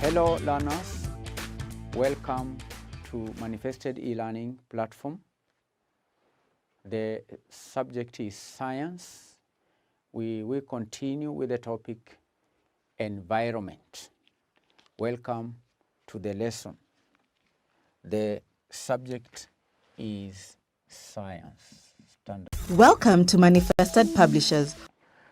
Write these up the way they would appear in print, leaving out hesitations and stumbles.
Hello learners, welcome to Manifested e-learning platform. The subject is science. We will continue with the topic environment. Welcome to the lesson. The subject is science. Welcome to Manifested Publishers.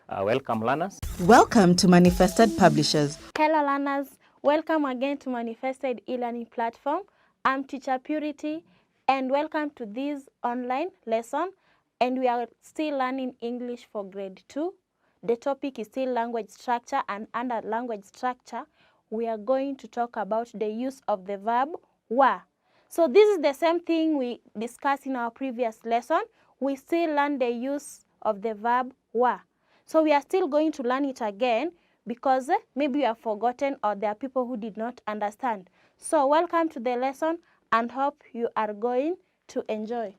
Welcome learners. Welcome to Manifested Publishers. Hello learners, welcome again to Manifested e-learning platform. I'm Teacher Purity and welcome to this online lesson, and we are still learning English for grade 2. The topic is still language structure, and under language structure we are going to talk about the use of the verb wa. So this is the same thing we discussed in our previous lesson. We still learn the use of the verb wa. So we are still going to learn it again because maybe you have forgotten or there are people who did not understand. So welcome to the lesson and hope you are going to enjoy.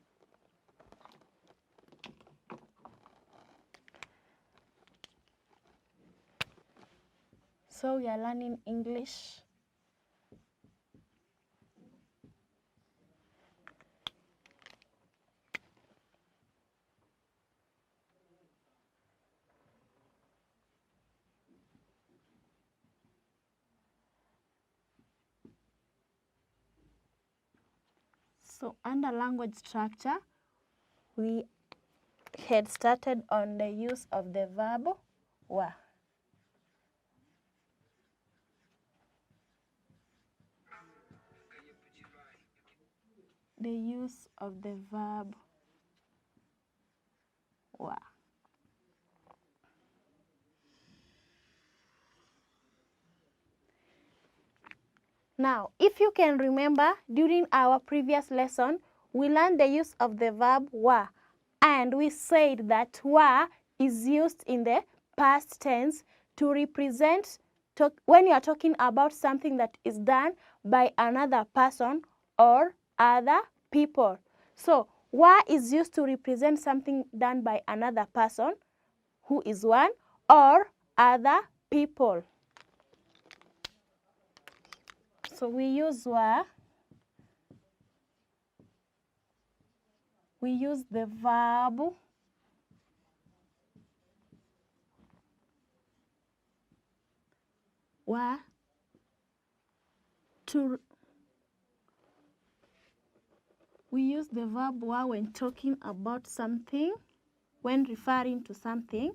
So we are learning English. So under language structure, we had started on the use of the verb wa. The use of the verb wa. Now, if you can remember, during our previous lesson, we learned the use of the verb wa, and we said that wa is used in the past tense to represent when you are talking about something that is done by another person or other people. So, wa is used to represent something done by another person, who is one, or other people. So we use wa. We use the verb wa to when talking about something, when referring to something.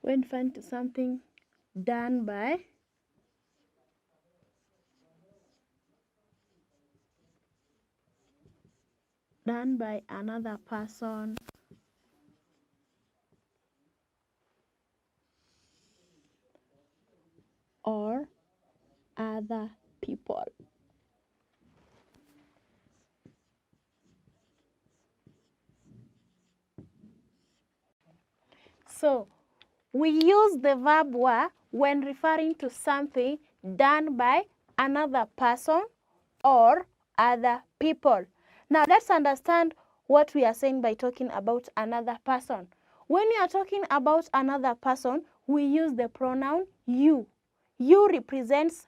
When referring to something done by another person or other people. So we use the verb wa when referring to something done by another person or other people. Now let's understand what we are saying by talking about another person. When we are talking about another person, we use the pronoun you. You represents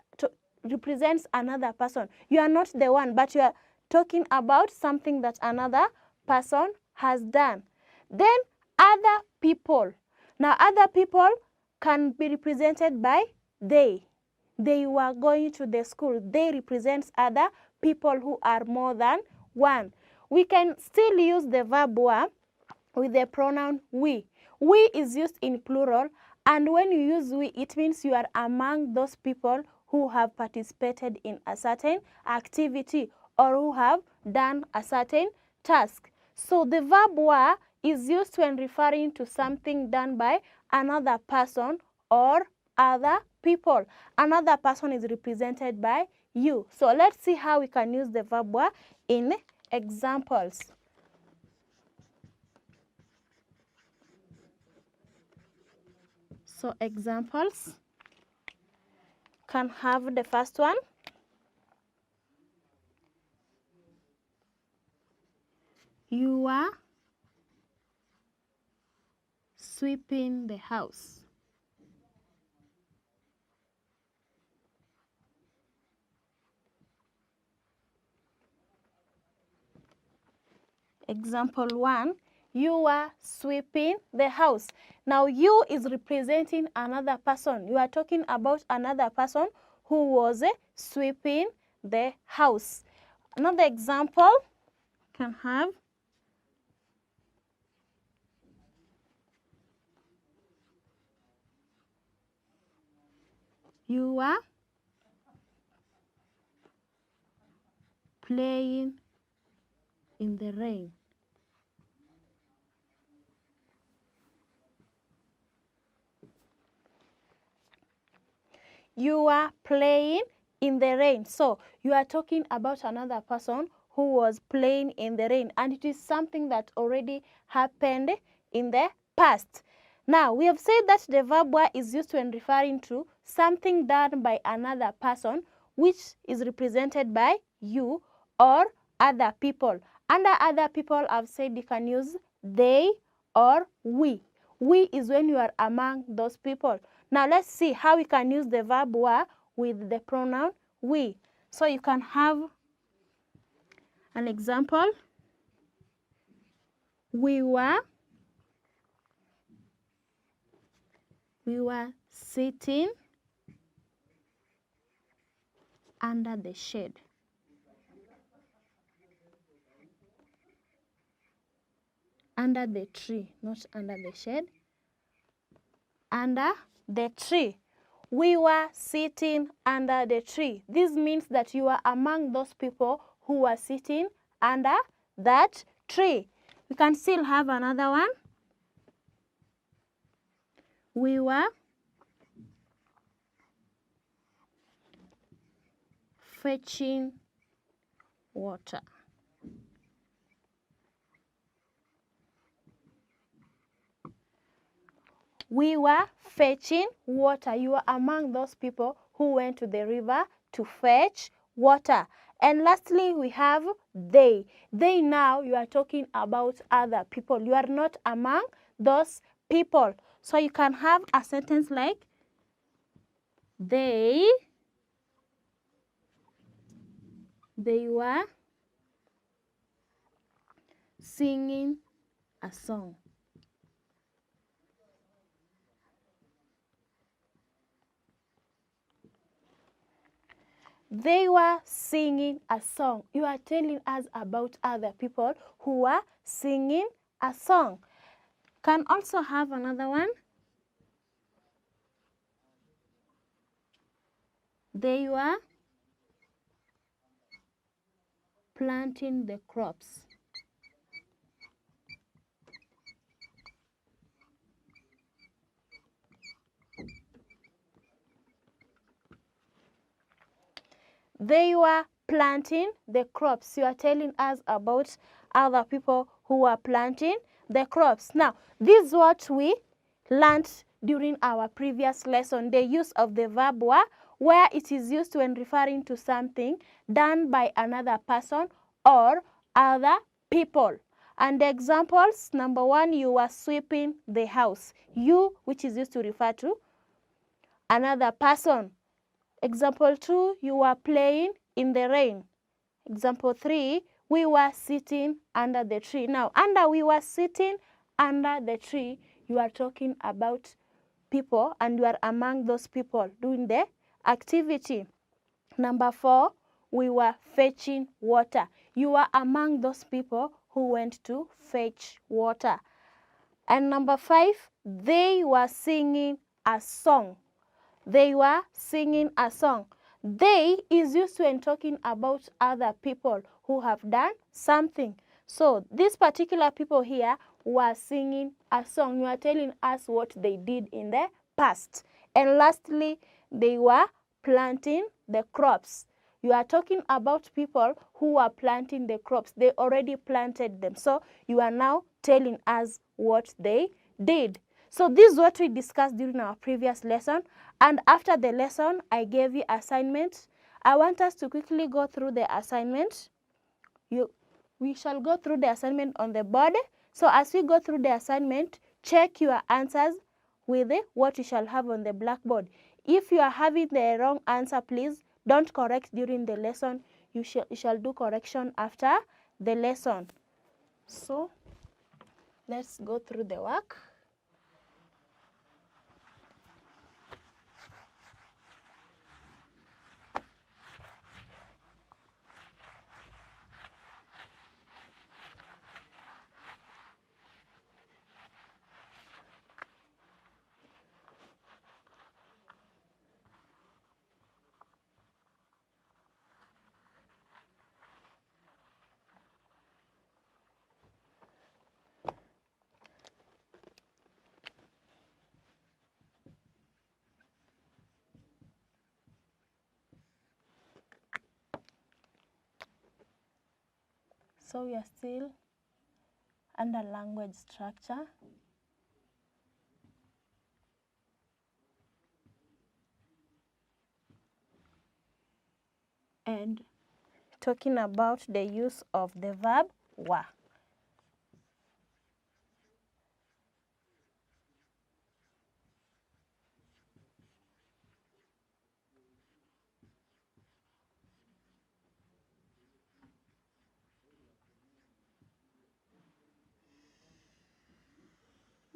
another person. You are not the one, but you are talking about something that another person has done. Then other people. Now other people can be represented by they. They were going to the school. They represents other people who are more than one. We can still use the verb wa with the pronoun we. We is used in plural, and when you use we, it means you are among those people who have participated in a certain activity or who have done a certain task. So the verb wa is used when referring to something done by another person or other people. Another person is represented by you. So let's see how we can use the verb wa in examples. So examples can have the first one. You are sweeping the house. Example 1, you are sweeping the house. Now you is representing another person. You are talking about another person who was sweeping the house. Another example can have you are playing in the rain. You are playing in the rain. So you are talking about another person who was playing in the rain, and it is something that already happened in the past. Now we have said that the verb were is used when referring to something done by another person, which is represented by you or other people. Under other people, I've said you can use they or we. We is when you are among those people. Now let's see how we can use the verb were with the pronoun we. So you can have an example. We were sitting under the shade. Under the tree, not under the shade. Under the tree. We were sitting under the tree. This means that you are among those people who are sitting under that tree. We can still have another one. We were fetching water. We were fetching water. You are among those people who went to the river to fetch water. And lastly, we have they. They now, you are talking about other people. You are not among those people. So you can have a sentence like, they were singing a song. They were singing a song. You are telling us about other people who are singing a song. Can also have another one. They were planting the crops. They were planting the crops. You are telling us about other people who are planting the crops. Now, this is what we learned during our previous lesson, the use of the verb were, where it is used when referring to something done by another person or other people. And the examples, number 1, you were sweeping the house. You, which is used to refer to another person. Example 2, you were playing in the rain. Example 3, we were sitting under the tree. Now, under we were sitting under the tree, you are talking about people and you are among those people doing the activity. Number 4, we were fetching water. You are among those people who went to fetch water. And number 5, they were singing a song. They were singing a song. They is used when talking about other people who have done something. So these particular people here were singing a song. You are telling us what they did in the past. And lastly, they were planting the crops. You are talking about people who are planting the crops. They already planted them. So you are now telling us what they did. So this is what we discussed during our previous lesson. And after the lesson, I gave you assignment. I want us to quickly go through the assignment. we shall go through the assignment on the board. So as we go through the assignment, check your answers with what you shall have on the blackboard. If you are having the wrong answer, please don't correct during the lesson. You shall do correction after the lesson. So let's go through the work. So we are still under language structure. And talking about the use of the verb wa.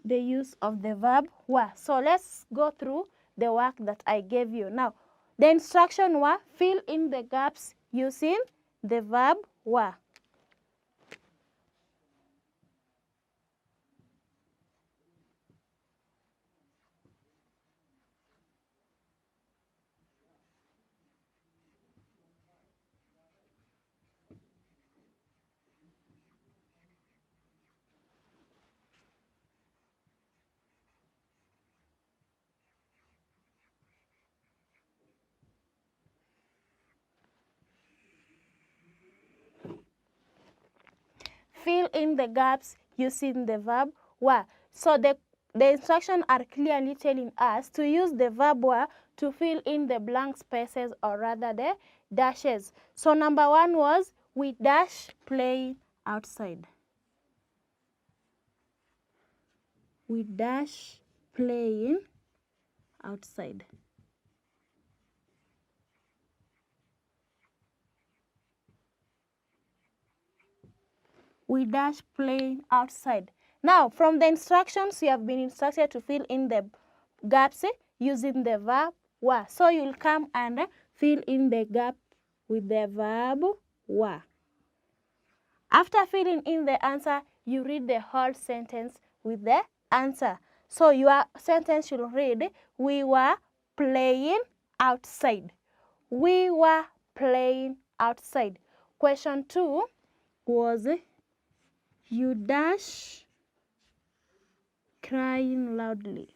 The use of the verb wa. So let's go through the work that I gave you. Now, the instruction wa, fill in the gaps using the verb wa. Fill in the gaps using the verb wa. So the instructions are clearly telling us to use the verb wa to fill in the blank spaces, or rather the dashes. So number one was, we dash playing outside. We dash playing outside. We dash playing outside. Now, from the instructions, you have been instructed to fill in the gaps using the verb wa. So you'll come and fill in the gap with the verb wa. After filling in the answer, you read the whole sentence with the answer. So your sentence should read, we were playing outside. We were playing outside. Question 2 was, you dash crying loudly.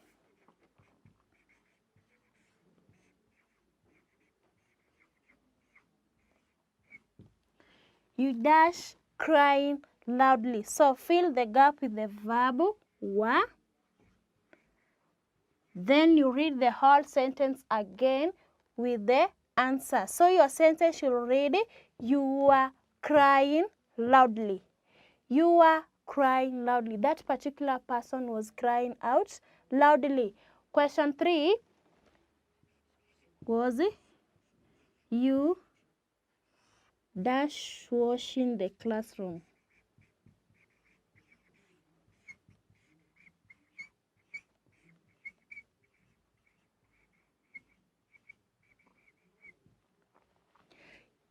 You dash crying loudly. So fill the gap with the verb wa. Then you read the whole sentence again with the answer. So your sentence should read, you are crying loudly. You are crying loudly. That particular person was crying out loudly. Question 3 was, you dash washing the classroom.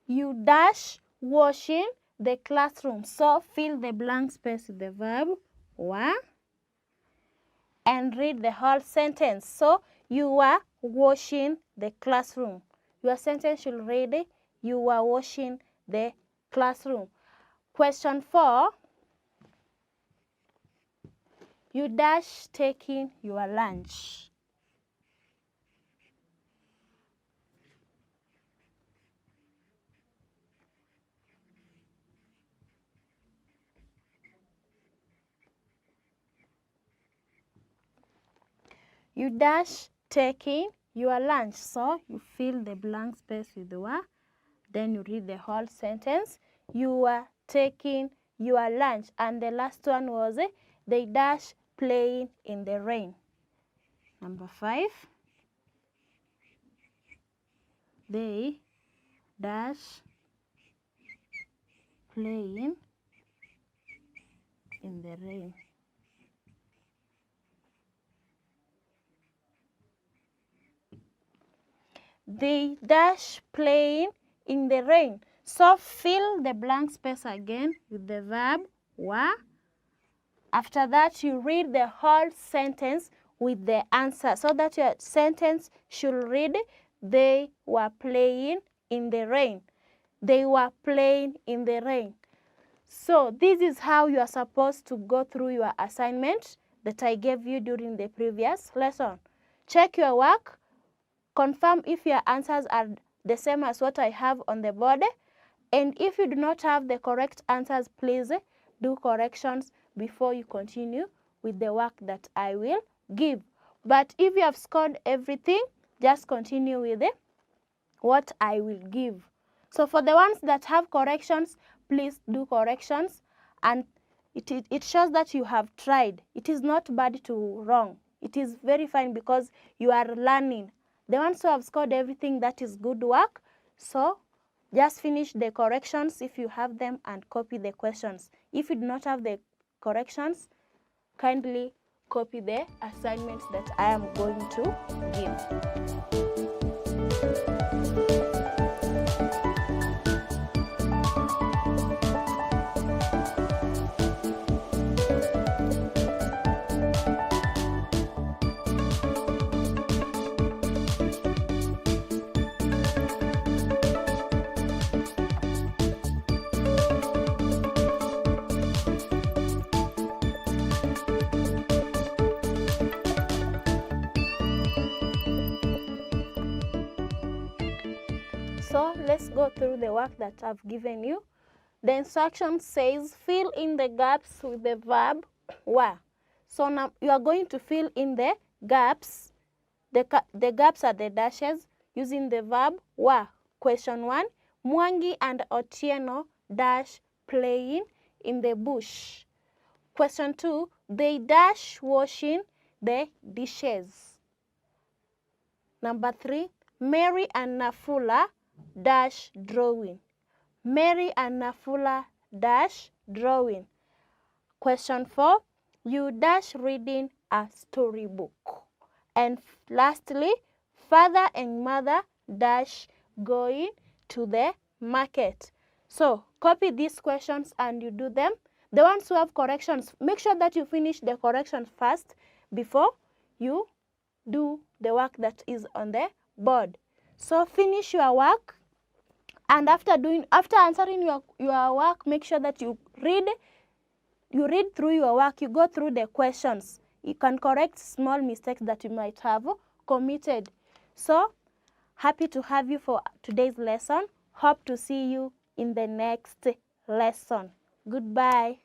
You dash washing the classroom. So fill the blank space with the verb wa and read the whole sentence. So you are washing the classroom. Your sentence should read, you are washing the classroom. Question 4, you dash taking your lunch. You dash taking your lunch. So you fill the blank space with the wa. Then you read the whole sentence. You are taking your lunch. And the last one was they dash playing in the rain. Number 5, they dash playing in the rain. They dash playing in the rain. So fill the blank space again with the verb were. After that, you read the whole sentence with the answer, so that your sentence should read, they were playing in the rain. They were playing in the rain. So this is how you are supposed to go through your assignment that I gave you during the previous lesson. Check your work. Confirm if your answers are the same as what I have on the board. And if you do not have the correct answers, please do corrections before you continue with the work that I will give. But if you have scored everything, just continue with what I will give. So for the ones that have corrections, please do corrections. And it shows that you have tried. It is not bad to wrong. It is very fine because you are learning. The ones who have scored everything, that is good work. So just finish the corrections if you have them and copy the questions. If you do not have the corrections, kindly copy the assignments that I am going to give. So let's go through the work that I've given you. The instruction says fill in the gaps with the verb were. So now you are going to fill in the gaps. The gaps are the dashes using the verb were. Question 1, Mwangi and Otieno dash playing in the bush. Question 2, they dash washing the dishes. Number 3, Mary and Nafula dash drawing. Mary and Nafula dash drawing. Question 4, you dash reading a storybook. And lastly, father and mother dash going to the market. So copy these questions and you do them. The ones who have corrections, make sure that you finish the corrections first before you do the work that is on the board. So finish your work, and after answering your work, make sure that you read through your work, you go through the questions. You can correct small mistakes that you might have committed. So happy to have you for today's lesson. Hope to see you in the next lesson. Goodbye.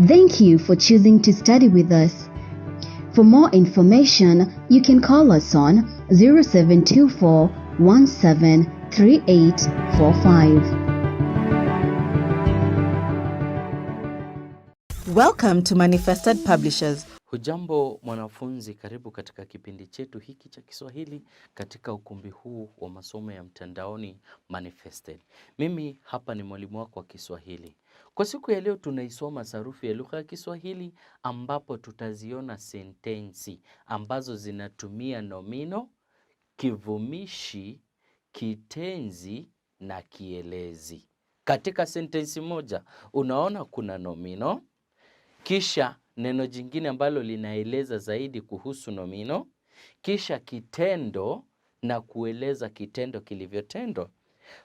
Thank you for choosing to study with us. For more information, you can call us on 0724 173845. Welcome to Manifested Publishers. Hujambo mwanafunzi, karibu katika kipindi chetu hiki cha Kiswahili katika ukumbi huu wa masomo ya mtandaoni Manifested. Mimi hapa ni mwalimu wako wa Kiswahili. Kwa siku ya leo tunaisoma sarufi ya lugha ya Kiswahili, ambapo tutaziona sentensi ambazo zinatumia nomino, kivumishi, kitenzi na kielezi. Katika sentensi moja unaona kuna nomino, kisha neno jingine ambalo linaeleza zaidi kuhusu nomino, kisha kitendo na kueleza kitendo kilivyotendwa.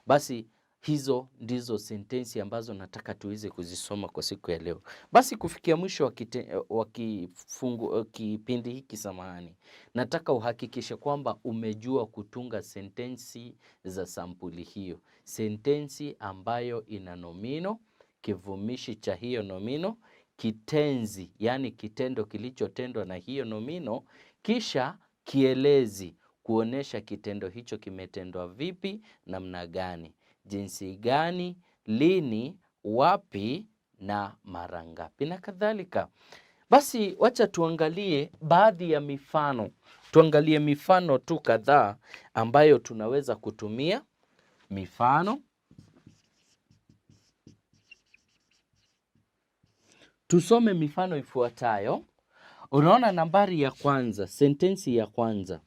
Basi hizo ndizo sentensi ambazo nataka tuweze kuzisoma kwa siku ya leo. Basi kufikia mwisho wa kipindi hiki, nataka uhakikishe kwamba umejua kutunga sentensi za sampuli hiyo. Sentensi ambayo ina nomino, kivumishi cha hiyo nomino, kitenzi, yani kitendo kilichotendwa na hiyo nomino, kisha kielezi, kuonesha kitendo hicho kimetendwa vipi, namna gani, jinsi gani, lini, wapi na mara ngapi na kadhalika. Basi wacha tuangalie baadhi ya mifano. Tuangalie mifano tu kadhaa ambayo tunaweza kutumia. Mifano. Tusome mifano ifuatayo. Unaona nambari ya kwanza, sentensi ya kwanza.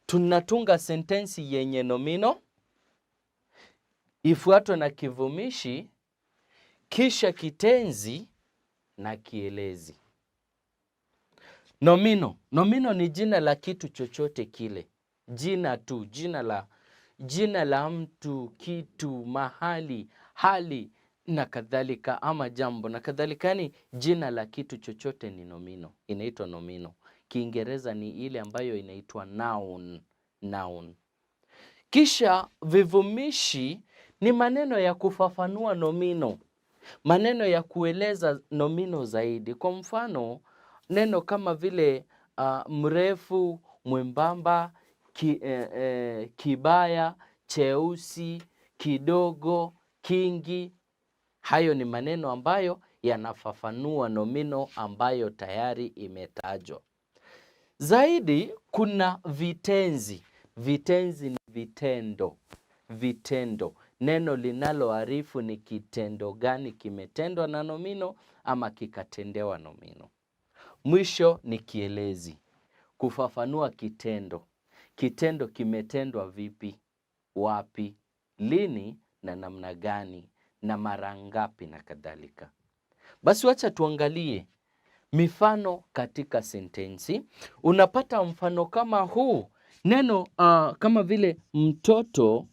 Tunatunga sentensi yenye nomino, ifuatwe na kivumishi, kisha kitenzi na kielezi. Nomino. Nomino ni jina la kitu chochote kile. Jina tu, jina la mtu, kitu, mahali, hali na kadhalika, ama jambo na kadhalika. Yani jina la kitu chochote ni nomino. Inaitwa nomino. Kiingereza ni ile ambayo inaitwa noun. Noun. Kisha vivumishi ni maneno ya kufafanua nomino. Maneno ya kueleza nomino zaidi. Kwa mfano, neno kama vile mrefu, mwembamba, kibaya, cheusi, kidogo, kingi. Hayo ni maneno ambayo yanafafanua nomino ambayo tayari imetajwa. Zaidi kuna vitenzi. Vitenzi ni vitendo. Vitendo. Neno linaloarifu ni kitendo gani kimetendwa na nomino ama kikatendewa nomino. Mwisho ni kielezi. Kufafanua kitendo. Kitendo kimetendwa vipi, wapi, lini na namna gani na mara ngapi na kadhalika. Basi wacha tuangalie mifano katika sentensi. Unapata mfano kama huu. Neno kama vile mtoto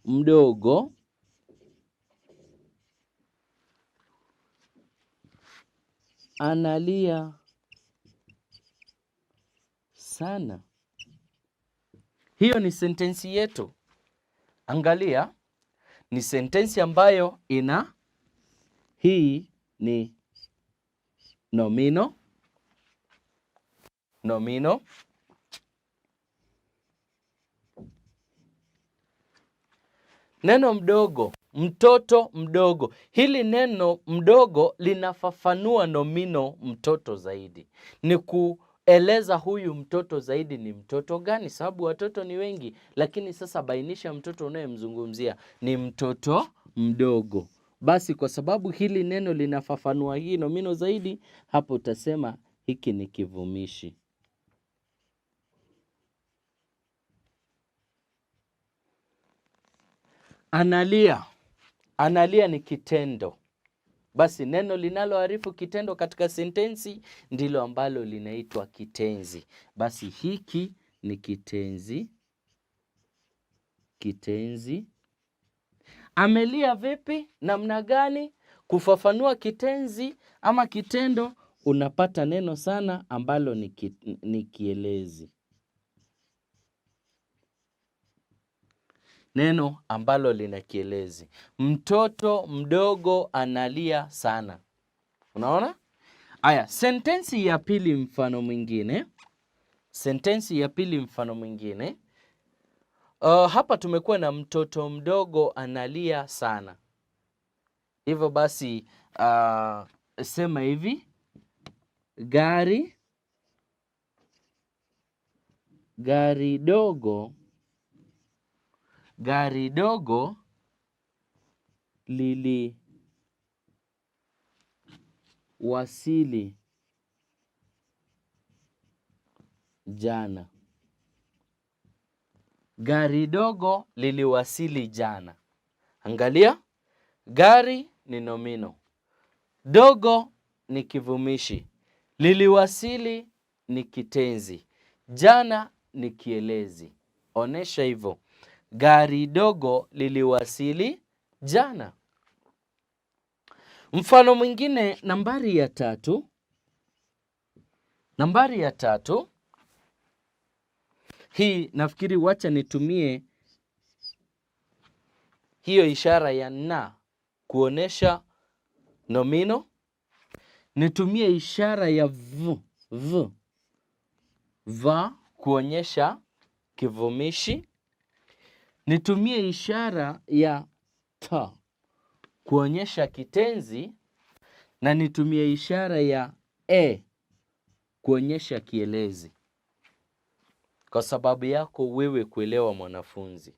mdogo analia sana. Hiyo ni sentensi yetu. Angalia, ni sentensi ambayo hii ni nomino. Nomino. Neno mdogo, mtoto mdogo. Hili neno mdogo linafafanua nomino mtoto zaidi. Ni kueleza huyu mtoto zaidi ni mtoto gani, sababu watoto ni wengi, lakini sasa bainisha mtoto unayemzungumzia ni mtoto mdogo. Basi kwa sababu hili neno linafafanua hii nomino zaidi, hapo utasema hiki ni kivumishi. Analia. Analia ni kitendo. Basi neno linaloarifu kitendo katika sentensi ndilo ambalo linaitwa kitenzi. Basi hiki ni kitenzi. Kitenzi. Amelia vipi? Namna gani? Kufafanua kitenzi ama kitendo, unapata neno sana ambalo ni kielezi. Neno ambalo lina kielezi. Mtoto mdogo analia sana. Unaona? Aya, sentensi ya pili mfano mwingine. Sentensi ya pili mfano mwingine. Hapa tumekuwa na mtoto mdogo analia sana. Hivyo basi sema hivi. Gari dogo liliwasili jana. Gari dogo liliwasili jana. Angalia, gari ni nomino, dogo ni kivumishi, liliwasili ni kitenzi, jana ni kielezi. Onesha hivyo. Gari dogo liliwasili jana. Mfano mwingine, nambari ya 3. Nambari ya 3. Hii nafikiri wacha nitumie hiyo ishara ya na kuonesha nomino. Nitumie ishara ya va kuonyesha kivumishi. Nitumie ishara ya after kuonyesha kitenzi na nitumie ishara ya kuonyesha kielezi. Kwa sababu yako wewe kuelewa, mwanafunzi.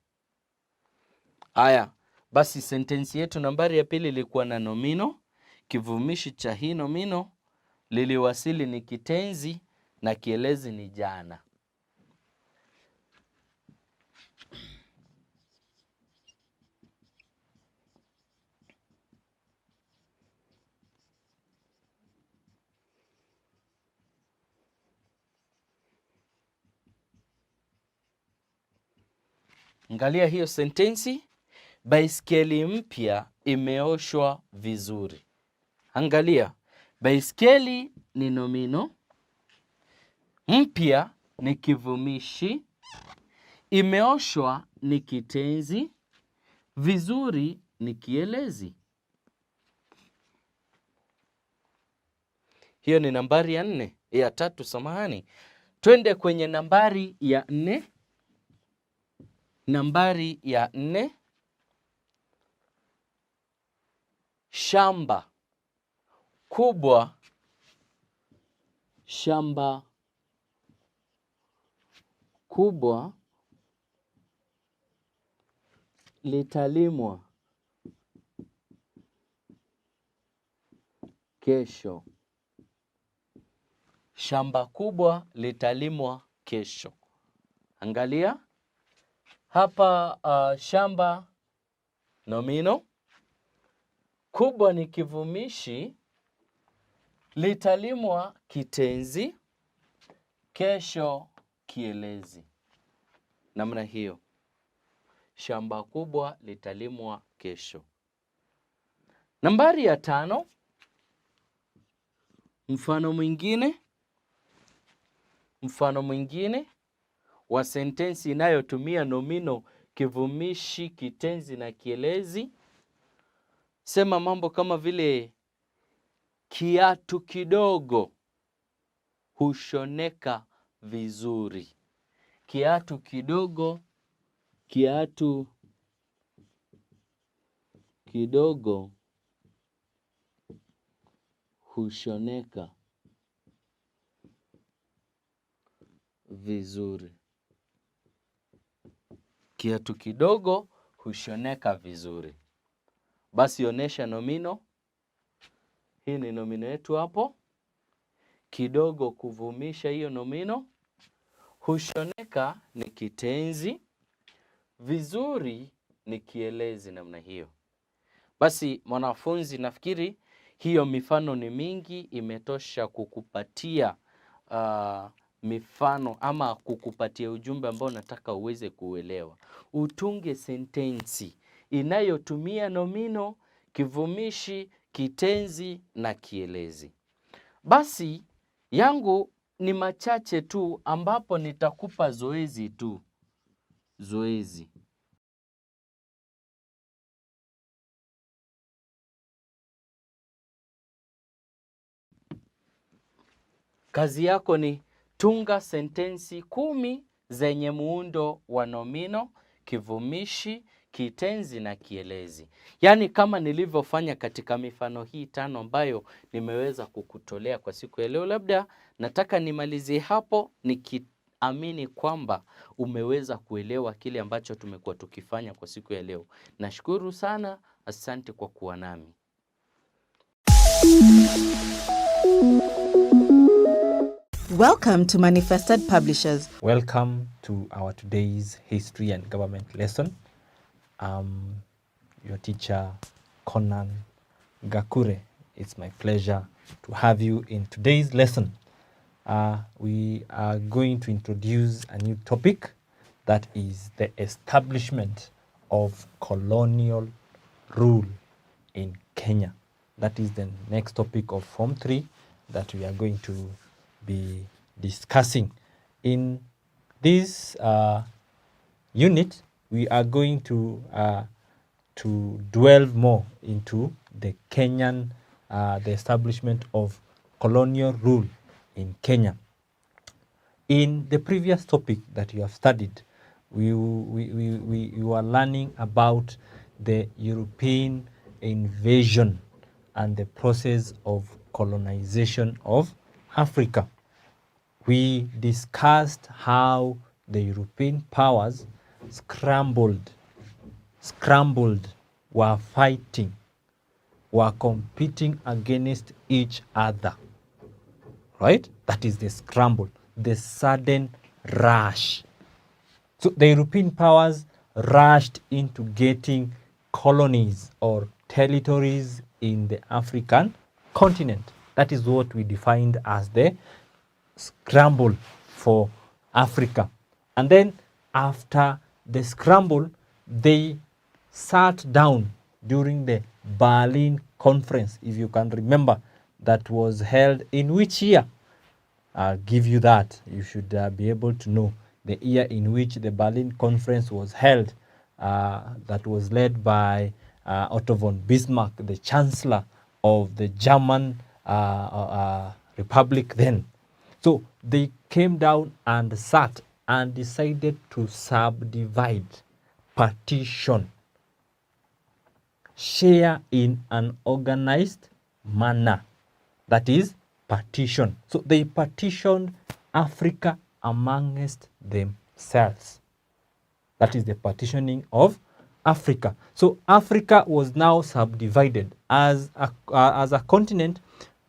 Haya, basi sentensi yetu nambari ya pili ilikuwa na nomino. Kivumishi cha hii nomino liliwasili ni kitenzi na kielezi ni jana. Angalia hiyo sentensi. Baiskeli mpya imeoshwa vizuri. Angalia, baiskeli ni nomino, mpya ni kivumishi, imeoshwa ni kitenzi, vizuri ni kielezi. Hiyo ni nambari ya tatu, samahani. Twende kwenye nambari ya 4. Nambari ya 4. Shamba kubwa. Shamba kubwa litalimwa kesho. Shamba kubwa litalimwa kesho. Angalia hapa, shamba nomino, kubwa ni kivumishi, litalimwa kitenzi, kesho kielezi. Namna hiyo, shamba kubwa litalimwa kesho. Nambari ya 5, mfano mwingine wa sentensi inayotumia nomino, kivumishi, kitenzi na kielezi. Sema mambo kama vile kiatu kidogo hushoneka vizuri. Kiatu kidogo, kiatu kidogo hushoneka vizuri. Kiatu kidogo hushoneka vizuri. Basi onesha nomino. Hii ni nomino yetu hapo. Kidogo kuvumisha hiyo nomino. Hushoneka ni kitenzi. Vizuri ni kielezi. Namna hiyo. Basi mwanafunzi, nafikiri hiyo mifano ni mingi, imetosha kukupatia mifano ama kukupatia ujumbe ambao nataka uweze kuelewa. Utunge sentensi inayotumia nomino, kivumishi, kitenzi na kielezi. Basi yangu ni machache tu, ambapo nitakupa zoezi tu. Zoezi. Kazi yako ni tunga sentensi 10 zenye muundo wa nomino, kivumishi, kitenzi na kielezi. Yaani kama nilivyofanya katika mifano hii 5 ambayo nimeweza kukutolea kwa siku ya leo. Labda nataka nimalizie hapo nikiamini kwamba umeweza kuelewa kile ambacho tumekuwa tukifanya kwa siku ya leo. Nashukuru sana, asante kwa kuwa nami. Welcome to Manifested Publishers. Welcome to our today's history and government lesson. Your teacher, Conan Gakure. It's my pleasure to have you in today's lesson. We are going to introduce a new topic, that is the establishment of colonial rule in Kenya. That is the next topic of Form 3 that we are going to be discussing. In this unit, we are going to dwell more into the Kenyan, the establishment of colonial rule in Kenya. In the previous topic that you have studied, we were learning about the European invasion and the process of colonization of Africa. We discussed how the European powers scrambled, were fighting, were competing against each other, right? That is the scramble, the sudden rush. So the European powers rushed into getting colonies or territories in the African continent. That is what we defined as the scramble for Africa. And then after the scramble, they sat down during the Berlin Conference, if you can remember, that was held in which year? I'll give you that. You should be able to know the year in which the Berlin Conference was held, that was led by Otto von Bismarck, the Chancellor of the German Republic then. So they came down and sat and decided to subdivide, partition, share in an organized manner. That is partition. So they partitioned Africa amongst themselves. That is the partitioning of Africa. So Africa was now subdivided as a continent.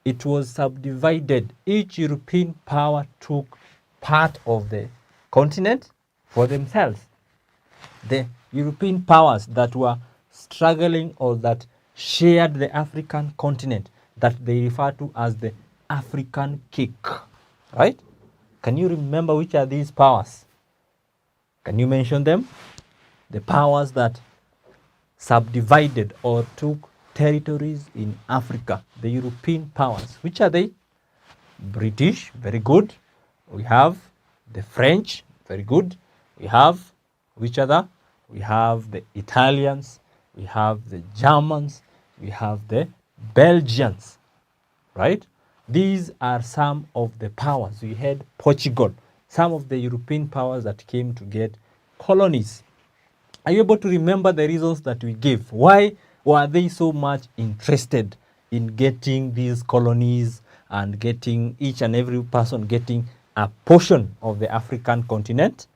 It was subdivided. Each European power took part of the continent for themselves. The European powers that were struggling or that shared the African continent, that they refer to as the African cake, right? Can you remember which are these powers? Can you mention them? The powers that subdivided or took territories in Africa, the European powers. Which are they? British, very good. We have the French, very good. We have which other? We have the Italians, we have the Germans, we have the Belgians, right? These are some of the powers. We had Portugal, some of the European powers that came to get colonies. Are you able to remember the reasons that we gave? Why were they so much interested in getting these colonies and getting each and every person getting a portion of the African continent?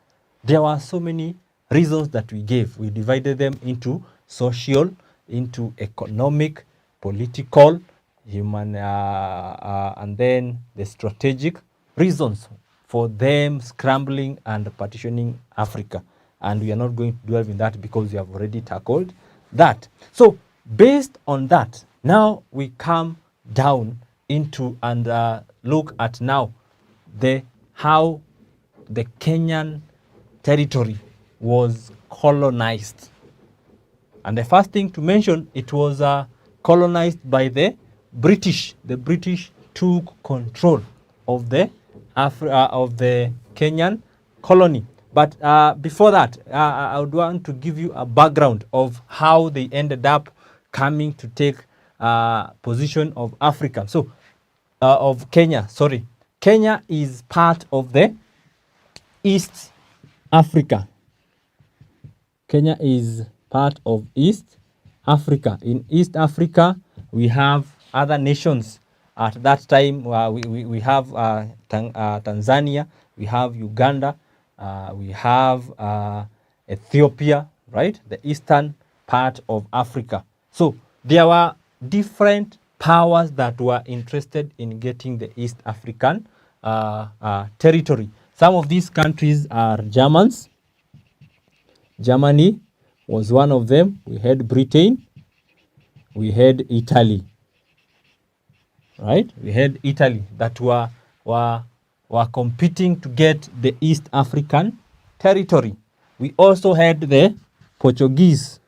There were so many reasons that we gave. We divided them into social, into economic, political, human, and then the strategic reasons for them scrambling and partitioning Africa. And we are not going to dwell in that because we have already tackled that. So based on that, now we come down into and look at now how the Kenyan territory was colonized. And the first thing to mention, it was colonized by the British. The British took control of the Kenyan colony. But before that, I would want to give you a background of how they ended up coming to take position of Africa. So, of Kenya, sorry. Kenya is part of the East Africa. Kenya is part of East Africa. In East Africa, we have other nations. At that time, we have Tanzania, we have Uganda, we have Ethiopia, right? The eastern part of Africa. So there were different powers that were interested in getting the East African territory. Some of these countries are Germans. Germany was one of them. We had Britain. We had Italy. Right? We had Italy that were competing to get the East African territory. We also had the Portuguese,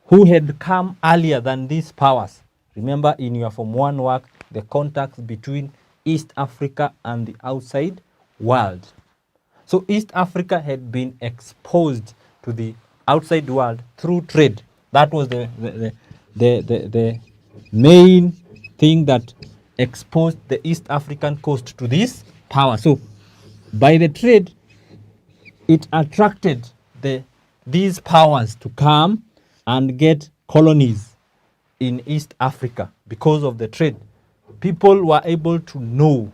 who had come earlier than these powers. Remember in your Form 1 work, the contacts between East Africa and the outside world. So East Africa had been exposed to the outside world through trade. That was the main thing that exposed the East African coast to this power. So by the trade, it attracted the these powers to come and get colonies in East Africa because of the trade. People were able to know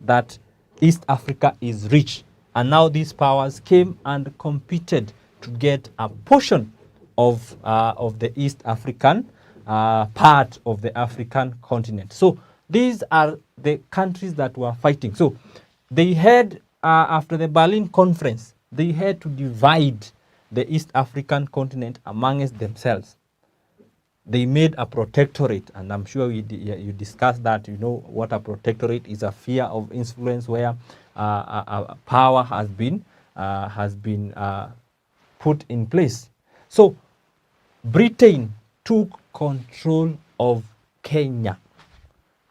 that East Africa is rich, and now these powers came and competed to get a portion of the East African part of the African continent. So these are the countries that were fighting. So they had, after the Berlin Conference, they had to divide the East African continent amongst themselves. They made a protectorate, and I'm sure you discussed that. You know what a protectorate is: a sphere of influence where power has been put in place. So Britain took control of Kenya,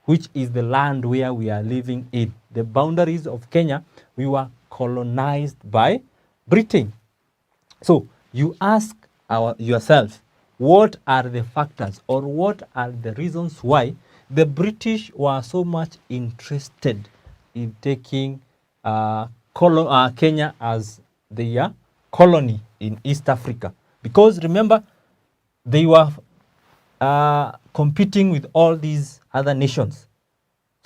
which is the land where we are living in. The boundaries of Kenya, we were colonized by Britain. So you ask yourself, what are the factors or what are the reasons why the British were so much interested in taking Kenya as their colony in East Africa? Because remember, they were competing with all these other nations.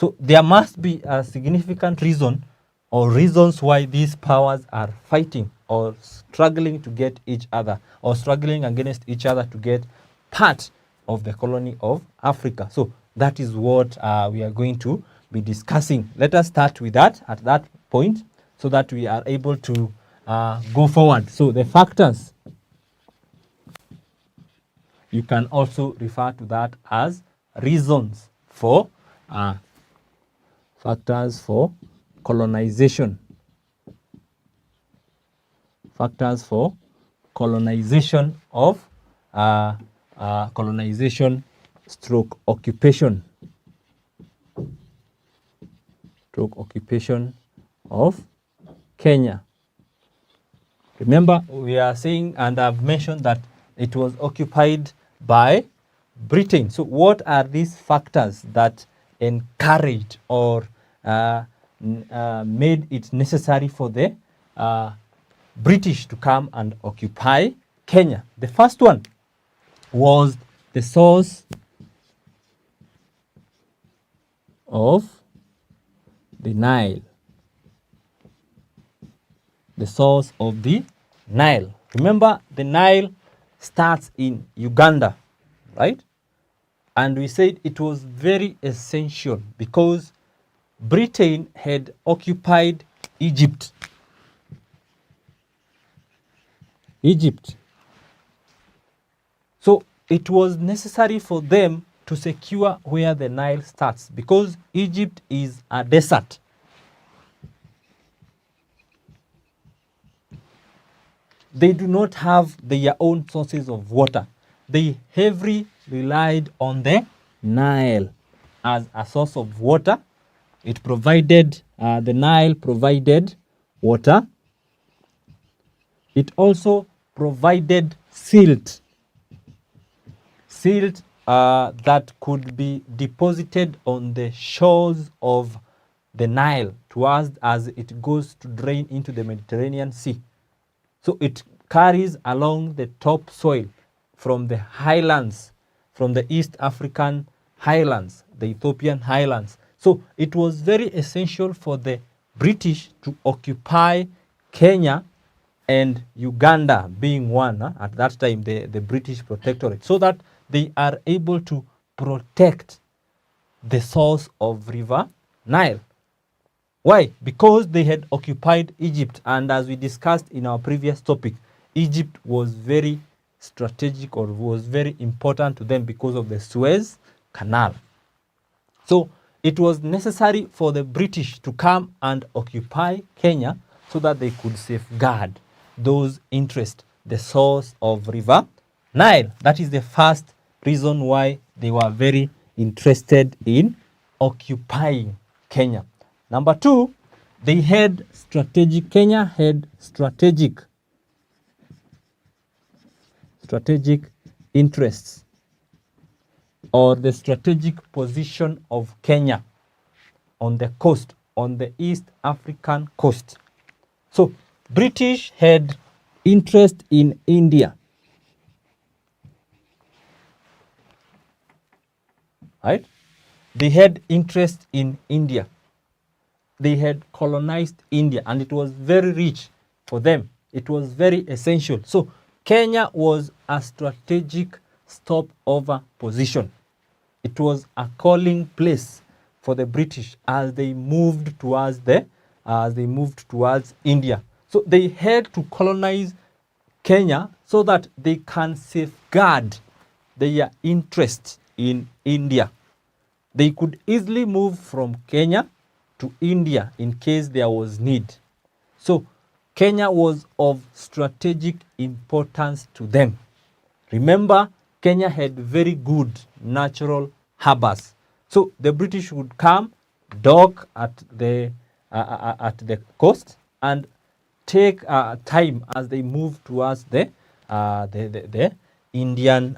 So there must be a significant reason or reasons why these powers are fighting or struggling to get each other, or struggling against each other to get part of the colony of Africa. So that is what we are going to be discussing. Let us start with that at that point so that we are able to go forward. So the factors, you can also refer to that as reasons for factors for colonization. Factors for colonization of colonization stroke occupation. Stroke occupation of Kenya. Remember, we are saying, and I've mentioned that it was occupied by Britain. So what are these factors that encouraged or made it necessary for the British to come and occupy Kenya? The first one was the source of the Nile. The source of the Nile. Remember, the Nile starts in Uganda, right? And we said it was very essential because Britain had occupied Egypt. So it was necessary for them to secure where the Nile starts because Egypt is a desert. They do not have their own sources of water. They heavily relied on the Nile as a source of water. It provided, the Nile provided water. It also provided silt. Silt that could be deposited on the shores of the Nile towards as it goes to drain into the Mediterranean Sea. So it carries along the topsoil from the highlands, from the East African highlands, the Ethiopian highlands. So it was very essential for the British to occupy Kenya and Uganda being one, at that time the British protectorate, so that they are able to protect the source of River Nile. Why? Because they had occupied Egypt, and as we discussed in our previous topic, Egypt was very strategic or was very important to them because of the Suez Canal. So it was necessary for the British to come and occupy Kenya so that they could safeguard those interests, the source of River Nile. That is the first reason why they were very interested in occupying Kenya. Number two, they had strategic, Kenya had strategic interests, or the strategic position of Kenya on the coast, on the East African coast. So British had interest in India. Right? They had interest in India. They had colonized India, and it was very rich for them. It was very essential. So Kenya was a strategic stopover position. It was a calling place for the British as they moved towards India. So they had to colonize Kenya so that they can safeguard their interest in India. They could easily move from Kenya to India in case there was need. So Kenya was of strategic importance to them. Remember, Kenya had very good natural harbors. So the British would come, dock at the coast, and take time as they move towards the Indian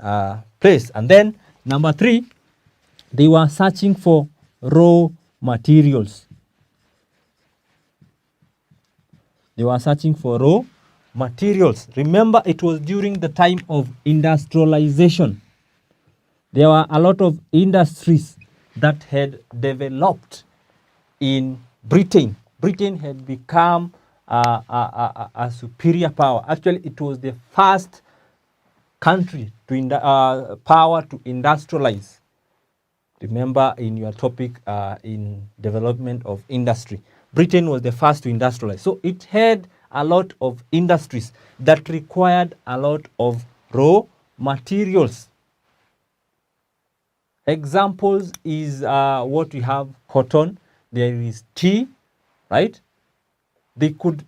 place. And then number 3, they were searching for raw materials. They were searching for raw materials. Remember, it was during the time of industrialization. There were a lot of industries that had developed in Britain. Britain had become a superior power. Actually, it was the first country to power to industrialize. Remember in your topic in development of industry, Britain was the first to industrialize. So it had a lot of industries that required a lot of raw materials. Examples is what we have: cotton, there is tea, right? They could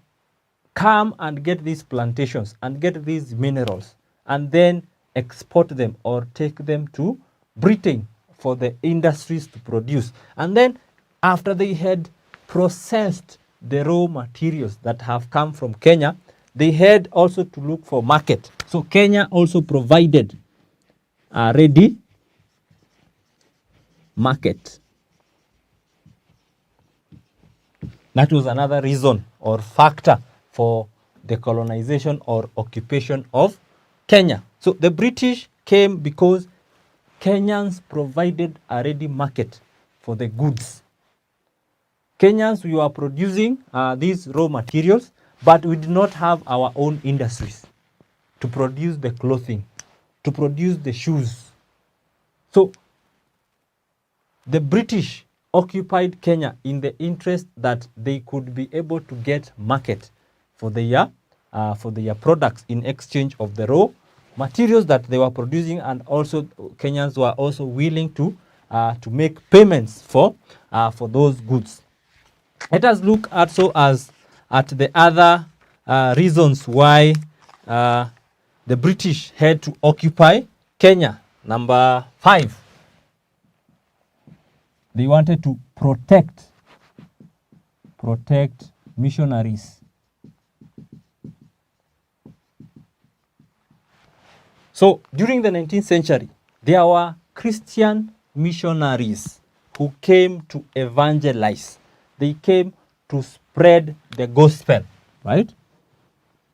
come and get these plantations and get these minerals and then export them or take them to Britain for the industries to produce. And then after they had processed the raw materials that have come from Kenya, they had also to look for market. So Kenya also provided a ready market. That was another reason or factor for the colonization or occupation of Kenya. So the British came because Kenyans provided a ready market for the goods. Kenyans, we were producing these raw materials, but we did not have our own industries to produce the clothing, to produce the shoes. So the British occupied Kenya in the interest that they could be able to get market for their products in exchange of the raw materials that they were producing, and also Kenyans were also willing to make payments for those goods. Let us look also at the other reasons why the British had to occupy Kenya. Number 5, they wanted to protect missionaries. So during the 19th century, there were Christian missionaries who came to evangelize. They came to spread the gospel, right?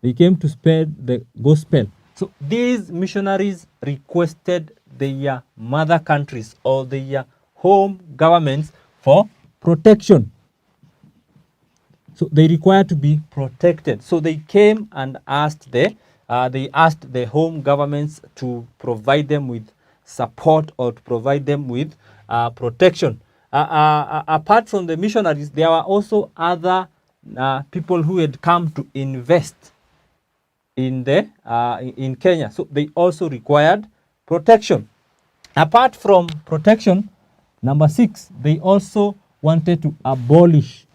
They came to spread the gospel. So these missionaries requested their mother countries or their home governments for protection. So they required to be protected. So they came and asked the home governments to provide them with support or to provide them with protection. Apart from the missionaries, there were also other people who had come to invest in Kenya. So they also required protection. Apart from protection, number 6, they also wanted to abolish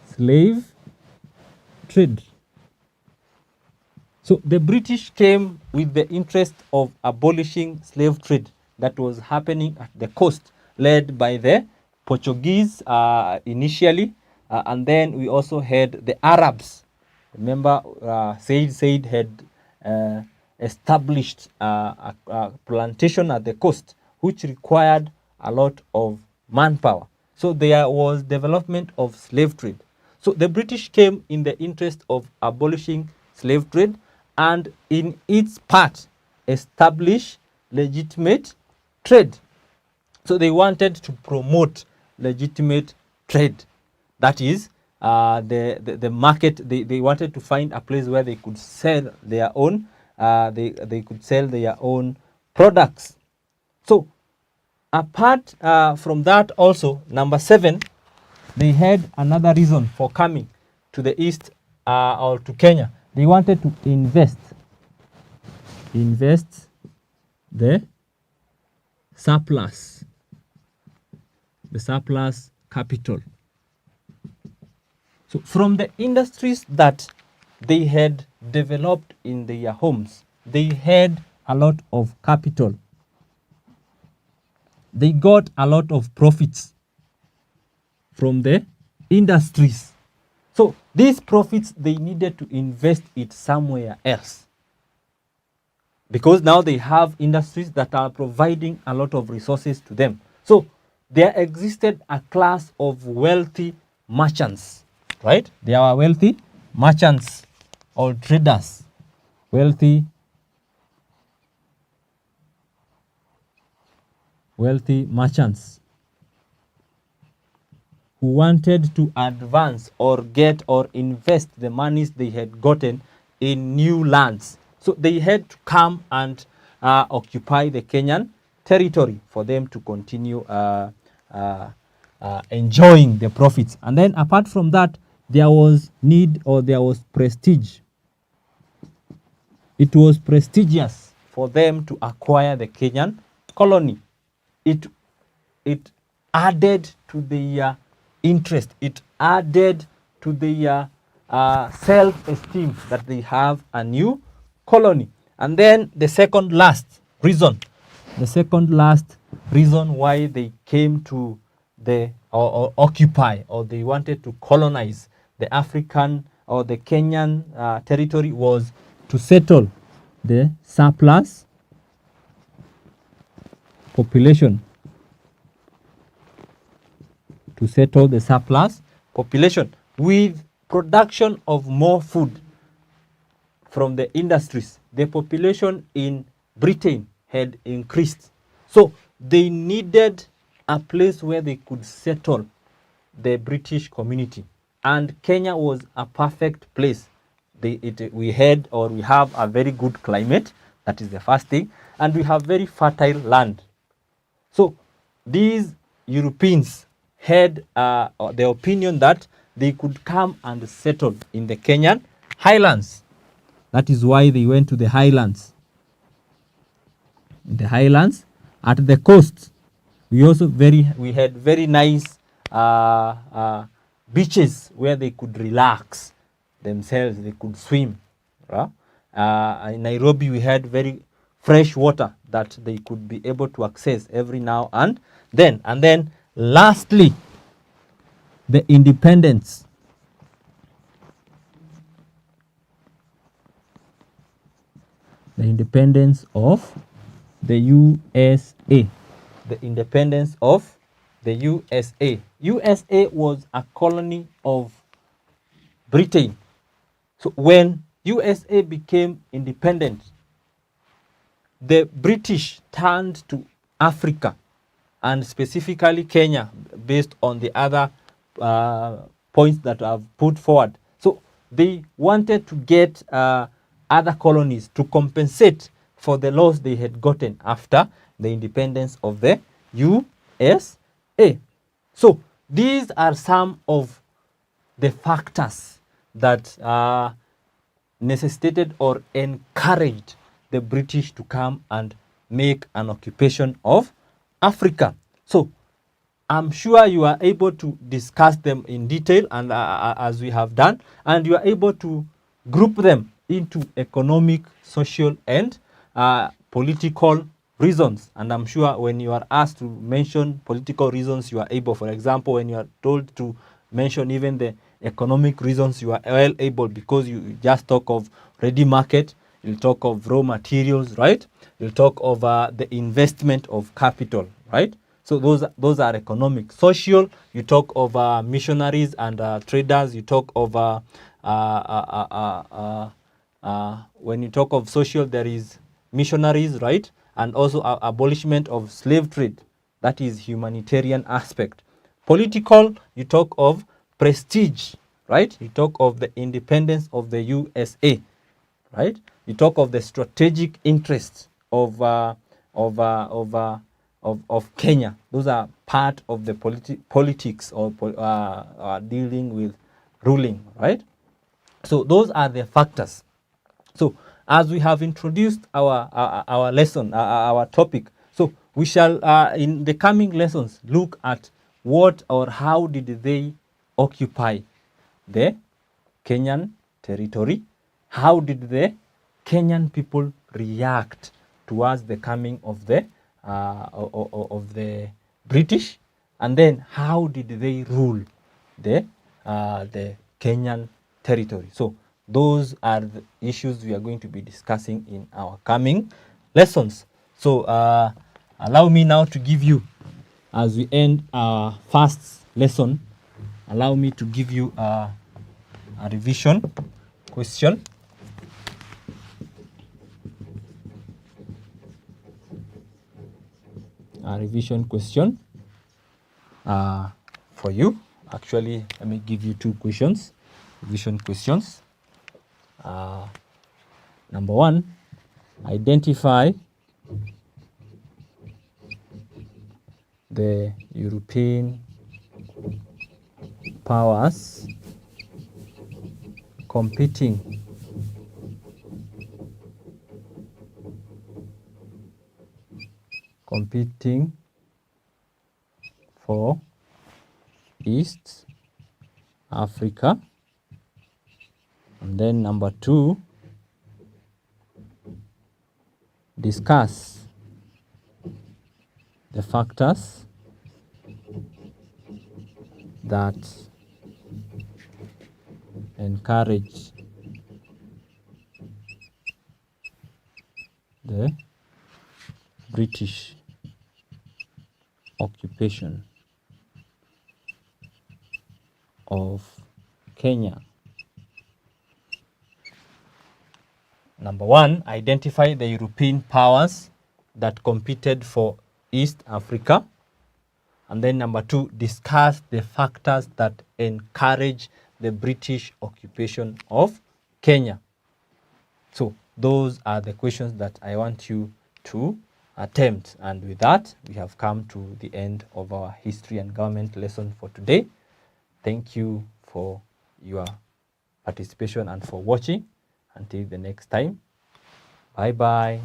slave trade. So the British came with the interest of abolishing slave trade that was happening at the coast, led by the Portuguese initially, and then we also had the Arabs. Remember, Said had established a plantation at the coast, which required a lot of manpower. So there was development of slave trade. So the British came in the interest of abolishing slave trade and in its part establish legitimate trade. So they wanted to promote legitimate trade. That is, the market, they wanted to find a place where they could sell their own, they could sell their own products. So apart from that also, number 7, they had another reason for coming to the East or to Kenya. They wanted to invest the surplus capital. So from the industries that they had developed in their homes, they had a lot of capital. They got a lot of profits from the industries. So these profits, they needed to invest it somewhere else, because now they have industries that are providing a lot of resources to them. So there existed a class of wealthy merchants, right? There are wealthy merchants or traders, wealthy merchants who wanted to advance or get or invest the monies they had gotten in new lands. So they had to come and occupy the Kenyan territory for them to continue enjoying the profits. And then apart from that, there was need or there was prestige. It was prestigious for them to acquire the Kenyan colony. It added to their interest. It added to their self-esteem that they have a new colony. And then the second last reason why they came to the or occupy, or they wanted to colonize the African or the Kenyan territory, was to settle the surplus population. To settle the surplus population with production of more food from the industries. The population in Britain had increased, so they needed a place where they could settle the British community, and Kenya was a perfect place. We have a very good climate. That is the first thing, and we have very fertile land. So these Europeans had the opinion that they could come and settle in the Kenyan highlands. That is why they went to the highlands. In the highlands, at the coast, we had very nice beaches where they could relax themselves. They could swim. In Nairobi, we had very fresh water that they could be able to access every now and then. And then lastly, the independence. The independence of the USA. The independence of the USA. USA was a colony of Britain. So when USA became independent, the British turned to Africa, and specifically Kenya, based on the other points that I've put forward. So they wanted to get other colonies to compensate for the loss they had gotten after the independence of the USA. So these are some of the factors that necessitated or encouraged the British to come and make an occupation of Africa. So I'm sure you are able to discuss them in detail, and as we have done, and you are able to group them into economic, social, and political reasons. And I'm sure when you are asked to mention political reasons, you are able. For example, when you are told to mention even the economic reasons, you are well able, because you just talk of ready market, you'll talk of raw materials, right? You'll talk of the investment of capital, right? So those are economic. Social, you talk of missionaries and traders. You talk of when you talk of social, there is missionaries, right? And also abolishment of slave trade. That is humanitarian aspect. Political, you talk of prestige, right? You talk of the independence of the USA, right? You talk of the strategic interests of Kenya. Those are part of the politics or dealing with ruling, right? So those are the factors. So as we have introduced our lesson, our topic, so we shall in the coming lessons look at what or how did they occupy the Kenyan territory. How did the Kenyan people react towards the coming of the British, and then how did they rule the Kenyan territory? So those are the issues we are going to be discussing in our coming lessons. So allow me now to give you, as we end our first lesson, allow me to give you a revision question. A revision question for you. Actually, let me give you two questions, revision questions. Number one, identify the European powers competing for East Africa. And then number two, discuss the factors that encourage the British occupation of Kenya. Number one, identify the European powers that competed for East Africa. And then number two, discuss the factors that encourage the British occupation of Kenya. So those are the questions that I want you to attempt. And with that, we have come to the end of our history and government lesson for today. Thank you for your participation and for watching. Until the next time, bye-bye.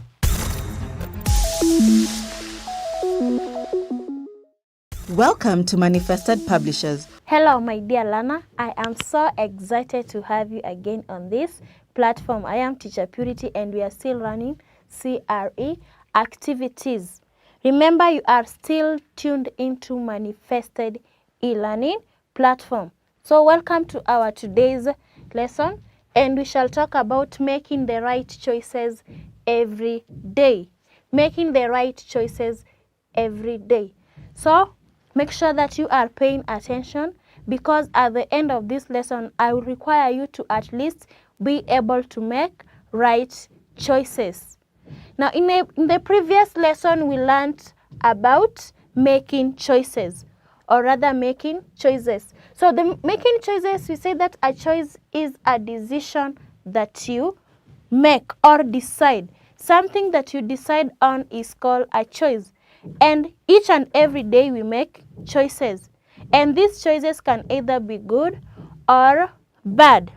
Welcome to Manifested Publishers. Hello, my dear learner. I am so excited to have you again on this platform. I am Teacher Purity and we are still running CRE activities. Remember, you are still tuned into Manifested e-learning platform. So welcome to our today's lesson, and we shall talk about making the right choices every day. Making the right choices every day. So make sure that you are paying attention, because at the end of this lesson, I will require you to at least be able to make right choices. Now, in the previous lesson, we learned about making choices, or rather making choices. So the making choices, we say that a choice is a decision that you make or decide. Something that you decide on is called a choice. And each and every day we make choices. And these choices can either be good or bad.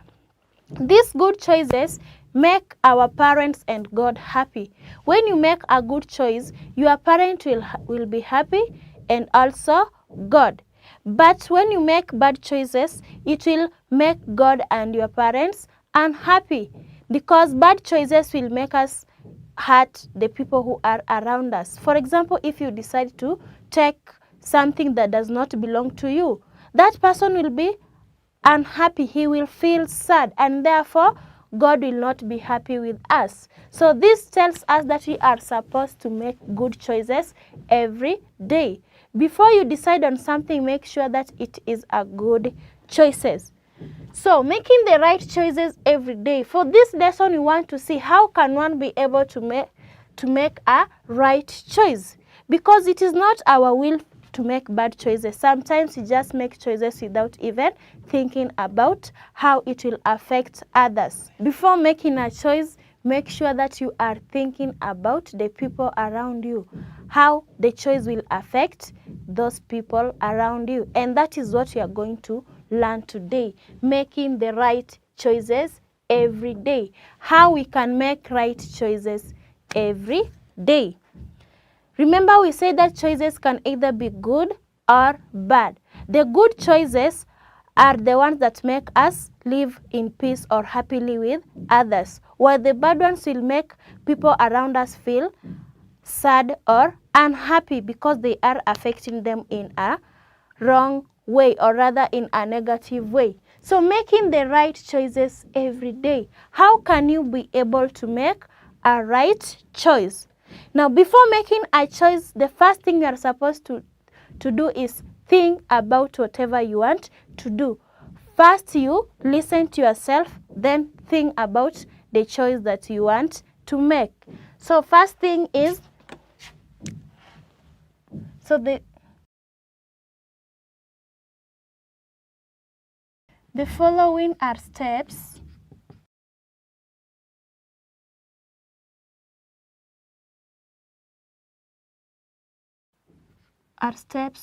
These good choices make our parents and God happy. When you make a good choice, your parent will be happy, and also God. But when you make bad choices, it will make God and your parents unhappy, because bad choices will make us hurt the people who are around us. For example, if you decide to take something that does not belong to you, that person will be unhappy. He will feel sad, and therefore God will not be happy with us. So this tells us that we are supposed to make good choices every day. before you decide on something, make sure that it is a good choices. So making the right choices every day. For this lesson, we want to see how can one be able to make a right choice, because it is not our will to make bad choices. Sometimes we just make choices without even thinking about how it will affect others. Before making a choice, make sure that you are thinking about the people around you, how the choice will affect those people around you. And that is what we are going to learn today, making the right choices every day. How we can make right choices every day. Remember, we said that choices can either be good or bad. The good choices are the ones that make us live in peace or happily with others, while the bad ones will make people around us feel sad or unhappy because they are affecting them in a wrong way, or rather in a negative way. So making the right choices every day. How can you be able to make a right choice? Now, before making a choice, the first thing you are supposed to do is think about whatever you want to do. First, you listen to yourself, then think about the choice that you want to make. So first thing is, the following are steps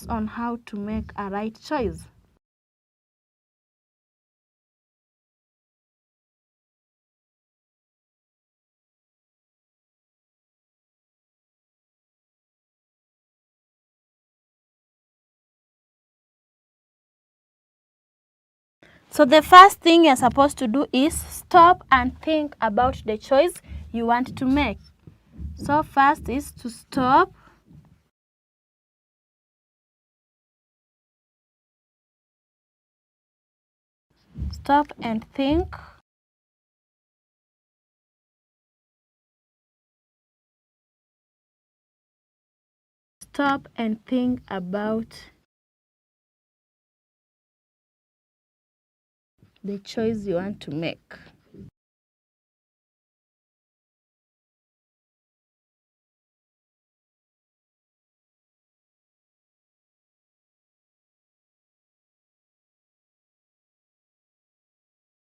on how to make a right choice. So the first thing you're supposed to do is stop and think about the choice you want to make. So first is to stop and think about the choice you want to make.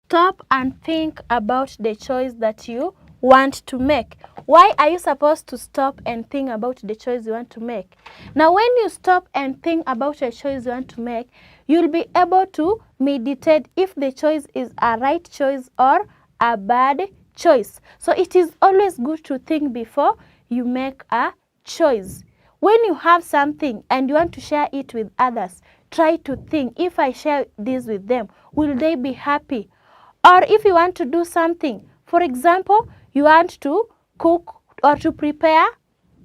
Stop and think about the choice that you want to make. Why are you supposed to stop and think about the choice you want to make? Now, when you stop and think about a choice you want to make, you'll be able to meditate if the choice is a right choice or a bad choice. So it is always good to think before you make a choice. When you have something and you want to share it with others, try to think, if I share this with them, will they be happy? Or if you want to do something, for example, you want to cook or to prepare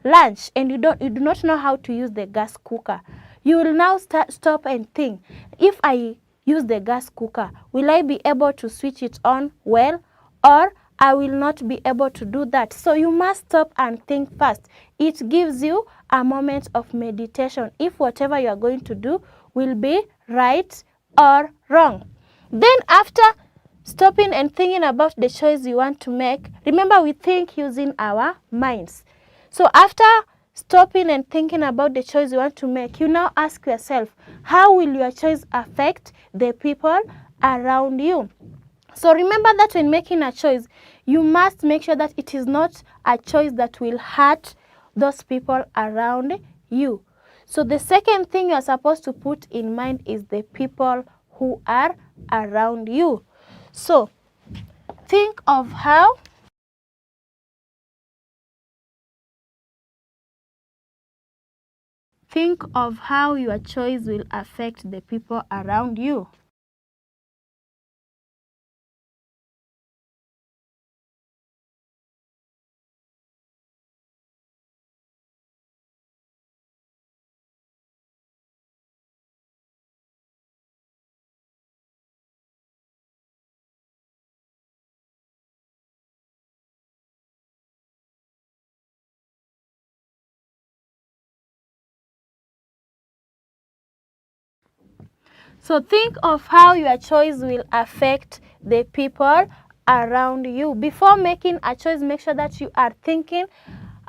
lunch and you do not know how to use the gas cooker, you will now stop and think, if I use the gas cooker, will I be able to switch it on well, or I will not be able to do that? So you must stop and think first. It gives you a moment of meditation if whatever you are going to do will be right or wrong. Then after stopping and thinking about the choice you want to make, remember we think using our minds. So after stopping and thinking about the choice you want to make, you now ask yourself, how will your choice affect the people around you? So remember that when making a choice, you must make sure that it is not a choice that will hurt those people around you. So the second thing you are supposed to put in mind is the people who are around you. So think of how your choice will affect the people around you. So think of how your choice will affect the people around you. Before making a choice, make sure that you are thinking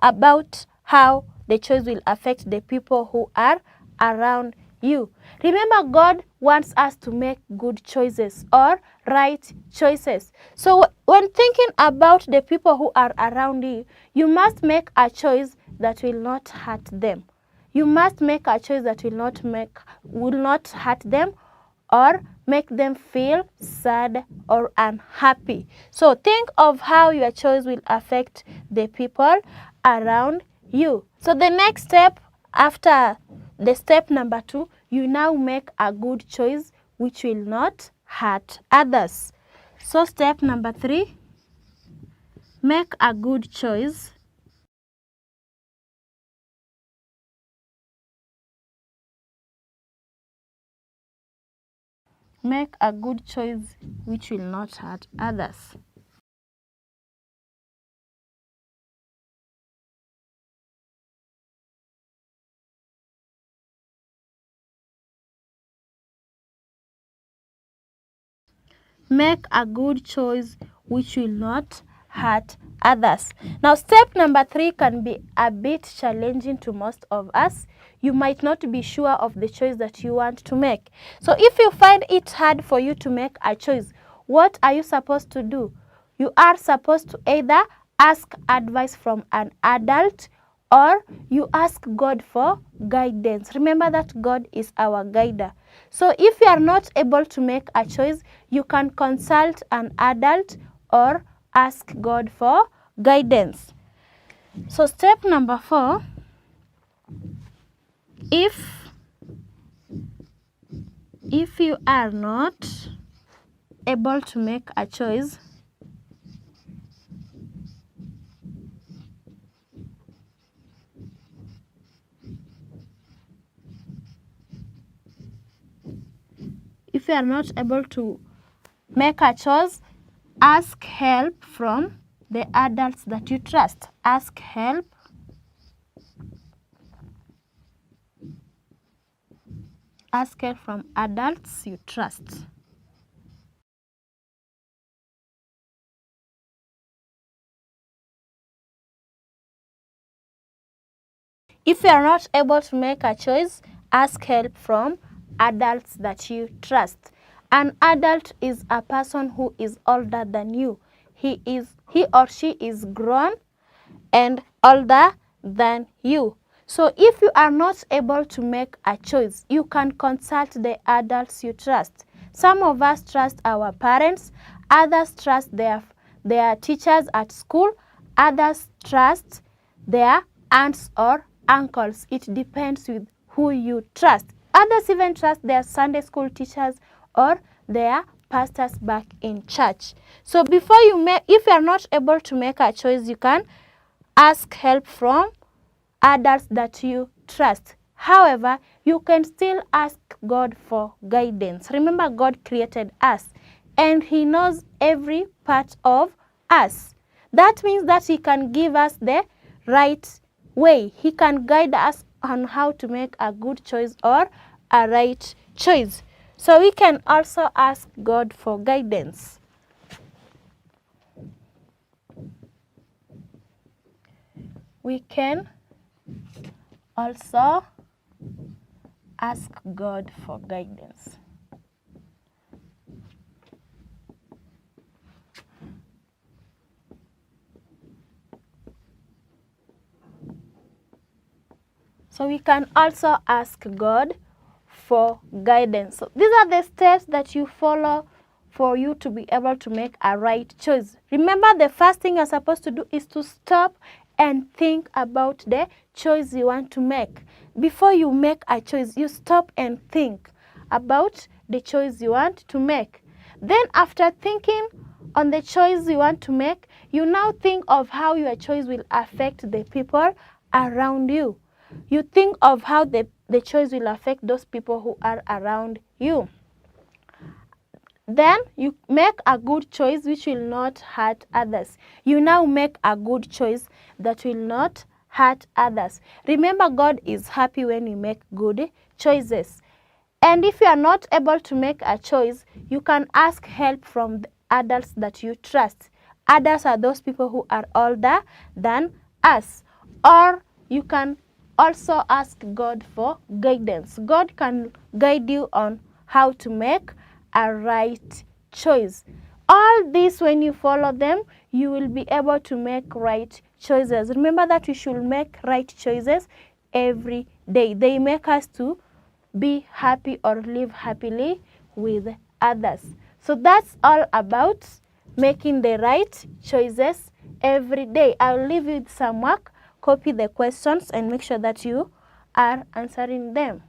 about how the choice will affect the people who are around you. Remember, God wants us to make good choices or right choices. So when thinking about the people who are around you, you must make a choice that will not hurt them. You must make a choice that will not hurt them or make them feel sad or unhappy. So think of how your choice will affect the people around you. So the next step after the step number 2, you now make a good choice which will not hurt others. So step number 3, make a good choice which will not hurt others. Make a good choice which will not hurt others. Now, step number 3 can be a bit challenging to most of us. You might not be sure of the choice that you want to make. So if you find it hard for you to make a choice, what are you supposed to do? You are supposed to either ask advice from an adult or you ask God for guidance. Remember that God is our guider. So if you are not able to make a choice, you can consult an adult or ask God for guidance. So step number 4, if you are not able to make a choice, ask help from the adults that you trust. Ask help from adults you trust. If you are not able to make a choice, ask help from adults that you trust. An adult is a person who is older than you. He or she is grown and older than you. So if you are not able to make a choice, you can consult the adults you trust. Some of us trust our parents, others trust their teachers at school, others trust their aunts or uncles. It depends with who you trust. Others even trust their Sunday school teachers or their pastors back in church. So if you are not able to make a choice, you can ask help from adults that you trust. However, you can still ask God for guidance. Remember, God created us and He knows every part of us. That means that He can give us the right way. He can guide us on how to make a good choice or a right choice. So we can also ask God for guidance. We can also ask God for guidance. So we can also ask God for guidance. So these are the steps that you follow for you to be able to make a right choice. Remember, the first thing you're supposed to do is to stop and think about the choice you want to make. Before you make a choice, you stop and think about the choice you want to make. Then after thinking on the choice you want to make, you now think of how your choice will affect the people around you. You think of how the choice will affect those people who are around you. Then you make a good choice which will not hurt others. You now make a good choice that will not hurt others. Remember, God is happy when we make good choices. And if you are not able to make a choice, you can ask help from the adults that you trust. Adults are those people who are older than us. Or you can also ask God for guidance. God can guide you on how to make a right choice. All this, when you follow them, you will be able to make right choices. Remember that we should make right choices every day. They make us to be happy or live happily with others. So that's all about making the right choices every day. I'll leave you with some work. Copy the questions and make sure that you are answering them.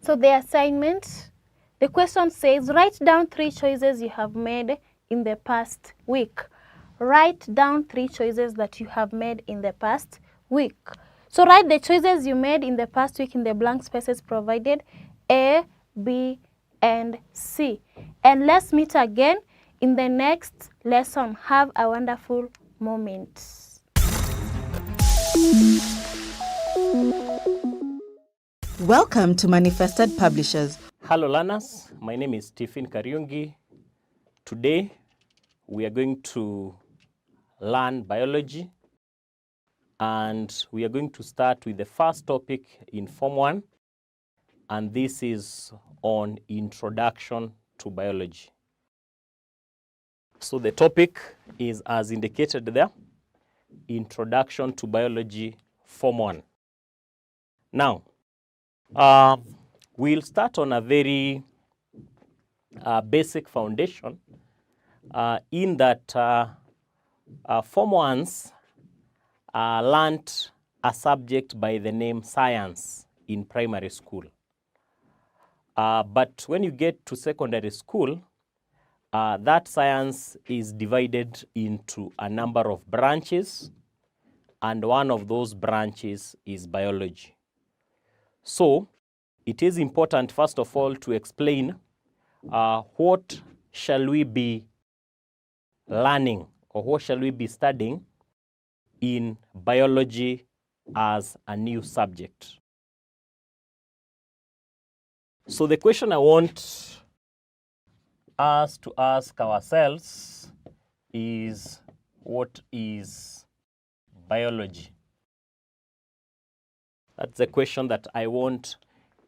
So the assignment, the question says, write down 3 choices you have made in the past week. Write down 3 choices that you have made in the past week. So write the choices you made in the past week in the blank spaces provided, A, B, and C. And let's meet again in the next lesson. Have a wonderful moment. Welcome to Manifested Publishers. Hello learners, my name is Stephen Kariungi. Today we are going to learn biology, and we are going to start with the first topic in Form 1, and this is on Introduction to Biology. So the topic is as indicated there, Introduction to Biology Form 1. Now, we'll start on a very basic foundation in that Form 1s learnt a subject by the name science in primary school. But when you get to secondary school, that science is divided into a number of branches, and one of those branches is biology. So, it is important, first of all, to explain what shall we be learning or what shall we be studying in biology as a new subject. So the question I want us to ask ourselves is, what is biology? That's the question that I want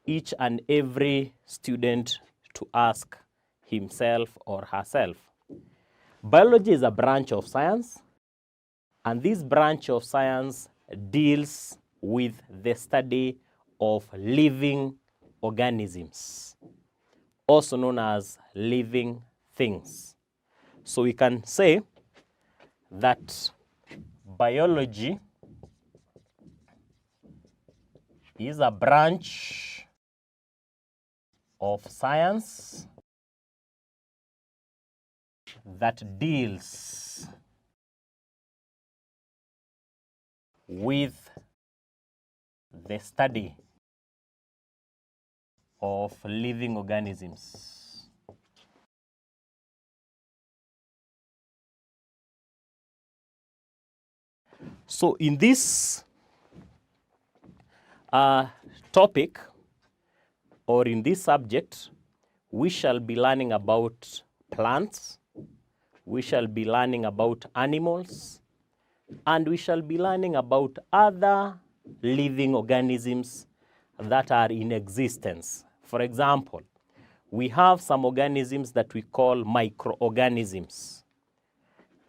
each and every student to ask himself or herself. Biology is a branch of science, and this branch of science deals with the study of living organisms, also known as living things. So we can say that biology is a branch of science that deals with the study of living organisms. So in this topic, or in this subject, we shall be learning about plants, we shall be learning about animals, and we shall be learning about other living organisms that are in existence. For example, we have some organisms that we call microorganisms,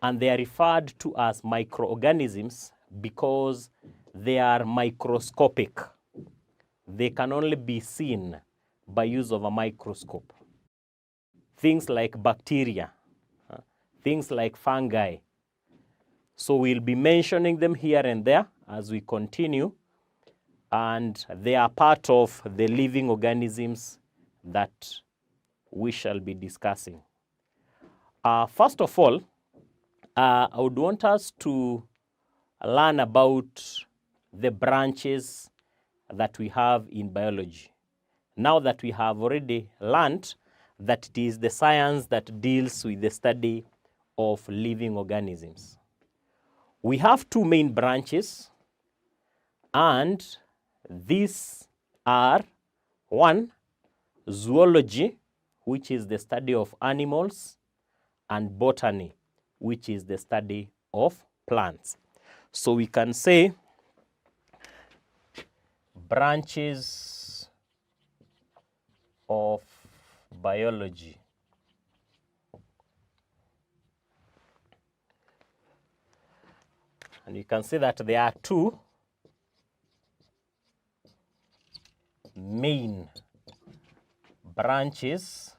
and they are referred to as microorganisms because they are microscopic. They can only be seen by use of a microscope. Things like bacteria, things like fungi. So we'll be mentioning them here and there as we continue, and they are part of the living organisms that we shall be discussing. First of all, I would want us to learn about the branches that we have in biology. Now that we have already learned that it is the science that deals with the study of living organisms. We have two main branches, and these are, one, zoology, which is the study of animals, and botany, which is the study of plants. So we can say branches of biology. And you can see that there are two main branches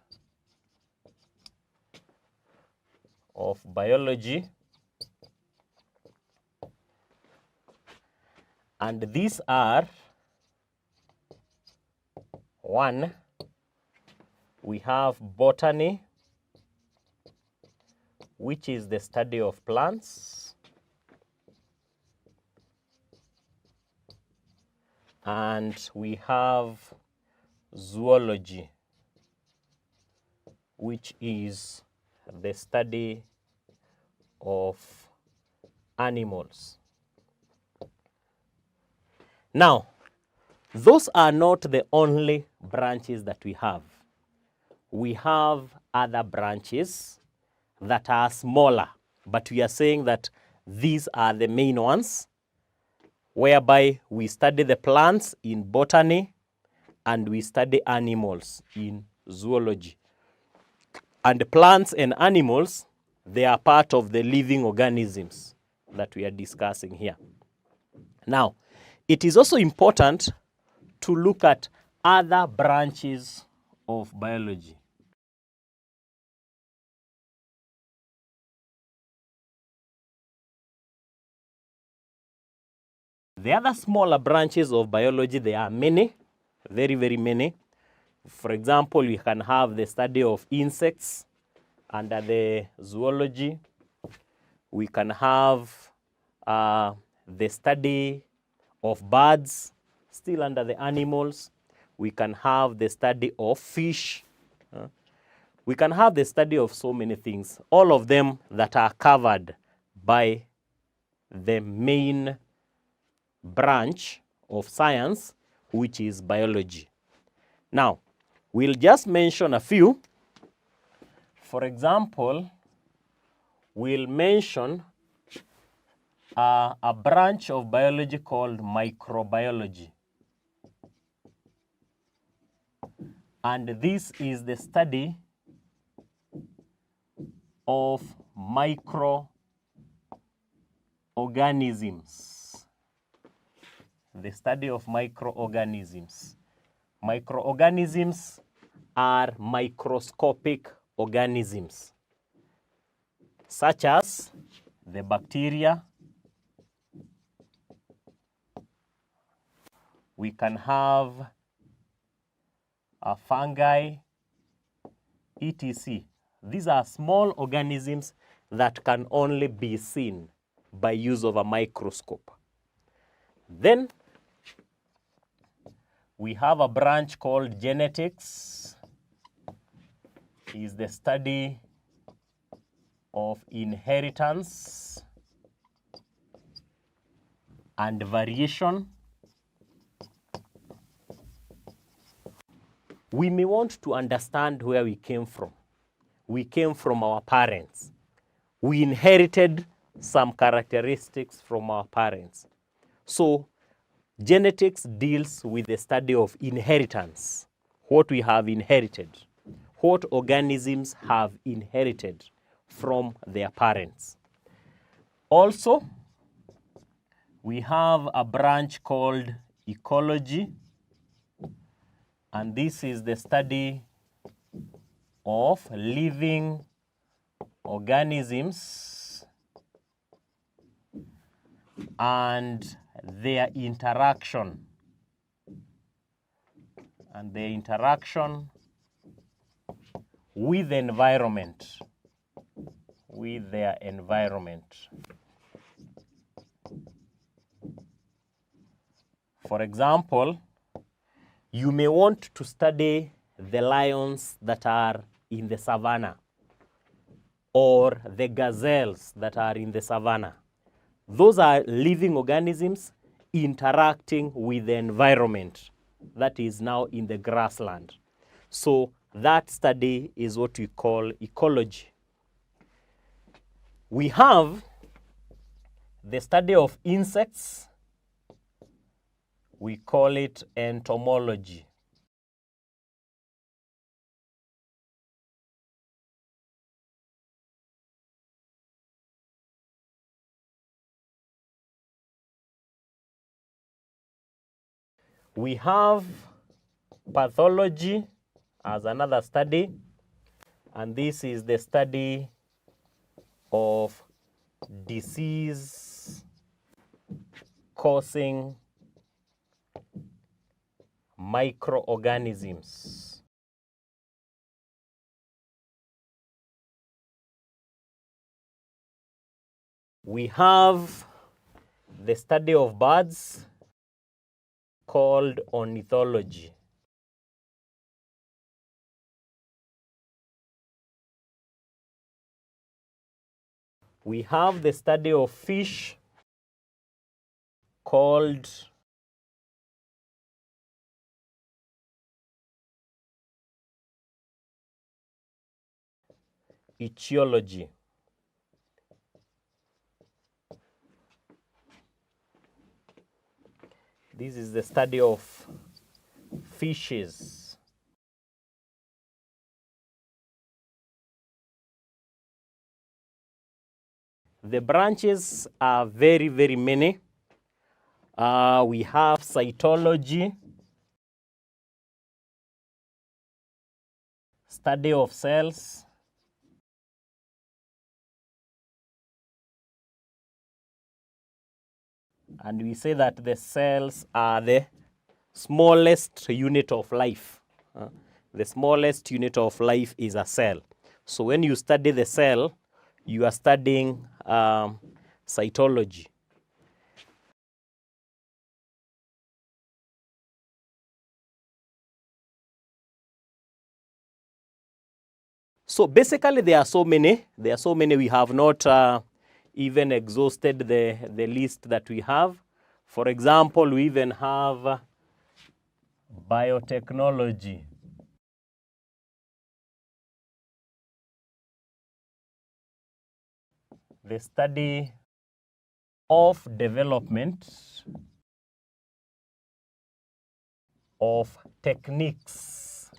of biology, and these are, one, we have botany, which is the study of plants, and we have zoology, which is the study of animals. Now, those are not the only branches that we have. We have other branches that are smaller, but we are saying that these are the main ones, whereby we study the plants in botany and we study animals in zoology. And plants and animals, they are part of the living organisms that we are discussing here. Now, it is also important to look at other branches of biology. The other smaller branches of biology, there are many, very, very many. For example, we can have the study of insects under the zoology. We can have the study of birds, still under the animals. We can have the study of fish. We can have the study of so many things, all of them that are covered by the main branch of science, which is biology. Now, we'll just mention a few. For example, we'll mention a branch of biology called microbiology. And this is the study of microorganisms. The study of microorganisms. Microorganisms are microscopic organisms, such as the bacteria. We can have a fungi, etc. These are small organisms that can only be seen by use of a microscope. Then we have a branch called genetics. It is the study of inheritance and variation. We may want to understand where we came from. We came from our parents. We inherited some characteristics from our parents. So, genetics deals with the study of inheritance, what we have inherited, what organisms have inherited from their parents. Also, we have a branch called ecology, and this is the study of living organisms and their interaction with the environment, with their environment. For example, you may want to study the lions that are in the savannah or the gazelles that are in the savannah. Those are living organisms interacting with the environment that is now in the grassland. So that study is what we call ecology. We have the study of insects. We call it entomology. We have pathology as another study, and this is the study of disease causing microorganisms. We have the study of birds called ornithology. We have the study of fish called ichthyology. This is the study of fishes. The branches are very, very many. We have cytology, study of cells, and we say that the cells are the smallest unit of life. The smallest unit of life is a cell. So when you study the cell, you are studying cytology. So basically there are so many. We have not even exhausted the list that we have. For example, we even have biotechnology. The study of development of techniques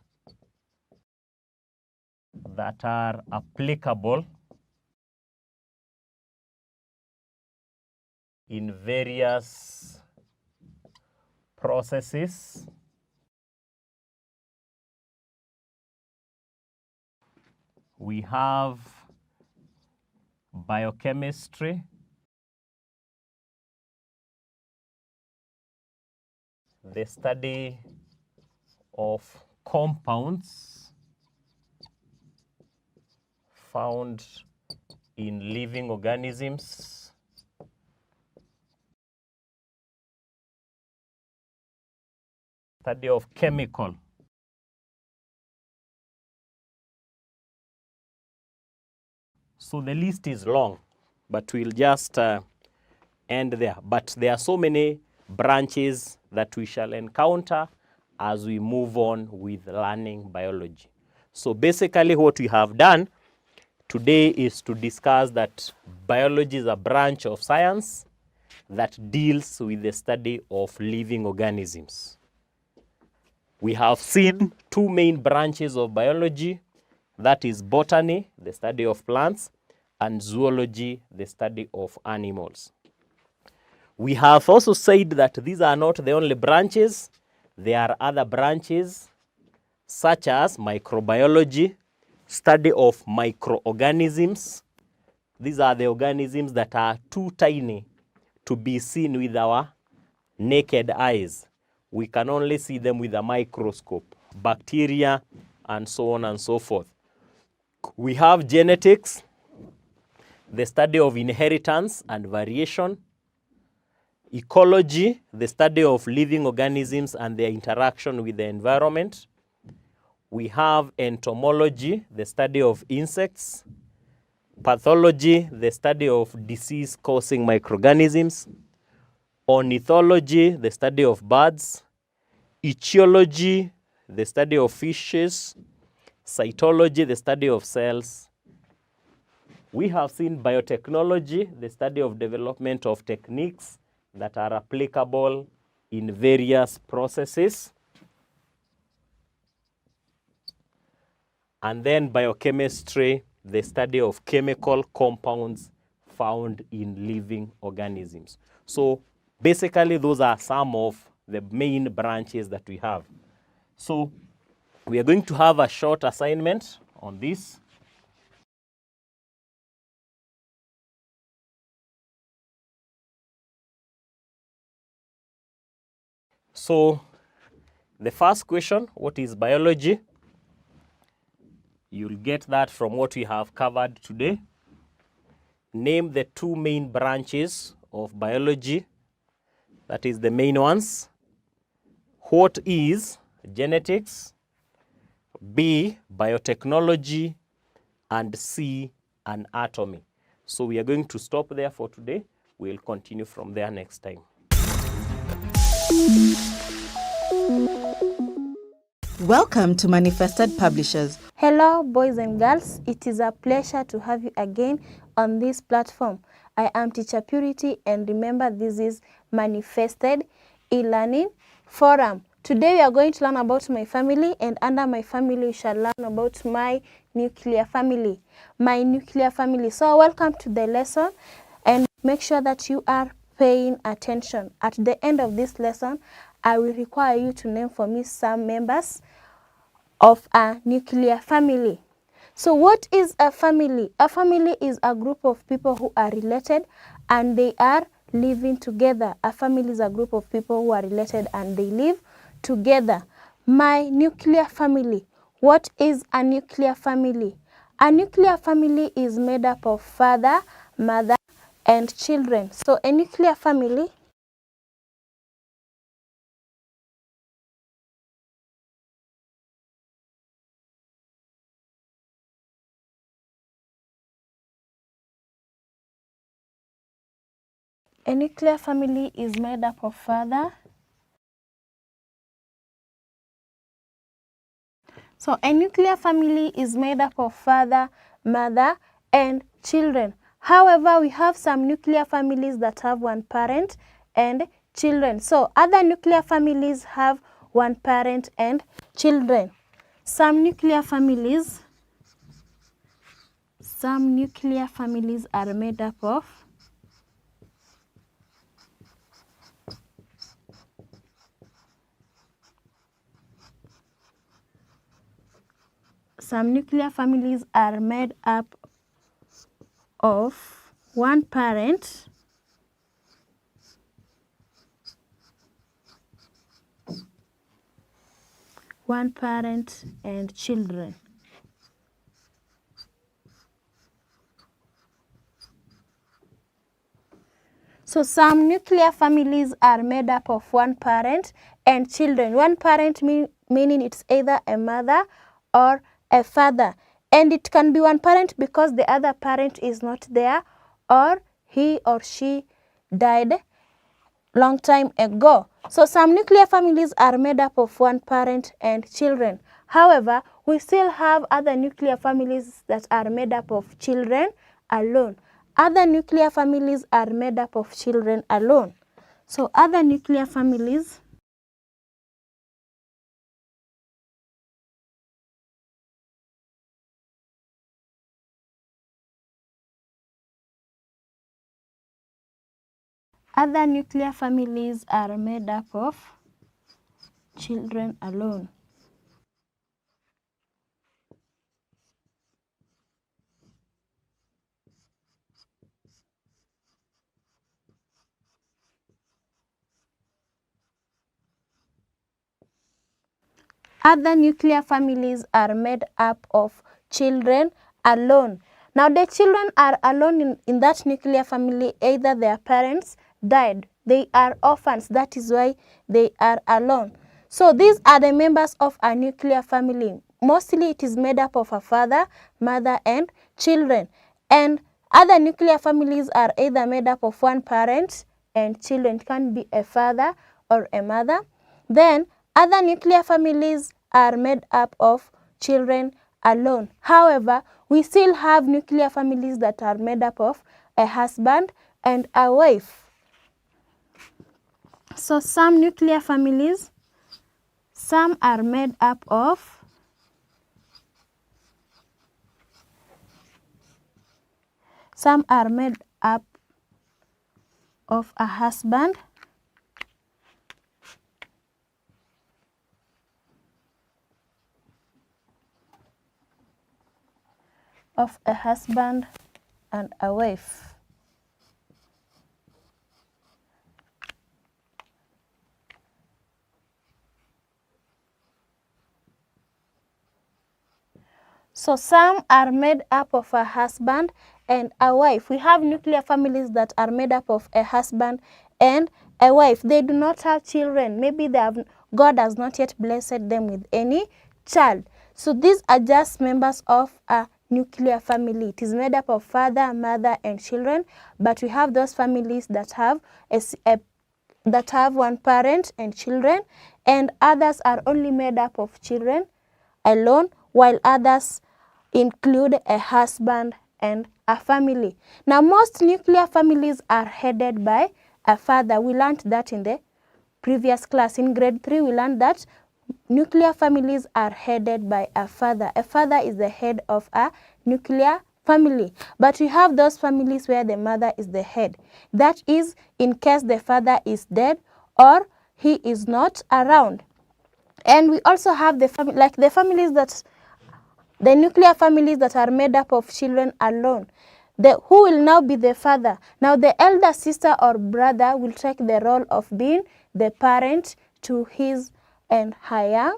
that are applicable in various processes we have biochemistry, the study of compounds found in living organisms, study of chemical. So the list is long, but we'll just end there. But there are so many branches that we shall encounter as we move on with learning biology. So basically what we have done today is to discuss that biology is a branch of science that deals with the study of living organisms. We have seen two main branches of biology, that is botany, the study of plants, and zoology, the study of animals. We have also said that these are not the only branches. There are other branches such as microbiology, study of microorganisms. These are the organisms that are too tiny to be seen with our naked eyes. We can only see them with a microscope, bacteria, and so on and so forth. We have genetics, the study of inheritance and variation. ecology, the study of living organisms and their interaction with the environment. We have entomology, the study of insects. Pathology, the study of disease-causing microorganisms. Ornithology, the study of birds. Ichthyology, the study of fishes. Cytology, the study of cells. We have seen biotechnology, the study of development of techniques that are applicable in various processes. And then biochemistry, the study of chemical compounds found in living organisms. So basically, those are some of the main branches that we have. So we are going to have a short assignment on this. So the first question, what is biology? You'll get that from what we have covered today. Name the two main branches of biology, that is the main ones. What is genetics? B, biotechnology, and C, anatomy. So we are going to stop there for today. We'll continue from there next time. Welcome to Manifested Publishers. Hello, boys and girls. It is a pleasure to have you again on this platform. I am Teacher Purity, and remember, this is Manifested e-learning forum. Today we are going to learn about my family, and under my family we shall learn about my nuclear family. My nuclear family. So welcome to the lesson, and make sure that you are paying attention. At the end of this lesson, I will require you to name for me some members of a nuclear family. So what is a family? A family is a group of people who are related and they are living together. A family is a group of people who are related and they live together. My nuclear family. What is a nuclear family? A nuclear family is made up of father, mother, and children. So a nuclear family is made up of father. So a nuclear family is made up of father, mother, and children. However, we have some nuclear families that have one parent and children. So other nuclear families have one parent and children. Some nuclear families are made up of one parent and children. So some nuclear families are made up of one parent and children. One parent meaning it's either a mother or a father. And it can be one parent because the other parent is not there or he or she died long time ago. So some nuclear families are made up of one parent and children. However, we still have other nuclear families that are made up of children alone. Other nuclear families are made up of children alone. So other nuclear families are made up of children alone. Other nuclear families are made up of children alone. Now the children are alone in that nuclear family, either their parents died. They are orphans. That is why they are alone. So these are the members of a nuclear family. Mostly it is made up of a father, mother, and children. And other nuclear families are either made up of one parent and children. It can be a father or a mother. Then other nuclear families are made up of children alone. However, we still have nuclear families that are made up of a husband and a wife. So some nuclear families, some are made up of a husband and a wife. So some are made up of a husband and a wife. We have nuclear families that are made up of a husband and a wife. They do not have children. Maybe God has not yet blessed them with any child. So these are just members of a nuclear family. It is made up of father, mother, and children. But we have those families that have one parent and children, and others are only made up of children alone, while others include a husband and a family. Now, most nuclear families are headed by a father. We learned that in the previous class. In grade 3, we learned that nuclear families are headed by a father. A father is the head of a nuclear family. But we have those families where the mother is the head. That is in case the father is dead or he is not around. And we also have the nuclear families that are made up of children alone. Who will now be the father? Now the elder sister or brother will take the role of being the parent to his and her young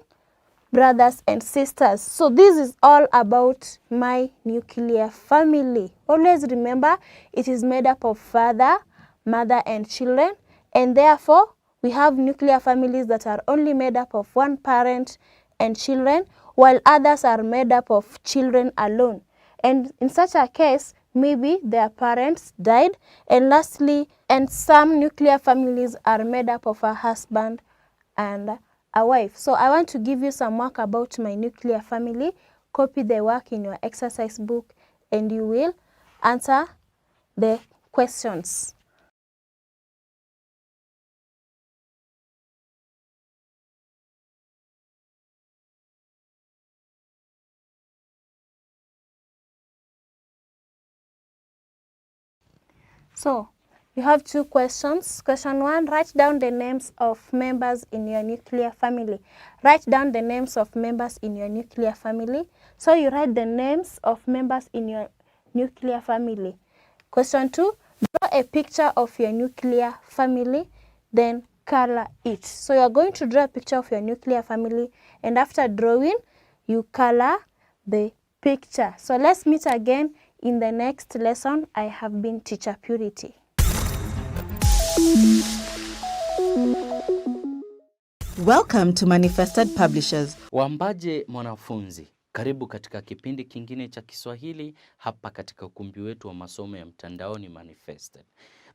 brothers and sisters. So this is all about my nuclear family. Always remember, it is made up of father, mother, and children, and therefore we have nuclear families that are only made up of one parent and children, while others are made up of children alone. And in such a case, maybe their parents died. And lastly, and some nuclear families are made up of a husband and a wife. So I want to give you some work about my nuclear family. Copy the work in your exercise book and you will answer the questions. So you have two questions. Question 1, write down the names of members in your nuclear family. Write down the names of members in your nuclear family. So you write the names of members in your nuclear family. Question 2, draw a picture of your nuclear family, then color it. So you are going to draw a picture of your nuclear family, and after drawing, you color the picture. So let's meet again in the next lesson. I have been Teacher Purity. Welcome to Manifested Publishers. Wambaje mwanafunzi, karibu katika kipindi kingine cha Kiswahili hapa katika ukumbi wetu wa masomo ya mtandaoni Manifested.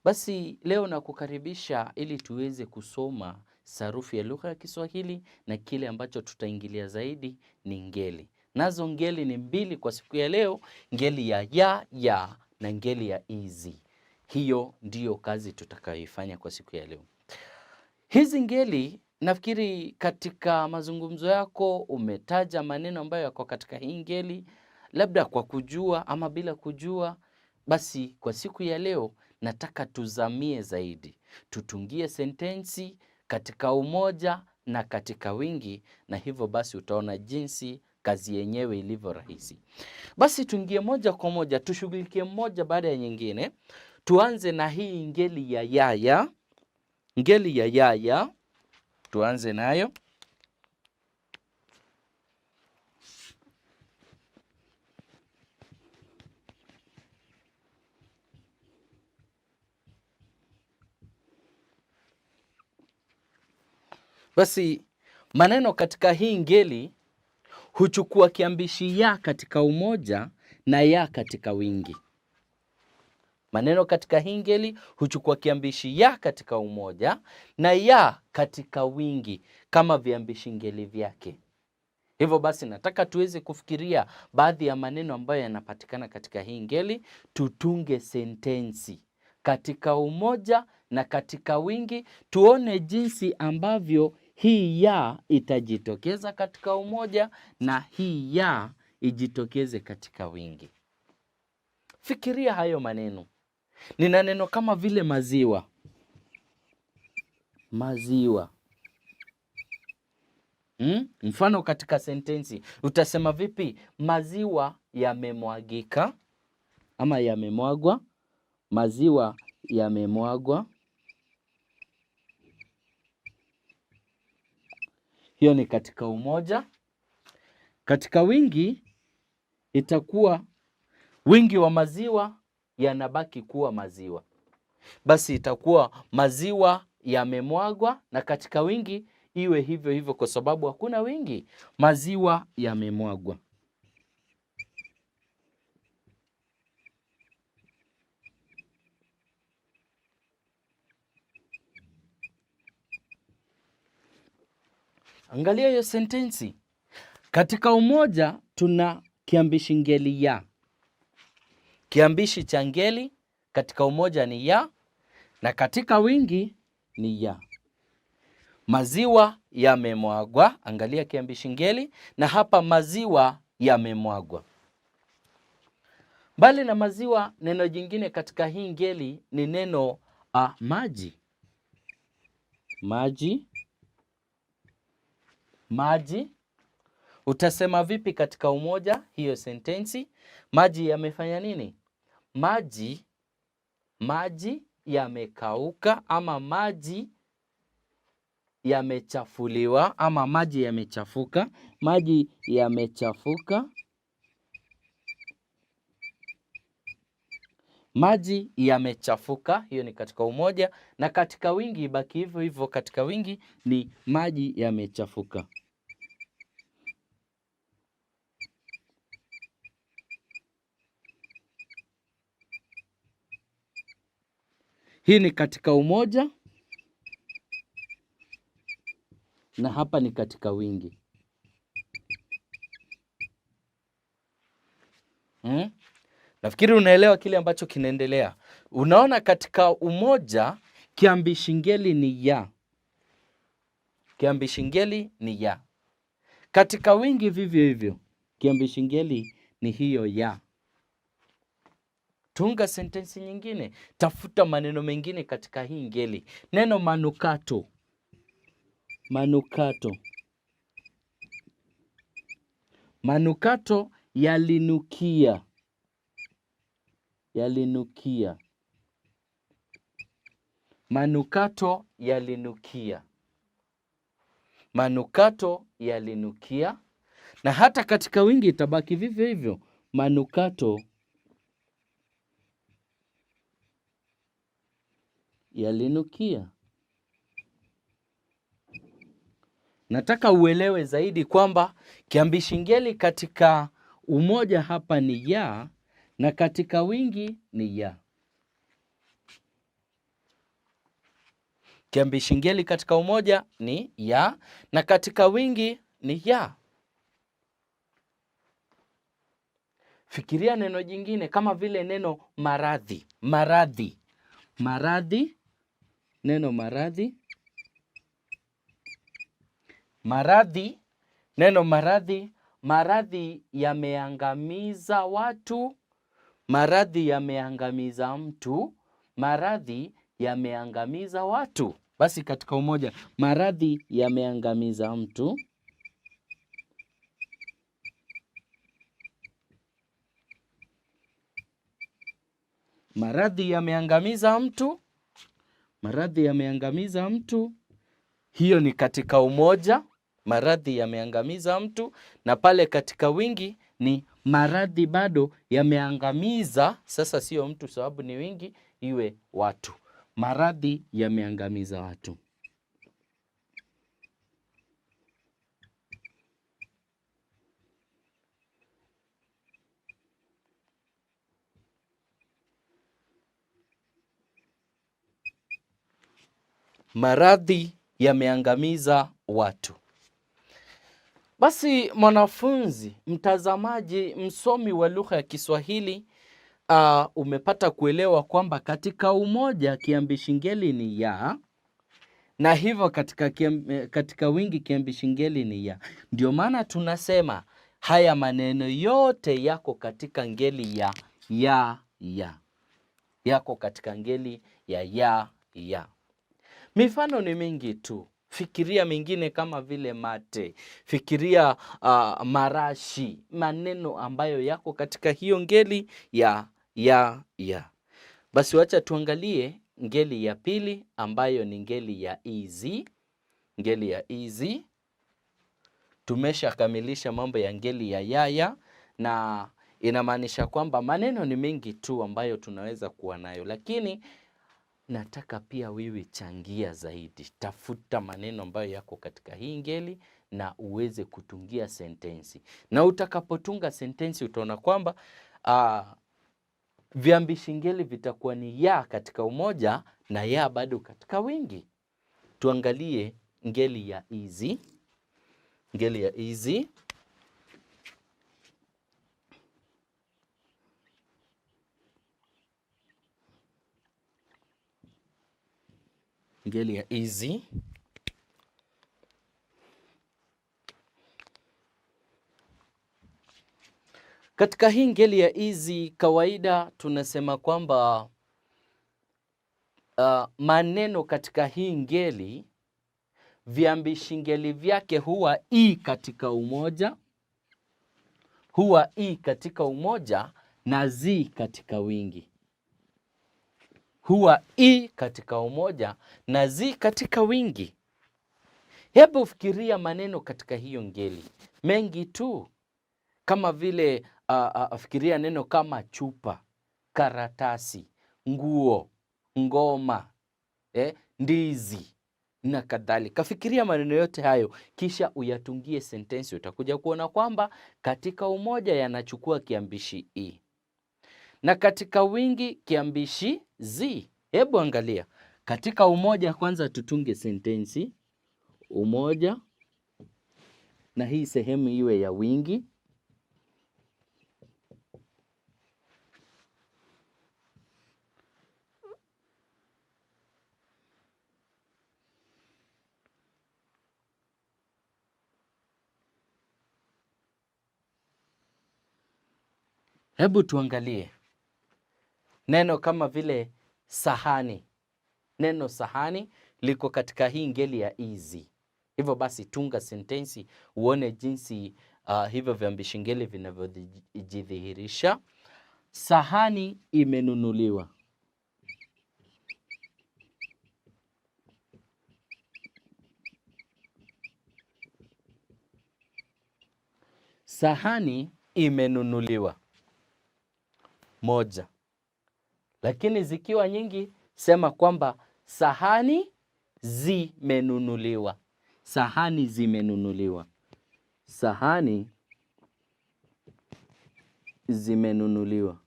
Basi leo nakukaribisha ili tuweze kusoma sarufi ya lugha ya Kiswahili, na kile ambacho tutaingilia zaidi ni ngeli. Nazo ngeli ni mbili kwa siku ya leo, ngeli ya na ngeli ya izi. Hiyo ndiyo kazi tutakayoifanya kwa siku ya leo. Hizi ngeli, nafikiri katika mazungumzo yako umetaja maneno ambayo yako katika hii ngeli, labda kwa kujua ama bila kujua. Basi kwa siku ya leo nataka tuzamie zaidi, tutungie sentensi katika umoja na katika wingi, na hivyo basi utaona jinsi kazi yenyewe ilivyo rahisi. Basi tuingie moja kwa moja, tushughulikie moja baada ya nyingine. Tuanze na hii ngeli ya yaya. Ngeli ya yaya, tuanze nayo. Basi maneno katika hii ngeli huchukua kiambishi ya katika umoja na ya katika wingi. Maneno katika hii ngeli huchukua kiambishi ya katika umoja na ya katika wingi kama viambishi ngeli vyake. Hivyo basi nataka tuweze kufikiria baadhi ya maneno ambayo yanapatikana katika hii ngeli, tutunge sentensi katika umoja na katika wingi, tuone jinsi ambavyo hii ya itajitokeza katika umoja na hii ya ijitokeze katika wingi. Fikiria hayo maneno. Nina neno kama vile maziwa. Maziwa. Mfano katika sentensi utasema vipi? Maziwa yamemwagika ama yamemwagwa. Maziwa yamemwagwa. Hiyo ni katika umoja. Katika wingi itakuwa wingi wa maziwa yanabaki kuwa maziwa. Basi itakuwa maziwa yamemwagwa, na katika wingi iwe hivyo hivyo kwa sababu hakuna wingi. Maziwa yamemwagwa. Angalia hiyo sentensi. Katika umoja tuna kiambishi ngeli ya. Kiambishi cha ngeli katika umoja ni ya, na katika wingi ni ya. Maziwa yamemwagwa, angalia kiambishi ngeli, na hapa maziwa yamemwagwa. Mbali na maziwa, neno jingine katika hii ngeli ni neno maji. Maji. Maji. Utasema vipi katika umoja hiyo sentensi? Maji yamefanya nini? Maji yamekauka, ama maji yamechafuliwa, ama maji yamechafuka. Maji yamechafuka. Maji yamechafuka, hiyo ni katika umoja, na katika wingi ibaki hivyo hivyo. Katika wingi ni maji yamechafuka. Hii ni katika umoja na hapa ni katika wingi. Nafikiri unaelewa kile ambacho kinaendelea. Unaona katika umoja kiambishi ngeli ni ya. Kiambishi ngeli ni ya. Katika wingi vivyo hivyo. Kiambishi ngeli ni hiyo ya. Tunga sentensi nyingine. Tafuta maneno mengine katika hii ngeli. Neno manukato. Manukato. Manukato yalinukia. Yalinukia. Manukato yalinukia. Manukato yalinukia. Na hata katika wingi itabaki vivyo hivyo. Manukato yalinukia. Nataka uelewe zaidi kwamba kiambishi ngeli katika umoja hapa ni ya, na katika wingi ni ya. Kiambishi ngeli katika umoja ni ya, na katika wingi ni ya. Fikiria neno jingine kama vile neno maradhi. Maradhi. Maradhi. Neno maradhi. Maradhi. Neno maradhi. Maradhi yameangamiza watu. Maradhi yameangamiza mtu. Maradhi yameangamiza watu. Basi katika umoja, maradhi yameangamiza mtu. Maradhi yameangamiza mtu. Maradhi yameangamiza mtu. Hiyo ni katika umoja. Maradhi yameangamiza mtu. Na pale katika wingi ni maradhi bado yameangamiza. Sasa sio mtu sababu ni wingi, iwe watu. Maradhi yameangamiza watu. maradhi yameangamiza watu. Basi mwanafunzi, mtazamaji, msomi wa lugha ya Kiswahili, umepata kuelewa kwamba katika umoja kiambishi ngeli ni ya, na hivyo katika wingi kiambishi ngeli ni ya. Ndio maana tunasema haya maneno yote yako katika ngeli ya. Yako katika ngeli ya. Mifano ni mingi tu. Fikiria mingine kama vile mate. Fikiria marashi. Maneno ambayo yako katika hiyo ngeli ya. Basi wacha tuangalie ngeli ya pili ambayo ni ngeli ya izi. Ngeli ya izi. Tumeshakamilisha mambo ya ngeli ya yaya, na inamaanisha kwamba maneno ni mengi tu ambayo tunaweza kuwa nayo, lakini nataka pia wewe changia zaidi. Tafuta maneno ambayo yako katika hii ngeli na uweze kutungia sentensi. Na utakapotunga sentensi utaona kwamba viambishi ngeli vitakuwa ni ya katika umoja na ya bado katika wingi. Tuangalie ngeli ya izi. Ngeli ya izi. Ngeli ya izi. Katika hii ngeli ya izi kawaida tunasema kwamba maneno katika hii ngeli viambishi ngeli vyake huwa i katika umoja, na zi katika wingi. Huwa i katika umoja na zi katika wingi. Hebu fikiria maneno katika hiyo ngeli mengi tu, kama vile fikiria neno kama chupa, karatasi, nguo, ngoma, ndizi na kadhalika. Fikiria maneno yote hayo kisha uyatungie sentensi. Utakuja kuona kwamba katika umoja yanachukua kiambishi i na katika wingi kiambishi zi. Hebu angalia katika umoja, kwanza tutunge sentensi umoja, na hii sehemu iwe ya wingi. Hebu tuangalie neno kama vile sahani. Neno sahani liko katika hii ngeli ya izi. Hivyo basi tunga sentensi uone jinsi hivyo viambishi ngeli vinavyojidhihirisha. Sahani imenunuliwa. Sahani imenunuliwa. Moja. Lakini zikiwa nyingi sema kwamba sahani zimenunuliwa. Sahani zimenunuliwa. Sahani zimenunuliwa.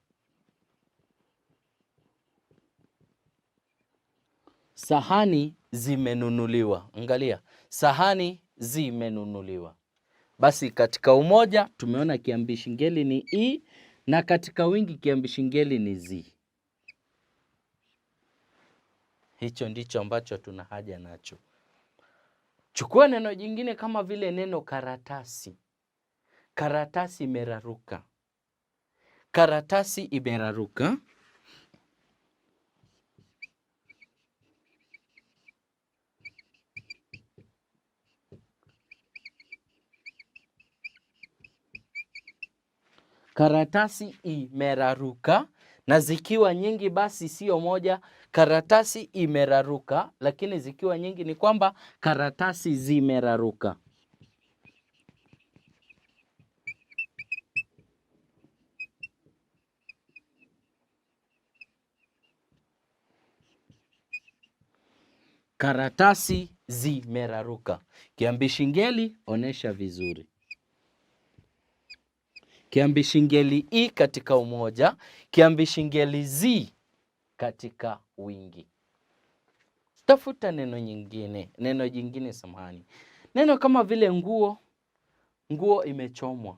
Sahani zimenunuliwa. Angalia, sahani zimenunuliwa. Basi katika umoja tumeona kiambishi ngeli ni i, na katika wingi kiambishi ngeli ni zi. Hicho ndicho ambacho tuna haja nacho. Chukua neno jingine kama vile neno karatasi. Karatasi imeraruka. Karatasi imeraruka. Karatasi imeraruka, na zikiwa nyingi basi sio moja, karatasi imeraruka, lakini zikiwa nyingi ni kwamba karatasi zimeraruka. Karatasi zimeraruka. Kiambishi ngeli onesha vizuri. Kiambishi ngeli i katika umoja, kiambishi ngeli zi katika wingi. tafuta neno jingine samahani. Neno kama vile nguo, nguo imechomwa.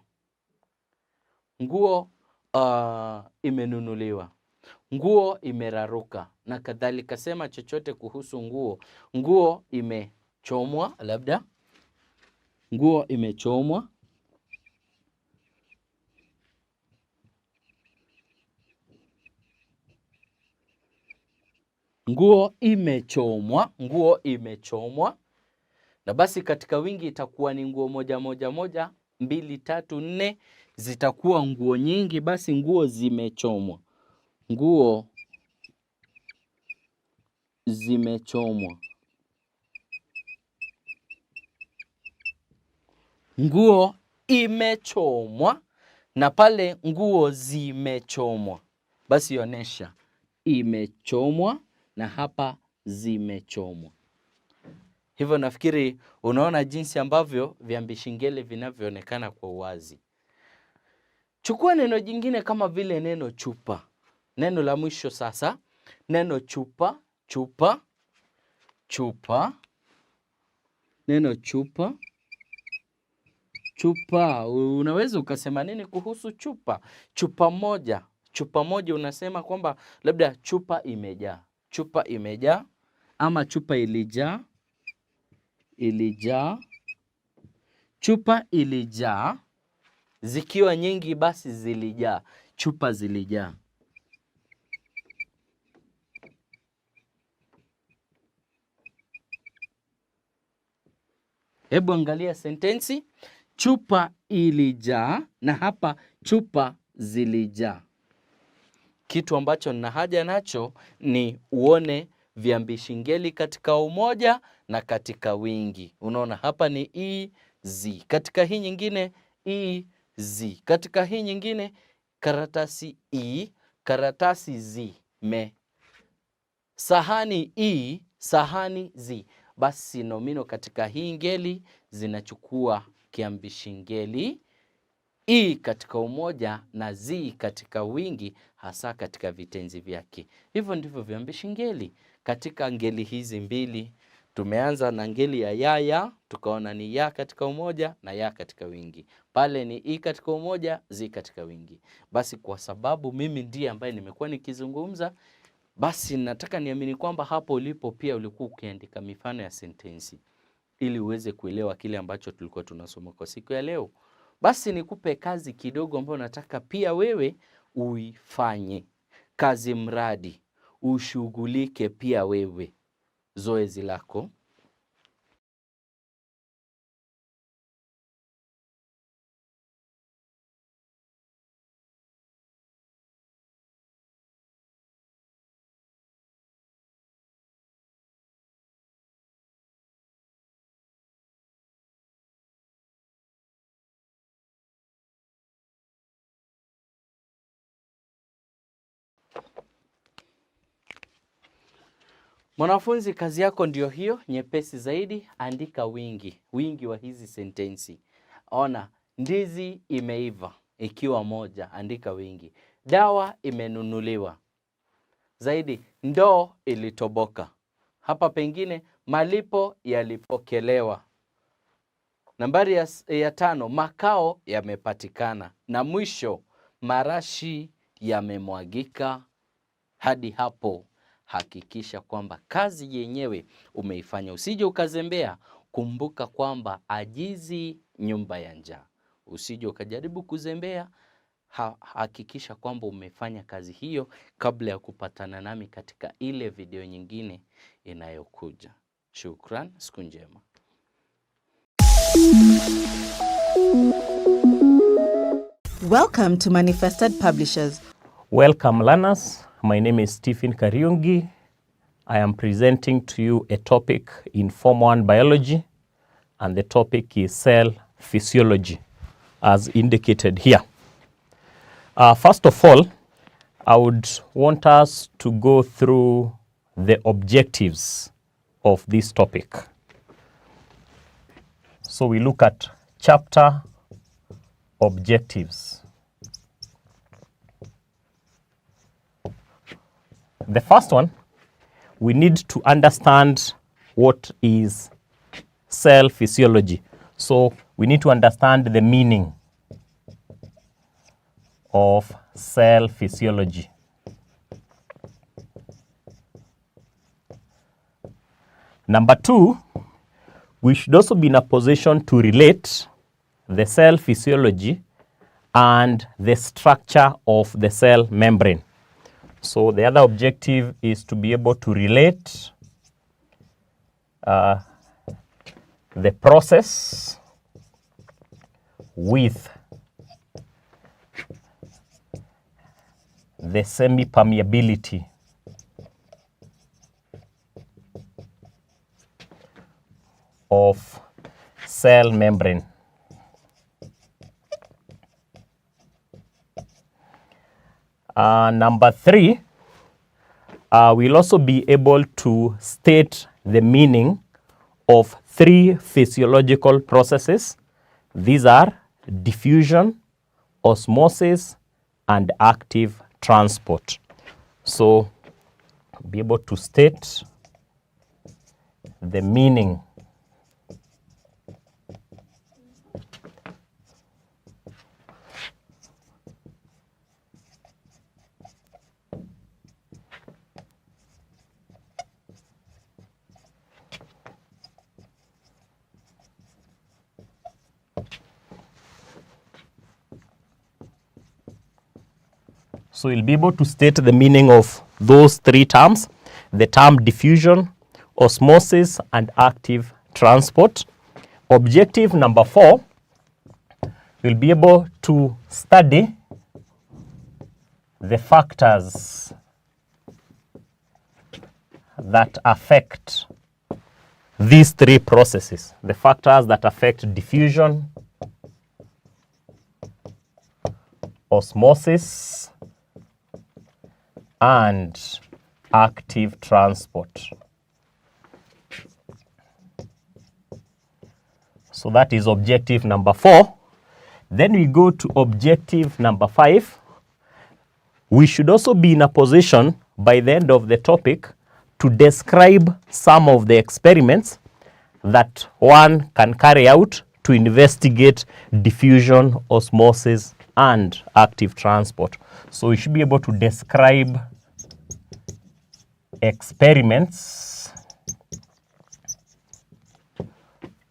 Nguo imenunuliwa. Nguo imeraruka na kadhalika. Sema chochote kuhusu nguo. Nguo imechomwa, labda. Nguo imechomwa. Nguo imechomwa, nguo imechomwa. Na basi katika wingi itakuwa ni nguo moja, 2, 3, 4, zitakuwa nguo nyingi, basi nguo zimechomwa. Nguo zimechomwa. Nguo imechomwa, na pale nguo zimechomwa, basi onyesha imechomwa na hapa zimechomwa. Hivyo nafikiri unaona jinsi ambavyo viambishi ngeli vinavyoonekana kwa uwazi. Chukua neno jingine kama vile neno chupa. Neno la mwisho sasa, neno chupa, chupa, chupa. Neno chupa, chupa. Unaweza ukasema nini kuhusu chupa? Chupa moja unasema kwamba labda chupa imejaa. Chupa imejaa, ama chupa ilijaa. Ilijaa. Chupa ilijaa. Zikiwa nyingi basi zilijaa. Chupa zilijaa. Hebu angalia sentensi. Chupa ilijaa na hapa chupa zilijaa. Kitu ambacho nina haja nacho ni uone viambishi ngeli katika umoja na katika wingi. Unaona hapa ni i, zi. Katika hii nyingine i, zi. Katika hii nyingine karatasi i, karatasi zi, me. Sahani i, sahani zi. Basi nomino katika hii ngeli zinachukua kiambishi ngeli i katika umoja na zi katika wingi, hasa katika vitenzi vyake. Hivyo ndivyo viambishi ngeli katika ngeli hizi mbili. Tumeanza na ngeli ya yaya, tukaona ni ya katika umoja na ya katika wingi. Pale ni i katika umoja, zi katika wingi. Basi kwa sababu mimi ndiye ambaye nimekuwa nikizungumza, basi nataka niamini kwamba hapo ulipo pia ulikuwa ukiandika mifano ya sentensi ili uweze kuelewa kile ambacho tulikuwa tunasoma kwa siku ya leo. Basi nikupe kazi kidogo ambayo nataka pia wewe uifanye. Kazi mradi, ushughulike pia wewe. Zoezi lako. Mwanafunzi, kazi yako ndio hiyo, nyepesi zaidi. Andika wingi wa hizi sentensi. Ona, ndizi imeiva ikiwa moja, andika wingi. Dawa imenunuliwa. Zaidi, ndoo ilitoboka. Hapa pengine malipo yalipokelewa. Nambari ya 5, makao yamepatikana. Na mwisho, marashi yamemwagika. Hadi hapo hakikisha kwamba kazi yenyewe umeifanya. Usije ukazembea. Kumbuka kwamba ajizi nyumba ya njaa. Usije ukajaribu kuzembea. Hakikisha kwamba umefanya kazi hiyo kabla ya kupatana nami katika ile video nyingine inayokuja. Shukran, siku njema. Welcome to Manifested Publishers. Welcome learners, my name is Stephen Kariungi. I am presenting to you a topic in Form 1 Biology, and the topic is cell physiology as indicated here. First of all, I would want us to go through the objectives of this topic. So we look at chapter objectives. The first one, we need to understand what is cell physiology. So we need to understand the meaning of cell physiology. Number two, we should also be in a position to relate the cell physiology and the structure of the cell membrane. So the other objective is to be able to relate the process with the semi-permeability of cell membrane. Number three, we'll also be able to state the meaning of three physiological processes. These are diffusion, osmosis, and active transport. So, be able to state the meaning So you'll be able to state the meaning of those three terms, the term diffusion, osmosis, and active transport. Objective number 4, you'll be able to study the factors that affect these three processes, the factors that affect diffusion, osmosis, and active transport. So that is objective number 4. Then we go to objective number 5. We should also be in a position by the end of the topic to describe some of the experiments that one can carry out to investigate diffusion, osmosis, and active transport. So we should be able to describe experiments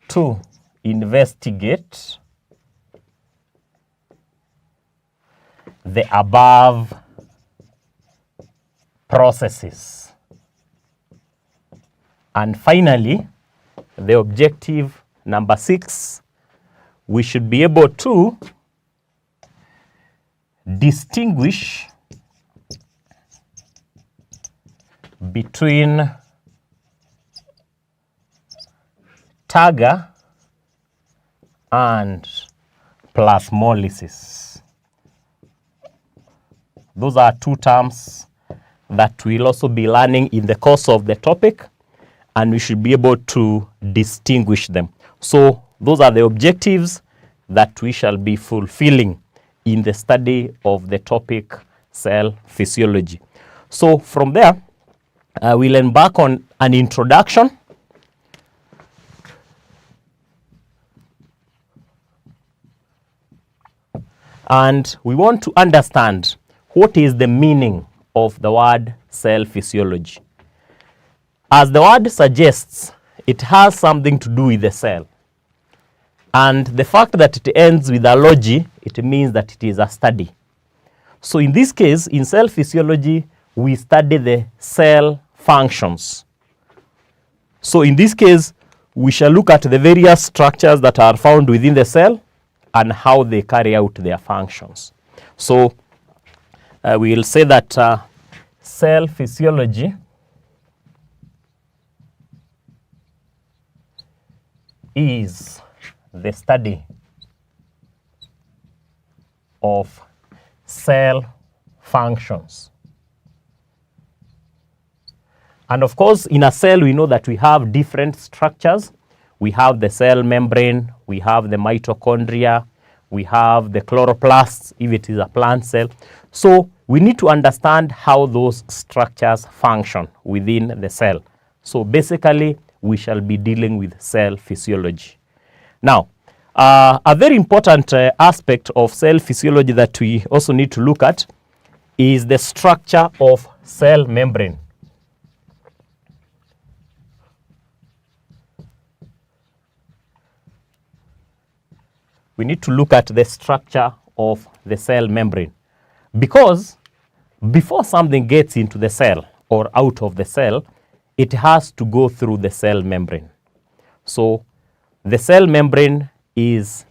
to investigate the above processes. And finally, the objective number 6, we should be able to distinguish between Turgor and plasmolysis. Those are two terms that we'll also be learning in the course of the topic, and we should be able to distinguish them. So those are the objectives that we shall be fulfilling in the study of the topic cell physiology. So from there, we'll embark on an introduction. And we want to understand what is the meaning of the word cell physiology. As the word suggests, it has something to do with the cell. And the fact that it ends with a logy, it means that it is a study. So in this case, in cell physiology, we study the cell functions. So in this case, we shall look at the various structures that are found within the cell and how they carry out their functions. So we will say that cell physiology is the study of cell functions. And of course, in a cell, we know that we have different structures. We have the cell membrane, we have the mitochondria, we have the chloroplasts, if it is a plant cell. So we need to understand how those structures function within the cell. So basically, we shall be dealing with cell physiology. Now, a very important aspect of cell physiology that we also need to look at is the structure of cell membrane. We need to look at the structure of the cell membrane, because before something gets into the cell or out of the cell, it has to go through the cell membrane. So the cell membrane is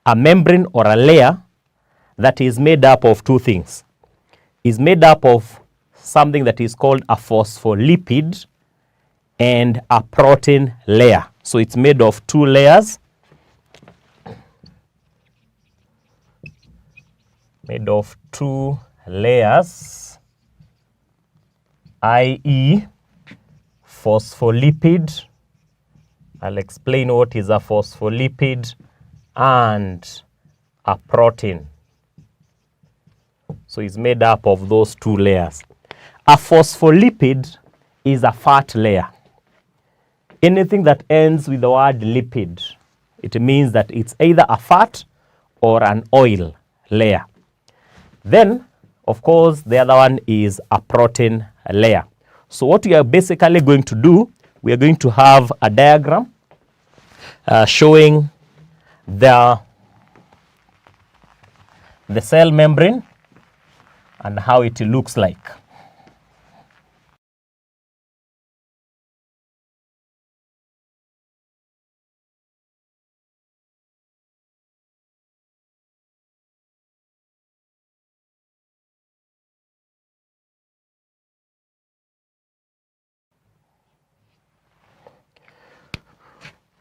a membrane or a layer that is made up of two things. It's made up of something that is called a phospholipid and a protein layer. So it's made of two layers, i.e. phospholipid. I'll explain what is a phospholipid and a protein. So it's made up of those two layers. A phospholipid is a fat layer. Anything that ends with the word lipid, it means that it's either a fat or an oil layer. Then, of course, the other one is a protein layer. So what we are basically going to do, we are going to have a diagram showing the cell membrane and how it looks like.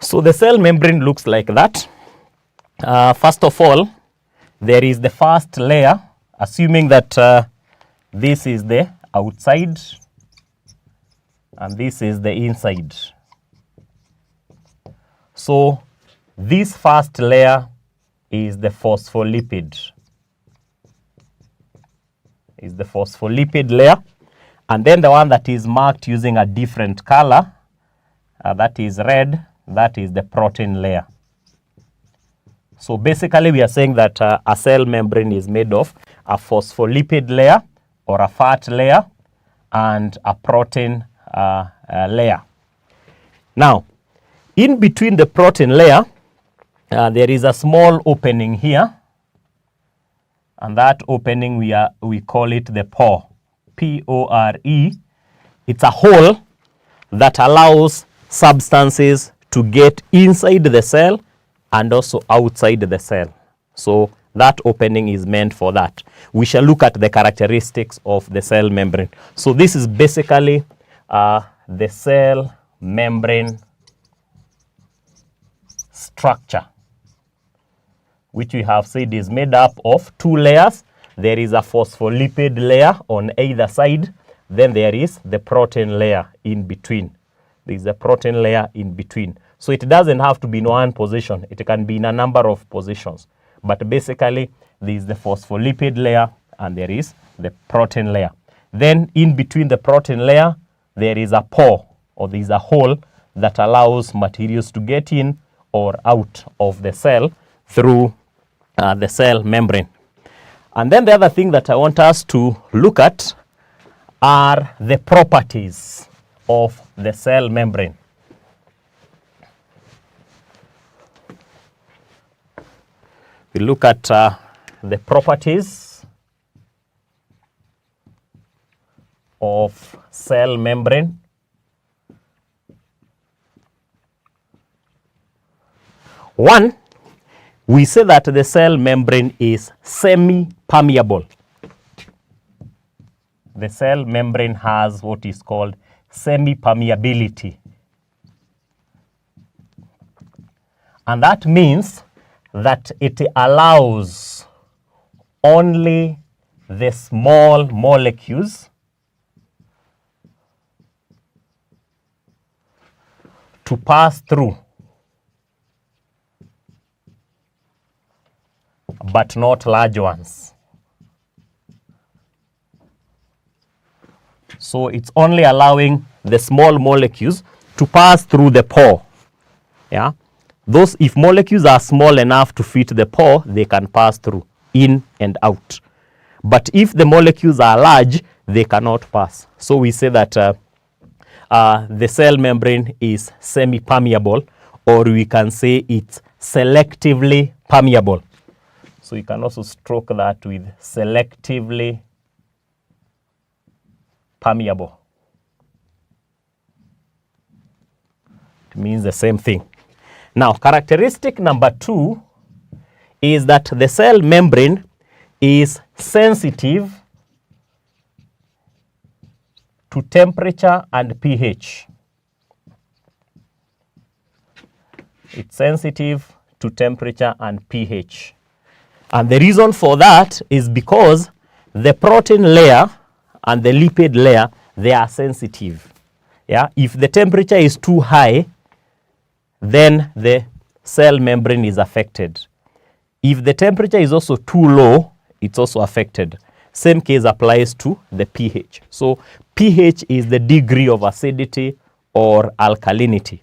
So the cell membrane looks like that. First of all, there is the first layer, assuming that this is the outside and this is the inside. So this first layer is the phospholipid. Is the phospholipid layer, and then the one that is marked using a different color, that is red, that is the protein layer. So basically we are saying that a cell membrane is made of a phospholipid layer or a fat layer and a protein layer. Now, in between the protein layer, there is a small opening here, and that opening we call it the pore, P-O-R-E. It's a hole that allows substances to get inside the cell and also outside the cell. So that opening is meant for that. We shall look at the characteristics of the cell membrane. So this is basically the cell membrane structure, which we have said is made up of two layers. There is a phospholipid layer on either side, then there is the protein layer in between. There is a protein layer in between. So it doesn't have to be in one position. It can be in a number of positions. But basically, there is the phospholipid layer and there is the protein layer. Then in between the protein layer, there is a pore, or there is a hole that allows materials to get in or out of the cell through the cell membrane. And then the other thing that I want us to look at are the properties of the cell membrane. We look at the properties of cell membrane. One, we say that the cell membrane is semi-permeable. The cell membrane has what is called semi-permeability. And that means that it allows only the small molecules to pass through, but not large ones. So it's only allowing the small molecules to pass through the pore. Yeah. Those, if molecules are small enough to fit the pore, they can pass through, in and out. But if the molecules are large, they cannot pass. So we say that the cell membrane is semi-permeable, or we can say it's selectively permeable. So you can also stroke that with selectively permeable. It means the same thing. Now, characteristic number 2 is that the cell membrane is sensitive to temperature and pH. It's sensitive to temperature and pH. And the reason for that is because the protein layer and the lipid layer, they are sensitive. Yeah? If the temperature is too high, then the cell membrane is affected. If the temperature is also too low, it's also affected. Same case applies to the pH. So pH is the degree of acidity or alkalinity.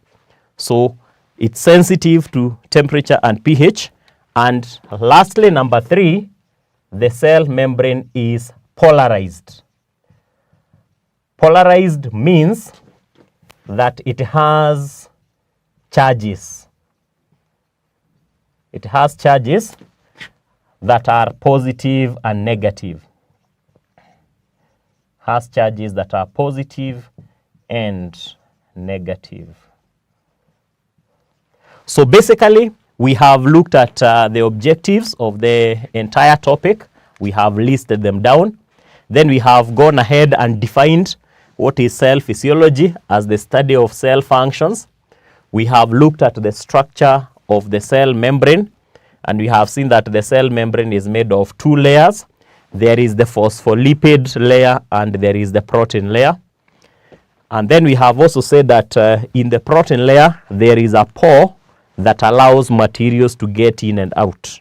So it's sensitive to temperature and pH. And lastly, number 3, the cell membrane is polarized. Polarized means that it has charges. It has charges that are positive and negative. Has charges that are positive and negative. So basically, we have looked at the objectives of the entire topic. We have listed them down. Then we have gone ahead and defined what is cell physiology as the study of cell functions. We have looked at the structure of the cell membrane, and we have seen that the cell membrane is made of 2 layers. There is the phospholipid layer and there is the protein layer. And then we have also said that in the protein layer, there is a pore that allows materials to get in and out.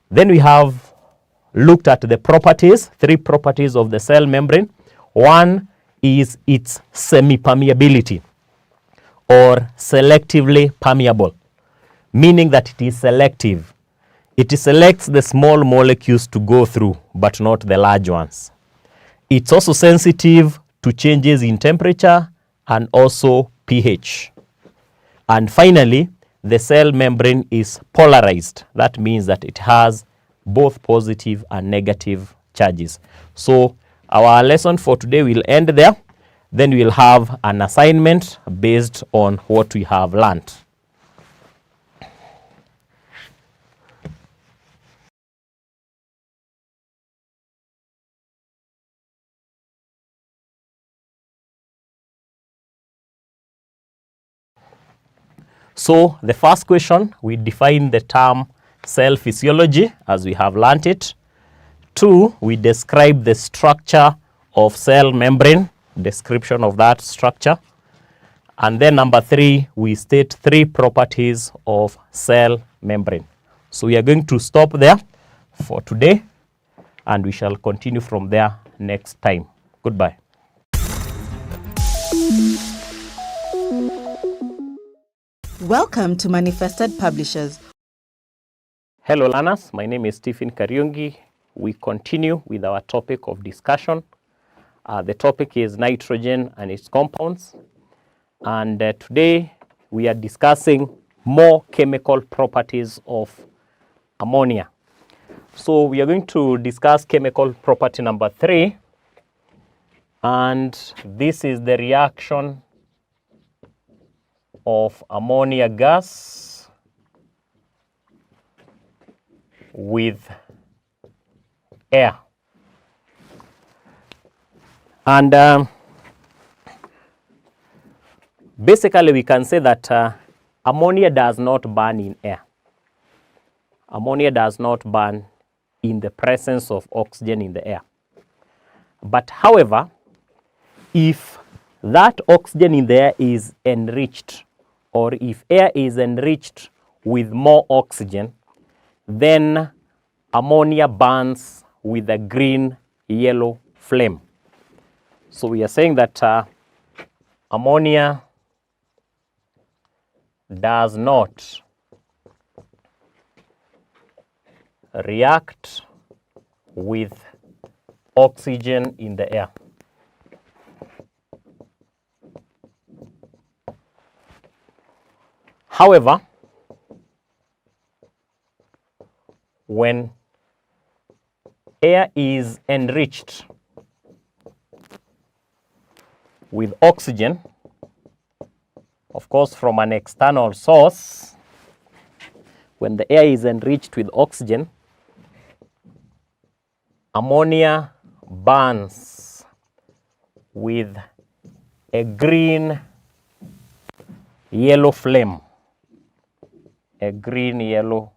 Then we have looked at the properties, 3 properties of the cell membrane. One is its semi-permeability or selectively permeable, meaning that it is selective. It selects the small molecules to go through, but not the large ones. It's also sensitive to changes in temperature and also pH. And finally, the cell membrane is polarized. That means that it has both positive and negative charges. So our lesson for today will end there. Then we'll have an assignment based on what we have learned. So the first question, we define the term cell physiology as we have learnt it. 2, we describe the structure of cell membrane, description of that structure. And then number 3, we state 3 properties of cell membrane. So we are going to stop there for today, and we shall continue from there next time. Goodbye. Welcome to Manifested Publishers. Hello learners, my name is Stephen Kariungi. We continue with our topic of discussion. The topic is nitrogen and its compounds. And today we are discussing more chemical properties of ammonia. So we are going to discuss chemical property number 3. And this is the reaction of ammonia gas with air. And basically we can say that ammonia does not burn in air. Ammonia does not burn in the presence of oxygen in the air. But however, if that oxygen in the air is enriched, or if air is enriched with more oxygen, then ammonia burns with a green-yellow flame. So we are saying that ammonia does not react with oxygen in the air. However, when air is enriched with oxygen, of course from an external source, when the air is enriched with oxygen, ammonia burns with a green yellow flame, a green yellow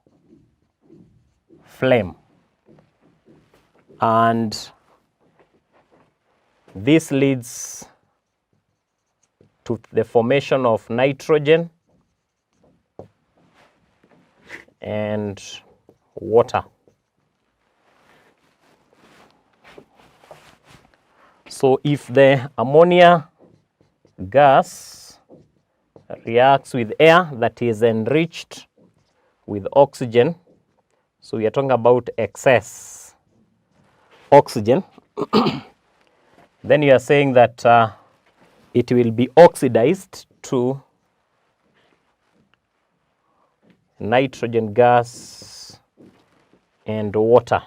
flame, and this leads to the formation of nitrogen and water. So if the ammonia gas reacts with air that is enriched with oxygen, so we are talking about excess oxygen, then you are saying that it will be oxidized to nitrogen gas and water.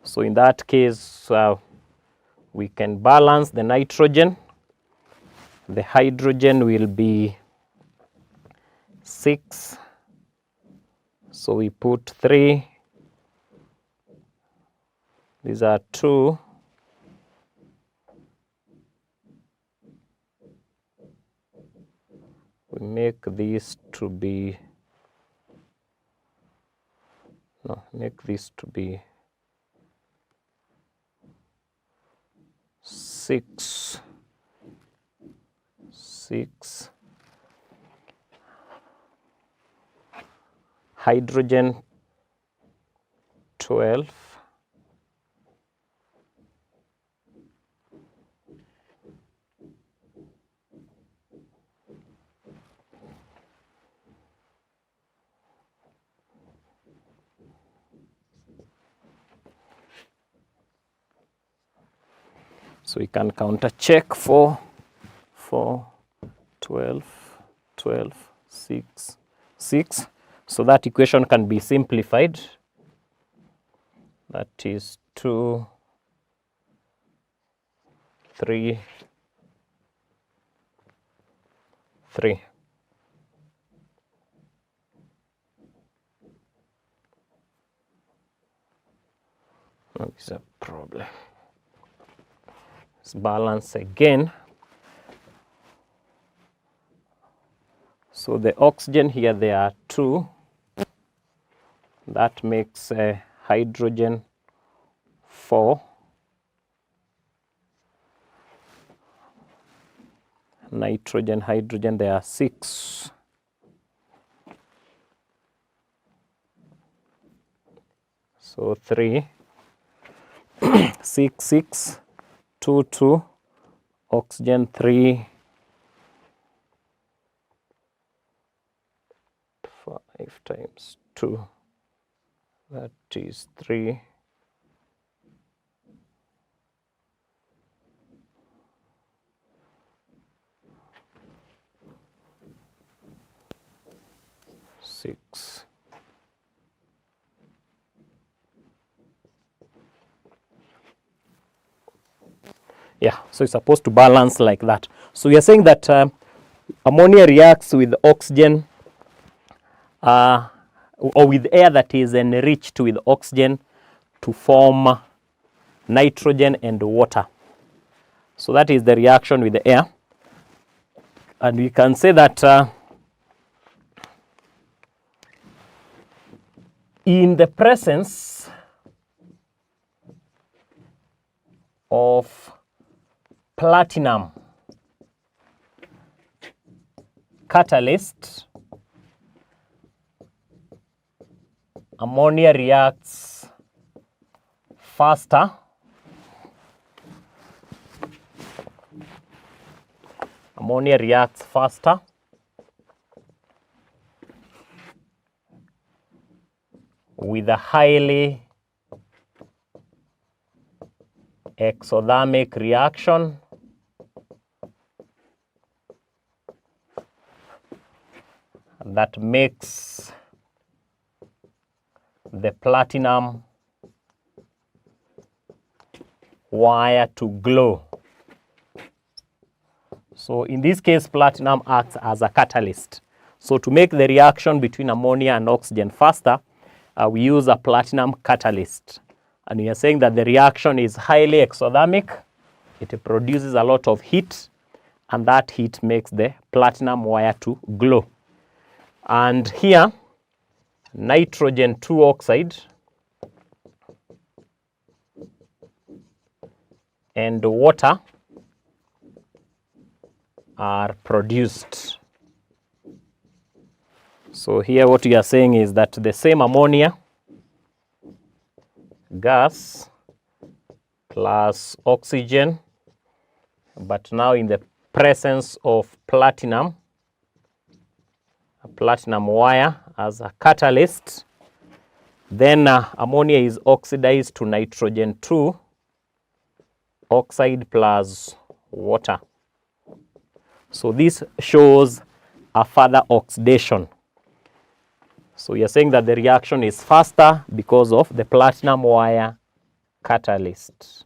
So in that case, we can balance the nitrogen. The hydrogen will be 6. So we put 3. These are 2. We make this to be, no, make this to be 6. 6. Hydrogen 12. So we can counter check for 12, 12, 6, 6. So that equation can be simplified. That is 2, 3, 3. That is a problem. Let's balance again. So the oxygen here, there are 2. That makes hydrogen 4. Nitrogen, hydrogen, there are 6. So 3, 6, 6, 2, 2, oxygen 3, 5 times 2, that is 3. Six. Yeah, so it's supposed to balance like that. So we are saying that ammonia reacts with oxygen or with air that is enriched with oxygen to form nitrogen and water. So that is the reaction with the air. And we can say that in the presence of platinum catalyst, ammonia reacts faster ammonia reacts faster with a highly exothermic reaction that makes the platinum wire to glow. So in this case, platinum acts as a catalyst. So to make the reaction between ammonia and oxygen faster, we use a platinum catalyst. And we are saying that the reaction is highly exothermic. It produces a lot of heat, and that heat makes the platinum wire to glow. And here, nitrogen 2 oxide and water are produced. So here what we are saying is that the same ammonia gas plus oxygen, but now in the presence of platinum, a platinum wire as a catalyst, then ammonia is oxidized to nitrogen 2 oxide plus water. So this shows a further oxidation. So we are saying that the reaction is faster because of the platinum wire catalyst.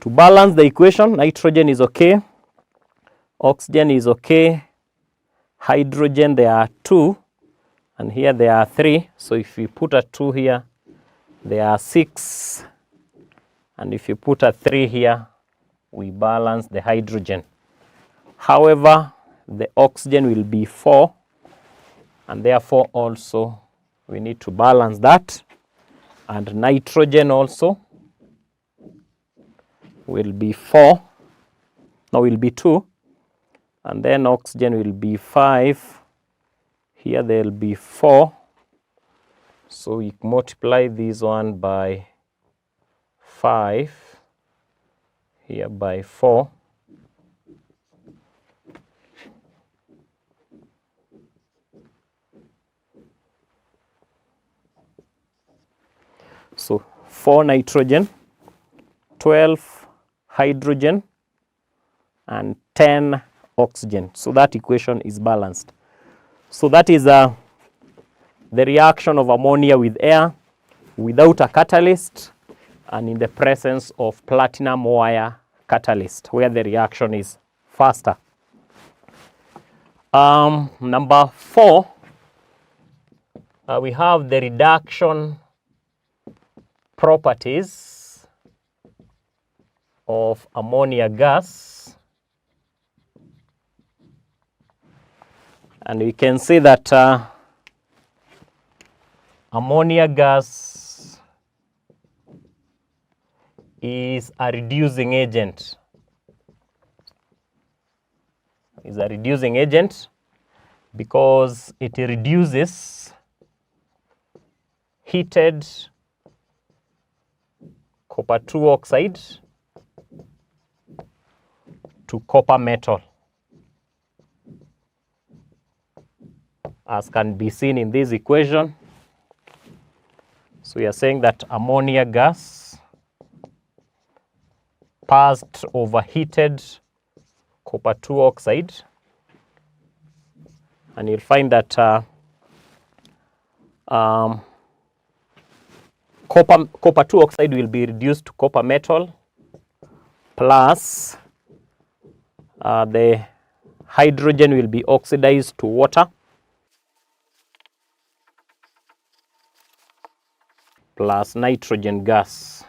To balance the equation, nitrogen is okay, oxygen is okay, hydrogen there are 2, and here there are 3. So if you put a 2 here, there are 6, and if you put a 3 here, we balance the hydrogen. However, the oxygen will be 4, and therefore also we need to balance that. And nitrogen also will be 4, no, will be 2, and then oxygen will be 5. Here there will be 4. So we multiply this one by 5, here by 4. So 4 nitrogen, 12 hydrogen, and 10 oxygen. So that equation is balanced. So that is the reaction of ammonia with air without a catalyst and in the presence of platinum wire catalyst, where the reaction is faster. Number 4, we have the reduction properties of ammonia gas, and we can say that ammonia gas is a reducing agent. Is a reducing agent because it reduces heated copper 2 oxide to copper metal, as can be seen in this equation. So we are saying that ammonia gas passed overheated copper 2 oxide, and you'll find that copper 2 oxide will be reduced to copper metal, plus the hydrogen will be oxidized to water, plus nitrogen gas.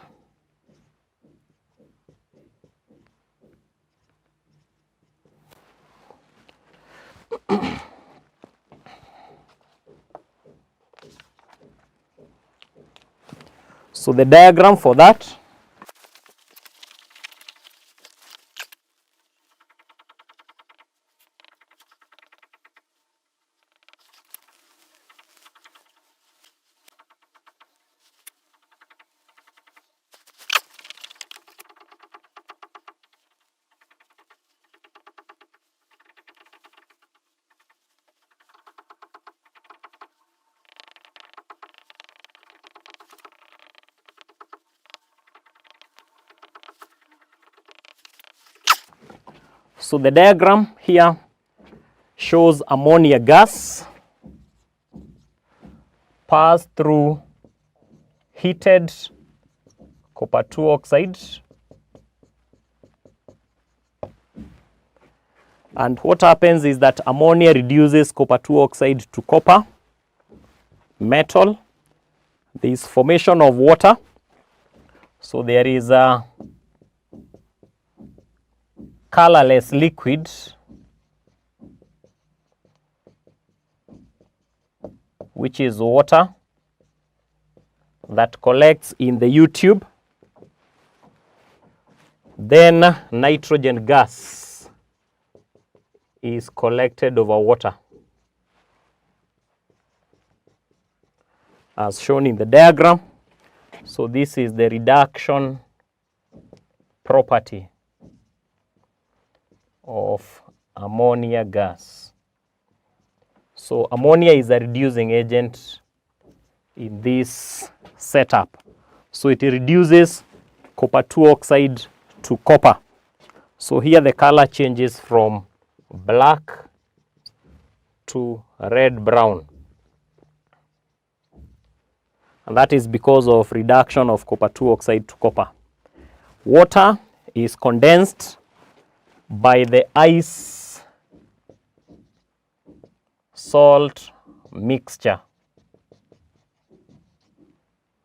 So the diagram for that, So the diagram here shows ammonia gas pass through heated copper 2 oxide, and what happens is that ammonia reduces copper 2 oxide to copper metal. There is formation of water, so there is a colorless liquid which is water that collects in the U-tube. Then nitrogen gas is collected over water, as shown in the diagram. So this is the reduction property of ammonia gas. So ammonia is a reducing agent in this setup. So it reduces copper 2 oxide to copper. So here the color changes from black to red brown, and that is because of reduction of copper 2 oxide to copper. Water is condensed by the ice salt mixture.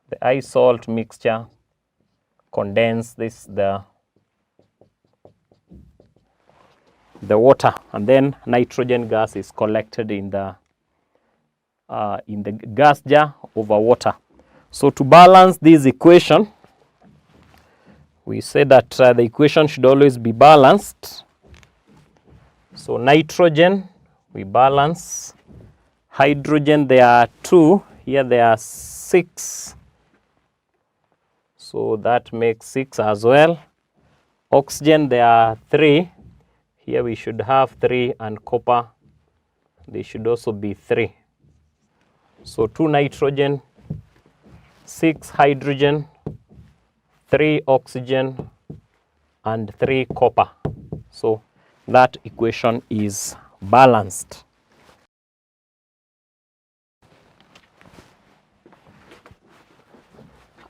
The ice salt mixture condenses the water, and then nitrogen gas is collected in the gas jar over water. So to balance this equation, we say that the equation should always be balanced. So nitrogen, we balance. Hydrogen, there are 2. Here there are 6. So that makes 6 as well. Oxygen, there are 3. Here we should have 3, and copper, they should also be 3. So 2 nitrogen, 6 hydrogen, 3 oxygen, and 3 copper. So that equation is balanced.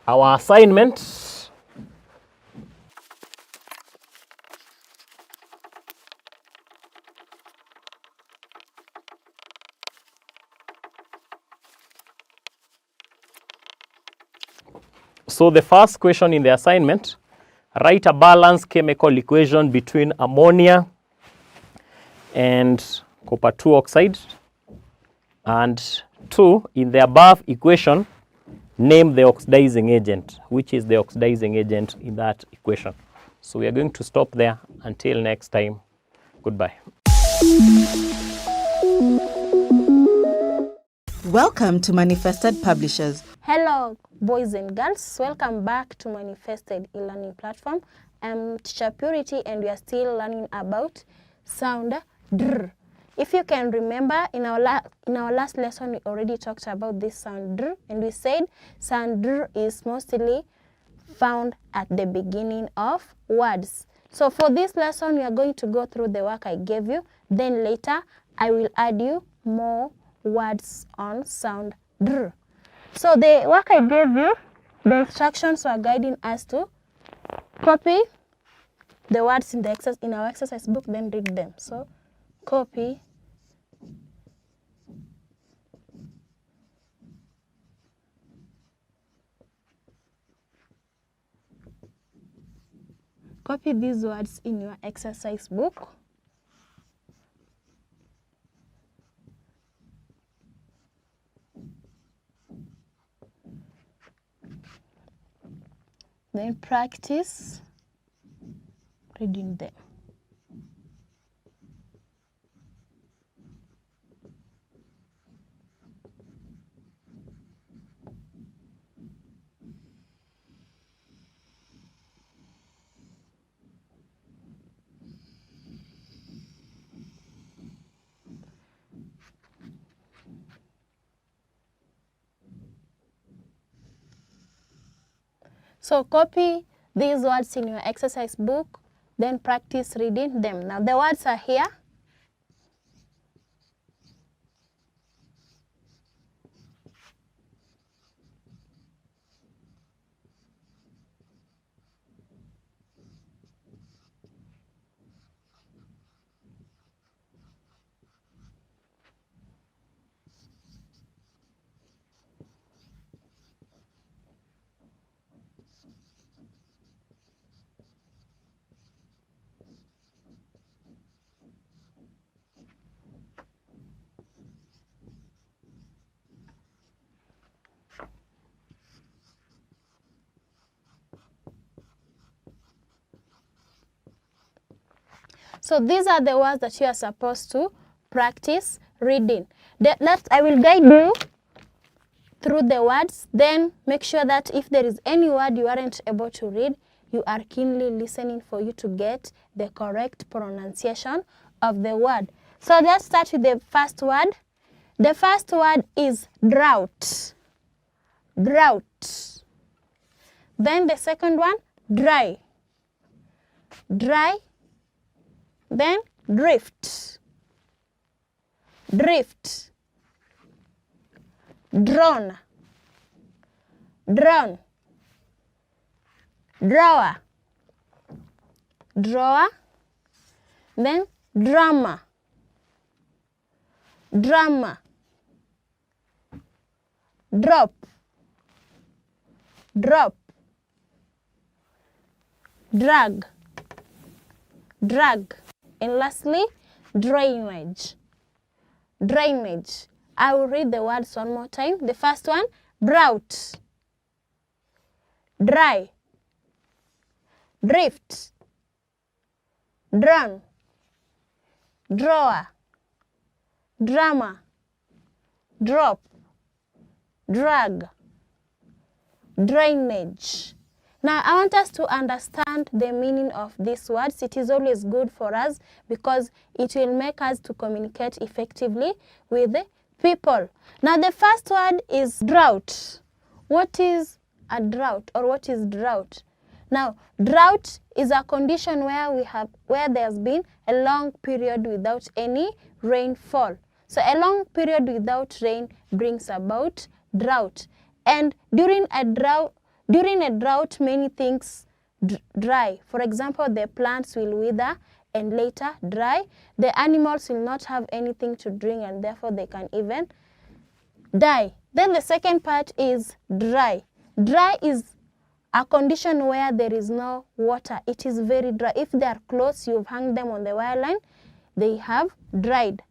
Our assignment, so the first question in the assignment, write a balanced chemical equation between ammonia and copper 2 oxide, and 2, in the above equation, name the oxidizing agent. Which is the oxidizing agent in that equation? So we are going to stop there. Until next time, goodbye. Welcome to Manifested Publishers. Hello, boys and girls. Welcome back to Manifested e-learning platform. I'm Teacher Purity, and we are still learning about sound dr. If you can remember, in our last lesson, we already talked about this sound dr, and we said sound dr is mostly found at the beginning of words. So for this lesson, we are going to go through the work I gave you. Then later, I will add you more words on sound dr. So the work I gave you, the instructions were guiding us to copy the words in our exercise book, then read them. So copy these words in your exercise book. Then practice reading them. So copy these words in your exercise book then practice reading them. Now the words are here. So these are the words that you are supposed to practice reading. I will guide you through the words, then make sure that if there is any word you aren't able to read, you are keenly listening for you to get the correct pronunciation of the word. So let's start with the first word. The first word is drought. Drought. Then the second one, dry. Dry. Then drift. Drift. Drawn. Drawn. Drawer. Drawer. Then drama. Drama. Drop. Drop. Drag. Drag. And lastly, drainage. Drainage. I will read the words one more time. The first one, drought. Dry. Drift. Drawn. Drawer. Drama. Drop. Drag. Drainage. Now, I want us to understand the meaning of these words. It is always good for us because it will make us to communicate effectively with people. Now, the first word is drought. What is a drought, or what is drought? Now, drought is a condition where there's been a long period without any rainfall. So, a long period without rain brings about drought. And during a drought, many things dry. For example, the plants will wither and later dry. The animals will not have anything to drink and therefore they can even die. Then the second part is dry. Dry is a condition where there is no water. It is very dry. If they are close, you've hung them on the wire line, they have dried.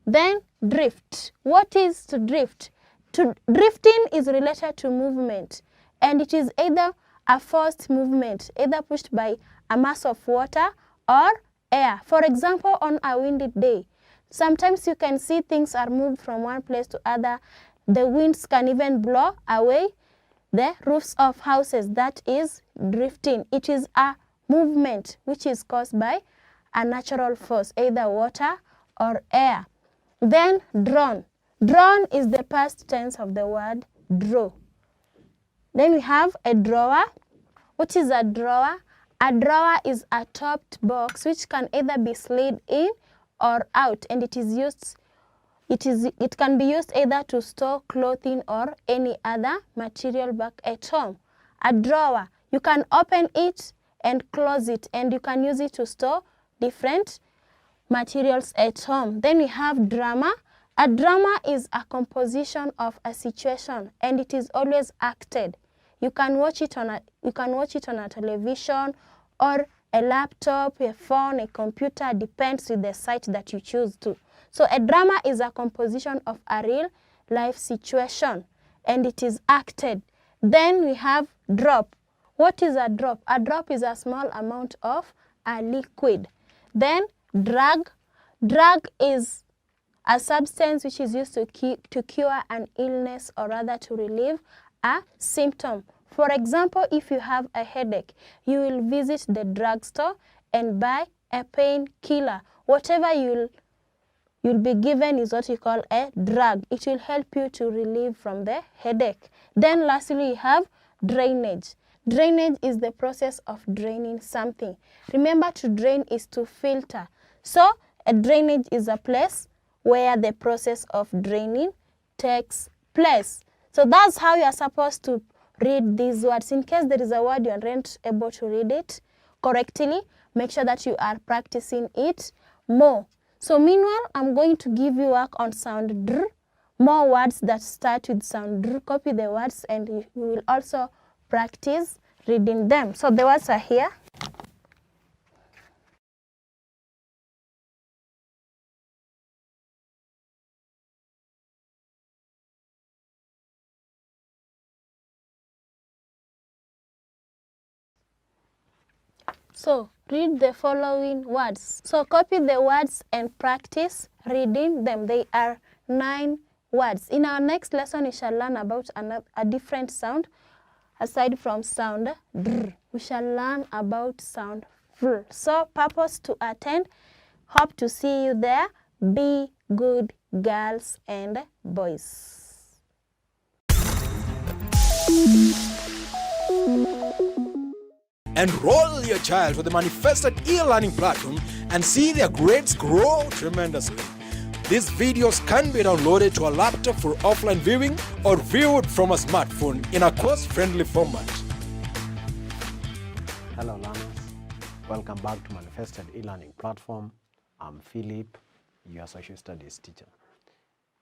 Then drift. What is to drift? Drifting is related to movement, and it is either a forced movement, either pushed by a mass of water or air. For example, on a windy day, sometimes you can see things are moved from one place to other. The winds can even blow away the roofs of houses. That is drifting. It is a movement which is caused by a natural force, either water or air. Then drawn. Drawn is the past tense of the word draw. Then we have a drawer. What is a drawer? A drawer is a topped box which can either be slid in or out, and it can be used either to store clothing or any other material back at home. A drawer, you can open it and close it, and you can use it to store different materials at home. Then we have drama. A drama is a composition of a situation, and it is always acted. You can watch it on a television or a laptop, a phone, a computer, depends with the site that you choose to. So a drama is a composition of a real life situation, and it is acted. Then we have drop. What is a drop? A drop is a small amount of a liquid. Then drug. Drug is a substance which is used to cure an illness or rather to relieve a symptom. For example, if you have a headache, you will visit the drugstore and buy a painkiller. Whatever you'll be given is what you call a drug. It will help you to relieve from the headache. Then lastly, we have drainage. Drainage is the process of draining something. Remember, to drain is to filter. So a drainage is a place where the process of draining takes place. So that's how you are supposed to read these words. In case there is a word you aren't able to read it correctly, make sure that you are practicing it more. So meanwhile, I'm going to give you work on sound dr, more words that start with sound dr. Copy the words and you will also practice reading them. So the words are here. So read the following words. So copy the words and practice reading them. They are 9 words. In our next lesson, we shall learn about a different sound aside from sound dr. We shall learn about sound fr. So purpose to attend. Hope to see you there. Be good girls and boys. Enroll your child for the Manifested e-learning platform and see their grades grow tremendously. These videos can be downloaded to a laptop for offline viewing or viewed from a smartphone in a course-friendly format. Hello learners, welcome back to Manifested e-learning platform. I'm Philip, your social studies teacher.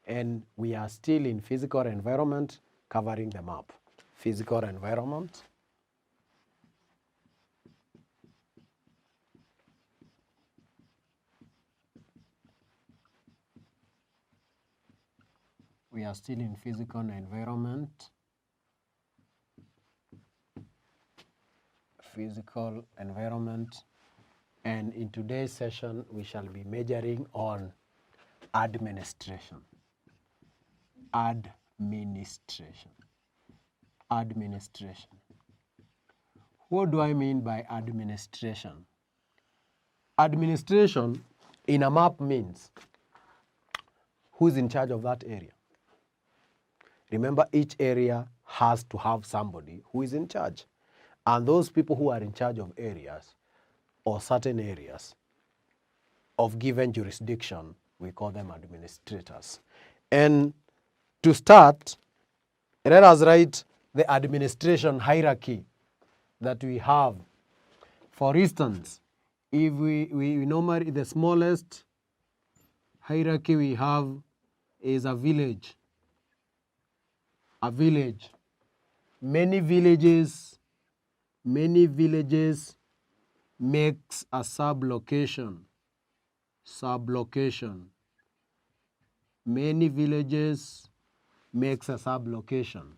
And we are still in physical environment, covering the map. Physical environment. We are still in physical environment. Physical environment. And in today's session, we shall be majoring on administration. Administration. Administration. What do I mean by administration? Administration in a map means who's in charge of that area. Remember, each area has to have somebody who is in charge. And those people who are in charge of areas or certain areas of given jurisdiction, we call them administrators. And to start, let us write the administration hierarchy that we have. For instance, if we normally, the smallest hierarchy we have is a village. A village. Many villages makes a sublocation. Sublocation. Many villages makes a sublocation.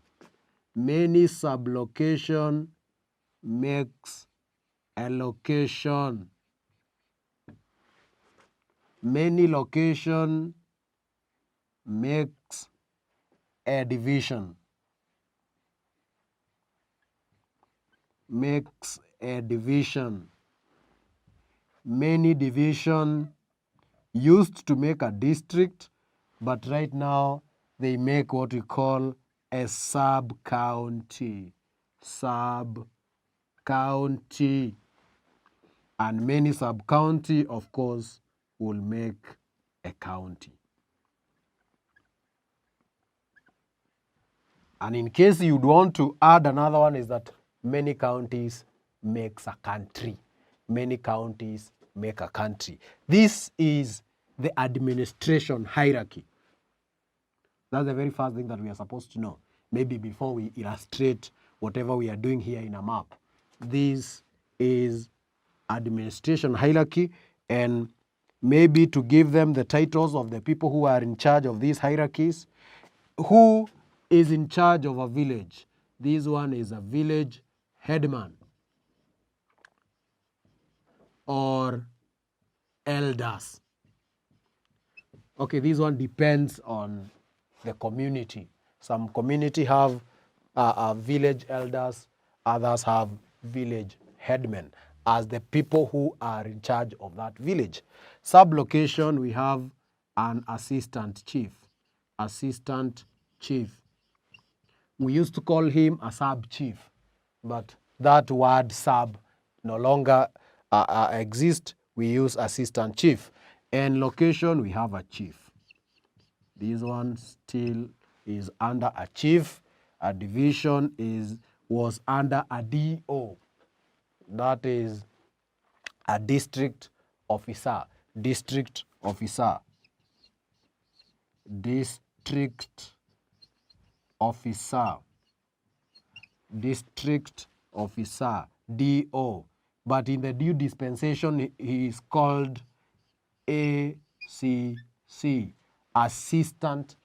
Many sublocation makes a location. Many location makes a division. Makes a division. Many division used to make a district, but right now they make what we call a sub-county. Sub-county. And many sub-county, of course, will make a county. And in case you'd want to add another one, is that many counties makes a country. Many counties make a country. This is the administration hierarchy. That's the very first thing that we are supposed to know. Maybe before we illustrate whatever we are doing here in a map. This is administration hierarchy, and maybe to give them the titles of the people who are in charge of these hierarchies. Who is in charge of a village? This one is a village headman or elders. Okay, this one depends on the community. Some community have village elders, others have village headmen as the people who are in charge of that village. Sublocation, we have an assistant chief. Assistant chief. We used to call him a sub-chief, but that word sub no longer exist. We use assistant chief. And location, we have a chief. This one still is under a chief. A division was under a DO. That is a district officer. District officer. District officer. District officer. DO. But in the due dispensation, he is called ACC, Assistant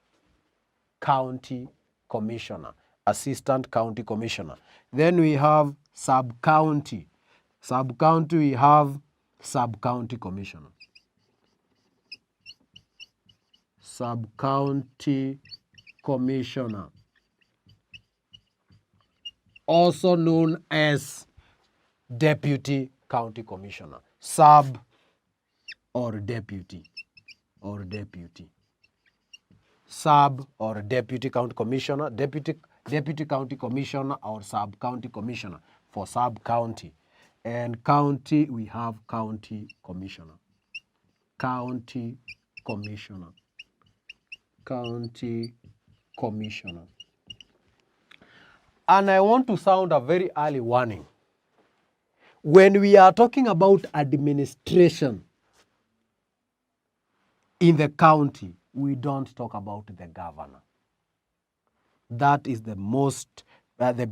County Commissioner. Assistant County Commissioner. Then we have sub-county. Sub-county, we have Sub-County Commissioner. Sub-County Commissioner. Also known as Deputy County Commissioner. Sub or deputy. Or deputy. Sub or Deputy County Commissioner. Deputy County Commissioner or Sub-County Commissioner for sub-county. And county, we have County Commissioner. County Commissioner. County Commissioner. And I want to sound a very early warning. When we are talking about administration in the county, we don't talk about the governor. That is the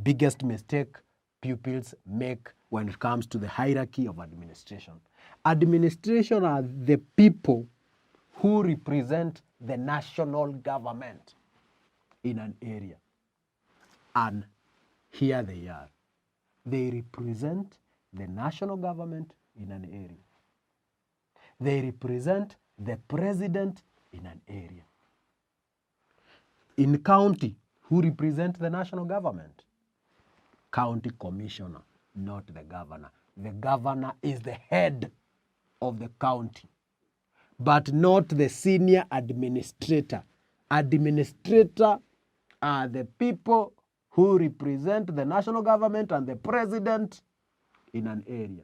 biggest mistake pupils make when it comes to the hierarchy of administration. Administration are the people who represent the national government in an area. And here they are. They represent the national government in an area. They represent the president in an area. In county, who represent the national government? County commissioner, not the governor. The governor is the head of the county, but not the senior administrator. Administrator are the people who represent the national government and the president in an area.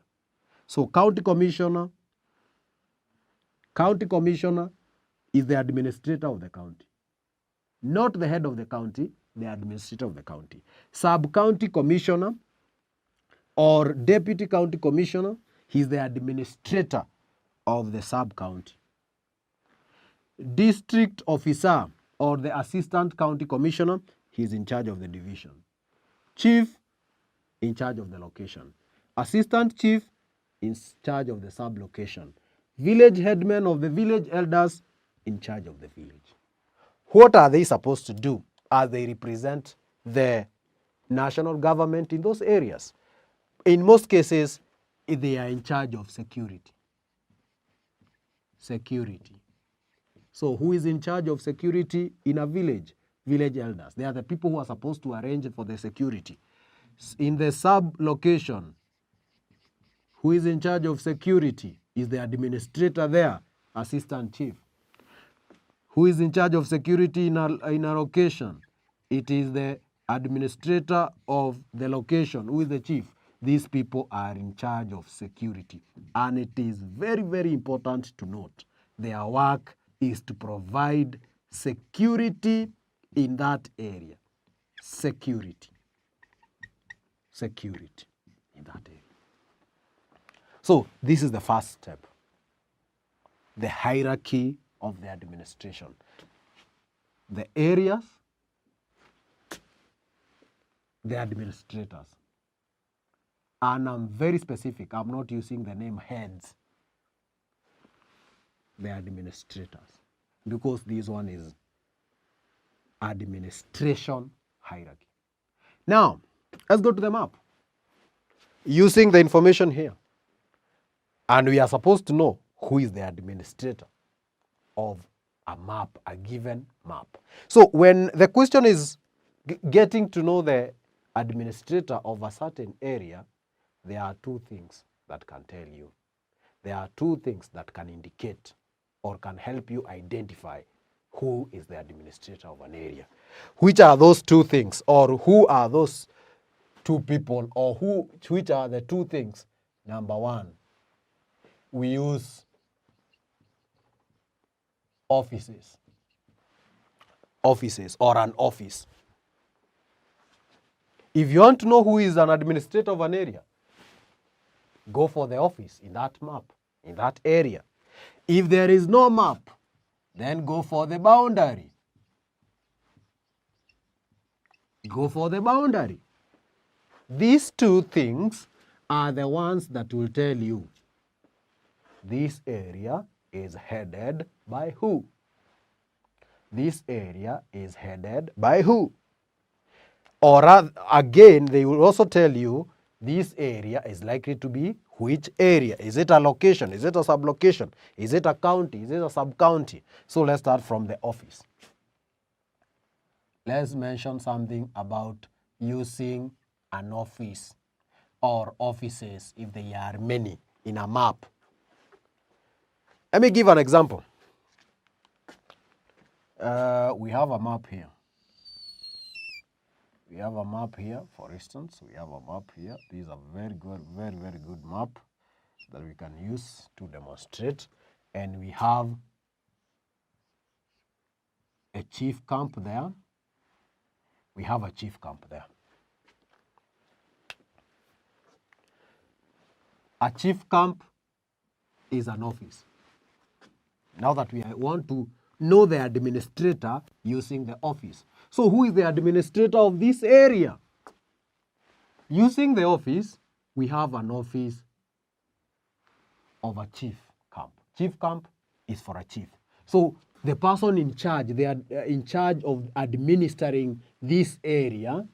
So county commissioner is the administrator of the county. Not the head of the county, the administrator of the county. Sub-county commissioner or deputy county commissioner, he's the administrator of the sub-county. District officer or the assistant county commissioner, he's in charge of the division. Chief, in charge of the location. Assistant chief, in charge of the sub-location. Village headman of the village elders, in charge of the village. What are they supposed to do as they represent the national government in those areas? In most cases, they are in charge of security. Security. So who is in charge of security in a village? Village elders. They are the people who are supposed to arrange for the security. In the sub-location, who is in charge of security? Is the administrator there, assistant chief. Who is in charge of security in a location? It is the administrator of the location. Who is the chief? These people are in charge of security. And it is very, very important to note, their work is to provide security in that area. Security. Security in that area. So this is the first step. The hierarchy of the administration. The areas, the administrators. And I'm very specific. I'm not using the name heads. The administrators. Because this one is administration hierarchy. Now, let's go to the map. Using the information here. And we are supposed to know who is the administrator of a map, a given map. So when the question is getting to know the administrator of a certain area, there are two things that can tell you. There are two things that can indicate or can help you identify who is the administrator of an area. Which are those two things, or who are those two people, or which are the two things? Number one, we use offices. Offices or an office. If you want to know who is an administrator of an area, go for the office in that map, in that area. If there is no map, then go for the boundary. Go for the boundary. These two things are the ones that will tell you this area is headed by who. This area is headed by who. Or again, they will also tell you this area is likely to be which area. Is it a location? Is it a sublocation? Is it a county? Is it a sub-county? So let's start from the office. Let's mention something about using an office or offices if they are many in a map. Let me give an example. We have a map here. We have a map here, for instance. We have a map here. This is a very good map that we can use to demonstrate. And we have a chief camp there. We have a chief camp there. A chief camp is an office. Now that we want to know the administrator using the office. So who is the administrator of this area? Using the office, we have an office of a chief camp. Chief camp is for a chief. So the person in charge, they are in charge of administering this area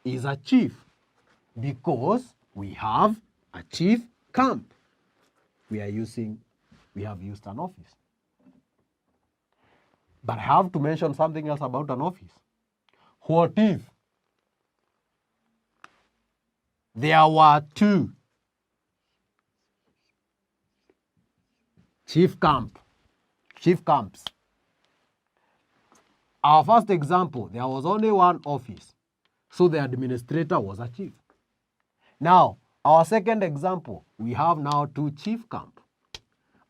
is a chief, because we have a chief camp. We have used an office. But I have to mention something else about an office. What if there were two chief camps? Our first example, there was only one office, so the administrator was a chief. Now, our second example, we have now two chief camps,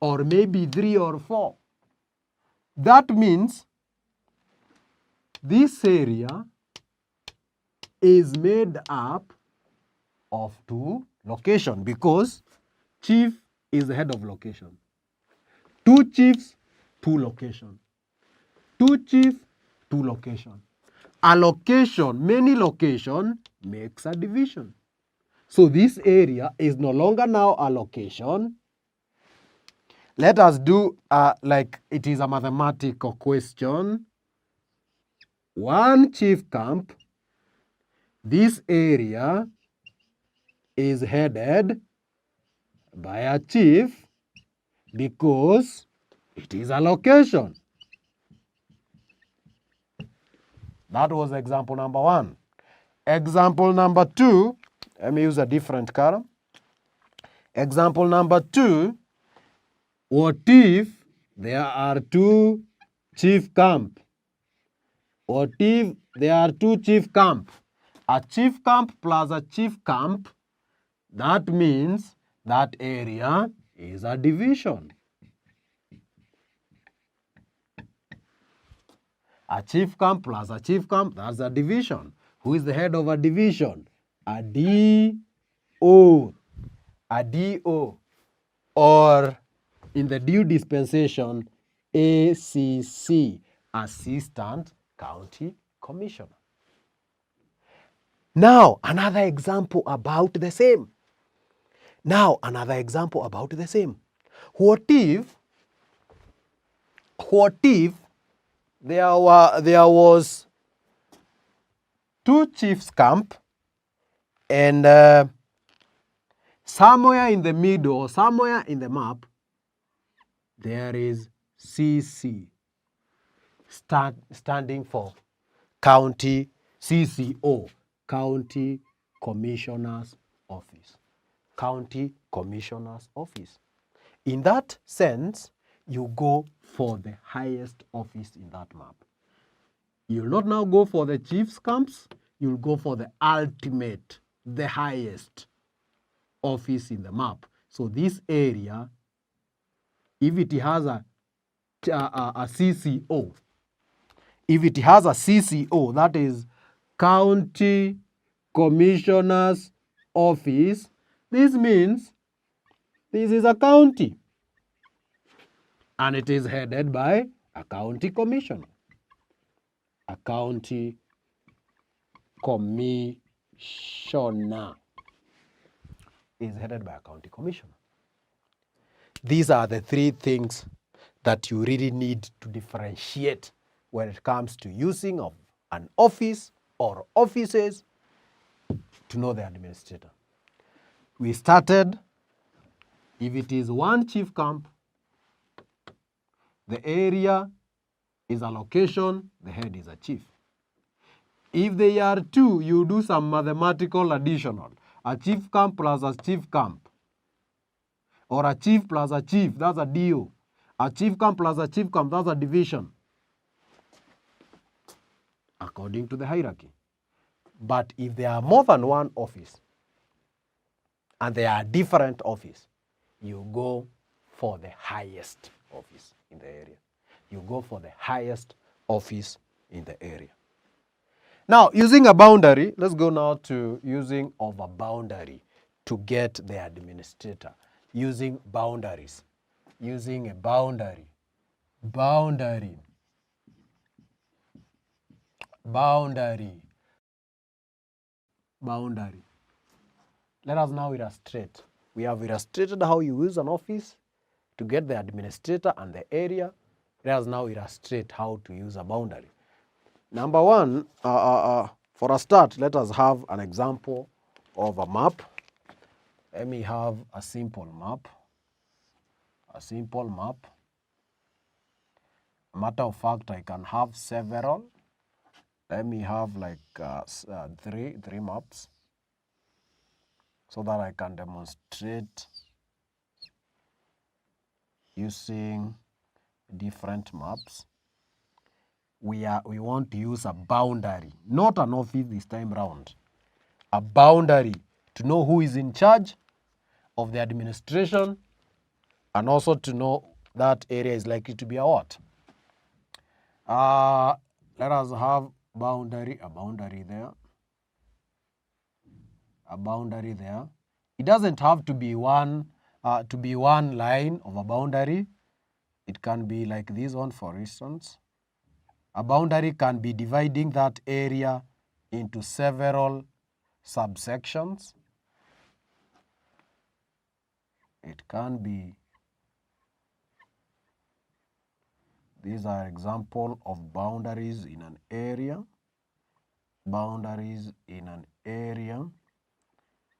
or maybe 3 or 4. That means this area is made up of 2 locations, because chief is the head of location. 2 chiefs, 2 locations. 2 chiefs, 2 locations. A location, many locations, makes a division. So this area is no longer now a location. Let us do like it is a mathematical question. 1 chief camp, this area is headed by a chief because it is a location. That was example number 1. Example number 2, let me use a different color. Example number 2, what if there are 2 chief camp? What if there are 2 chief camp? A chief camp plus a chief camp, that means that area is a division. A chief camp plus a chief camp, that's a division. Who is the head of a division? A DO. A DO. Or in the due dispensation, ACC, Assistant County Commissioner. Now, another example about the same. What if there was 2 chiefs camp, and somewhere in the middle or somewhere in the map there is CC, standing for County CCO, County Commissioner's Office. County Commissioner's Office. In that sense, you go for the highest office in that map. You will not now go for the chief's camps, you'll go for the ultimate, the highest office in the map. So this area, if it has a CCO, if it has a CCO, that is County Commissioner's Office, this means this is a county and it is headed by a county commissioner. A county commissioner is headed by a county commissioner. These are the three things that you really need to differentiate when it comes to using of an office or offices to know the administrator. We started, if it is one chief camp, the area is a location, the head is a chief. If they are two, you do some mathematical additional. A chief camp plus a chief camp. Or a chief plus a chief, that's a DO. A chief camp plus a chief camp, that's a division. According to the hierarchy. But if there are more than one office, and they are different office, you go for the highest office in the area. You go for the highest office in the area. Now, using a boundary, let's go now to using of a boundary to get the administrator. Using boundaries. Using a boundary. Boundary. Boundary. Boundary. Let us now illustrate. We have illustrated how you use an office to get the administrator and the area. Let us now illustrate how to use a boundary. Number one, for a start, let us have an example of a map. Let me have a simple map. A simple map. Matter of fact, I can have several. Let me have like three maps so that I can demonstrate using different maps. We want to use a boundary, not an office this time round. A boundary to know who is in charge of the administration and also to know that area is likely to be a what? Let us have a boundary there. A boundary there. It doesn't have to be one line of a boundary. It can be like this one, for instance. A boundary can be dividing that area into several subsections. It can be, these are examples of boundaries in an area. Boundaries in an area.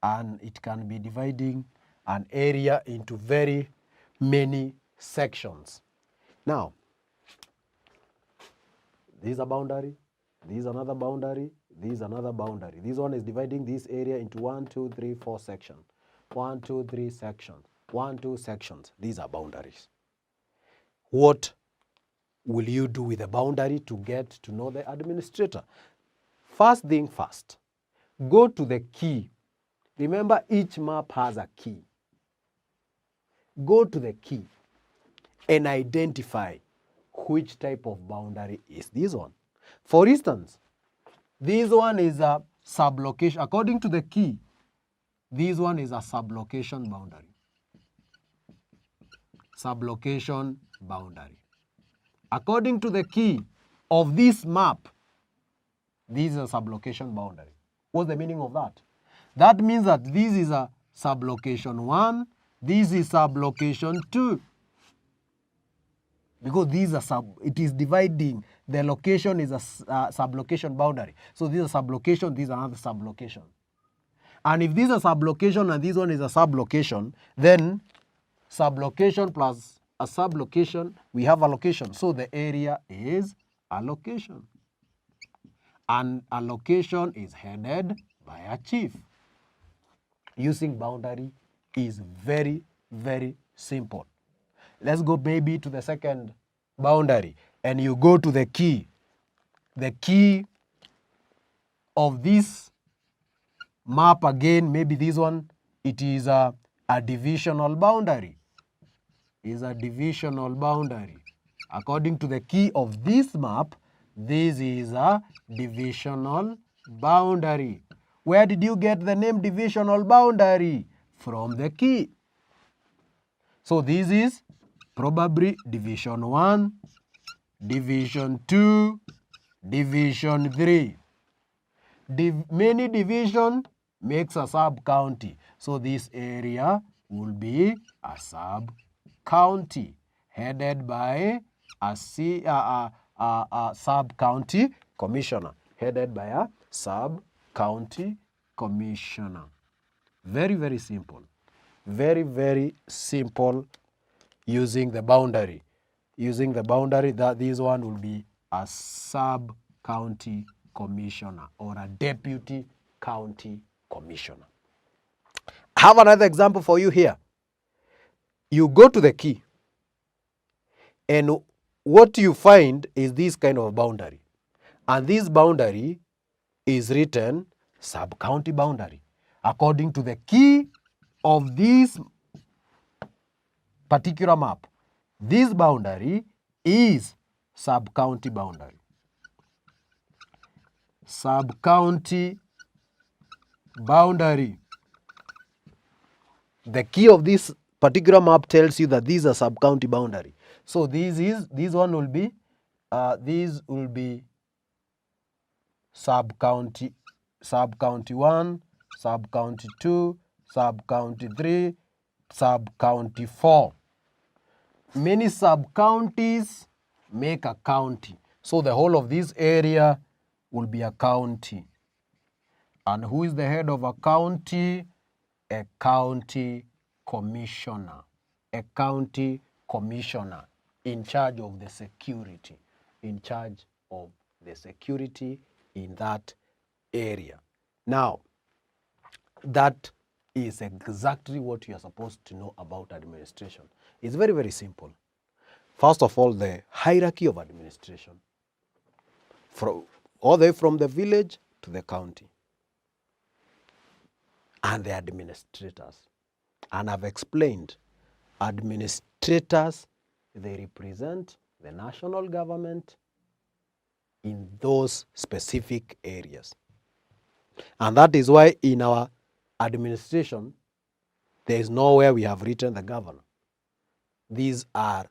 And it can be dividing an area into very many sections. Now, this is a boundary, this is another boundary, this is another boundary. This one is dividing this area into 1, 2, 3, 4 sections. 1, 2, 3 sections. 1, 2 sections. These are boundaries. What will you do with the boundary to get to know the administrator? First thing first, go to the key. Remember, each map has a key. Go to the key and identify which type of boundary is this one. For instance, this one is a sublocation. According to the key, this one is a sublocation boundary. Sublocation boundary. According to the key of this map, this is a sublocation boundary. What's the meaning of that? That means that this is a sublocation 1, this is sublocation 2. Because these are it is dividing, the location is a sublocation boundary. So this is a sublocation, this is another sublocation. And if this is a sublocation and this one is a sublocation, then sublocation plus a sublocation, we have a location. So the area is a location. And a location is headed by a chief. Using boundary is very, very simple. Let's go maybe to the second boundary and you go to the key. The key of this map again, maybe this one, it is a divisional boundary. Is a divisional boundary. According to the key of this map, this is a divisional boundary. Where did you get the name divisional boundary? From the key. So this is probably division 1, division 2, division 3. Many division makes a sub-county. So this area will be a sub-county headed by a sub-county commissioner. Headed by a sub-county commissioner. Very, very simple. Very, very simple using the boundary. Using the boundary, that this one will be a sub-county commissioner or a deputy county commissioner. I have another example for you here. You go to the key and what you find is this kind of boundary. And this boundary is written sub-county boundary. According to the key of this particular map, this boundary is sub-county boundary. Sub-county boundary. The key of this particular map tells you that this is a sub-county boundary. So this one will be sub-county 1, sub-county 2, sub-county 3, sub-county 4. Many sub-counties make a county. So the whole of this area will be a county. And who is the head of a county? A county commissioner. A county commissioner in charge of the security. In charge of the security in that area. Now, that is exactly what you are supposed to know about administration. It's very, very simple. First of all, the hierarchy of administration. All the way from the village to the county. And the administrators. And I've explained, administrators, they represent the national government in those specific areas. And that is why in our administration, there is nowhere we have written the governor. These are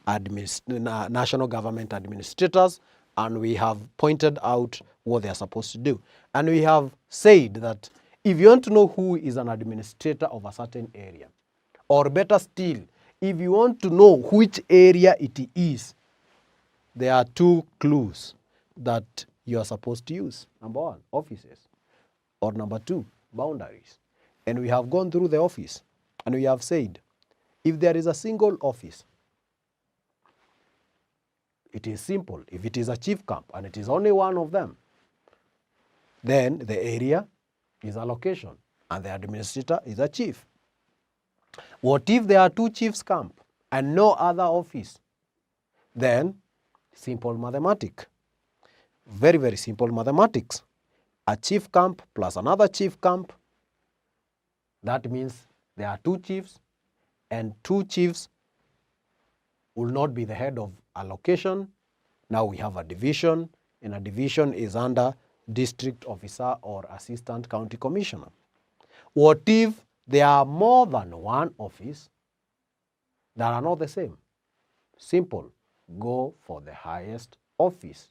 national government administrators, and we have pointed out what they are supposed to do. And we have said that if you want to know who is an administrator of a certain area, or better still, if you want to know which area it is, there are two clues that you are supposed to use. Number one, offices. Or number two, boundaries. And we have gone through the office and we have said, if there is a single office, it is simple. If it is a chief camp and it is only one of them, then the area is a location and the administrator is a chief. What if there are two chiefs camp and no other office? Then simple mathematics. Very, very simple mathematics. A chief camp plus another chief camp, that means there are two chiefs, and two chiefs will not be the head of a location. Now we have a division, and a division is under district officer or assistant county commissioner. What if there are more than one office that are not the same? Simple. Go for the highest office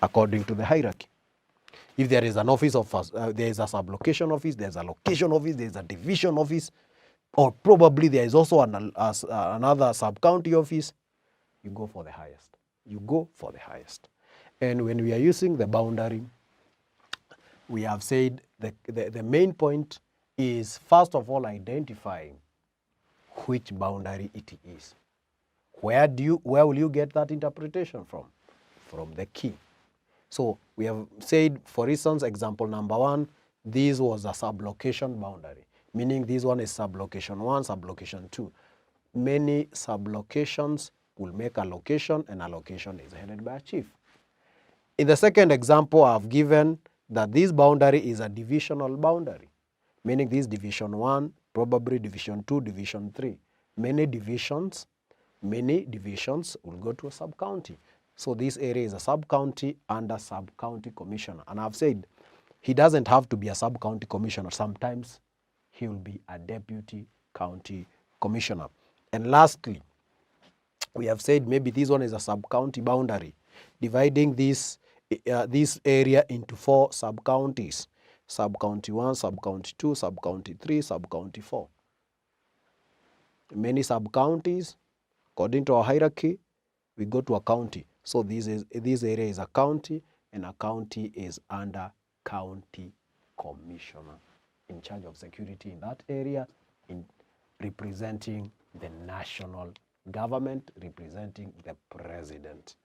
according to the hierarchy. If there is an office of, there is a sublocation office, there is a location office, there is a division office, or probably there is also another sub-county office, you go for the highest. You go for the highest. And when we are using the boundary, we have said the main point is, first of all, identifying which boundary it is. Where will you get that interpretation from? From the key. So we have said, for instance, example number 1, this was a sublocation boundary, meaning this one is sublocation 1, sublocation 2. Many sublocations will make a location, and a location is headed by a chief. In the second example, I've given that this boundary is a divisional boundary, meaning this division 1, probably division 2, division 3. Many divisions will go to a sub-county. So this area is a sub-county under sub-county commissioner. And I've said he doesn't have to be a sub-county commissioner. Sometimes he will be a deputy county commissioner. And lastly, we have said maybe this one is a sub-county boundary, dividing this area into 4 sub-counties. Sub-county 1, sub-county 2, sub-county 3, sub-county 4. Many sub-counties, according to our hierarchy, we go to a county. So this area is a county, and a county is under county commissioner in charge of security in that area, in representing the national government, representing the president.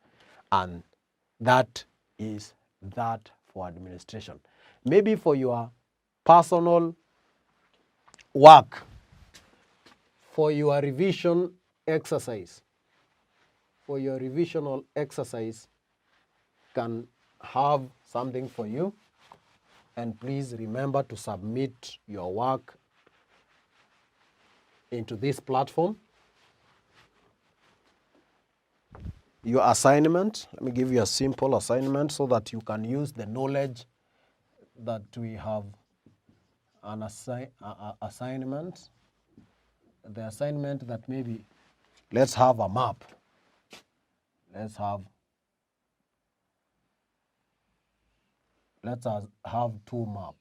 And that is that for administration. Maybe for your personal work, for your revision exercise, can have something for you. And please remember to submit your work into this platform. Your assignment, let me give you a simple assignment so that you can use the knowledge that we have. An assignment, the assignment that maybe, let's have a map. Let us have 2 map.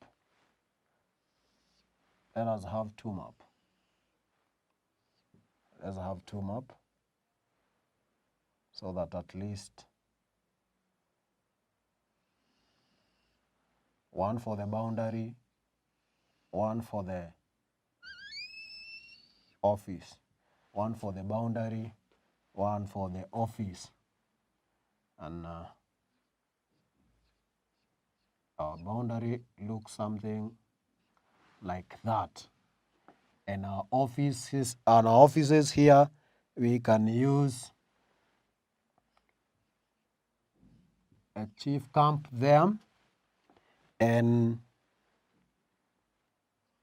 Let us have 2 map. Let's have 2 map, so that at least one for the boundary, one for the office, one for the boundary, one for the office. And our boundary looks something like that. And our offices here, we can use a chief camp there and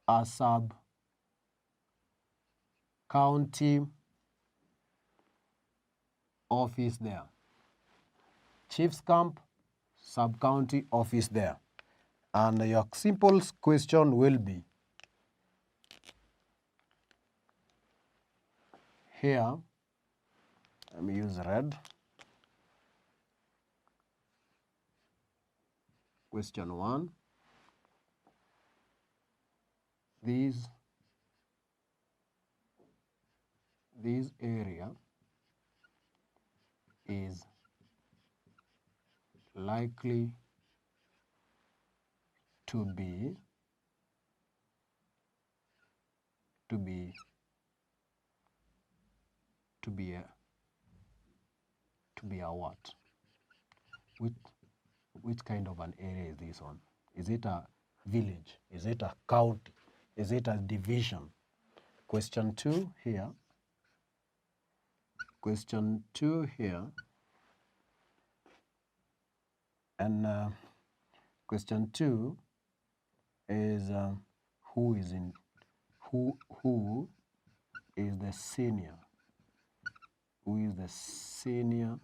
a sub-county office there. Chief's camp, sub-county office there. And your simple question will be, here, let me use red. Question 1. This area is likely to be a what? Which kind of an area is this one? Is it a village? Is it a county? Is it a division? Question 2 here. Question 2 here. And question 2 is who is the senior? Who is the senior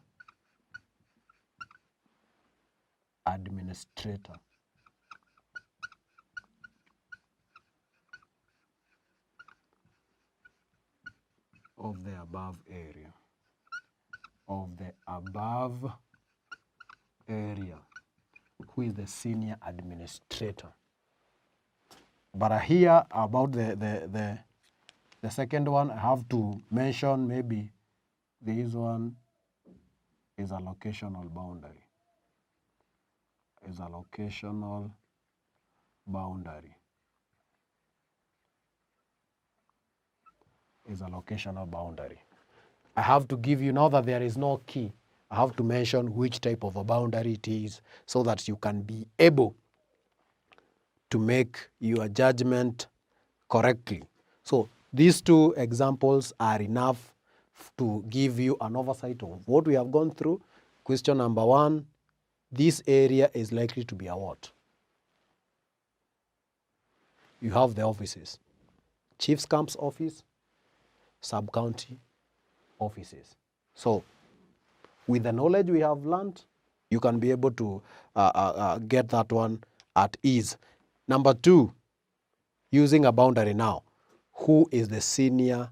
administrator of the above area? Of the above area, who is the senior administrator? But here about the second one, I have to mention maybe this one is a locational boundary. Is a locational boundary. Is a locational boundary. I have to give you, now that there is no key, I have to mention which type of a boundary it is so that you can be able to make your judgment correctly. So these 2 examples are enough to give you an oversight of what we have gone through. Question number 1 this area is likely to be a what? You have the offices. Chief's Camp's office, sub-county offices. So, with the knowledge we have learned, you can be able to get that one at ease. Number 2, using a boundary now. Who is the senior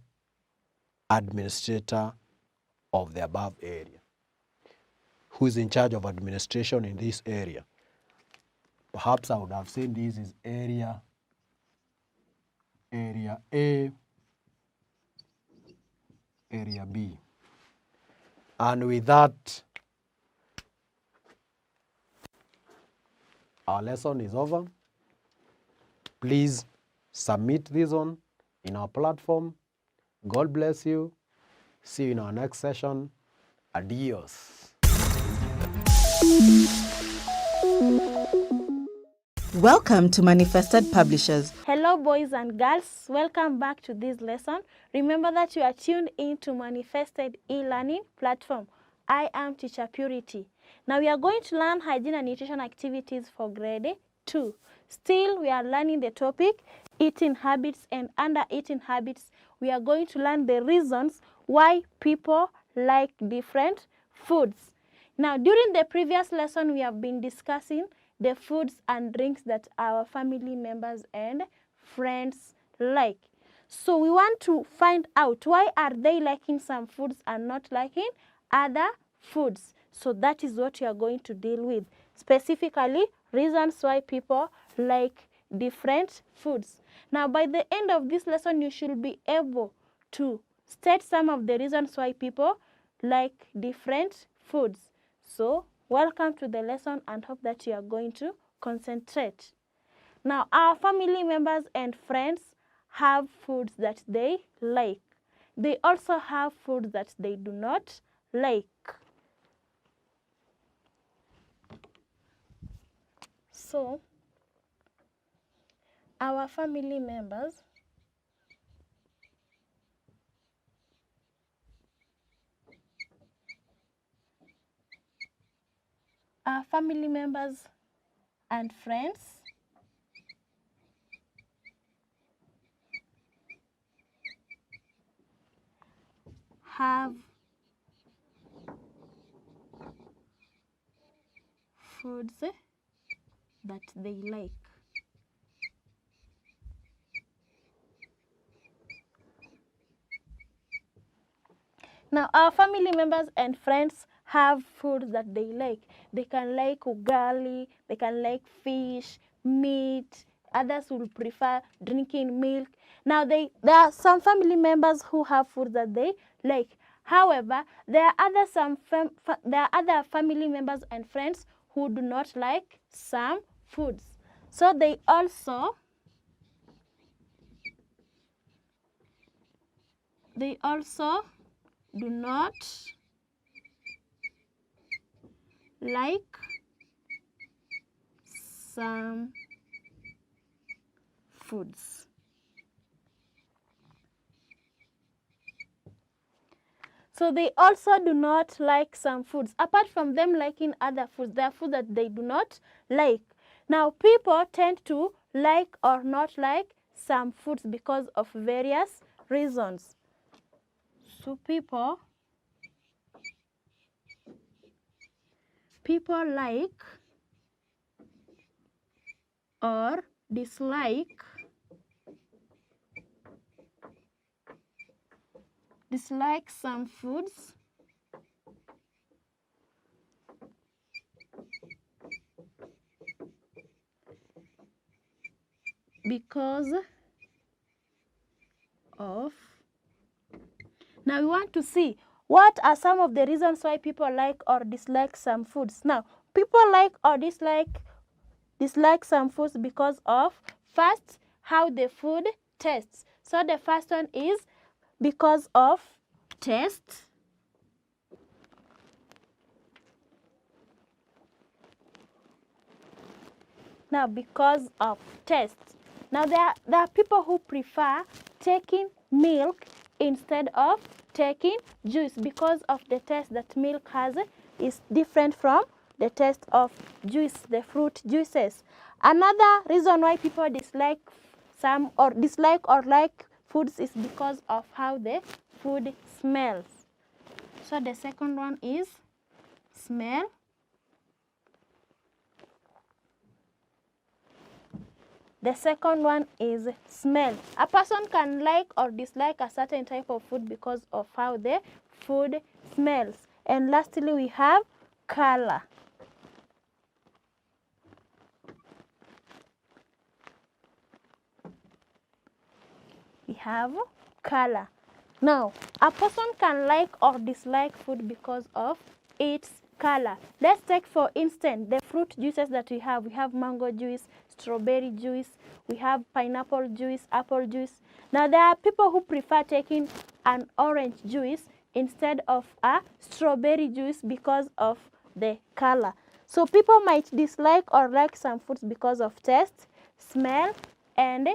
administrator of the above area? Who is in charge of administration in this area? Perhaps I would have said this is area A, area B. And with that, our lesson is over. Please submit this one in our platform. God bless you. See you in our next session. Adios. Welcome to Manifested Publishers. Hello, boys and girls. Welcome back to this lesson. Remember that you are tuned into Manifested e-learning platform. I am Teacher Purity. Now we are going to learn hygiene and nutrition activities for grade 2. Still, we are learning the topic eating habits, and under eating habits, we are going to learn the reasons why people like different foods. Now, during the previous lesson, we have been discussing the foods and drinks that our family members and friends like. So we want to find out why are they liking some foods and not liking other foods. So that is what we are going to deal with. Specifically, reasons why people like different foods. Now, by the end of this lesson, you should be able to state some of the reasons why people like different foods. So, welcome to the lesson and hope that you are going to concentrate. Now, our family members and friends have foods that they like. They also have foods that they do not like. So, our family members and friends have foods that they like. Now, our family members and friends have foods that they like. They can like ugali, they can like fish, meat. Others will prefer drinking milk. Now, there are some family members who have foods that they like. However, there are other family members and friends who do not like some foods. So they also do not like some foods. So they also do not like some foods. Apart from them liking other foods, there are foods that they do not like. Now, people tend to like or not like some foods because of various reasons. So people like or dislike some foods because of. Now we want to see what are some of the reasons why people like or dislike some foods. Now, people like or dislike some foods because of, first, how the food tastes. So the first one is because of taste. Now, because of taste. Now, there are people who prefer taking milk instead of taking juice because of the taste that milk has is different from the taste of juice, the fruit juices. Another reason why people dislike some or dislike or like foods is because of how the food smells. So the second one is smell. The second one is smell. A person can like or dislike a certain type of food because of how the food smells. And lastly, we have color. We have color. Now, a person can like or dislike food because of its color. Let's take for instance the fruit juices that we have. We have mango juice, strawberry juice, we have pineapple juice, apple juice. Now there are people who prefer taking an orange juice instead of a strawberry juice because of the color. So people might dislike or like some foods because of taste, smell, and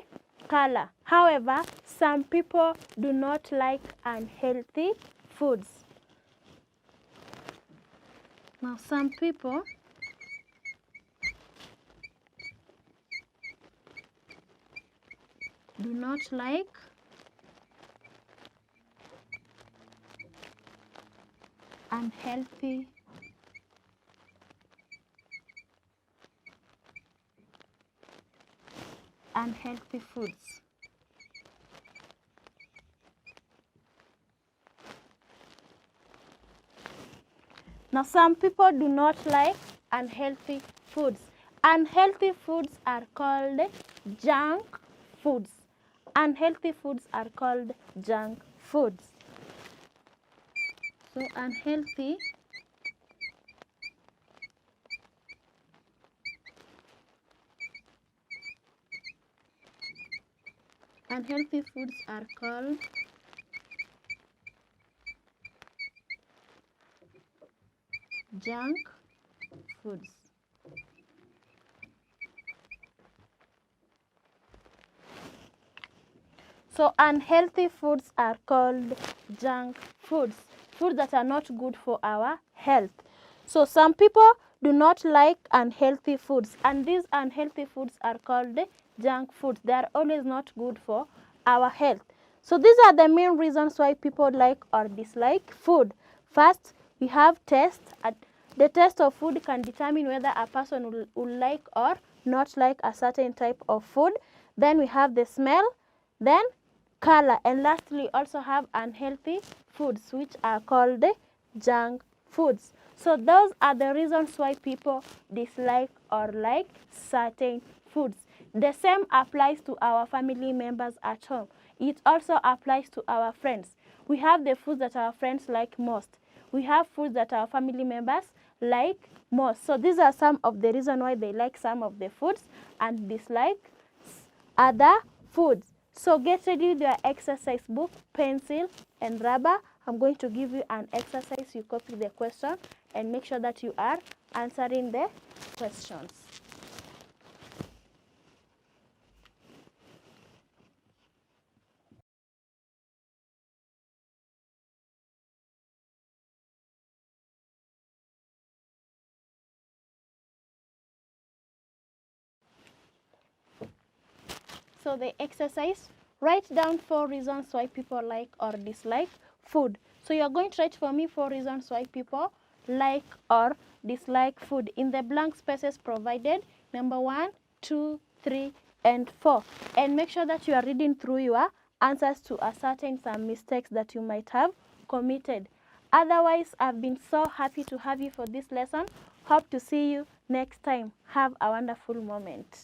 color. However, some people do not like unhealthy foods. Now some people do not like unhealthy foods. Now some people do not like unhealthy foods. Unhealthy foods are called junk foods. Unhealthy foods are called junk foods. So unhealthy foods are called junk foods. So unhealthy foods are called junk foods, foods that are not good for our health. So some people do not like unhealthy foods, and these unhealthy foods are called junk foods. They are always not good for our health. So these are the main reasons why people like or dislike food. First, we have taste. The taste of food can determine whether a person will like or not like a certain type of food. Then we have the smell, then color, and lastly also have unhealthy foods, which are called junk foods. So those are the reasons why people dislike or like certain foods. The same applies to our family members at home. It also applies to our friends. We have the foods that our friends like most. We have foods that our family members like most. So these are some of the reasons why they like some of the foods and dislike other foods. So get ready with your exercise book, pencil, and rubber. I'm going to give you an exercise. You copy the question and make sure that you are answering the questions. So the exercise, write down 4 reasons why people like or dislike food. So you're going to write for me 4 reasons why people like or dislike food in the blank spaces provided, number 1, 2, 3, and 4. And make sure that you are reading through your answers to ascertain some mistakes that you might have committed. Otherwise, I've been so happy to have you for this lesson. Hope to see you next time. Have a wonderful moment.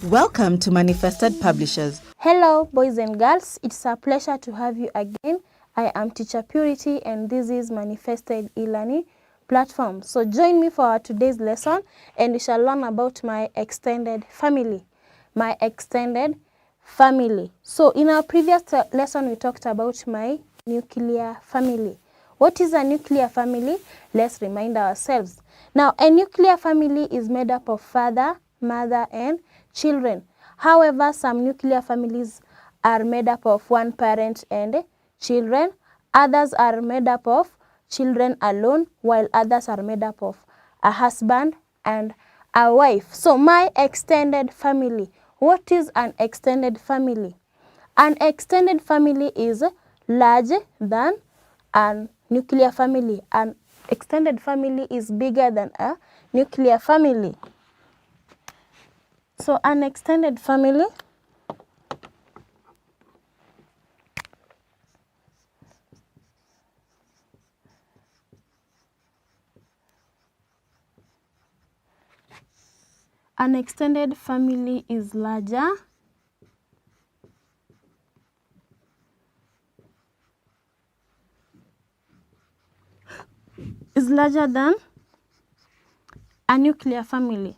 Welcome to Manifested Publishers. Hello, boys and girls. It's a pleasure to have you again. I am Teacher Purity, and this is Manifested e-learning platform. So join me for our today's lesson, and we shall learn about my extended family. My extended family. So in our previous lesson, we talked about my nuclear family. What is a nuclear family? Let's remind ourselves. Now, a nuclear family is made up of father, mother, and children. However, some nuclear families are made up of one parent and children. others are made up of children alone, while others are made up of a husband and a wife. So my extended family. What is an extended family? An extended family is larger than a nuclear family. An extended family is bigger than a nuclear family. So an extended family is larger than a nuclear family.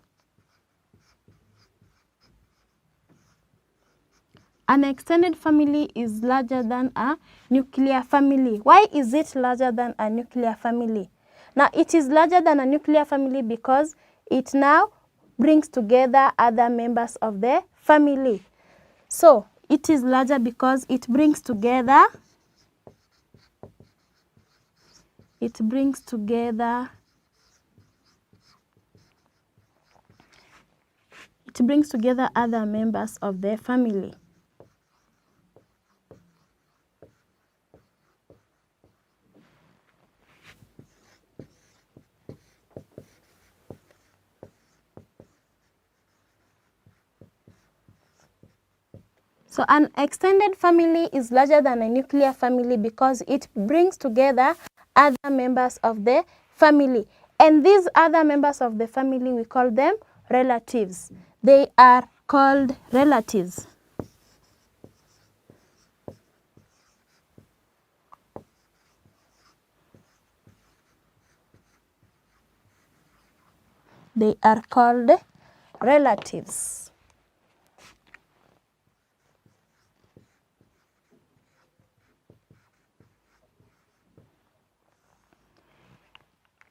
An extended family is larger than a nuclear family. Why is it larger than a nuclear family? Now, it is larger than a nuclear family because it now brings together other members of the family. So, it is larger because it brings together other members of the family. So an extended family is larger than a nuclear family because it brings together other members of the family. And these other members of the family, we call them relatives. They are called relatives. They are called relatives.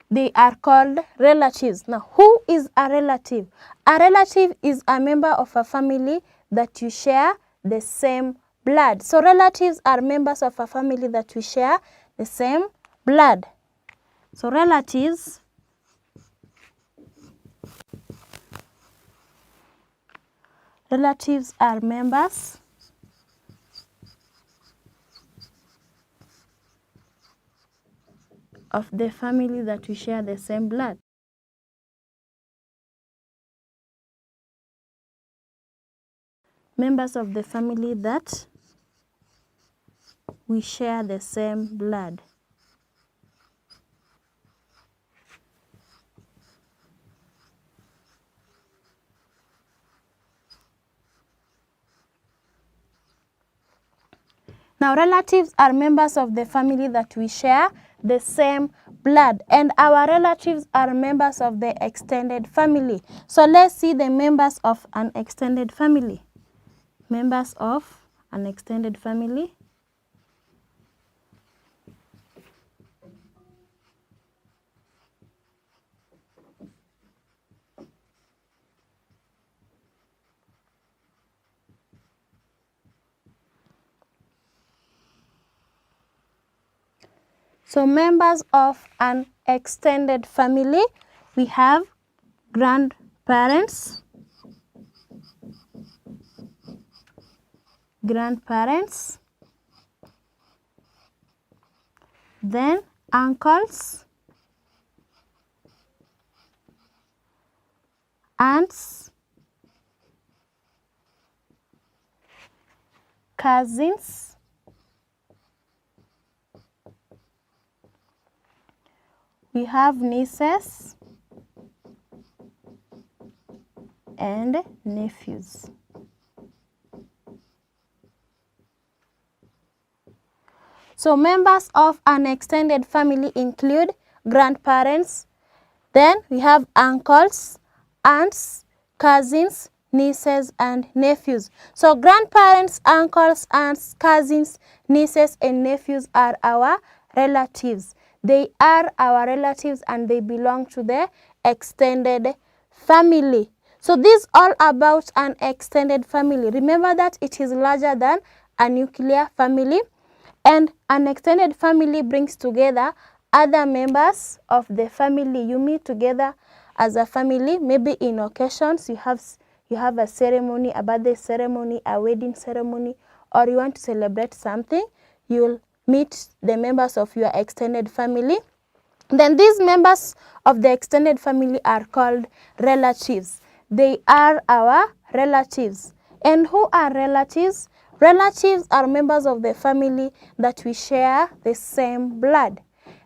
They are called relatives. Now, who is a relative? A relative is a member of a family that you share the same blood. So, relatives are members of a family that we share the same blood. So, relatives are members of the family that we share the same blood. Members of the family that we share the same blood. Now, relatives are members of the family that we share the same blood, and our relatives are members of the extended family. So, let's see the members of an extended family. Members of an extended family. So, members of an extended family, we have grandparents, then uncles, aunts, cousins, we have nieces and nephews. So, members of an extended family include grandparents, then we have uncles, aunts, cousins, nieces, and nephews. So, grandparents, uncles, aunts, cousins, nieces, and nephews are our relatives. They are our relatives and they belong to the extended family. So, this is all about an extended family. Remember that it is larger than a nuclear family. And an extended family brings together other members of the family. You meet together as a family, maybe in occasions you have a ceremony, a birthday ceremony, a wedding ceremony, or you want to celebrate something, you'll meet the members of your extended family. Then these members of the extended family are called relatives. They are our relatives. And who are relatives? Relatives are members of the family that we share the same blood.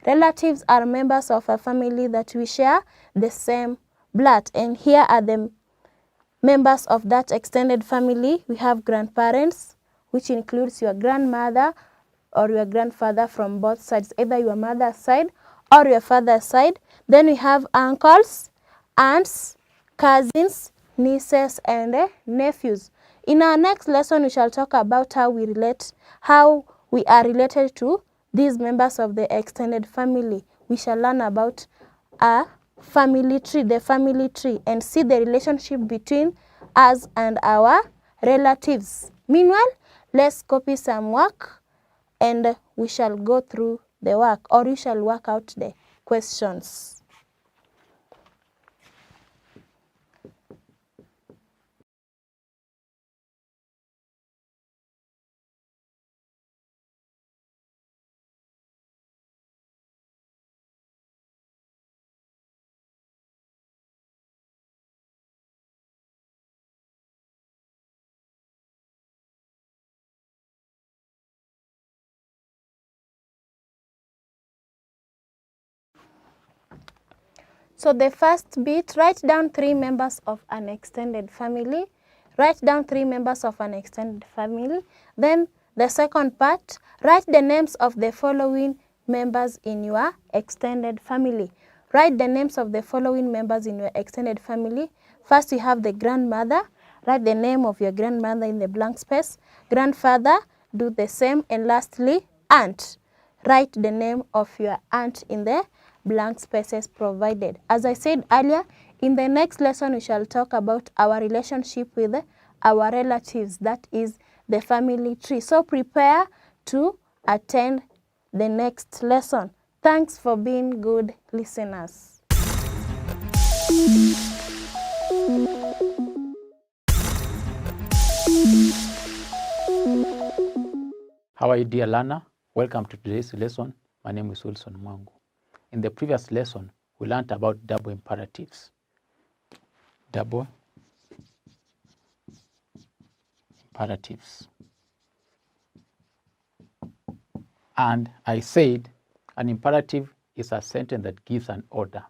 Relatives are members of a family that we share the same blood. And here are the members of that extended family. We have grandparents, which includes your grandmother or your grandfather from both sides, either your mother's side or your father's side. Then we have uncles, aunts, cousins, nieces, and nephews. In our next lesson, we shall talk about how we are related to these members of the extended family. We shall learn about a family tree, the family tree, and see the relationship between us and our relatives. Meanwhile, let's copy some work and we shall go through the work, or you shall work out the questions. So the first bit, write down 3 members of an extended family. Write down 3 members of an extended family. Then the second part, write the names of the following members in your extended family. Write the names of the following members in your extended family. First, you have the grandmother. Write the name of your grandmother in the blank space. Grandfather, do the same. And lastly, aunt. Write the name of your aunt in the blank spaces provided. As I said earlier, in the next lesson we shall talk about our relationship with our relatives, that is the family tree. So prepare to attend the next lesson. Thanks for being good listeners. How are you, dear learner? Welcome to today's lesson. My name is Wilson Mwangu. In the previous lesson, we learned about double imperatives. Double imperatives. And I said an imperative is a sentence that gives an order.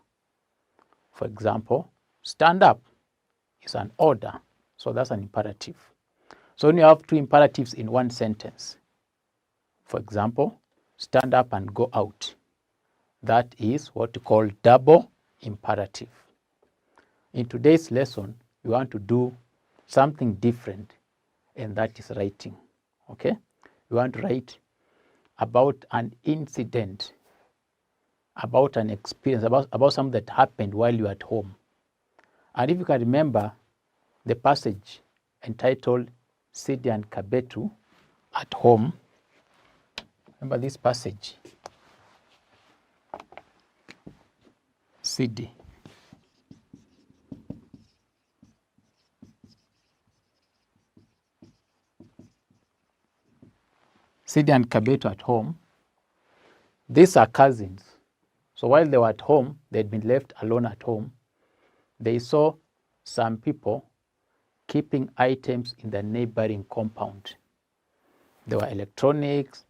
For example, stand up is an order. So that's an imperative. So when you have 2 imperatives in one sentence, for example, stand up and go out, that is what we call double imperative. In today's lesson, we want to do something different, and that is writing. Okay? We want to write about an incident, about an experience, about something that happened while you were at home. And if you can remember the passage entitled Sidi and Kabetu at home, remember this passage. Sidi. Sidi and Kabetu at home. These are cousins. So while they were at home, they had been left alone at home. They saw some people keeping items in the neighboring compound. There were electronics,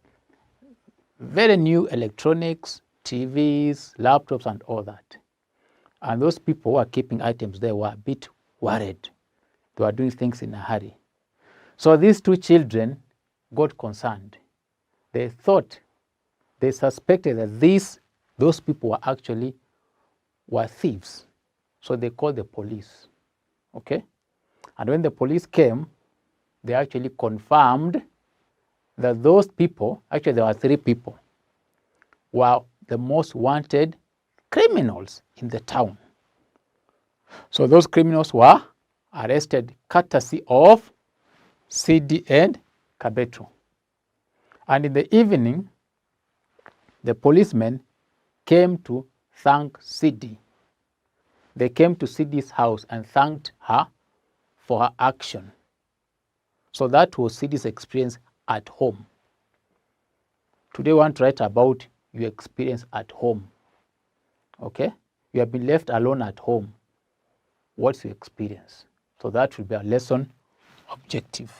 very new electronics, TVs, laptops, and all that. And those people who were keeping items there were a bit worried. They were doing things in a hurry. So these 2 children got concerned. They suspected that those people were thieves. So they called the police. Okay? And when the police came, they actually confirmed that those people, actually there were 3 people, were the most wanted criminals in the town. So those criminals were arrested courtesy of Sidi and Kabetu. And in the evening, the policemen came to thank Sidi. They came to Sidi's house and thanked her for her action. So that was Sidi's experience at home. Today, we want to write about your experience at home. Okay? You have been left alone at home. What's your experience? So that will be our lesson objective.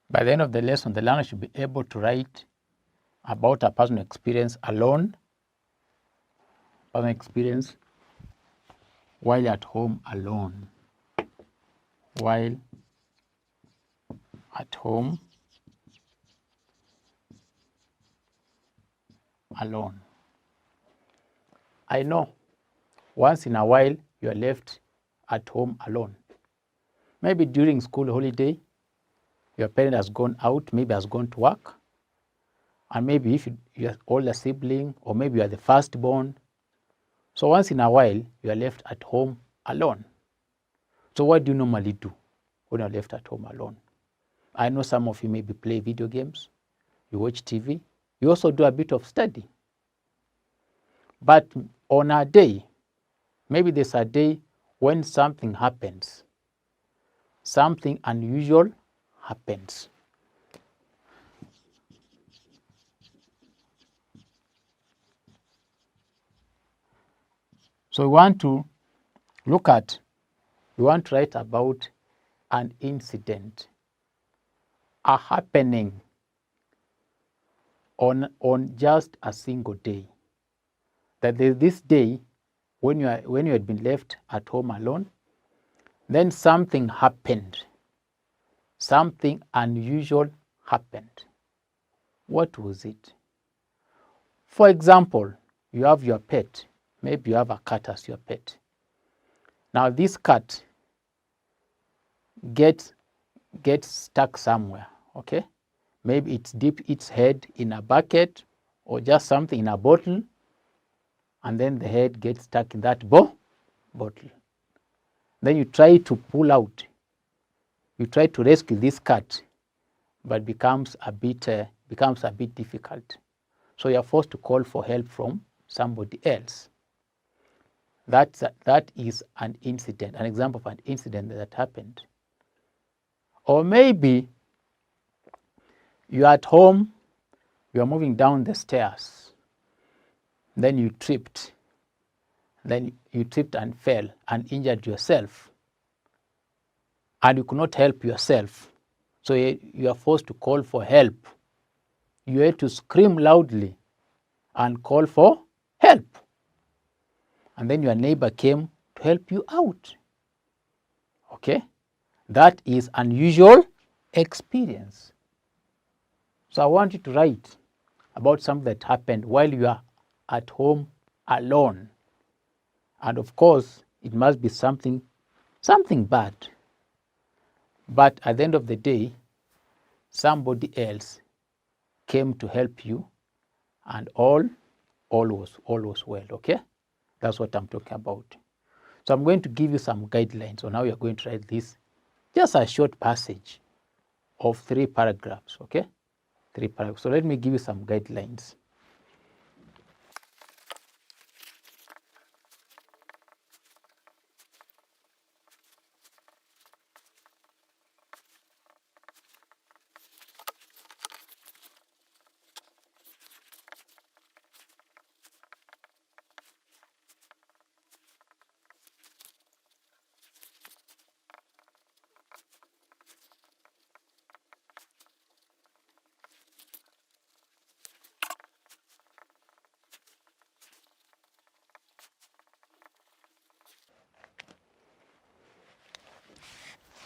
By the end of the lesson, the learner should be able to write about a personal experience alone, personal experience while at home alone, while at home alone. I know once in a while you are left at home alone. Maybe during school holiday, your parent has gone out, maybe has gone to work, and maybe if you are older sibling, or maybe you are the firstborn. So once in a while, you are left at home alone. So what do you normally do when you are left at home alone? I know some of you maybe play video games, you watch TV, you also do a bit of study. But on a day, maybe there's a day when something happens, something unusual happens. So we want to write about an incident, a happening on just a single day. That there's this day when you had been left at home alone, then something happened. Something unusual happened. What was it? For example, you have your pet. Maybe you have a cat as your pet. Now this cat gets stuck somewhere, okay? Maybe it's dipped its head in a bucket or just something in a bottle, and then the head gets stuck in that bottle. Then you try to pull out. You try to rescue this cat, but becomes a bit difficult. So you are forced to call for help from somebody else. That is an incident, an example of an incident that happened. Or maybe you are at home, you are moving down the stairs, then you tripped. Then you tripped and fell and injured yourself. And you could not help yourself. So you are forced to call for help. You had to scream loudly and call for help. And then your neighbor came to help you out. Okay? That is unusual experience. So I want you to write about something that happened while you are at home alone. And of course, it must be something bad. But at the end of the day, somebody else came to help you, and all was well, okay? That's what I'm talking about. So I'm going to give you some guidelines on how you're going to write this. Just a short passage of 3 paragraphs, okay? 3 paragraphs. So let me give you some guidelines.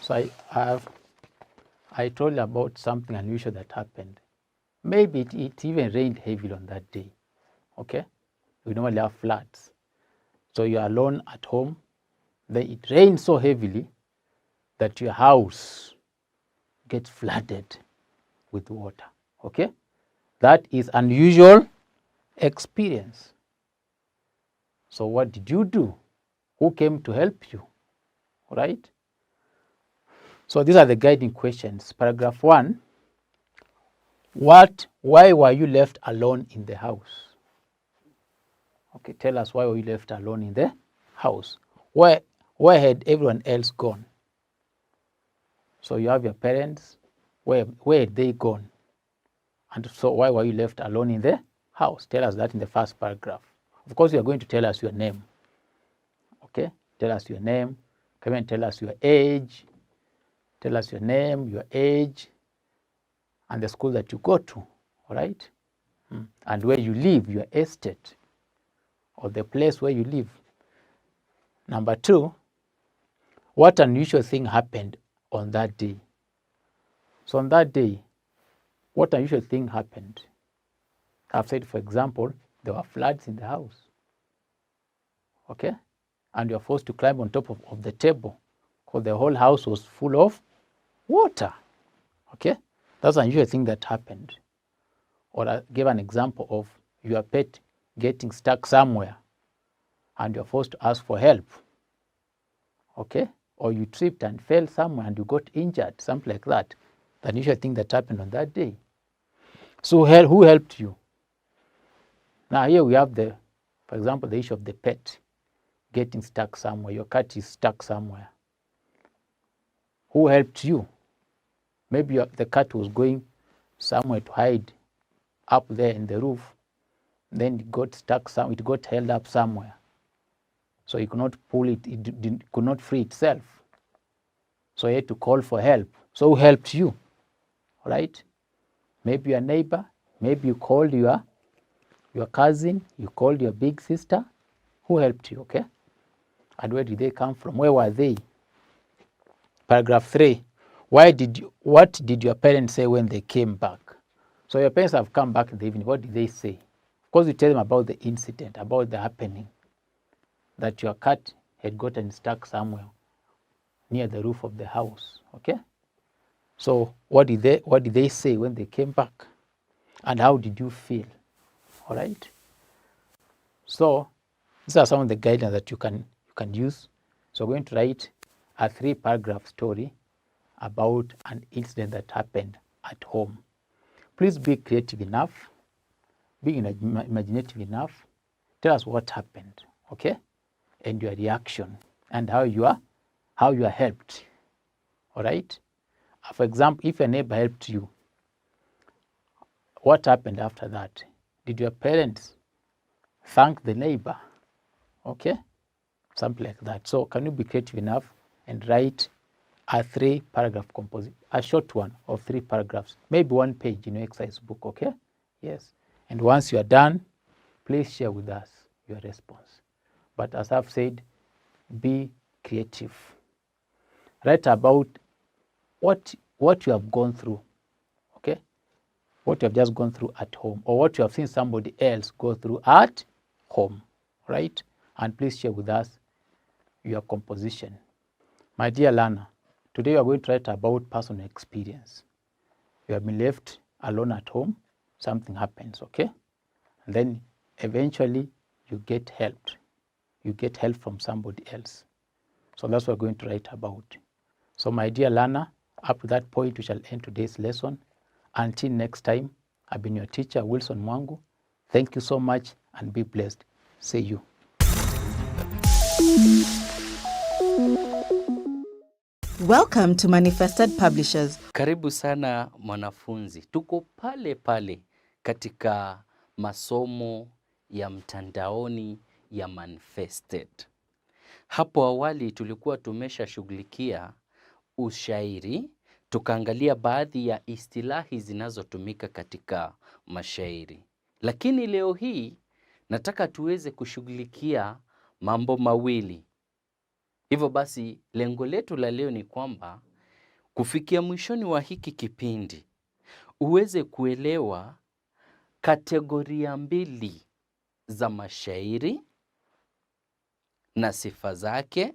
So I told you about something unusual that happened. Maybe it even rained heavily on that day, okay? We normally have floods. So you're alone at home, then it rains so heavily that your house gets flooded with water, okay? That is unusual experience. So what did you do? Who came to help you? Right? So these are the guiding questions. Paragraph 1, why were you left alone in the house? Okay, tell us, why were you left alone in the house? Where had everyone else gone? So you have your parents, where had they gone? And so why were you left alone in the house? Tell us that in the first paragraph. Of course, you are going to tell us your name. Okay, tell us your name. Come and tell us your age. Tell us your name, your age, and the school that you go to, all right? And where you live, your estate, or the place where you live. Number 2, what unusual thing happened on that day? So on that day, what unusual thing happened? I've said, for example, there were floods in the house, okay? And you're forced to climb on top of the table because the whole house was full of water, okay? That's an unusual thing that happened. Or I give an example of your pet getting stuck somewhere and you're forced to ask for help, okay? Or you tripped and fell somewhere and you got injured, something like that. The unusual thing that happened on that day. So who helped you? Now here we have for example, the issue of the pet getting stuck somewhere. Your cat is stuck somewhere. Who helped you? Maybe the cat was going somewhere to hide up there in the roof. Then it got stuck it got held up somewhere. So you could not pull it, it could not free itself. So you had to call for help. So who helped you? All right? Maybe your neighbor, maybe you called your cousin, you called your big sister. Who helped you, okay? And where did they come from? Where were they? Paragraph 3, what did your parents say when they came back? So your parents have come back in the evening. What did they say? Of course, you tell them about the incident, about the happening, that your cat had gotten stuck somewhere near the roof of the house, okay? So what did they say when they came back? And how did you feel? All right? So these are some of the guidelines that you can use. So we're going to write a 3-paragraph story about an incident that happened at home. Please be creative enough, be imaginative enough. Tell us what happened, okay? And your reaction and how you are helped. All right? For example, if a neighbor helped you, what happened after that? Did your parents thank the neighbor? Okay? Something like that. So can you be creative enough and write a 3-paragraph composition, a short one of 3 paragraphs, maybe 1 page in your exercise book, okay? Yes. And once you are done, please share with us your response. But as I've said, be creative. Write about what you have gone through, okay? What you have just gone through at home, or what you have seen somebody else go through at home, right? And please share with us your composition. My dear learner, today we are going to write about personal experience. You have been left alone at home, something happens, okay? And then eventually you get helped. You get help from somebody else. So that's what we're going to write about. So my dear learner, up to that point we shall end today's lesson. Until next time, I've been your teacher, Wilson Mwangu. Thank you so much and be blessed. See you. Welcome to Manifested Publishers. Karibu sana mwanafunzi. Tuko pale pale katika masomo ya mtandaoni ya Manifested. Hapo awali tulikuwa tumeshashughulikia ushairi, tukaangalia baadhi ya istilahi zinazotumika katika mashairi. Lakini leo hii nataka tuweze kushughulikia mambo mawili. Hivyo basi lengo letu la leo ni kwamba kufikia mwishoni wa hiki kipindi uweze kuelewa kategoria 2 za mashairi na sifa zake.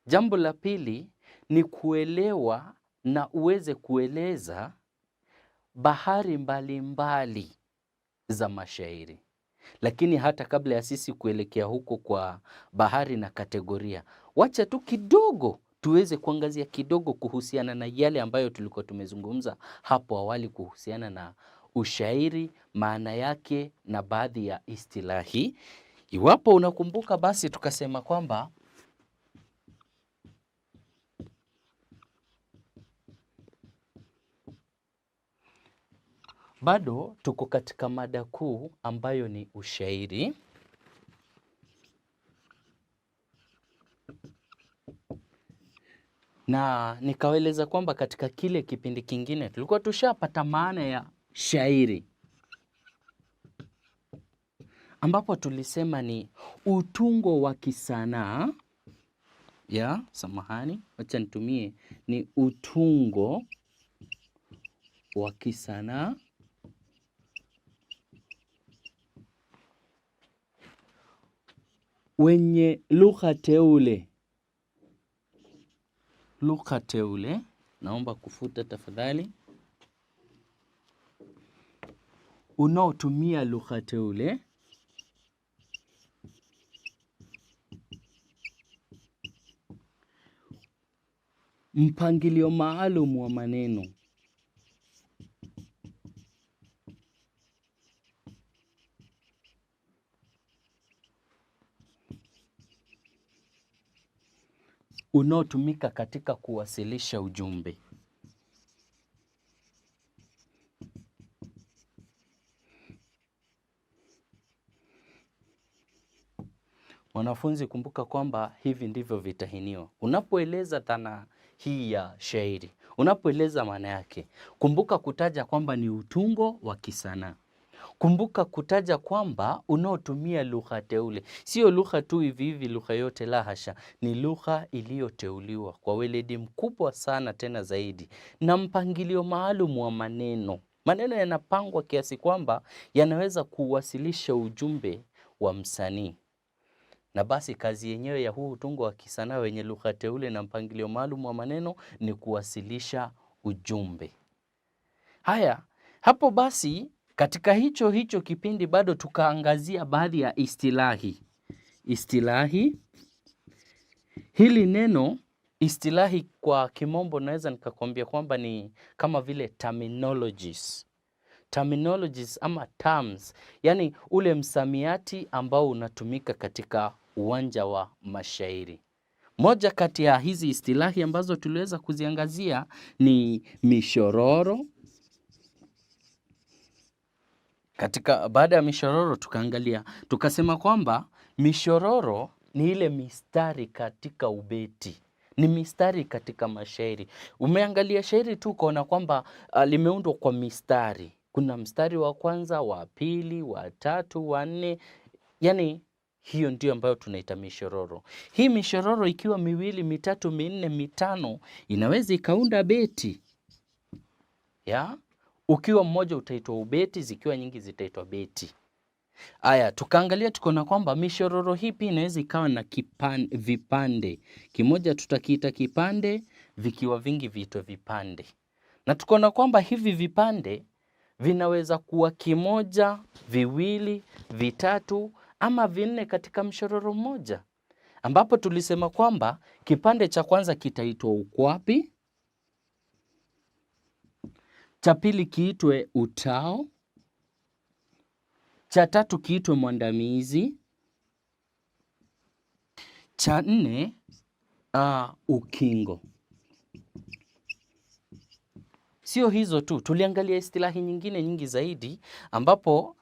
Jambo la pili ni kuelewa na uweze kueleza bahari mbalimbali za mashairi. Lakini hata kabla ya sisi kuelekea huko kwa bahari na kategoria, wacha tu kidogo tuweze kuangazia kidogo kuhusiana na yale ambayo tulikuwa tumezungumza hapo awali kuhusiana na ushairi, maana yake na baadhi ya istilahi. Iwapo unakumbuka, basi tukasema kwamba bado tuko katika mada kuu ambayo ni ushairi. Na nikawaeleza kwamba katika kile kipindi kingine tulikuwa tushapata maana ya shairi, ambapo tulisema ni utungo wa kisanaa wacha nitumie, ni utungo wa kisanaa wenye lugha teule. Lugha teule, naomba kufuta tafadhali. Unaotumia lugha teule mpangilio maalum wa maneno, unaotumika katika kuwasilisha ujumbe. Wanafunzi, kumbuka kwamba hivi ndivyo vitahiniwa. Unapoeleza dhana hii ya shairi, unapoeleza maana yake, kumbuka kutaja kwamba ni utungo wa kisanaa. Kumbuka kutaja kwamba unaotumia lugha teule. Sio lugha tu hivi hivi, lugha yote, la hasha. Ni lugha iliyoteuliwa kwa weledi mkubwa sana, tena zaidi, na mpangilio maalum wa maneno. Maneno yanapangwa kiasi kwamba yanaweza kuwasilisha ujumbe wa msanii. Na basi kazi yenyewe ya huu utungo wa kisanaa wenye lugha teule na mpangilio maalum wa maneno ni kuwasilisha ujumbe. Haya, hapo basi katika hicho kipindi bado tukaangazia baadhi ya istilahi. Istilahi, hili neno istilahi kwa kimombo naweza nikakwambia kwamba ni kama vile terminologies. Terminologies ama terms, yani ule msamiati ambao unatumika katika uwanja wa mashairi. Moja kati ya hizi istilahi ambazo tuliweza kuziangazia ni mishororo. Baada ya mishororo tukasema kwamba mishororo ni ile mistari katika ubeti, ni mistari katika mashairi. Umeangalia shairi tu ukaona kwamba limeundwa kwa mistari. Kuna mstari wa kwanza, wa pili, wa tatu, wa nne. Yani hiyo ndio ambayo tunaita mishororo. Hii mishororo ikiwa miwili, mitatu, minne, mitano inaweza ikaunda beti. Ukiwa mmoja utaitwa ubeti, zikiwa nyingi zitaitwa beti. Aya, tukaangalia tukaona kwamba mishororo hii pia inaweza ikawa na vipande. Kimoja tutakiita kipande, vikiwa vingi viitwe vipande. Na tukaona kwamba hivi vipande vinaweza kuwa kimoja, viwili, vitatu ama vinne katika mshororo mmoja, ambapo tulisema kwamba kipande cha kwanza kitaitwa ukwapi, cha pili kiitwe utao, cha tatu kiitwe mwandamizi, cha nne ukingo. Sio hizo tu, tuliangalia istilahi nyingine nyingi zaidi, ambapo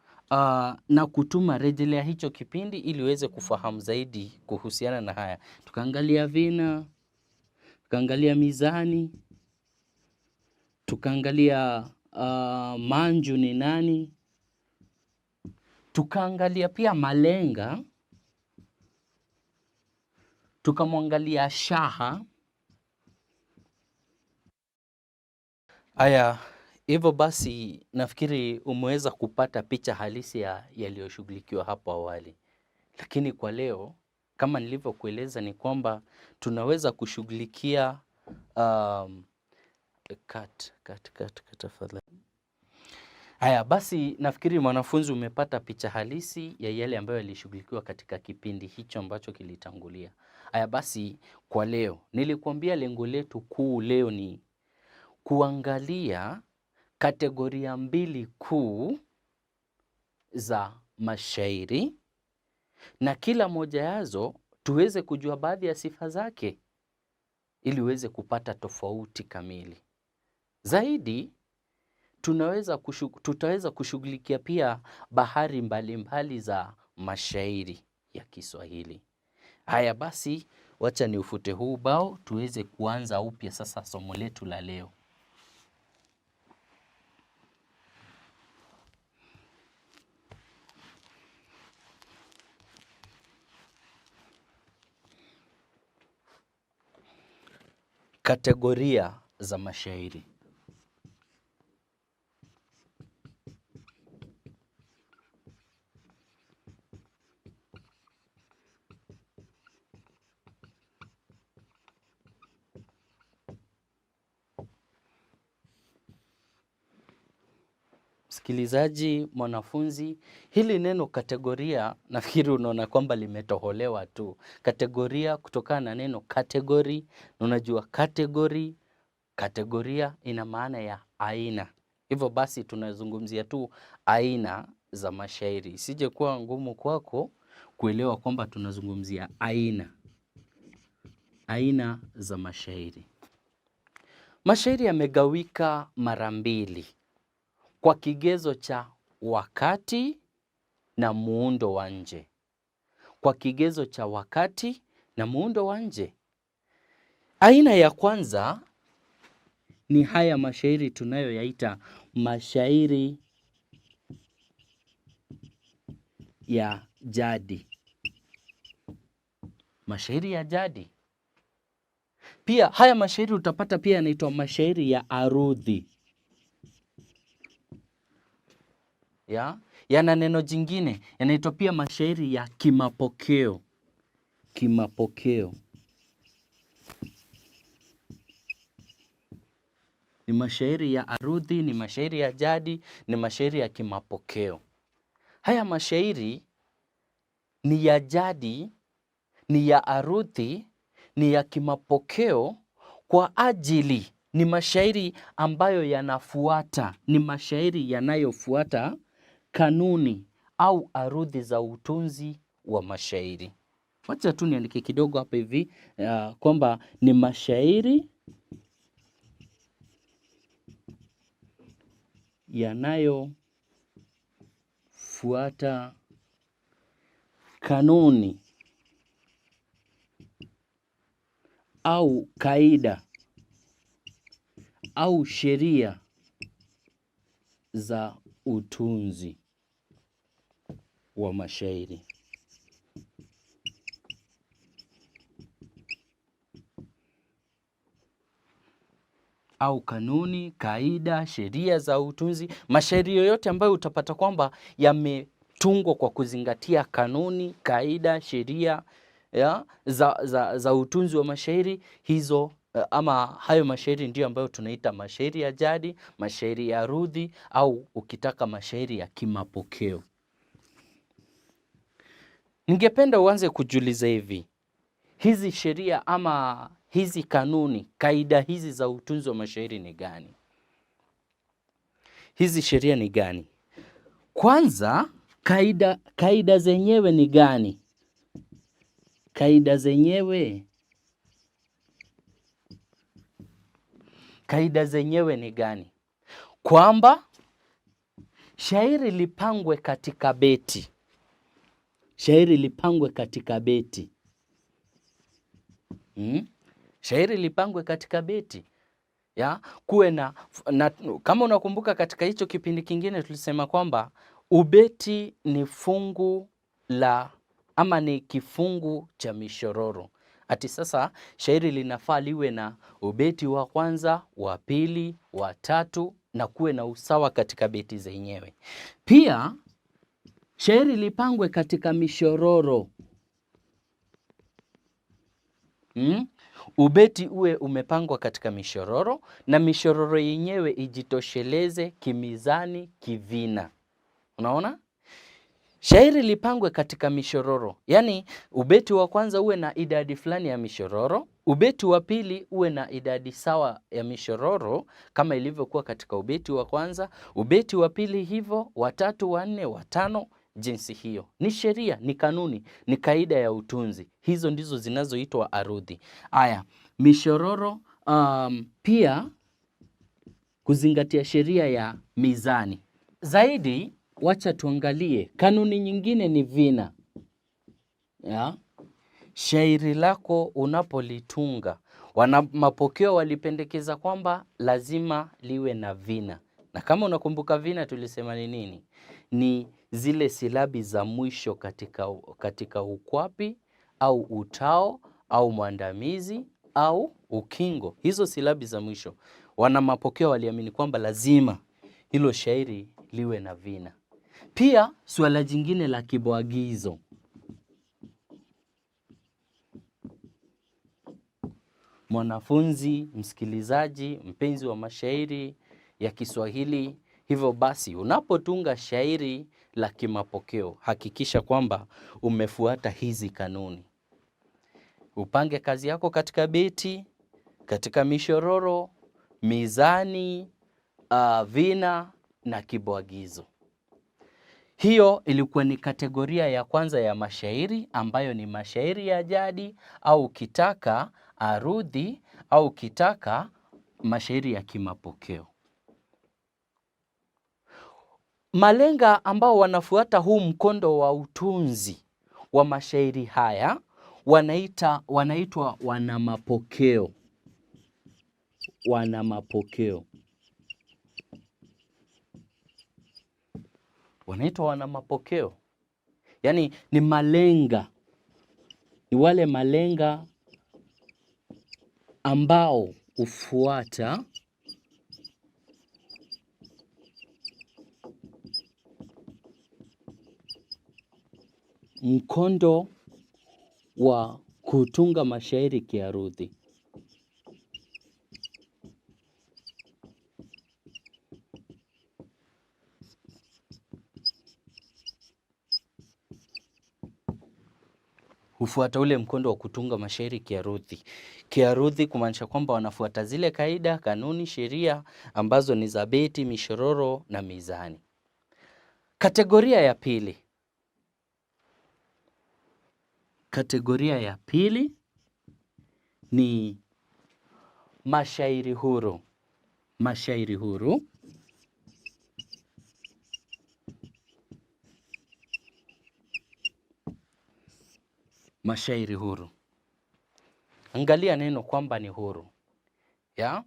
na kutuma rejelea hicho kipindi ili uweze kufahamu zaidi kuhusiana na haya. Tukaangalia vina, tukaangalia mizani, tukaangalia manju ni nani, tukaangalia pia malenga, tukamwangalia shaha. Aya, hivyo basi nafikiri umeweza kupata picha halisi ya yaliyoshughulikiwa hapo awali. Lakini kwa leo, kama nilivyokueleza, ni kwamba tunaweza kushughulikia tafadhali. Haya basi, nafikiri mwanafunzi umepata picha halisi ya yale ambayo yalishughulikiwa katika kipindi hicho ambacho kilitangulia. Haya basi, kwa leo nilikuambia lengo letu kuu leo ni kuangalia kategoria mbili kuu za mashairi, na kila moja yazo tuweze kujua baadhi ya sifa zake ili uweze kupata tofauti kamili. Zaidi tutaweza kushughulikia pia bahari mbalimbali za mashairi ya Kiswahili. Haya basi, wacha ni ufute huu bao tuweze kuanza upya sasa somo letu la leo. Kategoria za mashairi. Msikilizaji, mwanafunzi, hili neno kategoria nafikiri unaona kwamba limetoholewa tu. Kategoria kutokana na neno category, na unajua category, kategoria ina maana ya aina. Hivyo basi tunazungumzia tu aina za mashairi. Isije kuwa ngumu kwako kuelewa kwamba tunazungumzia aina za mashairi. Mashairi yamegawika mara mbili, kwa kigezo cha wakati na muundo wa nje. Kwa kigezo cha wakati na muundo wa nje. Aina ya kwanza ni haya mashairi tunayoyaita mashairi ya jadi. Mashairi ya jadi. Pia haya mashairi utapata pia yanaitwa mashairi ya arudhi. Yana neno jingine, yanaitwa pia mashairi ya kimapokeo. Kimapokeo. Ni mashairi ya arudhi, ni mashairi ya jadi, ni mashairi ya kimapokeo. Haya mashairi ni ya jadi, ni ya arudhi, ni ya kimapokeo kwa ajili ni mashairi ambayo yanafuata, ni mashairi yanayofuata kanuni au arudhi za utunzi wa mashairi. Wacha tu niandike kidogo hapa hivi kwamba ni mashairi yanayofuata kanuni au kaida au sheria za utunzi wa mashairi. Au kanuni, kaida, sheria za utunzi. Mashairi yoyote ambayo utapata kwamba yametungwa kwa kuzingatia kanuni, kaida, sheria za utunzi wa mashairi, hizo ama hayo mashairi ndio ambayo tunaita mashairi ya jadi, mashairi ya arudhi, au ukitaka mashairi ya kimapokeo. Ningependa uanze kujiuliza hivi, hizi sheria ama hizi kanuni, kaida hizi za utunzi wa mashairi ni gani? Hizi sheria ni gani? Kwanza, kaida zenyewe ni gani? Kaida zenyewe ni gani? Kwamba shairi lipangwe katika beti. Shairi lipangwe katika beti. Shairi lipangwe katika beti. Kuwe na kama unakumbuka katika hicho kipindi kingine tulisema kwamba ubeti ni fungu la ama ni kifungu cha mishororo. Ati sasa shairi linafaa liwe na ubeti wa kwanza, wa pili, wa tatu na kuwe na usawa katika beti zenyewe. Pia shairi lipangwe katika mishororo. ubeti uwe umepangwa katika mishororo na mishororo yenyewe ijitosheleze kimizani, kivina. Unaona? Shairi lipangwe katika mishororo. Yaani ubeti wa kwanza uwe na idadi fulani ya mishororo, ubeti wa pili uwe na idadi sawa ya mishororo kama ilivyokuwa katika ubeti wa kwanza, ubeti wa pili hivyo, wa tatu, wa nne, wa tano jinsi hiyo. Ni sheria, ni kanuni, ni kaida ya utunzi. Hizo ndizo zinazoitwa arudhi. Aya, mishororo pia kuzingatia sheria ya mizani. Zaidi wacha tuangalie kanuni nyingine ni vina. Ya? Shairi lako unapolitunga, wana mapokeo walipendekeza kwamba lazima liwe na vina. Na kama unakumbuka vina tulisema ni nini? Ni zile silabi za mwisho katika ukwapi au utao au mwandamizi au ukingo. Hizo silabi za mwisho. Wana mapokeo waliamini kwamba lazima hilo shairi liwe na vina. Pia suala jingine la kibwagizo. Mwanafunzi, msikilizaji, mpenzi wa mashairi ya Kiswahili, hivyo basi unapotunga shairi la kimapokeo, hakikisha kwamba umefuata hizi kanuni. Upange kazi yako katika beti, katika mishororo, mizani, vina na kibwagizo. Hiyo ilikuwa ni kategoria ya kwanza ya mashairi ambayo ni mashairi ya jadi au kitaka arudhi au kitaka mashairi ya kimapokeo. Malenga ambao wanafuata huu mkondo wa utunzi wa mashairi haya wanaitwa wanamapokeo. Wanamapokeo. Wanaitwa wanamapokeo. Yaani ni malenga. Ni wale malenga ambao hufuata mkondo wa kutunga mashairi kiarudhi. Hufuata ule mkondo wa kutunga mashairi kiarudhi. Kiarudhi kumaanisha kwamba wanafuata zile kaida, kanuni, sheria ambazo ni za beti, mishororo na mizani. Kategoria ya pili. Kategoria ya pili ni mashairi huru. Mashairi huru. Mashairi huru. Angalia neno kwamba ni huru. Ya?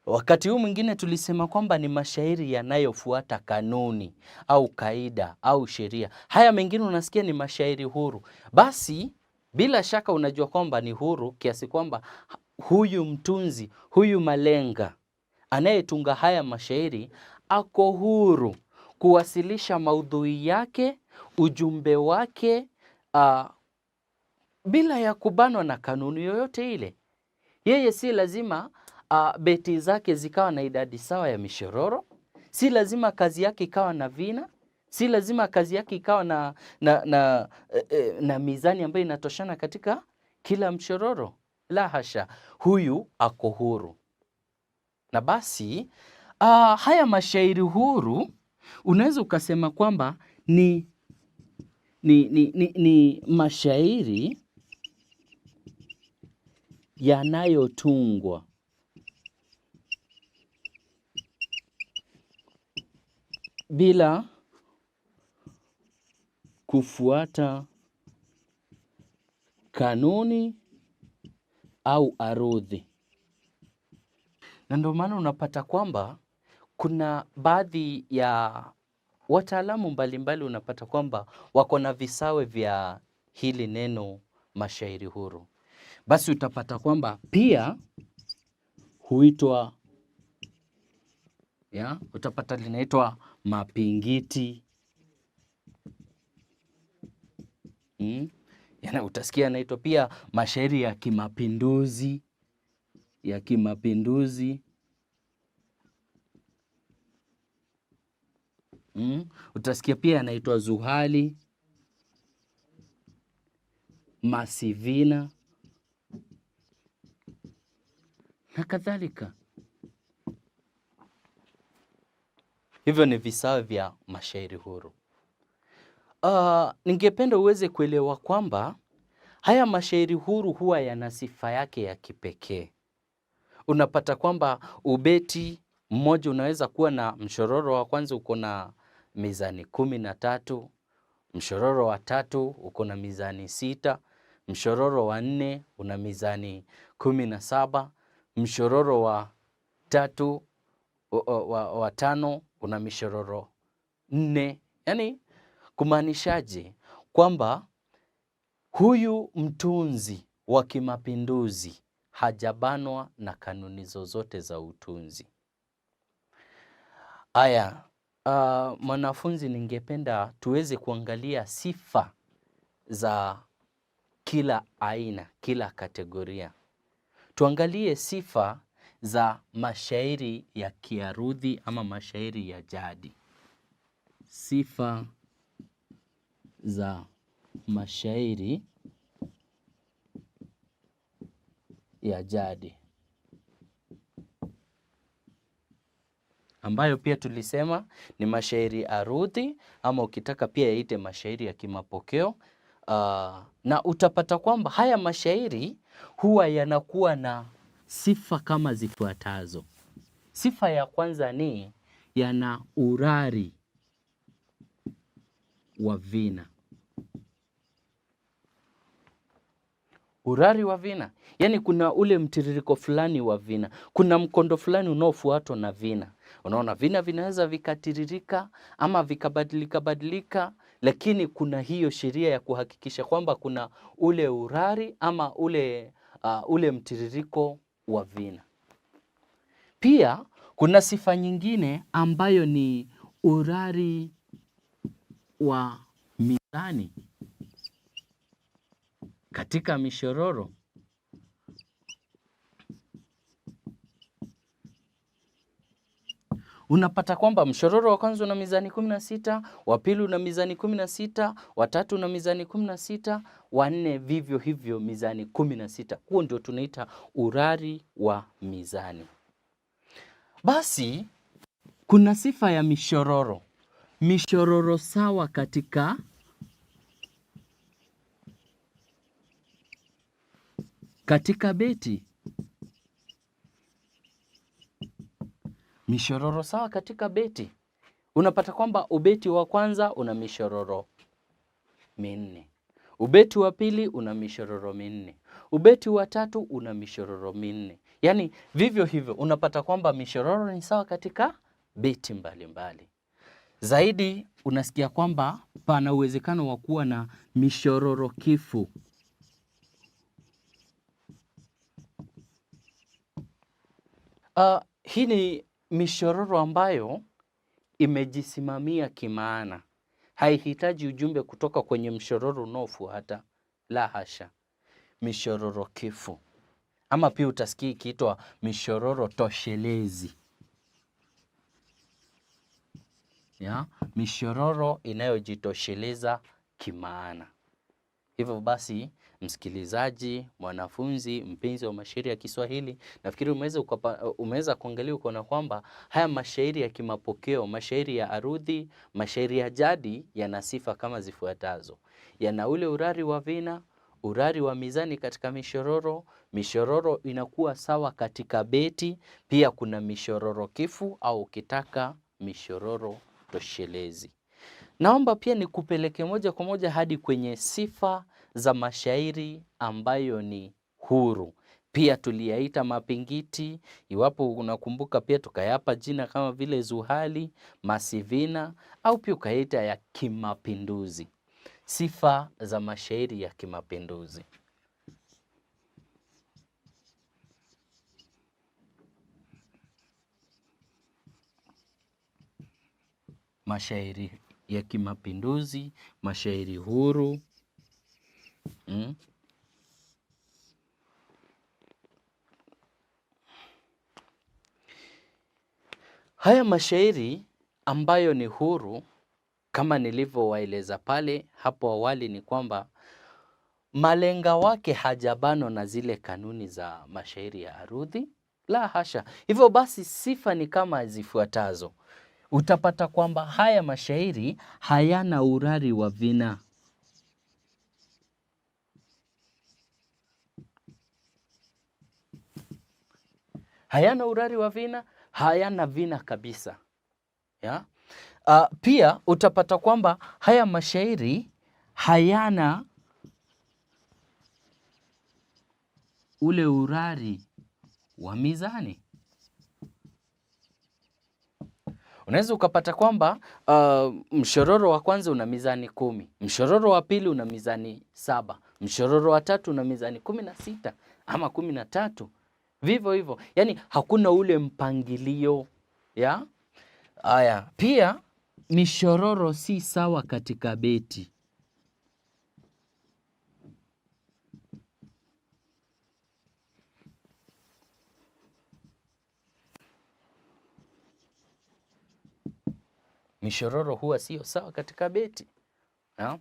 Wakati huu mwingine tulisema kwamba ni mashairi yanayofuata kanuni au kaida au sheria. Haya mengine unasikia ni mashairi huru. Basi bila shaka unajua kwamba ni huru kiasi kwamba huyu mtunzi, huyu malenga anayetunga haya mashairi ako huru kuwasilisha maudhui yake, ujumbe wake bila ya kubanwa na kanuni yoyote ile. Yeye si lazima beti zake zikawa na idadi sawa ya mishororo, si lazima kazi yake ikawa na vina, si lazima kazi yake ikawa na mizani ambayo inatoshana katika kila mshororo. La hasha, huyu ako huru. Na basi haya mashairi huru unaweza ukasema kwamba ni mashairi yanayotungwa bila kufuata kanuni au arudhi. Na ndio maana unapata kwamba kuna baadhi ya wataalamu mbalimbali unapata kwamba wako na visawe vya hili neno mashairi huru. Basi utapata kwamba pia huitwa, utapata linaitwa mapingiti. Utasikia naitwa pia mashairi ya kimapinduzi. ya kimapinduzi. Utasikia pia yanaitwa Zuhali, Masivina na kadhalika. Hivyo ni visawe vya mashairi huru. Ningependa uweze kuelewa kwamba haya mashairi huru huwa yana sifa yake ya kipekee. Unapata kwamba ubeti mmoja unaweza kuwa na mshororo wa kwanza uko na mizani 13, mshororo wa 3 uko na mizani 6, mshororo wa 4 una mizani 17, mshororo wa 3 wa 5 una mishororo 4. Yaani kumaanishaje? Kwamba huyu mtunzi wa kimapinduzi hajabanwa na kanuni zozote za utunzi. Aya, mwanafunzi, ningependa tuweze kuangalia sifa za kila aina, kila kategoria. Tuangalie sifa za mashairi ya kiarudhi ama mashairi ya jadi. Sifa za mashairi ya jadi, ambayo pia tulisema ni mashairi arudhi ama ukitaka pia yaite mashairi ya kimapokeo. Na utapata kwamba haya mashairi huwa yanakuwa na sifa kama zifuatazo. Sifa ya kwanza ni yana urari wa vina. Urari wa vina, yaani kuna ule mtiririko fulani wa vina, kuna mkondo fulani unaofuatwa na vina. Unaona, vina vinaweza vikatiririka ama vikabadilika, lakini kuna hiyo sheria ya kuhakikisha kwamba kuna ule urari ama ule mtiririko wa vina. Pia kuna sifa nyingine ambayo ni urari wa mizani katika mishororo. Unapata kwamba mshororo wa kwanza una mizani 16, wa pili una mizani 16, wa tatu una mizani 16, wa nne vivyo hivyo mizani 16. Huo ndio tunaita urari wa mizani. Basi kuna sifa ya mishororo. Mishororo sawa katika beti. Mishororo sawa katika beti. Unapata kwamba ubeti wa kwanza una mishororo 4. Ubeti wa pili una mishororo 4. Ubeti wa tatu una mishororo 4. Yaani vivyo hivyo unapata kwamba mishororo ni sawa katika beti mbalimbali. Zaidi unasikia kwamba pana uwezekano wa kuwa na mishororo kifu. Hii ni mishororo ambayo imejisimamia kimaana. Haihitaji ujumbe kutoka kwenye mshororo unaofuata. La hasha. Mishororo kifu. Ama pia utasikia ikiitwa mishororo toshelezi. Ya, mishororo inayojitosheleza kimaana. Hivyo basi, msikilizaji, mwanafunzi, mpenzi wa mashairi ya Kiswahili, nafikiri umeweza kuangalia ukaona kwamba haya mashairi ya kimapokeo, mashairi ya arudhi, mashairi ya jadi yana sifa kama zifuatazo. Yana ule urari wa vina, urari wa mizani katika mishororo, mishororo inakuwa sawa katika beti, pia kuna mishororo kifu au ukitaka mishororo toshelezi. Naomba pia nikupeleke moja kwa moja hadi kwenye sifa za mashairi ambayo ni huru. Pia tuliyaita mapingiti, iwapo unakumbuka pia tukayapa jina kama vile Zuhali, Masivina au pia ukaita ya kimapinduzi. Sifa za mashairi ya kimapinduzi. Mashairi ya kimapinduzi, mashairi huru. Haya mashairi ambayo ni huru, kama nilivyowaeleza pale hapo awali, ni kwamba malenga wake hajabanwa na zile kanuni za mashairi ya arudhi, la hasha. Hivyo basi sifa ni kama zifuatazo. Utapata kwamba haya mashairi hayana urari wa vina. Hayana urari wa vina, hayana vina kabisa. Ya? Pia utapata kwamba haya mashairi hayana ule urari wa mizani. Unaweza ukapata kwamba mshororo wa kwanza una mizani 10, mshororo wa pili una mizani 7, mshororo wa tatu una mizani 16 ama 13. Vivyo hivyo. Yaani hakuna ule mpangilio, ya? Haya, pia mishororo si sawa katika beti. Mishororo huwa sio sawa katika beti. Ya?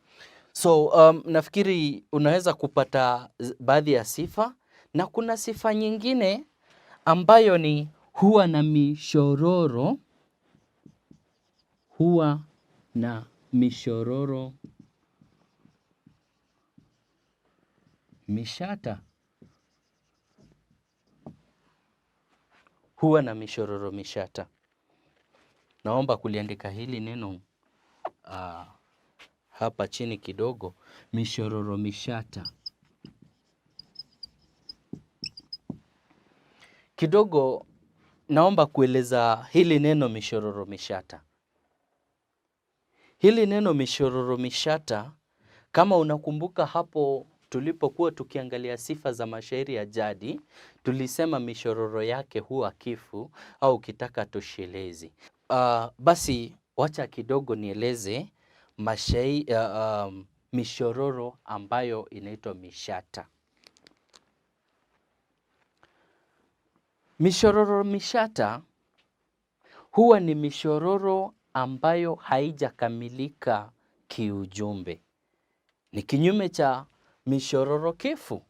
So nafikiri unaweza kupata baadhi ya sifa, na kuna sifa nyingine ambayo ni huwa na mishororo, huwa na mishororo mishata. Huwa na mishororo mishata. Naomba kuliandika hili neno hapa chini kidogo, mishororo mishata. Kidogo naomba kueleza hili neno mishororo mishata. Hili neno mishororo mishata, kama unakumbuka hapo tulipokuwa tukiangalia sifa za mashairi ya jadi, tulisema mishororo yake huwa kifu au ukitaka toshelezi. Basi wacha kidogo nieleze mishororo ambayo inaitwa mishata. Mishororo mishata huwa ni mishororo ambayo haijakamilika kiujumbe. Ni kinyume cha mishororo kifu.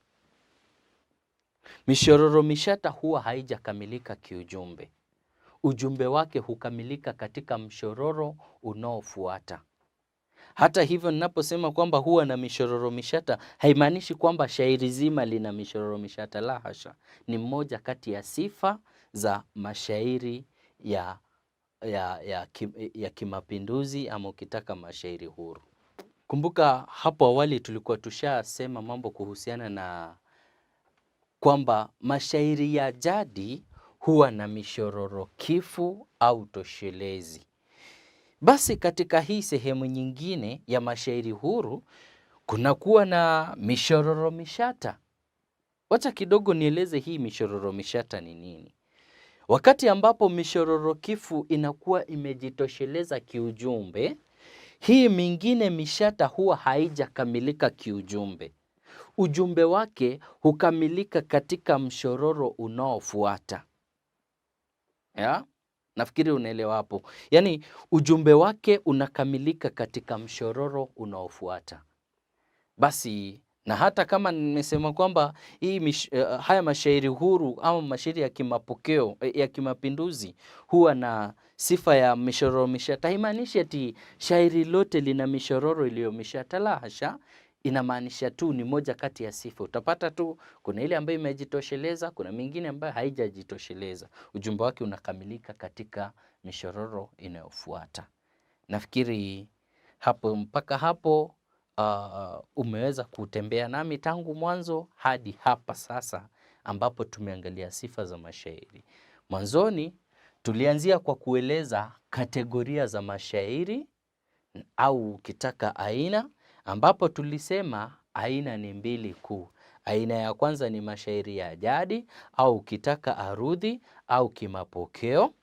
Mishororo mishata huwa haijakamilika kiujumbe. Ujumbe wake hukamilika katika mshororo unaofuata. Hata hivyo, ninaposema kwamba huwa na mishororo mishata, haimaanishi kwamba shairi zima lina mishororo mishata, la hasha. Ni mmoja kati ya sifa za mashairi ya kimapinduzi, ama ukitaka mashairi huru. Kumbuka hapo awali tulikuwa tushasema mambo kuhusiana na kwamba mashairi ya jadi huwa na mishororo kifu au toshelezi. Basi katika hii sehemu nyingine ya mashairi huru kunakuwa na mishororo mishata. Wacha kidogo nieleze hii mishororo mishata ni nini. Wakati ambapo mishororo kifu inakuwa imejitosheleza kiujumbe, hii mingine mishata huwa haijakamilika kiujumbe. Ujumbe wake hukamilika katika mshororo unaofuata. Ya? Nafikiri unaelewa hapo. Yaani ujumbe wake unakamilika katika mshororo unaofuata. Basi, na hata kama nimesema kwamba haya mashairi huru ama mashairi ya kimapokeo ya kimapinduzi huwa na sifa ya mishororo mishata, haimaanishi ati shairi lote lina mishororo iliyo mishata, la hasha. Inamaanisha tu ni moja kati ya sifa. Utapata tu kuna ile ambayo imejitosheleza, kuna mingine ambayo haijajitosheleza. Ujumbe wake unakamilika katika mishororo inayofuata. Nafikiri hapo mpaka hapo umeweza kutembea nami tangu mwanzo hadi hapa sasa ambapo tumeangalia sifa za mashairi. Mwanzoni tulianzia kwa kueleza kategoria za mashairi au ukitaka aina, ambapo tulisema aina ni mbili kuu. Aina ya kwanza ni mashairi ya jadi au ukitaka arudhi au kimapokeo.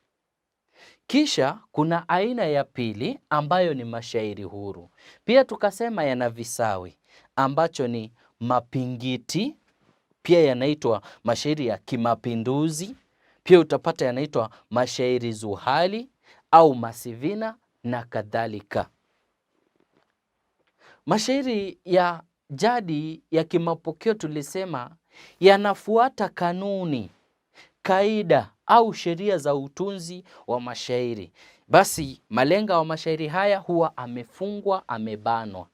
Kisha kuna aina ya pili ambayo ni mashairi huru. Pia tukasema yana visawi ambacho ni mapingiti, pia yanaitwa mashairi ya kimapinduzi. Pia utapata yanaitwa mashairi zuhali au masivina na kadhalika. Mashairi ya jadi ya kimapokeo tulisema yanafuata kanuni, kaida au sheria za utunzi wa mashairi. Basi malenga wa mashairi haya huwa amefungwa, amebanwa.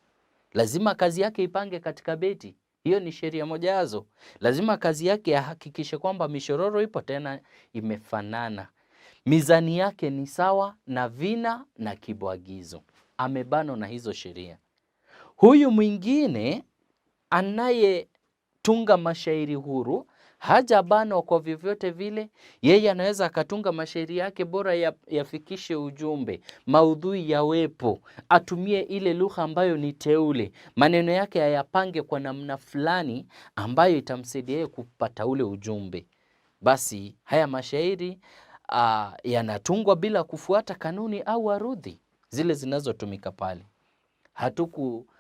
Lazima kazi yake ipange katika beti. Hiyo ni sheria moja yazo. Lazima kazi yake ahakikishe kwamba mishororo ipo tena imefanana. Mizani yake ni sawa na vina na kibwagizo. Amebanwa na hizo sheria. Huyu mwingine anayetunga mashairi huru hajabanwa kwa vyovyote vile. Yeye anaweza akatunga mashairi yake bora yafikishe ujumbe, maudhui yawepo, atumie ile lugha ambayo ni teule, maneno yake ayapange kwa namna fulani ambayo itamsaidia yeye kupata ule ujumbe. Basi haya mashairi yanatungwa bila kufuata kanuni au arudhi zile zinazotumika pale.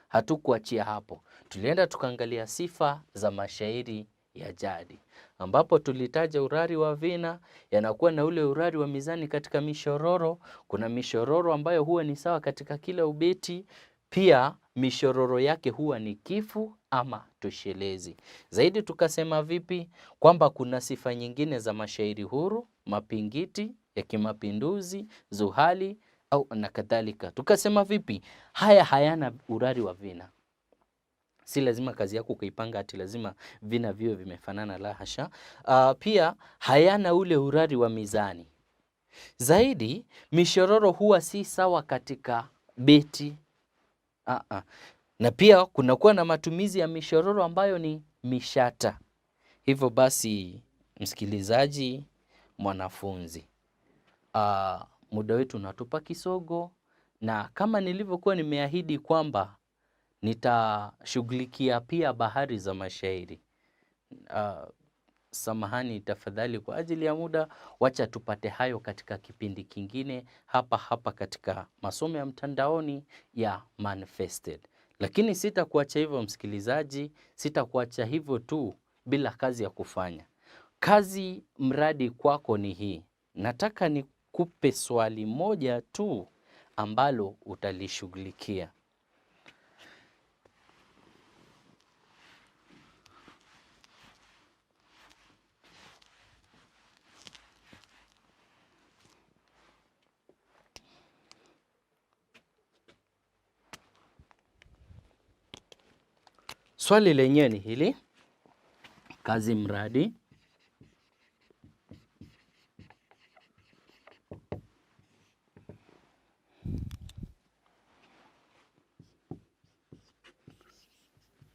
Hatukuachia hapo. Tulienda tukaangalia sifa za mashairi ya jadi, ambapo tulitaja urari wa vina, yanakuwa na ule urari wa mizani katika mishororo. Kuna mishororo ambayo huwa ni sawa katika kila ubeti. Pia mishororo yake huwa ni kifu ama toshelezi. Zaidi tukasema vipi kwamba kuna sifa nyingine za mashairi huru, mapingiti ya kimapinduzi, zuhali au na kadhalika. Tukasema vipi haya hayana urari wa vina. Si lazima kazi yako kuipanga ati lazima vina viwe vimefanana, la hasha. Pia hayana ule urari wa mizani. Zaidi mishororo huwa si sawa katika beti. Na pia kunakuwa na matumizi ya mishororo ambayo ni mishata. Hivyo basi msikilizaji, mwanafunzi, muda wetu unatupa kisogo, na kama nilivyokuwa nimeahidi kwamba nitashughulikia pia bahari za mashairi. Samahani tafadhali kwa ajili ya muda, wacha tupate hayo katika kipindi kingine hapa katika masomo ya mtandaoni ya Manifested. Lakini sitakuacha hivyo msikilizaji, sitakuacha hivyo tu bila kazi ya kufanya. Kazi mradi kwako ni hii. Nataka nikupe swali moja tu ambalo utalishughulikia. Swali lenyewe ni hili. Kazi mradi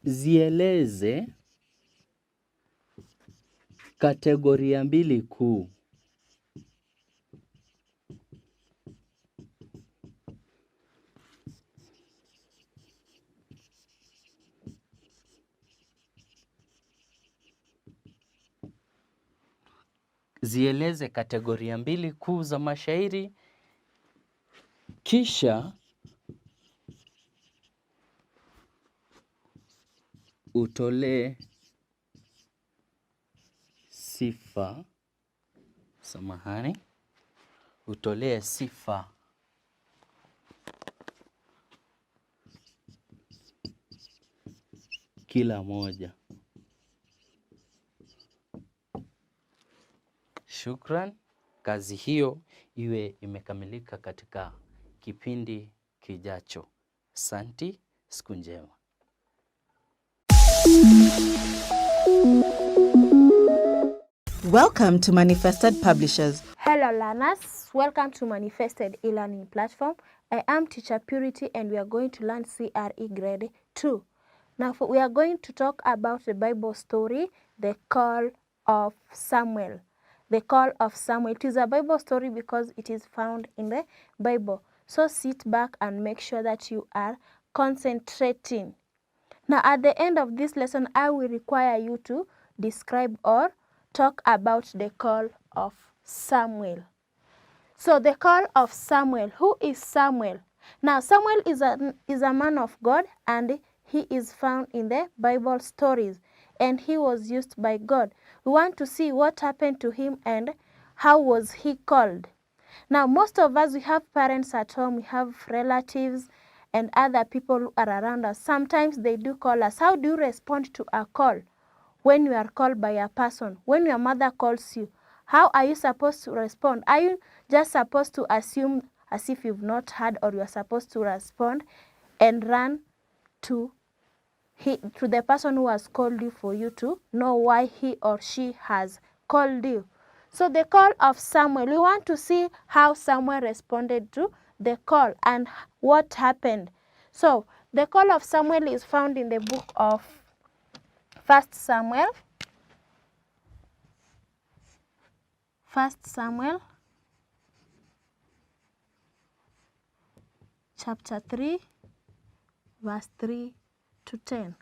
zieleze kategoria mbili kuu. Zieleze kategoria mbili kuu za mashairi, kisha utolee sifa, utolee sifa kila moja. Shukran. Kazi hiyo iwe imekamilika katika kipindi kijacho. Asante, siku njema. Welcome to Manifested Publishers. Hello learners, welcome to Manifested e-learning platform. I am Teacher Purity and we are going to learn CRE grade 2. Now we are going to talk about the Bible story, the call of Samuel. The call of Samuel. It is a Bible story because it is found in the Bible. So sit back and make sure that you are concentrating. Now at the end of this lesson, I will require you to describe or talk about the call of Samuel. So the call of Samuel. Who is Samuel? Now Samuel is a man of God and he is found in the Bible stories and he was used by God. We want to see what happened to him and how was he called? Now, most of us, we have parents at home, we have relatives and other people who are around us. Sometimes they do call us. How do you respond to a call when you are called by a person? When your mother calls you, how are you supposed to respond? Are you just supposed to assume as if you've not heard, or you are supposed to respond and run to the person who has called you for you to know why he or she has called you? So the call of Samuel, we want to see how Samuel responded to the call and what happened. So the call of Samuel is found in the book of 1 Samuel. 1 Samuel chapter 3 verse 3 to 10.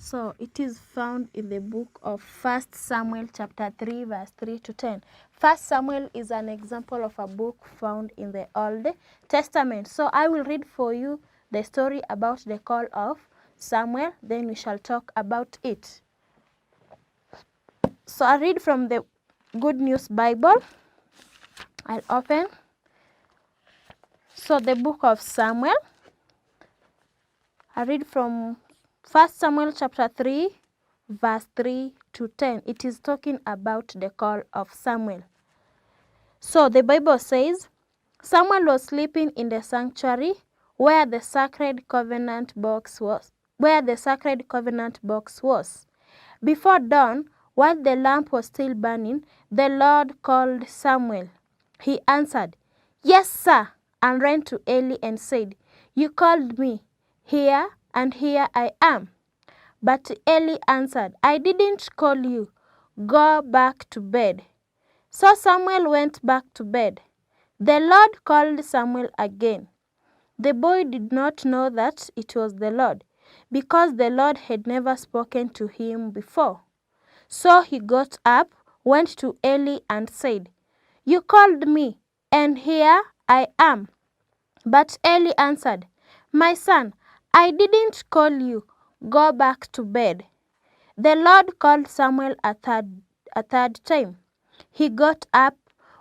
So it is found in the book of 1 Samuel chapter 3 verse 3 to 10. 1 Samuel is an example of a book found in the Old Testament. So I will read for you the story about the call of Samuel, then we shall talk about it. So I read from the Good News Bible. I'll open. So the book of Samuel, I read from 1 Samuel chapter 3 verse 3 to 10. It is talking about the call of Samuel. So the Bible says, Samuel was sleeping in the sanctuary where the sacred covenant box was. Before dawn, while the lamp was still burning, the Lord called Samuel. He answered, "Yes, sir," and ran to Eli and said, "You called me. Here and here I am." But Eli answered, "I didn't call you. Go back to bed." So Samuel went back to bed. The Lord called Samuel again. The boy did not know that it was the Lord, because the Lord had never spoken to him before. So he got up, went to Eli and said, "You called me, and here I am." But Eli answered, "My son, I didn't call you. Go back to bed." The Lord called Samuel a third time. He got up,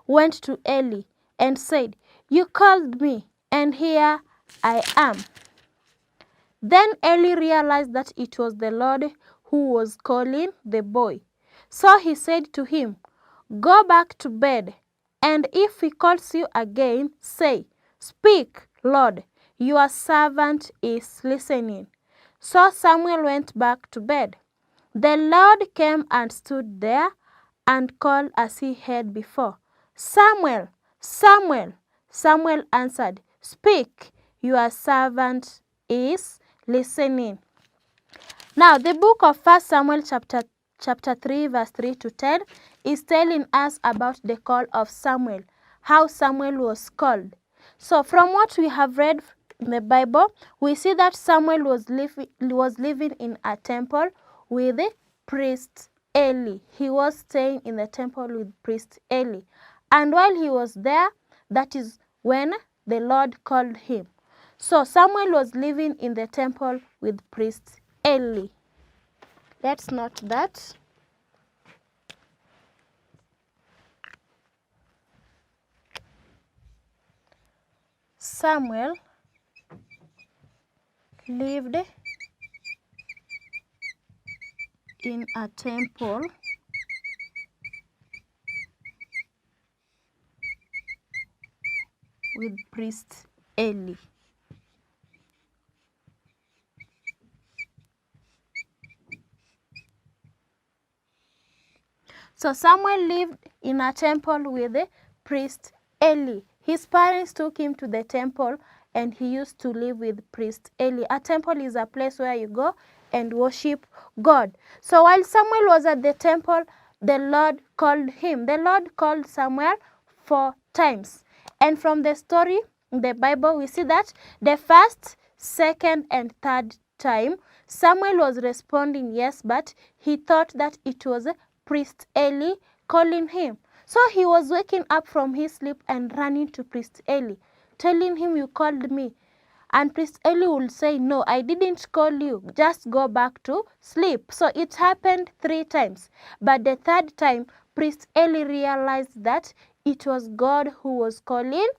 went to Eli, and said, "You called me, and here I am." Then Eli realized that it was the Lord who was calling the boy. So he said to him, "Go back to bed, and if he calls you again, say, 'Speak, Lord, your servant is listening.'" So Samuel went back to bed. The Lord came and stood there and called as he had before, "Samuel, Samuel." Samuel answered, "Speak, your servant is listening." Now the book of 1 Samuel chapter 3 verse 3 to 10 is telling us about the call of Samuel, how Samuel was called. So from what we have read in the Bible, we see that Samuel was living in a temple with the priest Eli. He was staying in the temple with priest Eli. And while he was there, that is when the Lord called him. So Samuel was living in the temple with priest Eli. Let's note that. Samuel lived in a temple with priest Eli. So Samuel lived in a temple with the priest Eli. His parents took him to the temple and he used to live with priest Eli. A temple is a place where you go and worship God. So while Samuel was at the temple, the Lord called him. The Lord called Samuel 4 times. And from the story in the Bible, we see that the first, second, and third time, Samuel was responding yes, but he thought that it was priest Eli calling him. So he was waking up from his sleep and running to priest Eli, telling him, "You called me." And priest Eli will say, "No, I didn't call you. Just go back to sleep." So it happened 3 times. But the third time, Priest Eli realized that it was God who was calling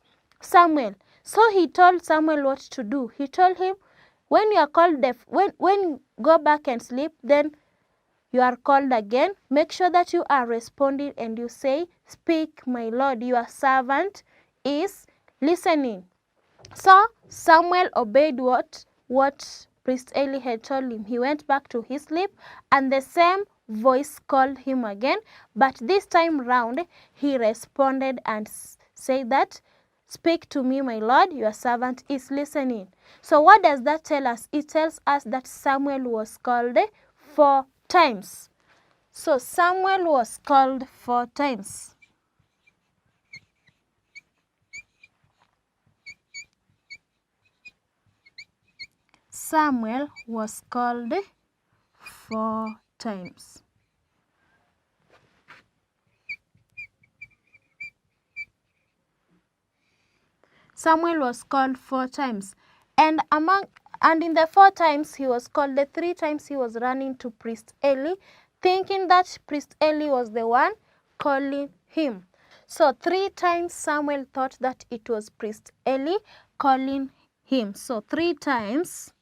Samuel. So he told Samuel what to do. He told him, when you are called when you go back and sleep, then you are called again. Make sure that you are responding and you say, "Speak, my Lord, your servant is listening." So Samuel obeyed what Priest Eli had told him. He went back to his sleep, and the same voice called him again, but this time round he responded and said that, "Speak to me, my Lord, your servant is listening." So what does that tell us? It tells us that Samuel was called 4 times. So Samuel was called 4 times. Samuel was called 4 times. Samuel was called 4 times. And in the 4 times he was called, the 3 times he was running to Priest Eli, thinking that Priest Eli was the one calling him. So 3 times Samuel thought that it was Priest Eli calling him. So 3 times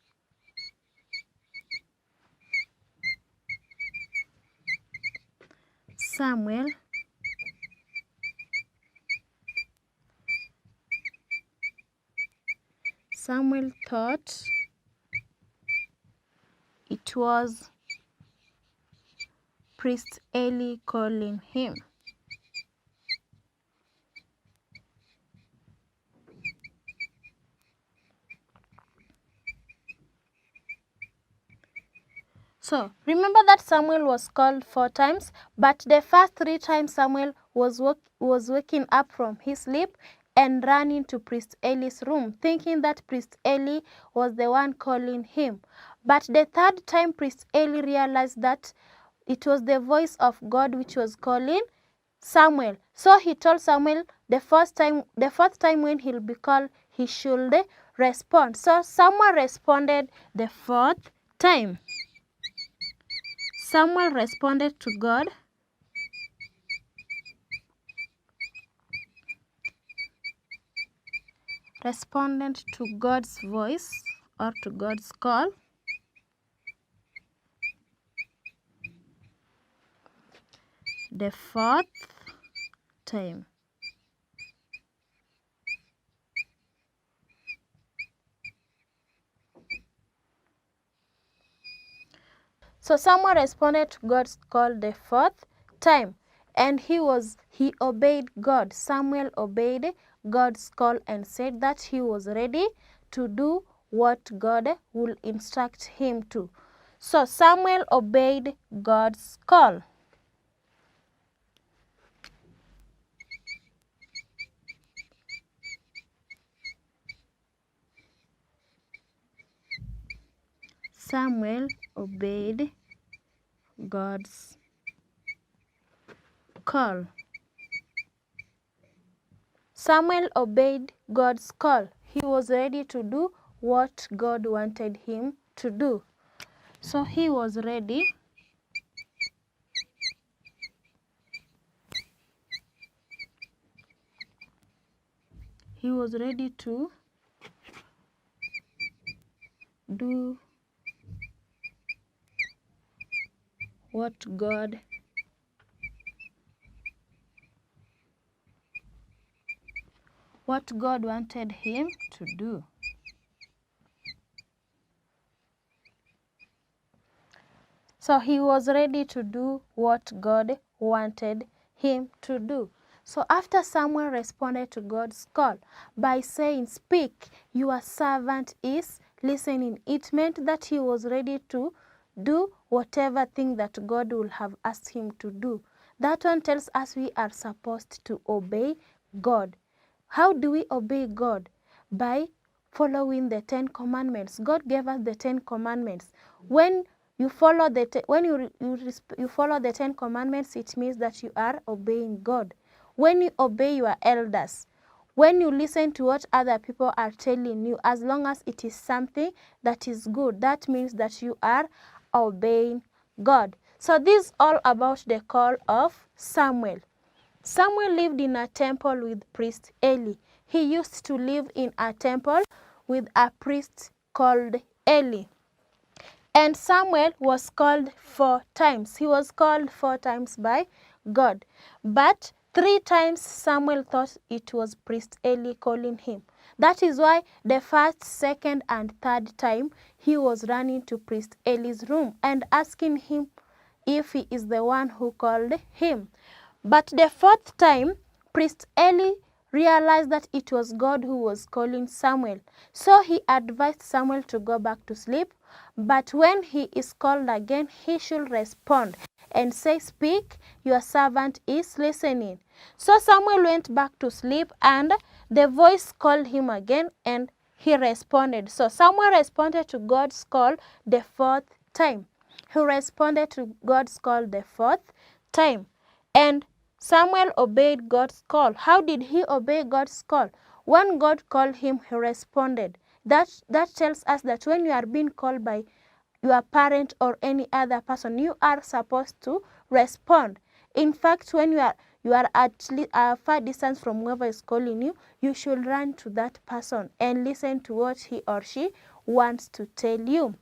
Samuel thought it was Priest Eli calling him. So remember that Samuel was called 4 times, but the first 3 times Samuel was waking up from his sleep and running to Priest Eli's room, thinking that Priest Eli was the one calling him. But the 3rd time Priest Eli realized that it was the voice of God which was calling Samuel. So he told Samuel the 4th time when he'll be called, he should respond. So Samuel responded the 4th time. Samuel responded to God. Responded to God's voice or to God's call. The 4th time. So Samuel responded to God's call the 4th time, and he obeyed God. Samuel obeyed God's call and said that he was ready to do what God would instruct him to. So Samuel obeyed God's call. Samuel obeyed God's call. Samuel obeyed God's call. He was ready to do what God wanted him to do. So he was ready. He was ready to do what God wanted him to do. So he was ready to do what God wanted him to do. So after Samuel responded to God's call by saying, "Speak, your servant is listening," it meant that he was ready to do whatever thing that God will have asked him to do. That one tells us we are supposed to obey God. How do we obey God? By following the 10 commandments. God gave us the 10 commandments. When you follow you follow the 10 commandments, it means that you are obeying God. When you obey your elders, when you listen to what other people are telling you, as long as it is something that is good, that means that you are obeying God. So this is all about the call of Samuel. Samuel lived in a temple with priest Eli. He used to live in a temple with a priest called Eli. And Samuel was called 4 times. He was called 4 times by God. But 3 times Samuel thought it was priest Eli calling him. That is why the first, second, and third time he was running to priest Eli's room and asking him if he is the one who called him. But the 4th time, priest Eli realized that it was God who was calling Samuel. So he advised Samuel to go back to sleep, but when he is called again, he should respond and say, "Speak, your servant is listening." So Samuel went back to sleep, and the voice called him again, and he responded. So Samuel responded to God's call the 4th time. He responded to God's call the 4th time. And Samuel obeyed God's call. How did he obey God's call? When God called him, he responded. That tells us that when you are being called by your parent or any other person, you are supposed to respond. In fact, when you are at a far distance from whoever is calling you, you should run to that person and listen to what he or she wants to tell you.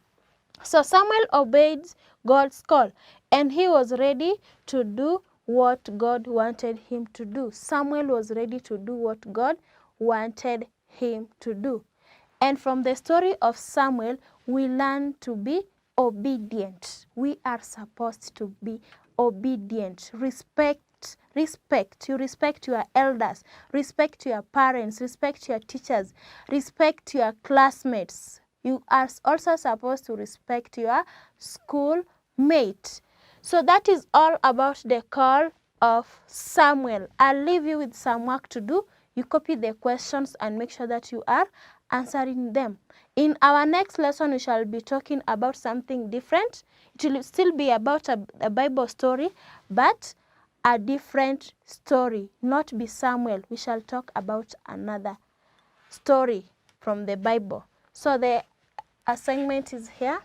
So Samuel obeyed God's call, and he was ready to do what God wanted him to do. Samuel was ready to do what God wanted him to do. And from the story of Samuel, we learn to be obedient. We are supposed to be obedient. Respect. You respect your elders. Respect your parents. Respect your teachers. Respect your classmates. You are also supposed to respect your schoolmate. So that is all about the call of Samuel. I'll leave you with some work to do. You copy the questions and make sure that you are answering them. In our next lesson, we shall be talking about something different. It will still be about a Bible story, but a different story, not be Samuel. We shall talk about another story from the Bible. So the assignment is here.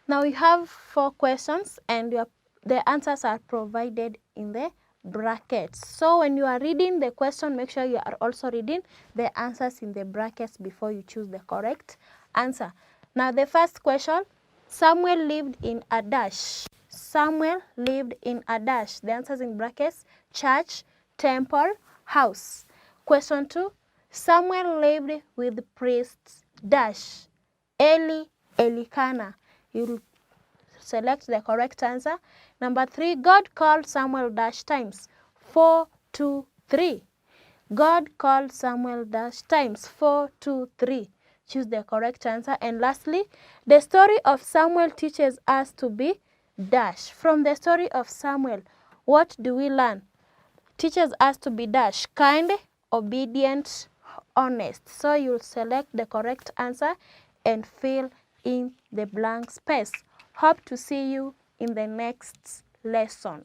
Now we have 4 questions, and the answers are provided in the brackets. So when you are reading the question, make sure you are also reading the answers in the brackets before you choose the correct answer. Now the first question, Samuel lived in a dash. Samuel lived in a dash. The answers in brackets: church, temple, house. Question 2, Samuel lived with priests dash. Eli, Elikana. You will select the correct answer. Number 3, God called Samuel dash times. 4, 2, 3. God called Samuel dash times. 4, 2, 3. Choose the correct answer. And lastly, the story of Samuel teaches us to be dash. From the story of Samuel, what do we learn? Teaches us to be dash: kind, obedient, honest. So you'll select the correct answer and fill in the blank space. Hope to see you in the next lesson.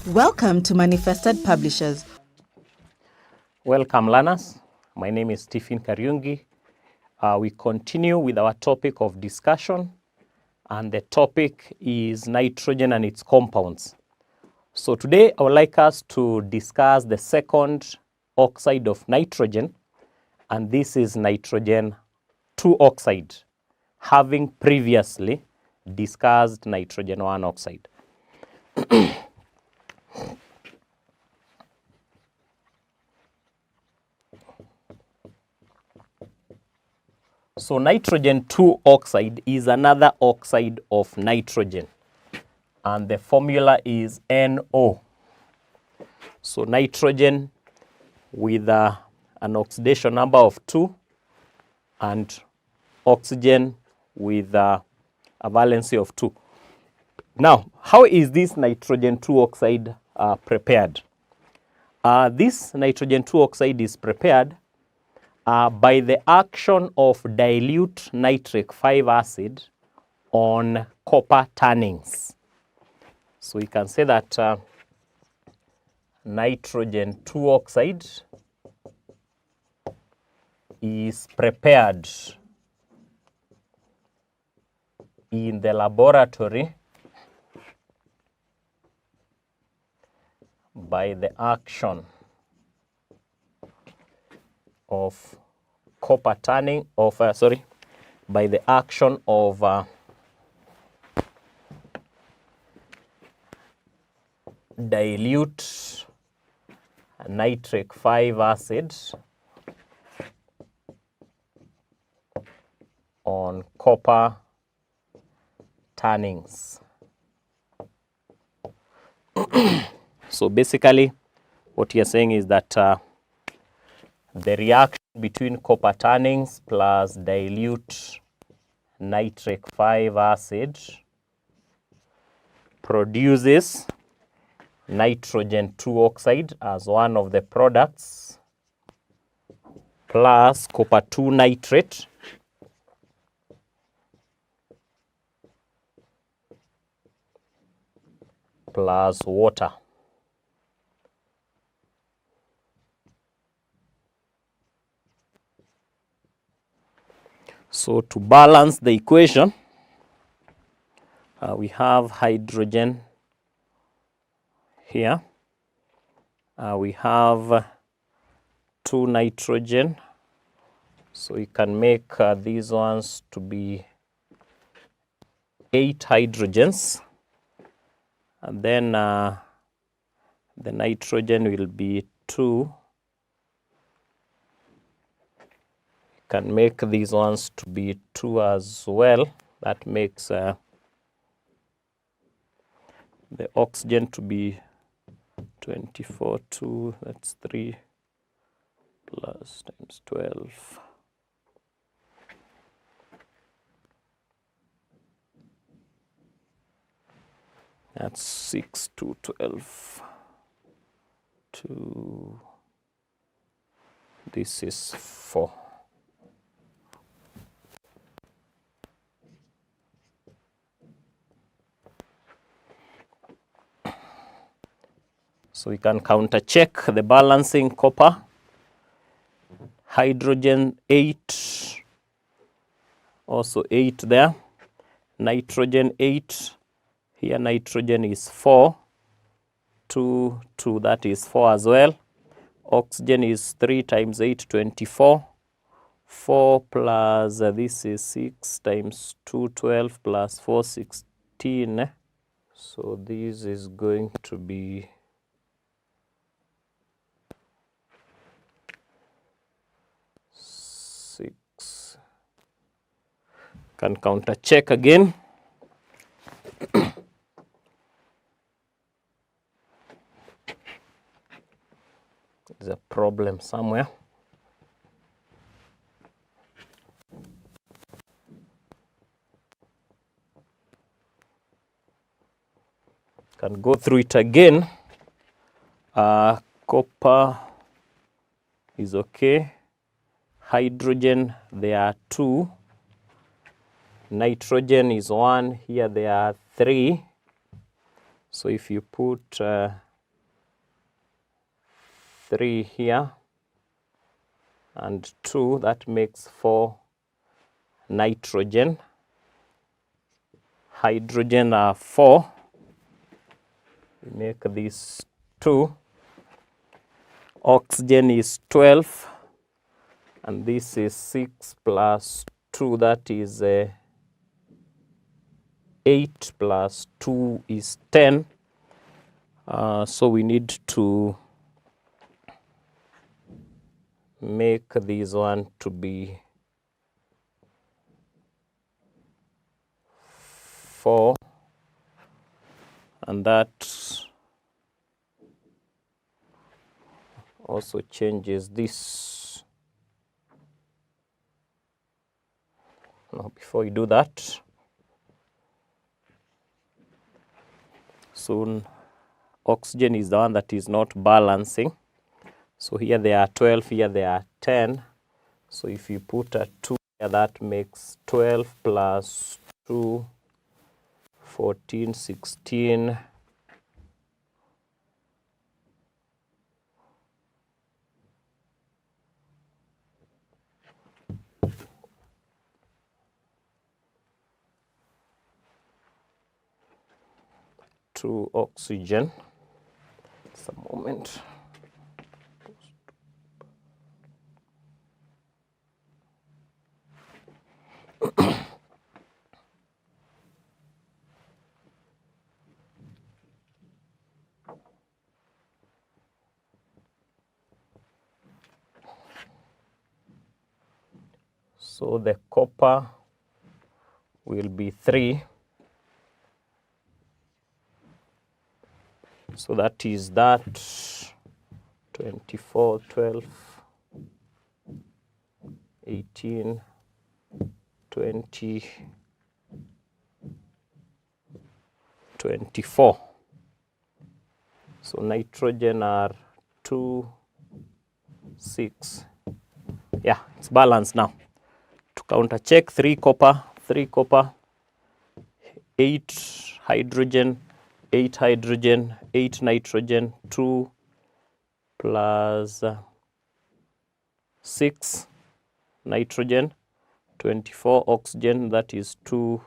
Welcome to Manifested Publishers. Welcome, learners. My name is Stephen Kariungi. We continue with our topic of discussion, and the topic is nitrogen and its compounds. So today I would like us to discuss the second oxide of nitrogen, and this is nitrogen 2 oxide, having previously discussed nitrogen 1 oxide. So nitrogen 2 oxide is another oxide of nitrogen, and the formula is NO. So nitrogen with an oxidation number of 2 and oxygen with a valency of 2. Now, how is this nitrogen 2 oxide prepared? This nitrogen 2 oxide is prepared by the action of dilute nitric 5 acid on copper tannings. So we can say that nitrogen 2 oxide is prepared in the laboratory by the action of copper tanning of by the action of dilute nitric 5 acid on copper tannings. So basically what you're saying is that the reaction between copper tannings plus dilute nitric 5 acid produces nitrogen 2 oxide as one of the products plus copper 2 nitrate plus water. So to balance the equation, we have hydrogen here. We have 2 nitrogen. So we can make these ones to be 8 hydrogens. And then the nitrogen will be 2. Can make these ones to be 2 as well. That makes the oxygen to be 24, 2, that's 3 plus times 12. That's 6 to 12. 2. This is 4. So we can counter check the balancing copper. Hydrogen 8, also 8 there. Nitrogen 8, here nitrogen is 4. 2, 2, that is 4 as well. Oxygen is 3 times 8, 24. 4 plus this is 6 times 2, 12 plus 4, 16. So this is going to be 6. Can counter check again. There's a problem somewhere. Can go through it again. Copper is okay. Hydrogen, there are 2. Nitrogen is 1. Here there are 3. So if you put 3 here and 2, that makes 4 nitrogen. Hydrogen are 4. We make this 2. Oxygen is 12. And this is 6 plus 2, that is 8 plus 2 is 10. So we need to make this one to be 4, and that also changes this. Now, before you do that, soon oxygen is the one that is not balancing. So here there are 12, here there are 10. So if you put a 2 here, that makes 12 plus 2, 14, 16. To oxygen. Just a moment. So the copper will be 3. So that is that 24, 12, 18, 20, 24. So nitrogen are 2, 6. Yeah, it's balanced now. To counter check, 3 copper, 8 hydrogen, 8 hydrogen, 8 nitrogen, 2 plus 6 nitrogen, 24 oxygen, that is 2,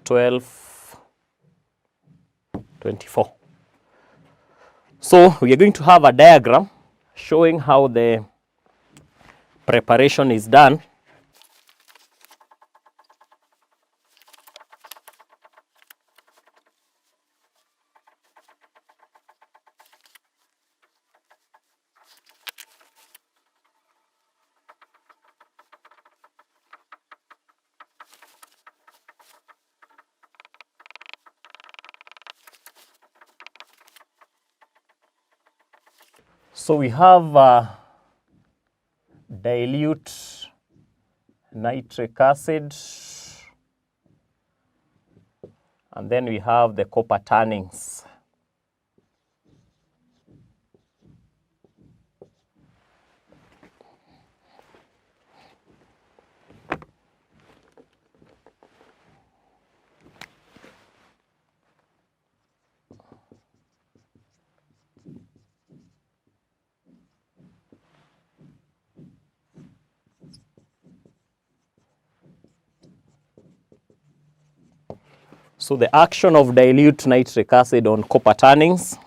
12, 24. So we are going to have a diagram showing how the preparation is done. So we have dilute nitric acid, and then we have the copper tannings. So the action of dilute nitric acid on copper tannings.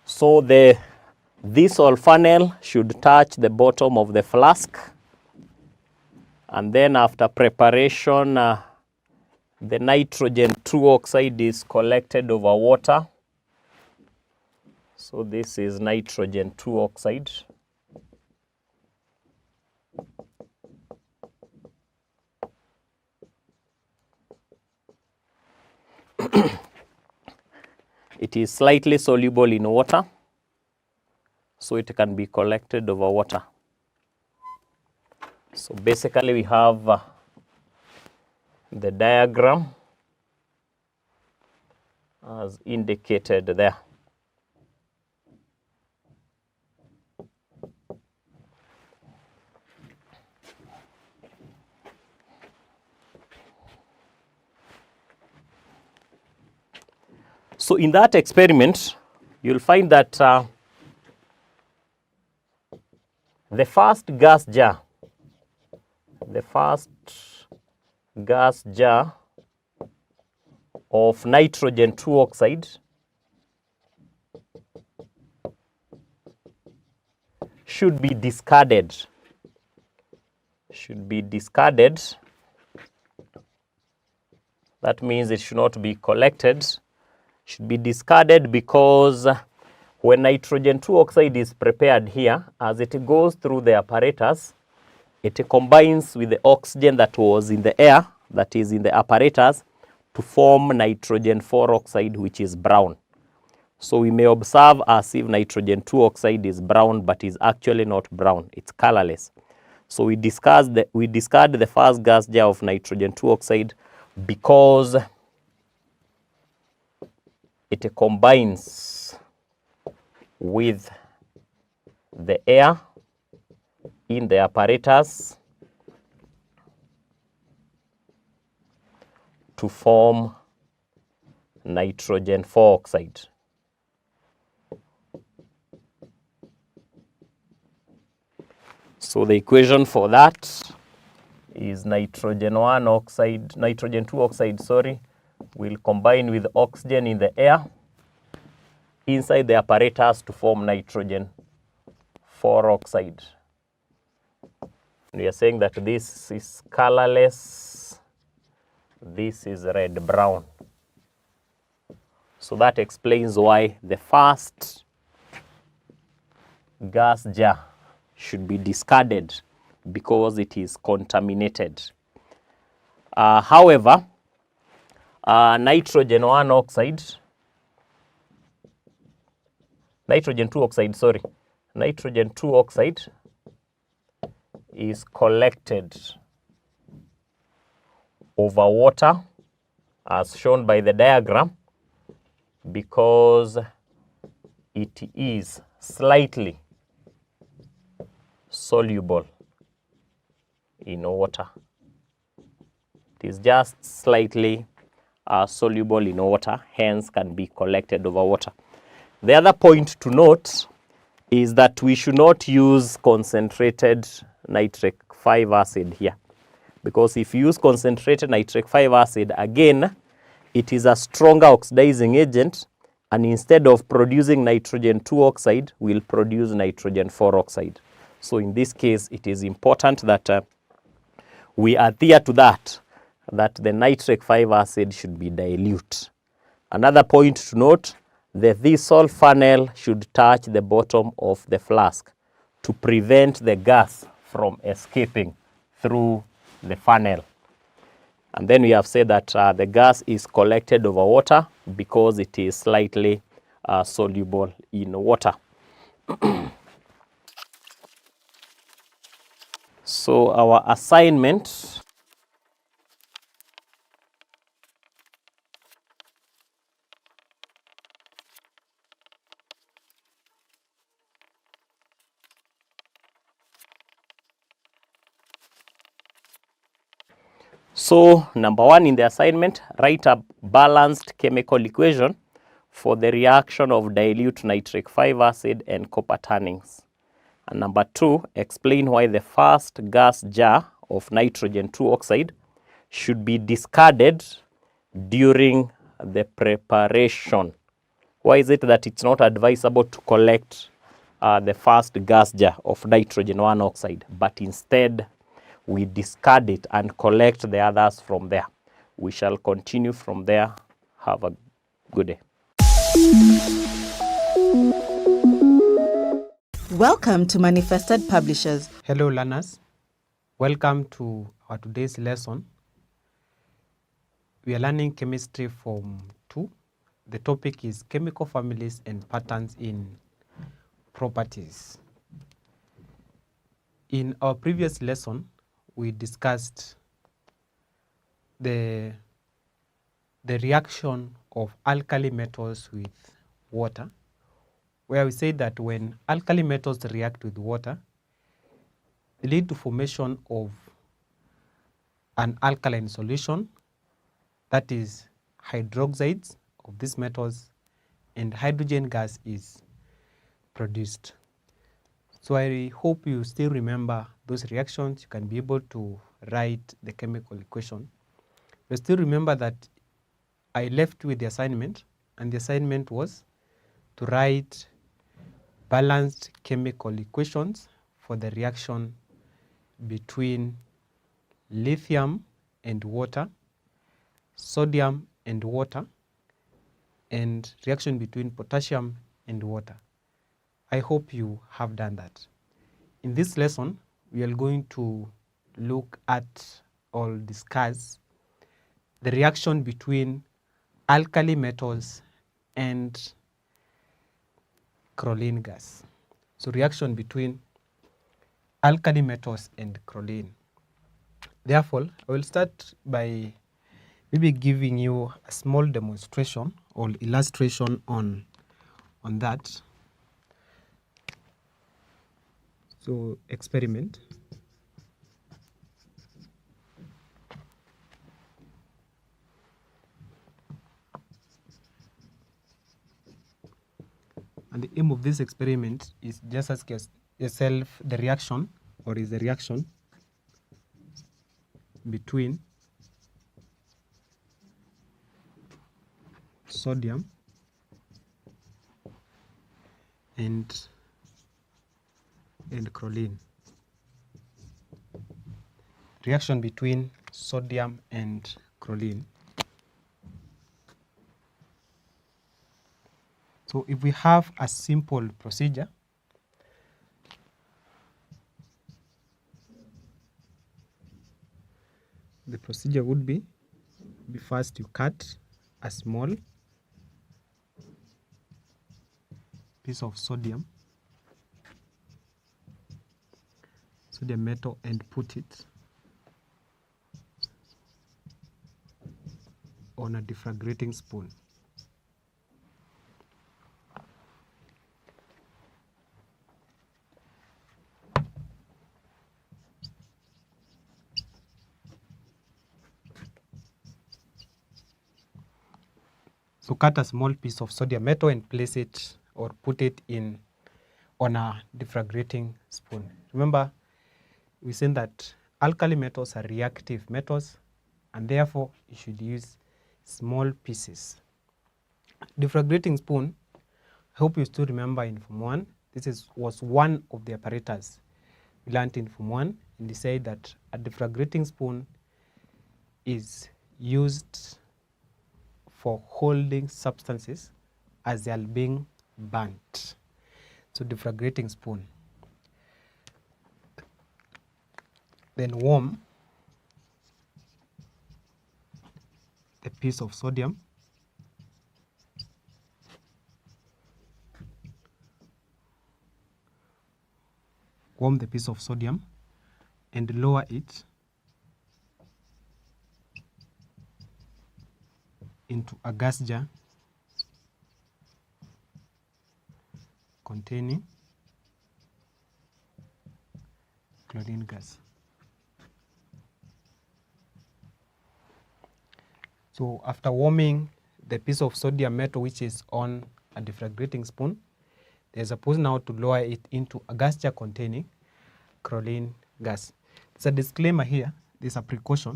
So this funnel should touch the bottom of the flask, and then after preparation, the nitrogen 2 oxide is collected over water. So this is nitrogen 2 oxide. It is slightly soluble in water, so it can be collected over water. So basically we have the diagram as indicated there. So in that experiment, you'll find that the first gas jar of nitrogen 2 oxide should be discarded. That means it should not be collected. Should be discarded because when nitrogen 2 oxide is prepared here, as it goes through the apparatus, it combines with the oxygen that was in the air, that is in the apparatus, to form nitrogen 4 oxide, which is brown. So we may observe as if nitrogen 2 oxide is brown, but is actually not brown. It's colorless. So we discard the first gas jar of nitrogen 2 oxide because it combines with the air in the apparatus to form nitrogen 4 oxide. So the equation for that is nitrogen 2 oxide, will combine with oxygen in the air inside the apparatus to form nitrogen 4 oxide. We are saying that this is colorless, this is red-brown. So that explains why the first gas jar should be discarded, because it is contaminated. However, nitrogen 2 oxide is collected over water as shown by the diagram, because it is slightly soluble in water. It is just slightly soluble in water, hence can be collected over water. The other point to note is that we should not use concentrated nitric 5 acid here, because if you use concentrated nitric 5 acid, again, it is a stronger oxidizing agent, and instead of producing nitrogen 2 oxide, will produce nitrogen 4 oxide. So in this case, it is important that we adhere to that the nitric 5 acid should be dilute. Another point to note, the thistle funnel should touch the bottom of the flask to prevent the gas from escaping through the funnel. And then we have said that the gas is collected over water because it is slightly soluble in water. So our assignment number 1 in the assignment, write a balanced chemical equation for the reaction of dilute nitric 5 acid and copper tannings. And number 2, explain why the first gas jar of nitrogen 2 oxide should be discarded during the preparation. Why is it that it's not advisable to collect the first gas jar of nitrogen 1 oxide, but instead we discard it and collect the others from there? We shall continue from there. Have a good day. Welcome to Manifested Publishers. Hello learners, welcome to our today's lesson. We are learning chemistry form 2. The topic is chemical families and patterns in properties. In our previous lesson, we discussed the reaction of alkali metals with water, where we say that when alkali metals react with water, they lead to formation of an alkaline solution, that is hydroxides of these metals, and hydrogen gas is produced. So I hope you still remember those reactions. You can be able to write the chemical equation. But still remember that I left with the assignment, and the assignment was to write balanced chemical equations for the reaction between lithium and water, sodium and water, and reaction between potassium and water. I hope you have done that. In this lesson, we are going to look at or discuss the reaction between alkali metals and Crolene gas. So reaction between alkali metals and crolene. Therefore, I will start by maybe giving you a small demonstration or illustration on that. So experiment. And the aim of this experiment is just ask yourself the reaction, or is the reaction between sodium and crolene. Reaction between sodium and crolene. So if we have a simple procedure, the procedure would be first you cut a small piece of sodium metal and put it on a defraggrating spoon. So cut a small piece of sodium metal and place it or put it on a defraggrating spoon. Remember, we said that alkali metals are reactive metals, and therefore you should use small pieces. Defraggrating spoon, I hope you still remember in Form 1, was one of the apparatus we learned in Form 1, and they say that a defraggrating spoon is used for holding substances as they are being burnt. So defraggrating spoon. Then warm the piece of sodium. Warm the piece of sodium and lower it into a gas jar containing chlorine gas. So after warming the piece of sodium metal which is on a defraggrating spoon, there's a pose now to lower it into a gas jar containing chlorine gas. There's a disclaimer here, there's a precaution.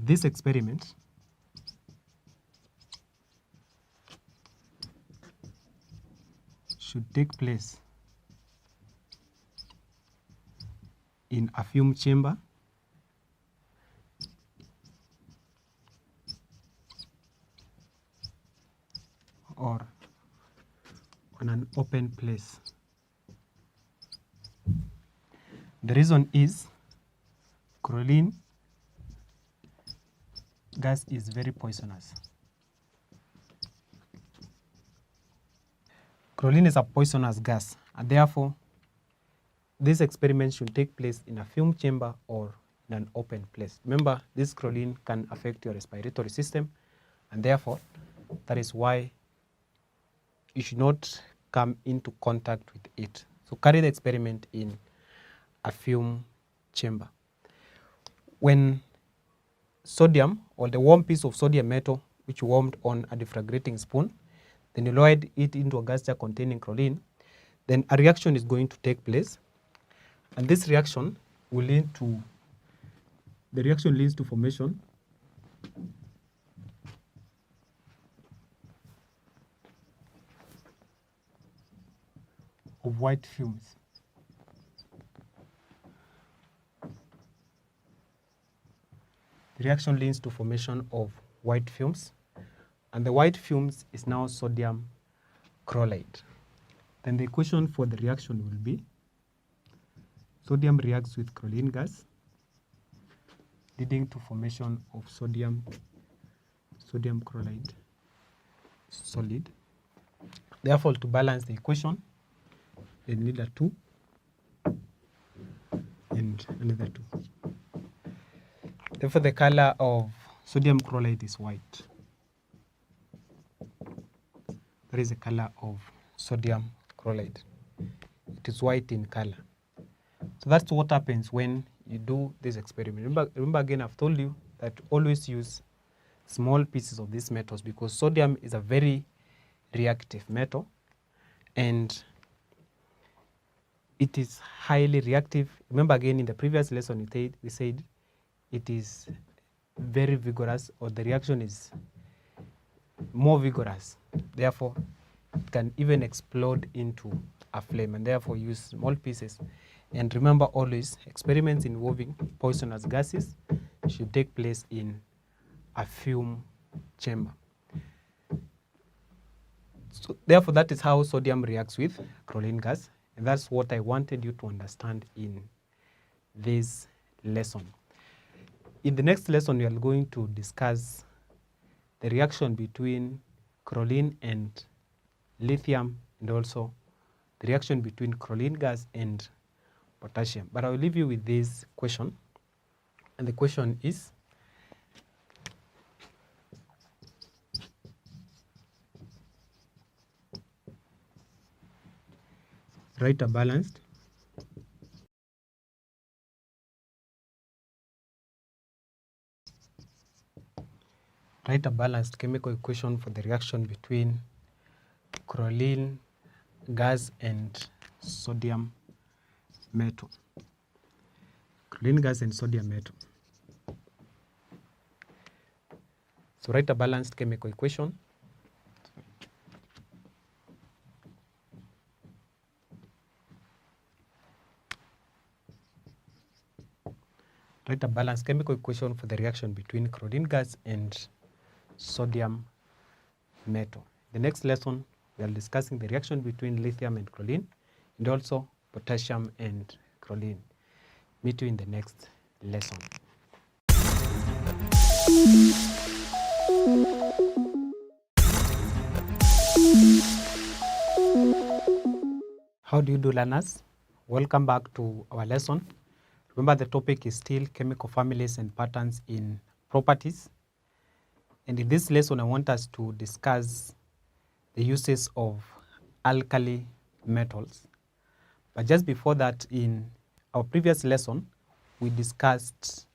This experiment should take place in a fume chamber or on an open place. The reason is chlorine gas is very poisonous. Chlorine is a poisonous gas, and therefore this experiment should take place in a fume chamber or in an open place. Remember, this chlorine can affect your respiratory system, and therefore that is why you should not come into contact with it. So carry the experiment in a fume chamber. When sodium, or the warm piece of sodium metal which warmed on a defraggrating spoon, then you lowered it into a gas jar containing chlorine, then a reaction is going to take place, and this reaction will lead to, the reaction leads to formation of white fumes. The reaction leads to formation of white fumes, and the white fumes is now sodium chloride. Then the equation for the reaction will be sodium reacts with chlorine gas, leading to formation of sodium chloride. solid. Therefore, to balance the equation, they need a 2 and another 2. Therefore, the color of sodium chloride is white. That is the color of sodium chloride. It is white in color. So that's what happens when you do this experiment. Remember again, I've told you that always use small pieces of these metals because sodium is a very reactive metal and it is highly reactive. Remember again, in the previous lesson we said it is very vigorous, or the reaction is more vigorous. Therefore, it can even explode into a flame, and therefore use small pieces. And remember always, experiments involving poisonous gases should take place in a fume chamber. So therefore, that is how sodium reacts with chlorine gas, and that's what I wanted you to understand in this lesson. In the next lesson, we are going to discuss the reaction between chlorine and lithium, and also the reaction between chlorine gas and potassium. But I will leave you with this question, and the question is, write a balanced chemical equation for the reaction between chlorine gas and sodium metal. Chlorine gas and sodium metal. So write a balanced chemical equation for the reaction between chlorine gas and sodium metal. The next lesson, we are discussing the reaction between lithium and chlorine, and also potassium and chlorine. Meet you in the next lesson. How do you do, learners? Welcome back to our lesson. Remember, the topic is still chemical families and patterns in properties. And in this lesson, I want us to discuss the uses of alkali metals. But just before that, in our previous lesson, we discussed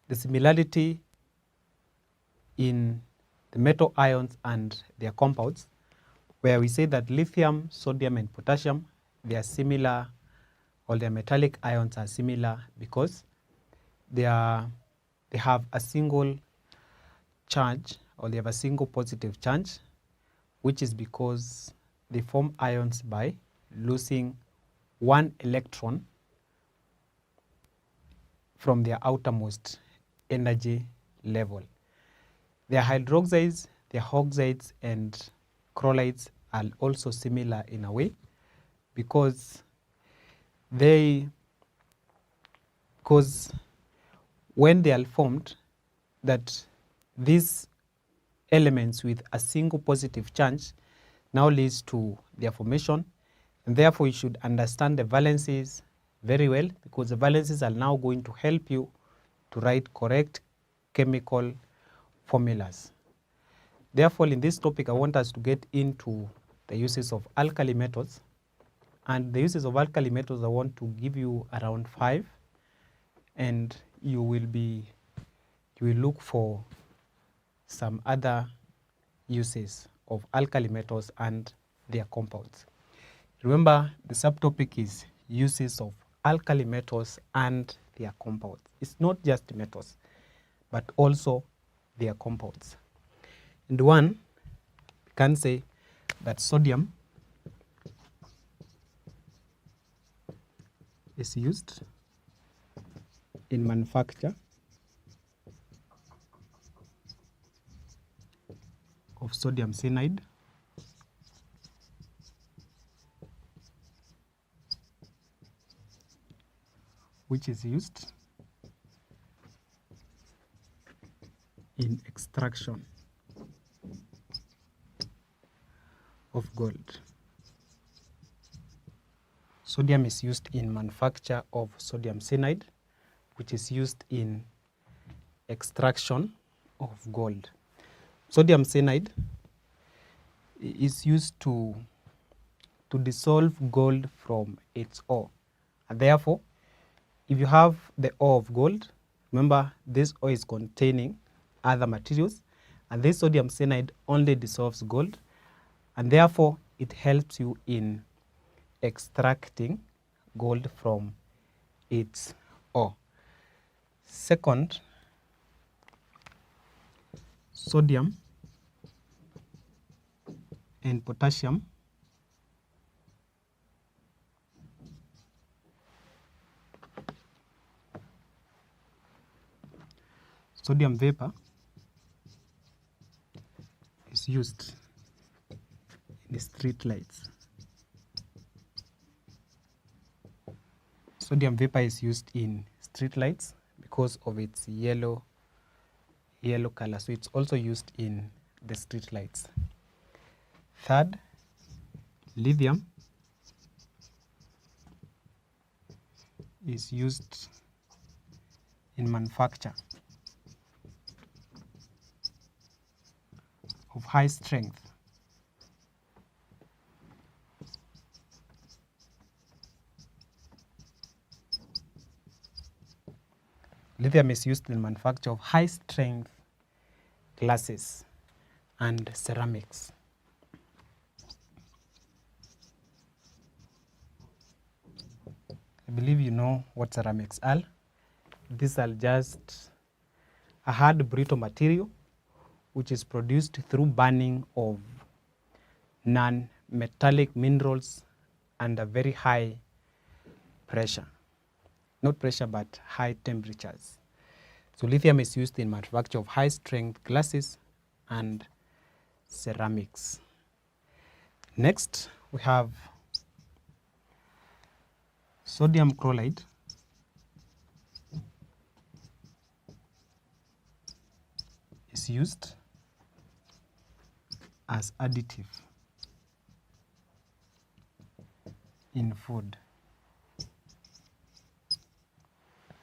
the similarity in the metal ions and their compounds, where we say that lithium, sodium, and potassium, they are similar, or their metallic ions are similar because they have a single charge, or they have a single positive charge, which is because they form ions by losing one electron from their outermost energy level. Their hydroxides, their oxides, and chlorides are also similar in a way because when they are formed, that these elements with a single positive charge now leads to their formation, and therefore you should understand the valences very well, because the valences are now going to help you to write correct chemical formulas. Therefore, in this topic, I want us to get into the uses of alkali metals. And the uses of alkali metals, I want to give you around 5, and you will look for some other uses of alkali metals and their compounds. Remember, the subtopic is uses of alkali metals and their compounds. It's not just metals, but also their compounds. And one, we can say that sodium is used in manufacture of sodium cyanide, which is used in extraction of gold. Sodium is used in manufacture of sodium cyanide, which is used in extraction of gold. Sodium cyanide is used to dissolve gold from its ore. And therefore, if you have the ore of gold, remember this ore is containing other materials, and this sodium cyanide only dissolves gold, and therefore it helps you in extracting gold from its ore. Second, sodium and potassium sodium vapor is used in the street lights. Sodium vapor is used in street lights because of its yellow color, so it's also used in the street lights. Third, lithium is used in manufacture of high strength lithium is used in manufacture of high strength glasses and ceramics. I believe you know what ceramics are. These are just a hard brittle material which is produced through burning of non-metallic minerals under very high pressure. Not pressure, but high temperatures. So lithium is used in manufacture of high strength glasses and ceramics. Next, we have sodium chloride is used as additive in food.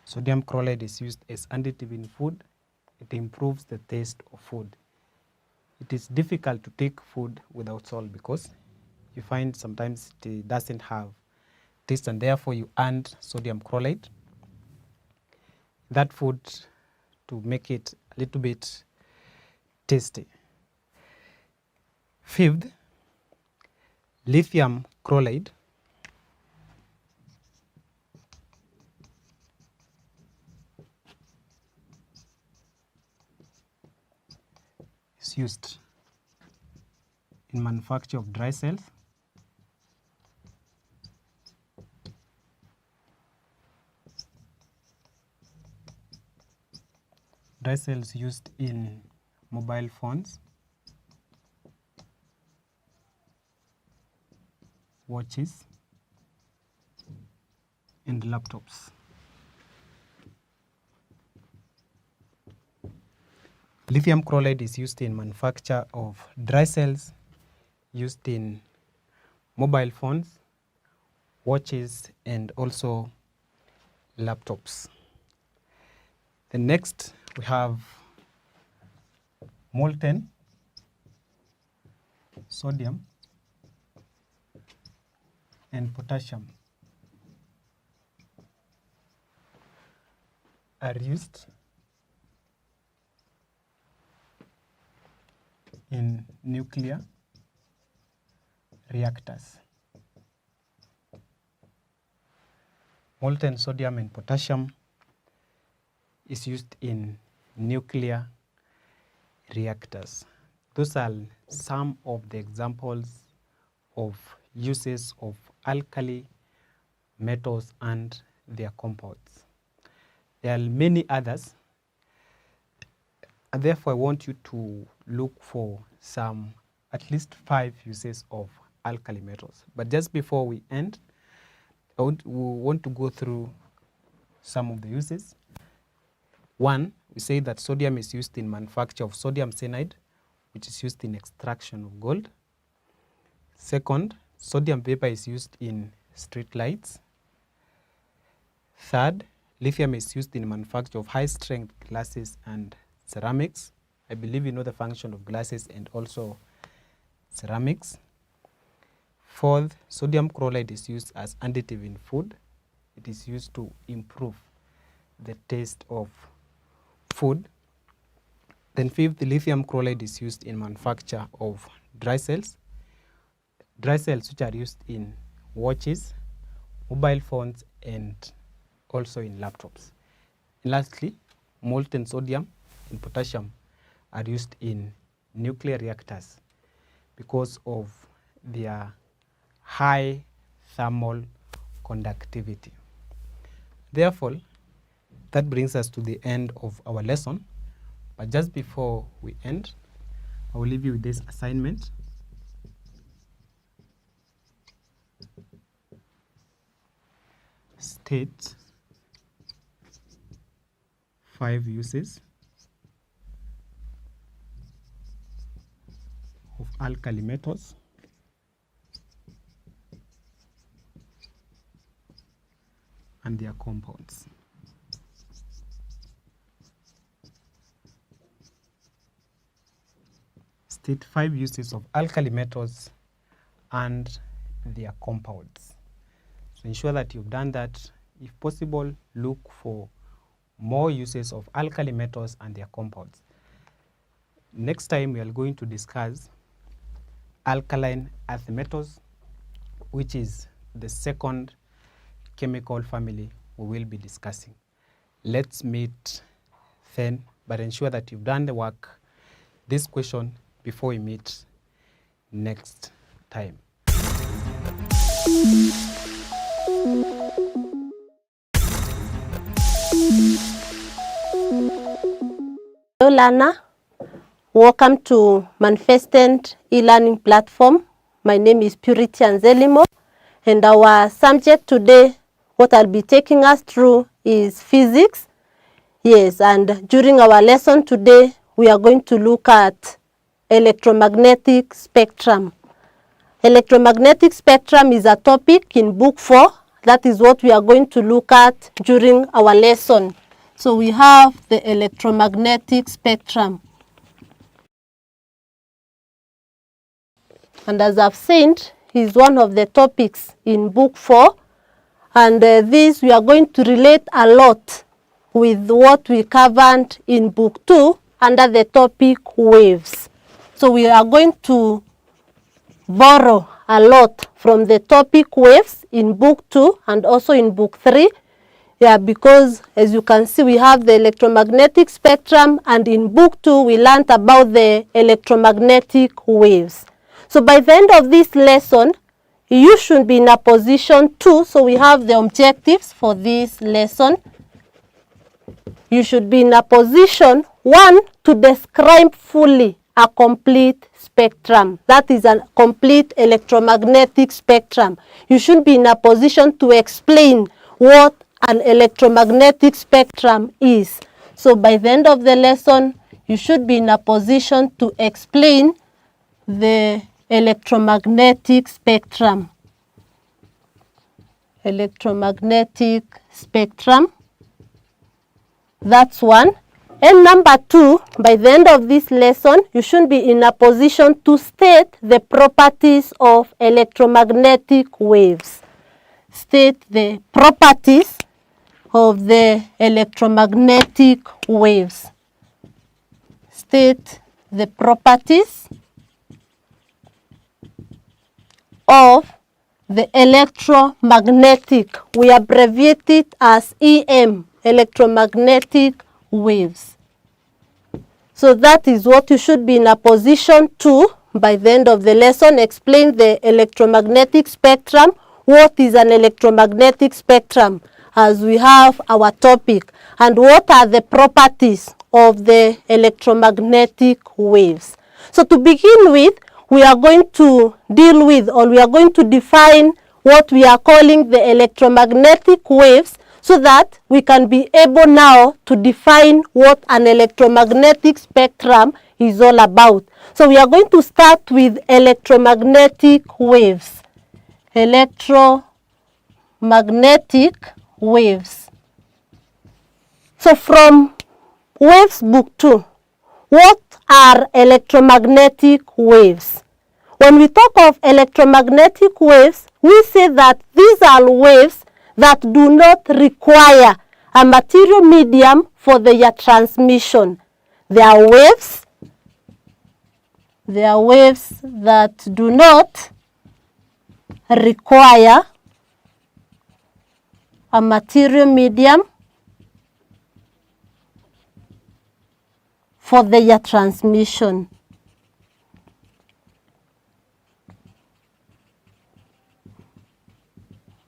Sodium chloride is used as additive in food. It improves the taste of food. It is difficult to take food without salt because you find sometimes it doesn't have taste, and therefore you add sodium chloride that food to make it a little bit tasty. Fifth, lithium chloride is used in manufacture of dry cells, dry cells used in mobile phones, watches, and laptops. Lithium chloride is used in manufacture of dry cells used in mobile phones, watches, and also laptops. The next we have molten sodium and potassium are used in nuclear reactors. Molten sodium and potassium is used in nuclear reactors. Those are some of the examples of uses of alkali metals and their compounds. There are many others, and therefore I want you to look for some, at least 5 uses of alkali metals. But just before we end, we want to go through some of the uses. One, we say that sodium is used in manufacture of sodium cyanide, which is used in extraction of gold. Second, sodium vapor is used in street lights. Third, lithium is used in manufacture of high-strength glasses and ceramics. I believe you know the function of glasses and also ceramics. Fourth, sodium chloride is used as additive in food. It is used to improve the taste of food. Then fifth, lithium chloride is used in manufacture of dry cells. Dry cells which are used in watches, mobile phones, and also in laptops. And lastly, molten sodium and potassium are used in nuclear reactors because of their high thermal conductivity. Therefore, that brings us to the end of our lesson. But just before we end, I will leave you with this assignment. State 5 uses of alkali metals and their compounds. State 5 uses of alkali metals and their compounds. So ensure that you've done that. If possible, look for more uses of alkali metals and their compounds. Next time we are going to discuss alkaline earth metals, which is the second chemical family we will be discussing. Let's meet then, but ensure that you've done the work, this question, before we meet next time. Hello learner, welcome to Manifested e-learning platform. My name is Purity Anzelimo, and our subject today, what I'll be taking us through is physics. Yes, and during our lesson today, we are going to look at electromagnetic spectrum. Electromagnetic spectrum is a topic in book 4. That is what we are going to look at during our lesson. So we have the electromagnetic spectrum. And as I've said, is one of the topics in book 4. And this we are going to relate a lot with what we covered in book 2 under the topic waves. So we are going to borrow a lot from the topic waves in book 2 and also in book 3. Yeah, because as you can see, we have the electromagnetic spectrum, and in book 2 we learned about the electromagnetic waves. So by the end of this lesson, you should be in a position 2. So we have the objectives for this lesson. You should be in a position 1 to describe fully a complete spectrum. That is a complete electromagnetic spectrum. You should be in a position to explain what an electromagnetic spectrum is. So by the end of the lesson, you should be in a position to explain the electromagnetic spectrum. Electromagnetic spectrum. That's 1. And number 2, by the end of this lesson, you should be in a position to state the properties of electromagnetic waves. State the properties of the electromagnetic waves. State the properties of the electromagnetic. We abbreviate it as EM, electromagnetic waves. So that is what you should be in a position to, by the end of the lesson, explain the electromagnetic spectrum. What is an electromagnetic spectrum, as we have our topic, and what are the properties of the electromagnetic waves. So to begin with, we are going to deal with, or we are going to define what we are calling the electromagnetic waves, so that we can be able now to define what an electromagnetic spectrum is all about. So we are going to start with electromagnetic waves. Electromagnetic waves. So from Waves Book 2, what are electromagnetic waves? When we talk of electromagnetic waves, we say that these are waves that do not require a material medium for their transmission. They are waves that do not require a material medium for their transmission.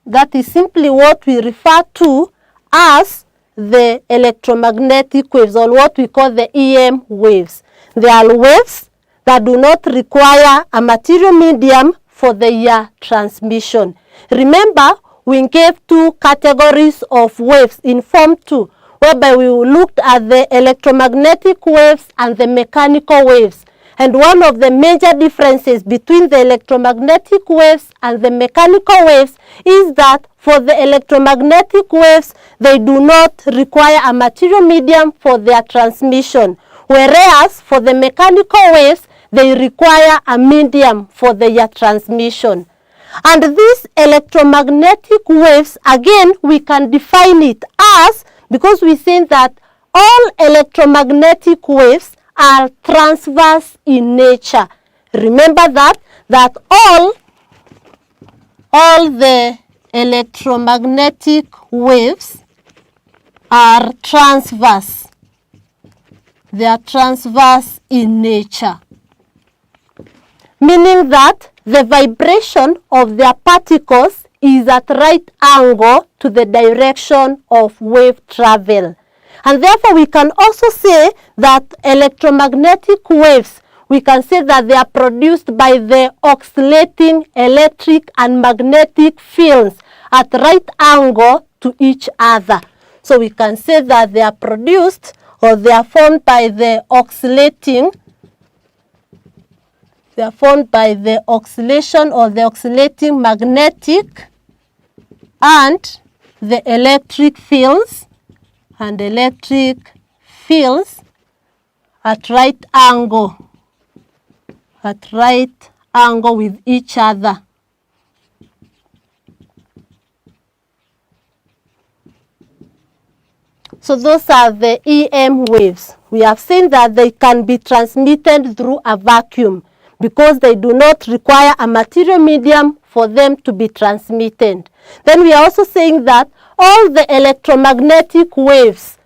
That is simply what we refer to as the electromagnetic waves, or what we call the EM waves. They are waves that do not require a material medium for their transmission. Remember, we gave two categories of waves in Form 2, whereby we looked at the electromagnetic waves and the mechanical waves. And one of the major differences between the electromagnetic waves and the mechanical waves is that for the electromagnetic waves, they do not require a material medium for their transmission, whereas for the mechanical waves, they require a medium for their transmission. And these electromagnetic waves, again, we can define it as, because we say that all electromagnetic waves are transverse in nature. Remember that all the electromagnetic waves are transverse. They are transverse in nature, meaning that the vibration of their particles is at right angle to the direction of wave travel. And therefore, we can also say that electromagnetic waves, we can say that they are produced by the oscillating electric and magnetic fields at right angle to each other. So we can say that they are produced, or they are formed by the oscillating, they are formed by the oscillation or the oscillating magnetic and the electric fields, and electric fields at right angle with each other. So those are the EM waves. We have seen that they can be transmitted through a vacuum because they do not require a material medium for them to be transmitted. Then we are also saying that all the electromagnetic waves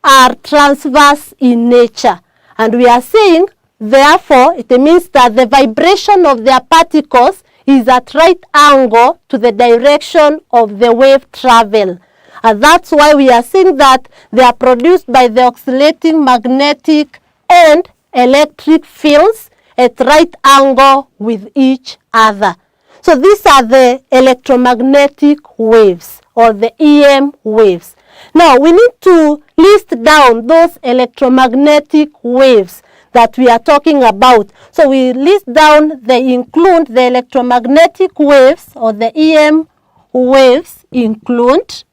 are transverse in nature. And we are saying, therefore, it means that the vibration of their particles is at right angle to the direction of the wave travel. And that's why we are saying that they are produced by the oscillating magnetic and electric fields at right angle with each other. So these are the electromagnetic waves, or the EM waves. Now we need to list down those electromagnetic waves that we are talking about. So we list down, they include the electromagnetic waves, or the EM waves include.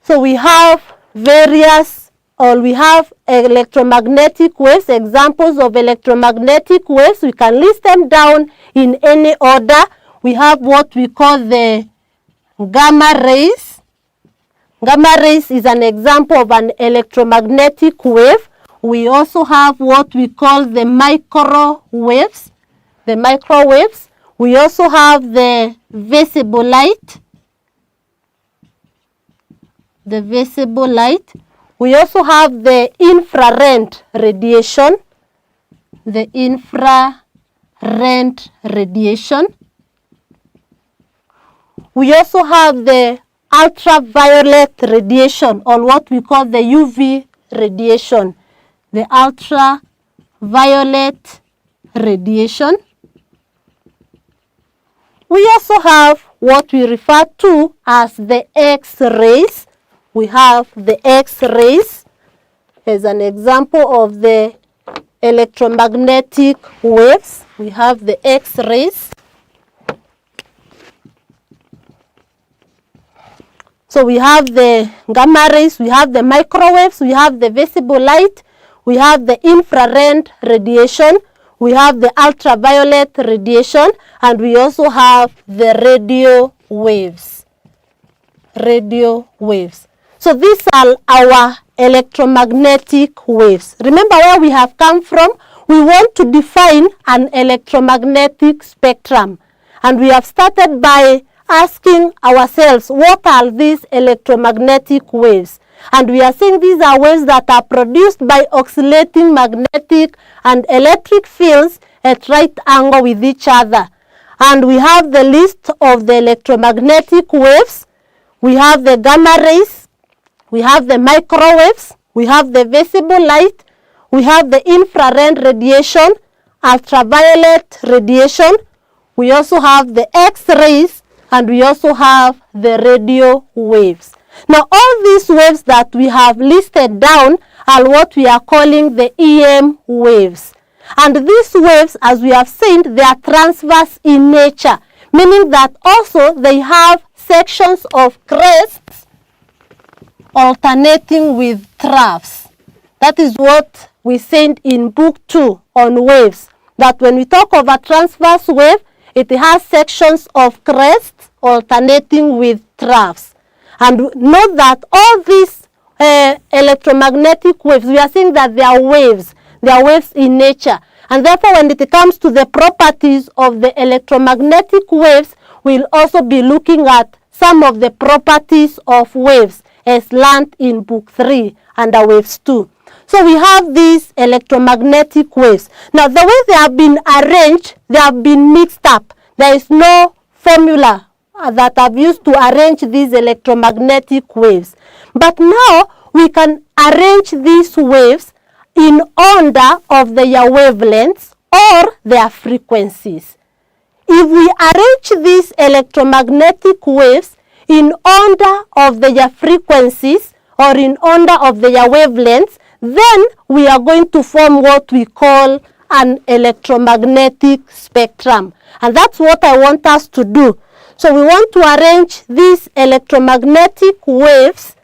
So we have various, or we have electromagnetic waves, examples of electromagnetic waves. We can list them down in any order. We have what we call the gamma rays. Gamma rays is an example of an electromagnetic wave. We also have what we call the microwaves. The microwaves. We also have the visible light. The visible light. We also have the infrared radiation. The infrared radiation. We also have the ultraviolet radiation, or what we call the UV radiation. The ultraviolet radiation. We also have what we refer to as the X-rays. We have the X-rays as an example of the electromagnetic waves. We have the X-rays. So we have the gamma rays, we have the microwaves, we have the visible light, we have the infrared radiation, we have the ultraviolet radiation, and we also have the radio waves. Radio waves. So these are our electromagnetic waves. Remember where we have come from? We want to define an electromagnetic spectrum. And we have started by asking ourselves, what are these electromagnetic waves? And we are saying these are waves that are produced by oscillating magnetic and electric fields at right angle with each other. And we have the list of the electromagnetic waves. We have the gamma rays, we have the microwaves, we have the visible light, we have the infrared radiation, ultraviolet radiation, we also have the X-rays, and we also have the radio waves. Now all these waves that we have listed down are what we are calling the EM waves. And these waves, as we have seen, they are transverse in nature, meaning that also they have sections of crests alternating with troughs. That is what we said in book 2 on waves, that when we talk of a transverse wave, it has sections of crests alternating with troughs. And note that all these electromagnetic waves, we are saying that they are waves in nature. And therefore, when it comes to the properties of the electromagnetic waves, we'll also be looking at some of the properties of waves as learned in book 3 under waves 2. So we have these electromagnetic waves. Now the way they have been arranged, they have been mixed up. There is no formula that I've used to arrange these electromagnetic waves. But now we can arrange these waves in order of their wavelengths or their frequencies. If we arrange these electromagnetic waves in order of their frequencies or in order of their wavelengths, then we are going to form what we call an electromagnetic spectrum. And that's what I want us to do. So we want to arrange these electromagnetic waves,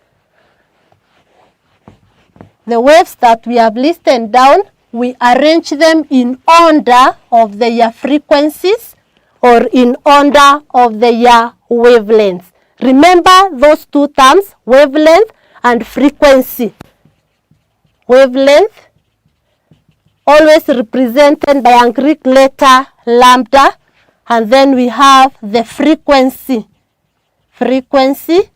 the waves that we have listed down, we arrange them in order of their frequencies or in order of their wavelengths. Remember those two terms, wavelength and frequency. Wavelength, always represented by a Greek letter lambda, and then we have the frequency. Frequency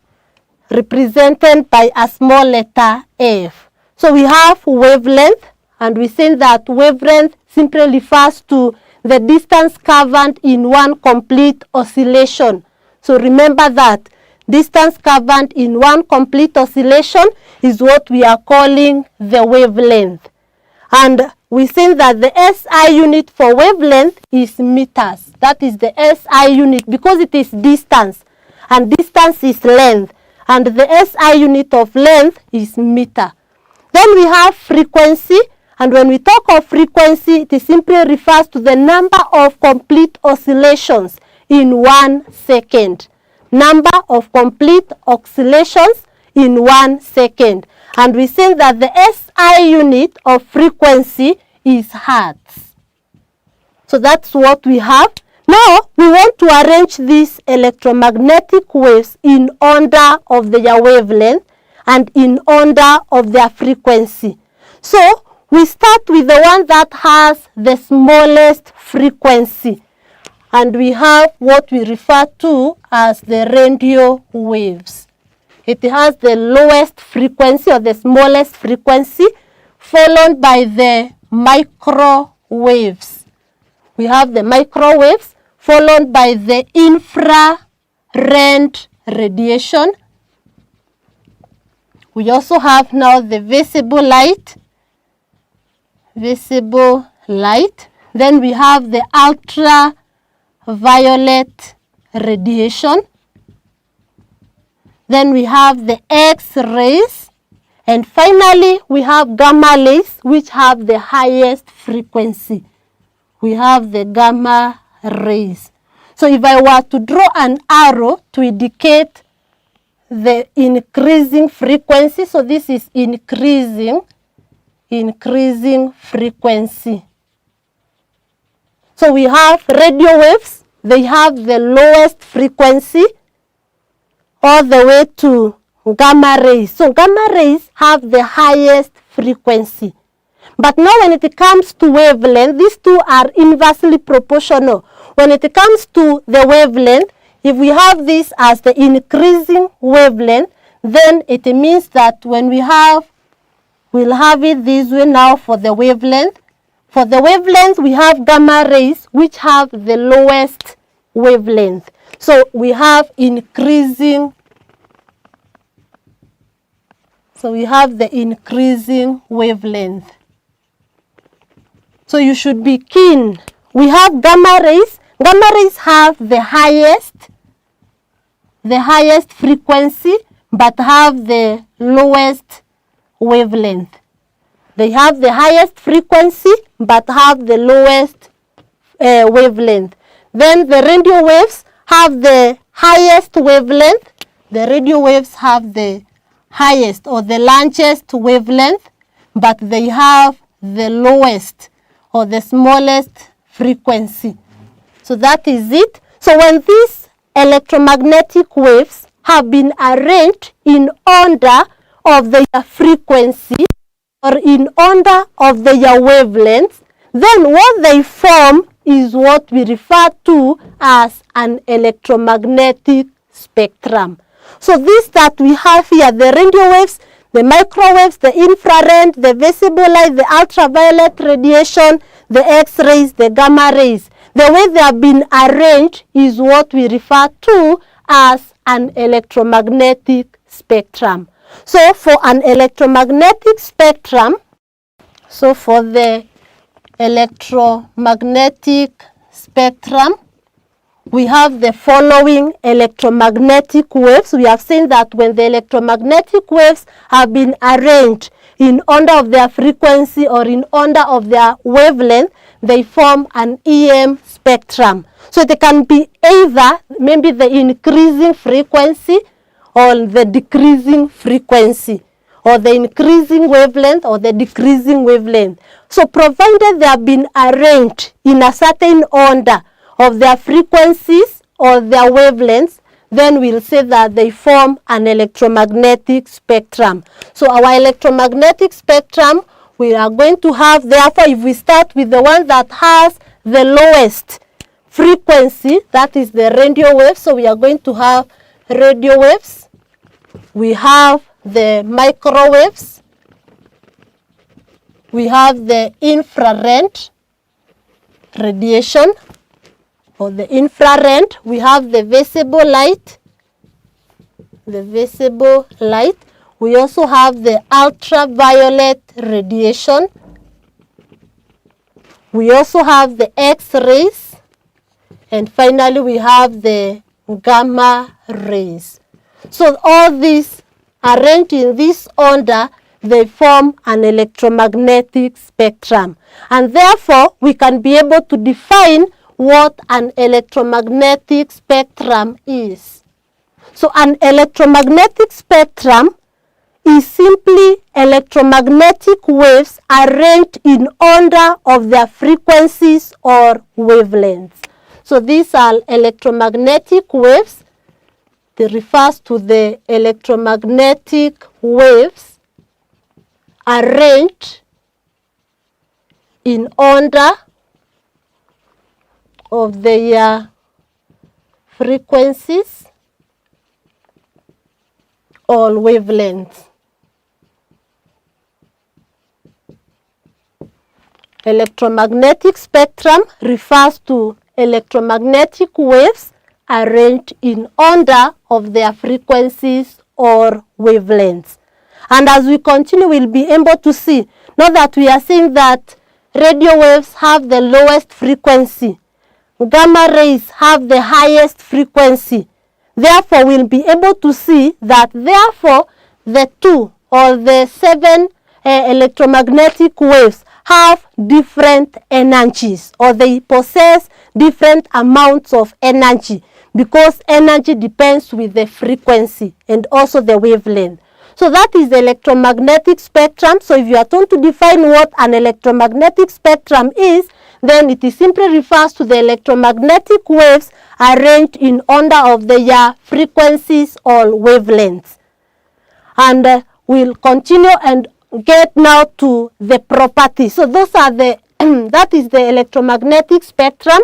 represented by a small letter f. So we have wavelength, and we say that wavelength simply refers to the distance covered in one complete oscillation. So remember that distance covered in one complete oscillation is what we are calling the wavelength. And we say that the SI unit for wavelength is meters. That is the SI unit because it is distance, and distance is length, and the SI unit of length is meter. Then we have frequency, and when we talk of frequency, it simply refers to the number of complete oscillations in 1 second. Number of complete oscillations in 1 second. And we say that the SI unit of frequency is hertz. So that's what we have. Now we want to arrange these electromagnetic waves in order of their wavelength and in order of their frequency. So we start with the one that has the smallest frequency. And we have what we refer to as the radio waves. It has the lowest frequency or the smallest frequency, followed by the microwaves. We have the microwaves, followed by the infrared radiation. We also have now the visible light. Visible light. Then we have the ultraviolet radiation. Then we have the X-rays. And finally, we have gamma rays, which have the highest frequency. We have the gamma rays. So if I were to draw an arrow to indicate the increasing frequency, so this is increasing frequency. So we have radio waves, they have the lowest frequency all the way to gamma rays. So gamma rays have the highest frequency. But now when it comes to wavelength, these two are inversely proportional. When it comes to the wavelength, if we have this as the increasing wavelength, then it means that when we'll have it this way now for the wavelength. For the wavelength, we have gamma rays, which have the lowest wavelength. So we have increasing. So we have the increasing wavelength. So you should be keen. We have gamma rays. Gamma rays have the highest frequency, but have the lowest wavelength. They have the highest frequency, but have the lowest wavelength. Then the radio waves have the highest wavelength. The radio waves have the highest or the largest wavelength, but they have the lowest or the smallest frequency. So that is it. So when these electromagnetic waves have been arranged in order of their frequency or in order of their wavelengths, then what they form is what we refer to as an electromagnetic spectrum. So this that we have here, the radio waves, the microwaves, the infrared, the visible light, the ultraviolet radiation, the X-rays, the gamma rays, the way they have been arranged is what we refer to as an electromagnetic spectrum. So for an electromagnetic spectrum, so for the electromagnetic spectrum, we have the following electromagnetic waves. We have seen that when the electromagnetic waves have been arranged in order of their frequency or in order of their wavelength, they form an EM spectrum. So they can be either maybe the increasing frequency or the decreasing frequency, or the increasing wavelength or the decreasing wavelength. So provided they have been arranged in a certain order of their frequencies or their wavelengths, then we'll say that they form an electromagnetic spectrum. So our electromagnetic spectrum, we are going to have, therefore, if we start with the one that has the lowest frequency, that is the radio wave. So we are going to have radio waves. We have the microwaves. We have the infrared radiation or the infrared. We have the visible light. The visible light. We also have the ultraviolet radiation. We also have the X-rays. And finally, we have the gamma rays. So all these arranged in this order, they form an electromagnetic spectrum. And therefore, we can be able to define what an electromagnetic spectrum is. So an electromagnetic spectrum is simply electromagnetic waves arranged in order of their frequencies or wavelengths. So these are electromagnetic waves. They refers to the electromagnetic waves arranged in order of their frequencies or wavelengths. Electromagnetic spectrum refers to electromagnetic waves arranged in order of their frequencies or wavelengths. And as we continue, we'll be able to see, now that we are seeing that radio waves have the lowest frequency, gamma rays have the highest frequency. Therefore, we'll be able to see that therefore the two or the 7 electromagnetic waves have different energies, or they possess different amounts of energy, because energy depends with the frequency and also the wavelength. So that is the electromagnetic spectrum. So if you are told to define what an electromagnetic spectrum is, then it is simply refers to the electromagnetic waves arranged in order of their frequencies or wavelengths. And we'll continue and get now to the properties. So those are the that is the electromagnetic spectrum,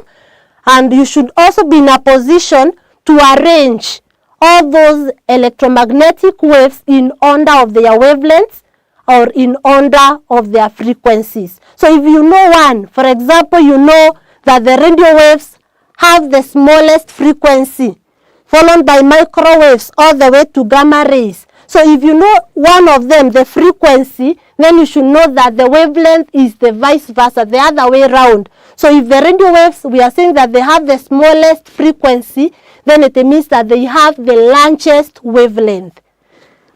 and you should also be in a position to arrange all those electromagnetic waves in order of their wavelengths or in order of their frequencies. So if you know one, for example, you know that the radio waves have the smallest frequency, followed by microwaves all the way to gamma rays. So if you know one of them, the frequency, then you should know that the wavelength is the vice versa, the other way around. So if the radio waves, we are saying that they have the smallest frequency, then it means that they have the largest wavelength.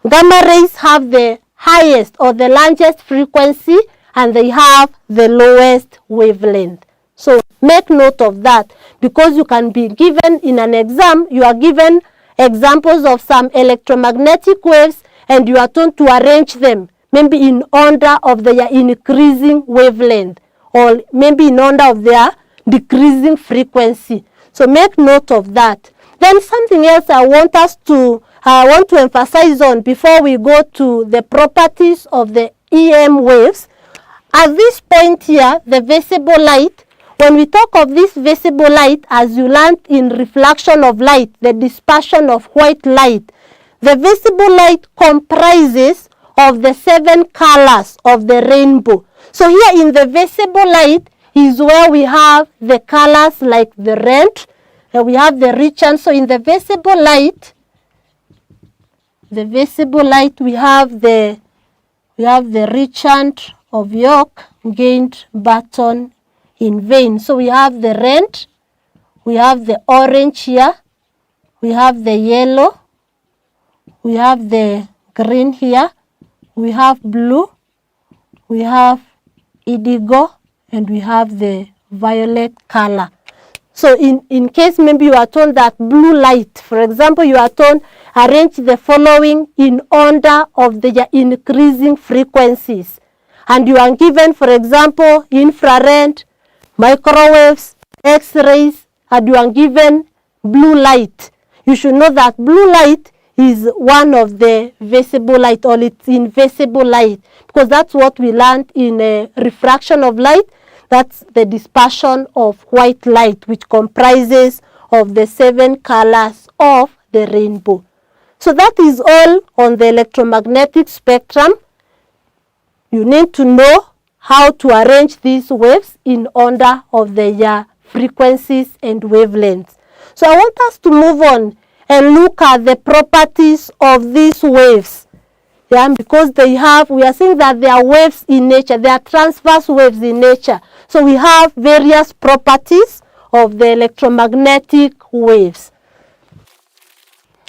Gamma rays have the highest or the largest frequency, and they have the lowest wavelength. So make note of that, because you can be given in an exam, you are given examples of some electromagnetic waves, and you are told to arrange them maybe in order of their increasing wavelength, or maybe in order of their decreasing frequency. So make note of that. Then something else I want to emphasize on before we go to the properties of the EM waves. At this point here, the visible light, when we talk of this visible light, as you learned in reflection of light, the dispersion of white light, the visible light comprises of the 7 colors of the rainbow. So here in the visible light is where we have the colors like the red, we have the rich, so in the visible light, we have the richant of yolk gained button in vain. So we have the red, we have the orange here, we have the yellow, we have the green here, we have blue, we have indigo, and we have the violet color. So in case maybe you are told that blue light, for example, you are told arrange the following in order of their increasing frequencies. And you are given, for example, infrared, microwaves, X-rays, and you are given blue light. You should know that blue light is one of the visible light, or it's invisible light, because that's what we learned in refraction of light. That's the dispersion of white light, which comprises of the 7 colors of the rainbow. So that is all on the electromagnetic spectrum. You need to know how to arrange these waves in order of their frequencies and wavelengths. So I want us to move on and look at the properties of these waves. Yeah, because we are saying that they are waves in nature, they are transverse waves in nature. So we have various properties of the electromagnetic waves.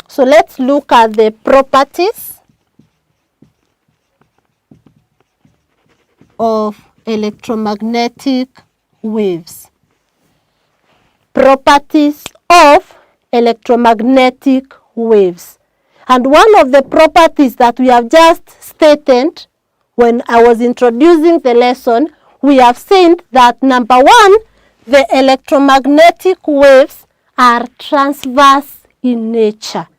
So let's look at the properties of electromagnetic waves. Properties of electromagnetic waves. And one of the properties that we have just stated when I was introducing the lesson, we have seen that number 1, the electromagnetic waves are transverse in nature.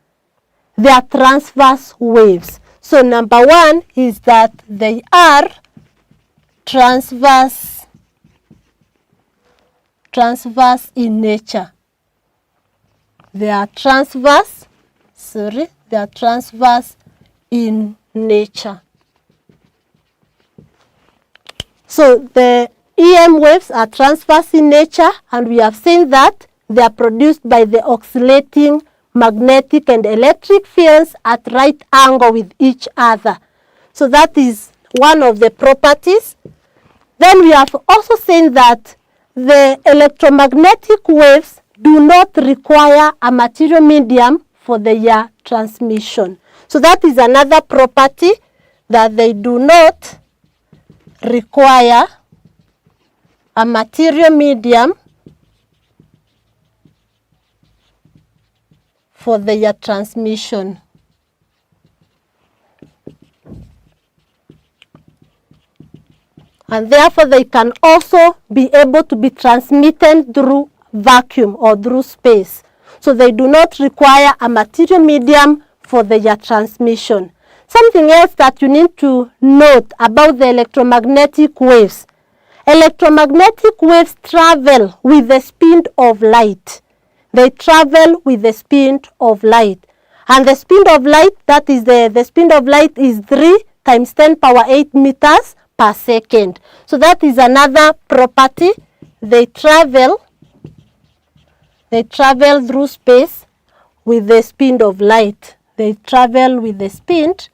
They are transverse waves. So number 1 is that they are transverse in nature. They are transverse in nature. So the EM waves are transverse in nature, and we have seen that they are produced by the oscillating magnetic and electric fields at right angle with each other. So that is one of the properties. Then we have also seen that the electromagnetic waves do not require a material medium for their transmission. So that is another property that they do not require a material medium for their transmission. And therefore they can also be able to be transmitted through vacuum or through space. So they do not require a material medium for their transmission. Something else that you need to note about the electromagnetic waves. Electromagnetic waves travel with the speed of light. They travel with the speed of light. And the speed of light, that is the speed of light is 3 times 10 power 8 meters per second. So that is another property. They travel through space with the speed of light. They travel with the speed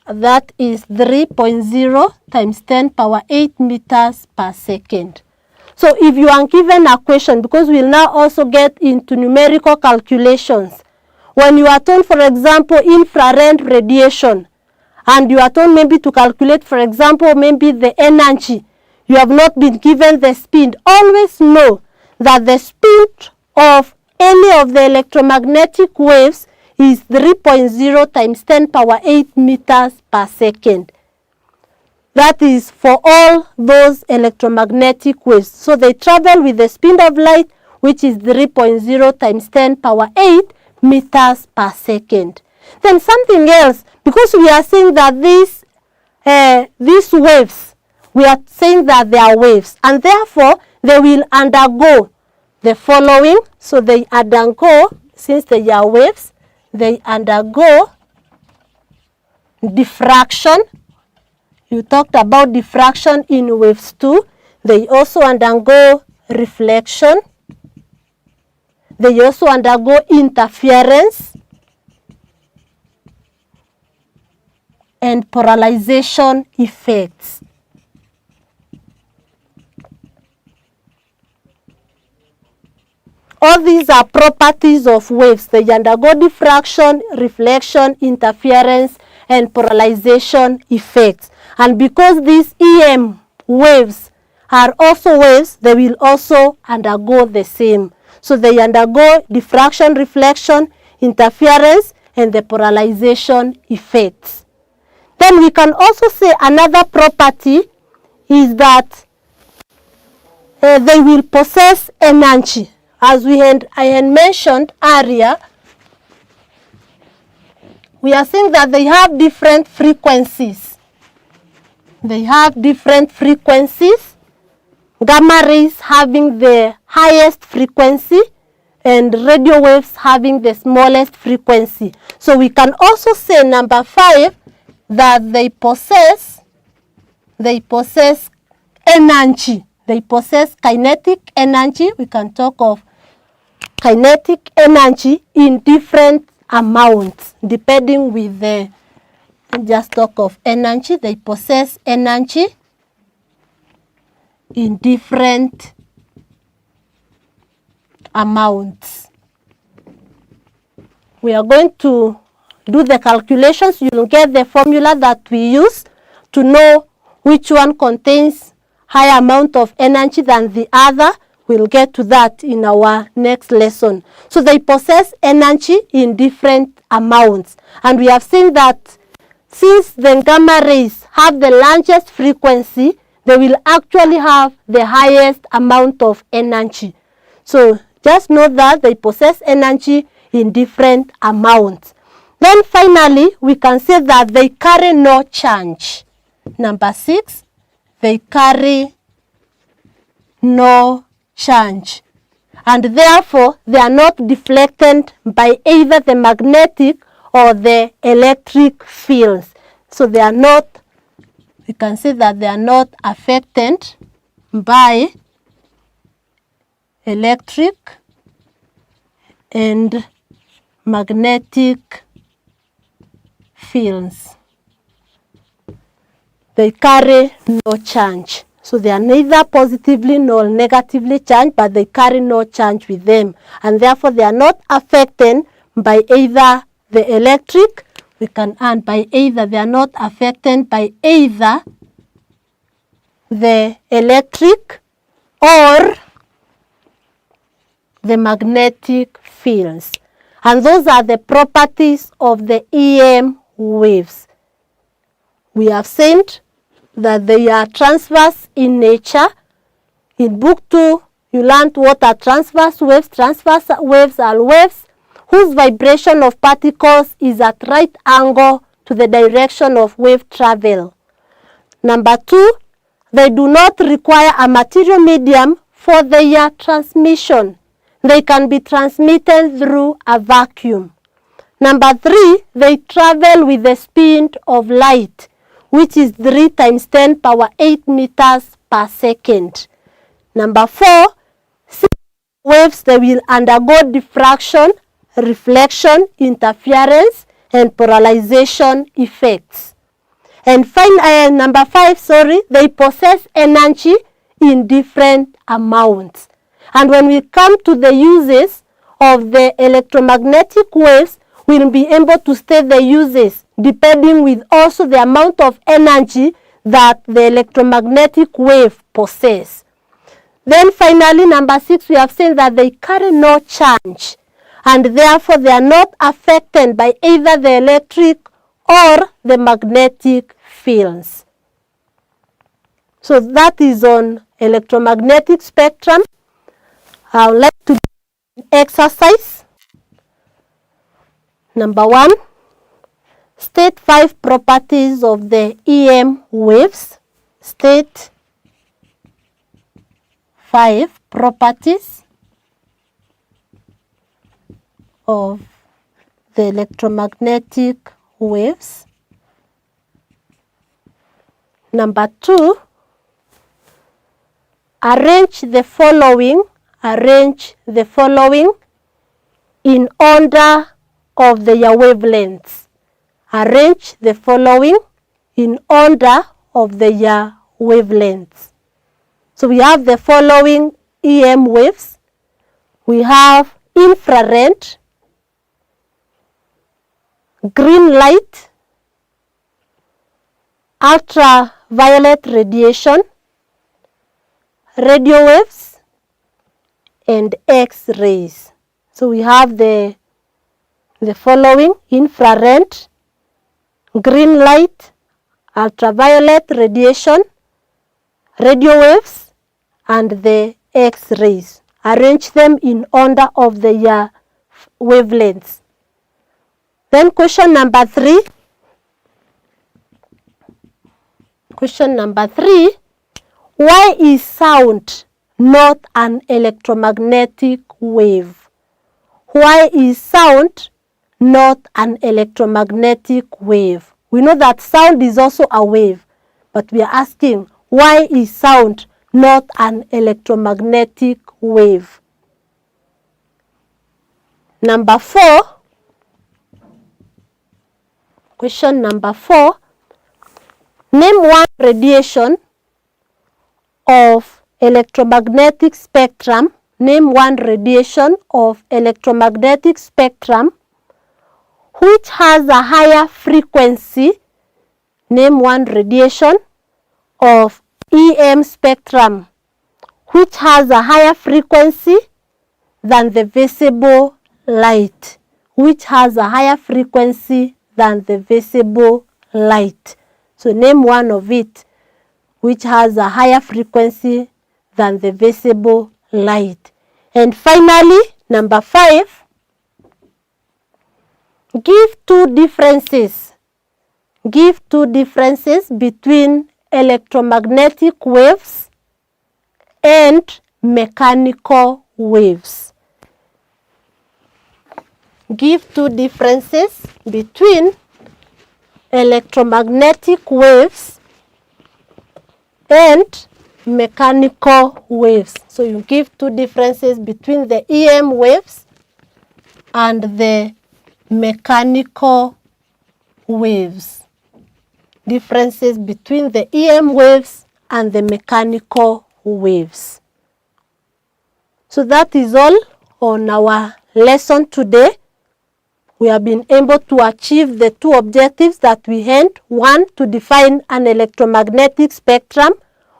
that is 3.0 times 10 power 8 meters per second. So if you are given a question, because we'll now also get into numerical calculations, when you are told, for example, infrared radiation, and you are told maybe to calculate, for example, maybe the energy, you have not been given the speed, always know that the speed of any of the electromagnetic waves is 3.0 times 10 power 8 meters per second. That is for all those electromagnetic waves. So they travel with the speed of light, which is 3.0 times 10 power 8 meters per second. Then something else, because we are saying that these waves, we are saying that they are waves, and therefore they will undergo the following. So they undergo, since they are waves, they undergo diffraction. You talked about diffraction in waves 2. They also undergo reflection. They also undergo interference and polarization effects. All these are properties of waves. They undergo diffraction, reflection, interference, and polarization effects. And because these EM waves are also waves, they will also undergo the same. So they undergo diffraction, reflection, interference, and the polarization effects. Then we can also say another property is that they will possess energy. As I had mentioned earlier, we are saying that they have different frequencies. They have different frequencies. Gamma rays having the highest frequency and radio waves having the smallest frequency. So we can also say number 5 that they possess energy. They possess kinetic energy. We can talk of kinetic energy in different amounts depending with the, just talk of energy. They possess energy in different amounts. We are going to do the calculations. You will get the formula that we use to know which one contains higher amount of energy than the other. We'll get to that in our next lesson. So they possess energy in different amounts. And we have seen that since the gamma rays have the largest frequency, they will actually have the highest amount of energy. So just know that they possess energy in different amounts. Then finally, we can say that they carry no charge. Number 6, they carry no charge, and therefore they are not deflected by either the magnetic or the electric fields. So they are not, we can say that they are not affected by electric and magnetic fields. They carry no charge. So they are neither positively nor negatively charged, but they carry no charge with them. And therefore they are not affected by either the electric, they are not affected by either the electric or the magnetic fields. And those are the properties of the EM waves. We have said that they are transverse in nature. In book 2, you learned what are transverse waves. Transverse waves are waves whose vibration of particles is at right angle to the direction of wave travel. Number 2, they do not require a material medium for their transmission. They can be transmitted through a vacuum. Number 3, they travel with the speed of light, which is 3 times 10 power 8 meters per second. Number 4, waves, they will undergo diffraction, reflection, interference, and polarization effects. And number 5, they possess energy in different amounts. And when we come to the uses of the electromagnetic waves, we'll be able to state the uses depending with also the amount of energy that the electromagnetic wave possesses. Then finally, number 6, we have seen that they carry no charge, and therefore they are not affected by either the electric or the magnetic fields. So that is on electromagnetic spectrum. I would like to do an exercise. Number 1, state 5 properties of the EM waves. State 5 properties of the electromagnetic waves. Number 2, arrange the following in order of their wavelengths. Arrange the following in order of their wavelengths. So we have the following EM waves. We have infrared, green light, ultraviolet radiation, radio waves, and X-rays. So we have the following: infrared, green light, ultraviolet radiation, radio waves, and the X-rays. Arrange them in order of their wavelengths. Then question number 3. Question number 3. Why is sound not an electromagnetic wave? Why is sound not an electromagnetic wave? We know that sound is also a wave, but we are asking, why is sound not an electromagnetic wave? Number 4. Question number 4. Name one radiation of electromagnetic spectrum. Name one radiation of electromagnetic spectrum which has a higher frequency. Name one radiation of EM spectrum which has a higher frequency than the visible light. Which has a higher frequency than the visible light. So name one of it which has a higher frequency than the visible light. And finally, number 5, give two differences. Give two differences between electromagnetic waves and mechanical waves. Give two differences between electromagnetic waves and mechanical waves. So you give two differences between the EM waves and the mechanical waves. Differences between the EM waves and the mechanical waves. So that is all on our lesson today. We have been able to achieve the two objectives that we had. One, to define an electromagnetic spectrum,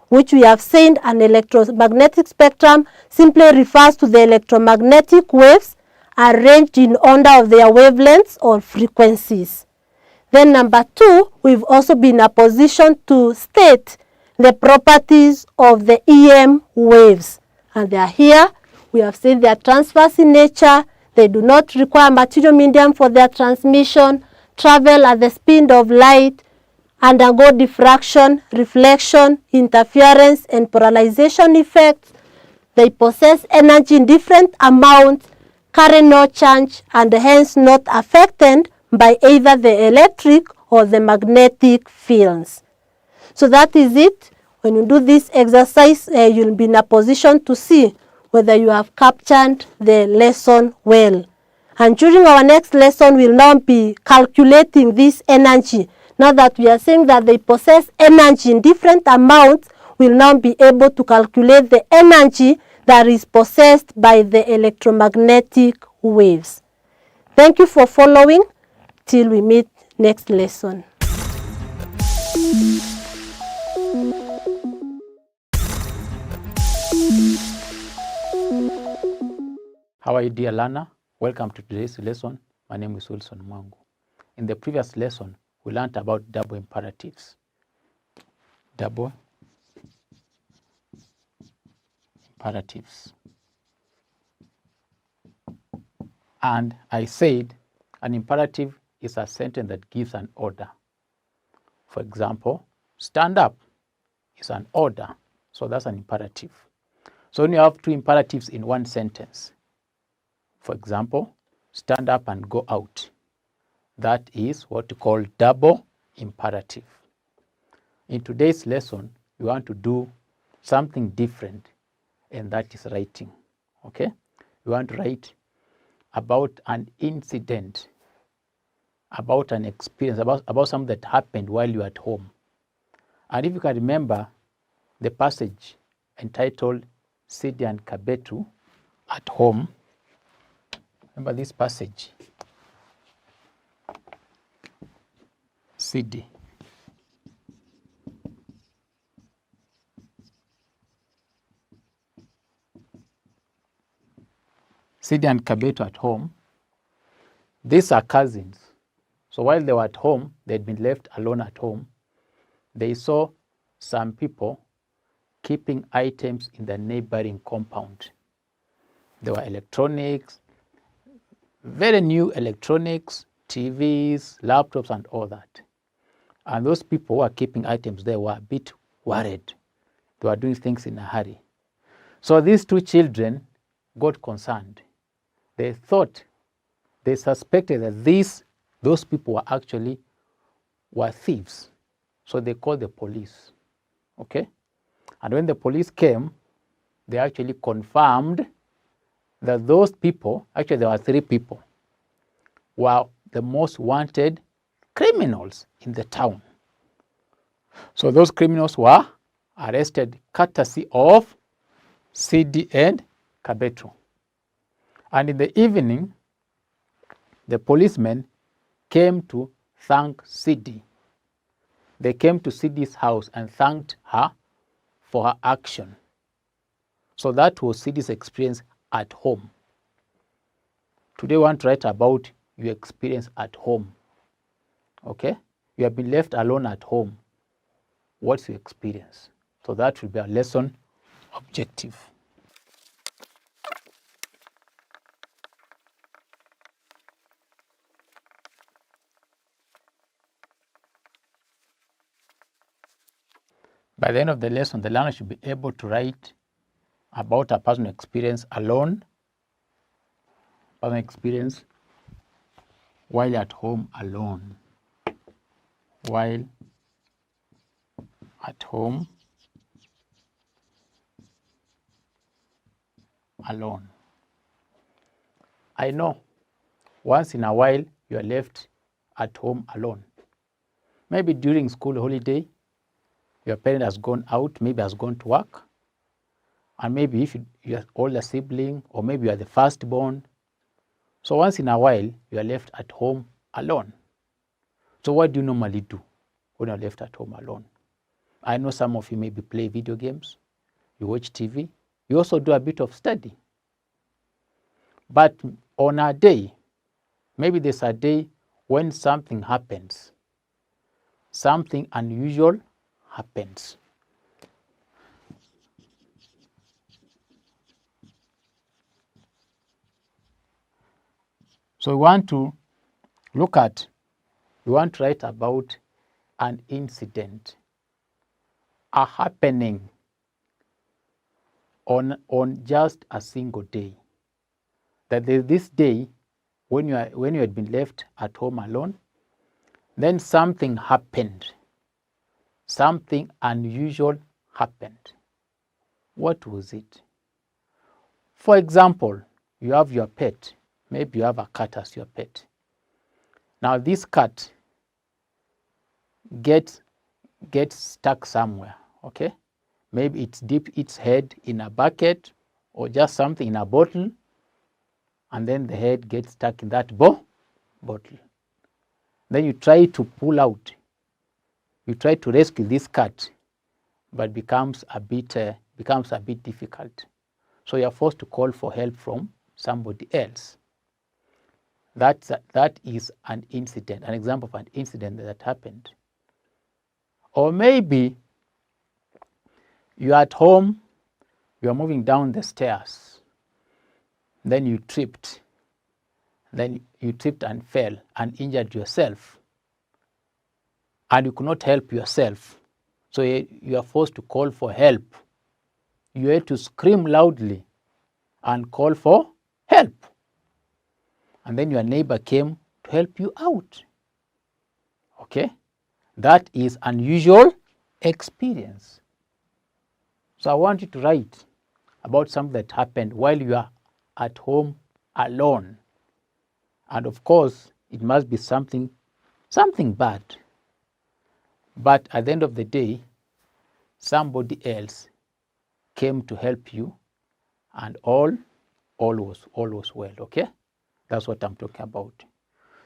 which we have said an electromagnetic spectrum simply refers to the electromagnetic waves arranged in order of their wavelengths or frequencies. Then number two, we've also been in a position to state the properties of the EM waves. And they are here. We have said they are transverse in nature. They do not require material medium for their transmission, travel at the speed of light, undergo diffraction, reflection, interference, and polarization effects. They possess energy in different amounts, carry no charge, and hence not affected by either the electric or the magnetic fields. So that is it. When you do this exercise, you'll be in a position to see whether you have captured the lesson well. And during our next lesson, we'll now be calculating this energy. Now that we are saying that they possess energy in different amounts, we'll now be able to calculate the energy that is possessed by the electromagnetic waves. Thank you for following. Till we meet next lesson. How are you, dear learner? Welcome to today's lesson. My name is Wilson Mwangu. In the previous lesson, we learned about double imperatives. Double imperatives. And I said an imperative is a sentence that gives an order. For example, stand up is an order. So that's an imperative. So when you have two imperatives in one sentence, for example, stand up and go out, that is what we call double imperative. In today's lesson, we want to do something different, and that is writing. Okay? We want to write about an incident, about an experience, about something that happened while you were at home. And if you can remember the passage entitled Sidi and Kabetu at home, remember this passage. Sidi. Sidi and Kabetu at home. These are cousins. So while they were at home, they'd been left alone at home. They saw some people keeping items in the neighboring compound. There were electronics, very new electronics, TVs, laptops, and all that. And those people who were keeping items there were a bit worried. They were doing things in a hurry. So these two children got concerned. They suspected that those people were thieves. So they called the police. Okay? And when the police came, they actually confirmed that those people, actually there were 3 people, were the most wanted criminals in the town. So those criminals were arrested courtesy of Sidi and Kabetu. And in the evening, the policemen came to thank Sidi. They came to Sidi's house and thanked her for her action. So that was Sidi's experience at home. Today we want to write about your experience at home. Okay? You have been left alone at home. What's your experience? So that will be our lesson objective. By the end of the lesson, the learner should be able to write about a personal experience alone, personal experience while at home alone, while at home alone. I know once in a while you are left at home alone. Maybe during school holiday, your parent has gone out, maybe has gone to work, and maybe if you're older sibling, or maybe you are the firstborn, so once in a while you are left at home alone. So what do you normally do when you're left at home alone? I know some of you maybe play video games, you watch TV, you also do a bit of study. But on a day, maybe there's a day when something happens, something unusual happens. So we want to write about an incident, a happening on just a single day. That there's this day when you had been left at home alone, then something happened. Something unusual happened. What was it? For example, you have your pet. Maybe you have a cat as your pet. Now this cat gets stuck somewhere, okay? Maybe it's dipped its head in a bucket or just something in a bottle, and then the head gets stuck in that bottle. Then you try to pull out. You try to rescue this cat, but becomes a bit difficult. So you are forced to call for help from somebody else. That is an incident, an example of an incident that happened. Or maybe you are at home, you are moving down the stairs, then you tripped. Then you tripped and fell and injured yourself. And you could not help yourself. So you are forced to call for help. You had to scream loudly and call for help. And then your neighbor came to help you out. Okay? That is unusual experience. So I want you to write about something that happened while you are at home alone. And of course, it must be something bad. But at the end of the day, somebody else came to help you, and all was well, okay? That's what I'm talking about.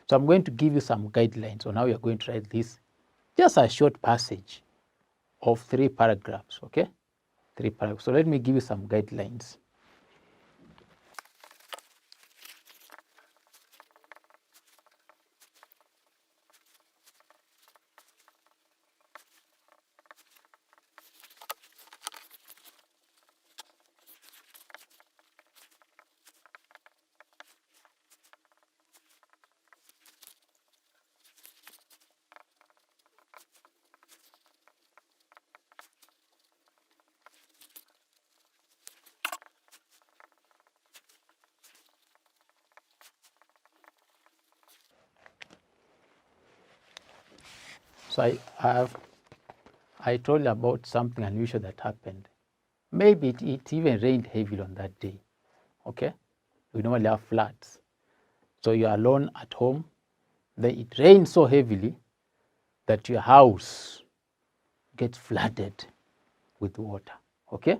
So I'm going to give you some guidelines on how you're going to write this. Just a short passage of 3 paragraphs, okay? 3 paragraphs. So let me give you some guidelines. So I told you about something unusual that happened. Maybe it even rained heavily on that day, okay? We normally have floods. So you're alone at home, then it rains so heavily that your house gets flooded with water, okay?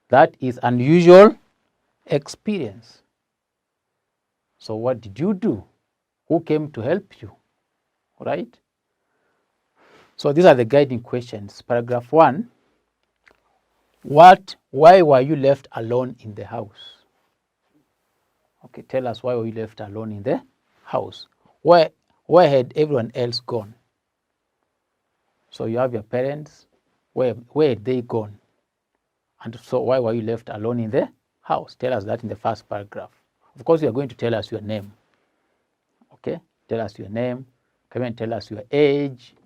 That is unusual experience. So what did you do? Who came to help you, right? So these are the guiding questions. Paragraph 1, why were you left alone in the house? Okay, tell us, why were you left alone in the house? Where had everyone else gone? So you have your parents, where had they gone? And so why were you left alone in the house? Tell us that in the first paragraph. Of course, you are going to tell us your name. Okay, tell us your name. Come and tell us your age.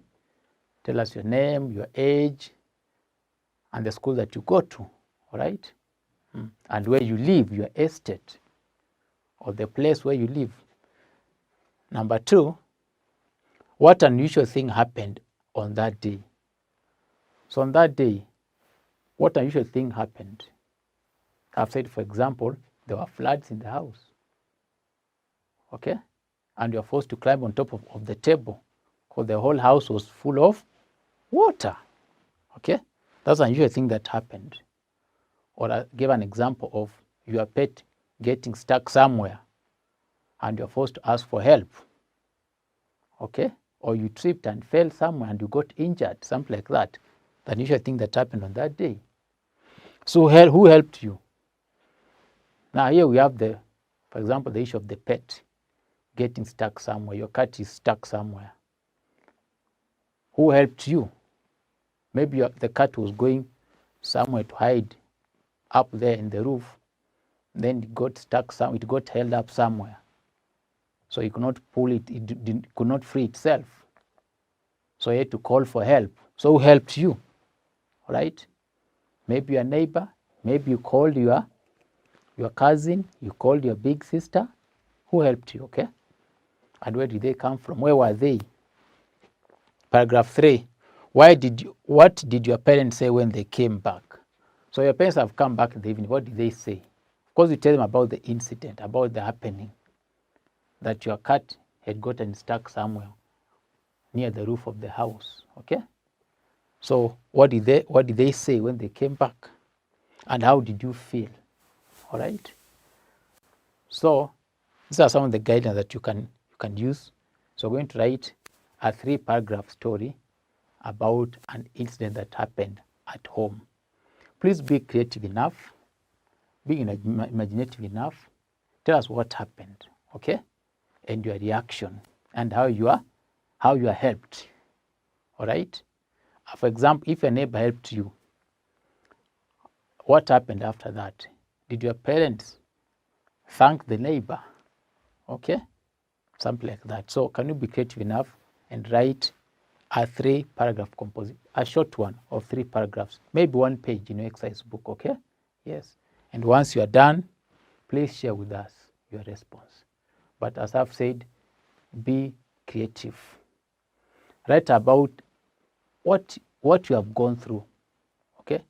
Tell us your name, your age, and the school that you go to, all right? And where you live, your estate, or the place where you live. Number 2, what unusual thing happened on that day? So on that day, what unusual thing happened? I've said, for example, there were floods in the house, okay? And you're forced to climb on top of the table because the whole house was full of water, Okay? That's an unusual thing that happened. Or I give an example of your pet getting stuck somewhere and you're forced to ask for help. Okay? Or you tripped and fell somewhere and you got injured, something like that. The unusual thing that happened on that day. So who helped you? Now here we have for example, the issue of the pet getting stuck somewhere. Your cat is stuck somewhere. Who helped you? Maybe the cat was going somewhere to hide up there in the roof. Then it got stuck it got held up somewhere. So you could not pull it, it could not free itself. So you had to call for help. So who helped you? All right? Maybe your neighbor, maybe you called your cousin, you called your big sister. Who helped you, okay? And where did they come from? Where were they? Paragraph 3. What did your parents say when they came back? So your parents have come back in the evening. What did they say? Of course, you tell them about the incident, about the happening, that your cat had gotten stuck somewhere near the roof of the house, okay? So what did they say when they came back? And how did you feel? All right? So these are some of the guidelines that you can use. So we're going to write a 3-paragraph story about an incident that happened at home. Please be creative enough, be imaginative enough. Tell us what happened, okay? And your reaction and how you are helped. All right? For example, if a neighbor helped you, what happened after that? Did your parents thank the neighbor? Okay? Something like that. So can you be creative enough and write a 3-paragraph composition, a short one of 3 paragraphs, maybe 1 page in your exercise book, okay? Yes. And once you are done, please share with us your response. But as I've said, be creative. Write about what you have gone through, okay?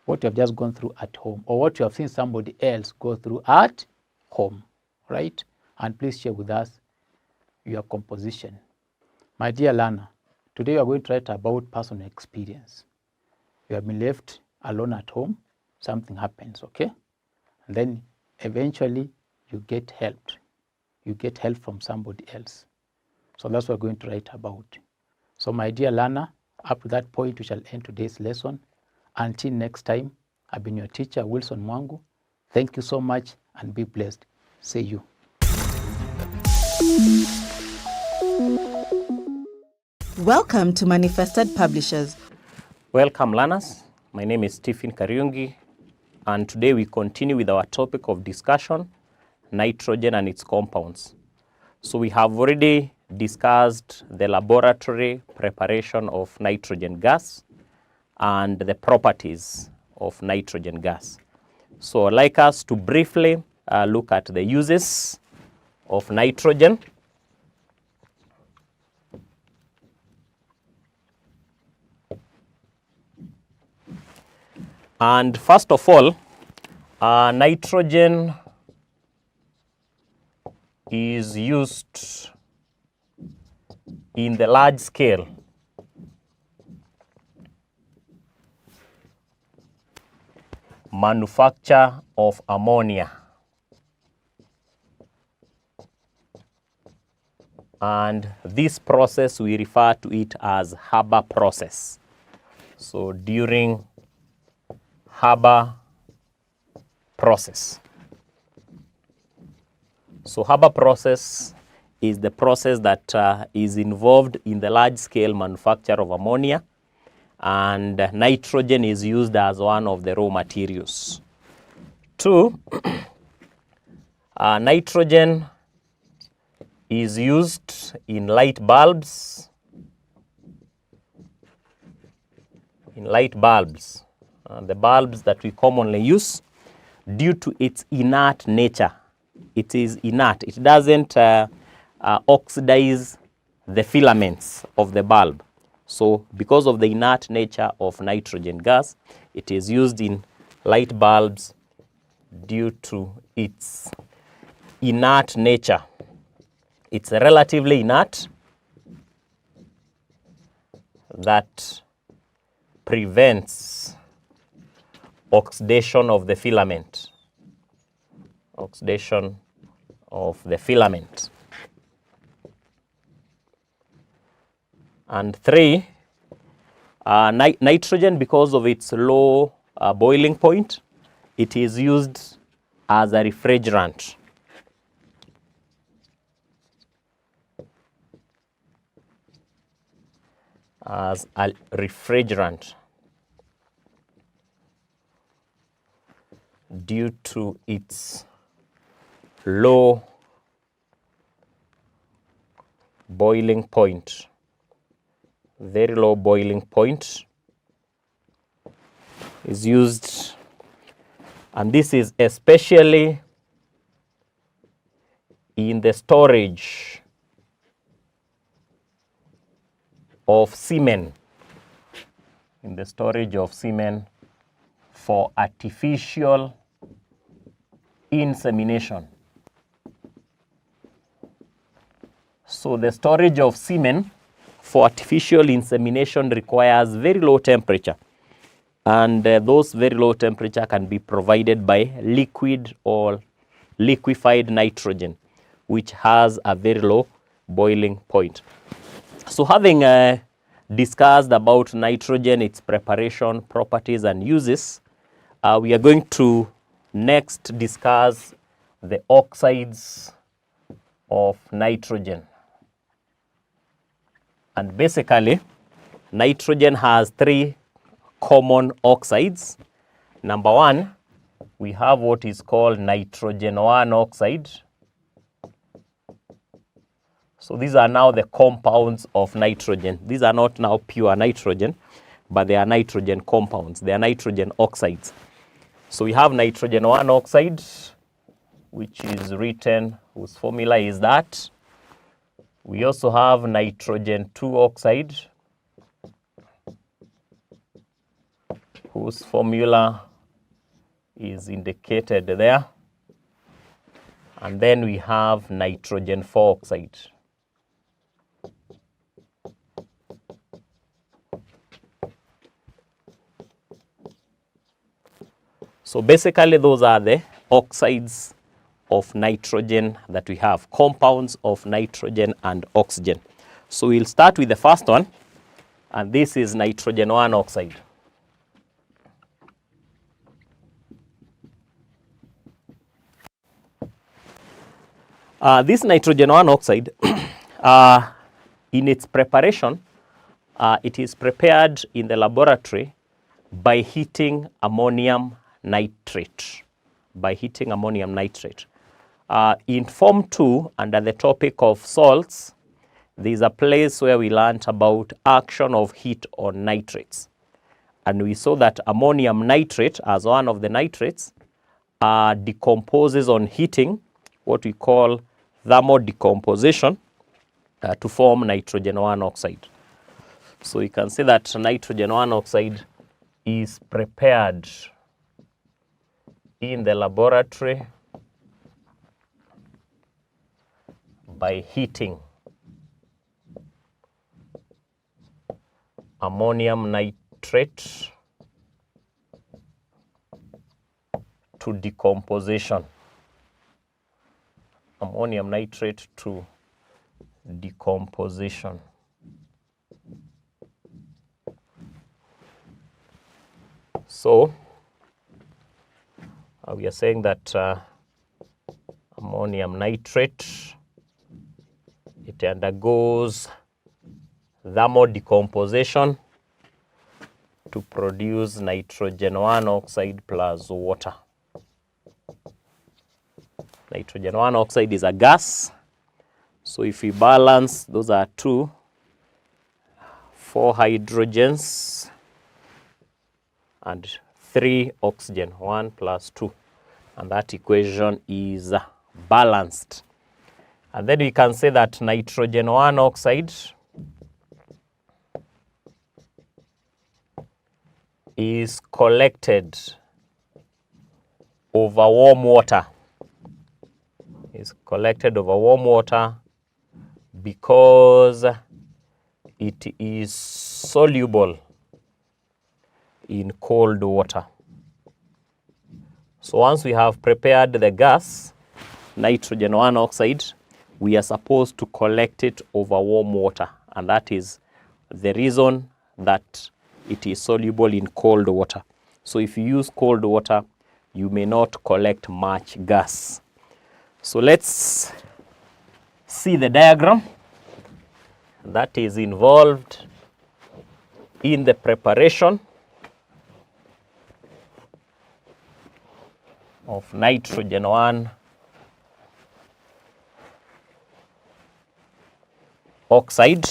What you have just gone through at home, or what you have seen somebody else go through at home, right? And please share with us your composition. My dear learner, today we are going to write about personal experience. You have been left alone at home, something happens, okay? And then eventually you get helped. You get help from somebody else. So that's what we're going to write about. So my dear learner, up to that point we shall end today's lesson. Until next time, I've been your teacher, Wilson Mwangu. Thank you so much and be blessed. See you. Welcome to Manifested Publishers. Welcome learners, my name is Stephen Kariungi and today we continue with our topic of discussion, nitrogen and its compounds. So we have already discussed the laboratory preparation of nitrogen gas and the properties of nitrogen gas. So I'd like us to briefly look at the uses of nitrogen. And first of all, nitrogen is used in the large scale manufacture of ammonia. And this process, we refer to it as Haber process. So during Haber process. So Haber process is the process that is involved in the large-scale manufacture of ammonia, and nitrogen is used as one of the raw materials. 2, nitrogen is used in light bulbs. The bulbs that we commonly use, due to its inert nature. It is inert. It doesn't oxidize the filaments of the bulb. So because of the inert nature of nitrogen gas, it is used in light bulbs due to its inert nature. It's relatively inert, that prevents oxidation of the filament. Oxidation of the filament. And 3, nitrogen, because of its low boiling point, it is used as a refrigerant. As a refrigerant due to its low boiling point, very low boiling point is used, and this is especially in the storage of semen, for artificial insemination. So the storage of semen for artificial insemination requires very low temperature, and those very low temperature can be provided by liquid or liquefied nitrogen, which has a very low boiling point. So having discussed about nitrogen, its preparation, properties and uses, we are going to next discuss the oxides of nitrogen. And basically, nitrogen has 3 common oxides. Number 1, we have what is called nitrogen 1 oxide. So these are now the compounds of nitrogen. These are not now pure nitrogen, but they are nitrogen compounds. They are nitrogen oxides. So we have nitrogen 1 oxide, which is written, whose formula is that. We also have nitrogen 2 oxide, whose formula is indicated there. And then we have nitrogen 4 oxide. So basically those are the oxides of nitrogen that we have, compounds of nitrogen and oxygen. So we'll start with the first one, and this is nitrogen 1 oxide. This nitrogen 1 oxide, in its preparation, it is prepared in the laboratory by heating ammonium nitrate. In Form 2, under the topic of salts, there is a place where we learnt about action of heat on nitrates. And we saw that ammonium nitrate, as one of the nitrates, decomposes on heating, what we call thermodecomposition, to form nitrogen 1 oxide. So you can see that nitrogen 1 oxide is prepared in the laboratory by heating ammonium nitrate to decomposition. Ammonium nitrate to decomposition. So we are saying that ammonium nitrate, it undergoes thermodecomposition to produce nitrogen 1 oxide plus water. Nitrogen 1 oxide is a gas. So if we balance, those are 4 hydrogens and 3 oxygen, 1 plus 2. And that equation is balanced. And then we can say that nitrogen 1 oxide is collected over warm water. Is collected over warm water because it is soluble in cold water. So once we have prepared the gas, nitrogen 1 oxide, we are supposed to collect it over warm water, and that is the reason that it is soluble in cold water. So if you use cold water, you may not collect much gas. So let's see the diagram that is involved in the preparation of nitrogen 1 oxide.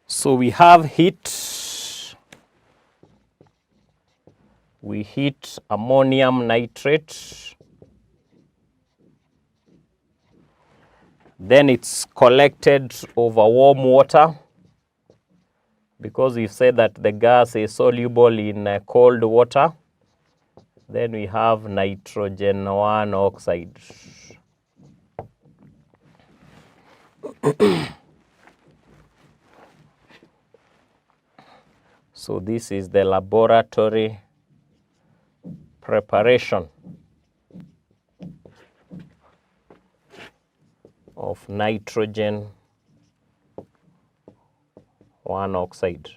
So we have heat, we heat ammonium nitrate, then it's collected over warm water because we've said that the gas is soluble in cold water. Then we have nitrogen 1 oxide. So this is the laboratory preparation of nitrogen 1 oxide.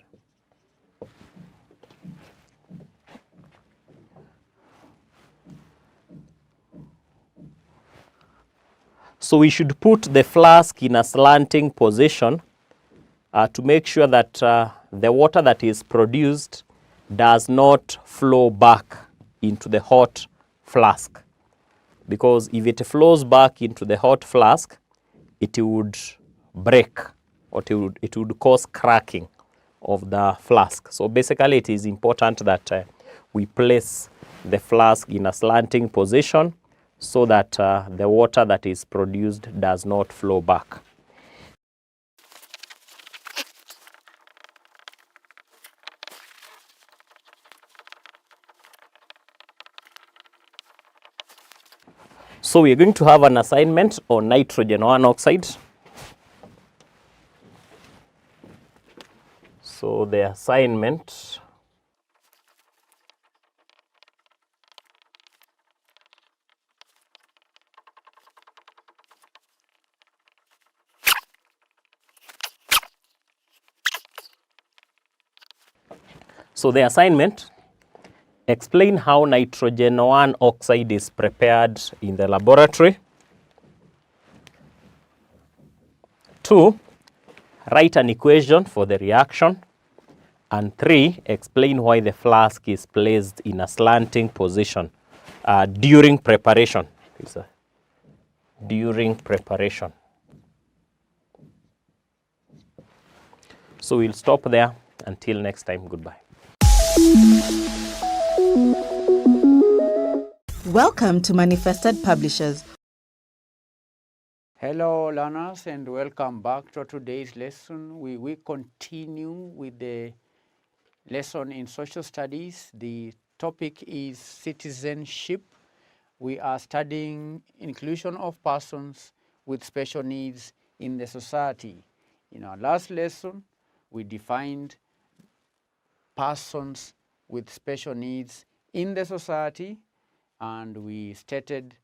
So we should put the flask in a slanting position to make sure that the water that is produced does not flow back into the hot flask. Because if it flows back into the hot flask, it would break, or it would cause cracking of the flask. So basically it is important that we place the flask in a slanting position so that the water that is produced does not flow back. So we are going to have an assignment on nitrogen 1 oxide. So the assignment explain how nitrogen 1 oxide is prepared in the laboratory. 2, write an equation for the reaction. And 3, explain why the flask is placed in a slanting position during preparation. During preparation. So we'll stop there. Until next time, goodbye. Welcome to Manifested Publishers. Hello learners, and welcome back to today's lesson. We will continue with the lesson in social studies. The topic is citizenship. We are studying inclusion of persons with special needs in the society. In our last lesson, we defined persons with special needs in the society, and we stated,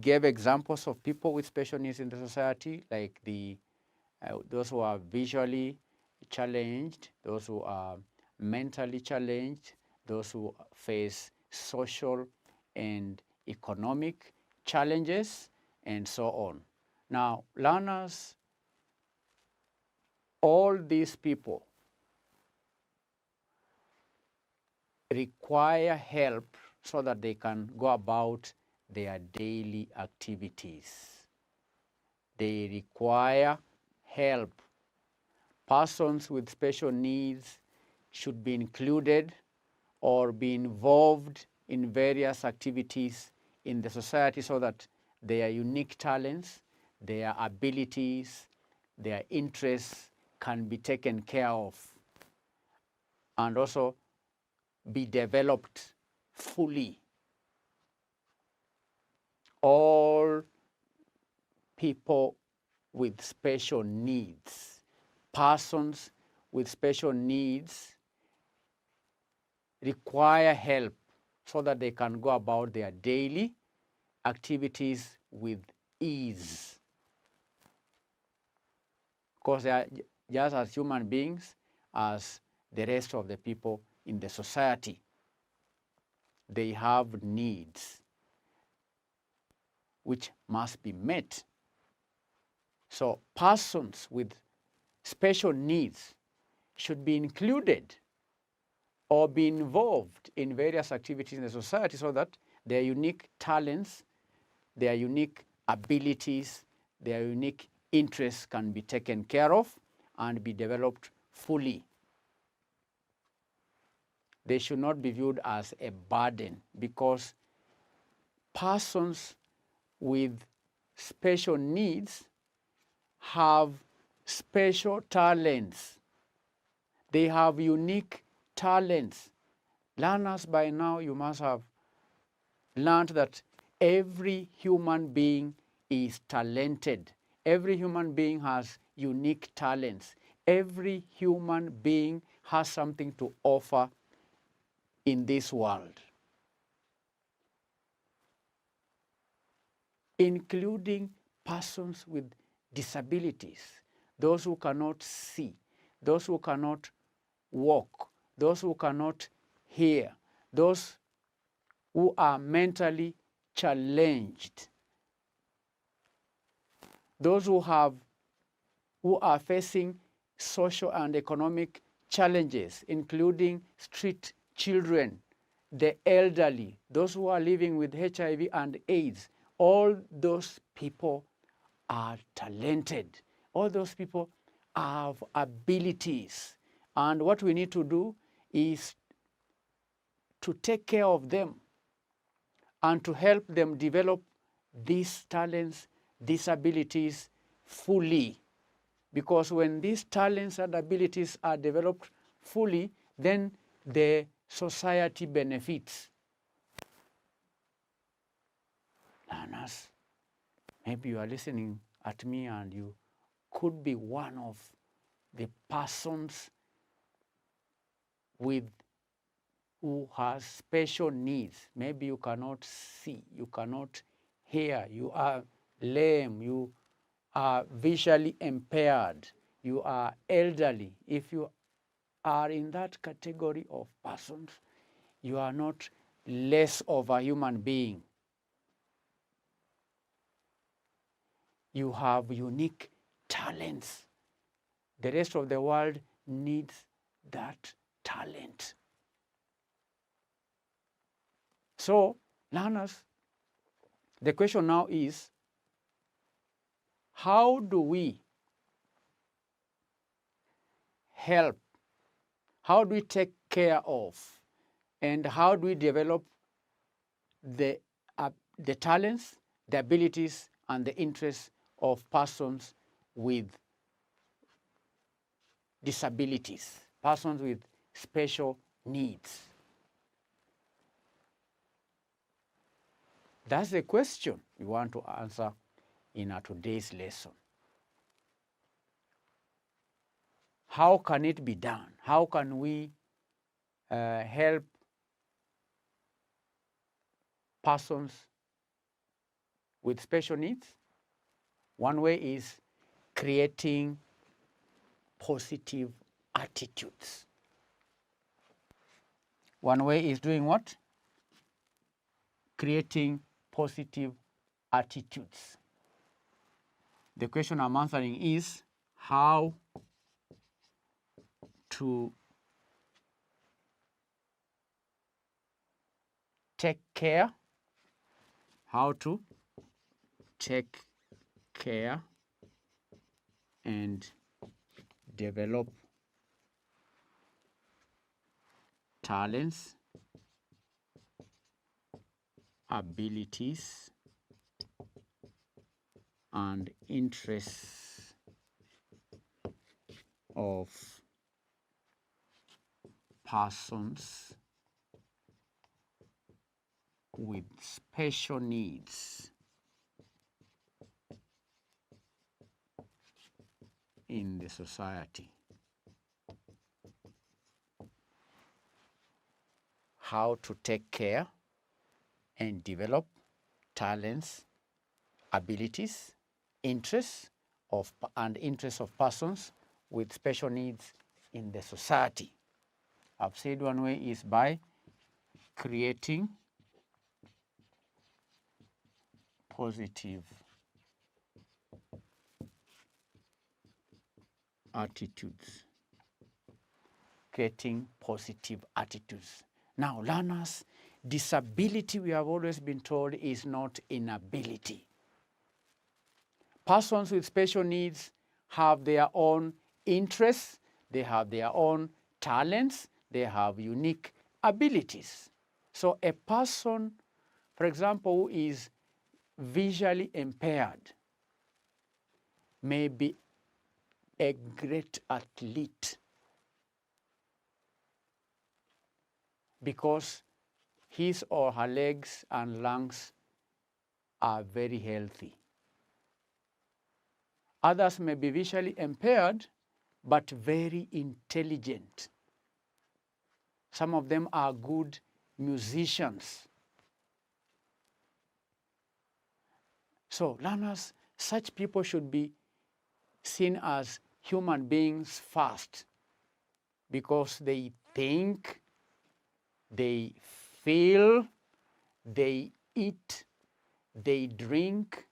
gave examples of people with special needs in the society, like those who are visually challenged, those who are mentally challenged, those who face social and economic challenges, and so on. Now, learners, all these people require help so that they can go about their daily activities. They require help. Persons with special needs should be included or be involved in various activities in the society so that their unique talents, their abilities, their interests can be taken care of and also be developed fully. All people with special needs, persons with special needs require help so that they can go about their daily activities with ease. Because they are just as human beings as the rest of the people in the society. They have needs which must be met. So persons with special needs should be included or be involved in various activities in the society so that their unique talents, their unique abilities, their unique interests can be taken care of and be developed fully. They should not be viewed as a burden because persons with special needs have special talents. They have unique talents. Learners, by now you must have learned that every human being is talented. Every human being has unique talents. Every human being has something to offer in this world, including persons with disabilities, those who cannot see, those who cannot walk, those who cannot hear, those who are mentally challenged, those who are facing social and economic challenges, including street children, the elderly, those who are living with HIV and AIDS. All those people are talented. All those people have abilities. And what we need to do is to take care of them and to help them develop these talents, these abilities fully. Because when these talents and abilities are developed fully, then the society benefits. Learners, maybe you are listening at me and you could be one of the persons who has special needs. Maybe you cannot see, you cannot hear, you are lame, you are visually impaired, you are elderly. If you are in that category of persons, you are not less of a human being. You have unique talents. The rest of the world needs that talent. So, learners, the question now is, how do we help? How do we take care of? And how do we develop the talents, the abilities, and the interests of persons with disabilities, persons with special needs? That's the question we want to answer in our today's lesson. How can it be done? How can we help persons with special needs? One way is creating positive attitudes. One way is doing what? Creating positive attitudes. The question I'm answering is how to take care, how to take care and develop talents, abilities, and interests of persons with special needs in the society. How to take care and develop talents, abilities, interests of persons with special needs in the society. I've said one way is by creating positive attitudes. Creating positive attitudes. Now, learners, disability, we have always been told, is not inability. Persons with special needs have their own interests, they have their own talents, they have unique abilities. So a person, for example, who is visually impaired may be a great athlete because his or her legs and lungs are very healthy. Others may be visually impaired, but very intelligent. Some of them are good musicians. So learners, such people should be seen as human beings first, because they think, they feel, they eat, they drink,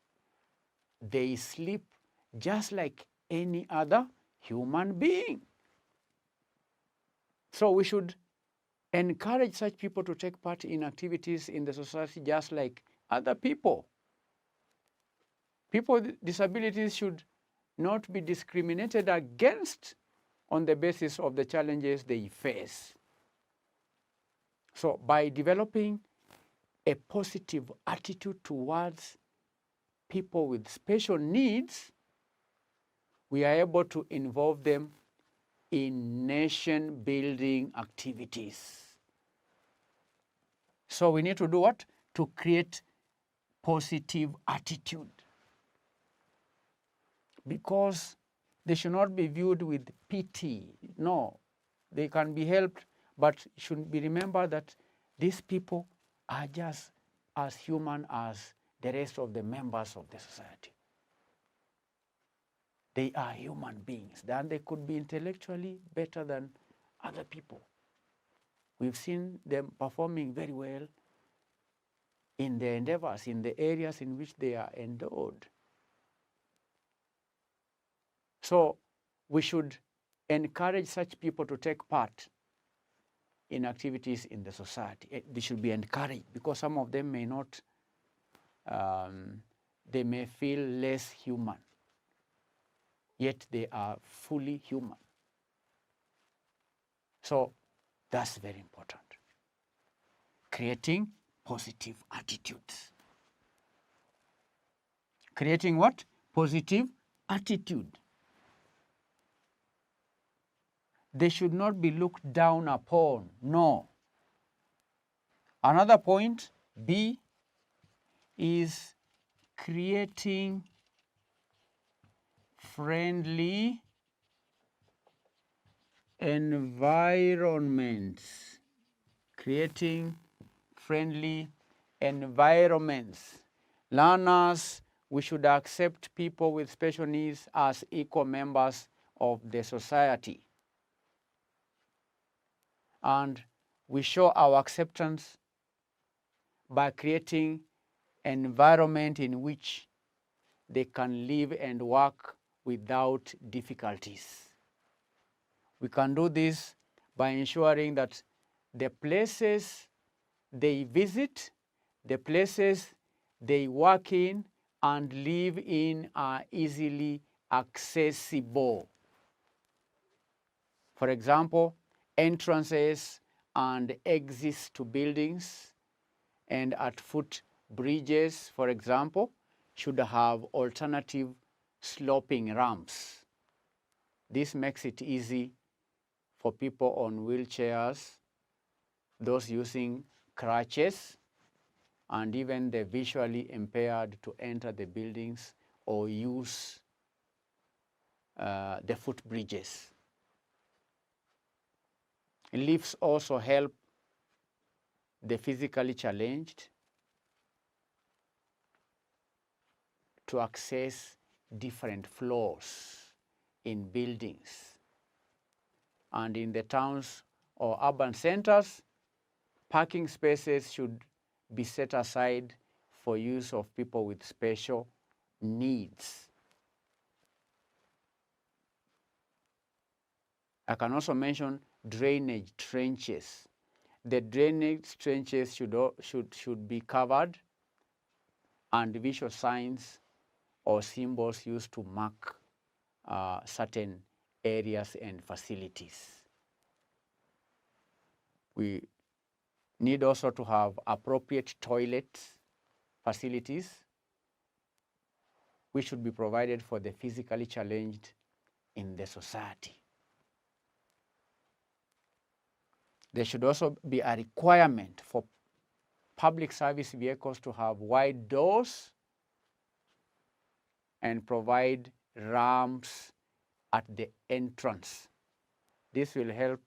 they sleep, just like any other human being. So we should encourage such people to take part in activities in the society just like other people. People with disabilities should not be discriminated against on the basis of the challenges they face. So by developing a positive attitude towards people with special needs, we are able to involve them in nation-building activities. So we need to do what? To create positive attitude. Because they should not be viewed with pity. No, they can be helped, but it should be remembered that these people are just as human as the rest of the members of the society. They are human beings, and they could be intellectually better than other people. We've seen them performing very well in their endeavors, in the areas in which they are endowed. So we should encourage such people to take part in activities in the society. They should be encouraged, because some of them may not, they may feel less human, yet they are fully human. So that's very important. Creating positive attitudes. Creating what? Positive attitude. They should not be looked down upon, no. Another point, B, is creating friendly environments. Creating friendly environments. Learners, we should accept people with special needs as equal members of the society. And we show our acceptance by creating an environment in which they can live and work without difficulties. We can do this by ensuring that the places they visit, the places they work in and live in are easily accessible. For example, entrances and exits to buildings and at foot bridges, for example, should have alternative sloping ramps. This makes it easy for people on wheelchairs, those using crutches, and even the visually impaired to enter the buildings or use the footbridges. Lifts also help the physically challenged to access different floors in buildings. And in the towns or urban centers, parking spaces should be set aside for use of people with special needs. I can also mention drainage trenches. The drainage trenches should be covered, and visual signs or symbols used to mark certain areas and facilities. We need also to have appropriate toilet facilities which should be provided for the physically challenged in the society. There should also be a requirement for public service vehicles to have wide doors and provide ramps at the entrance. This will help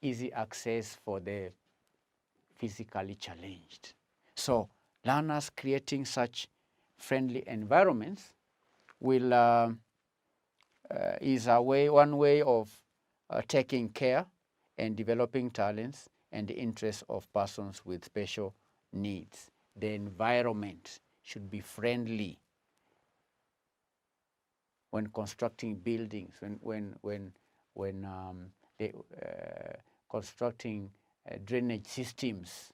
easy access for the physically challenged. So learners creating such friendly environments will is one way of taking care and developing talents and interests of persons with special needs. The environment should be friendly when constructing buildings, when constructing drainage systems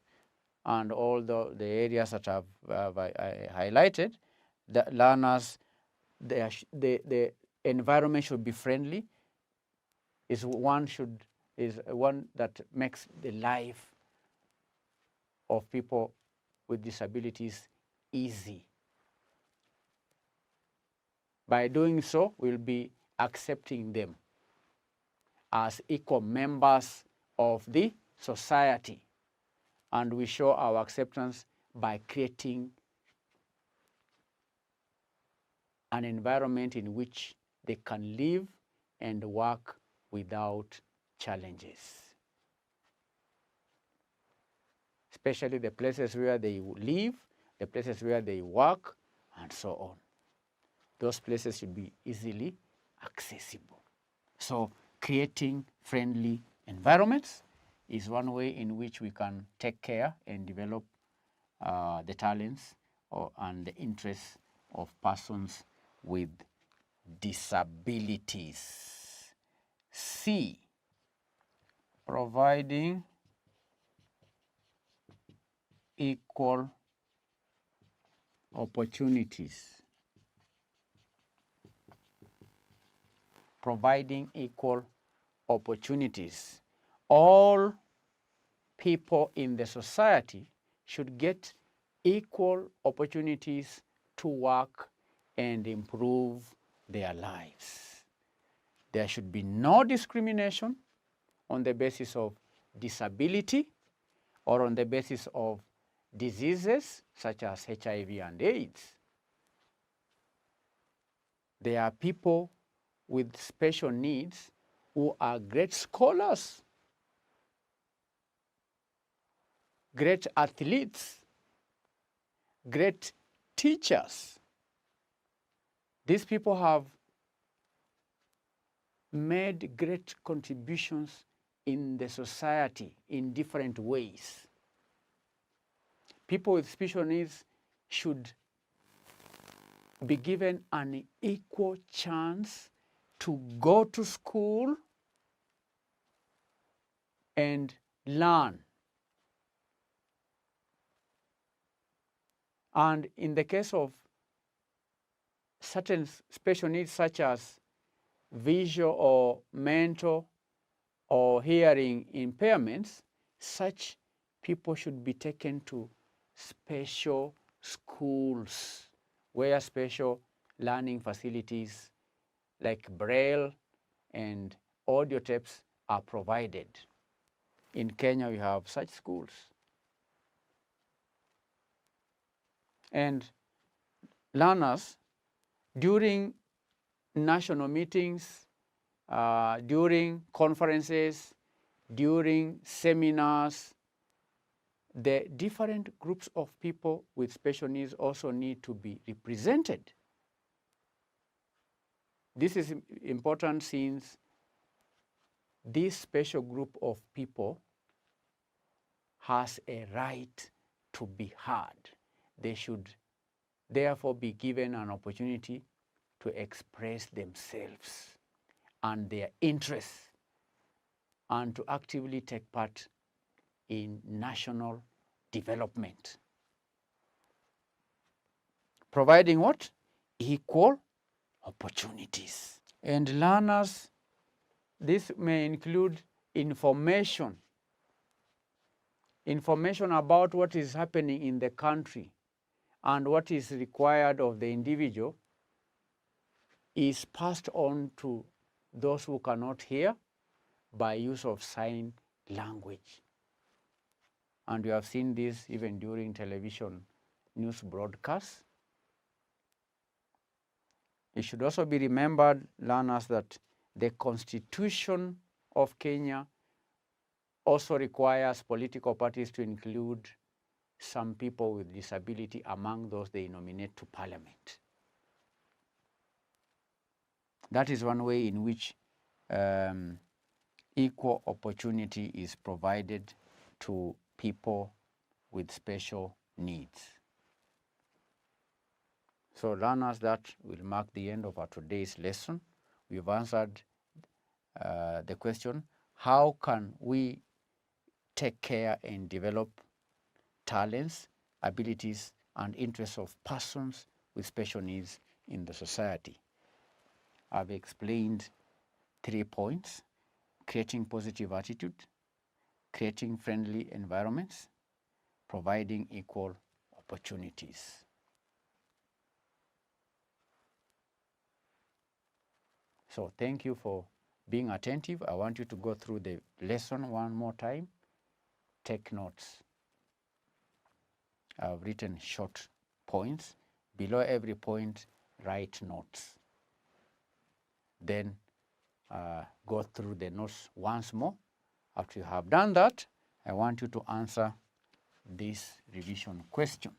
and all the areas that I've highlighted. The learners, the environment should be friendly. Is one that makes the life of people with disabilities easy. By doing so, we'll be accepting them as equal members of the society, and we show our acceptance by creating an environment in which they can live and work without challenges. Especially the places where they live, the places where they work, and so on. Those places should be easily accessible. So creating friendly environments is one way in which we can take care and develop the talents and the interests of persons with disabilities. C, providing equal opportunities. Providing equal opportunities. All people in the society should get equal opportunities to work and improve their lives. There should be no discrimination on the basis of disability or on the basis of diseases such as HIV and AIDS. There are people with special needs who are great scholars, great athletes, great teachers. These people have made great contributions in the society in different ways. People with special needs should be given an equal chance to go to school and learn And in the case of certain special needs such as visual or mental or hearing impairments, such people should be taken to special schools where special learning facilities like Braille and audio tapes are provided. In Kenya, we have such schools. And learners, during national meetings, during conferences, during seminars, the different groups of people with special needs also need to be represented. This is important since this special group of people has a right to be heard. They should therefore be given an opportunity to express themselves and their interests and to actively take part in national development. Providing what? Equal opportunities. And learners, this may include information about what is happening in the country and what is required of the individual is passed on to those who cannot hear by use of sign language. And we have seen this even during television news broadcasts. It should also be remembered, learners, that the Constitution of Kenya also requires political parties to include some people with disability among those they nominate to parliament. That is one way in which equal opportunity is provided to people with special needs. So learners, that will mark the end of our today's lesson. We've answered the question, how can we take care and develop talents, abilities, and interests of persons with special needs in the society? I've explained 3 points: creating positive attitude, creating friendly environments, providing equal opportunities. So thank you for being attentive. I want you to go through the lesson one more time. Take notes. I've written short points. Below every point, write notes. Then go through the notes once more. After you have done that, I want you to answer this revision question.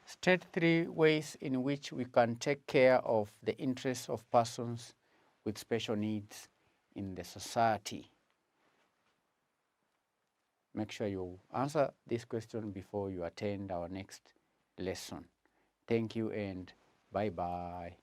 State 3 ways in which we can take care of the interests of persons with special needs in the society. Make sure you answer this question before you attend our next lesson. Thank you and bye-bye.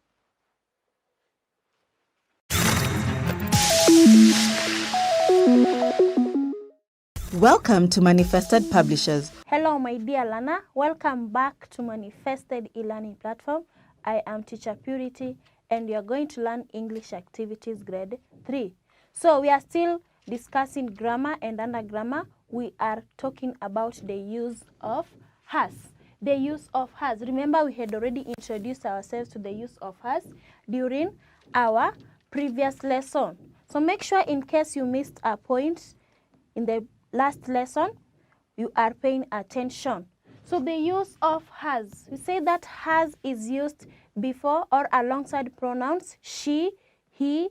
Welcome to Manifested Publishers. Hello, my dear learner. Welcome back to Manifested e-learning platform. I am Teacher Purity, and we are going to learn English activities grade 3. So we are still discussing grammar, and under grammar, we are talking about the use of has. The use of has. Remember, we had already introduced ourselves to the use of has during our previous lesson. So make sure, in case you missed a point in the last lesson, you are paying attention. So the use of has. We say that has is used before or alongside pronouns she, he,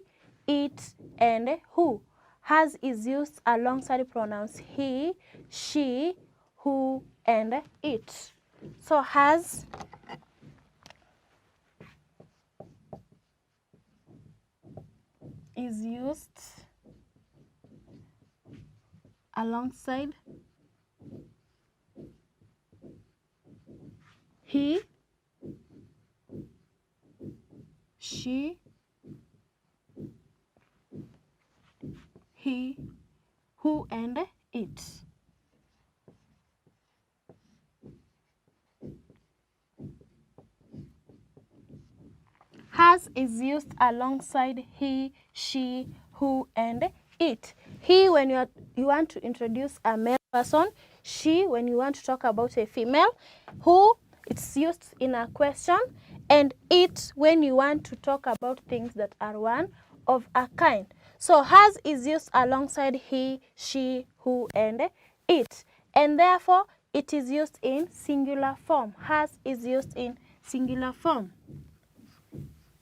it, and who. Has is used alongside pronouns he, she, who, and it. So has is used alongside he, he, who, and it. Has is used alongside he, she, who, and it. He when you want to introduce a male person, she when you want to talk about a female, who it's used in a question, and it when you want to talk about things that are one of a kind. So has is used alongside he, she, who, and it, and therefore it is used in singular form. Has is used in singular form.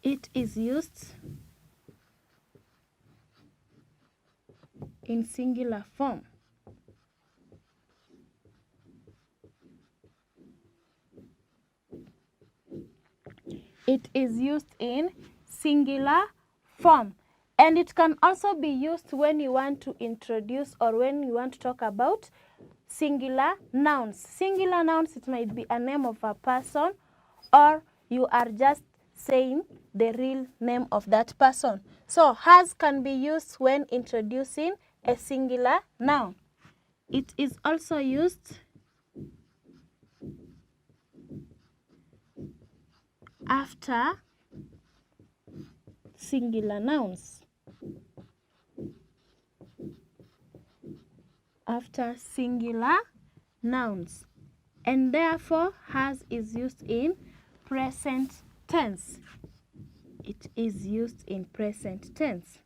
It is used in singular form. It is used in singular form. And it can also be used when you want to introduce or when you want to talk about singular nouns. Singular nouns, it might be a name of a person, or you are just saying the real name of that person. So has can be used when introducing a singular noun. It is also used after singular nouns. After singular nouns. And therefore has is used in present tense. It is used in present tense.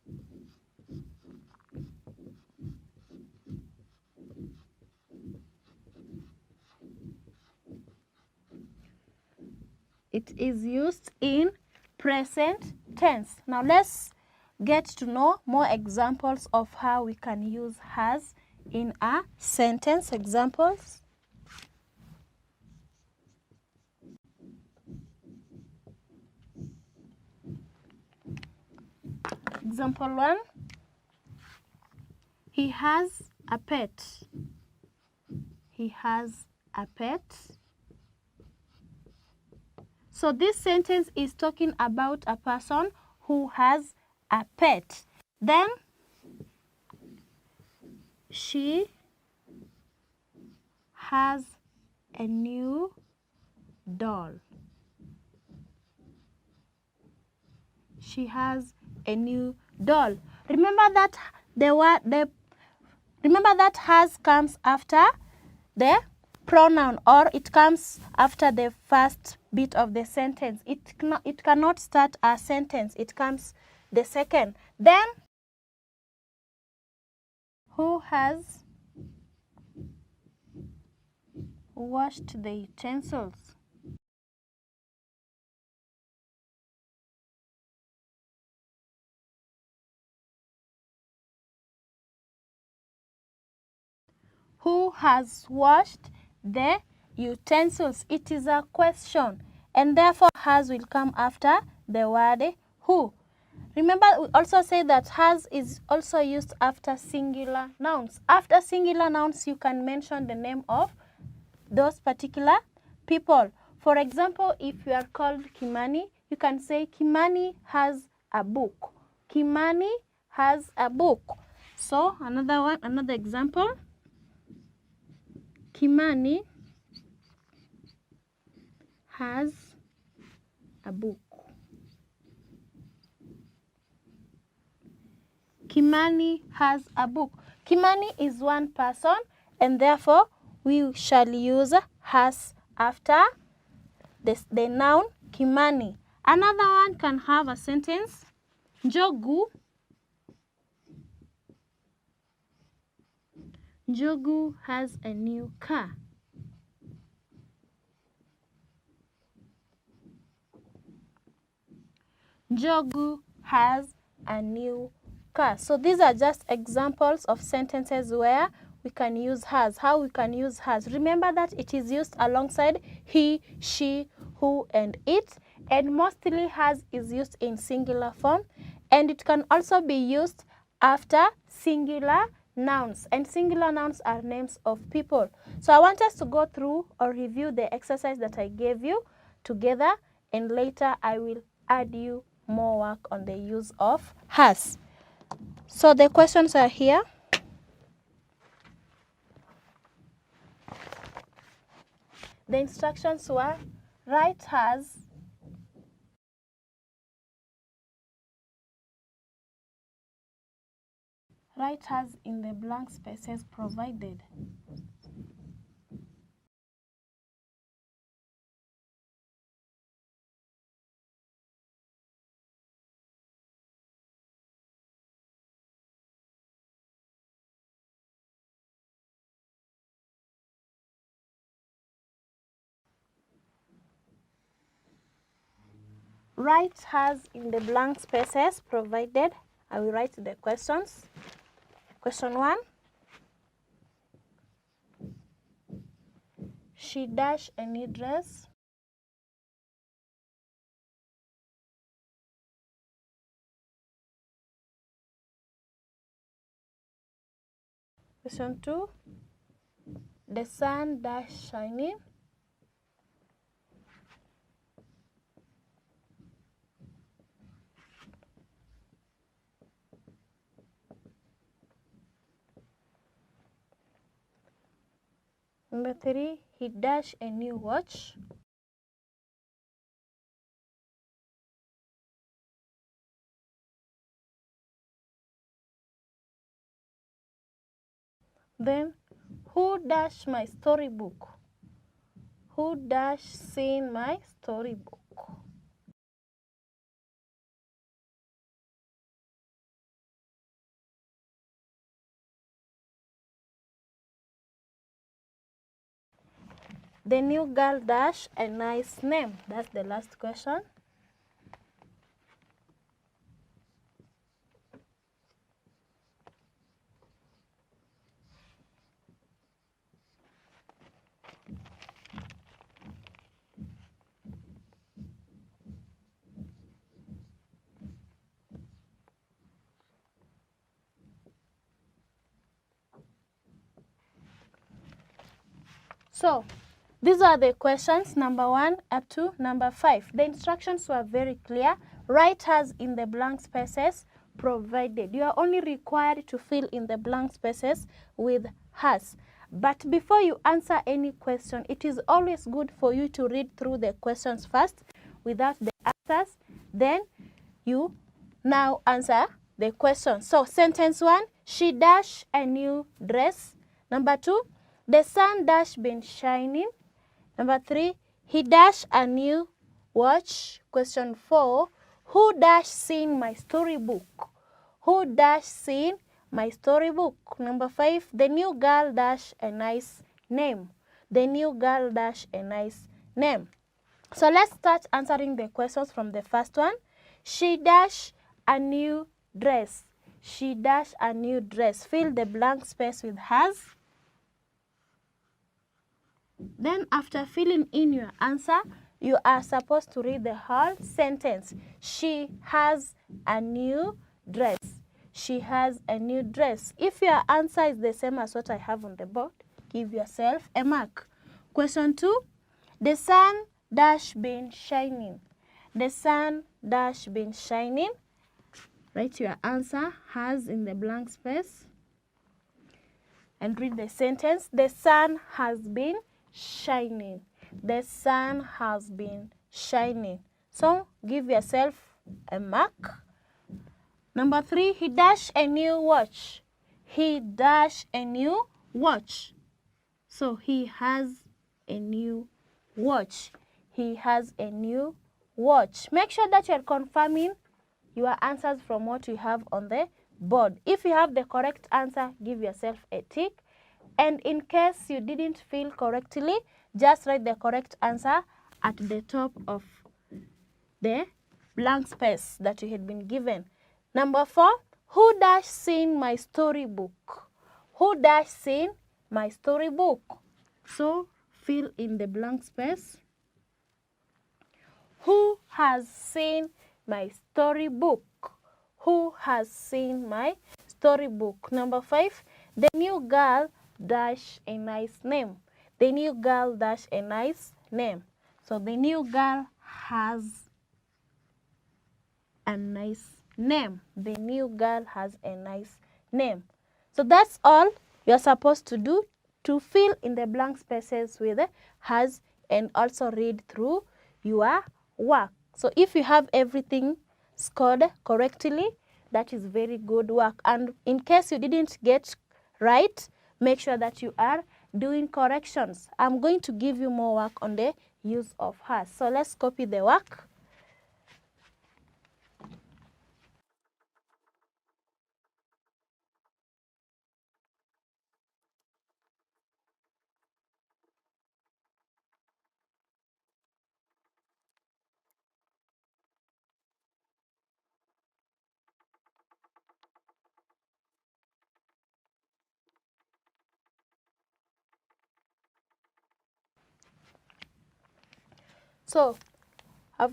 It is used in present tense. Now let's get to know more examples of how we can use has in a sentence. Examples. Example 1. He has a pet. He has a pet. So this sentence is talking about a person who has a pet. Then she has a new doll. She has a new doll. Remember that remember that has comes after the pronoun, or it comes after the first bit of the sentence. It cannot start a sentence. It comes the second. Then who has washed the utensils? Who has washed the utensils? It is a question, and therefore has will come after the word who. Remember, we also say that has is also used after singular nouns. After singular nouns, you can mention the name of those particular people. For example, if you are called Kimani, you can say Kimani has a book. Kimani has a book. So another example. Kimani has a book. Kimani has a book. Kimani is one person, and therefore we shall use has after the noun Kimani. Another one can have a sentence. Njogu. Njogu has a new car. Njogu has a new car. So these are just examples of sentences where we can use has. How we can use has. Remember that it is used alongside he, she, who, and it. And mostly has is used in singular form. And it can also be used after singular nouns, and singular nouns are names of people. So I want us to go through or review the exercise that I gave you together, and later I will add you more work on the use of has. So the questions are here. The instructions were write has in the blank spaces provided. Write has in the blank spaces provided. I will write the questions. Question 1. She dash a new dress. Question 2. The sun dash shining. Number 3, he dash a new watch. Then, who dash my storybook? Who dash seen my storybook? The new girl dash a nice name. That's the last question. So, these are the questions, number 1 up to number 5. The instructions were very clear. Write has in the blank spaces provided. You are only required to fill in the blank spaces with has. But before you answer any question, it is always good for you to read through the questions first without the answers. Then you now answer the question. So, sentence 1, she dash a new dress. Number 2, the sun dash been shining. Number 3, he dash a new watch. Question 4, who dash seen my storybook? Who dash seen my storybook? Number 5, the new girl dash a nice name. The new girl dash a nice name. So let's start answering the questions from the first one. She dash a new dress. She dash a new dress. Fill the blank space with has. Then after filling in your answer, you are supposed to read the whole sentence. She has a new dress. She has a new dress. If your answer is the same as what I have on the board, give yourself a mark. Question 2, the sun dash been shining. The sun dash been shining. Write your answer, has in the blank space, and read the sentence. The sun has been shining. The sun has been shining. So give yourself a mark. Number 3, he dash a new watch. He dash a new watch. So he has a new watch. He has a new watch. Make sure that you are confirming your answers from what you have on the board. If you have the correct answer, give yourself a tick. And in case you didn't fill correctly, just write the correct answer at the top of the blank space that you had been given. Number 4, who dash seen my storybook? Who dash seen my storybook? So fill in the blank space. Who has seen my storybook? Who has seen my storybook? Number 5, the new girl dash a nice name. The new girl dash a nice name. So the new girl has a nice name. The new girl has a nice name. So that's all you're supposed to do, to fill in the blank spaces with has and also read through your work. So if you have everything scored correctly, that is very good work. And in case you didn't get right, make sure that you are doing corrections. I'm going to give you more work on the use of has. So let's copy the work. So I've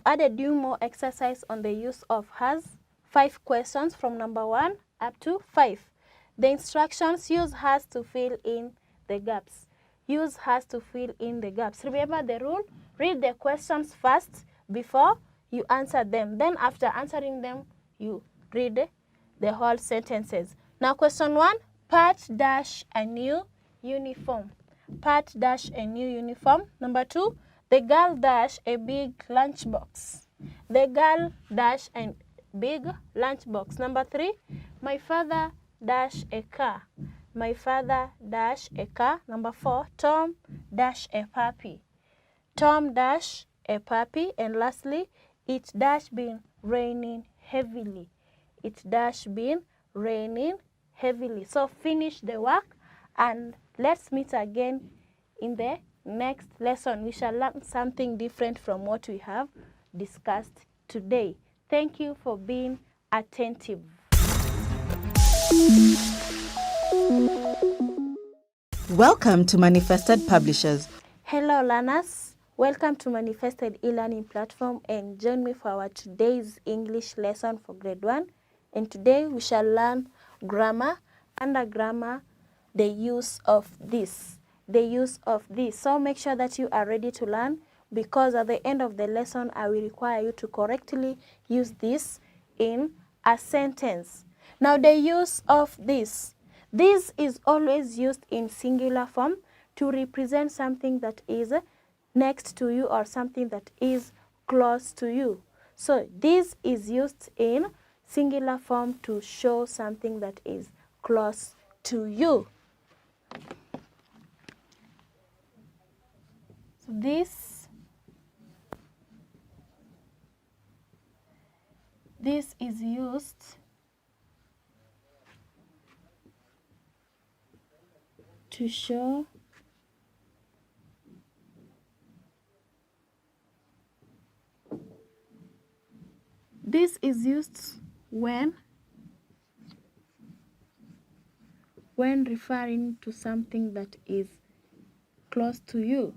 added you more exercise on the use of has. 5 questions from number 1 up to 5. The instructions: use has to fill in the gaps. Use has to fill in the gaps. Remember the rule: read the questions first before you answer them. Then after answering them, you read the whole sentences. Now question 1, Pat dash a new uniform. Pat dash a new uniform. Number 2, the girl dash a big lunchbox. The girl dash a big lunchbox. Number 3, my father dash a car. My father dash a car. Number 4, Tom dash a puppy. Tom dash a puppy. And lastly, it dash been raining heavily. It dash been raining heavily. So finish the work and let's meet again in the next lesson. We shall learn something different from what we have discussed today. Thank you for being attentive. Welcome to Manifested Publishers. Hello learners, welcome to Manifested e-learning platform and join me for our today's English lesson for grade 1. And today we shall learn grammar. Under grammar, the use of this. The use of this. So make sure that you are ready to learn, because at the end of the lesson I will require you to correctly use this in a sentence. Now the use of this. This is always used in singular form to represent something that is next to you or something that is close to you. So this is used in singular form to show something that is close to you. So this is used to show when referring to something that is close to you.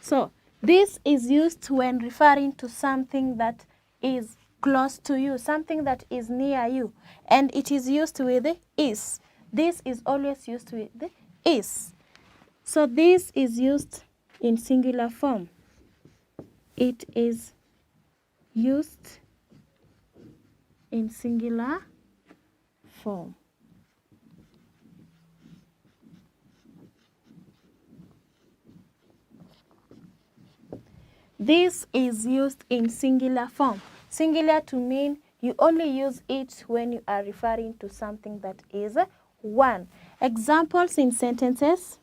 So this is used when referring to something that is close to you, something that is near you, and it is used with is. This is always used with is. So this is used in singular form. It is used in singular form. This is used in singular form. Singular to mean you only use it when you are referring to something that is one. Examples in sentences.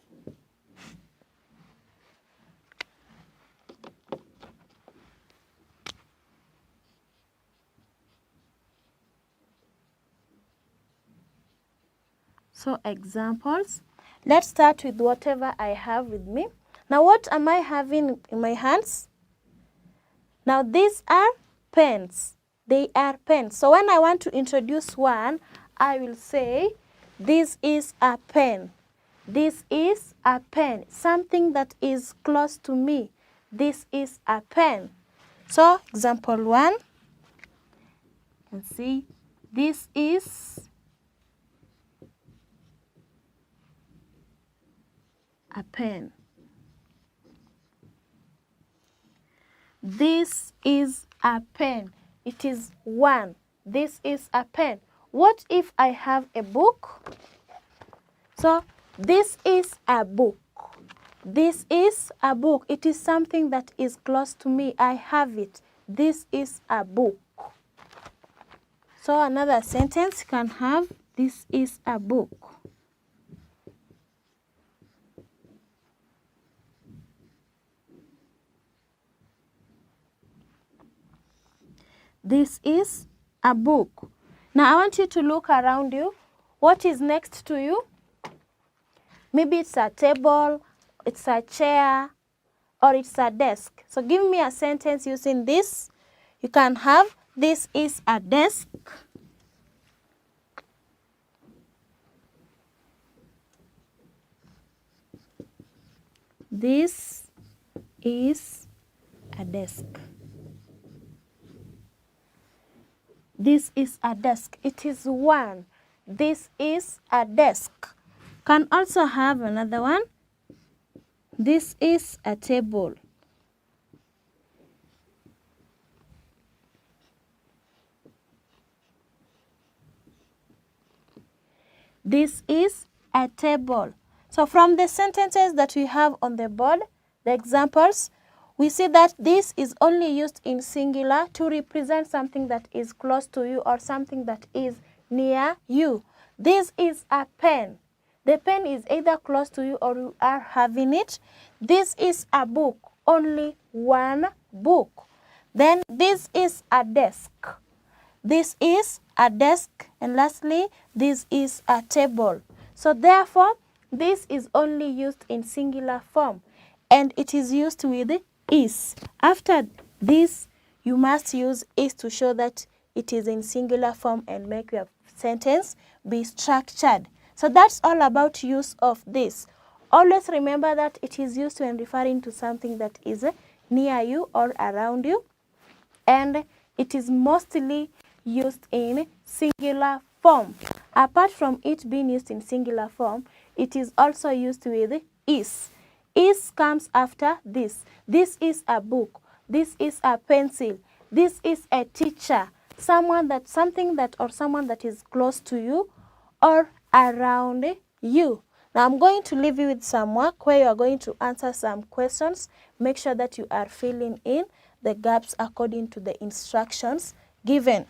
So examples. Let's start with whatever I have with me. Now what am I having in my hands? Now these are pens. They are pens. So when I want to introduce one, I will say this is a pen. This is a pen. Something that is close to me. This is a pen. So, example 1. You can see this is a pen. This is a pen. It is 1. This is a pen. What if I have a book? So, this is a book. This is a book. It is something that is close to me. I have it. This is a book. So, another sentence can have, this is a book. This is a book. Now, I want you to look around you. What is next to you? Maybe it's a table, it's a chair, or it's a desk. So, give me a sentence using this. You can have, this is a desk. This is a desk. This is a desk. It is 1. This is a desk. Can also have another one. This is a table. This is a table. So from the sentences that we have on the board, the examples, we see that this is only used in singular to represent something that is close to you or something that is near you. This is a pen. The pen is either close to you or you are having it. This is a book, only 1 book. Then this is a desk. This is a desk. And lastly, this is a table. So therefore, this is only used in singular form and it is used with is. After this, you must use is to show that it is in singular form and make your sentence be structured. So that's all about use of this. Always remember that it is used when referring to something that is near you or around you, and it is mostly used in singular form. Apart from it being used in singular form, it is also used with is. Is comes after this. This is a book. This is a pencil. This is a teacher. Someone that is close to you or around you. Now I'm going to leave you with some work where you are going to answer some questions. Make sure that you are filling in the gaps according to the instructions given.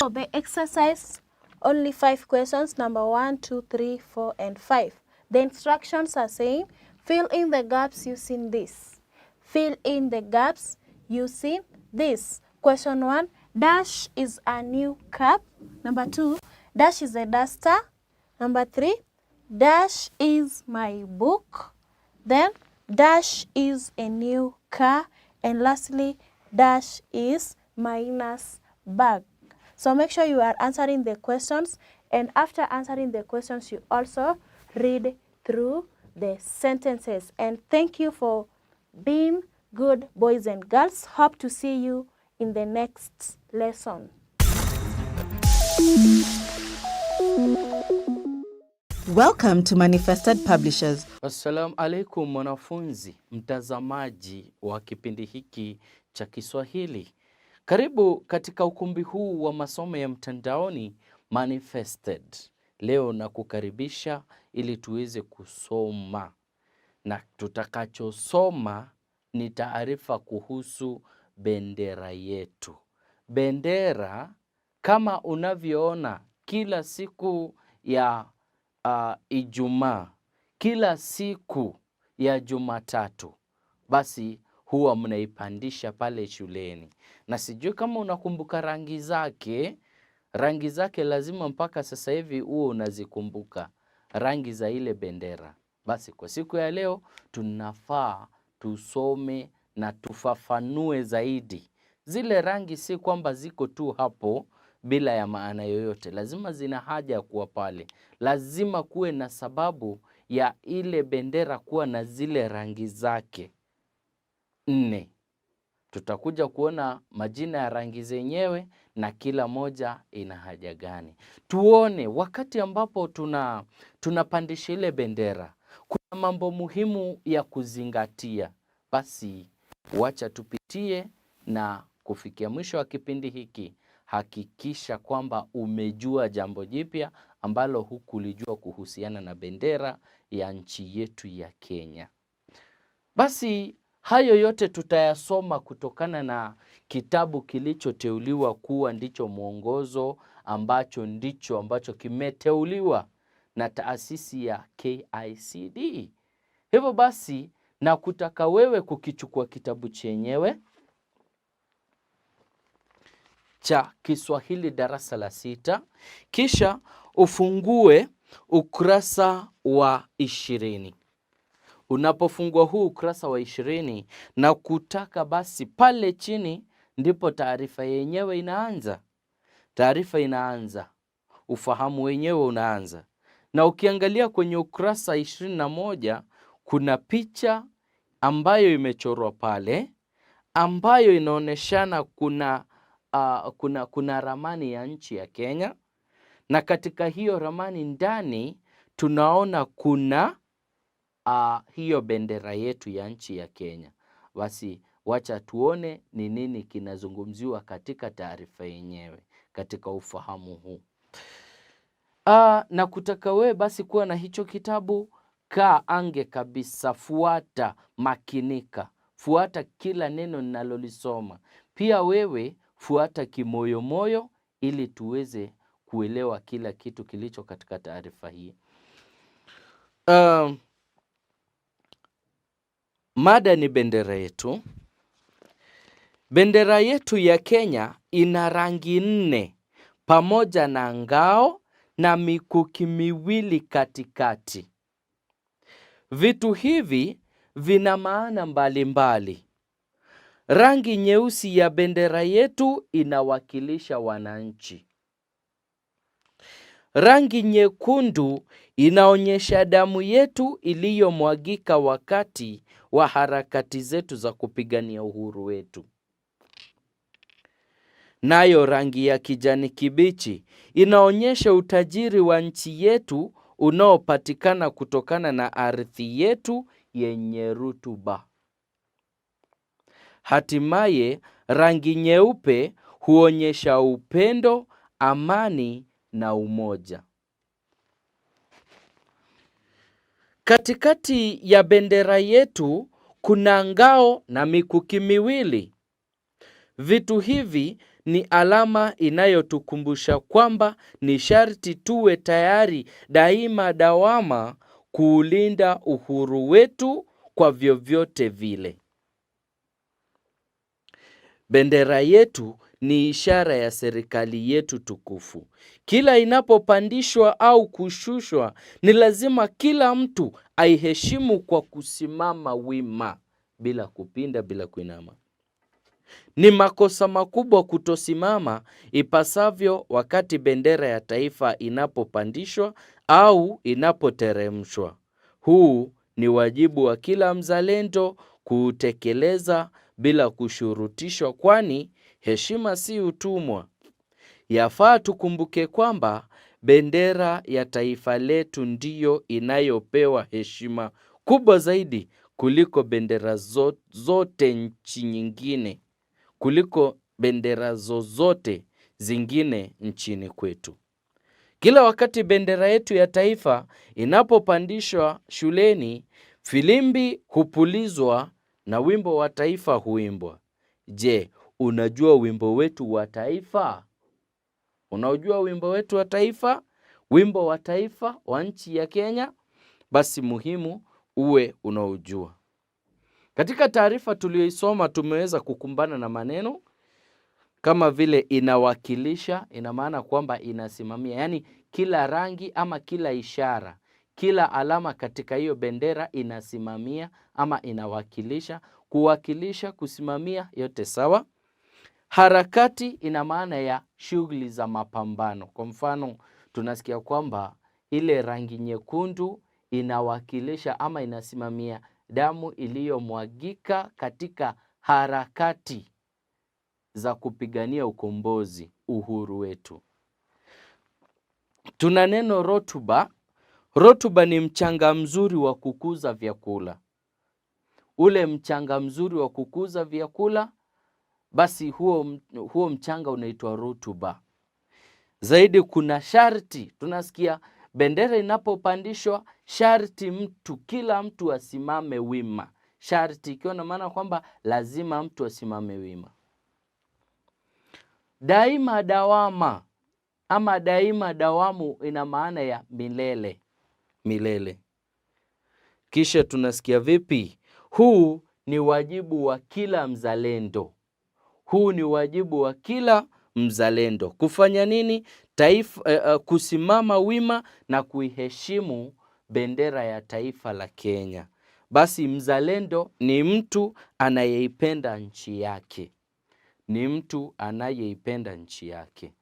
So the exercise, only 5 questions, number 1, 2, 3, 4, and 5. The instructions are saying, fill in the gaps using this. Fill in the gaps using this. Question 1, dash is a new cup. Number 2, dash is a duster. Number 3, dash is my book. Then, dash is a new car. And lastly, dash is Maina's bag. So make sure you are answering the questions, and after answering the questions, you also read through the sentences. And thank you for being good boys and girls. Hope to see you in the next lesson. Welcome to Manifested Publishers. Assalamu alaikum mwanafunzi, mtazamaji wa kipindi hiki cha Kiswahili. Karibu katika ukumbi huu wa masomo ya mtandaoni Manifested. Leo na kukaribisha ili tuweze kusoma. Na tutakachosoma ni taarifa kuhusu bendera yetu. Bendera kama unavyoona kila siku ya Ijumaa, kila siku ya Jumatatu, basi huwa mnaipandisha pale shuleni. Na sijui kama unakumbuka rangi zake, rangi zake lazima mpaka sasa hivi uwe unazikumbuka, rangi za ile bendera. Basi kwa siku ya leo tunafaa tusome na tufafanue zaidi. Zile rangi si kwamba ziko tu hapo bila ya maana yoyote. Lazima zina haja ya kuwa pale. Lazima kuwe na sababu ya ile bendera kuwa na zile rangi zake 4. Tutakuja kuona majina ya rangi zenyewe na kila moja ina haja gani. Tuone wakati ambapo tunapandisha ile bendera, kuna mambo muhimu ya kuzingatia. Basi wacha tupitie, na kufikia mwisho wa kipindi hiki hakikisha kwamba umejua jambo jipya ambalo hukulijua kuhusiana na bendera ya nchi yetu ya Kenya. Basi hayo yote tutayasoma kutokana na kitabu kilichoteuliwa kuwa ndicho mwongozo ambacho kimeteuliwa na taasisi ya KICD. Hivyo basi na kutaka wewe kukichukua kitabu chenyewe cha Kiswahili darasa la 6, kisha ufungue ukurasa wa 20. Unapofungua huu ukurasa wa 20 na kutaka, basi pale chini ndipo taarifa yenyewe inaanza. Taarifa inaanza, ufahamu wenyewe unaanza. Na ukiangalia kwenye ukurasa 21 kuna picha ambayo imechorwa pale, ambayo inaoneshana kuna ramani ya nchi ya Kenya, na katika hiyo ramani ndani tunaona kuna hiyo bendera yetu ya nchi ya Kenya. Basi wacha tuone ni nini kinazungumziwa katika taarifa yenyewe, katika ufahamu huu. Na kutaka wewe basi kuwa na hicho kitabu, kaa ange kabisa, fuata, makinika, fuata kila neno ninalolisoma. Pia wewe fuata kimoyomoyo ili tuweze kuelewa kila kitu kilicho katika taarifa hii. Mada ni bendera yetu. Bendera yetu ya Kenya ina rangi 4 pamoja na ngao na mikuki miwili katikati. Vitu hivi vina maana mbalimbali. Rangi nyeusi ya bendera yetu inawakilisha wananchi. Rangi nyekundu inaonyesha damu yetu iliyomwagika wakati wa harakati zetu za kupigania uhuru wetu. Nayo rangi ya kijani kibichi inaonyesha utajiri wa nchi yetu unaopatikana kutokana na ardhi yetu yenye rutuba. Hatimaye rangi nyeupe huonyesha upendo, amani na umoja. Katikati ya bendera yetu kuna ngao na mikuki miwili. Vitu hivi ni alama inayotukumbusha kwamba ni sharti tuwe tayari daima dawama kuulinda uhuru wetu kwa vyovyote vile. Bendera yetu ni ishara ya serikali yetu tukufu. Kila inapopandishwa au kushushwa, ni lazima kila mtu aiheshimu kwa kusimama wima, bila kupinda, bila kuinama. Ni makosa makubwa kutosimama ipasavyo wakati bendera ya taifa inapopandishwa au inapoteremshwa. Huu ni wajibu wa kila mzalendo kuutekeleza bila kushurutishwa, kwani heshima si utumwa. Yafaa tukumbuke kwamba bendera ya taifa letu ndiyo inayopewa heshima kubwa zaidi kuliko bendera zote nchi nyingine, kuliko bendera zozote zingine nchini kwetu. Kila wakati bendera yetu ya taifa inapopandishwa shuleni, filimbi hupulizwa na wimbo wa taifa huimbwa. Je, unajua wimbo wetu wa taifa? Unajua wimbo wetu wa taifa? Wimbo wa taifa wa nchi ya Kenya? Basi muhimu uwe unaujua. Katika taarifa tuliyoisoma tumeweza kukumbana na maneno kama vile inawakilisha, ina maana kwamba inasimamia. Yaani kila rangi ama kila ishara, kila alama katika hiyo bendera inasimamia ama inawakilisha. Kuwakilisha, kusimamia, yote sawa. Harakati ina maana ya shughuli za mapambano. Kwa mfano, tunasikia kwamba ile rangi nyekundu inawakilisha ama inasimamia damu iliyomwagika katika harakati za kupigania ukombozi, uhuru wetu. Tuna neno rotuba. Rotuba ni mchanga mzuri wa kukuza vyakula. Ule mchanga mzuri wa kukuza vyakula, basi huo mchanga unaitwa rotuba. Zaidi kuna sharti. Tunasikia bendera inapopandishwa, sharti kila mtu asimame wima. Sharti ikiwa na maana kwamba lazima mtu asimame wima. Daima dawama ama daima dawamu ina maana ya milele. Milele. Kisha tunasikia vipi? Huu ni wajibu wa kila mzalendo. Huu ni wajibu wa kila mzalendo. Kufanya nini? Kusimama wima na kuiheshimu bendera ya taifa la Kenya. Basi mzalendo ni mtu anayeipenda nchi yake. Ni mtu anayeipenda nchi yake.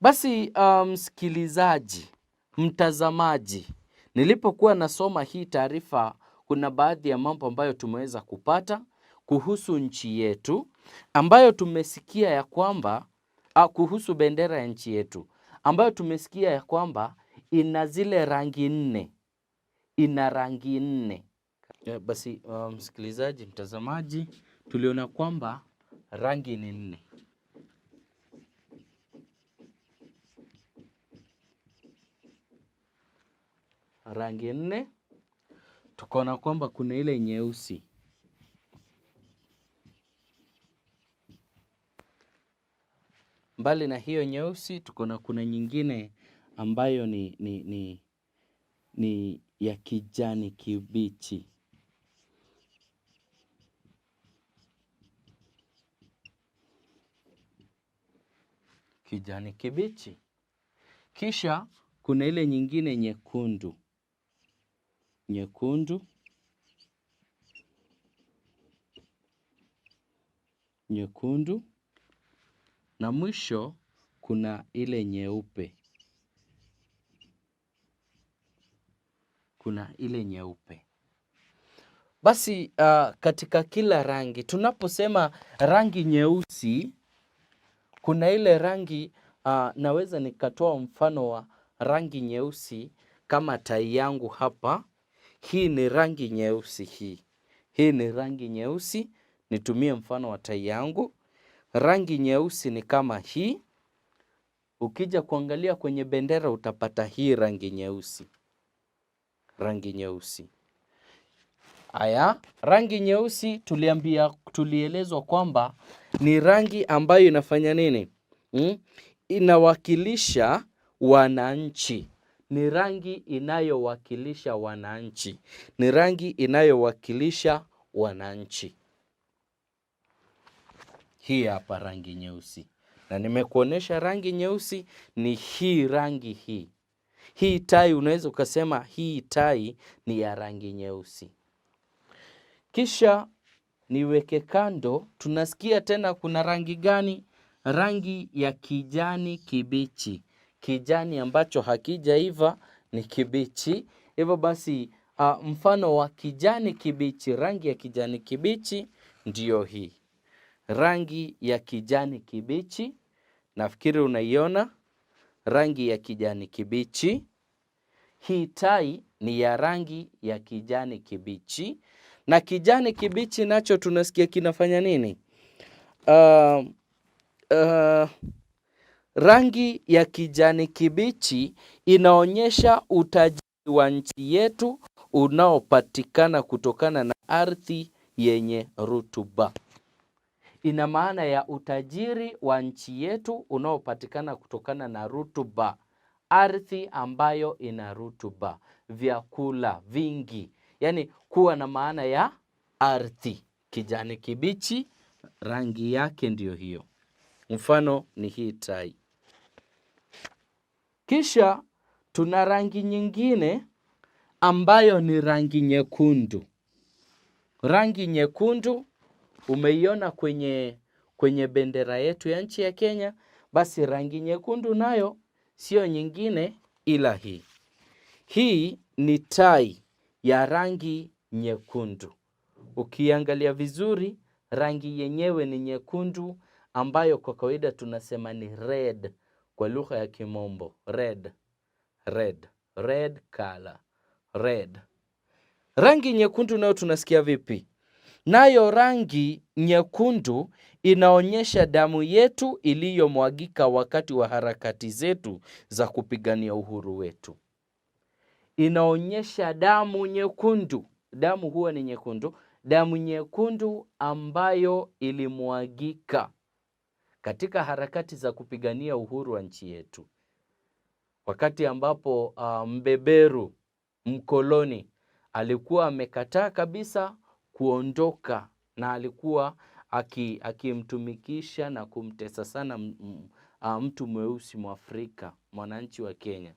Basi msikilizaji, mtazamaji, nilipokuwa nasoma hii taarifa, kuna baadhi ya mambo ambayo tumeweza kupata kuhusu nchi yetu, ambayo tumesikia ya kwamba kuhusu bendera ya nchi yetu, ambayo tumesikia ya kwamba ina zile rangi 4. Ina rangi 4. Basi msikilizaji, mtazamaji, tuliona kwamba rangi ni 4. Rangi 4. Tukaona kwamba kuna ile nyeusi. Mbali na hiyo nyeusi, tukaona kuna nyingine ambayo ni ya kijani kibichi. Kijani kibichi. Kisha kuna ile nyingine nyekundu. Nyekundu. Nyekundu. Na mwisho kuna ile nyeupe. Kuna ile nyeupe. Basi katika kila rangi, tunaposema rangi nyeusi, kuna ile rangi, naweza nikatoa mfano wa rangi nyeusi kama tai yangu hapa. Hii ni rangi nyeusi hii. Hii ni rangi nyeusi. Nitumie mfano wa tai yangu. Rangi nyeusi ni kama hii. Ukija kuangalia kwenye bendera utapata hii rangi nyeusi. Rangi nyeusi. Aya, rangi nyeusi tulielezwa kwamba ni rangi ambayo inafanya nini? Inawakilisha wananchi. Ni rangi inayowakilisha wananchi. Ni rangi inayowakilisha wananchi. Hii hapa rangi nyeusi. Na nimekuonesha rangi nyeusi ni hii rangi hii. Hii tai unaweza ukasema hii tai ni ya rangi nyeusi. Kisha niweke kando, tunasikia tena kuna rangi gani? Rangi ya kijani kibichi. Kijani ambacho hakijaiva ni kibichi. Hivyo basi mfano wa kijani kibichi, rangi ya kijani kibichi ndiyo hii. Rangi ya kijani kibichi. Nafikiri unaiona rangi ya kijani kibichi. Hii tai ni ya rangi ya kijani kibichi. Na kijani kibichi nacho tunasikia kinafanya nini? Rangi ya kijani kibichi inaonyesha utajiri wa nchi yetu unaopatikana kutokana na ardhi yenye rutuba. Ina maana ya utajiri wa nchi yetu unaopatikana kutokana na rutuba. Ardhi ambayo ina rutuba, vyakula vingi. Yaani kuwa na maana ya ardhi. Kijani kibichi rangi yake ndiyo hiyo. Mfano ni hii tai. Kisha tuna rangi nyingine ambayo ni rangi nyekundu. Rangi nyekundu umeiona kwenye bendera yetu ya nchi ya Kenya. Basi rangi nyekundu nayo sio nyingine ila hii. Hii ni tai ya rangi nyekundu. Ukiangalia vizuri, rangi yenyewe ni nyekundu, ambayo kwa kawaida tunasema ni red kwa lugha ya Kimombo. Red color. Red. Rangi nyekundu nayo tunasikia vipi? Nayo rangi nyekundu inaonyesha damu yetu iliyomwagika wakati wa harakati zetu za kupigania uhuru wetu. Inaonyesha damu nyekundu. Damu huwa ni nyekundu. Damu nyekundu ambayo ilimwagika katika harakati za kupigania uhuru wa nchi yetu. Wakati ambapo mbeberu, mkoloni, alikuwa amekataa kabisa kuondoka na alikuwa akimtumikisha na kumtesa sana mtu mweusi Mwafrika, mwananchi wa Kenya.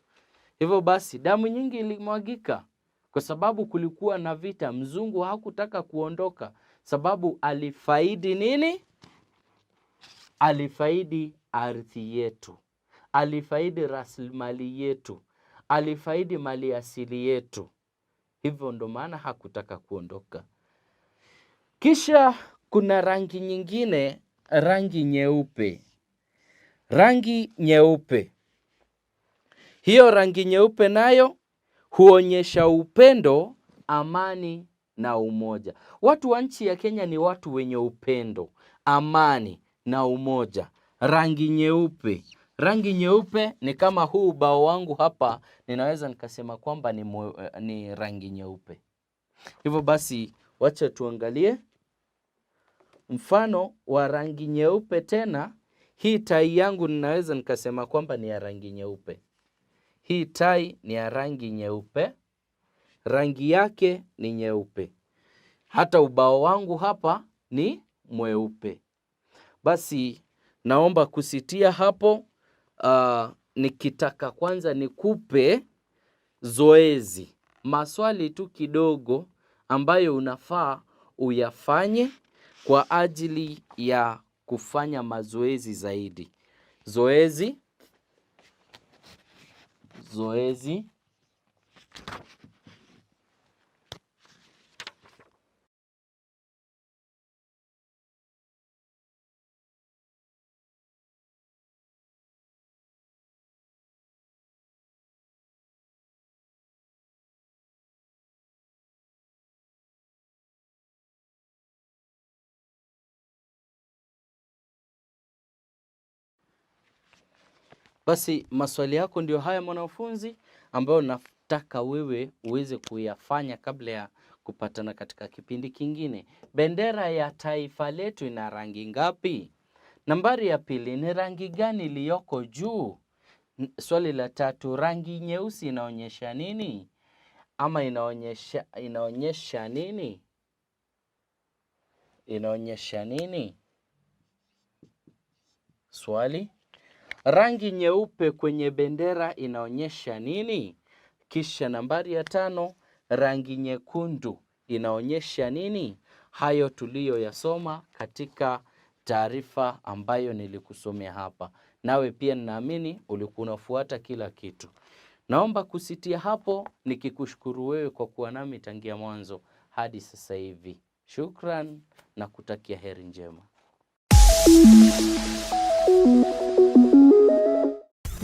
Hivyo basi damu nyingi ilimwagika kwa sababu kulikuwa na vita. Mzungu hakutaka kuondoka sababu alifaidi nini? Alifaidi ardhi yetu. Alifaidi rasilimali yetu. Alifaidi mali asili yetu. Hivyo ndo maana hakutaka kuondoka. Kisha kuna rangi nyingine, rangi nyeupe. Rangi nyeupe. Hiyo rangi nyeupe nayo huonyesha upendo, amani na umoja. Watu wa nchi ya Kenya ni watu wenye upendo, amani na umoja. Rangi nyeupe. Rangi nyeupe ni kama huu ubao wangu hapa, ninaweza nikasema kwamba ni rangi nyeupe. Hivyo basi wacha tuangalie mfano wa rangi nyeupe tena. Hii tai yangu ninaweza nikasema kwamba ni ya rangi nyeupe. Hii tai ni ya rangi nyeupe. Rangi yake ni nyeupe. Hata ubao wangu hapa ni mweupe. Basi naomba kusitia hapo. Nikitaka kwanza nikupe zoezi. Maswali tu kidogo ambayo unafaa uyafanye kwa ajili ya kufanya mazoezi zaidi. Zoezi. Basi maswali yako ndio haya mwanafunzi, ambayo nataka wewe uweze kuyafanya kabla ya kupatana katika kipindi kingine. Bendera ya taifa letu ina rangi ngapi? Nambari ya pili, ni rangi gani iliyoko juu? Swali la tatu, rangi nyeusi inaonyesha nini? Ama inaonyesha nini? Inaonyesha nini? Swali. Rangi nyeupe kwenye bendera inaonyesha nini? Kisha nambari ya tano, rangi nyekundu inaonyesha nini? Hayo tuliyoyasoma katika taarifa ambayo nilikusomea hapa. Nawe pia ninaamini ulikuwa unafuata kila kitu. Naomba kusitia hapo, nikikushukuru wewe kwa kuwa nami tangia mwanzo hadi sasa hivi. Shukran na kutakia heri njema.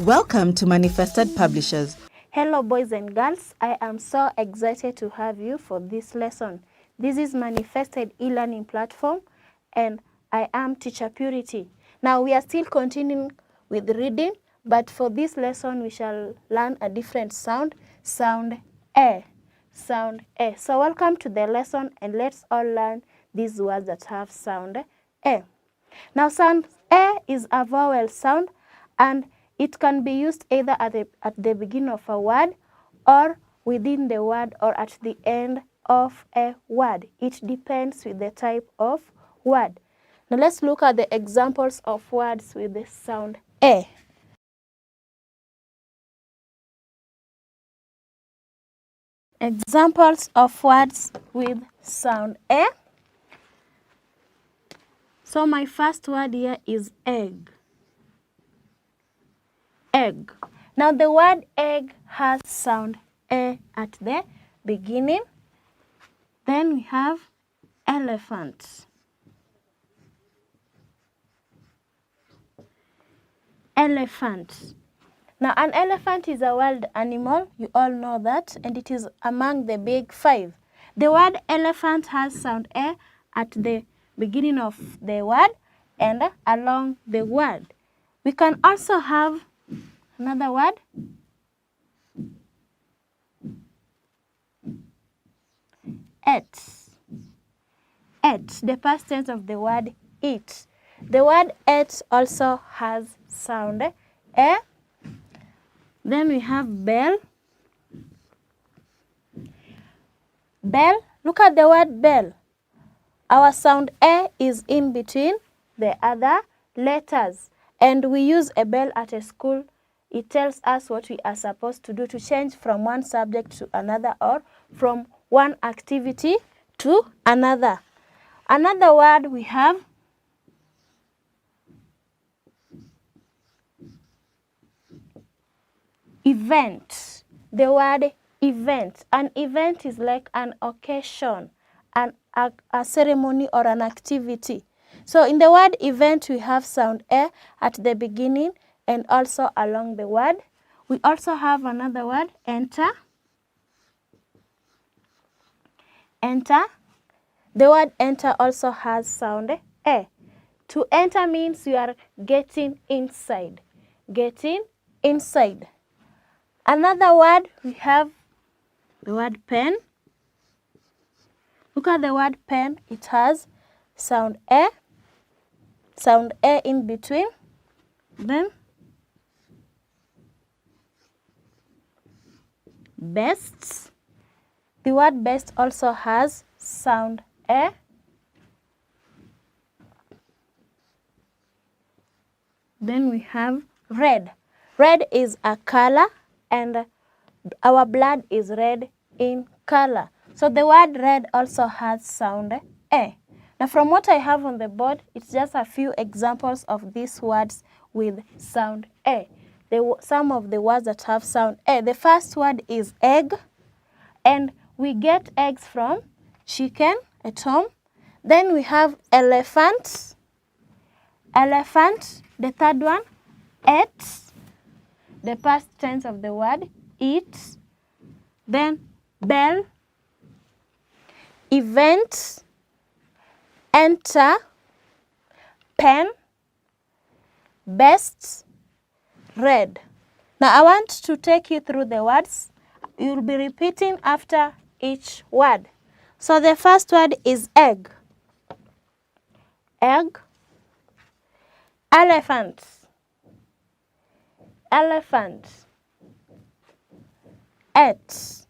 Welcome to Manifested Publishers. Hello boys and girls, I am so excited to have you for this lesson. This is Manifested e-learning platform and I am Teacher Purity. Now we are still continuing with reading, but for this lesson we shall learn a different sound, sound A. Sound A. So welcome to the lesson and let's all learn these words that have sound A. Now sound A is a vowel sound and it can be used either at the beginning of a word or within the word or at the end of a word. It depends with the type of word. Now let's look at the examples of words with the sound A. Examples of words with sound A. So my first word here is egg. Egg. Now the word egg has sound A at the beginning. Then we have elephant. Elephant. Now an elephant is a wild animal, you all know that, and it is among the big five. The word elephant has sound A at the beginning of the word and along the word. We can also have another word, eat. Eat, the past tense of the word eat. The word eat also has sound A. Then we have bell. Bell, look at the word bell. Our sound A is in between the other letters. And we use a bell at a school. It tells us what we are supposed to do to change from one subject to another or from one activity to another. Another word we have event. The word event. An event is like an occasion, a ceremony or an activity. So in the word event, we have sound A at the beginning and also along the word. We also have another word, enter. Enter. The word enter also has sound A. To enter means you are getting inside. Getting inside. Another word, we have the word pen. Look at the word pen. It has sound A in between. Then best. The word best also has sound A. Then we have red. Red is a color and our blood is red in color. So the word red also has sound A. Now from what I have on the board, it's just a few examples of these words with sound A. Some of the words that have sound A. The first word is egg, and we get eggs from chicken at home. Then we have elephant. Elephant. The third one, ate. The past tense of the word, eat. Then bell, event, enter, pen, best, red. Now I want to take you through the words. You'll be repeating after each word. So the first word is egg. Egg. Elephant. Elephant. Ate.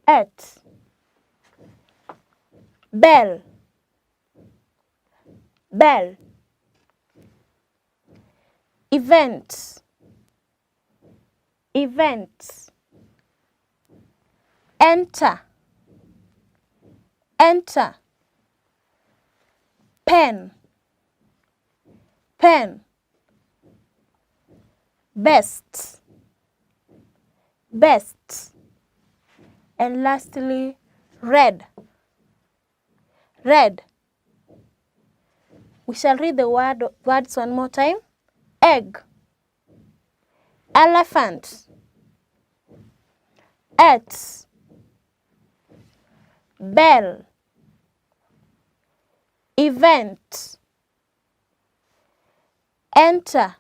Ate. Bell. Bell. Event. Event. Enter. Enter. Pen. Pen. Best. Best. And lastly, red. Red. We shall read the words one more time. Egg. Elephant. Ate. Bell. Event. Enter.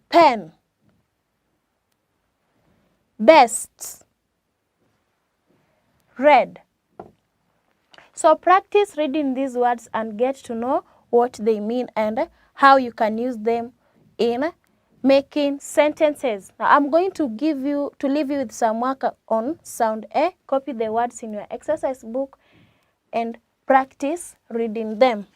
Pen. Best. Red. So practice reading these words and get to know what they mean and how you can use them in making sentences. Now I'm going to leave you with some work on sound A. Copy the words in your exercise book and practice reading them.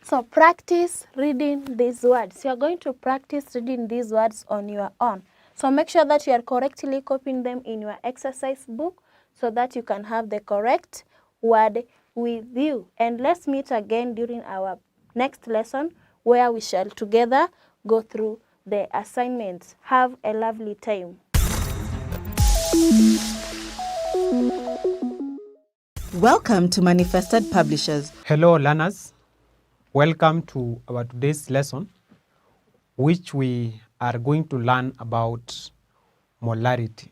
So practice reading these words. You are going to practice reading these words on your own. So make sure that you are correctly copying them in your exercise book so that you can have the correct word with you. And let's meet again during our next lesson where we shall together go through the assignments. Have a lovely time. Welcome to Manifested Publishers. Hello, learners. Welcome to our today's lesson, which we are going to learn about molarity.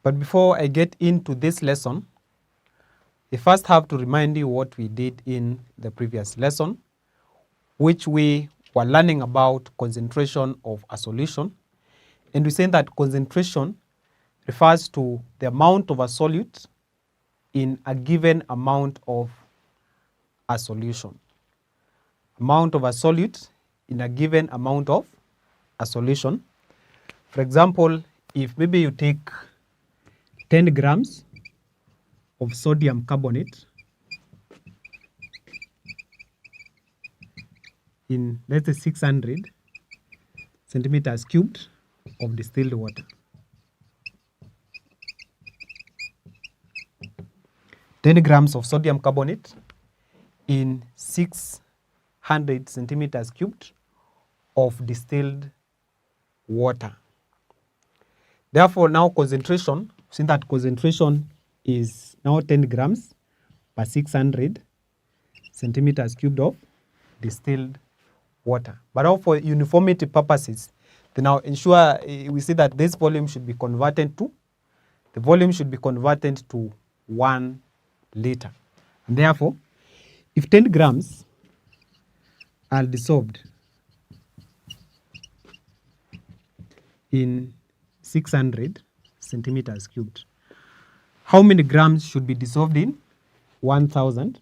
But before I get into this lesson, I first have to remind you what we did in the previous lesson, which we were learning about concentration of a solution. And we said that concentration refers to the amount of a solute in a given amount of a solution. Amount of a solute in a given amount of a solution. For example, if maybe you take 10 grams of sodium carbonate in, let's say, 600 centimeters cubed of distilled water. 10 grams of sodium carbonate in 600 centimeters cubed of distilled water. Therefore, now concentration, since that concentration is now 10 grams per 600 centimeters cubed of distilled water. But now for uniformity purposes, to now ensure we see that this volume should be converted to, the volume should be converted to 1 liter. And therefore, if 10 grams are dissolved in 600 centimeters cubed, how many grams should be dissolved in 1000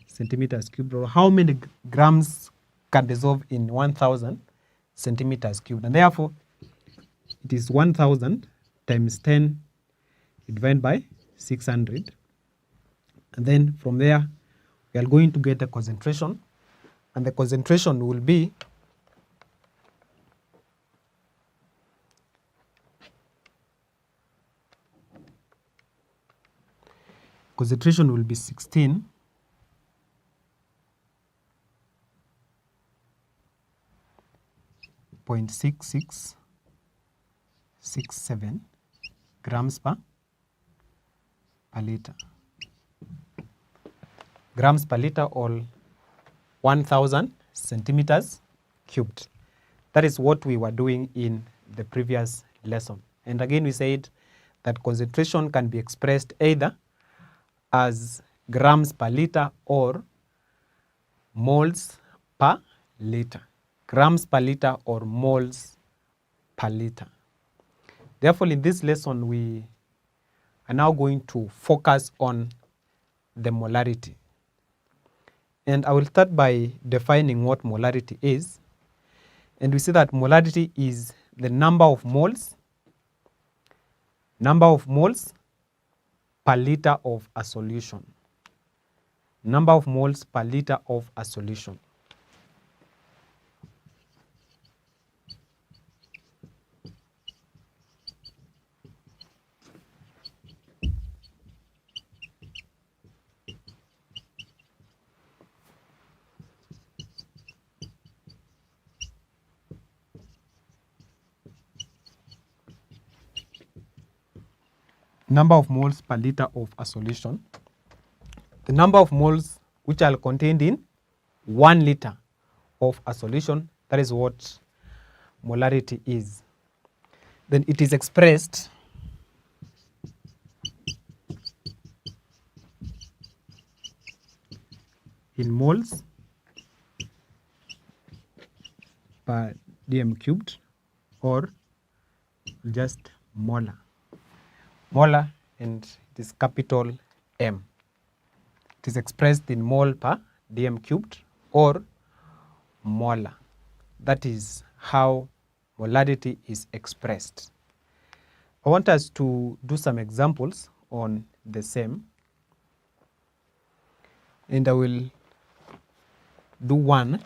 centimeters cubed? Or how many grams can dissolve in 1000 centimeters cubed? And therefore, it is 1000 times 10 divided by 600. And then from there, we are going to get the concentration. And the concentration will be concentration will be 16.6667 grams per liter. Grams per liter, or 1000 centimeters cubed. That is what we were doing in the previous lesson. And again, we said that concentration can be expressed either as grams per liter or moles per liter. Grams per liter or moles per liter. Therefore, in this lesson, we are now going to focus on the molarity. And I will start by defining what molarity is. And we see that molarity is the number of moles per liter of a solution. Number of moles per liter of a solution. Number of moles per liter of a solution. The number of moles which are contained in 1 liter of a solution, that is what molarity is. Then it is expressed in moles per dm cubed or just molar. Molar, and it is capital M. It is expressed in mole per dm cubed or molar. That is how molarity is expressed. I want us to do some examples on the same, and I will do one.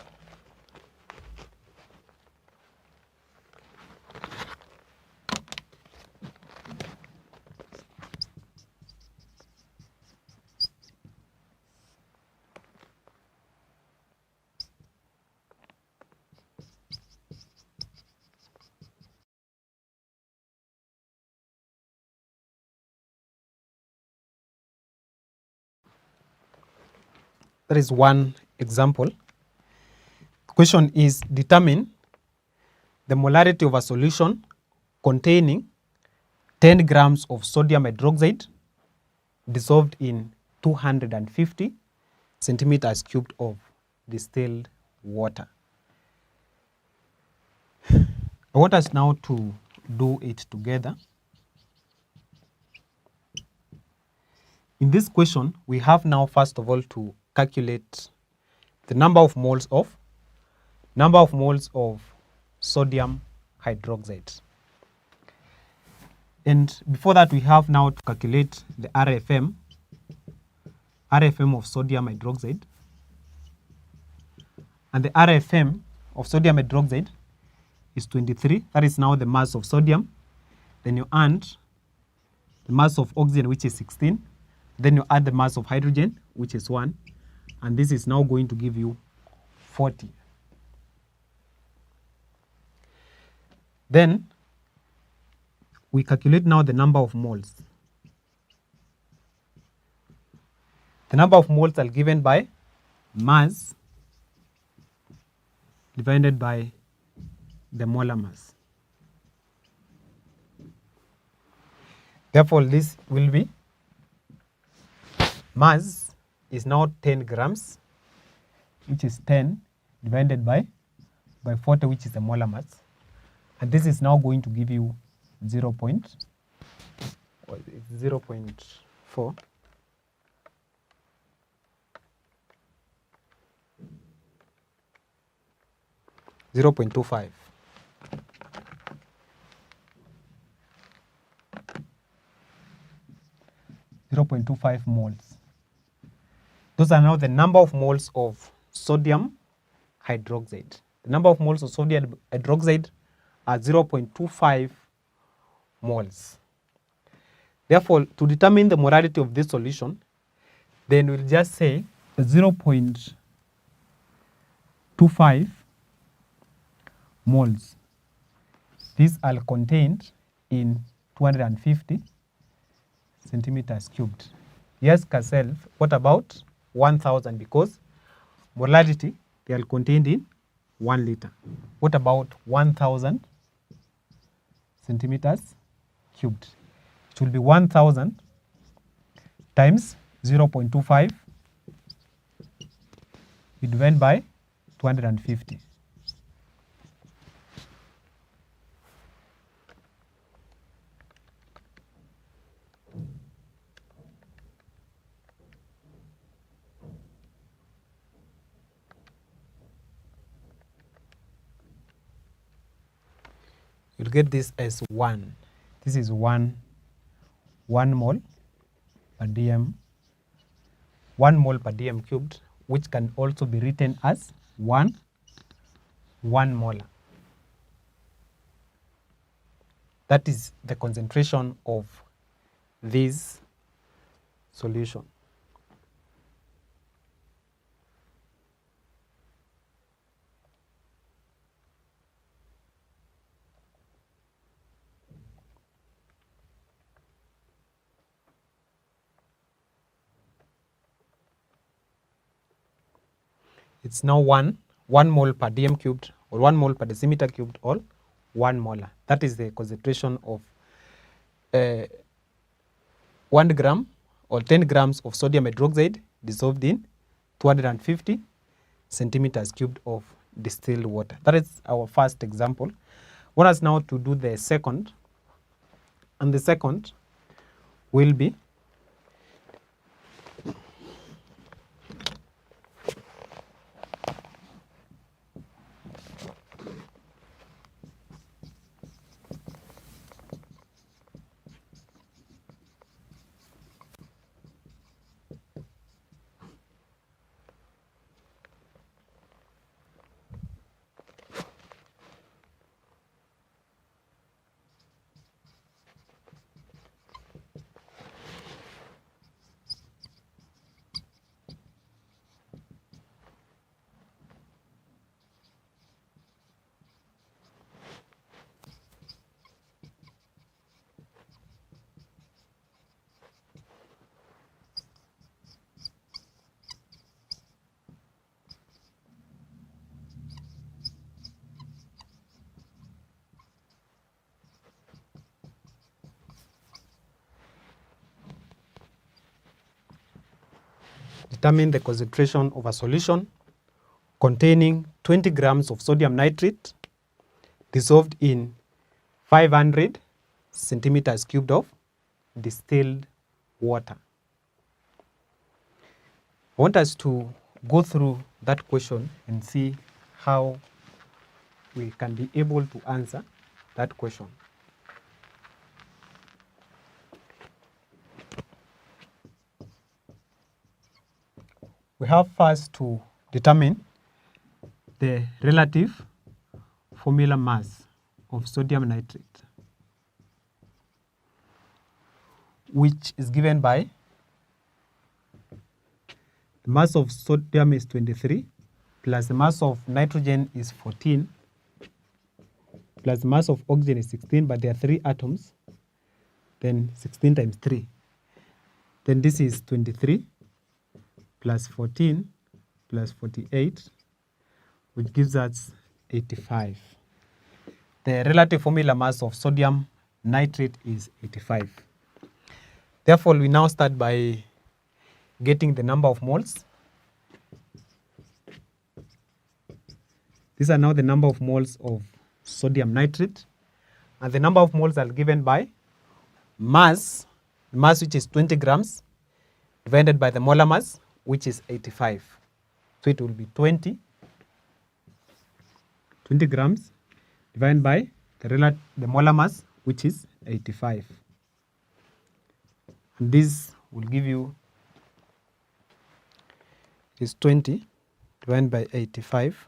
That is one example. Question is, determine the molarity of a solution containing 10 grams of sodium hydroxide dissolved in 250 centimeters cubed of distilled water. I want us now to do it together. In this question, we have now first of all to calculate the number of moles of sodium hydroxide. And before that, we have now to calculate the RFM of sodium hydroxide. And the RFM of sodium hydroxide is 23. That is now the mass of sodium. Then you add the mass of oxygen, which is 16. Then you add the mass of hydrogen, which is 1. And this is now going to give you 40. Then we calculate now the number of moles. The number of moles are given by mass divided by the molar mass. Therefore, this will be mass is now 10 grams, which is 10 divided by 40, which is the molar mass. And this is now going to give you 0.4. 0.25. 0.25 moles. Those are now the number of moles of sodium hydroxide. The number of moles of sodium hydroxide are 0.25 moles. Therefore, to determine the molarity of this solution, then we'll just say 0.25 moles. These are contained in 250 centimeters cubed. Yes, Kasself, what about 1,000? Because molarity, they are contained in 1 liter. What about 1,000 centimeters cubed? It will be 1,000 times 0.25 divided by 250. You'll get this as 1. This is 1 mole per dm, 1 mole per dm cubed, which can also be written as 1 molar. That is the concentration of this solution. It's now 1 mole per dm cubed, or 1 mole per decimeter cubed, or 1 molar. That is the concentration of 1 gram or 10 grams of sodium hydroxide dissolved in 250 centimeters cubed of distilled water. That is our first example. I want us now to do the second And the second will be determine the concentration of a solution containing 20 grams of sodium nitrate dissolved in 500 centimeters cubed of distilled water. I want us to go through that question and see how we can be able to answer that question. We have first to determine the relative formula mass of sodium nitrate, which is given by the mass of sodium is 23 plus the mass of nitrogen is 14 plus the mass of oxygen is 16, but there are 3 atoms, then 16 times 3. Then this is 23 plus 14 plus 48, which gives us 85. The relative formula mass of sodium nitrate is 85. Therefore, we now start by getting the number of moles. These are now the number of moles of sodium nitrate, and the number of moles are given by mass, which is 20 grams, divided by the molar mass, which is 85. So it will be 20 grams divided by the molar mass, which is 85. And this will give you is 20 divided by 85,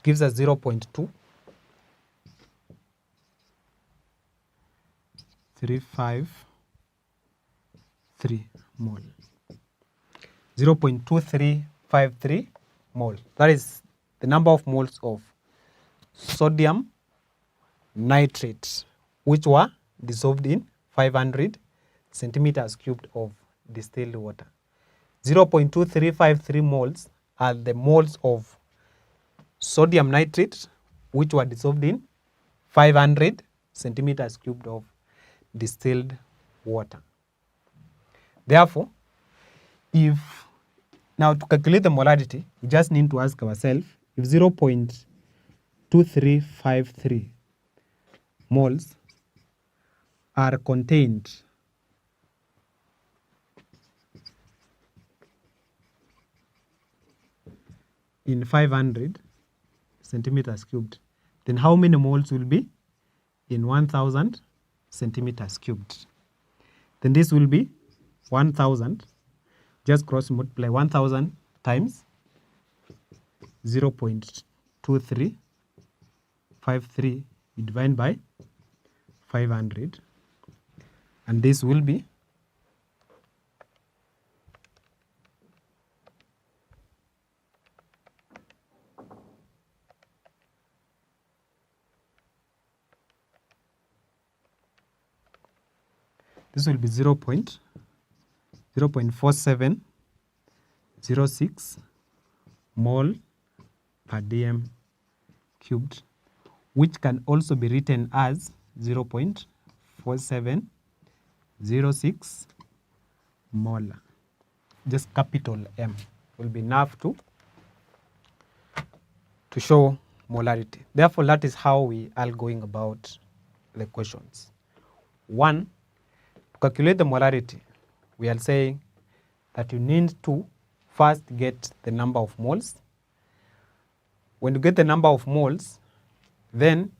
gives us 0.2. 353 mole. 0.2353 mole. That is the number of moles of sodium nitrate, which were dissolved in 500 centimeters cubed of distilled water. 0.2353 moles are the moles of sodium nitrate, which were dissolved in 500 centimeters cubed of distilled water. Therefore, now to calculate the molarity, we just need to ask ourselves if 0.2353 moles are contained in 500 centimeters cubed, then how many moles will be in 1000 centimeters cubed? Then this will be 1000, just cross multiply 1000 times 0.2353, you divide by 500, and this will be 0.4706 mole per dm cubed, which can also be written as 0.4706 molar. Just capital M will be enough to show molarity. Therefore, that is how we are going about the questions. 1, to calculate the molarity, we are saying that you need to first get the number of moles. When you get the number of moles, then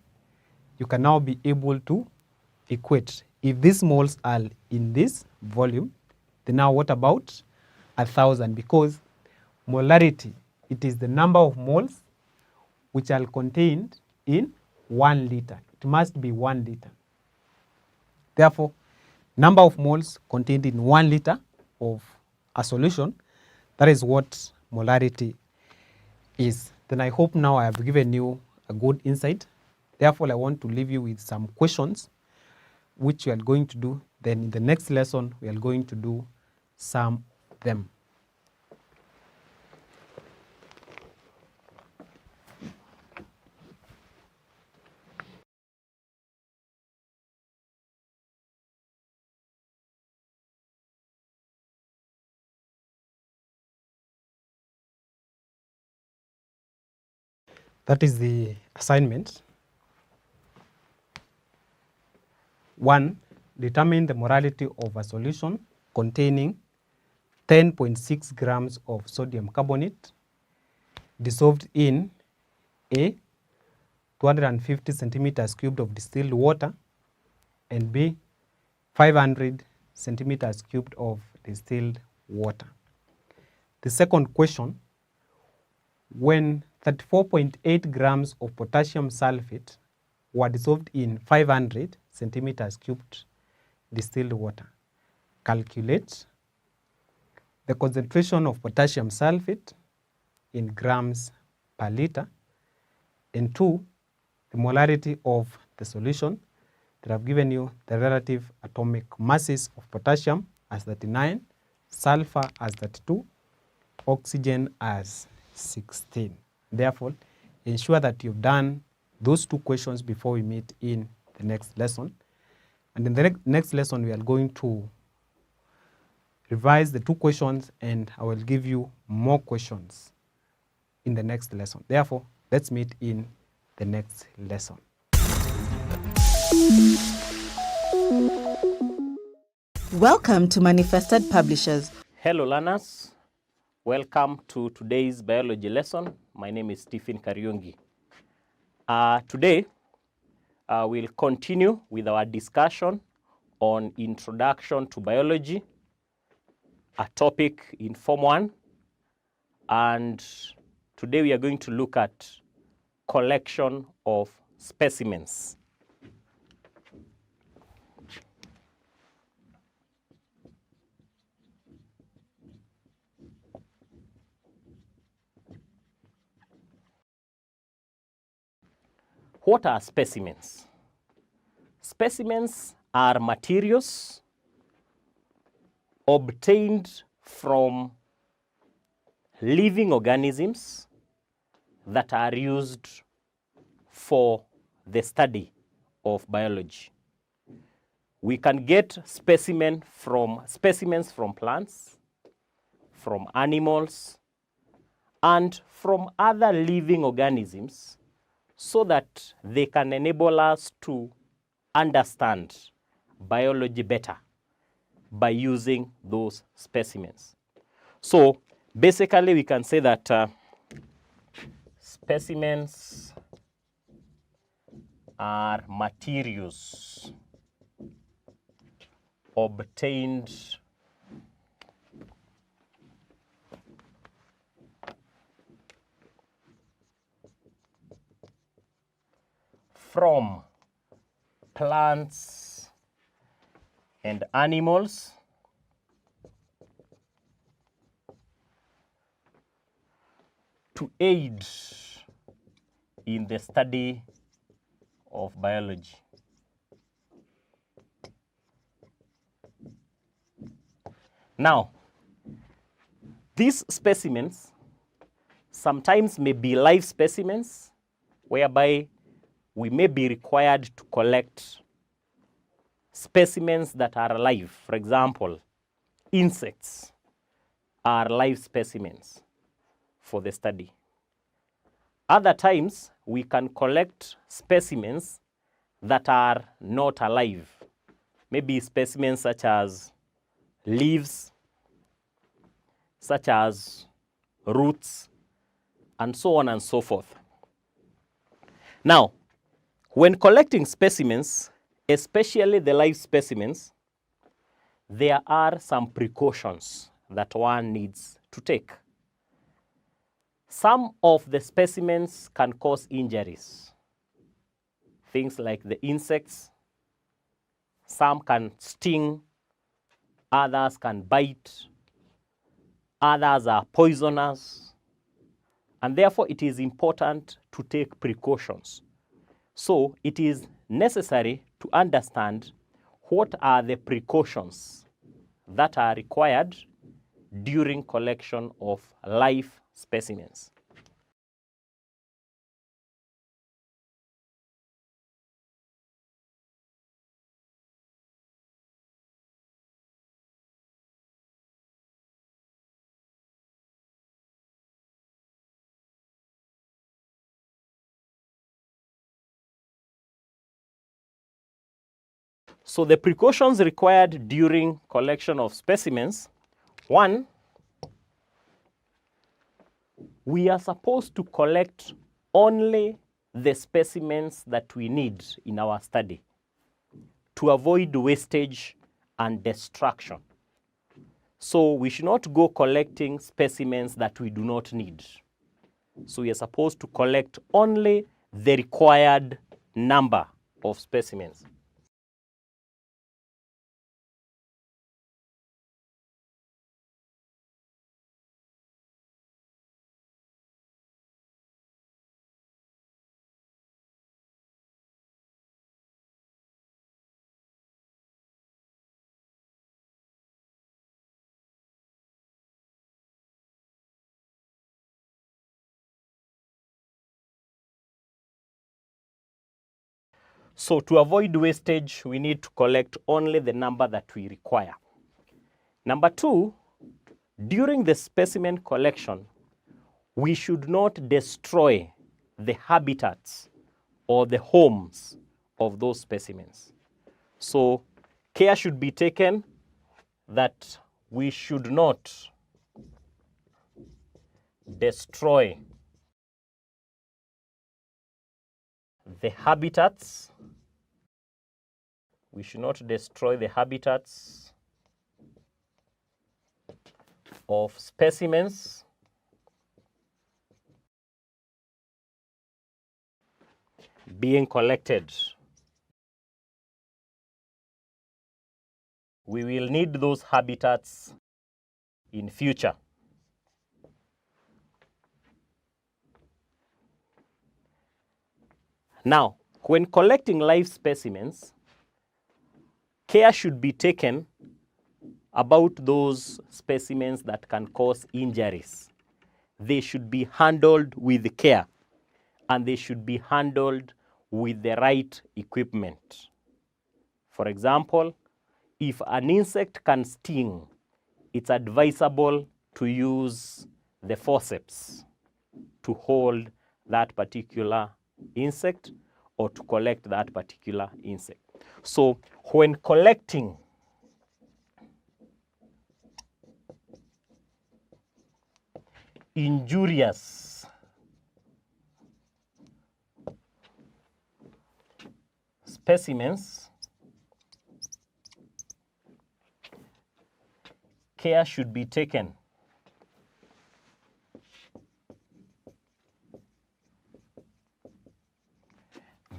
you can now be able to equate. If these moles are in this volume, then now what about 1,000? Because molarity, it is the number of moles which are contained in 1 liter. It must be 1 liter. Therefore, number of moles contained in 1 liter of a solution, that is what molarity is. Then I hope now I have given you a good insight. Therefore, I want to leave you with some questions which you are going to do. Then in the next lesson, we are going to do some of them. That is the assignment. 1, determine the molarity of a solution containing 10.6 grams of sodium carbonate dissolved in A, 250 centimeters cubed of distilled water, and B, 500 centimeters cubed of distilled water. The second question, when 34.8 grams of potassium sulfate were dissolved in 500 centimeters cubed distilled water, calculate the concentration of potassium sulfate in grams per liter, and 2, the molarity of the solution. That I've given you the relative atomic masses of potassium as 39, sulfur as 32, oxygen as 16. Therefore, ensure that you've done those 2 questions before we meet in the next lesson. And in the next lesson, we are going to revise the 2 questions, and I will give you more questions in the next lesson. Therefore, let's meet in the next lesson. Welcome to Manifested Publishers. Hello learners, welcome to today's biology lesson. My name is Stephen Kariungi. Today, we'll continue with our discussion on Introduction to Biology, a topic in Form 1. And today we are going to look at collection of specimens. What are specimens? Specimens are materials obtained from living organisms that are used for the study of biology. We can get specimens from plants, from animals, and from other living organisms, so that they can enable us to understand biology better by using those specimens. So basically we can say that specimens are materials obtained from plants and animals to aid in the study of biology. Now, these specimens sometimes may be live specimens, whereby we may be required to collect specimens that are alive. For example, insects are live specimens for the study. Other times, we can collect specimens that are not alive, maybe specimens such as leaves, such as roots, and so on and so forth. Now, when collecting specimens, especially the live specimens, there are some precautions that one needs to take. Some of the specimens can cause injuries. Things like the insects, some can sting, others can bite, others are poisonous, and therefore it is important to take precautions. So it is necessary to understand what are the precautions that are required during collection of live specimens. So the precautions required during collection of specimens: one, we are supposed to collect only the specimens that we need in our study to avoid wastage and destruction. So we should not go collecting specimens that we do not need. So we are supposed to collect only the required number of specimens. So to avoid wastage, we need to collect only the number that we require. Number two, during the specimen collection, we should not destroy the habitats or the homes of those specimens. So care should be taken that we should not destroy the habitats. We should not destroy the habitats of specimens being collected. We will need those habitats in future. Now, when collecting live specimens, care should be taken about those specimens that can cause injuries. They should be handled with care, and they should be handled with the right equipment. For example, if an insect can sting, it's advisable to use the forceps to hold that particular insect or to collect that particular insect. So when collecting injurious specimens, care should be taken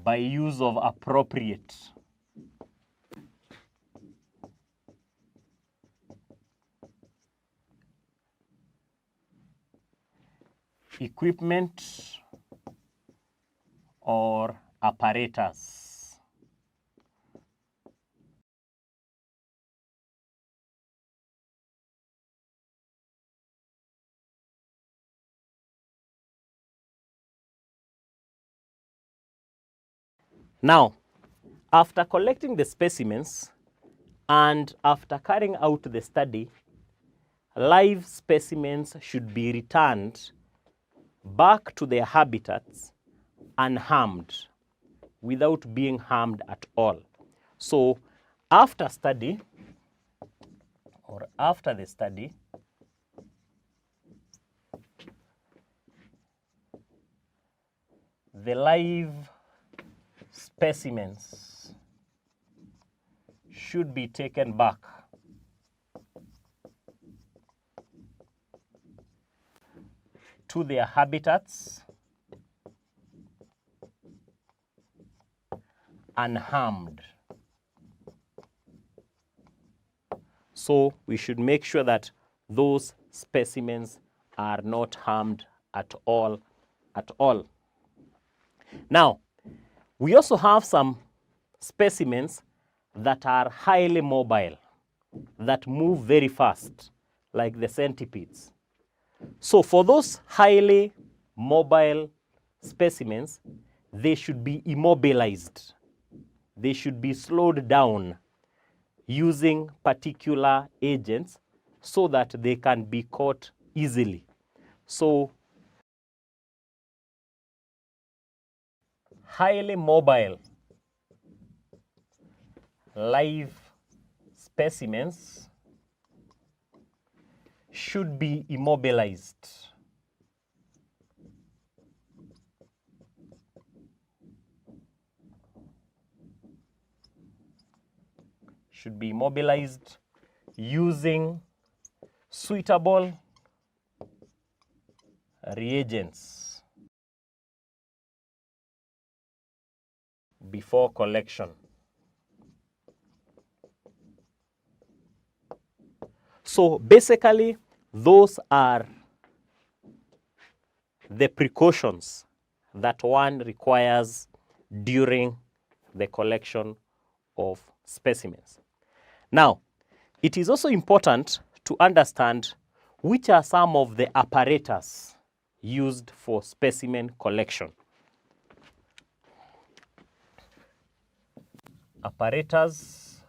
by use of appropriate equipment or apparatus. Now, after collecting the specimens and after carrying out the study, live specimens should be returned back to their habitats unharmed, without being harmed at all. So after study, or after the study, the live specimens should be taken back to their habitats unharmed. So we should make sure that those specimens are not harmed at all. Now, we also have some specimens that are highly mobile, that move very fast, like the centipedes. So for those highly mobile specimens, they should be immobilized. They should be slowed down using particular agents so that they can be caught easily. So highly mobile live specimens should be immobilized. Should be immobilized using suitable reagents before collection. So basically, those are the precautions that one requires during the collection of specimens. Now, it is also important to understand which are some of the apparatus used for specimen collection. Apparatus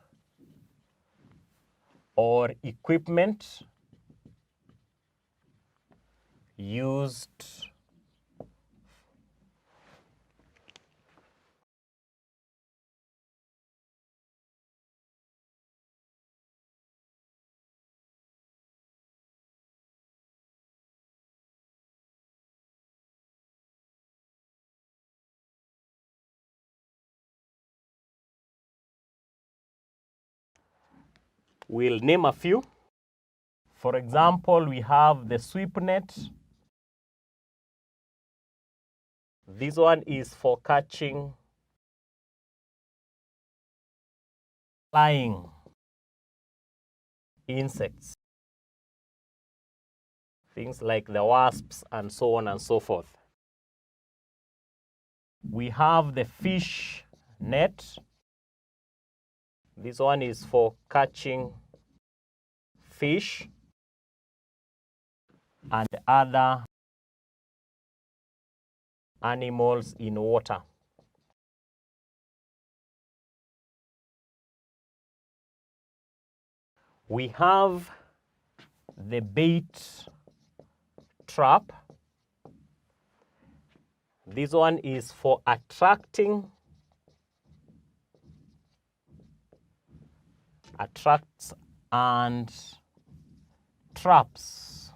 or equipment used we'll name a few. For example, we have the sweep net. This one is for catching flying insects, things like the wasps and so on and so forth. We have the fish net. This one is for catching fish and other animals in water. We have the bait trap. This one is for attracting and traps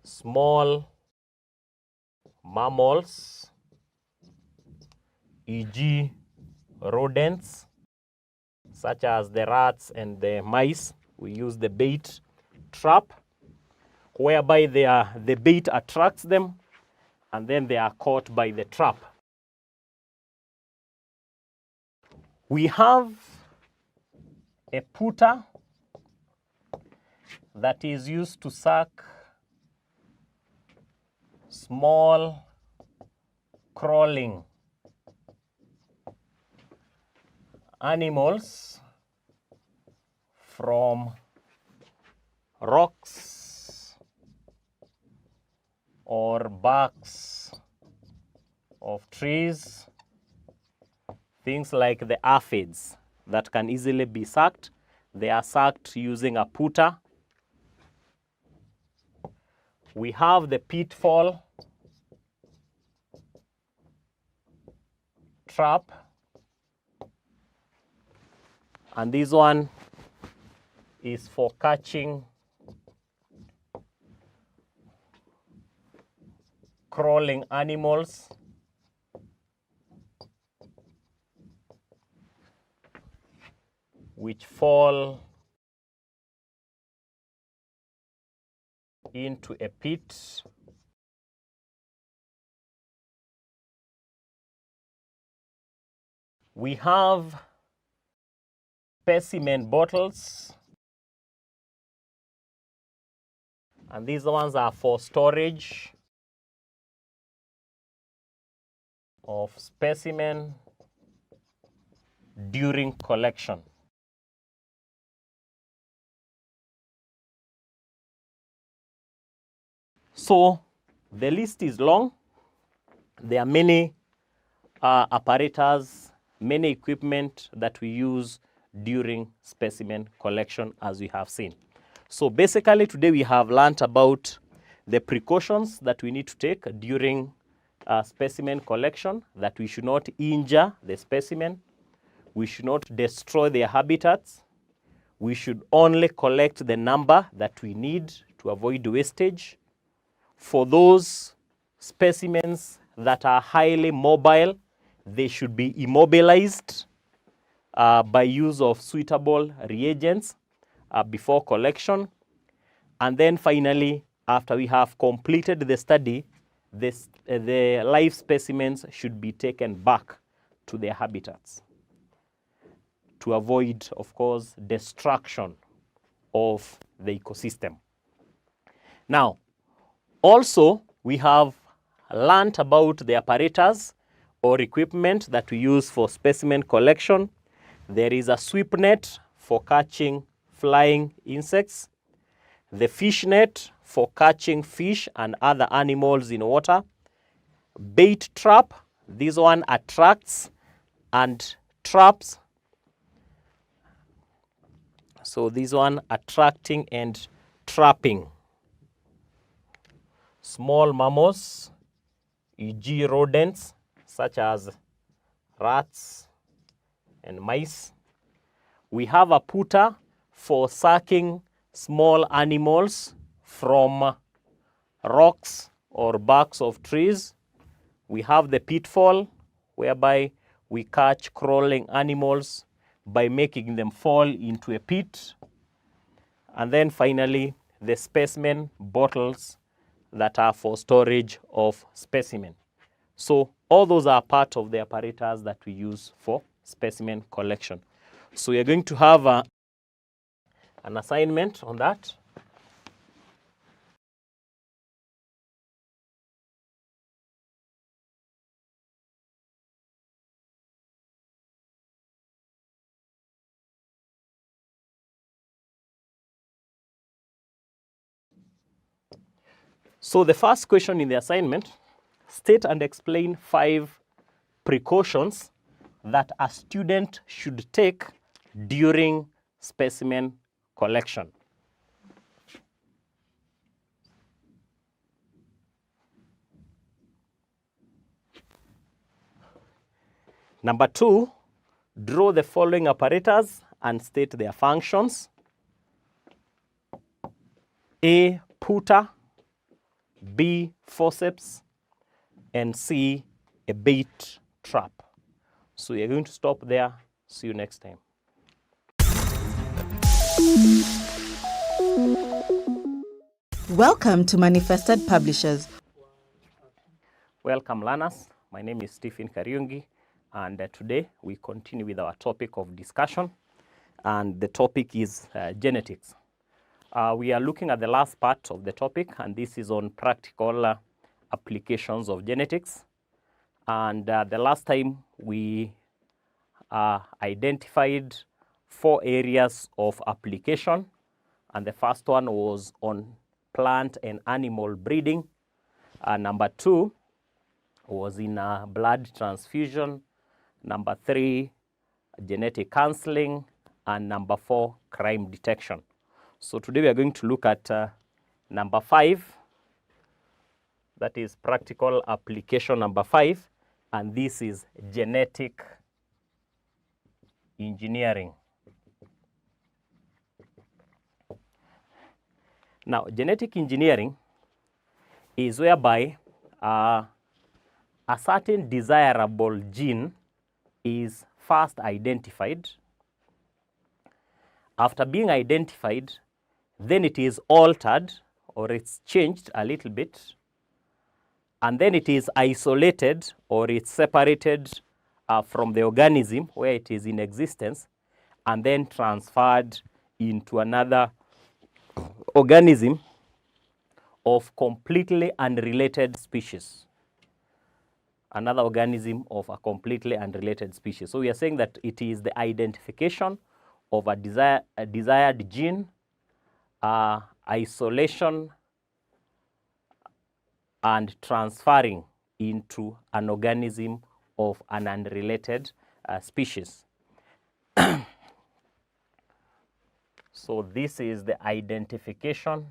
small mammals, e.g. rodents, such as the rats and the mice. We use the bait trap, whereby the bait attracts them and then they are caught by the trap. We have a putter that is used to suck small crawling animals from rocks or barks of trees, things like the aphids that can easily be sucked. They are sucked using a putter. We have the pitfall trap. And this one is for catching crawling animals which fall into a pit we have specimen bottles, and these ones are for storage of specimen during collection. So the list is long. There are many apparatus, many equipment that we use during specimen collection, as we have seen. So basically today we have learnt about the precautions that we need to take during specimen collection, that we should not injure the specimen, we should not destroy their habitats, we should only collect the number that we need to avoid wastage. For those specimens that are highly mobile, they should be immobilized by use of suitable reagents before collection. And then finally, after we have completed the study, the live specimens should be taken back to their habitats to avoid, of course, destruction of the ecosystem. Now, also, we have learnt about the apparatus or equipment that we use for specimen collection. There is a sweep net for catching flying insects, the fish net for catching fish and other animals in water, bait trap, this one attracts and traps. So this one attracting and trapping small mammals, e.g. rodents such as rats and mice. We have a putter for sucking small animals from rocks or barks of trees. We have the pitfall, whereby we catch crawling animals by making them fall into a pit. And then finally, the specimen bottles that are for storage of specimen. So all those are part of the apparatus that we use for specimen collection. So we are going to have an assignment on that. So the first question in the assignment, state and explain 5 precautions that a student should take during specimen collection. Number 2, draw the following apparatus and state their functions. A, putter, B, forceps, and C, a bait trap. So you're going to stop there. See you next time. Welcome to Manifested Publishers. Welcome, learners. My name is Stephen Kariungi, and today we continue with our topic of discussion, and the topic is genetics. We are looking at the last part of the topic, and this is on practical applications of genetics. And the last time we identified 4 areas of application, and the first one was on plant and animal breeding. Number 2 was in blood transfusion. Number 3, genetic counseling. And number 4, crime detection. So today we are going to look at number 5. That is practical application number 5. And this is genetic engineering. Now, genetic engineering is whereby a certain desirable gene is first identified. After being identified, then it is altered or it's changed a little bit, and then it is isolated or it's separated from the organism where it is in existence, and then transferred into another organism of completely unrelated species. Another organism of a completely unrelated species. So we are saying that it is the identification of a desired gene, isolation, and transferring into an organism of an unrelated species. So this is the identification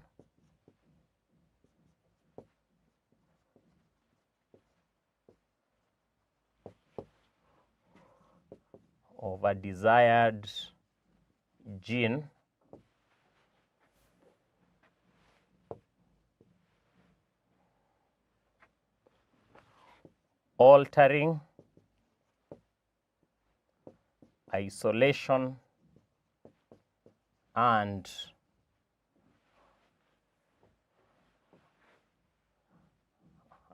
of a desired gene altering, isolation, and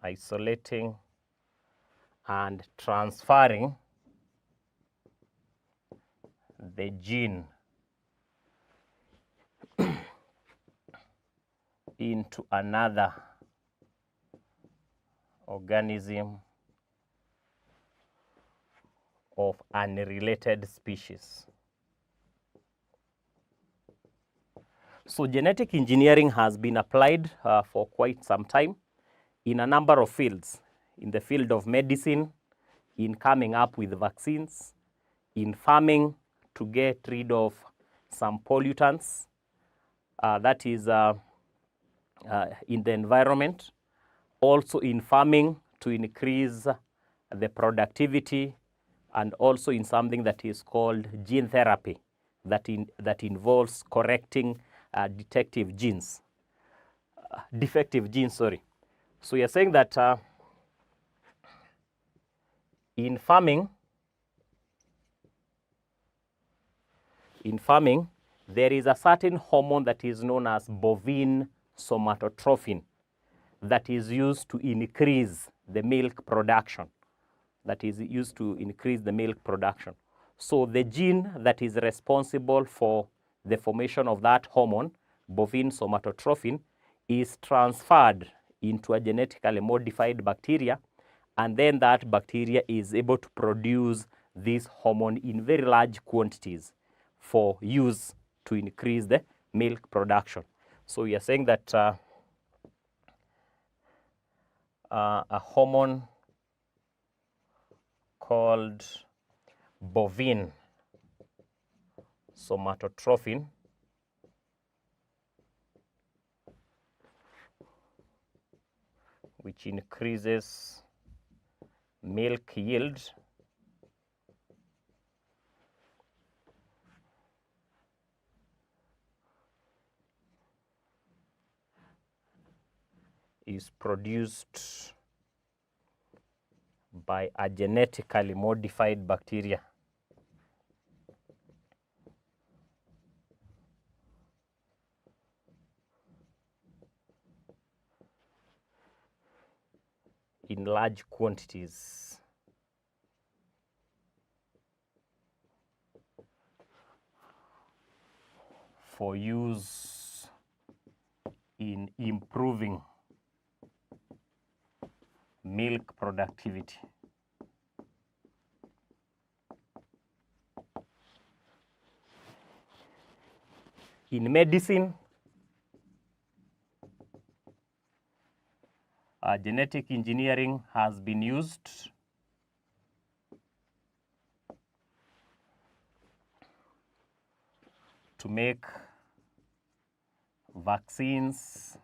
isolating and transferring the gene into another organism of unrelated species. So genetic engineering has been applied for quite some time in a number of fields, in the field of medicine, in coming up with vaccines, in farming to get rid of some pollutants, that is in the environment, also in farming to increase the productivity, and also in something that is called gene therapy that involves correcting defective genes, sorry. So we are saying that in farming, there is a certain hormone that is known as bovine somatotrophin that is used to increase the milk production. So the gene that is responsible for the formation of that hormone, bovine somatotrophin, is transferred into a genetically modified bacteria, and then that bacteria is able to produce this hormone in very large quantities for use to increase the milk production. So we are saying that a hormone called bovine somatotrophin which increases milk yield is produced by a genetically modified bacteria. In large quantities. For use in improving milk productivity. In medicine, genetic engineering has been used to make vaccines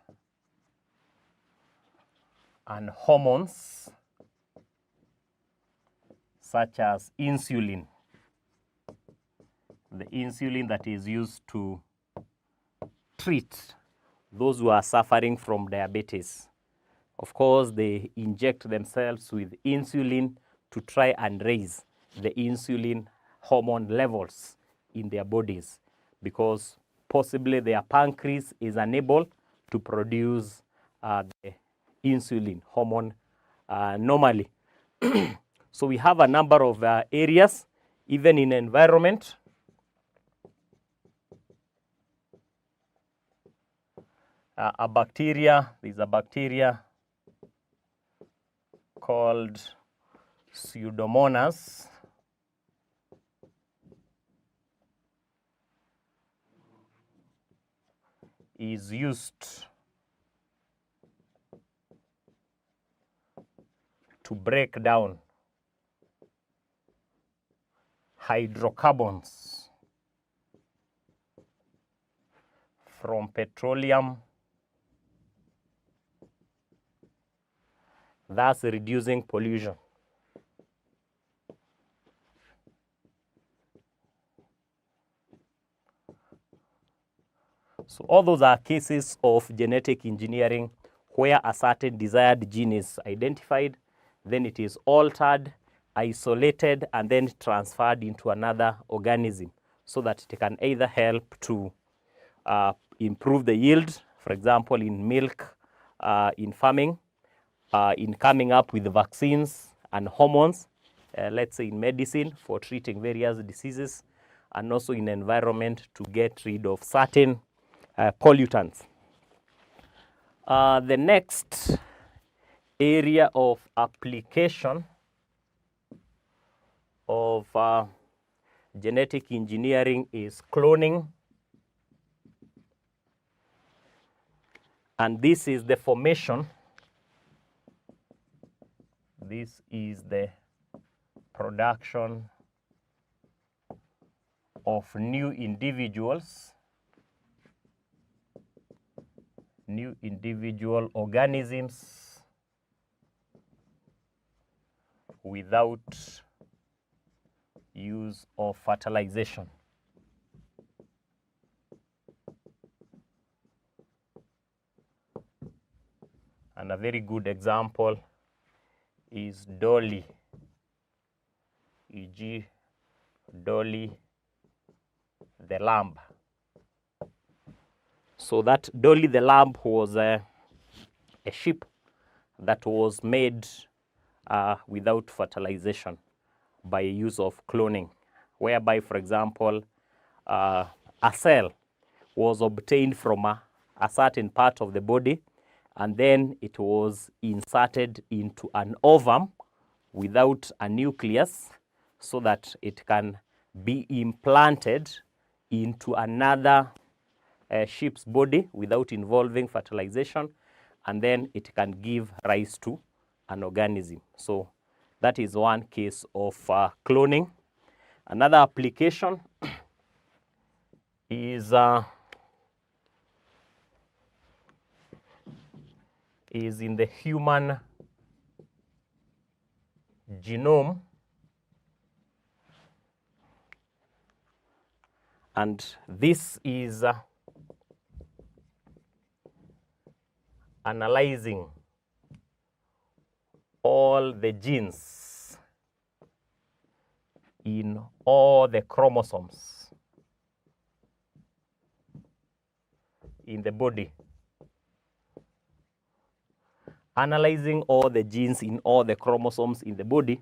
and hormones such as insulin, the insulin that is used to treat those who are suffering from diabetes. Of course, they inject themselves with insulin to try and raise the insulin hormone levels in their bodies, because possibly their pancreas is unable to produce the insulin hormone normally. So we have a number of areas, even in environment. A bacteria, there's a bacteria called Pseudomonas. Is used to break down hydrocarbons from petroleum, thus reducing pollution. So all those are cases of genetic engineering where a certain desired gene is identified, then it is altered, isolated, and then transferred into another organism so that it can either help to improve the yield, for example, in milk, in farming, in coming up with vaccines and hormones, let's say in medicine for treating various diseases, and also in environment to get rid of certain pollutants. The next area of application of genetic engineering is cloning. And this is the formation, this is the production of new individuals, new individual organisms without use of fertilization. And a very good example is Dolly, e.g. Dolly the lamb. So that Dolly the lamb was a sheep that was made without fertilization by use of cloning, whereby, for example, a cell was obtained from a certain part of the body, and then it was inserted into an ovum without a nucleus so that it can be implanted into another sheep's body without involving fertilization, and then it can give rise to an organism. So that is one case of cloning. Another application is in the human genome, and this is analyzing all the genes in all the chromosomes in the body. Analyzing all the genes in all the chromosomes in the body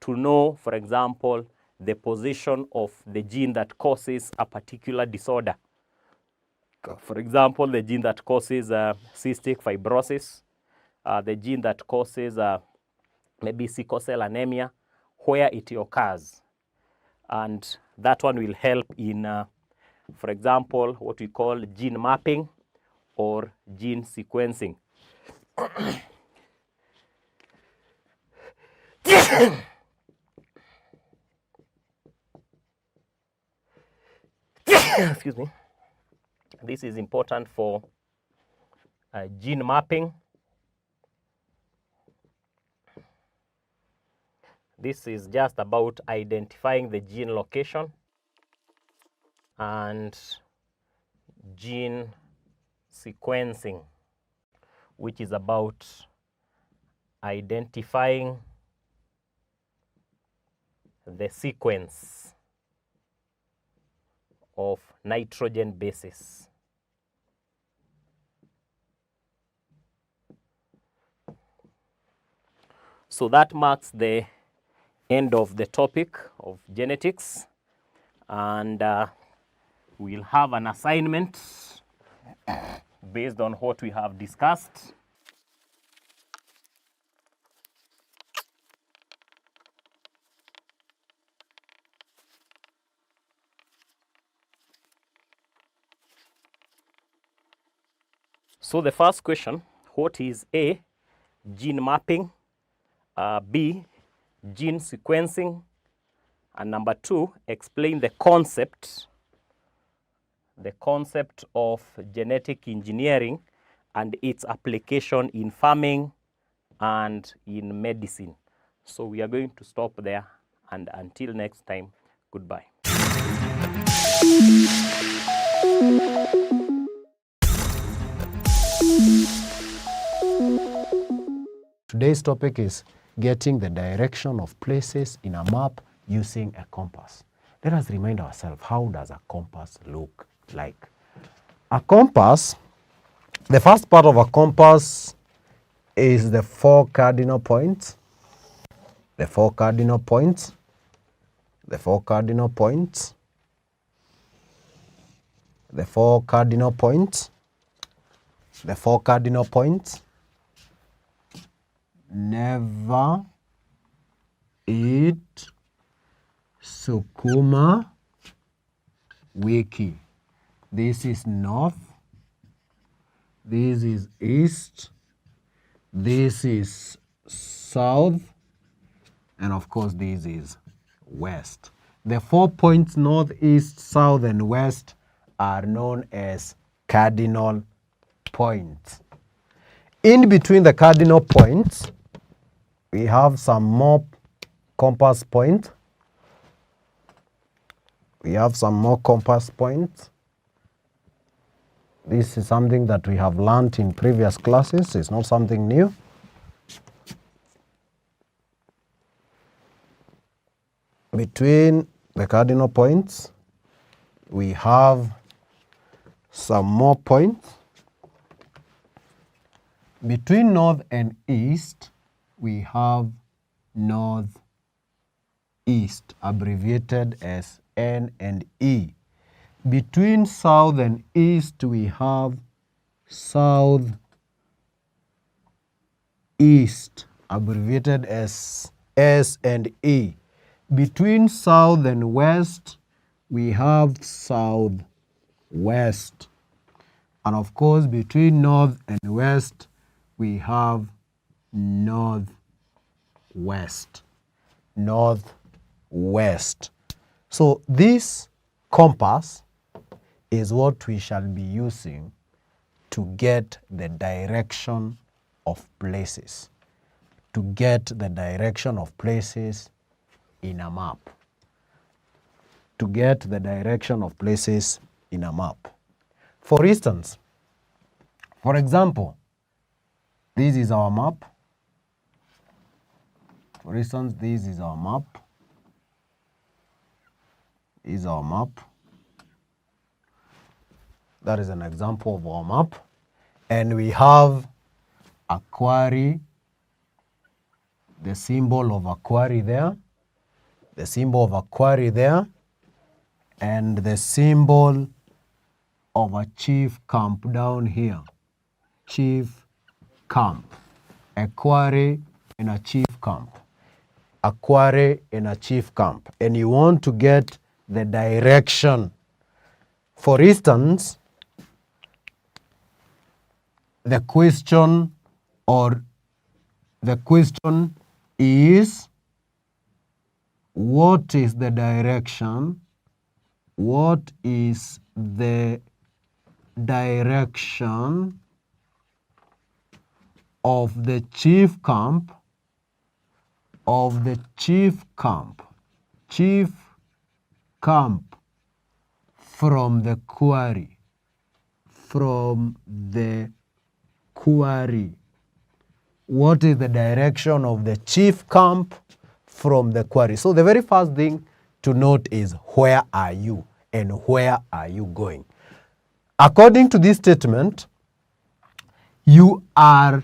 to know, for example, the position of the gene that causes a particular disorder. For example, the gene that causes cystic fibrosis, the gene that causes maybe sickle cell anemia, where it occurs. And that one will help in, for example, what we call gene mapping or gene sequencing. Excuse me. This is important for gene mapping. This is just about identifying the gene location and gene sequencing, which is about identifying the sequence of nitrogen bases. So that marks the end of the topic of genetics, and we'll have an assignment based on what we have discussed. So the first question, what is A, gene mapping, B, gene sequencing, and number 2, explain the concept of genetic engineering and its application in farming and in medicine. So we are going to stop there, and until next time, goodbye. Today's topic is getting the direction of places in a map using a compass. Let us remind ourselves, how does a compass look like? A compass, the first part of a compass is the 4 cardinal points. The 4 cardinal points. The 4 cardinal points. The 4 cardinal points. The 4 cardinal points. Never eat sukuma wiki. This is north. This is east. This is south. And of course, this is west. The 4 points, north, east, south, and west, are known as cardinal points. In between the cardinal points, we have some more compass points. We have some more compass points. This is something that we have learned in previous classes. It's not something new. Between the cardinal points, we have some more points. Between north and east, we have north-east, abbreviated as N and E. Between south and east, we have south-east, abbreviated as S and E. Between south and west, we have southwest. And of course, between north and west, we have northwest. Northwest. So this compass is what we shall be using to get the direction of places. To get the direction of places in a map. To get the direction of places in a map. For instance, for example, this is our map. For instance, this is our map. Is our map. That is an example of our map. And we have a quarry, the symbol of a quarry there, the symbol of a quarry there, and the symbol of a chief camp down here. Chief camp. A quarry and a chief camp. A quarry and a chief camp. And you want to get the direction. For instance, the question is, what is the direction? What is the direction of the chief camp? Of the chief camp. Chief camp from the quarry. from the quarry. What is the direction of the chief camp from the quarry? So the very first thing to note is where are you and where are you going? According to this statement, you are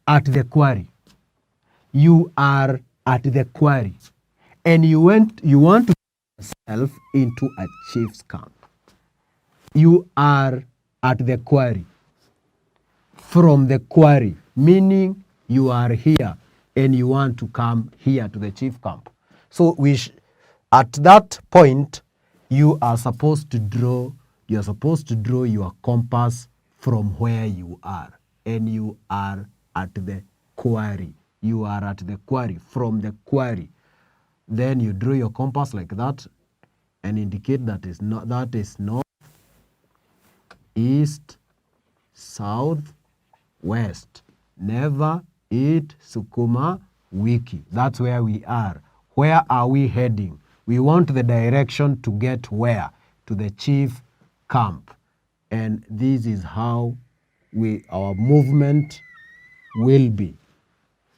at the quarry. You are at the quarry and you want to get yourself into a chief's camp. You are at the quarry. From the quarry, meaning you are here and you want to come here to the chief camp. So at that point, you are supposed to draw your compass from where you are, and you are at the quarry. You are at the quarry, from the quarry. Then you draw your compass like that and indicate that is north, east, south, west. Never eat sukuma wiki. That's where we are. Where are we heading? We want the direction to get where? To the chief camp. And this is how our movement will be.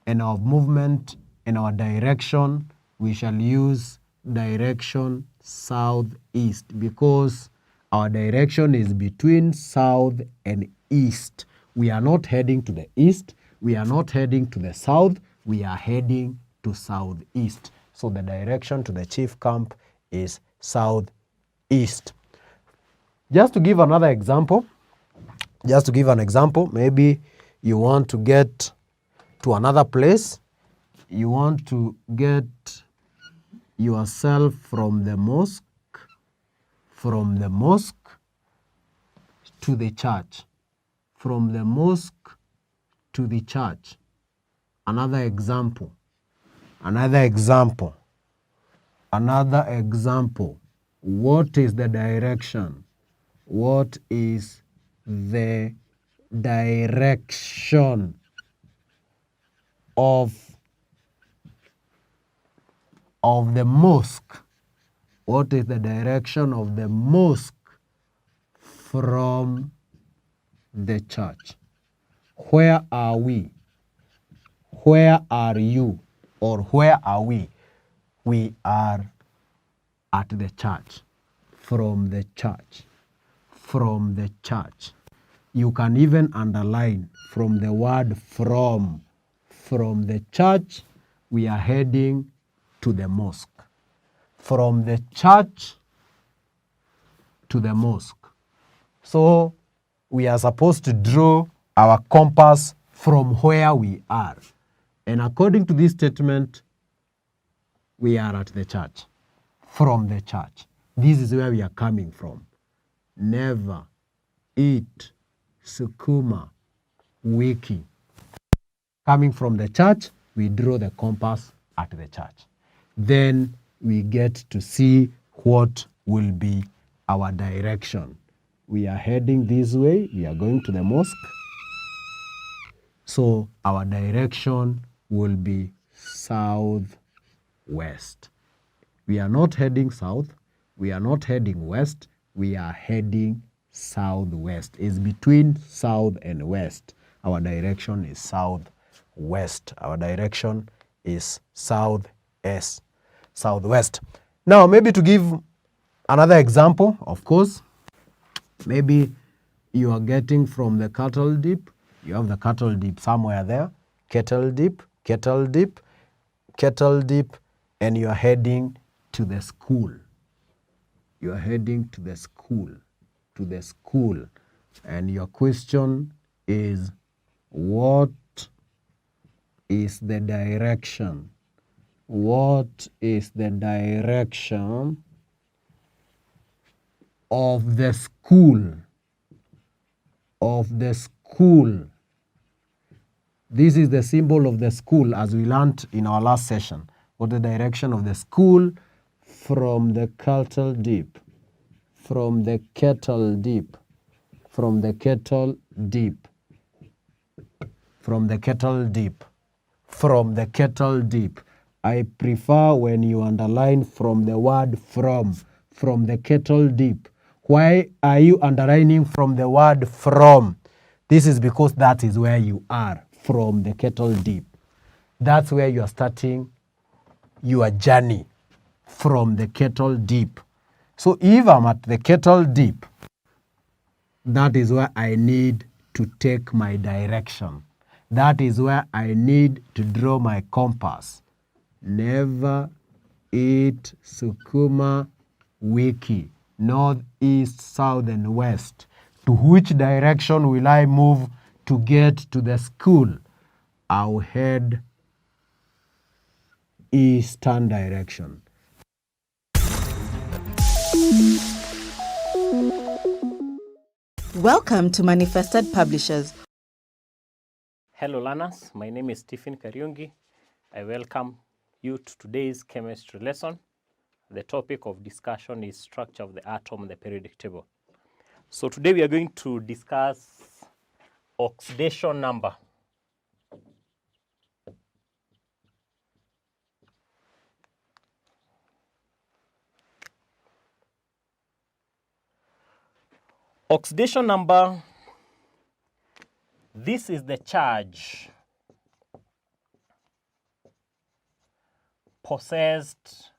And our movement and our direction, we shall use direction southeast, because our direction is between south and east. We are not heading to the east. We are not heading to the south. We are heading to southeast. So the direction to the chief camp is southeast. Just to give another example, maybe you want to get to another place. You want to get yourself from the mosque to the church. From the mosque to the church. Another example. What is the direction? What is the direction of the mosque? What is the direction of the mosque from the church? Where are we? Where are you? Or where are we? We are at the church. From the church. From the church. You can even underline from the word from. From the church, we are heading to the mosque. From the church to the mosque. So we are supposed to draw our compass from where we are. And according to this statement, we are at the church. From the church. This is where we are coming from. Never eat sukuma wiki. Coming from the church, we draw the compass at the church. Then we get to see what will be our direction. We are heading this way. We are going to the mosque. So our direction will be southwest. We are not heading south. We are not heading west. We are heading southwest. It's between south and west. Our direction is southwest. Our direction is southwest. Now, maybe to give another example, of course, maybe you are getting from the cattle dip. You have the cattle dip somewhere there. Kettle dip, and you are heading to the school. You are heading to the school. And your question is, what is the direction? What is the direction of the school? Of the school. This is the symbol of the school as we learned in our last session. What the direction of the school from the cattle dip. From the kettle dip. From the kettle dip. From the kettle dip. From the kettle dip. I prefer when you underline from the word from the kettle dip. Why are you underlining from the word from? This is because that is where you are, from the kettle deep. That's where you are starting your journey, from the kettle deep. So if I'm at the kettle deep, that is where I need to take my direction. That is where I need to draw my compass. Never eat sukuma wiki, north, east, south, and west. To which direction will I move to get to the school? I'll head eastern direction. Welcome to Manifested Publishers. Hello learners, my name is Stephen Kariungi. I welcome you to today's chemistry lesson. The topic of discussion is structure of the atom, the periodic table. So today we are going to discuss oxidation number. Oxidation number, this is the charge possessed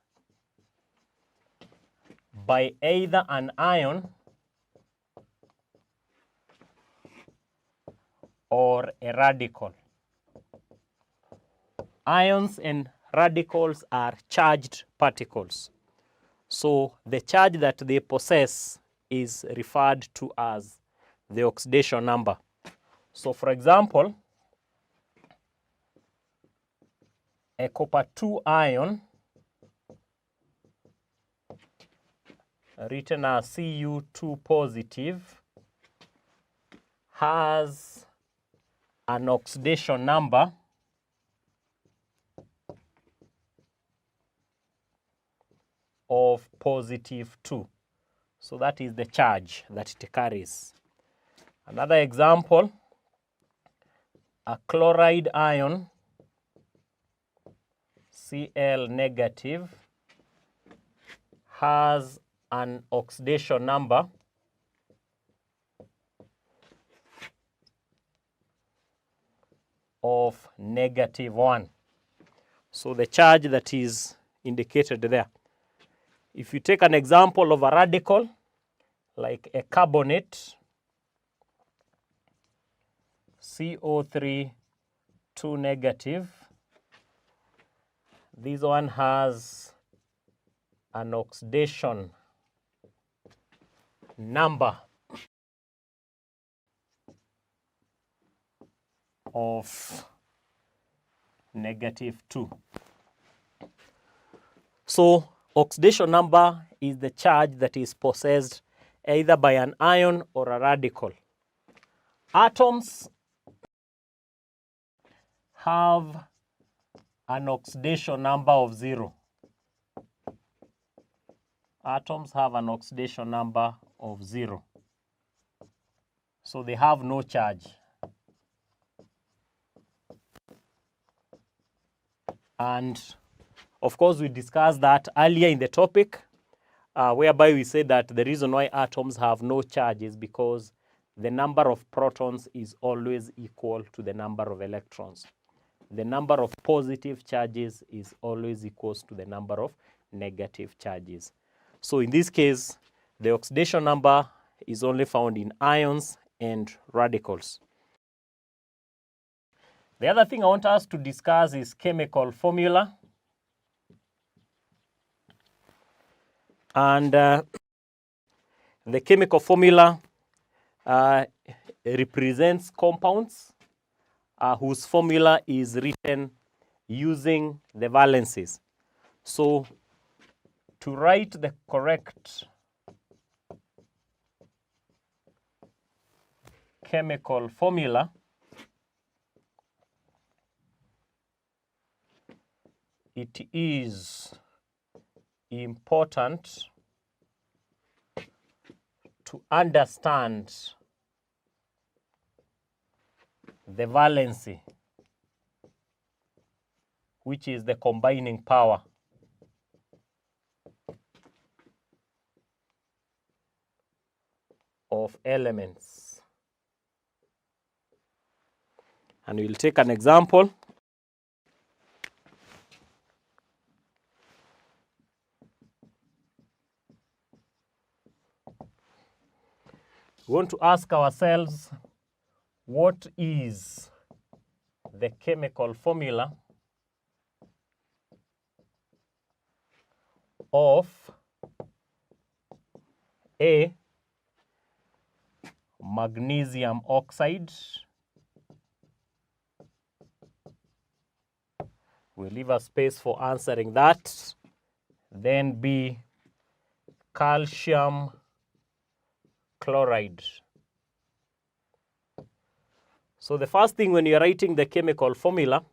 by either an ion or a radical. Ions and radicals are charged particles. So the charge that they possess is referred to as the oxidation number. So for example, a copper 2 ion written as Cu2 positive has an oxidation number of positive 2. So that is the charge that it carries. Another example, a chloride ion, Cl negative, has an oxidation number of -1. So the charge that is indicated there. If you take an example of a radical, like a carbonate, CO3 2 negative, this one has an oxidation number of -2. So oxidation number is the charge that is possessed either by an ion or a radical. Atoms have an oxidation number of 0. Atoms have an oxidation number of 0. So they have no charge. And of course, we discussed that earlier in the topic, whereby we said that the reason why atoms have no charge is because the number of protons is always equal to the number of electrons. The number of positive charges is always equals to the number of negative charges. So in this case, the oxidation number is only found in ions and radicals. The other thing I want us to discuss is chemical formula. And the chemical formula represents compounds whose formula is written using the valences. So to write the correct chemical formula, it is important to understand the valency, which is the combining power. of elements. And we'll take an example. We want to ask ourselves, what is the chemical formula of A, magnesium oxide? We'll leave a space for answering that. Then B, calcium chloride. So the first thing when you're writing the chemical formula,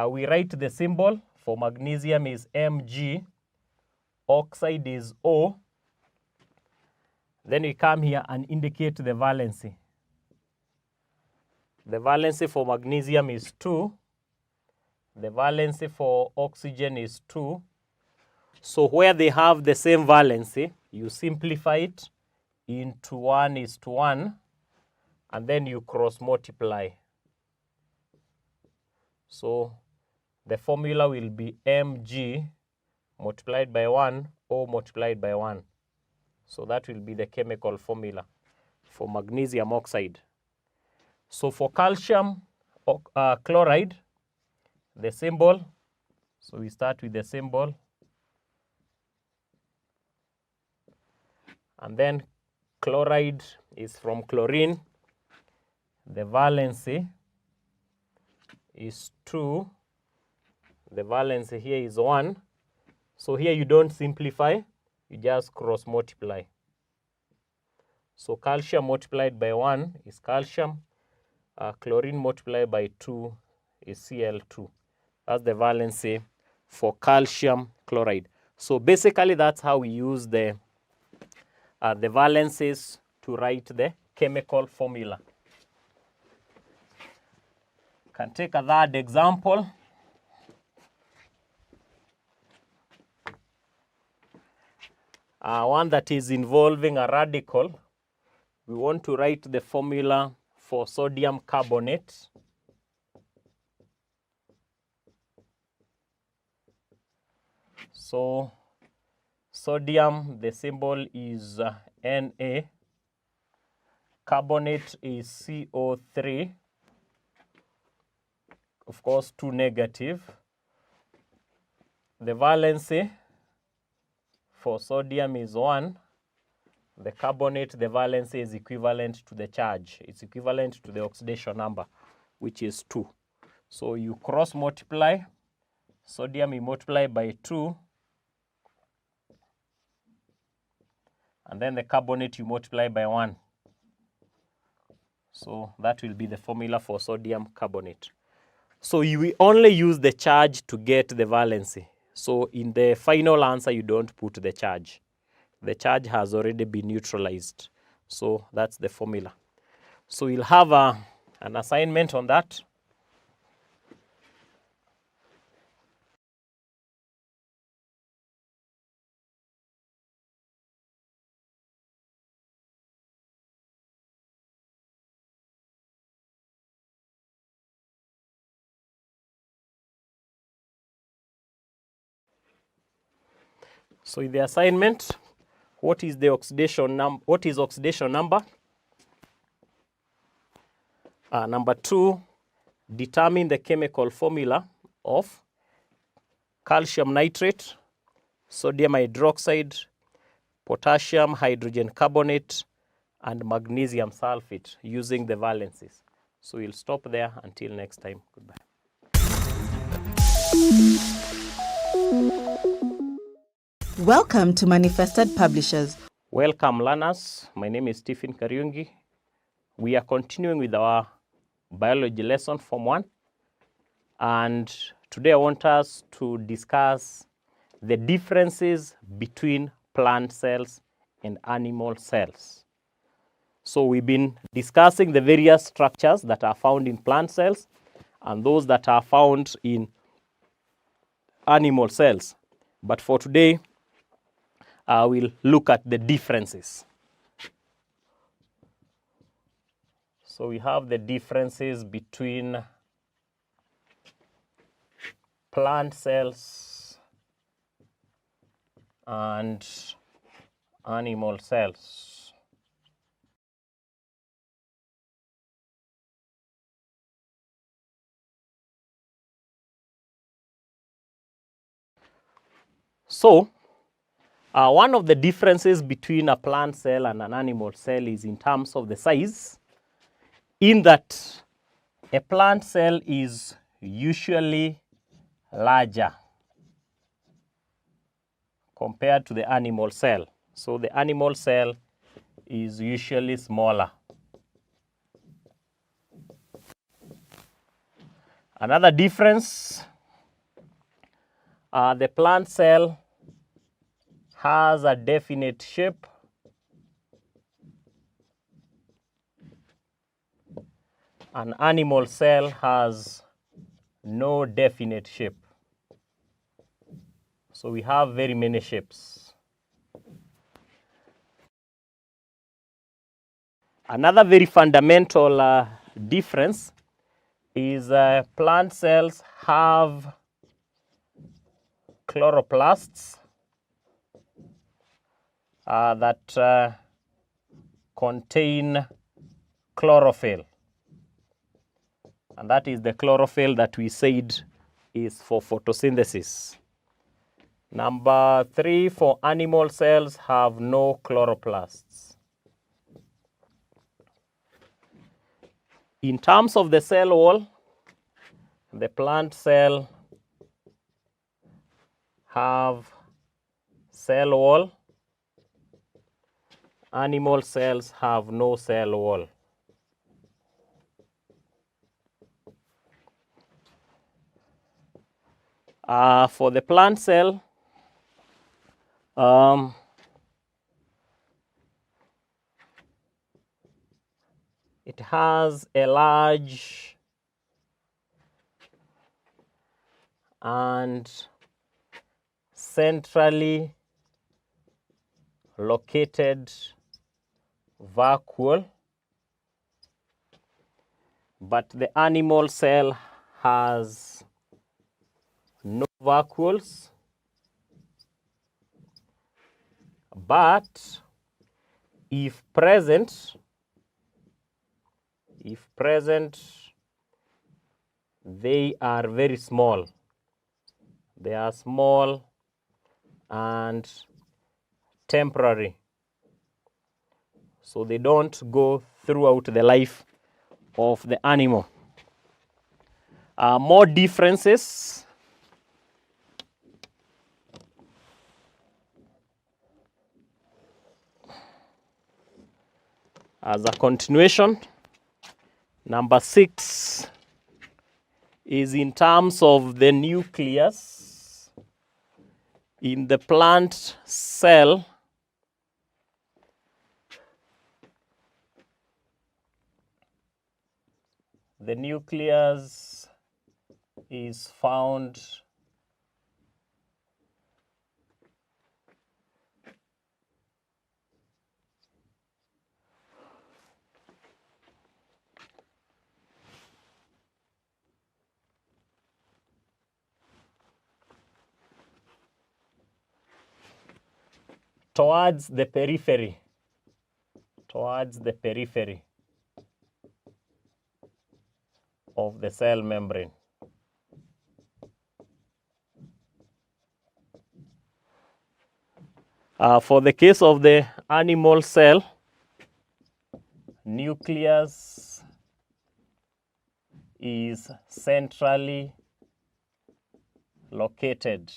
we write the symbol. For magnesium is Mg, oxide is O. Then we come here and indicate the valency. The valency for magnesium is 2. The valency for oxygen is 2. So where they have the same valency, you simplify it into 1:1, and then you cross multiply. So the formula will be Mg multiplied by 1, O multiplied by 1. So that will be the chemical formula for magnesium oxide. So for calcium chloride, the symbol, so we start with the symbol, and then chloride is from chlorine. The valency is 2. The valency here is 1. So here you don't simplify, you just cross multiply. So calcium multiplied by 1 is calcium. Chlorine multiplied by 2 is Cl2. That's the valency for calcium chloride. So basically that's how we use the valencies to write the chemical formula. Can take a third example. One that is involving a radical. We want to write the formula for sodium carbonate. So sodium, the symbol is Na. Carbonate is CO3. Of course, 2 negative. The valency for sodium is 1. The carbonate, the valency is equivalent to the charge. It's equivalent to the oxidation number, which is 2. So you cross multiply. Sodium you multiply by 2. And then the carbonate you multiply by 1. So that will be the formula for sodium carbonate. So you will only use the charge to get the valency. So in the final answer, you don't put the charge. The charge has already been neutralized. So that's the formula. So we'll have an assignment on that. So in the assignment, what is the oxidation number? What is oxidation number? Number 2, determine the chemical formula of calcium nitrate, sodium hydroxide, potassium hydrogen carbonate, and magnesium sulfate using the valencies. So we'll stop there until next time. Goodbye. Welcome to Manifested Publishers. Welcome, learners. My name is Stephen Kariungi. We are continuing with our biology lesson Form 1. And today I want us to discuss the differences between plant cells and animal cells. So we've been discussing the various structures that are found in plant cells and those that are found in animal cells. But for today, we'll look at the differences. So we have the differences between plant cells and animal cells. So, one of the differences between a plant cell and an animal cell is in terms of the size, in that a plant cell is usually larger compared to the animal cell. So the animal cell is usually smaller. Another difference, the plant cell has a definite shape. An animal cell has no definite shape. So we have very many shapes. Another very fundamental difference is plant cells have chloroplasts that contain chlorophyll. And that is the chlorophyll that we said is for photosynthesis. Number 3, for animal cells have no chloroplasts. In terms of the cell wall, the plant cell have cell wall. Animal cells have no cell wall. For the plant cell, it has a large and centrally located vacuole, but the animal cell has no vacuoles, but if present, they are very small. They are small and temporary. So they don't go throughout the life of the animal. More differences. As a continuation, number 6 is in terms of the nucleus. In the plant cell, the nucleus is found towards the periphery, of the cell membrane. For the case of the animal cell, nucleus is centrally located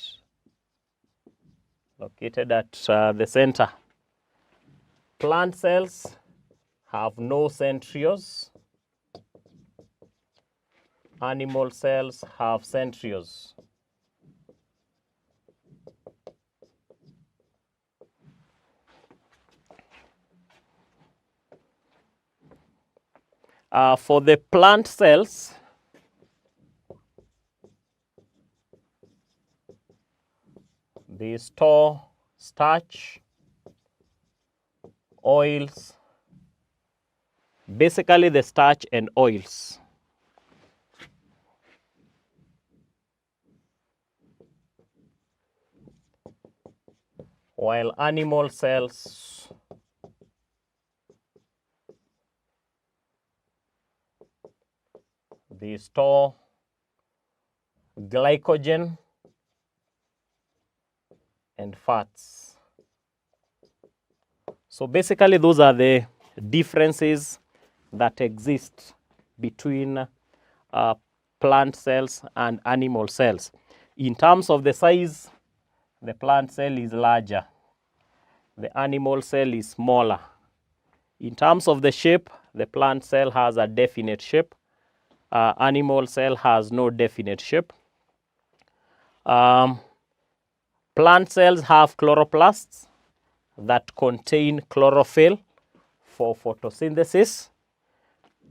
at the center. Plant cells have no centrioles. Animal cells have centrioles. For the plant cells, they store starch, oils, basically the starch and oils. While animal cells they store glycogen and fats. So basically those are the differences that exist between plant cells and animal cells. In terms of the size, the plant cell is larger, the animal cell is smaller. In terms of the shape, the plant cell has a definite shape, animal cell has no definite shape. Plant cells have chloroplasts that contain chlorophyll for photosynthesis.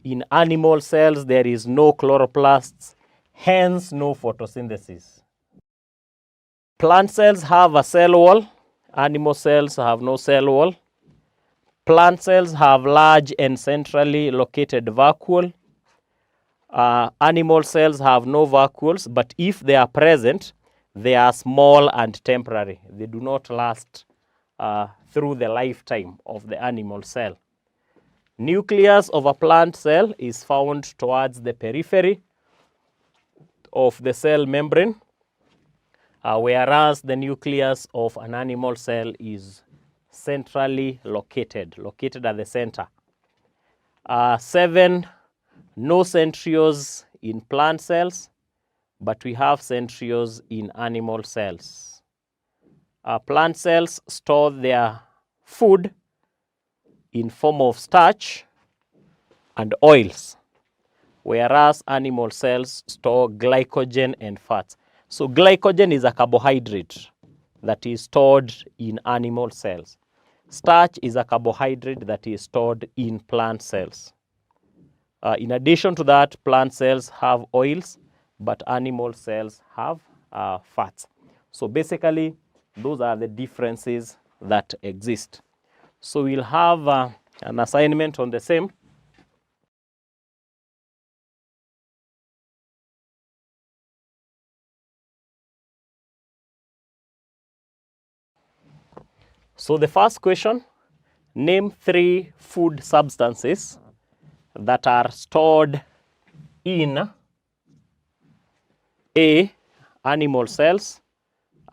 In animal cells, there is no chloroplasts, hence no photosynthesis. Plant cells have a cell wall, animal cells have no cell wall. Plant cells have large and centrally located vacuole. Animal cells have no vacuoles, but if they are present, they are small and temporary. They do not last through the lifetime of the animal cell. Nucleus of a plant cell is found towards the periphery of the cell membrane, whereas the nucleus of an animal cell is centrally located at the center. 7, no centrioles in plant cells, but we have centrioles in animal cells. Plant cells store their food in form of starch and oils, whereas animal cells store glycogen and fats. So glycogen is a carbohydrate that is stored in animal cells. Starch is a carbohydrate that is stored in plant cells. In addition to that, plant cells have oils, but animal cells have fats. So basically, those are the differences that exist. So we'll have an assignment on the same. So the first question, name 3 food substances that are stored in A, animal cells,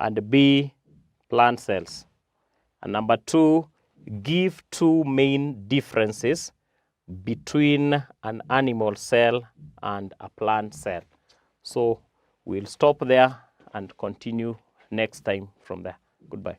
and B, plant cells. And number 2, give 2 main differences between an animal cell and a plant cell. So we'll stop there and continue next time from there. Goodbye.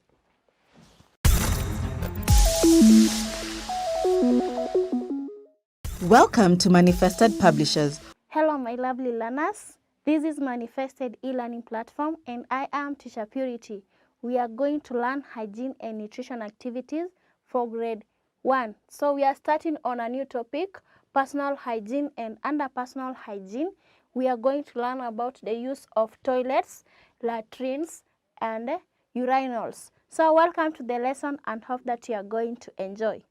Welcome to Manifested Publishers. Hello, my lovely learners. This is Manifested e-learning platform, and I am Teacher Purity. We are going to learn hygiene and nutrition activities for grade 1. So we are starting on a new topic, personal hygiene, and under personal hygiene, we are going to learn about the use of toilets, latrines, and urinals. So welcome to the lesson and hope that you are going to enjoy.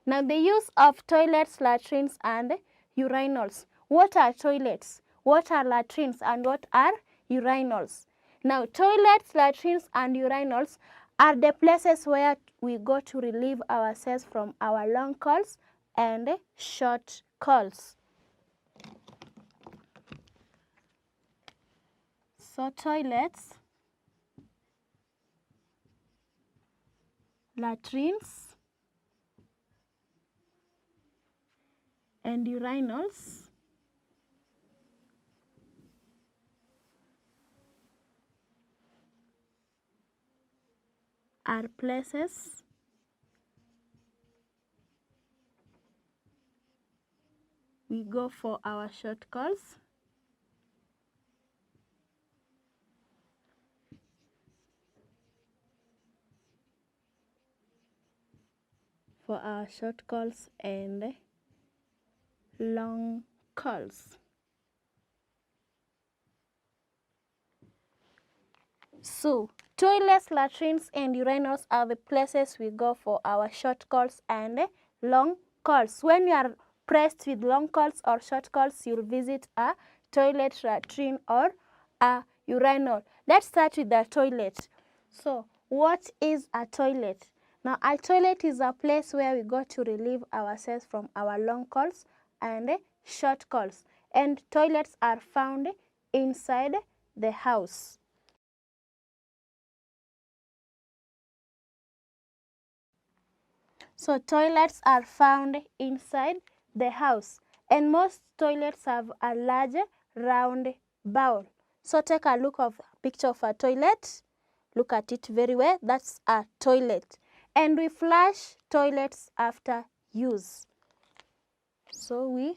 Now the use of toilets, latrines, and urinals. What are toilets? What are latrines? And what are urinals? Now toilets, latrines, and urinals are the places where we go to relieve ourselves from our long calls and short calls. So toilets, latrines, and urinals are places we go for our short calls and long calls. So toilets, latrines, and urinals are the places we go for our short calls and long calls. When you are pressed with long calls or short calls, you'll visit a toilet, latrine, or a urinal. Let's start with the toilet. So, what is a toilet? Now, a toilet is a place where we go to relieve ourselves from our long calls and short calls. And toilets are found inside the house. So toilets are found inside the house, and most toilets have a large round bowl. So take a look of a picture of a toilet. Look at it very well. That's a toilet. And we flush toilets after use. So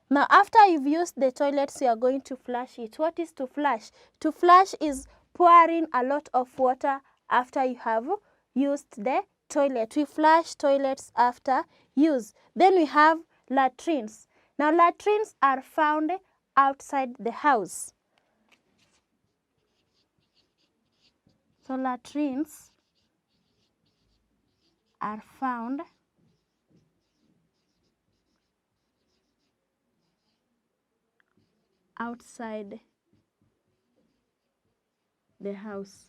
now after you've used the toilets, you are going to flush it. What is to flush? To flush is pouring a lot of water after you have used the toilet. We flush toilets after use. Then we have latrines. Now latrines are found outside the house. So latrines are found outside the house.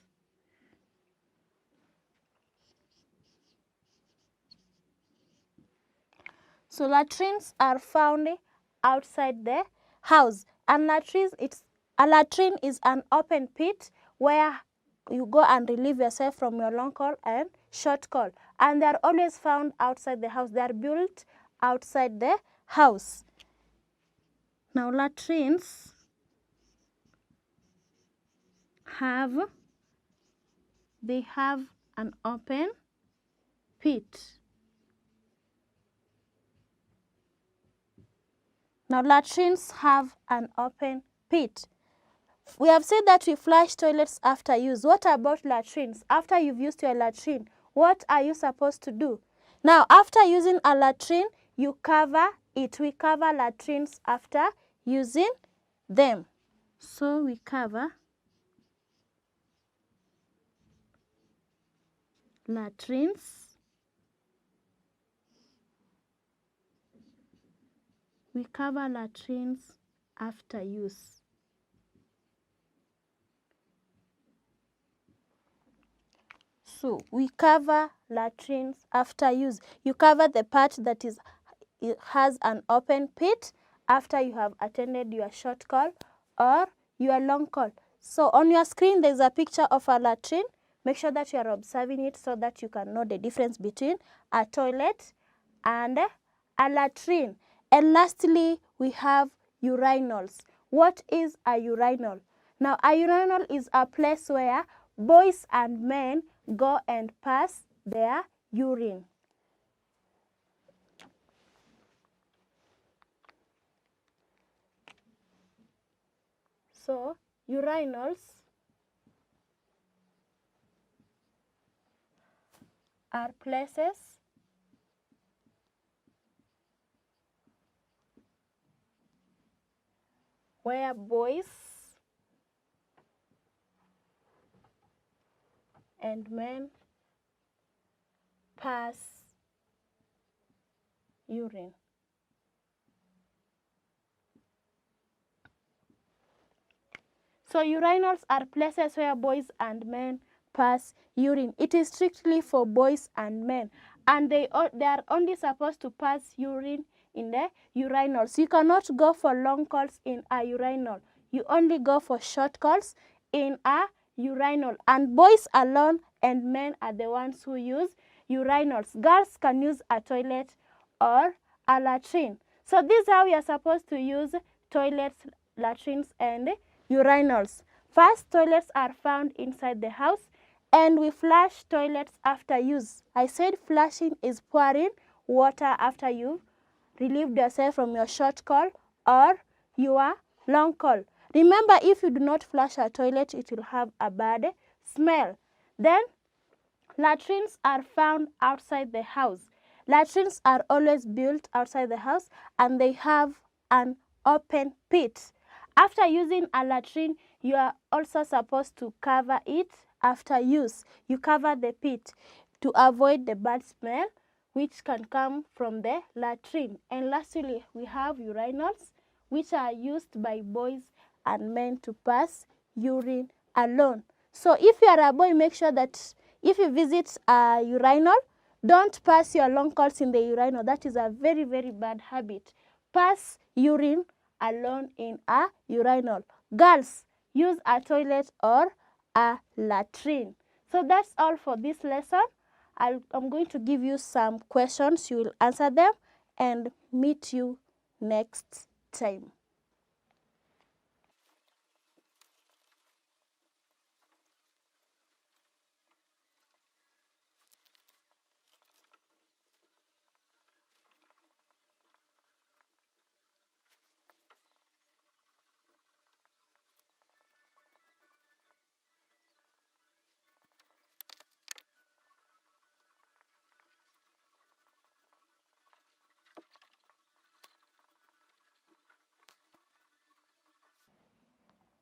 So latrines are found outside the house, and a latrine is an open pit where you go and relieve yourself from your long call and short call, and they are always found outside the house. They are built outside the house. Now latrines have an open pit. Now latrines have an open pit. We have said that we flush toilets after use. What about latrines? After you've used your latrine, what are you supposed to do? Now after using a latrine, you cover it. We cover latrines after using them. So we cover latrines. We cover latrines after use. So we cover latrines after use. You cover the part that it has an open pit after you have attended your short call or your long call. So on your screen there's a picture of a latrine. Make sure that you are observing it so that you can know the difference between a toilet and a latrine. And lastly, we have urinals. What is a urinal? Now, a urinal is a place where boys and men go and pass their urine. So, urinals are places where boys and men pass urine. So urinals are places where boys and men pass urine. It is strictly for boys and men, and they are only supposed to pass urine in the urinals. You cannot go for long calls in a urinal. You only go for short calls in a urinal. And boys alone and men are the ones who use urinals. Girls can use a toilet or a latrine. So this is how we are supposed to use toilets, latrines, and urinals. First, toilets are found inside the house, and we flush toilets after use. I said flushing is pouring water after you relieved yourself from your short call or your long call. Remember, if you do not flush a toilet, it will have a bad smell. Then, latrines are found outside the house. Latrines are always built outside the house, and they have an open pit. After using a latrine, you are also supposed to cover it after use. You cover the pit. to avoid the bad smell which can come from the latrine. And lastly, we have urinals, which are used by boys and men to pass urine alone. So if you are a boy, make sure that if you visit a urinal, don't pass your long course in the urinal. That is a very, very bad habit. Pass urine alone in a urinal. Girls, use a toilet or a latrine. So that's all for this lesson. I'm going to give you some questions. You will answer them and meet you next time.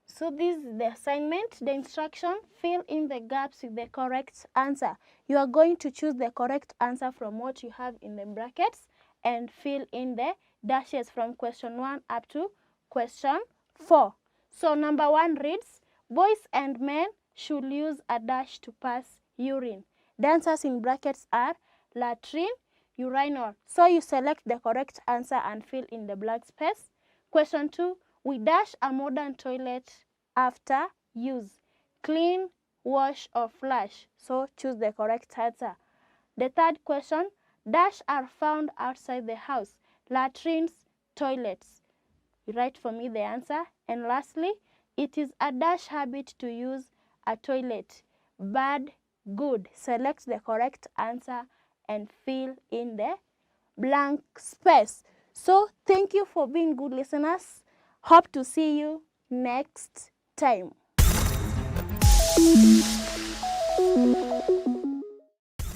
So this is the assignment, the instruction, fill in the gaps with the correct answer. You are going to choose the correct answer from what you have in the brackets and fill in the dashes from question 1 up to question 4. So number 1 reads, boys and men should use a dash to pass urine. The answers in brackets are latrine, urinal. So you select the correct answer and fill in the blank space. Question 2, we dash a modern toilet after use. Clean, wash or flush. So choose the correct answer. The third question, dash are found outside the house. Latrines, toilets. You write for me the answer. And lastly, it is a dash habit to use a toilet. Bad, good. Select the correct answer and fill in the blank space. So thank you for being good listeners. Hope to see you next time.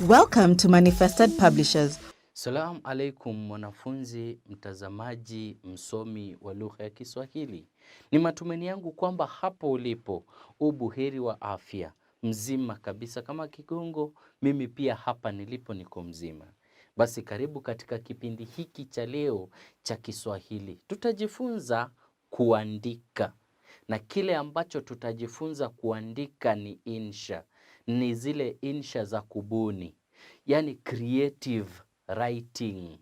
Welcome to Manifested Publishers. Salamu alaikum mwanafunzi, mtazamaji, msomi wa lugha ya Kiswahili. Ni matumaini yangu kwamba hapo ulipo ubuheri wa afya, mzima kabisa kama kigongo. Mimi pia hapa nilipo niko mzima. Basi karibu katika kipindi hiki cha leo cha Kiswahili. Tutajifunza kuandika. Na kile ambacho tutajifunza kuandika ni insha. Ni zile insha za kubuni. Yani creative writing.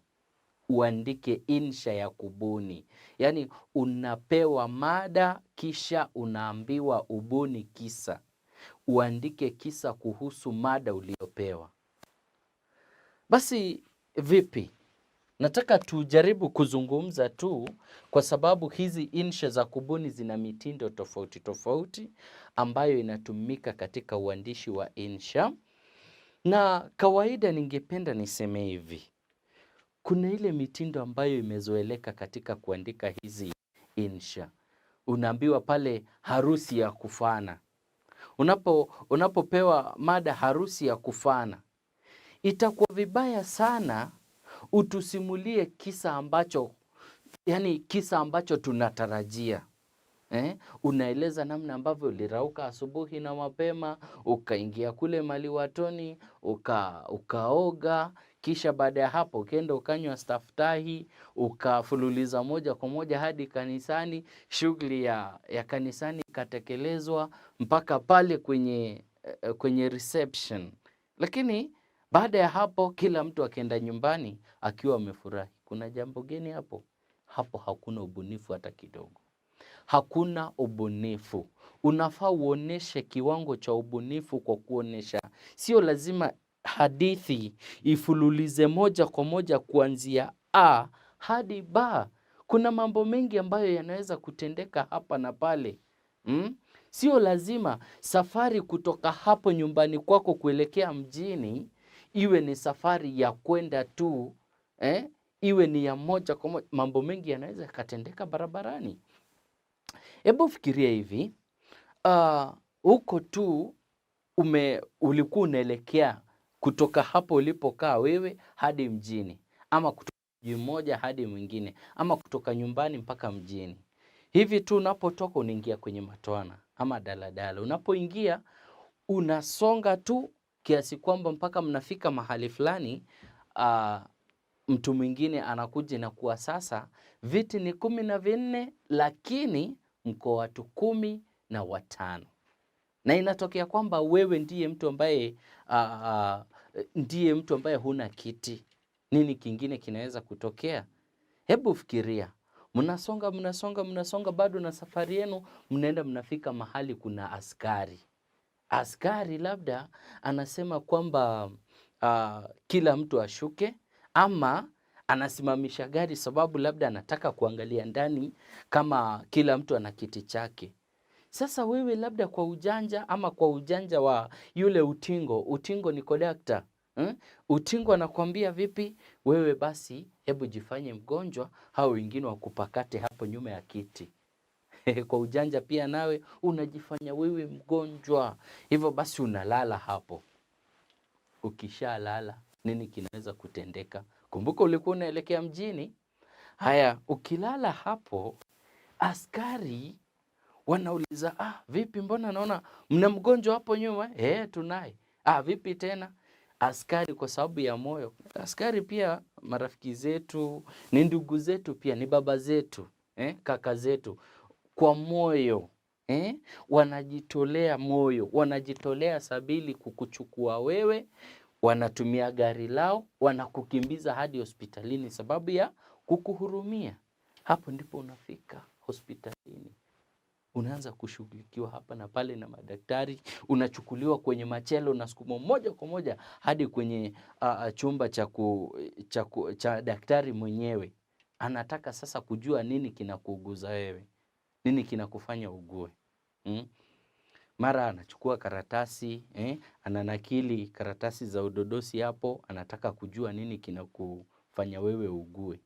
Uandike insha ya kubuni. Yani unapewa mada kisha unaambiwa ubuni kisa. Uandike kisa kuhusu mada uliopewa. Basi vipi? Nataka tujaribu kuzungumza tu kwa sababu hizi insha za kubuni zina mitindo tofauti tofauti ambayo inatumika katika uandishi wa insha. Na kawaida ningependa niseme hivi. Kuna ile mitindo ambayo imezoeleka katika kuandika hizi insha. Unaambiwa pale harusi ya kufana. Unapopewa mada harusi ya kufana. Itakuwa vibaya sana utusimulie kisa ambacho tunatarajia. Unaeleza namna ambavyo ulirauka asubuhi na mapema, ukaingia kule maliwatoni, ukaoga, kisha baada ya hapo ukaenda ukanywa staftahi, ukafululiza moja kwa moja hadi kanisani, shughuli ya kanisani ikatekelezwa mpaka pale kwenye reception. Lakini baada ya hapo kila mtu akaenda nyumbani akiwa amefurahi. Kuna jambo geni hapo? Hapo hakuna ubunifu hata kidogo. Hakuna ubunifu. Unafaa uoneshe kiwango cha ubunifu kwa kuonesha. Sio lazima hadithi ifululize moja kwa moja kuanzia A hadi B. Kuna mambo mengi ambayo yanaweza kutendeka hapa na pale. Sio lazima safari kutoka hapo nyumbani kwako kuelekea mjini iwe ni safari ya kwenda tu, iwe ni ya moja kwa moja. Mambo mengi yanaweza katendeka barabarani. Hebu fikiria hivi, huko tu ulikuwa unaelekea kutoka hapo ulipokaa wewe hadi mjini, ama kutoka mji mmoja hadi mwingine, ama kutoka nyumbani mpaka mjini. Hivi tu unapotoka unaingia kwenye matwana ama daladala. Unapoingia unasonga tu kiasi kwamba mpaka mnafika mahali fulani mtu mwingine anakuja na kuwa sasa viti ni 14 lakini mko watu 15. Na inatokea kwamba wewe ndiye mtu ambaye huna kiti. Nini kingine kinaweza kutokea? Hebu fikiria, mnasonga bado na safari yenu, mnaenda mnafika mahali kuna askari. Askari labda anasema kwamba kila mtu ashuke, ama anasimamisha gari sababu labda anataka kuangalia ndani kama kila mtu ana kiti chake. Sasa wewe labda kwa ujanja ama kwa ujanja wa yule utingo ni kondakta. Utingo anakuambia vipi? Wewe basi hebu jifanye mgonjwa, hao wengine wakupakate hapo nyuma ya kiti. Kwa ujanja pia nawe unajifanya wewe mgonjwa. Hivyo basi unalala hapo. Ukishalala, nini kinaweza kutendeka? Kumbuka ulikuwa unaelekea mjini. Haya, ukilala hapo, askari wanauliza, vipi, mbona naona mna mgonjwa hapo nyuma? Tunaye. Vipi tena? Askari kwa sababu ya moyo. Askari pia marafiki zetu, ni ndugu zetu pia, ni baba zetu, kaka zetu. Kwa moyo, wanajitolea moyo, wanajitolea sabili kukuchukua wewe, wanatumia gari lao, wanakukimbiza hadi hospitalini sababu ya kukuhurumia. Hapo ndipo unafika hospitalini. Unaanza kushughulikiwa hapa na pale na madaktari, unachukuliwa kwenye machelo, unasukumwa moja kwa moja hadi kwenye chumba cha daktari mwenyewe. Anataka sasa kujua nini kinakuuguza wewe, nini kinakufanya ugue. Mara anachukua karatasi, ananakili karatasi za udodosi hapo, anataka kujua nini kinakufanya wewe ugue.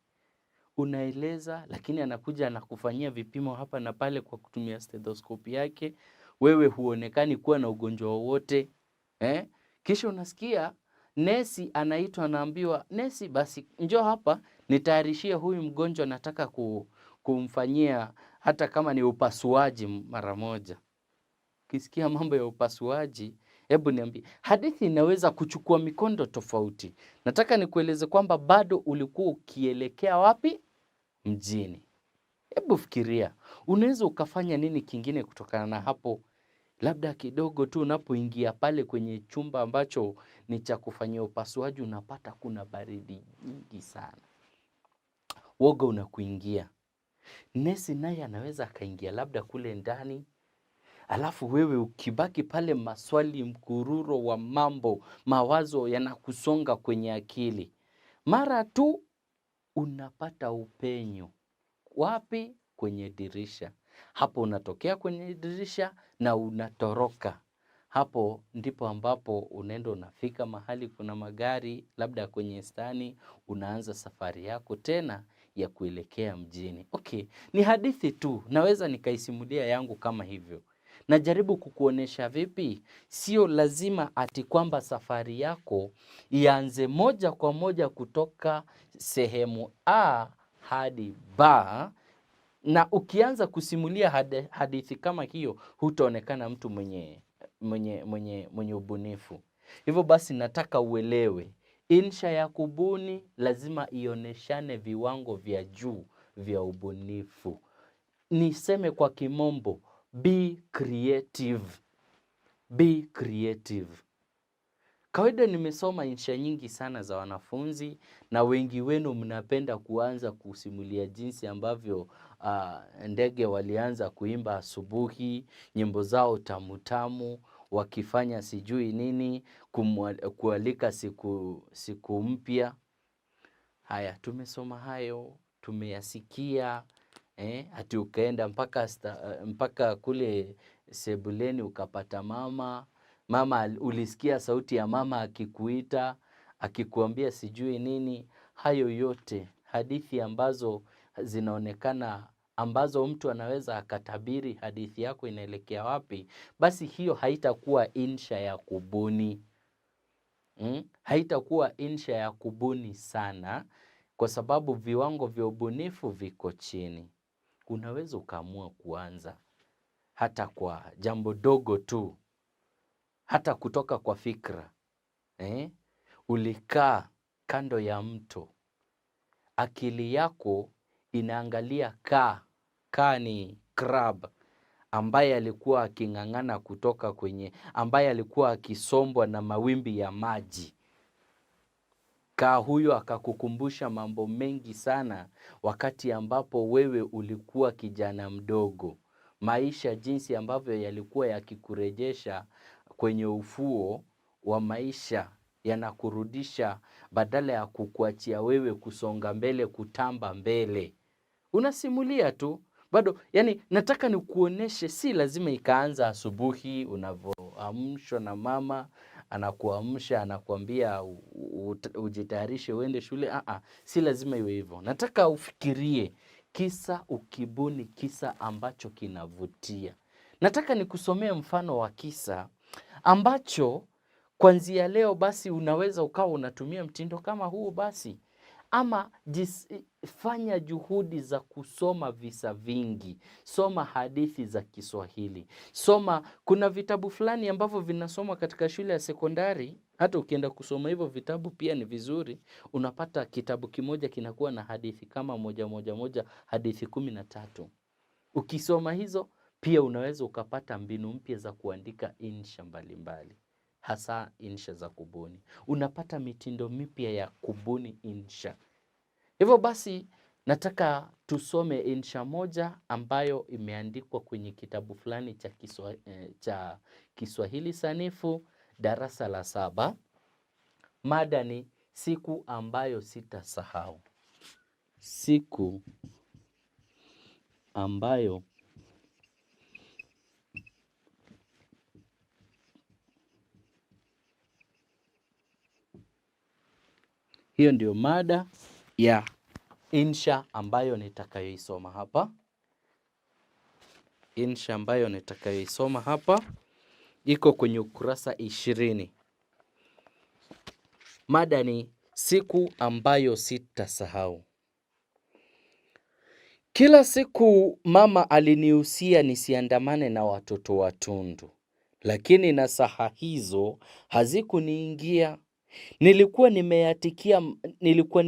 Unaeleza, lakini anakuja anakufanyia vipimo hapa na pale kwa kutumia stethoscope yake. Wewe huonekani kuwa na ugonjwa wowote. Kisha unasikia nesi anaitwa, anaambiwa, nesi basi njoo hapa nitayarishie huyu mgonjwa, nataka kumfanyia hata kama ni upasuaji mara moja. Ukisikia mambo ya upasuaji, hebu niambie, hadithi inaweza kuchukua mikondo tofauti. Nataka nikueleze kwamba bado ulikuwa ukielekea wapi? Mjini. Hebu fikiria, unaweza ukafanya nini kingine kutokana na hapo? Labda kidogo tu unapoingia pale kwenye chumba ambacho ni cha kufanyia upasuaji, unapata kuna baridi nyingi sana. Woga unakuingia. Nesi naye anaweza akaingia labda kule ndani. Alafu wewe ukibaki pale, maswali mkururo wa mambo, mawazo yanakusonga kwenye akili. Mara tu unapata upenyo. Wapi? Kwenye dirisha. Hapo unatokea kwenye dirisha na unatoroka. Hapo ndipo ambapo unaenda unafika mahali kuna magari, labda kwenye stani, unaanza safari yako tena ya kuelekea mjini. Ni hadithi tu, naweza nikaisimulia yangu kama hivyo. Najaribu kukuonesha vipi? Sio lazima ati kwamba safari yako ianze moja kwa moja kutoka sehemu A hadi B, na ukianza kusimulia hadithi kama hiyo hutaonekana mtu mwenye ubunifu. Hivyo basi nataka uelewe, insha ya kubuni lazima ioneshane viwango vya juu vya ubunifu. Niseme kwa kimombo, be creative. Be creative. Kawaida nimesoma insha nyingi sana za wanafunzi, na wengi wenu mnapenda kuanza kusimulia jinsi ambavyo ndege walianza kuimba asubuhi, nyimbo zao tamutamu, wakifanya sijui nini, kualika siku mpya. Haya, tumesoma hayo, tumeyasikia, ati ukaenda mpaka kule sebuleni ukapata mama, ulisikia sauti ya mama akikuita, akikuambia sijui nini. Hayo yote hadithi ambazo zinaonekana, ambazo mtu anaweza akatabiri hadithi yako inaelekea wapi. Basi hiyo haitakuwa insha ya kubuni. Haitakuwa insha ya kubuni sana, kwa sababu viwango vya ubunifu viko chini. Unaweza ukaamua kuanza hata kwa jambo dogo tu, hata kutoka kwa fikra. ulikaa kando ya mto, akili yako inaangalia kaa ni crab ambaye alikuwa aking'ang'ana kutoka ambaye alikuwa akisombwa na mawimbi ya maji. Kaa huyo akakukumbusha mambo mengi sana wakati ambapo wewe ulikuwa kijana mdogo. Maisha jinsi ambavyo yalikuwa yakikurejesha kwenye ufuo wa maisha, yanakurudisha badala ya kukuachia wewe kusonga mbele, kutamba mbele. Unasimulia tu. Bado, yani nataka nikuoneshe si lazima ikaanza asubuhi unavyoamshwa na mama, anakuamsha, anakuambia ujitayarishe uende shule. Si lazima iwe hivyo. Nataka ufikirie kisa, ukibuni kisa ambacho kinavutia. Nataka nikusomee mfano wa kisa ambacho kuanzia leo basi unaweza ukawa unatumia mtindo kama huu basi. Ama fanya juhudi za kusoma visa vingi. Soma hadithi za Kiswahili. Kuna vitabu fulani ambavyo vinasoma katika shule ya sekondari. Hata ukienda kusoma hivyo vitabu pia ni vizuri. Unapata kitabu kimoja kinakuwa na hadithi kama moja, hadithi 13. Ukisoma hizo pia unaweza ukapata mbinu mpya za kuandika insha mbalimbali. Hasa insha za kubuni. Unapata mitindo mipya ya kubuni insha. Hivyo basi nataka tusome insha moja ambayo imeandikwa kwenye kitabu fulani cha Kiswahili sanifu darasa la 7. Mada ni siku ambayo sitasahau. Siku ambayo hiyo ndio mada ya insha ambayo nitakayoisoma hapa. Insha ambayo nitakayoisoma hapa iko kwenye ukurasa 20. Mada ni siku ambayo sitasahau. Kila siku mama alinihusia nisiandamane na watoto watundu, lakini nasaha hizo hazikuniingia. Nilikuwa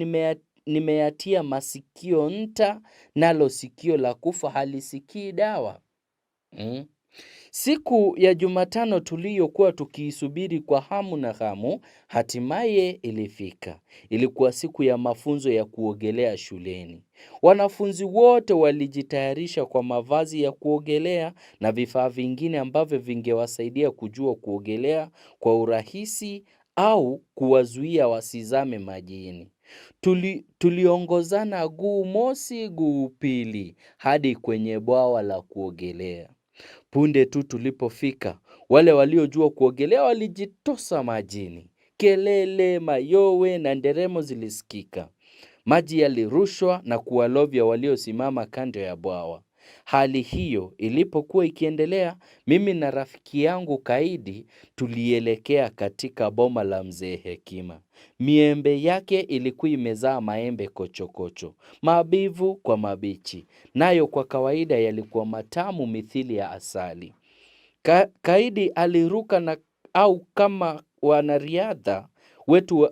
nimeyatia masikio nta, nalo sikio la kufa halisikii dawa. Siku ya Jumatano tuliyokuwa tukiisubiri kwa hamu na ghamu, hatimaye ilifika. Ilikuwa siku ya mafunzo ya kuogelea shuleni. Wanafunzi wote walijitayarisha kwa mavazi ya kuogelea na vifaa vingine ambavyo vingewasaidia kujua kuogelea kwa urahisi au kuwazuia wasizame majini. Tuliongozana guu mosi guu pili hadi kwenye bwawa la kuogelea. Punde tu tulipofika, wale waliojua kuogelea walijitosa majini. Kelele, mayowe na nderemo zilisikika. Maji yalirushwa na kuwalovya waliosimama kando ya bwawa. Hali hiyo ilipokuwa ikiendelea, mimi na rafiki yangu Kaidi tulielekea katika boma la mzee Hekima. Miembe yake ilikuwa imezaa maembe kochokocho, mabivu kwa mabichi, nayo kwa kawaida yalikuwa matamu mithili ya asali. Kaidi aliruka kama wanariadha wetu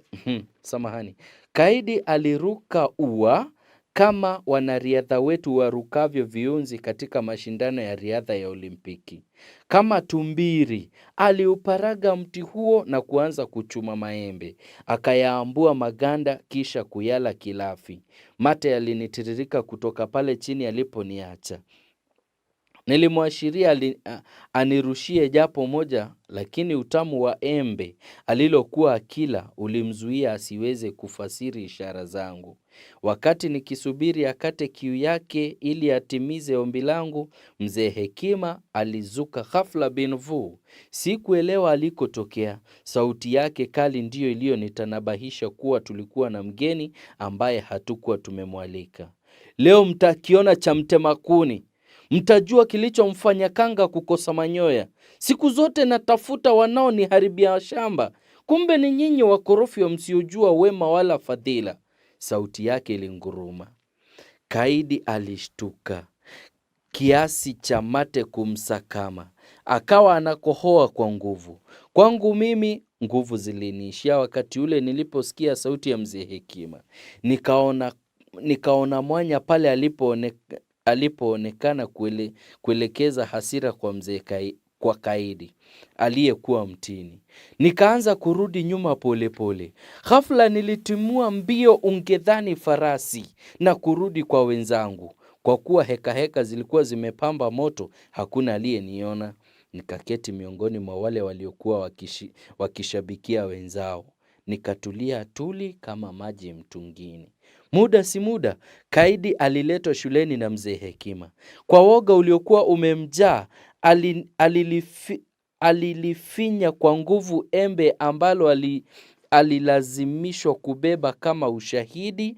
Kaidi aliruka ua kama wanariadha wetu warukavyo viunzi katika mashindano ya riadha ya Olimpiki. Kama tumbiri, aliuparaga mti huo na kuanza kuchuma maembe. Akayaambua maganda kisha kuyala kilafi. Mate yalinitiririka kutoka pale chini aliponiacha. Nilimwashiria anirushie japo moja, lakini utamu wa embe alilokuwa akila ulimzuia asiweze kufasiri ishara zangu. Wakati nikisubiri akate kiu yake ili atimize ombi langu, mzee Hekima alizuka ghafla bin vu. Sikuelewa alikotokea. Sauti yake kali ndiyo iliyonitanabahisha kuwa tulikuwa na mgeni ambaye hatukuwa tumemwalika. Leo mtakiona cha mtema kuni. Mtajua kilichomfanya kanga kukosa manyoya. Siku zote natafuta wanaoniharibia shamba. Kumbe ni nyinyi wakorofi msiojua wema wala fadhila. Sauti yake ilinguruma. Kaidi alishtuka kiasi cha mate kumsakama. akawa anakohoa kwa nguvu. Kwangu mimi nguvu ziliniishia wakati ule niliposikia sauti ya mzee Hekima. Nikaona mwanya pale alipoonekana kuelekeza hasira kwa mzee kwa Kaidi aliyekuwa mtini. Nikaanza kurudi nyuma polepole. Ghafla nilitimua mbio ungedhani farasi na kurudi kwa wenzangu. Kwa kuwa heka zilikuwa zimepamba moto, hakuna aliyeniona. Nikaketi miongoni mwa wale waliokuwa wakishabikia wenzao. Nikatulia tuli kama maji mtungini. Muda si muda, Kaidi aliletwa shuleni na mzee Hekima. Kwa woga uliokuwa umemjaa, alilifinya kwa nguvu embe ambalo alilazimishwa kubeba kama ushahidi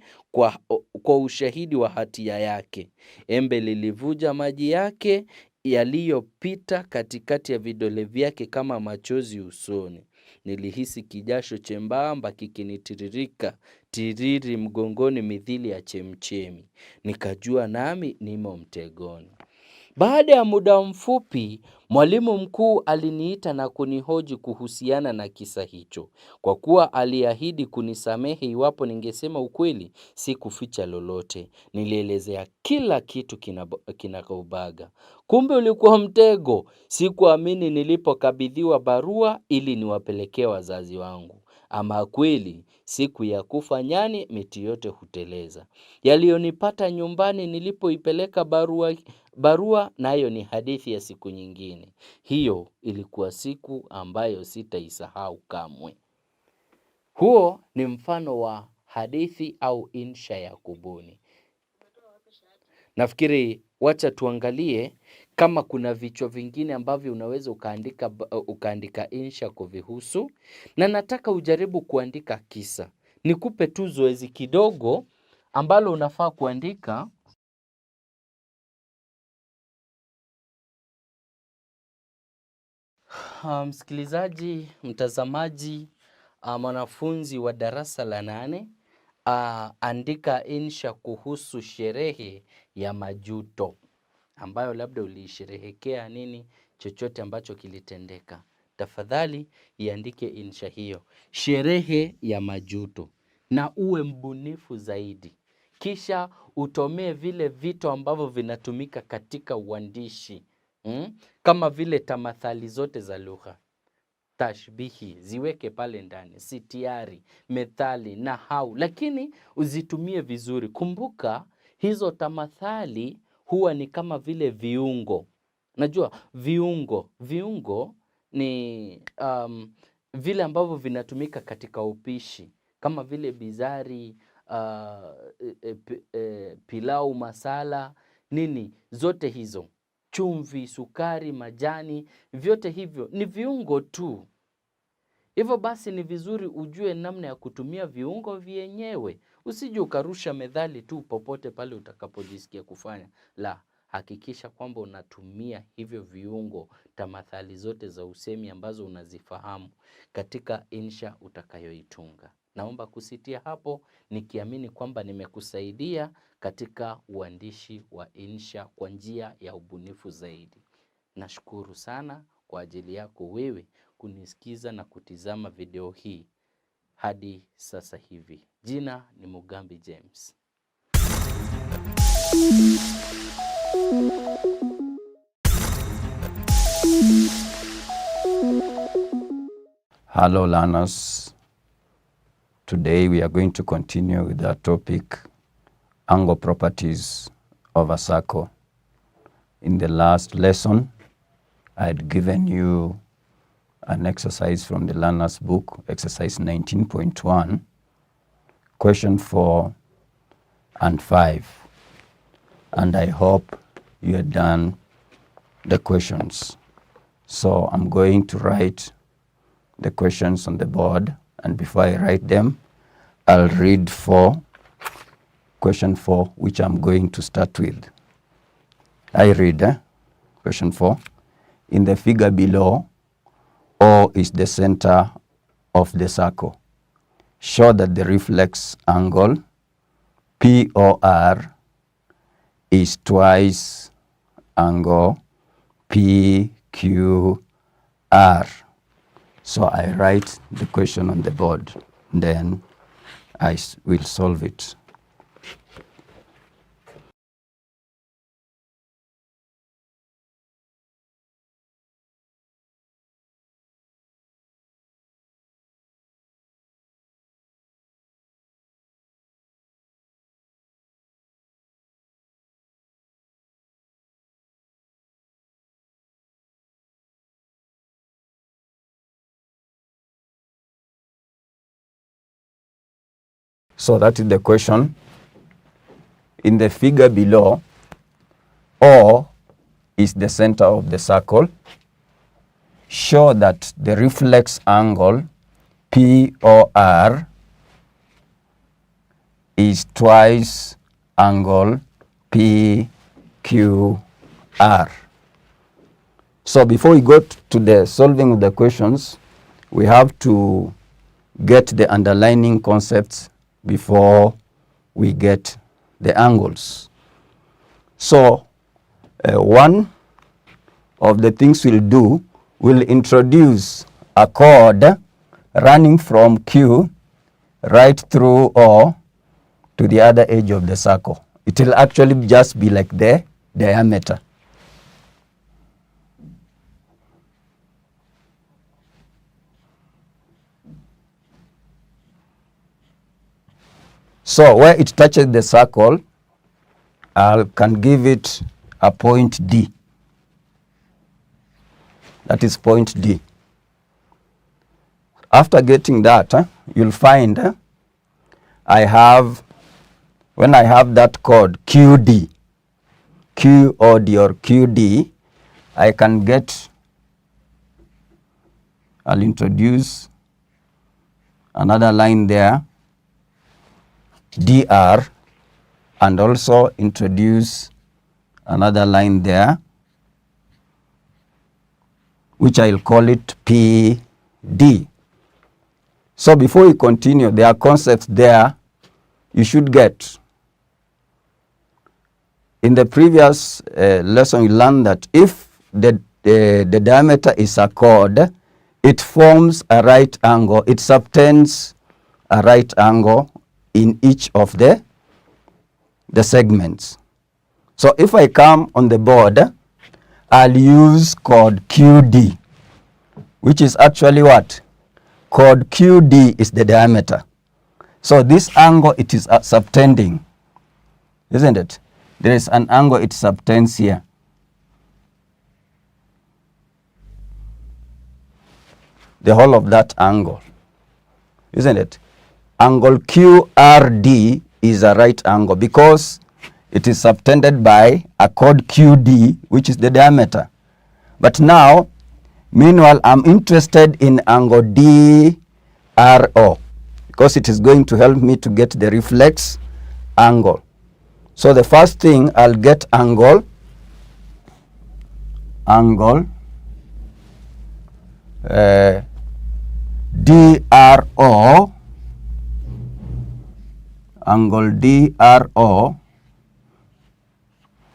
kwa ushahidi wa hatia yake. Embe lilivuja maji yake yaliyopita katikati ya vidole vyake kama machozi usoni. Nilihisi kijasho chembamba kikinitiririka tiriri mgongoni mithili ya chemchemi. Nikajua nami nimo mtegoni. Baada ya muda mfupi, mwalimu mkuu aliniita na kunihoji kuhusiana na kisa hicho. Kwa kuwa aliahidi kunisamehe iwapo ningesema ukweli, si kuficha lolote. Nilielezea kila kitu kinagaubaga. Kumbe ulikuwa mtego. Sikuamini nilipokabidhiwa barua ili niwapelekee wazazi wangu. Ama kweli, siku ya kufa nyani miti yote huteleza. Yaliyonipata nyumbani nilipoipeleka barua nayo ni hadithi ya siku nyingine. Hiyo ilikuwa siku ambayo sitaisahau kamwe. Huo ni mfano wa hadithi au insha ya kubuni. Nafikiri wacha tuangalie kama kuna vichwa vingine ambavyo unaweza ukaandika insha kuvihusu, na nataka ujaribu kuandika kisa. Nikupe tu zoezi kidogo ambalo unafaa kuandika. Msikilizaji, mtazamaji, mwanafunzi wa darasa la 8, andika insha kuhusu sherehe ya majuto ambayo labda ulisherehekea nini chochote ambacho kilitendeka. Tafadhali iandike insha hiyo, sherehe ya majuto, na uwe mbunifu zaidi. Kisha utomee vile vitu ambavyo vinatumika katika uandishi. Kama vile tamathali zote za lugha, tashbihi, ziweke pale ndani, sitiari, methali, nahau, lakini uzitumie vizuri. Kumbuka hizo tamathali huwa ni kama vile viungo. Najua viungo ni vile ambavyo vinatumika katika upishi, kama vile bizari, pilau masala, nini, zote hizo. Chumvi, sukari, majani, vyote hivyo ni viungo tu. Hivyo basi ni vizuri ujue namna ya kutumia viungo vyenyewe. Usije ukarusha methali tu popote pale utakapojisikia kufanya. La, hakikisha kwamba unatumia hivyo viungo, tamathali zote za usemi ambazo unazifahamu katika insha utakayoitunga. Naomba kusitia hapo nikiamini kwamba nimekusaidia katika uandishi wa insha kwa njia ya ubunifu zaidi. Nashukuru sana kwa ajili yako wewe kunisikiza na kutizama video hii hadi sasa hivi. Jina ni Mugambi James. Hello learners. Today we are going to continue with our topic, angle properties of a circle. In the last lesson, I had given you an exercise from the learner's book, exercise 19.1, question 4 and 5. And I hope you had done the questions. So I'm going to write the questions on the board, and before I write them, I'll read question 4, which I'm going to start with. I read question 4. In the figure below, O is the center of the circle. Show that the reflex angle POR is twice angle PQR. So I write the question on the board, then I will solve it. So that is the question. In the figure below, O is the center of the circle. Show that the reflex angle POR is twice angle PQR. So before we go to the solving of the questions, we have to get the underlying concepts before we get the angles. So one of the things we'll do, we'll introduce a chord running from Q right through O to the other edge of the circle. It will actually just be like the diameter. So where it touches the circle, I can give it a point D. That is point D. After getting that, you'll find when I have that chord QD, QOD or QD, I can get, I'll introduce another line there, DR, and also introduce another line there, which I'll call it PD. So before we continue, there are concepts there you should get. In the previous lesson, we learned that if the diameter is a chord, it forms a right angle, it subtends a right angle in each of the segments. So if I come on the board, I'll use chord QD, which is actually what? Chord QD is the diameter. So this angle, it is subtending, isn't it? There is an angle it subtends here. The whole of that angle, isn't it? Angle QRD is a right angle because it is subtended by a chord QD, which is the diameter. But now, meanwhile, I'm interested in angle DRO because it is going to help me to get the reflex angle. So the first thing, I'll get angle DRO, angle DRO.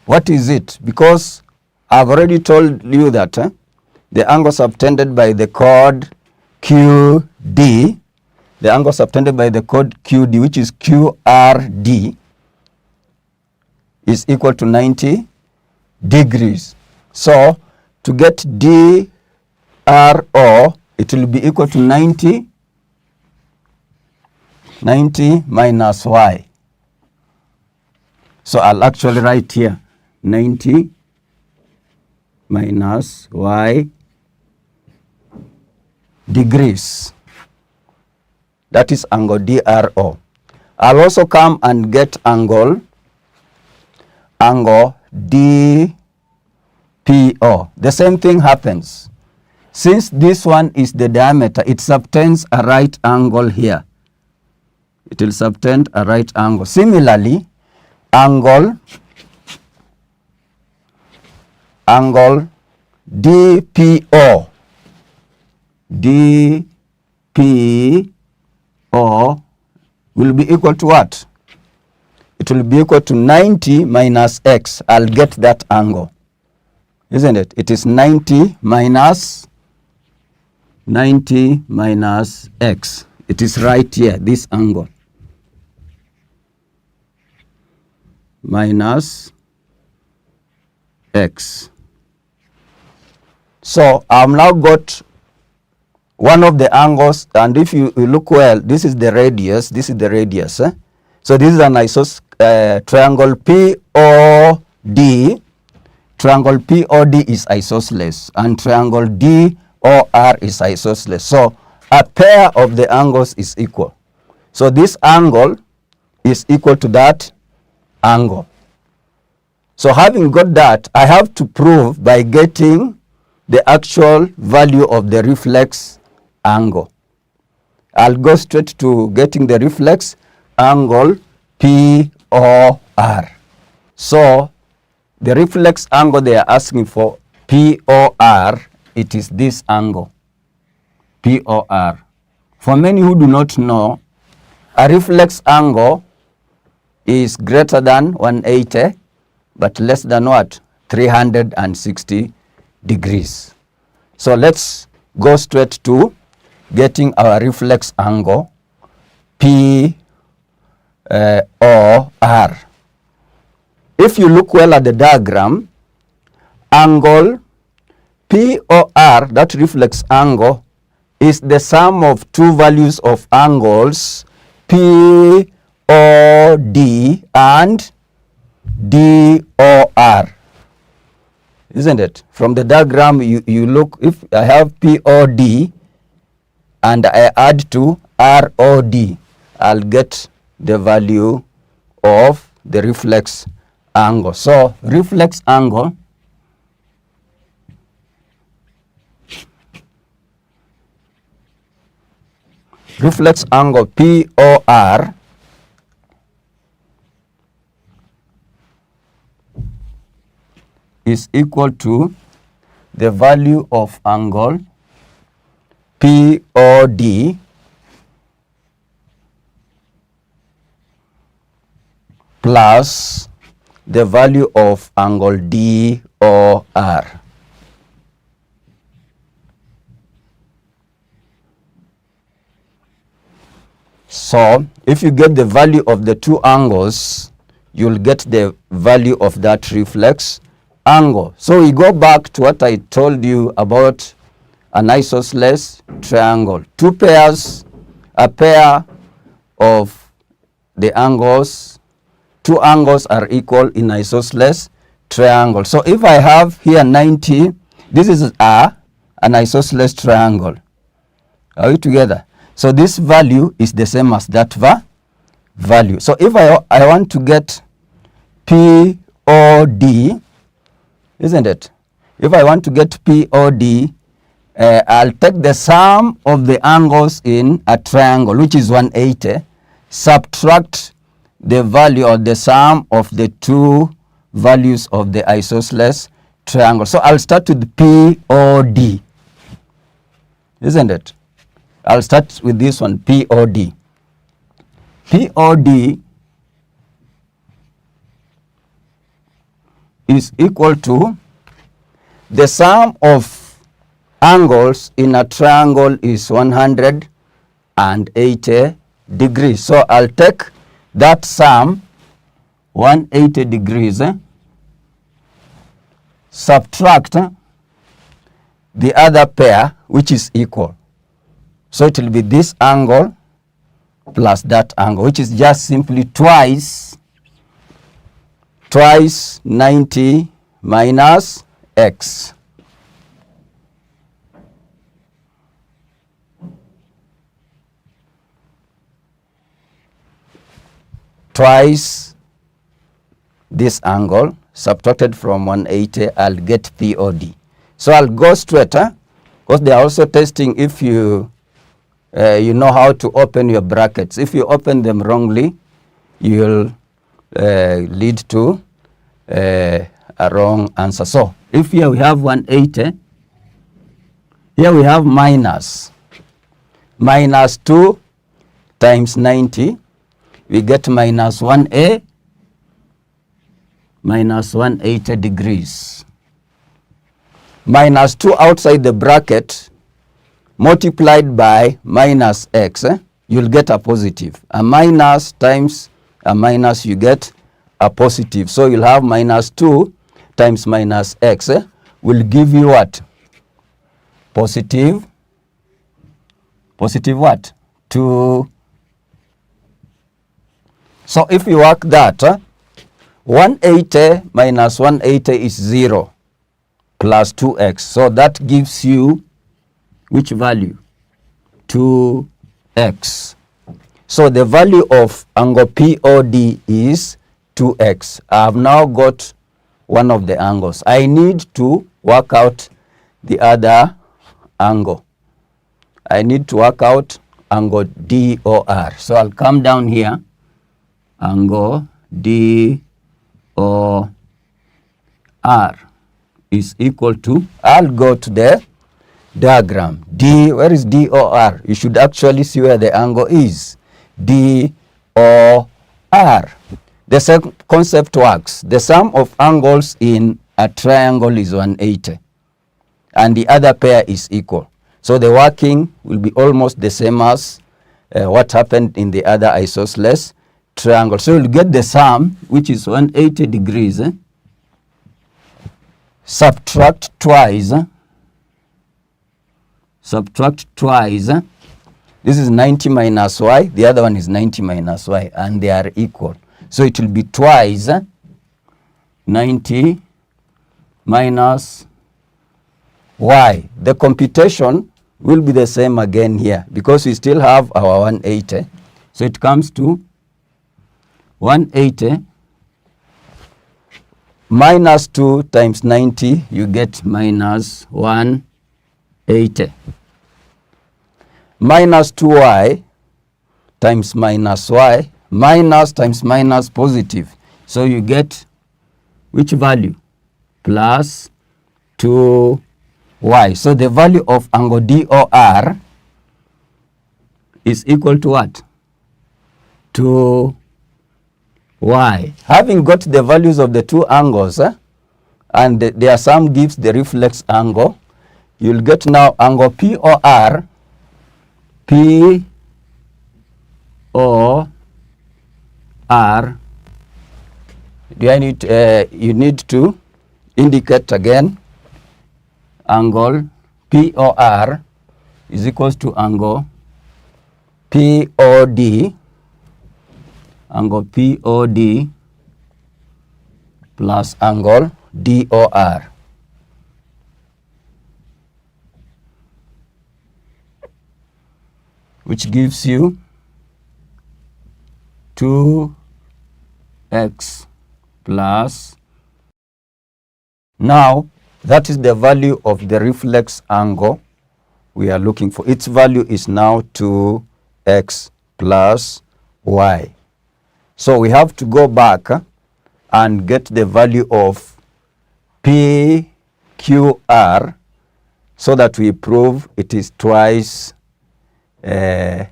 What is it? Because I've already told you that the angle subtended by the chord QD, the angle subtended by the chord QD, which is QRD, is equal to 90 degrees. So to get DRO, it will be equal to 90 minus Y. So I'll actually write here 90 minus Y degrees. That is angle DRO. I'll also come and get angle DPO. The same thing happens. Since this one is the diameter, it subtends a right angle here. It will subtend a right angle. Similarly, angle DPO will be equal to what? It will be equal to 90 minus X. I'll get that angle, isn't it? It is 90 minus x. It is right here, this angle. Minus x. So I've now got one of the angles, and if you look well, this is the radius, this is the radius. So this is an triangle POD. Triangle POD is isosceles, and triangle DOR is isosceles. So a pair of the angles is equal. So this angle is equal to that angle. So having got that, I have to prove by getting the actual value of the reflex angle. I'll go straight to getting the reflex angle POR. So the reflex angle they are asking for, POR, it is this angle, POR. For many who do not know, a reflex angle is greater than 180, but less than what? 360 degrees. So let's go straight to getting our reflex angle, POR. If you look well at the diagram, angle POR, that reflex angle, is the sum of two values of angles POD and DOR. Isn't it? From the diagram, you look, if I have POD and I add to ROD, I'll get the value of the reflex angle. So reflex angle POR is equal to the value of angle POD plus the value of angle DOR. So if you get the value of the two angles, you'll get the value of that reflex angle. So we go back to what I told you about an isosceles triangle. Two pairs, a pair of the angles, two angles are equal in isosceles triangle. So if I have here 90, this is an isosceles triangle. Are we together? So this value is the same as that value. So if I want to get POD, isn't it? If I want to get POD, I'll take the sum of the angles in a triangle, which is 180, subtract the value or the sum of the two values of the isosceles triangle. So I'll start with POD, isn't it? I'll start with this one, POD. POD is equal to the sum of angles in a triangle is 180 degrees. So I'll take that sum, 180 degrees, subtract the other pair, which is equal. So it will be this angle plus that angle, which is just simply twice 90 minus x. Twice this angle subtracted from 180, I'll get POD. So I'll go straight, because they are also testing if you you know how to open your brackets. If you open them wrongly, you'll lead to a wrong answer. So if here we have 180, here we have minus 2 times 90, we get minus 180 degrees. minus 2 outside the bracket multiplied by minus x, you'll get a positive. A minus times a minus, you get a positive. So you'll have minus 2 times minus x will give you what? Positive what? 2. So if you work that, 180 minus 180 is 0 plus 2x. So that gives you which value? 2x. So the value of angle POD is 2x. I have now got one of the angles. I need to work out the other angle. I need to work out angle DOR. So I'll come down here. Angle DOR is equal to, I'll go to the diagram. Where is DOR? You should actually see where the angle is. DOR. The same concept works. The sum of angles in a triangle is 180 and the other pair is equal. So the working will be almost the same as what happened in the other isosceles triangle. So you'll get the sum, which is 180 degrees. Subtract twice. This is 90 minus y. The other one is 90 minus y, and they are equal. So it will be twice 90 minus y. The computation will be the same again here because we still have our 180. So it comes to 180 minus 2 times 90, you get minus 180. Minus 2y times minus y, minus times minus positive. So you get which value? Plus 2y. So the value of angle DOR is equal to what? 2y. Having got the values of the two angles and their sum gives the reflex angle, you'll get now angle POR. You need to indicate again angle POR is equals to angle POD plus angle DOR. Which gives you 2x plus. Now that is the value of the reflex angle we are looking for. Its value is now 2x plus y. So we have to go back and get the value of PQR so that we prove it is twice the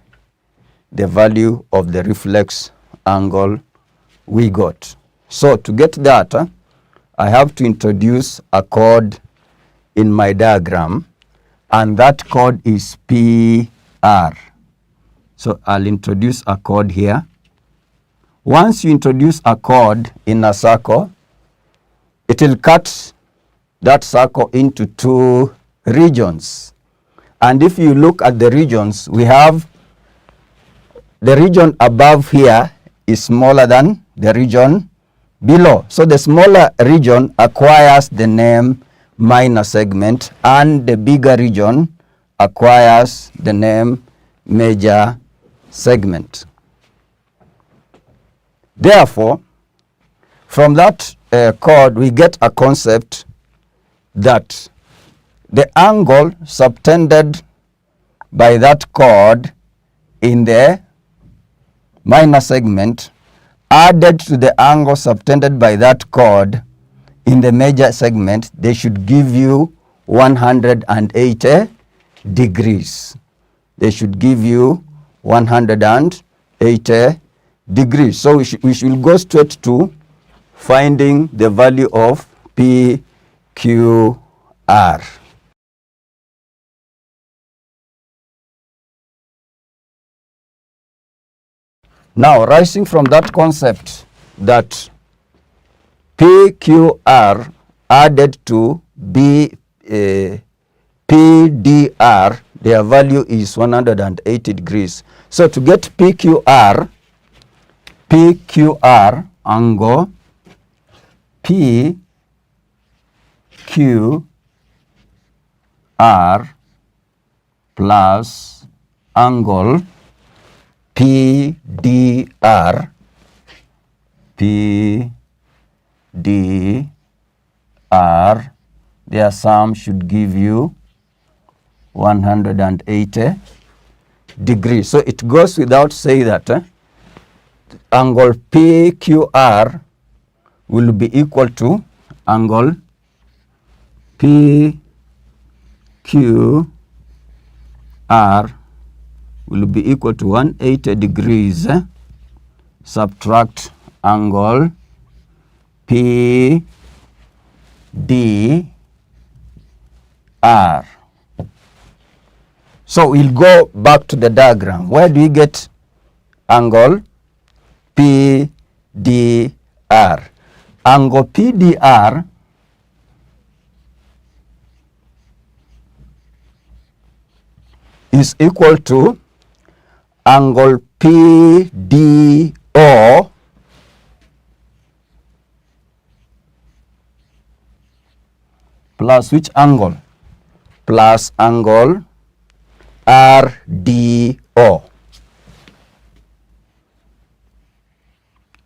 value of the reflex angle we got. So to get that, I have to introduce a chord in my diagram, and that chord is PR. So I'll introduce a chord here. Once you introduce a chord in a circle, it will cut that circle into two regions. And if you look at the regions, we have the region above here is smaller than the region below. So the smaller region acquires the name minor segment, and the bigger region acquires the name major segment. Therefore, from that chord, we get a concept that the angle subtended by that chord in the minor segment added to the angle subtended by that chord in the major segment, they should give you 180 degrees. They should give you 180 degrees. So we should go straight to finding the value of PQR. R. Now, rising from that concept that PQR added to PDR, their value is 180 degrees. So to get PQR angle PQR plus angle PDR, their sum should give you 180 degrees. So it goes without saying that angle PQR will be equal to angle PQR will be equal to 180 degrees subtract angle PDR. So we'll go back to the diagram. Where do we get angle PDR? Angle PDR is equal to angle PDO plus which angle? Plus angle RDO.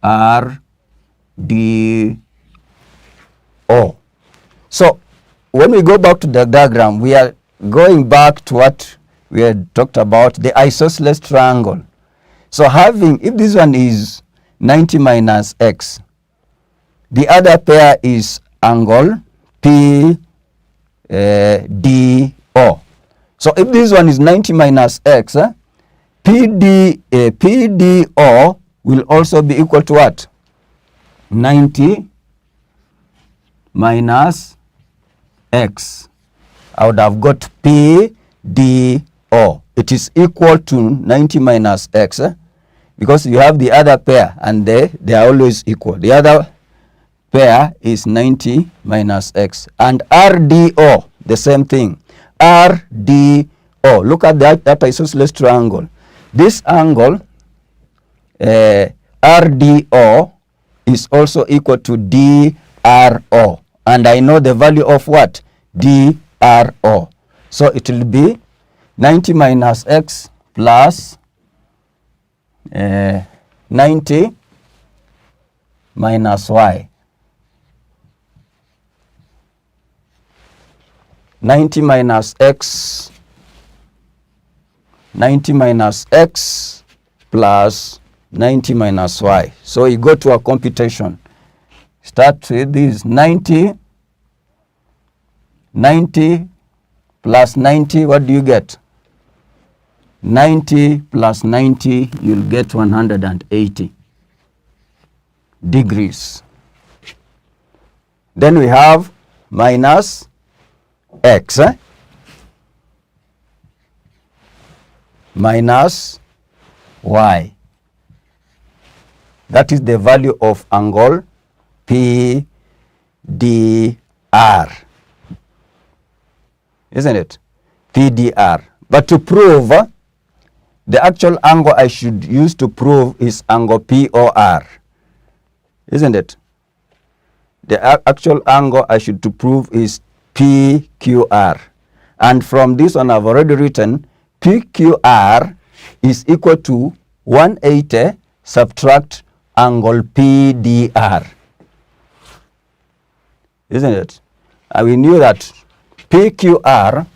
RDO. So when we go back to the diagram, we are going back to what we had talked about, the isosceles triangle. So having, if this one is 90 minus x, the other pair is angle PDO. So if this one is 90 minus x, PDO will also be equal to what? 90 minus x. I would have got PDO. It is equal to 90 minus x because you have the other pair and they are always equal. The other pair is 90 minus x. And RDO, the same thing. RDO. Look at that isosceles triangle. This angle RDO is also equal to DRO. And I know the value of what? DRO. So it will be 90 minus x plus 90 minus y. 90 minus x plus 90 minus y. So you go to a computation. Start with this 90 plus 90, what do you get? 90 plus 90, you'll get 180 degrees. Then we have minus x minus y. That is the value of angle PDR. Isn't it? PDR. But to prove, the actual angle I should use to prove is angle POR. Isn't it? The actual angle I should to prove is PQR. And from this one I've already written PQR is equal to 180 subtract angle PDR. Isn't it? And we knew that PQR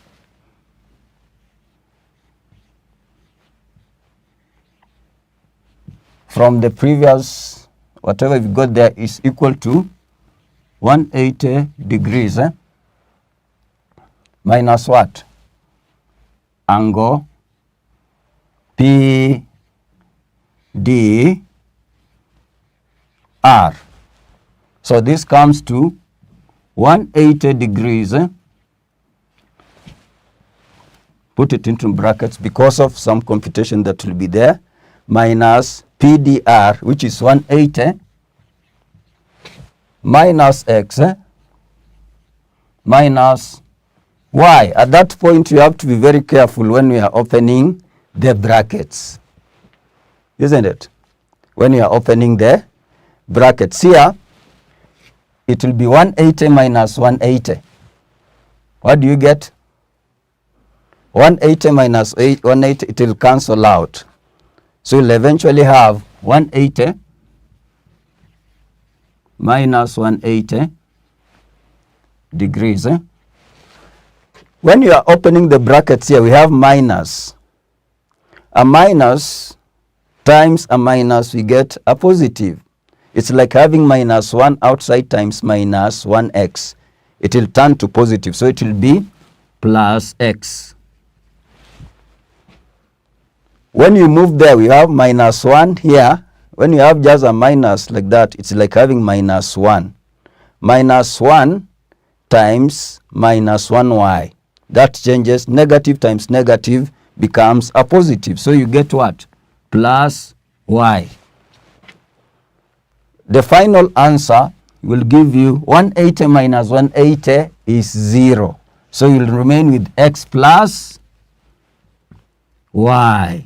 from the previous, whatever we got there, is equal to 180 degrees minus what? Angle PDR. So this comes to 180 degrees put it into brackets because of some computation that will be there, minus PDR, which is 180, minus X, minus Y. At that point, you have to be very careful when we are opening the brackets, isn't it? When you are opening the brackets here, it will be 180 minus 180. What do you get? 180 minus 180, it will cancel out. So you'll eventually have 180 minus 180 degrees. When you are opening the brackets here, we have minus. A minus times a minus, we get a positive. It's like having minus 1 outside times minus 1x. It will turn to positive, so it will be plus x. When you move there, we have minus 1 here. When you have just a minus like that, it's like having minus 1. Minus 1 times minus 1y. That changes, negative times negative becomes a positive. So you get what? Plus y. The final answer will give you 180 minus 180 is 0. So you'll remain with x plus y.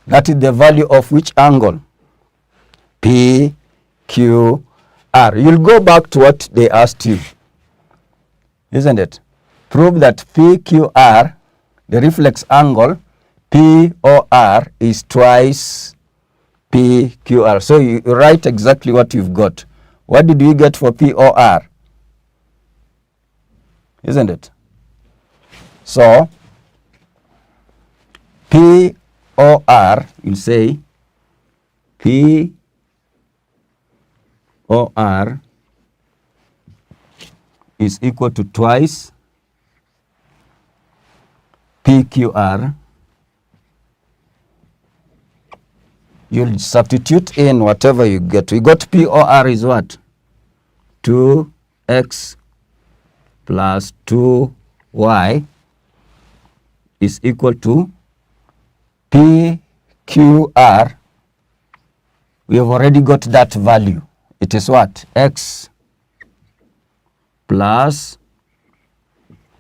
That is the value of which angle? P, Q, R. You'll go back to what they asked you, isn't it? Prove that PQR, the reflex angle, POR is twice PQR. So you write exactly what you've got. What did we get for POR? Isn't it? So POR, you'll say POR is equal to twice PQR. You'll substitute in whatever you get. We got POR is what? 2x plus 2y is equal to PQR. We have already got that value. It is what? X plus,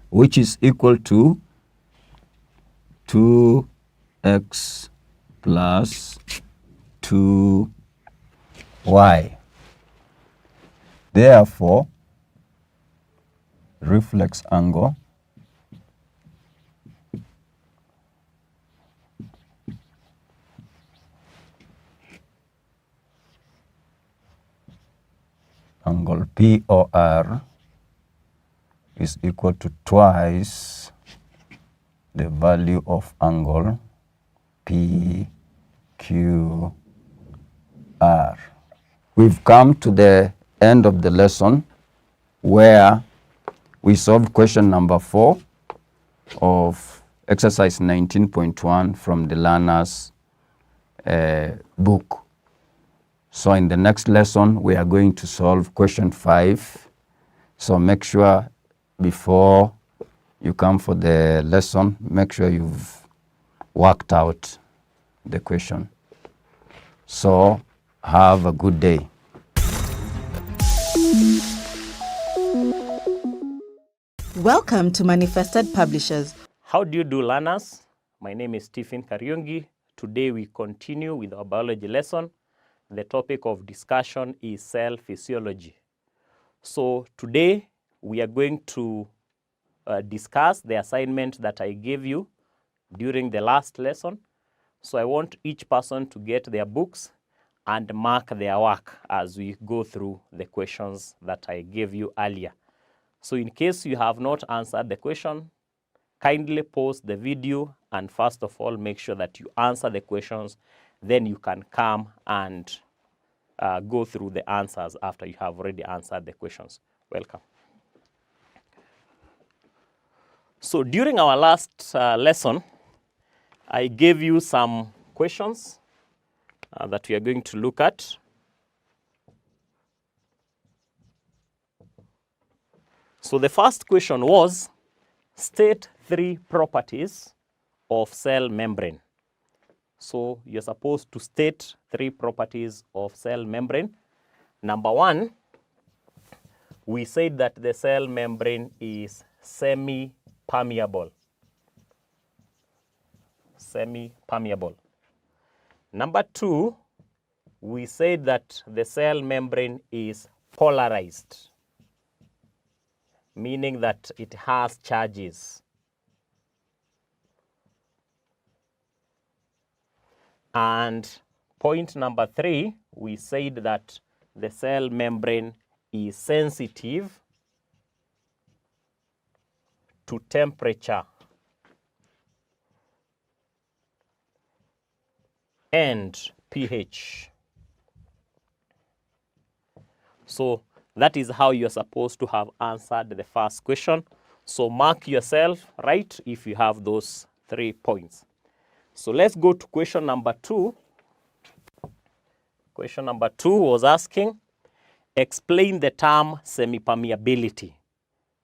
which is equal to 2x plus 2y. Therefore, reflex angle POR is equal to twice the value of angle PQR. We've come to the end of the lesson where we solved question number 4 of exercise 19.1 from the learner's book. So in the next lesson, we are going to solve question 5. So make sure before you come for the lesson, make sure you've worked out the question. So have a good day. Welcome to Manifested Publishers. How do you do, learners? My name is Stephen Kariungi. Today we continue with our biology lesson. The topic of discussion is cell physiology. So today we are going to discuss the assignment that I gave you during the last lesson. So I want each person to get their books and mark their work as we go through the questions that I gave you earlier. So in case you have not answered the question, kindly pause the video and first of all make sure that you answer the questions. Then you can come and go through the answers after you have already answered the questions. Welcome. So during our last lesson, I gave you some questions that we are going to look at. So the first question was, State 3 properties of cell membrane. So you're supposed to state 3 properties of cell membrane. Number 1, we said that the cell membrane is semi-permeable. Semi-permeable. Number 2, we said that the cell membrane is polarized, meaning that it has charges. And point number 3, we said that the cell membrane is sensitive to temperature and pH. So that is how you're supposed to have answered the first question. So mark yourself right if you have those 3 points. So let's go to question number 2. Question number 2 was asking, explain the term semi-permeability.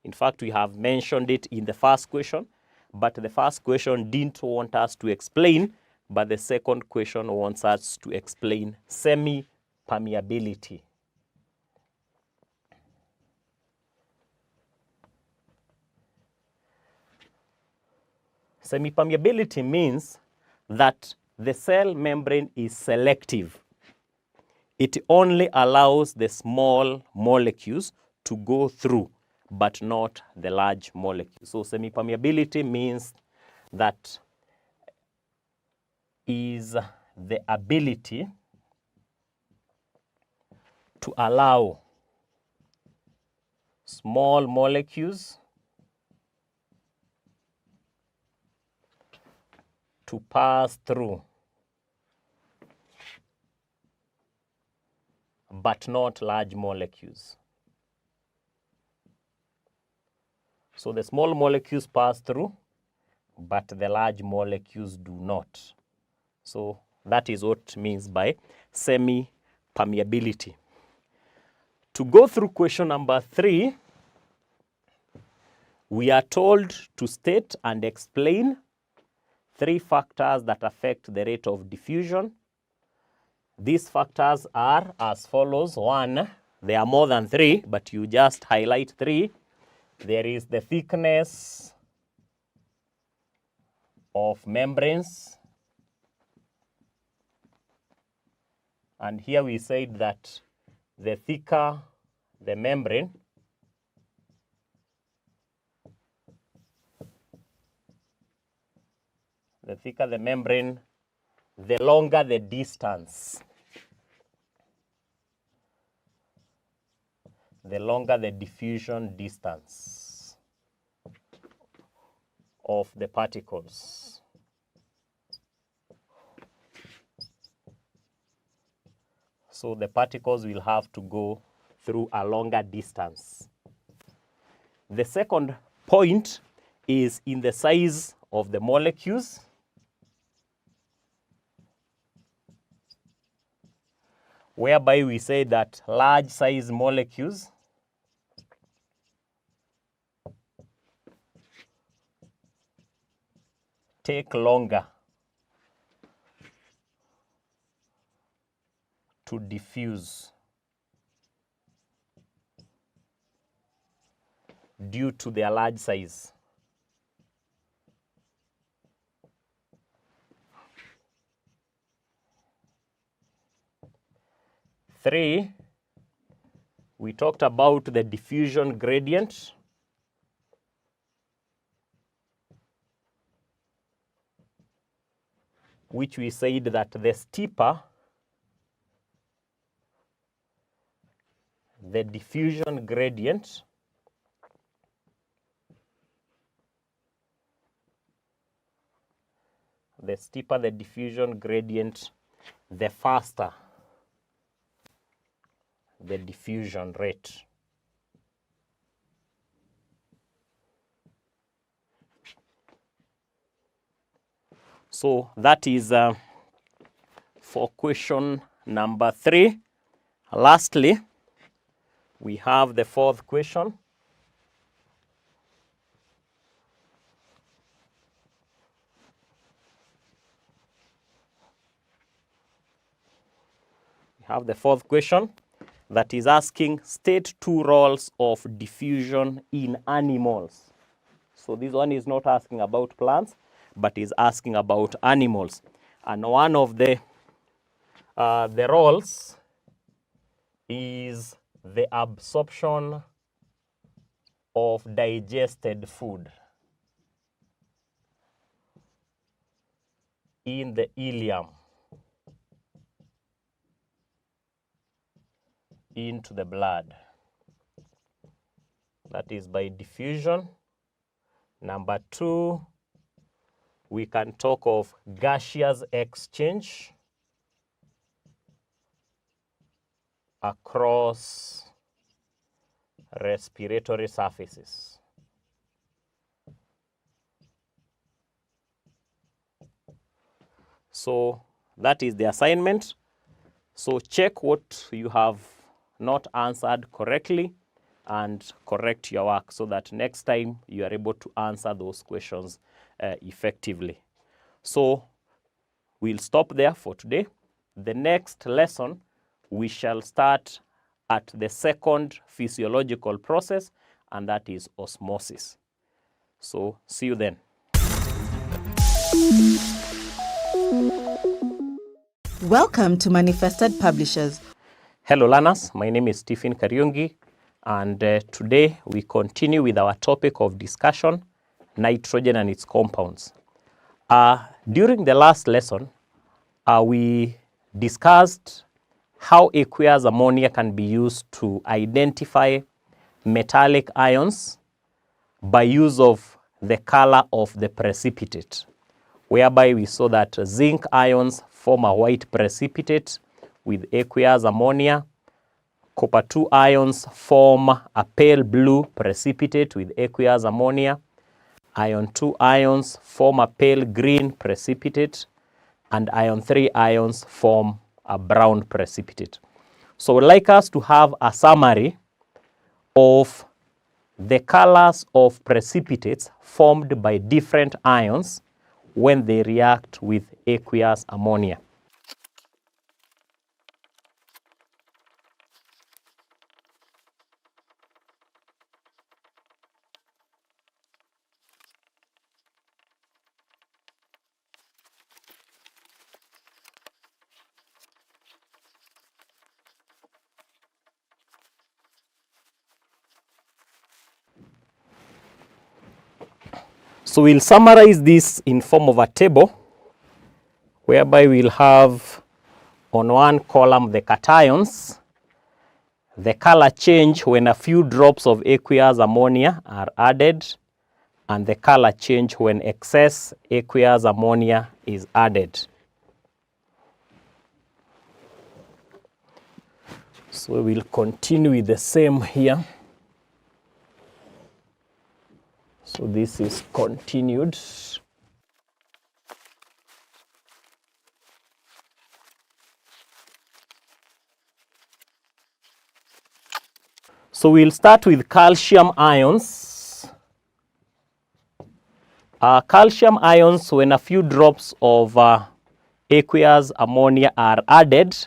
In fact, we have mentioned it in the first question, but the first question didn't want us to explain, but the second question wants us to explain semi-permeability. Semi-permeability means that the cell membrane is selective. It only allows the small molecules to go through, but not the large molecules. So semi-permeability means that is the ability to allow small molecules to pass through, but not large molecules. So the small molecules pass through, but the large molecules do not. So that is what it means by semi-permeability. To go through question number 3, we are told to state and explain 3 factors that affect the rate of diffusion. These factors are as follows. 1, there are more than 3, but you just highlight 3. There is the thickness of membranes. And here we said that the thicker the membrane, the longer the distance. The longer the diffusion distance of the particles. So the particles will have to go through a longer distance. The second point is in the size of the molecules. Whereby we say that large size molecules take longer to diffuse due to their large size. Three, we talked about the diffusion gradient. Which we said that the steeper the diffusion gradient, the faster the diffusion rate. So that is for question number 3. Lastly, we have the fourth question. We have the fourth question that is asking state two roles of diffusion in animals. So this one is not asking about plants, but is asking about animals. And one of the roles is the absorption of digested food in the ileum into the blood. That is by diffusion. Number two, we can talk of gaseous exchange across respiratory surfaces. So that is the assignment. So check what you have not answered correctly and correct your work so that next time you are able to answer those questions effectively. So we'll stop there for today. The next lesson, we shall start at the second physiological process, and that is osmosis. So see you then. Welcome to Manifested Publishers. Hello learners, my name is Stephen Kariungi, and today we continue with our topic of discussion, nitrogen and its compounds. During the last lesson, we discussed how aqueous ammonia can be used to identify metallic ions by use of the color of the precipitate, whereby we saw that zinc ions form a white precipitate with aqueous ammonia. Copper 2 ions form a pale blue precipitate with aqueous ammonia. Iron 2 ions form a pale green precipitate, and iron 3 ions form a brown precipitate. So we'd like us to have a summary of the colors of precipitates formed by different ions when they react with aqueous ammonia. So we'll summarize this in form of a table, whereby we'll have on one column the cations, the color change when a few drops of aqueous ammonia are added, and the color change when excess aqueous ammonia is added. So we'll continue with the same here. So this is continued. So we'll start with calcium ions. Calcium ions, when a few drops of aqueous ammonia are added,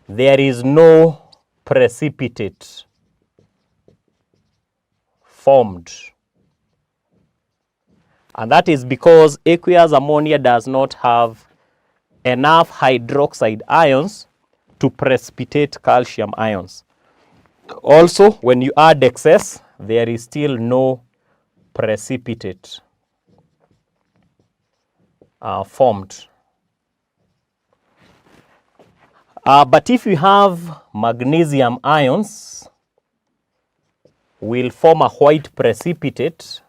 there is no precipitate formed. And that is because aqueous ammonia does not have enough hydroxide ions to precipitate calcium ions. Also, when you add excess, there is still no precipitate formed. But if you have magnesium ions, will form a white precipitate.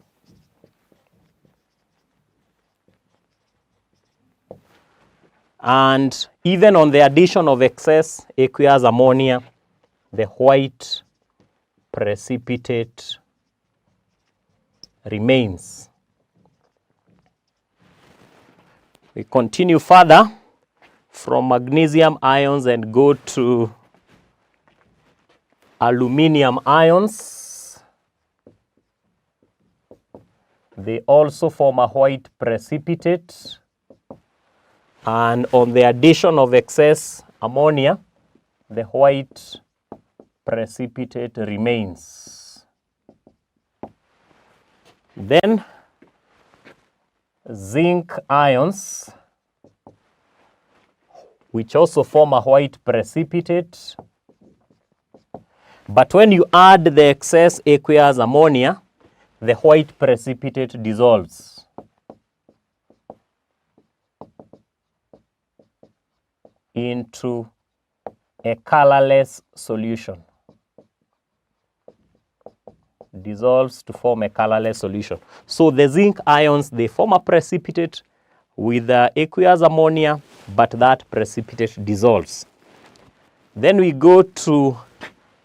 And even on the addition of excess aqueous ammonia, the white precipitate remains. We continue further from magnesium ions and go to aluminium ions. They also form a white precipitate. And on the addition of excess ammonia, the white precipitate remains. Then zinc ions, which also form a white precipitate, but when you add the excess aqueous ammonia, the white precipitate dissolves. Into a colorless solution. Dissolves to form a colorless solution. So the zinc ions, they form a precipitate with aqueous ammonia, but that precipitate dissolves. Then we go to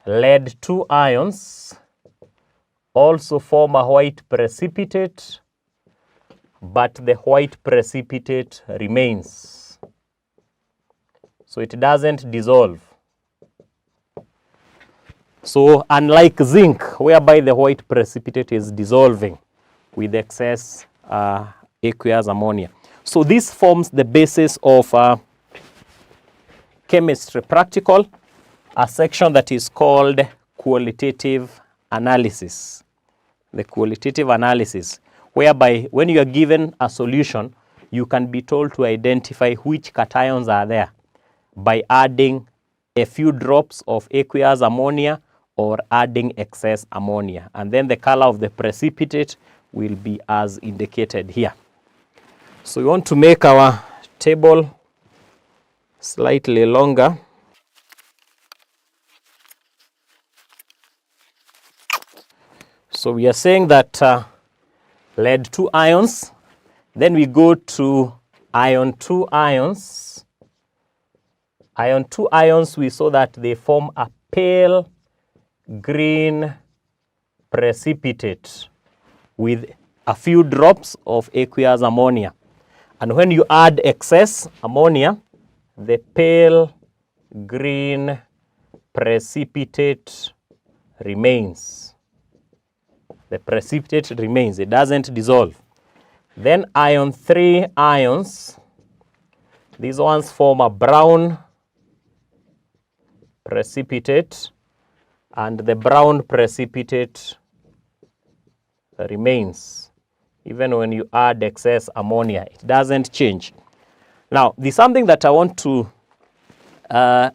lead 2 ions, also form a white precipitate, but the white precipitate remains. So it doesn't dissolve. So unlike zinc, whereby the white precipitate is dissolving with excess aqueous ammonia. So this forms the basis of chemistry practical, a section that is called qualitative analysis. The qualitative analysis, whereby when you are given a solution, you can be told to identify which cations are there by adding a few drops of aqueous ammonia or adding excess ammonia. And then the color of the precipitate will be as indicated here. So we want to make our table slightly longer. So we are saying that lead 2 ions, then we go to iron 2 ions. Iron 2 ions, we saw that they form a pale green precipitate with a few drops of aqueous ammonia. And when you add excess ammonia, the pale green precipitate remains. The precipitate remains, it doesn't dissolve. Then iron 3 ions, these ones form a brown precipitate, and the brown precipitate remains. Even when you add excess ammonia, it doesn't change. Now, there's something that I want to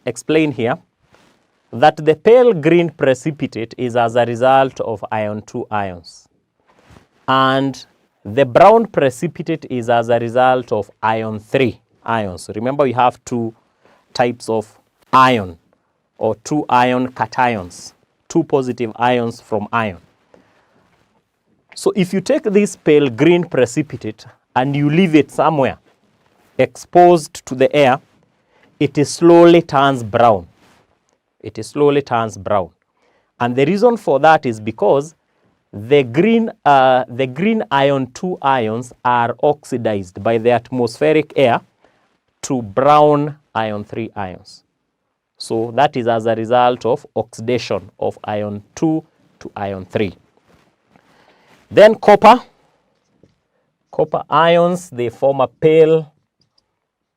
explain here, that the pale green precipitate is as a result of iron 2 ions. And the brown precipitate is as a result of iron 3 ions. Remember, we have 2 types of ion, or 2 ion cations, 2 positive ions from iron. So if you take this pale green precipitate and you leave it somewhere exposed to the air, it slowly turns brown. It slowly turns brown. And the reason for that is because the green iron 2 ions are oxidized by the atmospheric air to brown iron 3 ions. So that is as a result of oxidation of iron 2 to iron 3. Then copper ions, they form a pale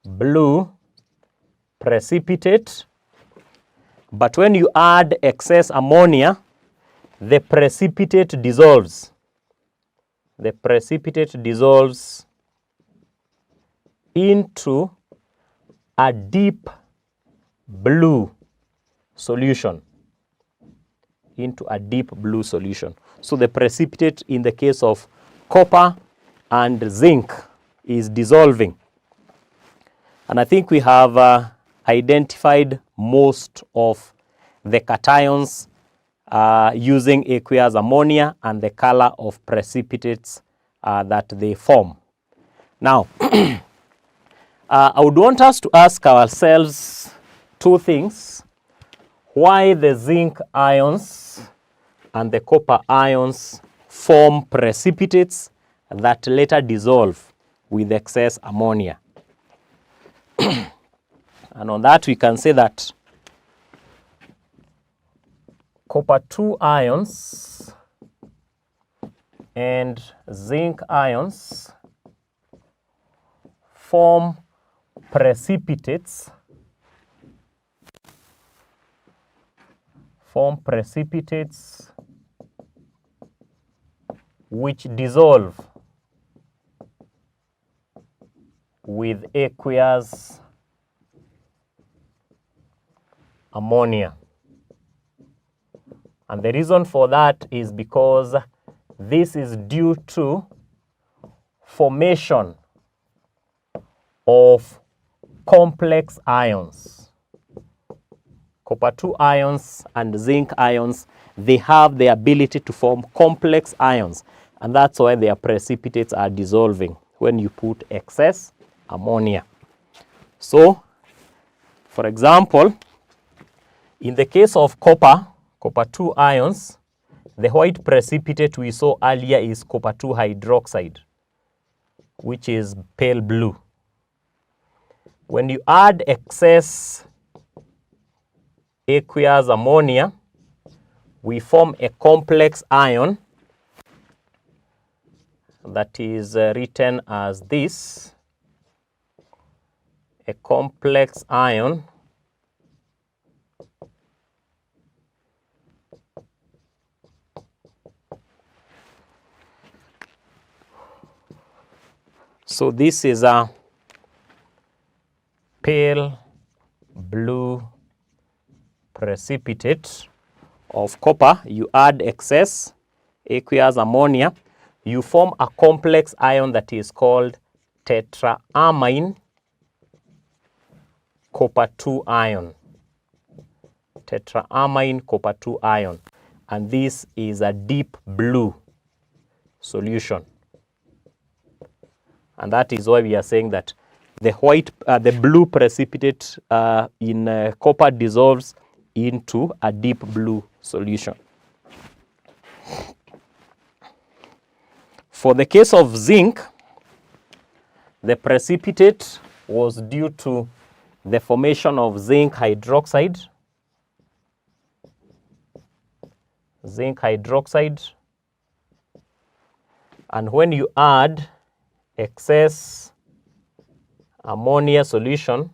blue precipitate, but when you add excess ammonia, the precipitate dissolves. The precipitate dissolves into a deep blue solution. So the precipitate in the case of copper and zinc is dissolving. And I think we have identified most of the cations using aqueous ammonia and the color of precipitates that they form. Now, I would want us to ask ourselves 2 things. Why the zinc ions and the copper ions form precipitates that later dissolve with excess ammonia. And on that we can say that copper 2 ions and zinc ions form precipitates form precipitates which dissolve with aqueous ammonia. And the reason for that is because this is due to formation of complex ions. Copper 2 ions and zinc ions, they have the ability to form complex ions, and that's why their precipitates are dissolving when you put excess ammonia. So, for example, in the case of copper 2 ions, the white precipitate we saw earlier is copper 2 hydroxide, which is pale blue. When you add excess aqueous ammonia, we form a complex ion that is written as this, a complex ion so this is a pale blue precipitate of copper. You add excess aqueous ammonia, you form a complex ion that is called tetraamine copper 2 ion. Tetraamine copper 2 ion. And this is a deep blue solution. And that is why we are saying that the blue precipitate in copper dissolves into a deep blue solution. For the case of zinc, the precipitate was due to the formation of zinc hydroxide. Zinc hydroxide. And when you add excess ammonia solution,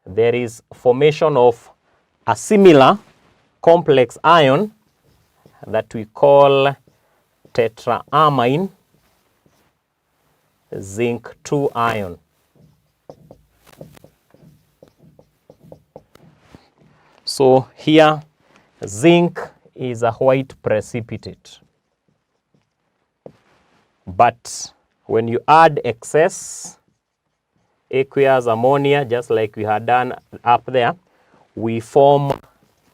there is formation of a similar complex ion that we call tetraamine zinc 2 ion. So here zinc is a white precipitate, but when you add excess aqueous ammonia, just like we had done up there, we form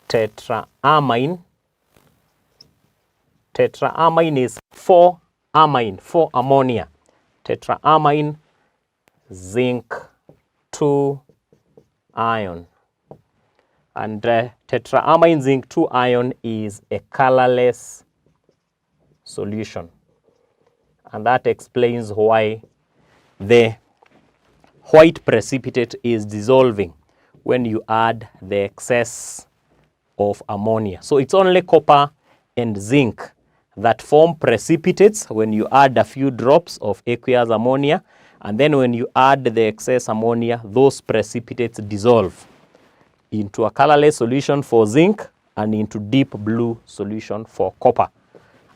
tetraamine. Tetraamine is 4 ammonia. Tetraamine zinc 2 ion. And tetraamine zinc 2 ion is a colorless solution. And that explains why the white precipitate is dissolving when you add the excess of ammonia. So it's only copper and zinc that form precipitates when you add a few drops of aqueous ammonia, and then when you add the excess ammonia, those precipitates dissolve into a colorless solution for zinc and into deep blue solution for copper.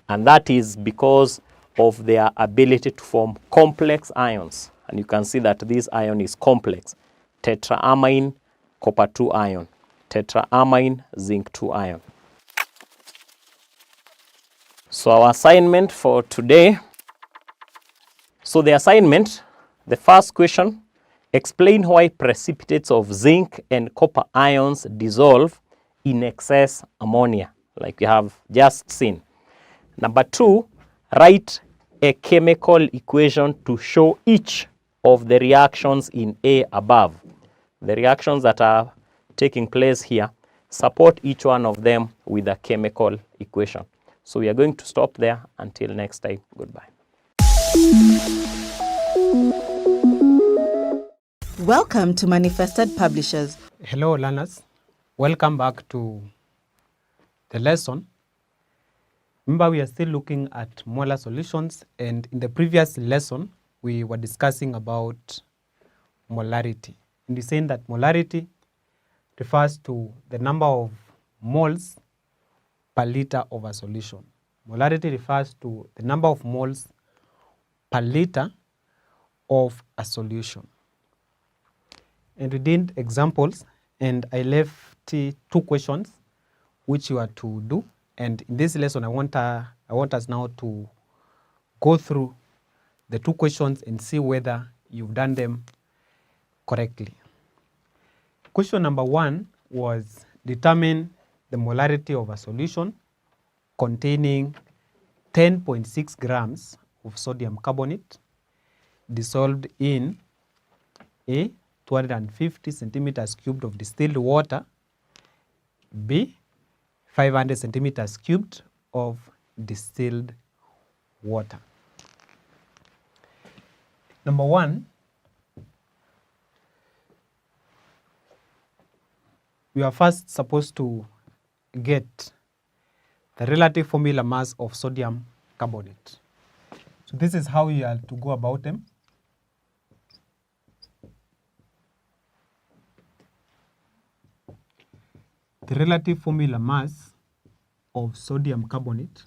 And that is because of their ability to form complex ions. And you can see that this ion is complex. Tetraamine copper 2 ion. Tetraamine zinc 2 ion. So our assignment for today. So the assignment, the first question, explain why precipitates of zinc and copper ions dissolve in excess ammonia, like we have just seen. Number 2, write a chemical equation to show each of the reactions in A above. The reactions that are taking place here, support each one of them with a chemical equation. So we are going to stop there. Until next time, goodbye. Welcome to Manifested Publishers. Hello learners, welcome back to the lesson. Remember, we are still looking at molar solutions, and in the previous lesson we were discussing about molarity. And we're saying that molarity refers to the number of moles per liter of a solution. Molarity refers to the number of moles per liter of a solution. And we did examples, and I left 2 questions which you are to do. And in this lesson, I want us now to go through the 2 questions and see whether you've done them correctly. Question number 1 was determine the molarity of a solution containing 10.6 grams of sodium carbonate dissolved in A, 250 centimeters cubed of distilled water, B, 500 centimeters cubed of distilled water. Number 1, we are first supposed to get the relative formula mass of sodium carbonate. So this is how you are to go about them. The relative formula mass of sodium carbonate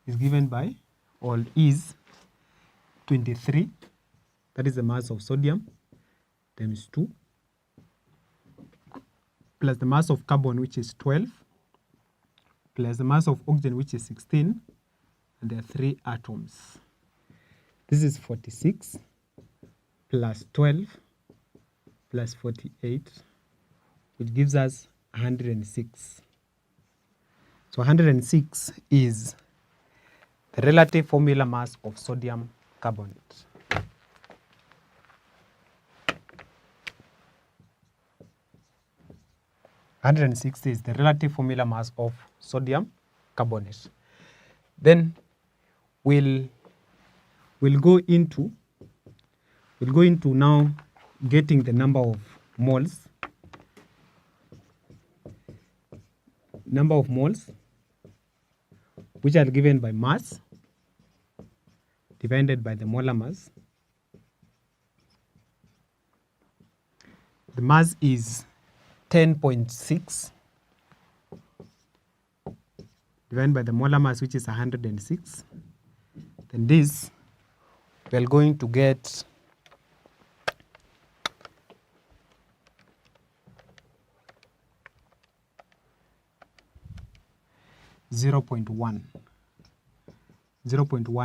is given by, or is, 23, that is the mass of sodium, times 2, plus the mass of carbon, which is 12, plus the mass of oxygen, which is 16, and there are 3 atoms. This is 46 plus 12 plus 48, which gives us 106. So 106 is the relative formula mass of sodium carbonate. is the relative formula mass of sodium carbonate. Then we'll go into now getting the number of moles. Number of moles which are given by mass divided by the molar mass. The mass is 10.6 divided by the molar mass, which is 106. Then this, we are going to get 0.1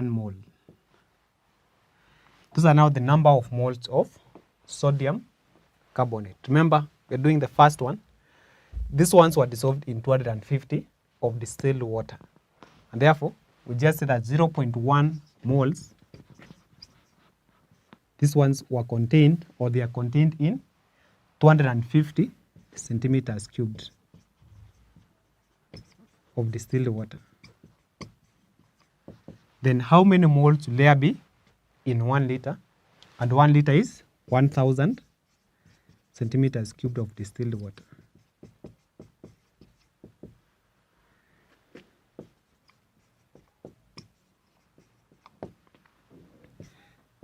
mole. Those are now the number of moles of sodium carbonate. Remember, we're doing the first one. These ones were dissolved in 250 of distilled water. And therefore, we just say that 0.1 moles, these ones were contained, or they are contained in 250 centimeters cubed of distilled water. Then how many moles will there be in 1 liter? And 1 liter is 1000 centimeters cubed of distilled water.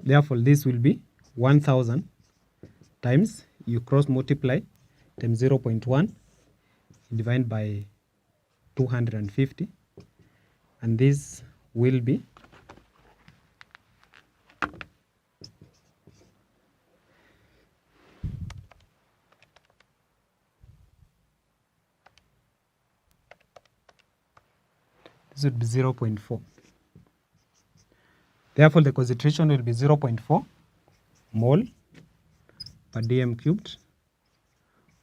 Therefore, this will be 1000 times, you cross multiply, times 0.1, divide by 250, and this will be 0.4. Therefore, the concentration will be 0.4 mole per dm cubed,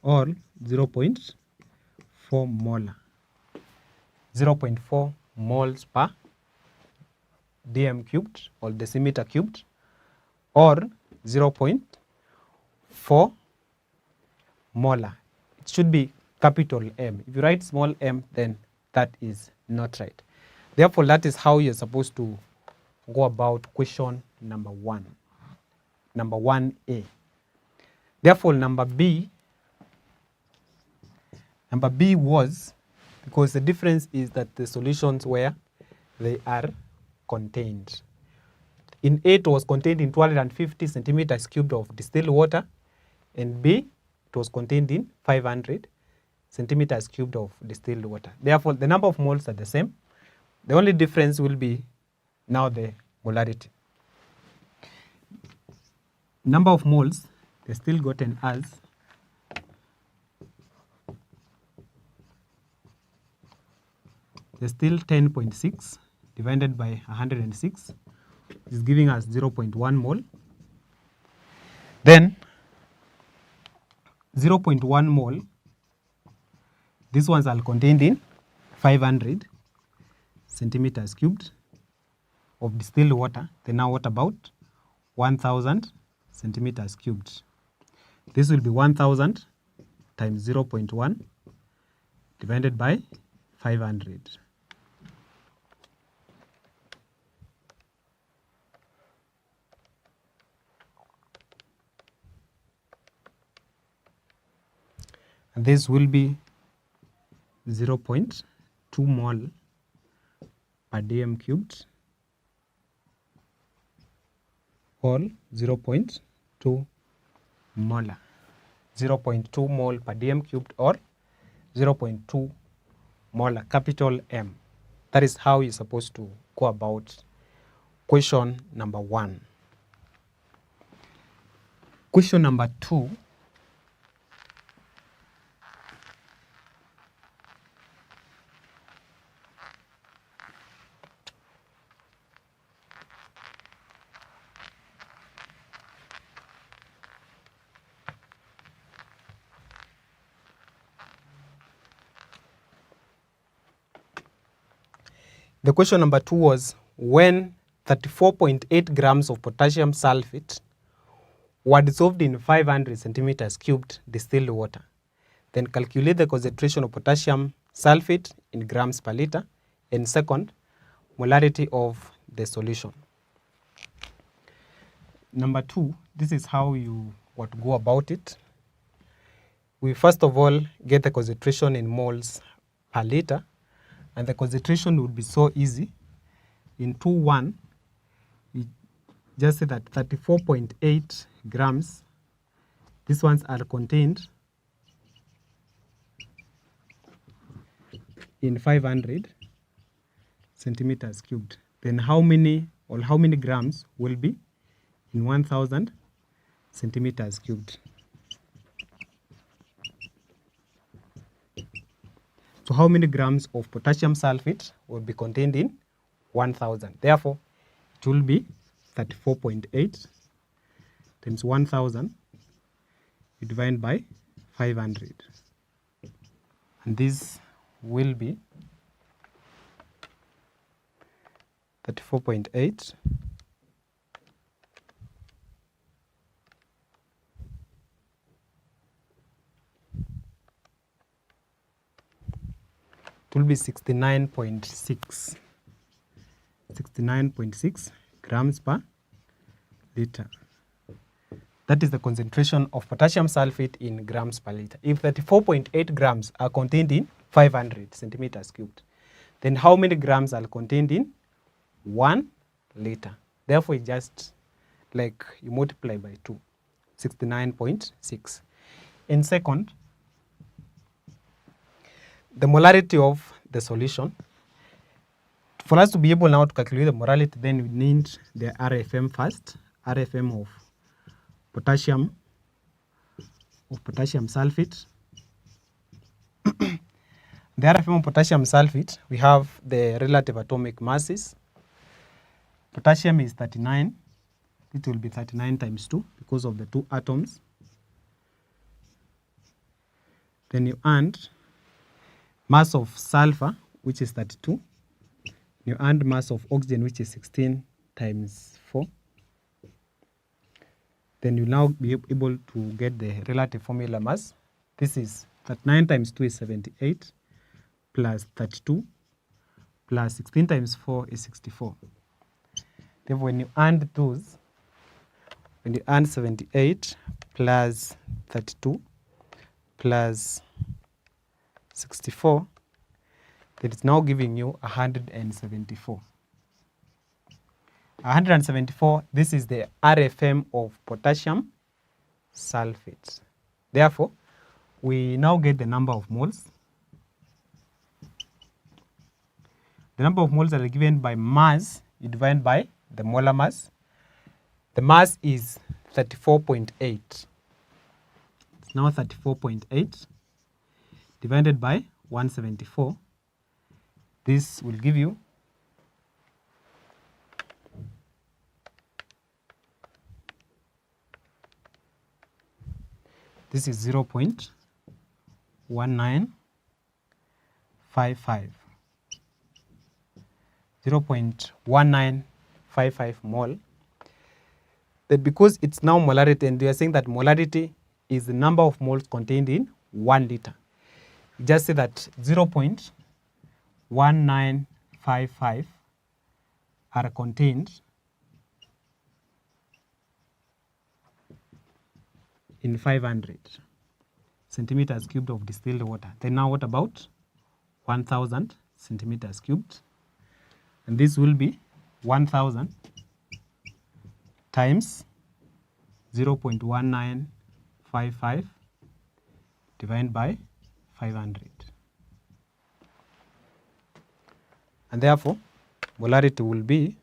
or 0.4 molar. 0.4 moles per dm cubed, or decimeter cubed, or 0.4 molar. It should be capital M. If you write small m, then that is not right. Therefore, that is how you're supposed to go about question number 1. Number 1A. Therefore, number B was, because the difference is that the solutions where they are contained. In A, it was contained in 250 centimeters cubed of distilled water, and B, it was contained in 500 centimeters cubed of distilled water. Therefore, the number of moles are the same. The only difference will be now the molarity. Number of moles, they're still gotten as there's still 10.6 divided by 106 is giving us 0.1 mole. Then 0.1 mole, these ones are contained in 500 centimeters cubed of distilled water. Then now what about 1000 centimeters cubed? This will be 1000 times 0.1 divided by 500. And this will be 0.2 mole per dm cubed, or 0.2 molar. 0.2 mole per dm cubed, or 0.2 molar, capital M. That is how you're supposed to go about question number 1. Question number 2. The question number 2 was, when 34.8 grams of potassium sulfate were dissolved in 500 centimeters cubed distilled water, then calculate the concentration of potassium sulfate in grams per liter, and second, molarity of the solution. Number 2, this is how you would go about it. We first of all get the concentration in moles per liter, and the concentration would be so easy. In 2:1, we just say that 34.8 grams, these ones are contained in 500 centimeters cubed. Then how many grams will be in 1000 centimeters cubed? So how many grams of potassium sulfate will be contained in 1000? Therefore, it will be 34.8 times 1000 divided by 500. And this will be 34.8 it will be 69.6 grams per liter. That is the concentration of potassium sulfate in grams per liter. If 34.8 grams are contained in 500 centimeters cubed, then how many grams are contained in 1 liter? Therefore, it's just like you multiply by 2, 69.6. And second, the molarity of the solution. For us to be able now to calculate the molarity, then we need the RFM first. RFM of potassium sulfate. The RFM of potassium sulfate, we have the relative atomic masses. Potassium is 39. It will be 39 times 2 because of the 2 atoms. Then you add mass of sulfur, which is 32. You add mass of oxygen, which is 16 times 4. Then you now be able to get the relative formula mass. This is 39 times 2 is 78, plus 32, plus 16 times 4 is 64. Then when you add those, when you add 78 plus 32 plus 64, that is now giving you 174. 174, this is the RFM of potassium sulfate. Therefore, we now get the number of moles. The number of moles that are given by mass, you divide by the molar mass. The mass is 34.8. It's now 34.8 divided by 174. This will give you this is 0.1955. 0.1955 mole. That because it's now molarity, and we are saying that molarity is the number of moles contained in 1 liter. Just say that 0.1955 are contained in 500 centimeters cubed of distilled water. Then now what about 1000 centimeters cubed? And this will be 1000 times 0.1955 divided by 500. And therefore, molarity will be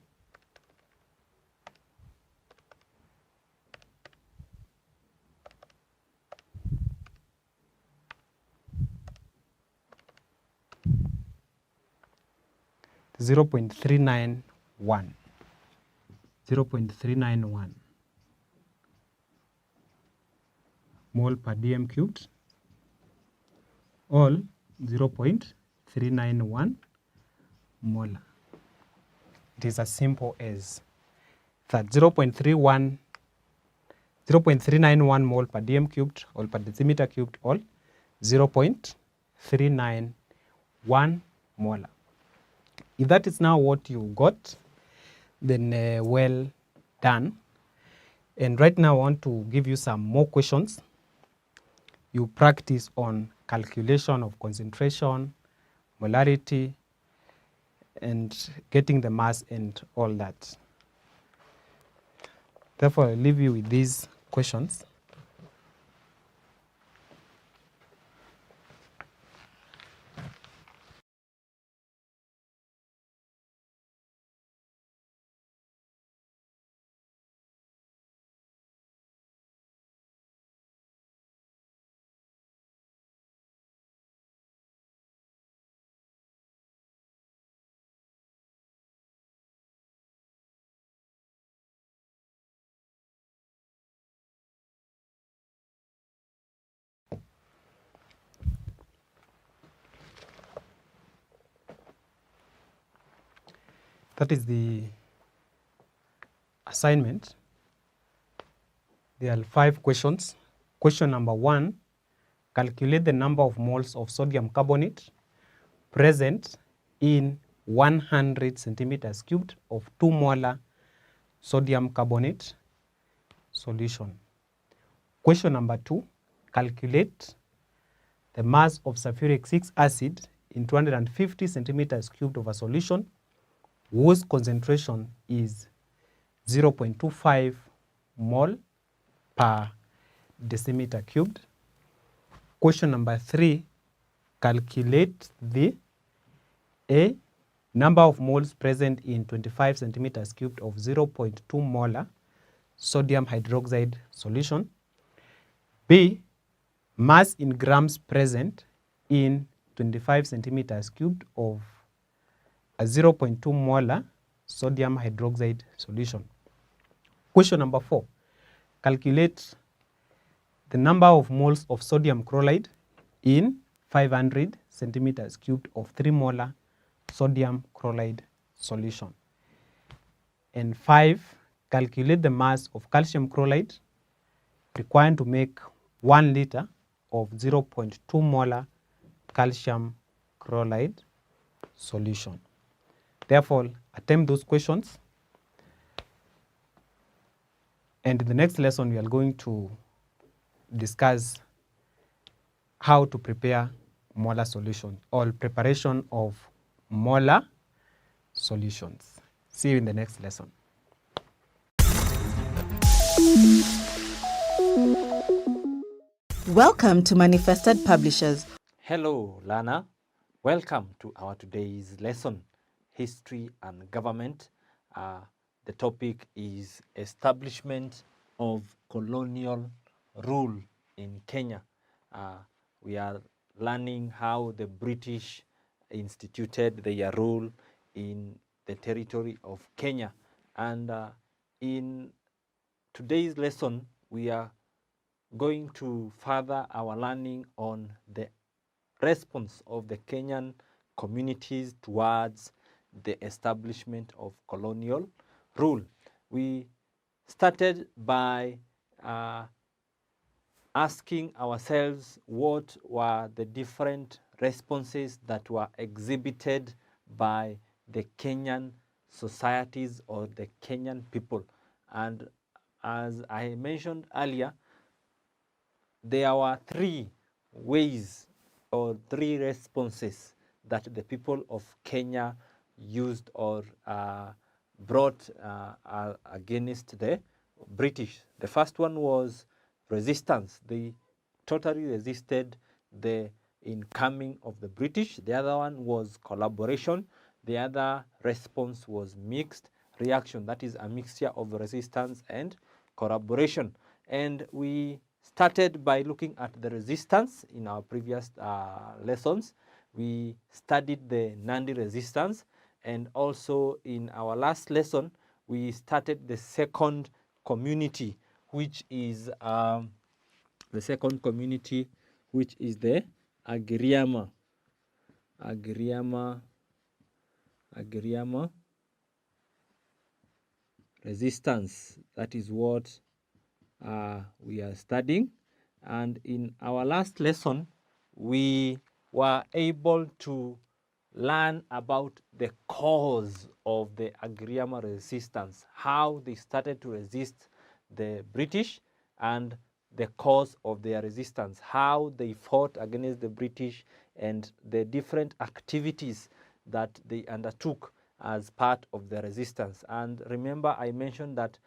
0.391. 0.391 mole per dm cubed, all 0.391 molar. It is as simple as that. 0.391 mole per dm cubed, or per decimeter cubed, all 0.391 molar. If that is now what you got, then well done. And right now I want to give you some more questions. You practice on calculation of concentration, molarity, and getting the mass and all that. Therefore, I'll leave you with these questions. That is the assignment. There are 5 questions. Question number 1, calculate the number of moles of sodium carbonate present in 100 centimeters cubed of 2 molar sodium carbonate solution. Question number 2, calculate the mass of sulfuric 6 acid in 250 centimeters cubed of a solution whose concentration is 0.25 mole per decimeter cubed. Question number 3, calculate the A, number of moles present in 25 centimeters cubed of 0.2 molar sodium hydroxide solution. B, mass in grams present in 25 centimeters cubed of a 0.2 molar sodium hydroxide solution. Question number 4, calculate the number of moles of sodium chloride in 500 centimeters cubed of 3 molar sodium chloride solution. And 5, calculate the mass of calcium chloride required to make 1 liter of 0.2 molar calcium chloride solution. Therefore, attempt those questions. And in the next lesson, we are going to discuss how to prepare molar solution or preparation of molar solutions. See you in the next lesson. Welcome to Manifested Publishers. Hello, Lana. Welcome to our today's lesson, History and Government. The topic is Establishment of Colonial Rule in Kenya. We are learning how the British instituted their rule in the territory of Kenya. And in today's lesson, we are going to further our learning on the response of the Kenyan communities towards the establishment of colonial rule. We started by asking ourselves what were the different responses that were exhibited by the Kenyan societies or the Kenyan people. And as I mentioned earlier, there were three ways or three responses that the people of Kenya used or brought against the British. The first one was resistance. They totally resisted the incoming of the British. The other one was collaboration. The other response was mixed reaction. That is a mixture of resistance and collaboration. And we started by looking at the resistance in our previous lessons. We studied the Nandi resistance, and also in our last lesson we started the second community, which is the Agiriama resistance. That is what we are studying. And in our last lesson, we were able to learn about the cause of the Agiriama resistance, how they started to resist the British, and the cause of their resistance, how they fought against the British, and the different activities that they undertook as part of the resistance. And remember, I mentioned that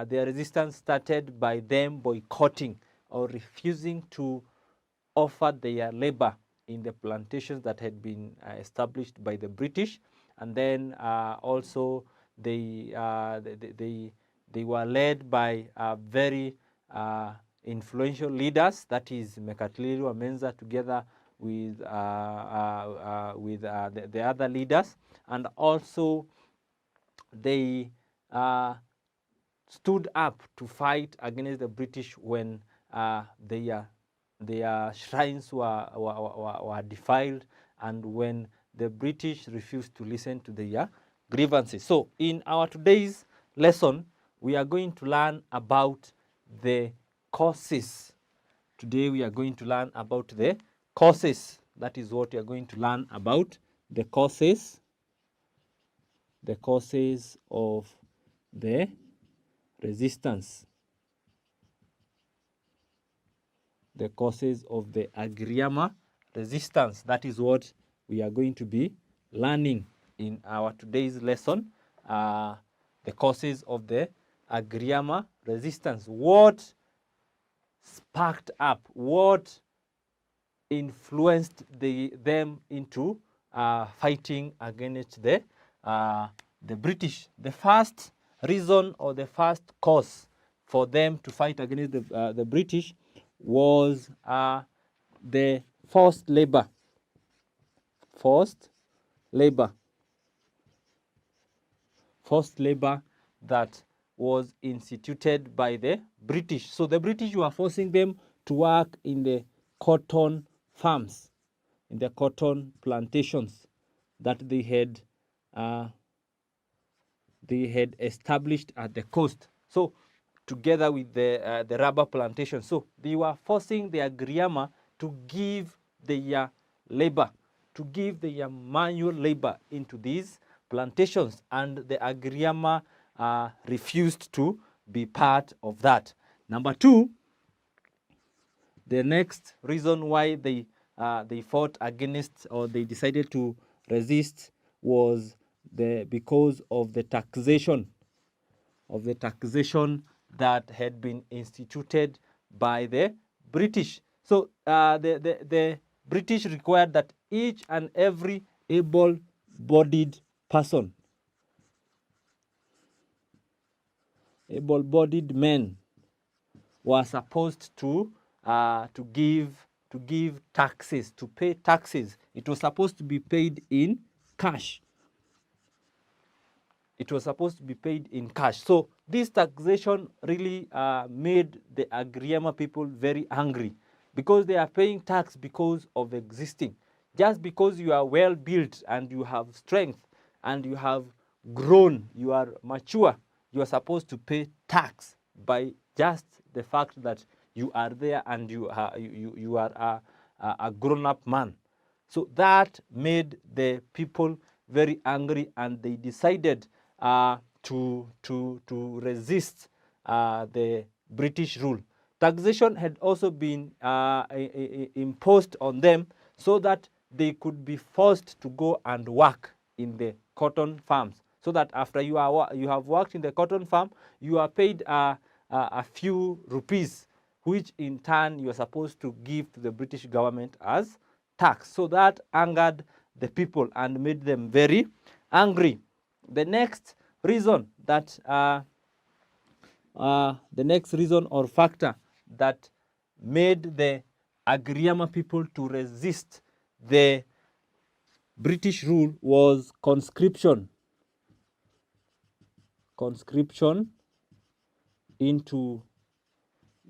their resistance started by them boycotting or refusing to offer their labor in the plantations that had been established by the British. And then also they were led by very influential leaders, that is Mekatilili Wamenza, together with the other leaders. And also they stood up to fight against the British when their shrines were defiled, and when the British refused to listen to their grievances. So in our today's lesson, we are going to learn about the causes. Today we are going to learn about the causes. That is what we are going to learn about, the causes of the resistance, the causes of the Agiriama resistance. That is what we are going to be learning in our today's lesson, the causes of the Agiriama resistance. What sparked up, what influenced them into fighting against the British. The first reason or the first cause for them to fight against the British was the forced labor. Forced labor that was instituted by the British. So the British were forcing them to work in the cotton farms, in the cotton plantations that they had established at the coast. So together with the rubber plantation. So they were forcing the Agiriama to give their labor, to give their manual labor into these plantations, and the Agiriama refused to be part of that. Number two, the next reason why they fought against, or they decided to resist, was because of the taxation that had been instituted by the British. So the British required that each and every able-bodied person, able-bodied men, were supposed to give taxes, to pay taxes. It was supposed to be paid in cash. It was supposed to be paid in cash. So this taxation really made the Agriama people very angry, because they are paying tax because of existing. Just because you are well built and you have strength and you have grown, you are mature, you are supposed to pay tax by just the fact that you are there and you are a grown-up man. So that made the people very angry, and they decided to resist the British rule. Taxation had also been imposed on them so that they could be forced to go and work in the cotton farms, so that after you have worked in the cotton farm, you are paid a few rupees, which in turn you are supposed to give to the British government as tax. So that angered the people and made them very angry. The next reason that or factor that made the Agriama people to resist the British rule was conscription. Conscription into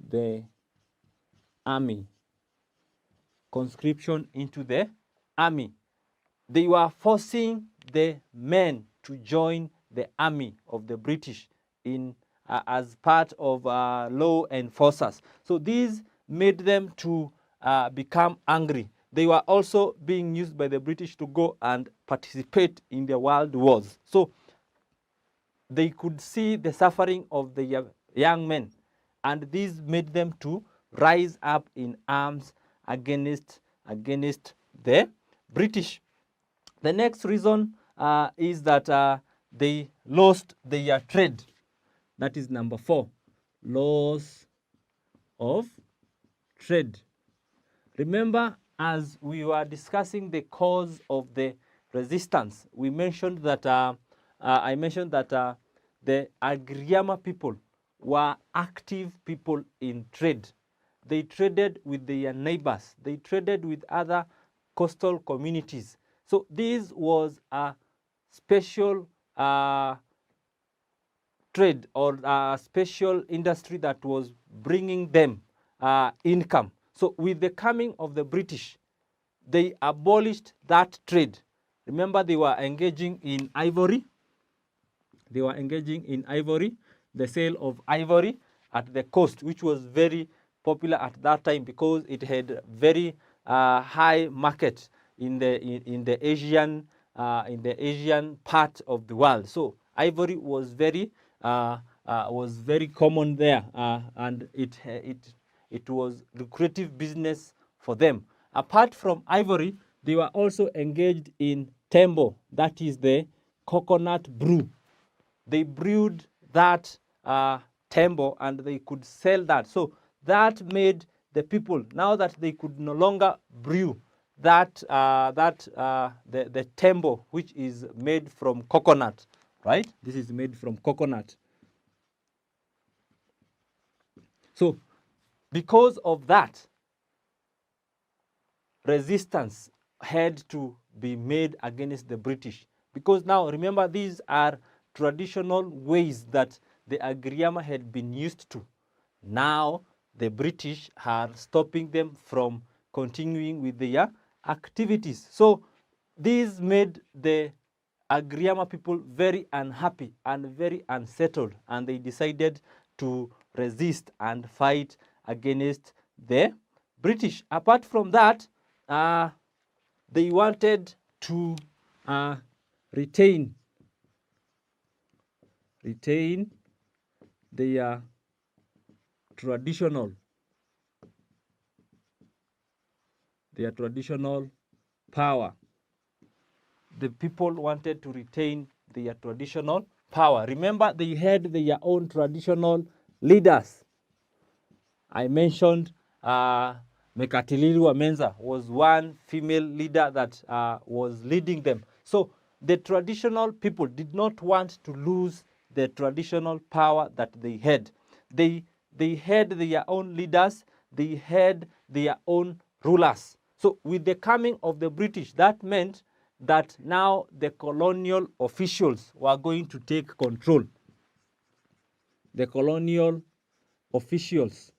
the army. Conscription into the army. They were forcing the men to join the army of the British in as part of law enforcers. So these made them to become angry. They were also being used by the British to go and participate in the world wars. So they could see the suffering of the young men, and this made them to rise up in arms against the British. The next reason is that they lost their trade. That is number 4, loss of trade. Remember, as we were discussing the cause of the resistance, we mentioned that I mentioned that the Agriama people were active people in trade. They traded with their neighbors. They traded with other coastal communities. So this was a special trade or a special industry that was bringing them income. So with the coming of the British, they abolished that trade. Remember, they were engaging in ivory. They were engaging in ivory, the sale of ivory at the coast, which was very popular at that time because it had very high market in the Asian part of the world. So ivory was very common there, and it was lucrative business for them. Apart from ivory, they were also engaged in tembo, that is the coconut brew. They brewed that tembo and they could sell that. So that made the people, now that they could no longer brew the tembo, which is made from coconut, right? This is made from coconut. So because of that, resistance had to be made against the British. Because now, remember, these are traditional ways that the Agriama had been used to. Now, the British are stopping them from continuing with their activities. So, this made the Agriama people very unhappy and very unsettled, and they decided to resist and fight against the British. Apart from that, they wanted to retain their traditional power. The people wanted to retain their traditional power. Remember, they had their own traditional leaders. I mentioned Mekatilili Menza was one female leader that was leading them. So the traditional people did not want to lose the traditional power that they had. They had their own leaders, they had their own rulers. So with the coming of the British, that meant that now the colonial officials were going to take control. The colonial officials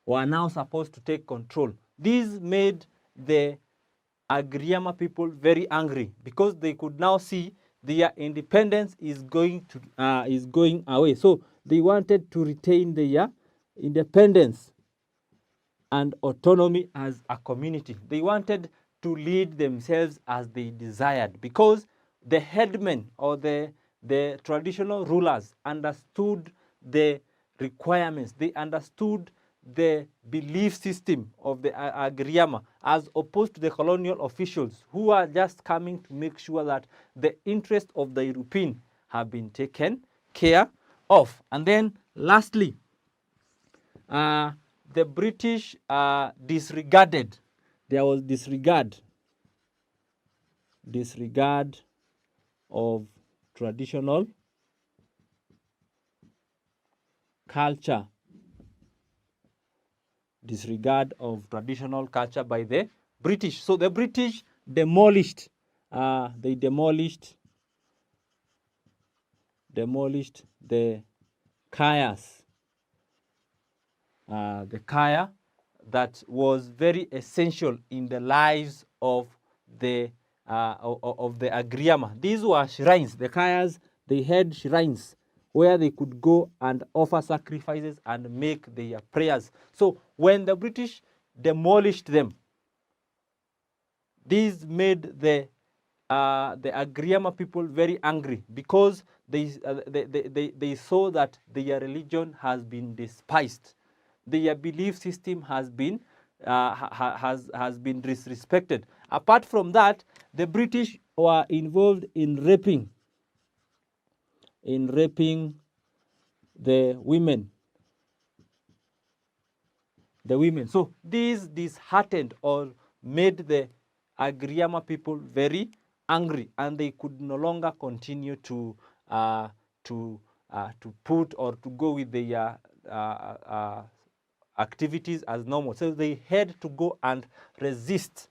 were now supposed to take control. This made the Agriama people very angry because they could now see their independence is going away. So they wanted to retain their independence and autonomy as a community. They wanted to lead themselves as they desired because the headmen or the traditional rulers understood the requirements. They understood the belief system of the Agriama as opposed to the colonial officials who are just coming to make sure that the interests of the European have been taken care of. And then lastly, the British disregarded. There was disregard of traditional culture. Disregard of traditional culture by the British. So the British demolished. They demolished the kayas. The kaya that was very essential in the lives of the Agriama. These were shrines. The kayas, they had shrines where they could go and offer sacrifices and make their prayers. So when the British demolished them, this made the Agriama people very angry because they saw that their religion has been despised. Their belief system has been disrespected. Apart from that, the British were involved in raping the women. So this disheartened or made the Agriama people very angry, and they could no longer continue to put or to go with their activities as normal. So they had to go and resist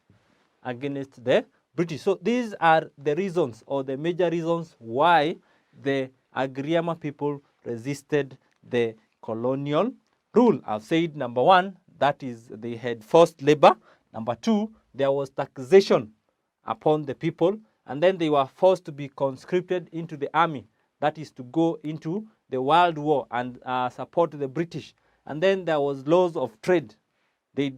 against the British. So these are the reasons or the major reasons why the Agriama people resisted the colonial rule. I've said number one, that is they had forced labor. Number two, there was taxation upon the people, and then they were forced to be conscripted into the army, that is to go into the World War and support the British. And then there was laws of trade. The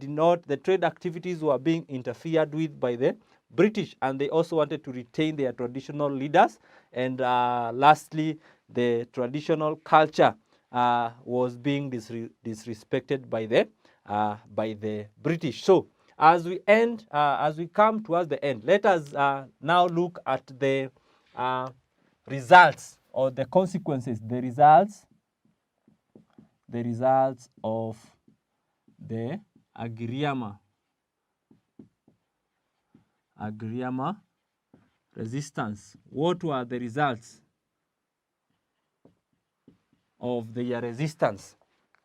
trade activities were being interfered with by the British, and they also wanted to retain their traditional leaders. And lastly, the traditional culture was being disrespected by the British. So as we come towards the end, let us now look at the results or the consequences, the results of the Agriama resistance. What were the results of their resistance?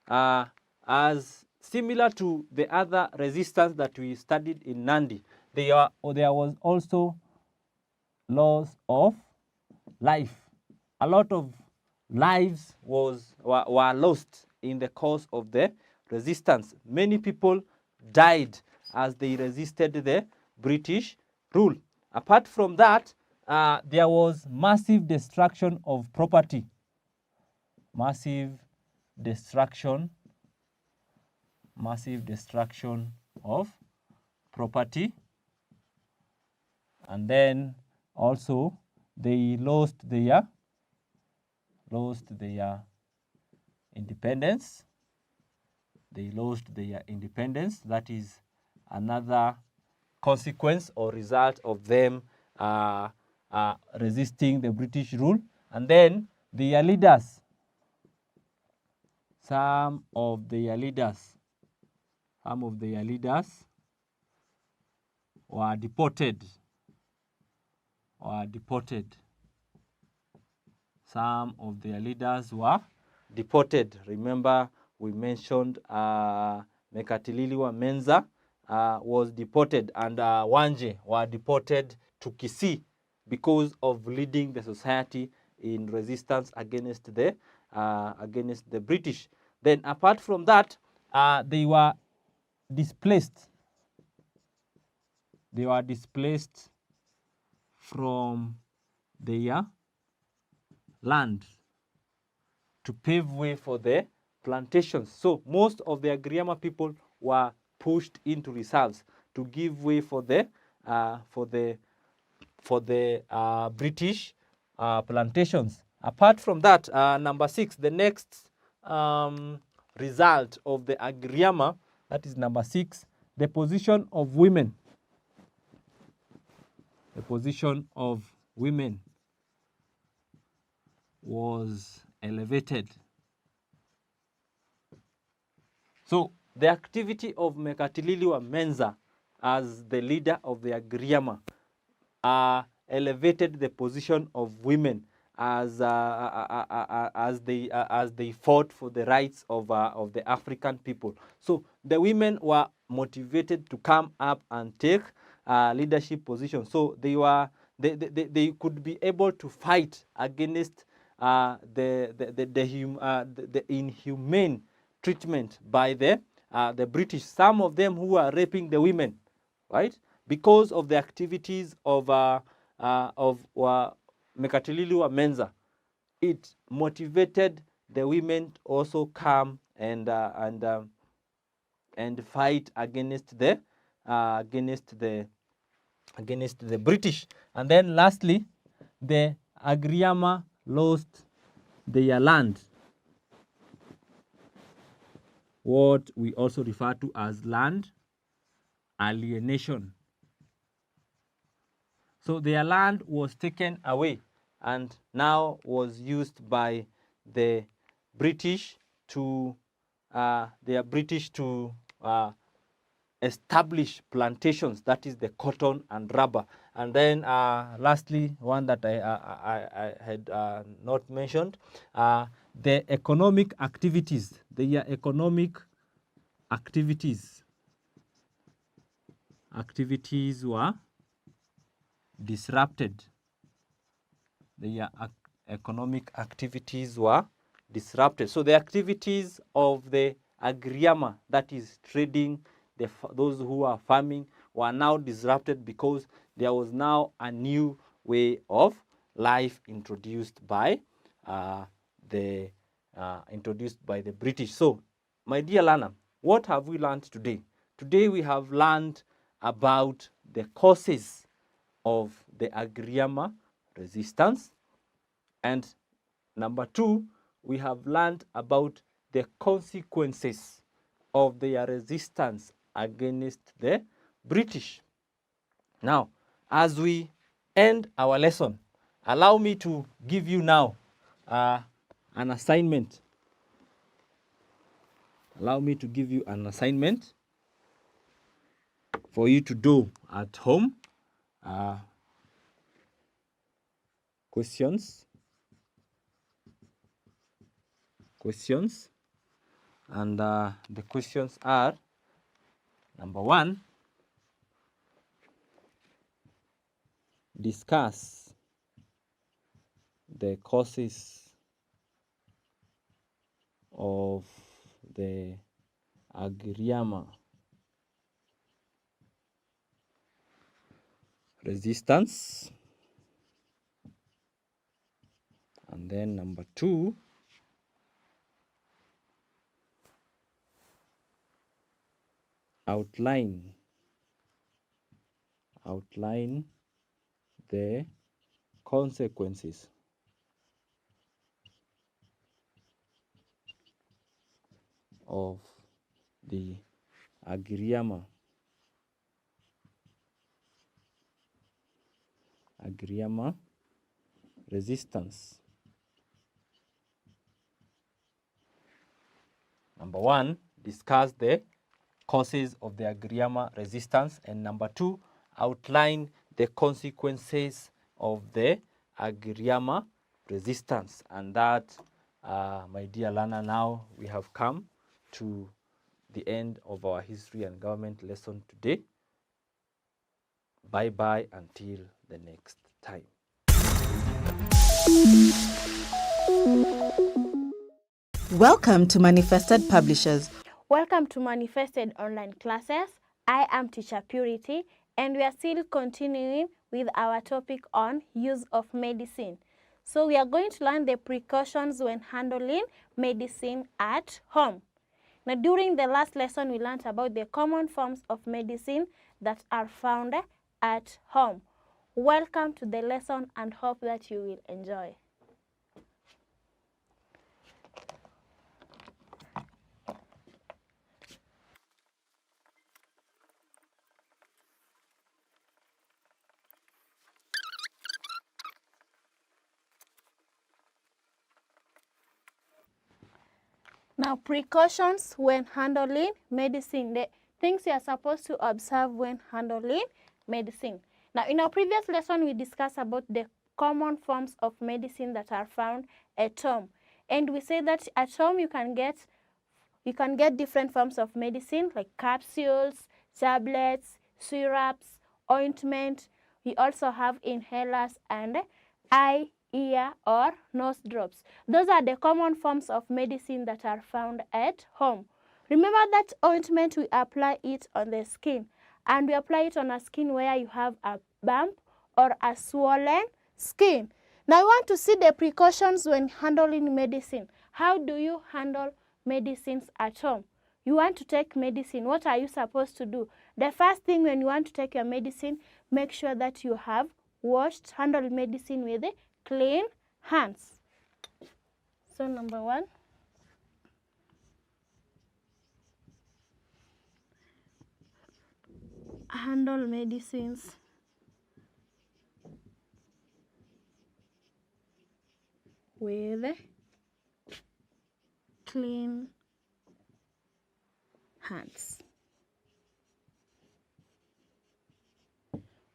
As similar to the other resistance that we studied in Nandi, there was also loss of life. A lot of lives were lost in the course of the resistance. Many people died as they resisted the British rule. Apart from that, there was massive destruction of property. Massive destruction of property. And then also they lost their independence. That is another consequence or result of them resisting the British rule. And then their leaders, some of their leaders some of their leaders were deported. Some of their leaders were deported. Remember, we mentioned Mekatilili Menza was deported, and Wanje were deported to Kisii because of leading the society in resistance against the British. Then, apart from that, they were displaced. They were displaced from their land to pave way for the plantations. So most of the Agriama people were pushed into reserves to give way for the British plantations. Apart from that, number 6, the next result of the Agriama, that is number 6, the position of women. The position of women was elevated. So the activity of Mekatilili Menza as the leader of the Agriama elevated the position of women as they fought for the rights of the African people. So the women were motivated to come up and take leadership positions. So they could be able to fight against the inhumane treatment by the British. Some of them who are raping the women, right? Because of the activities of Mekatilili Menza, it motivated the women to also come and fight against the British. And then lastly, the Agriama lost their land, what we also refer to as land alienation. So their land was taken away and now was used by the British to establish plantations, that is the cotton and rubber. And then lastly, one that I had not mentioned, the economic activities, their economic activities were disrupted. Their economic activities were disrupted. So the activities of the Agriama, that is trading, those who are farming, were now disrupted because there was now a new way of life introduced by the British. So, my dear learner, what have we learned today? Today we have learned about the causes of the Agriama resistance, and number 2, we have learned about the consequences of their resistance against the British. Now, as we end our lesson, allow me to give you now an assignment. Allow me to give you an assignment for you to do at home. Questions. And the questions are, number 1, discuss the causes of the Agriama resistance. And then number 2, outline the consequences of the Agriama resistance. Number 1, discuss the causes of the Agriama resistance, and number 2, outline the consequences of the Agriama resistance. And that, my dear learner, now we have come to the end of our history and government lesson today. Bye bye until the next time. Welcome to Manifested Publishers. Welcome to Manifested Online Classes. I am Teacher Purity, and we are still continuing with our topic on use of medicine. So we are going to learn the precautions when handling medicine at home. Now, during the last lesson, we learned about the common forms of medicine that are found at home. Welcome to the lesson and hope that you will enjoy. Now, precautions when handling medicine, the things you are supposed to observe when handling medicine. Now, in our previous lesson, we discussed about the common forms of medicine that are found at home. And we say that at home you can get different forms of medicine like capsules, tablets, syrups, ointment. We also have inhalers and eye, ear, or nose drops. Those are the common forms of medicine that are found at home. Remember that ointment, we apply it on the skin, and we apply it on a skin where you have a bump or a swollen skin. Now, I want to see the precautions when handling medicine. How do you handle medicines at home? You want to take medicine. What are you supposed to do? The first thing, when you want to take your medicine, make sure that you have handled medicine with clean hands. So, number 1, handle medicines with clean hands.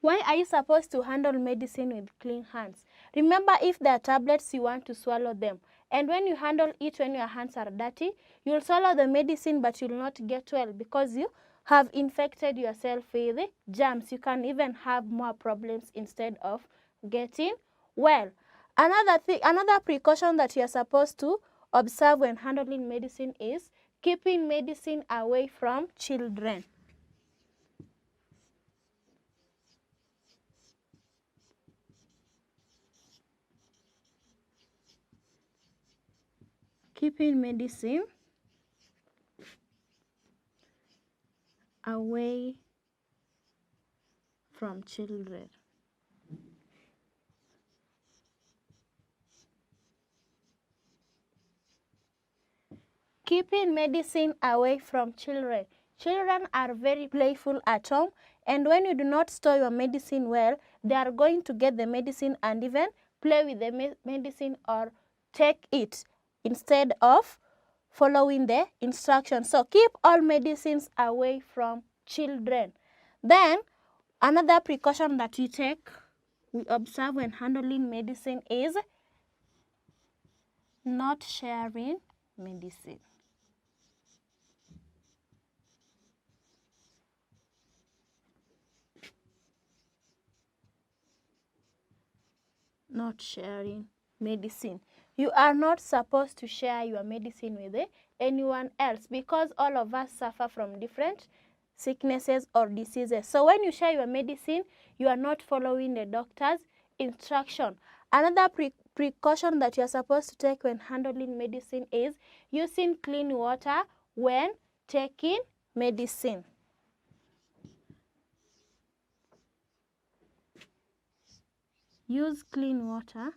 Why are you supposed to handle medicine with clean hands? Remember, if there are tablets, you want to swallow them. And when you handle it when your hands are dirty, you'll swallow the medicine but you'll not get well because you have infected yourself with germs. You can even have more problems instead of getting well. Another precaution that you're supposed to observe when handling medicine is keeping medicine away from children. Keeping medicine away from children. Keeping medicine away from children. Children are very playful at home, and when you do not store your medicine well, they are going to get the medicine and even play with the medicine or take it instead of following the instructions. So keep all medicines away from children. Then another precaution that we observe when handling medicine is not sharing medicine. Not sharing medicine. You are not supposed to share your medicine with anyone else because all of us suffer from different sicknesses or diseases. So when you share your medicine, you are not following the doctor's instruction. Another precaution that you are supposed to take when handling medicine is using clean water when taking medicine. Use clean water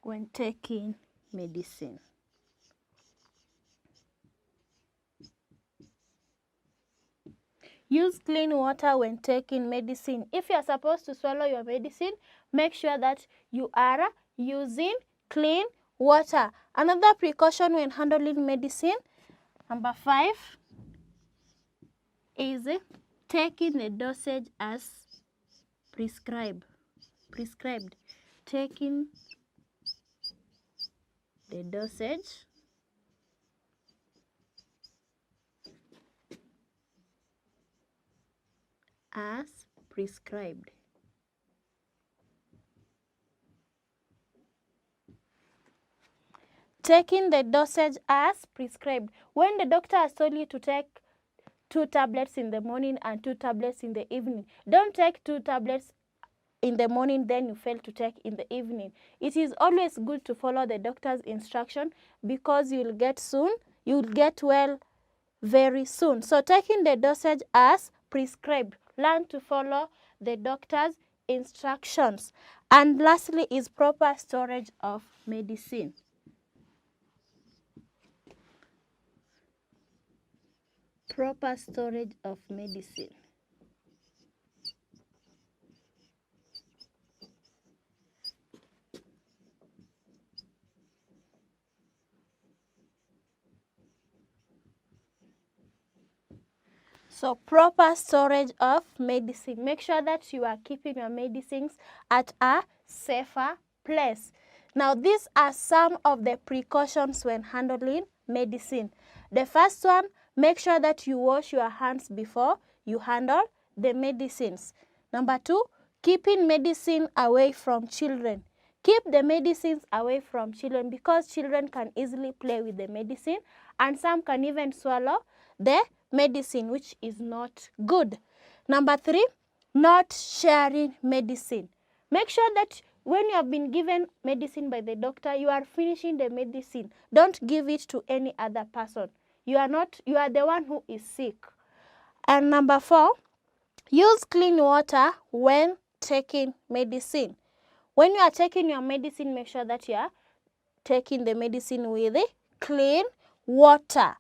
when taking medicine. use clean water when taking medicine. If you are supposed to swallow your medicine, make sure that you are using clean water. Another precaution when handling medicine, number 5, is taking the dosage as prescribed. Taking the dosage as prescribed. Taking the dosage as prescribed. When the doctor has told you to take 2 tablets in the morning and 2 tablets in the evening, don't take 2 tablets in the morning, then you fail to take in the evening. It is always good to follow the doctor's instruction because you'll get well very soon. So taking the dosage as prescribed. Learn to follow the doctor's instructions. And lastly is proper storage of medicine. Proper storage of medicine. So proper storage of medicine. Make sure that you are keeping your medicines at a safer place. Now these are some of the precautions when handling medicine. The first one, make sure that you wash your hands before you handle the medicines. Number 2, keeping medicine away from children. Keep the medicines away from children because children can easily play with the medicine and some can even swallow the medicine, which is not good. Number 3, not sharing medicine. Make sure that when you have been given medicine by the doctor, you are finishing the medicine. Don't give it to any other person. You are the one who is sick. And number 4, use clean water when taking medicine. When you are taking your medicine, make sure that you are taking the medicine with clean water.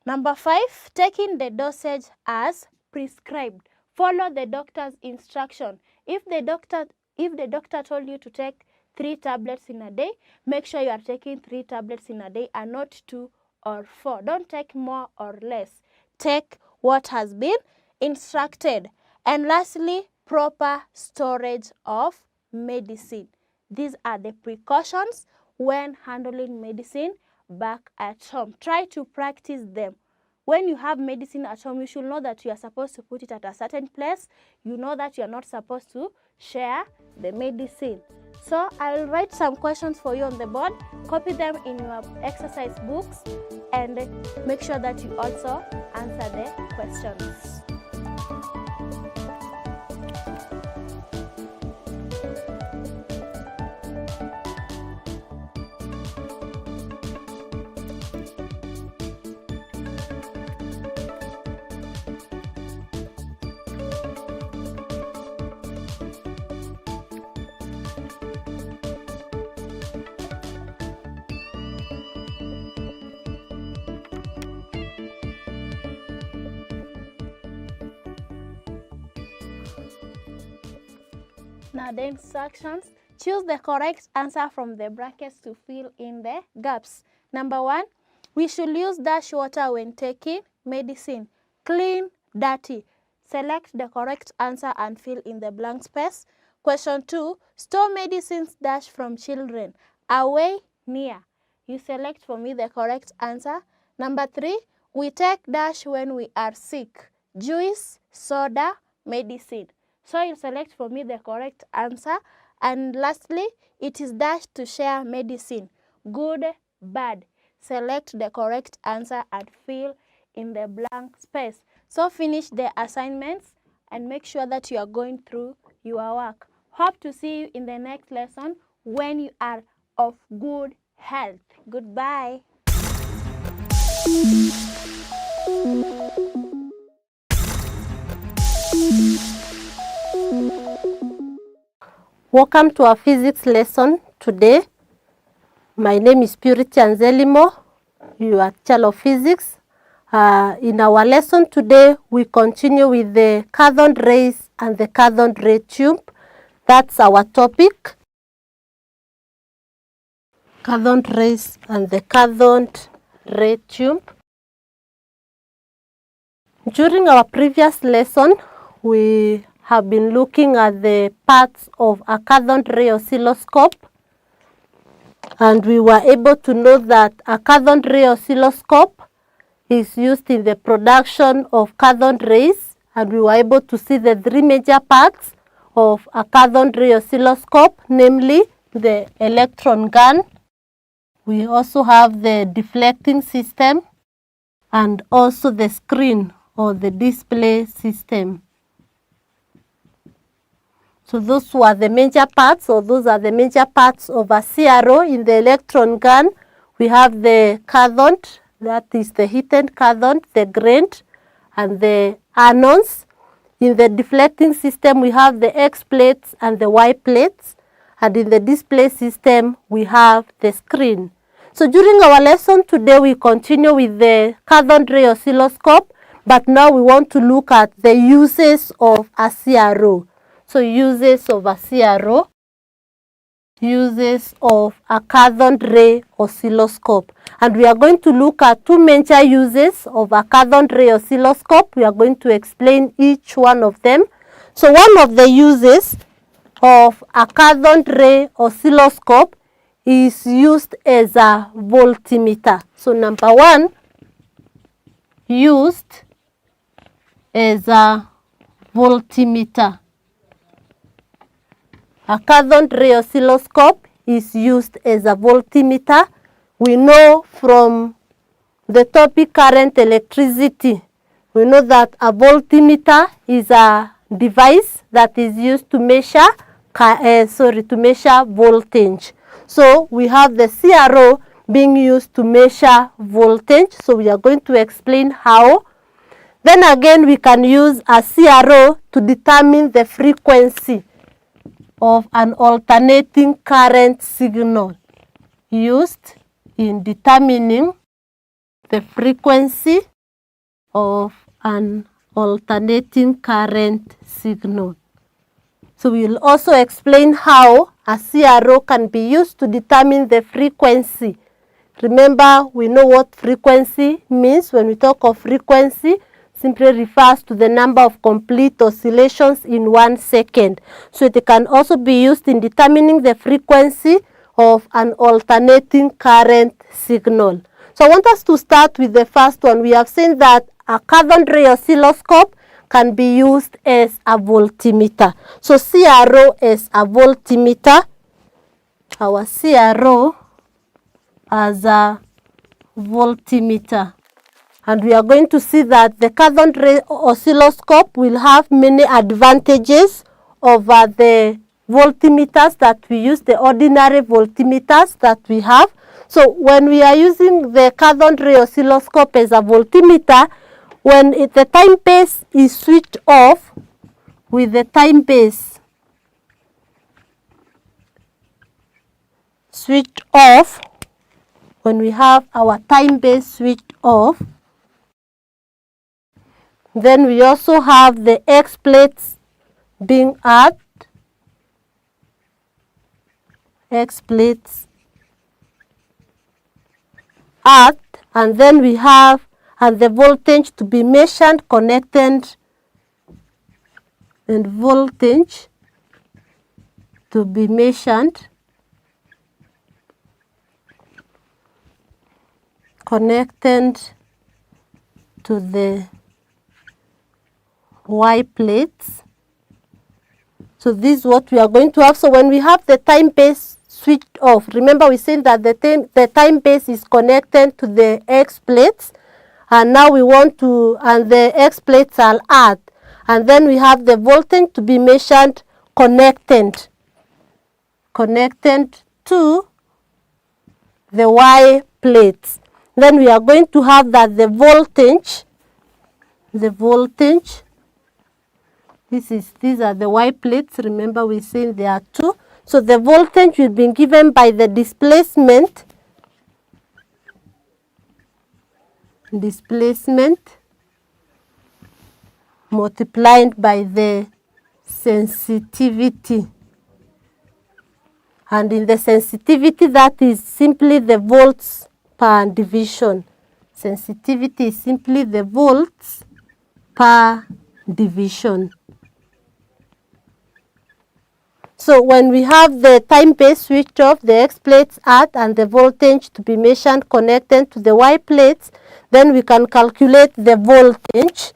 Number 5, taking the dosage as prescribed. Follow the doctor's instruction. If the doctor told you to take 3 tablets in a day, make sure you are taking 3 tablets in a day and not 2 or 4. Don't take more or less. Take what has been instructed. And lastly, proper storage of medicine. These are the precautions when handling medicine back at home. Try to practice them. When you have medicine at home, you should know that you are supposed to put it at a certain place. You know that you are not supposed to share the medicine. So I will write some questions for you on the board. Copy them in your exercise books and make sure that you also answer the questions. Now the instructions, choose the correct answer from the brackets to fill in the gaps. Number 1, we should use dash water when taking medicine. Clean, dirty. Select the correct answer and fill in the blank space. Question 2, store medicines dash from children. Away, near. You select for me the correct answer. Number 3, we take dash when we are sick. Juice, soda, medicine. So you select for me the correct answer. And lastly, it is dash to share medicine. Good, bad. Select the correct answer and fill in the blank space. So finish the assignments and make sure that you are going through your work. Hope to see you in the next lesson when you are of good health. Goodbye. Welcome to our physics lesson today. My name is Purity Anzelimo, your teacher of physics, In our lesson today, we continue with the cathode rays and the cathode ray tube. That's our topic. Cathode rays and the cathode ray tube. During our previous lesson, we have been looking at the parts of a cathode ray oscilloscope, and we were able to know that a cathode ray oscilloscope is used in the production of cathode rays, and we were able to see the three major parts of a cathode ray oscilloscope, namely the electron gun. We also have the deflecting system and also the screen or the display system. So those were the major parts, or those are the major parts of a CRO. In the electron gun, we have the cathode, that is the heated cathode, the ground, and the anodes. In the deflecting system, we have the X plates and the Y plates. And in the display system, we have the screen. So during our lesson today, we continue with the cathode ray oscilloscope, but now we want to look at the uses of a CRO. So uses of a CRO, uses of a cathode ray oscilloscope. And we are going to look at two major uses of a cathode ray oscilloscope. We are going to explain each one of them. So one of the uses of a cathode ray oscilloscope is used as a voltmeter. So number one, used as a voltmeter. A cathode ray oscilloscope is used as a voltmeter. We know from the topic current electricity, we know that a voltmeter is a device that is used to measure voltage. So we have the CRO being used to measure voltage. So we are going to explain how. Then again, we can use a CRO to determine the frequency of an alternating current signal, used in determining the frequency of an alternating current signal. So we will also explain how a CRO can be used to determine the frequency. Remember, we know what frequency means. When we talk of frequency, simply refers to the number of complete oscillations in 1 second. So it can also be used in determining the frequency of an alternating current signal. So I want us to start with the first one. We have seen that a cathode ray oscilloscope can be used as a voltmeter. So CRO as a voltmeter, our CRO as a voltmeter. And we are going to see that the cathode ray oscilloscope will have many advantages over the voltmeters that we use, the ordinary voltmeters that we have. So when we are using the cathode ray oscilloscope as a voltmeter, when the time base is switched off, with the time base switched off, when we have our time base switched off, then we also have the X plates being earthed, X plates earthed, and then we have the voltage to be measured, connected, and voltage to be measured, connected to the Y plates. So this is what we are going to have. So when we have the time base switched off, remember we said that the time base is connected to the X plates, and now we want to, and the X plates are earthed, and then we have the voltage to be measured, connected to the Y plates. Then we are going to have that the voltage, these are the Y plates. Remember we said there are two. So the voltage will be given by the displacement displacement multiplied by the sensitivity. And in the sensitivity, that is simply the volts per division. Sensitivity is simply the volts per division. So when we have the time base switched off, the X plates at and the voltage to be measured connected to the Y plates, then we can calculate the voltage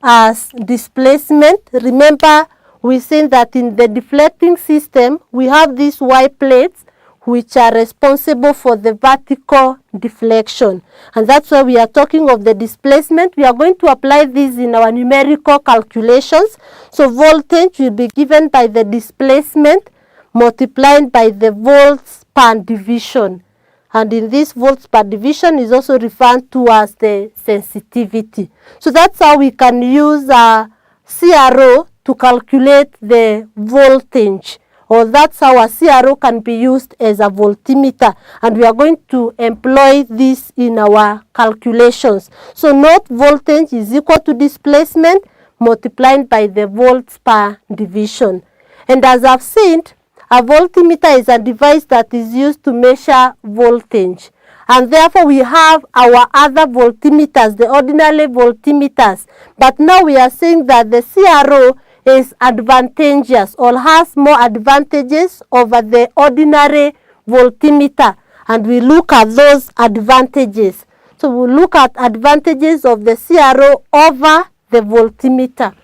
as displacement. Remember, we said that in the deflecting system, we have these Y plates which are responsible for the vertical deflection. And that's why we are talking of the displacement. We are going to apply this in our numerical calculations. So voltage will be given by the displacement multiplied by the volts per division. And in this volts per division is also referred to as the sensitivity. So that's how we can use a CRO to calculate the voltage, or that's how a CRO can be used as a voltmeter, and we are going to employ this in our calculations. So note, voltage is equal to displacement multiplied by the volts per division. And as I've said, a voltmeter is a device that is used to measure voltage. And therefore we have our other voltmeters, the ordinary voltmeters. But now we are saying that the CRO is advantageous or has more advantages over the ordinary voltmeter. And we look at those advantages. So we look at advantages of the CRO over the voltmeter.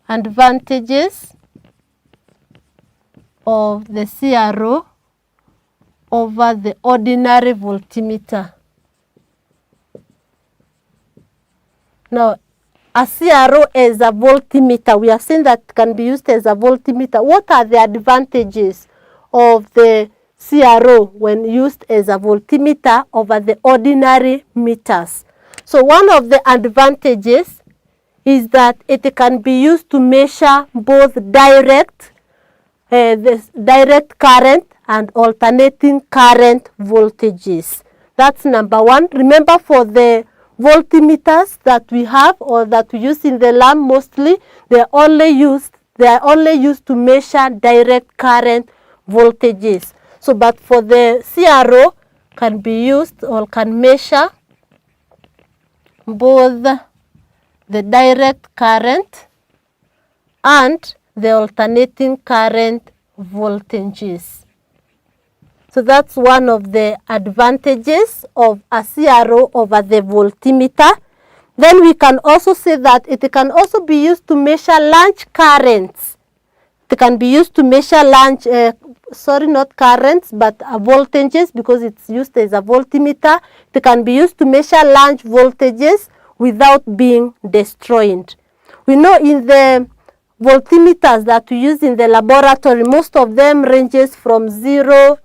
Advantages of the CRO over the ordinary voltmeter. Now, a CRO as a voltmeter, we have seen that can be used as a voltmeter. What are the advantages of the CRO when used as a voltmeter over the ordinary meters? So one of the advantages is that it can be used to measure both direct current and alternating current voltages. That's number one. Remember, for the voltmeters that we have or that we use in the lab, mostly they are only used to measure direct current voltages. So but for the CRO, can be used or can measure both the direct current and the alternating current voltages. So that's one of the advantages of a CRO over the voltmeter. Then we can also say that it can also be used to measure large currents. It can be used to measure large, not currents, but voltages, because it's used as a voltmeter. It can be used to measure large voltages without being destroyed. We know in the voltmeters that we use in the laboratory, most of them ranges from 0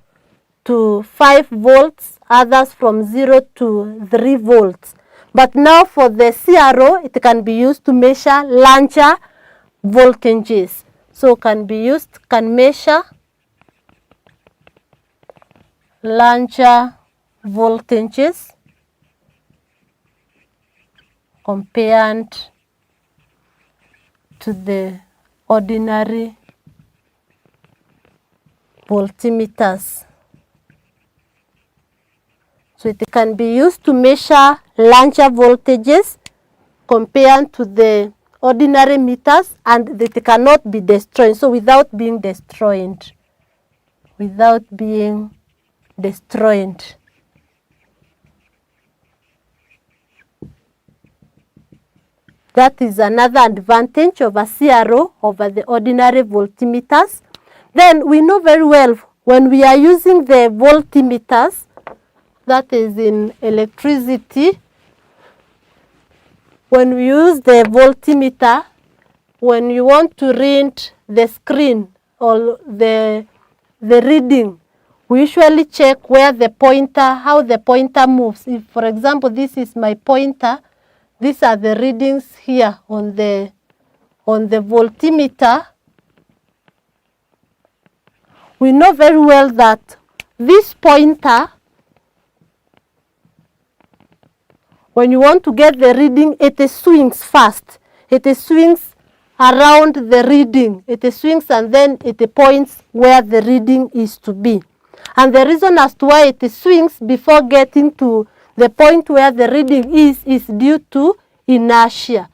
to 5 volts, others from 0 to 3 volts. But now for the CRO, it can be used to measure larger voltages. So can measure larger voltages compared to the ordinary voltmeters. So it can be used to measure larger voltages compared to the ordinary meters, and it cannot be destroyed. So without being destroyed. That is another advantage of a CRO over the ordinary voltmeters. Then we know very well when we are using the voltmeters, that is in electricity, when we use the voltmeter, when you want to read the screen or the reading, we usually check where the pointer, how the pointer moves. If, for example, this is my pointer, these are the readings here on the voltmeter. We know very well that this pointer When you want to get the reading, it swings fast. It swings around the reading. It swings and then it points where the reading is to be. And the reason as to why it swings before getting to the point where the reading is due to inertia.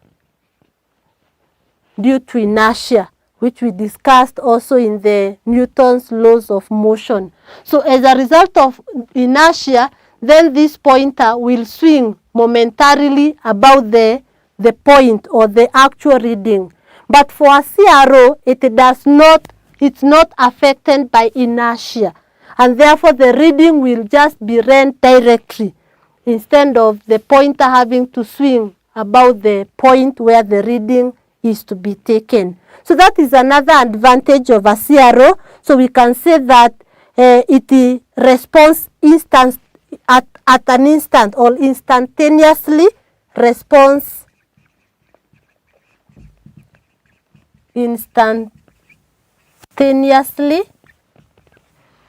Due to inertia, which we discussed also in the Newton's laws of motion. So as a result of inertia, then this pointer will swing momentarily about the point or the actual reading. But for a CRO, it's not affected by inertia. And therefore the reading will just be read directly instead of the pointer having to swing about the point where the reading is to be taken. So that is another advantage of a CRO. So we can say that it responds at an instant or instantaneously responds instantaneously.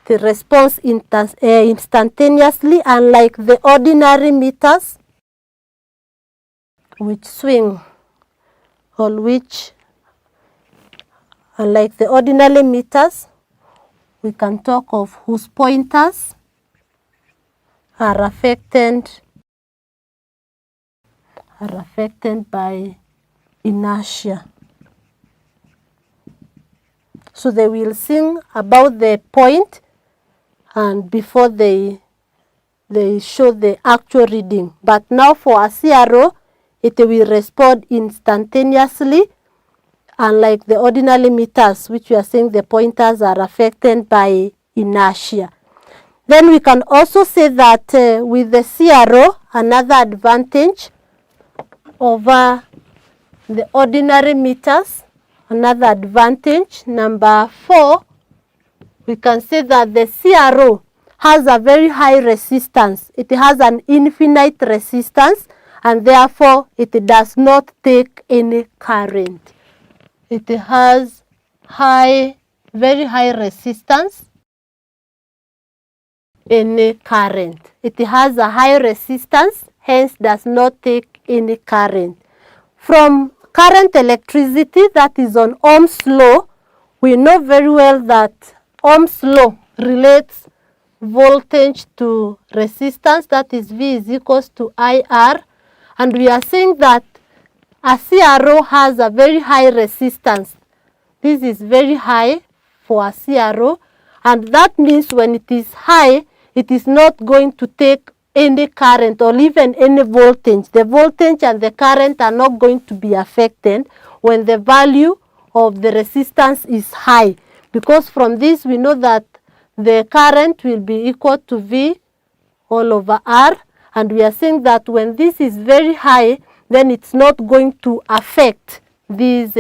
It responds instantaneously, unlike the ordinary meters which swing, or which, unlike the ordinary meters, we can talk of whose pointers are affected by inertia. So they will sing about the point and before they show the actual reading. But now for a CRO, it will respond instantaneously, unlike the ordinary meters, which we are saying the pointers are affected by inertia. Then we can also say that with the CRO, another advantage over the ordinary meters, another advantage, number 4, we can say that the CRO has a very high resistance. It has an infinite resistance, and therefore it does not take any current. It has very high resistance, any current. It has a high resistance, hence does not take any current. From current electricity, that is on Ohm's law, we know very well that Ohm's law relates voltage to resistance, that is V is equals to IR, and we are saying that a CRO has a very high resistance. This is very high for a CRO, and that means when it is high, it is not going to take any current or even any voltage. The voltage and the current are not going to be affected when the value of the resistance is high, because from this we know that the current will be equal to V all over R, and we are saying that when this is very high, then it's not going to affect this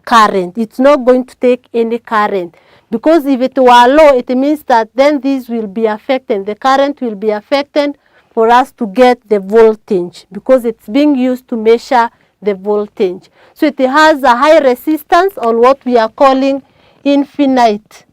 current. It's not going to take any current, because if it were low, it means that then this will be affected. The current will be affected for us to get the voltage, because it's being used to measure the voltage. So it has a high resistance, or what we are calling infinite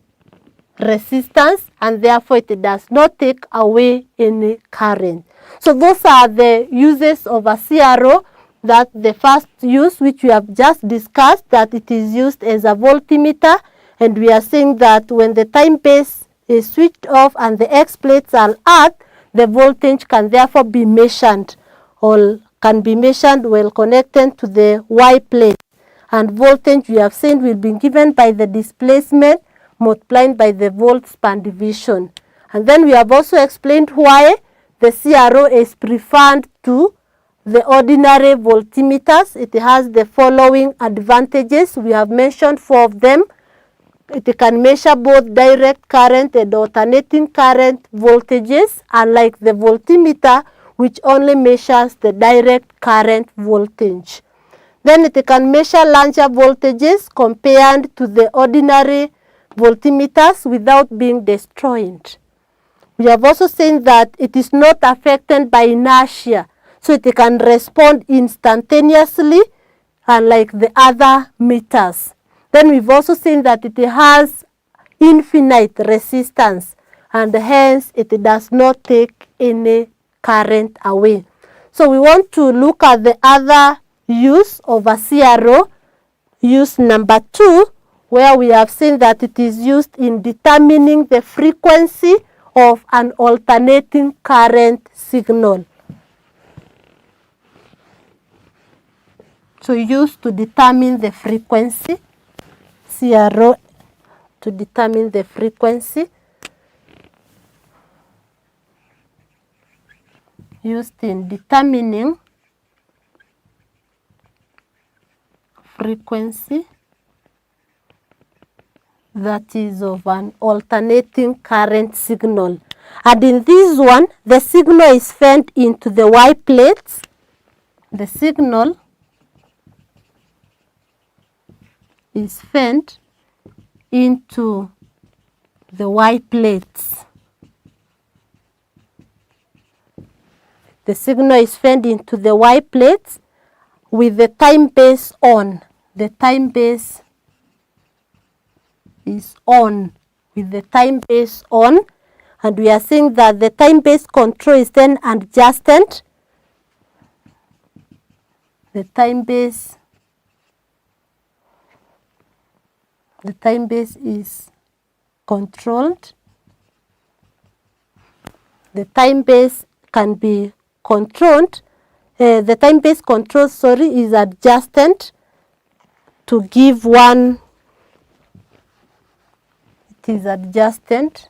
resistance, and therefore it does not take away any current. So those are the uses of a CRO. That the first use, which we have just discussed, that it is used as a voltmeter, and we are saying that when the time base is switched off and the X plates are at, the voltage can therefore be measured, or can be measured while connected to the Y plate. And voltage, we have seen, will be given by the displacement multiplied by the volts per division. And then we have also explained why the CRO is preferred to the ordinary voltmeters. It has the following advantages. We have mentioned 4 of them. It can measure both direct current and alternating current voltages, unlike the voltmeter, which only measures the direct current voltage. Then it can measure larger voltages compared to the ordinary voltmeters without being destroyed. We have also seen that it is not affected by inertia, so it can respond instantaneously, unlike the other meters. Then we've also seen that it has infinite resistance, and hence it does not take any current away. So we want to look at the other use of a CRO, use number 2, where we have seen that it is used in determining the frequency of an alternating current signal. So used to determine the frequency, CRO to determine the frequency, used in determining frequency that is of an alternating current signal. And in this one, the signal is fed into the Y plates. The signal is fed into the Y plates. The signal is fed into the Y plates with the time base on. The time base is on, with the time base on, and we are saying that the time base control is then adjusted. The time base is controlled. The time base can be controlled. The time base control, is adjusted to give one. It is adjusted.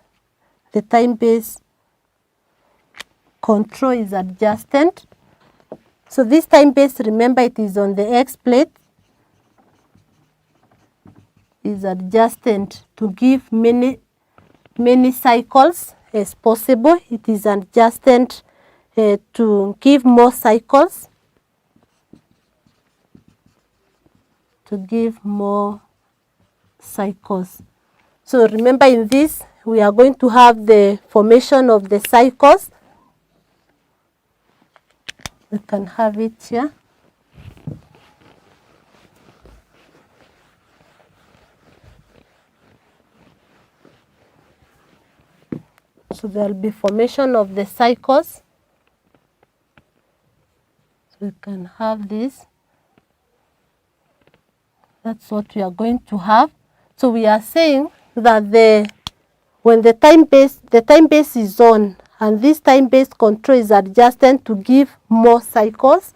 The time base control is adjusted. So this time base, remember, it is on the X plate, is adjusted to give many cycles as possible. It is adjusted to give more cycles, So remember, in this, we are going to have the formation of the cycles. We can have it here. So there will be formation of the cycles. So we can have this. That's what we are going to have. So we are saying that when the time base is on, and this time base control is adjusted to give more cycles,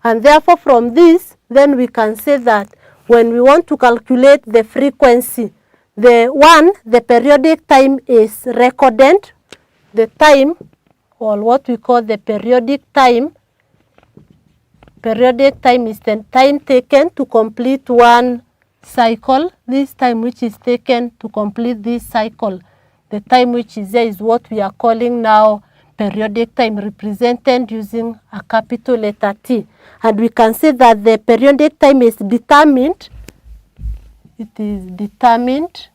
and therefore from this, then we can say that when we want to calculate the frequency, the periodic time is recorded. The time, or what we call the periodic time is the time taken to complete one cycle. This time which is taken to complete this cycle, the time which is there is what we are calling now periodic time, represented using a capital letter T. And we can say that the periodic time is determined. It is determined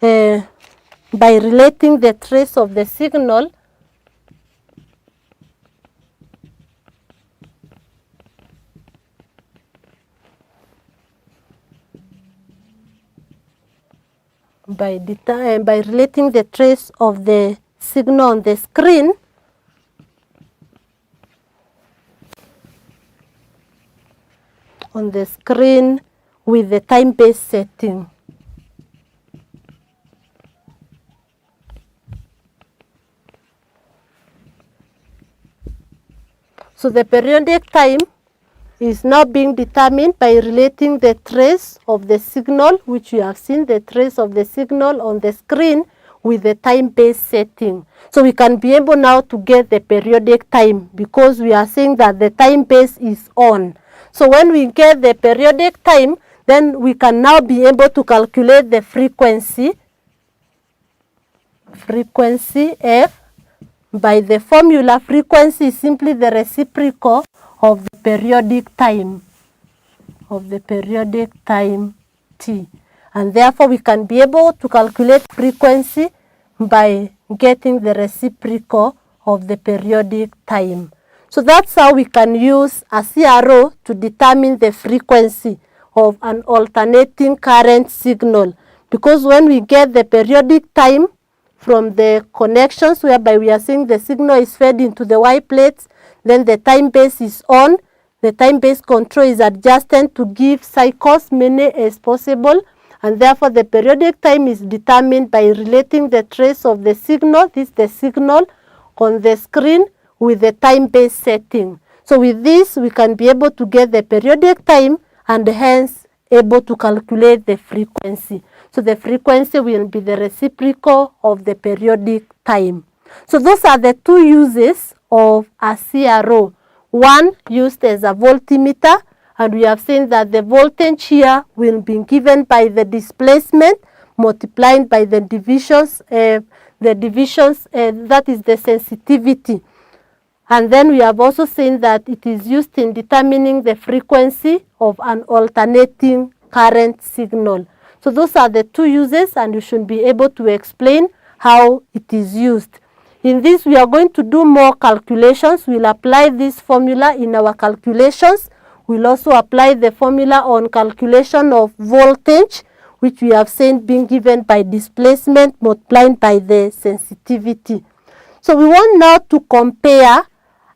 by relating the trace of the signal by relating the trace of the signal on the screen with the time base setting. So the periodic time is now being determined by relating the trace of the signal, which you have seen, the trace of the signal on the screen with the time base setting. So we can be able now to get the periodic time because we are saying that the time base is on. So when we get the periodic time, then we can now be able to calculate the frequency F. By the formula, frequency is simply the reciprocal of the periodic time, T. And therefore, we can be able to calculate frequency by getting the reciprocal of the periodic time. So that's how we can use a CRO to determine the frequency of an alternating current signal. Because when we get the periodic time, from the connections whereby we are seeing the signal is fed into the Y plates, then the time base is on. The time base control is adjusted to give cycles many as possible, and therefore the periodic time is determined by relating the trace of the signal, this is the signal on the screen, with the time base setting. So with this we can be able to get the periodic time and hence able to calculate the frequency. So the frequency will be the reciprocal of the periodic time. So those are the two uses of a CRO. One used as a voltmeter, and we have seen that the voltage here will be given by the displacement multiplied by the divisions, that is the sensitivity. And then we have also seen that it is used in determining the frequency of an alternating current signal. So those are the two uses, and you should be able to explain how it is used. In this, we are going to do more calculations. We'll apply this formula in our calculations. We'll also apply the formula on calculation of voltage, which we have seen being given by displacement multiplied by the sensitivity. So we want now to compare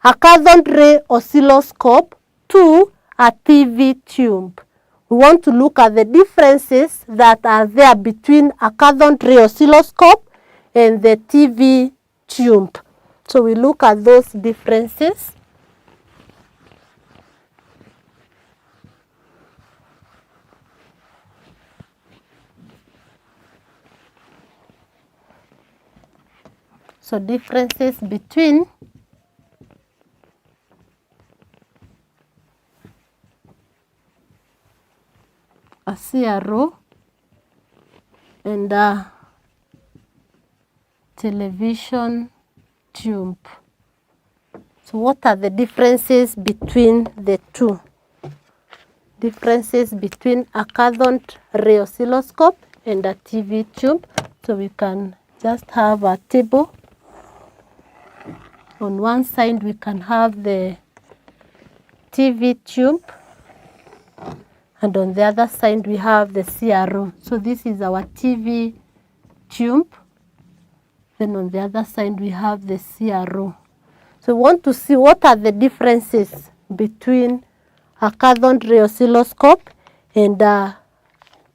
a cathode ray oscilloscope to a TV tube. We want to look at the differences that are there between a cathode ray oscilloscope and the TV tube. So we look at those differences. So differences between a CRO and a television tube. So what are the differences between the two? Differences between a cathode ray oscilloscope and a TV tube. So we can just have a table. On one side we can have the TV tube, and on the other side we have the CRO. So this is our TV tube. Then on the other side we have the CRO. So we want to see what are the differences between a cathode ray oscilloscope and a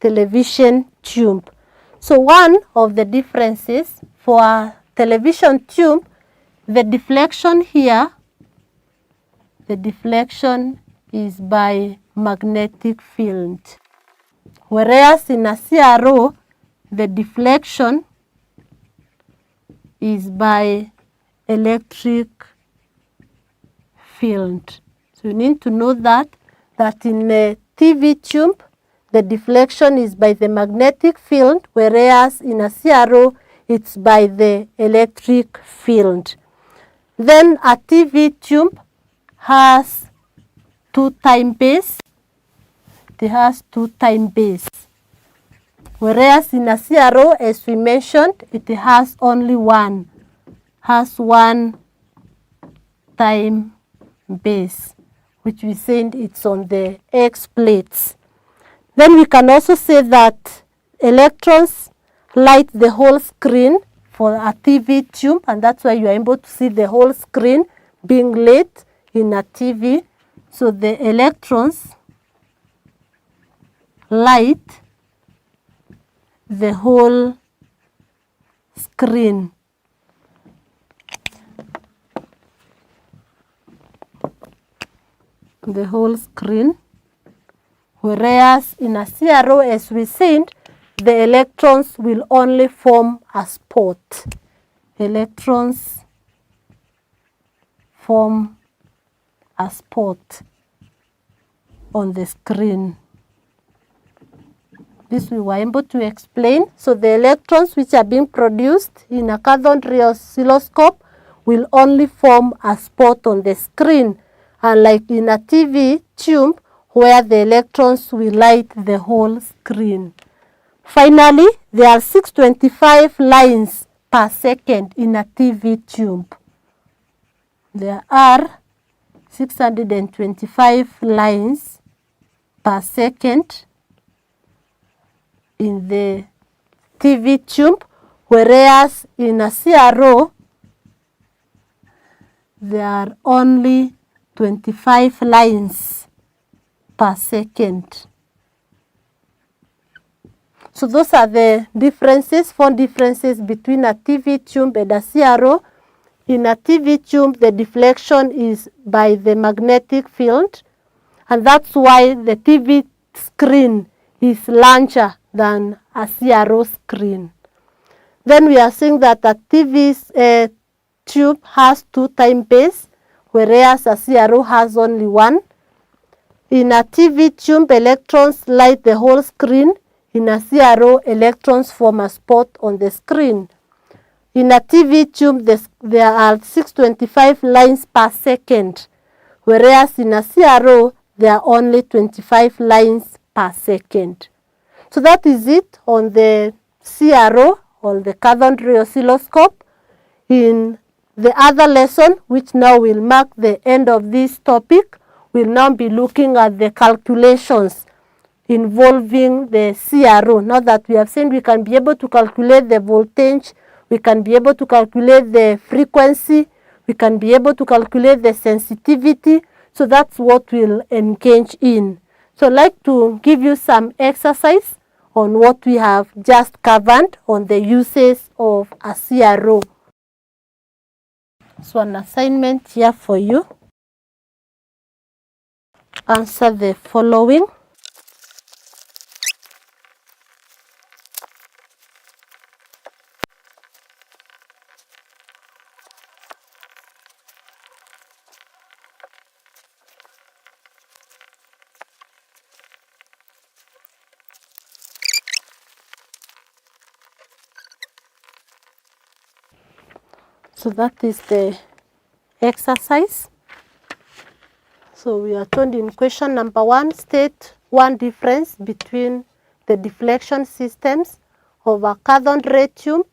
television tube. So one of the differences for a television tube, the deflection here, the deflection is by magnetic field. Whereas in a CRO, the deflection is by electric field. So you need to know that in a TV tube, the deflection is by the magnetic field, whereas in a CRO, it's by the electric field. Then a TV tube has two time base. It has two time base. Whereas in a CRO, as we mentioned, it has only one. Has one time base, which we said it's on the X plates. Then we can also say that electrons light the whole screen for a TV tube, and that's why you are able to see the whole screen being lit in a TV. So the electrons light the whole screen. The whole screen. Whereas in a CRO, as we said, the electrons will only form a spot. Electrons form a spot on the screen. This we were able to explain. So the electrons which are being produced in a cathode ray oscilloscope will only form a spot on the screen, unlike in a TV tube where the electrons will light the whole screen. Finally, there are 625 lines per second in a TV tube. There are 625 lines per second in the TV tube, whereas in a CRO, there are only 25 lines per second. So those are the differences, 4 differences between a TV tube and a CRO. In a TV tube, the deflection is by the magnetic field, and that's why the TV screen is larger than a CRO screen. Then we are saying that a TV tube has 2 time base, whereas a CRO has only 1. In a TV tube, electrons light the whole screen. In a CRO, electrons form a spot on the screen. In a TV tube, there are 625 lines per second, whereas in a CRO, there are only 25 lines per second. So that is it on the CRO, or the cathode ray oscilloscope. In the other lesson, which now will mark the end of this topic, we'll now be looking at the calculations involving the CRO. Now that we have seen we can be able to calculate the voltage, we can be able to calculate the frequency, we can be able to calculate the sensitivity. So that's what we'll engage in. So I'd like to give you some exercise on what we have just covered on the uses of a CRO. So an assignment here for you. Answer the following. So that is the exercise. So we are told in question number 1, state one difference between the deflection systems of a cathode ray tube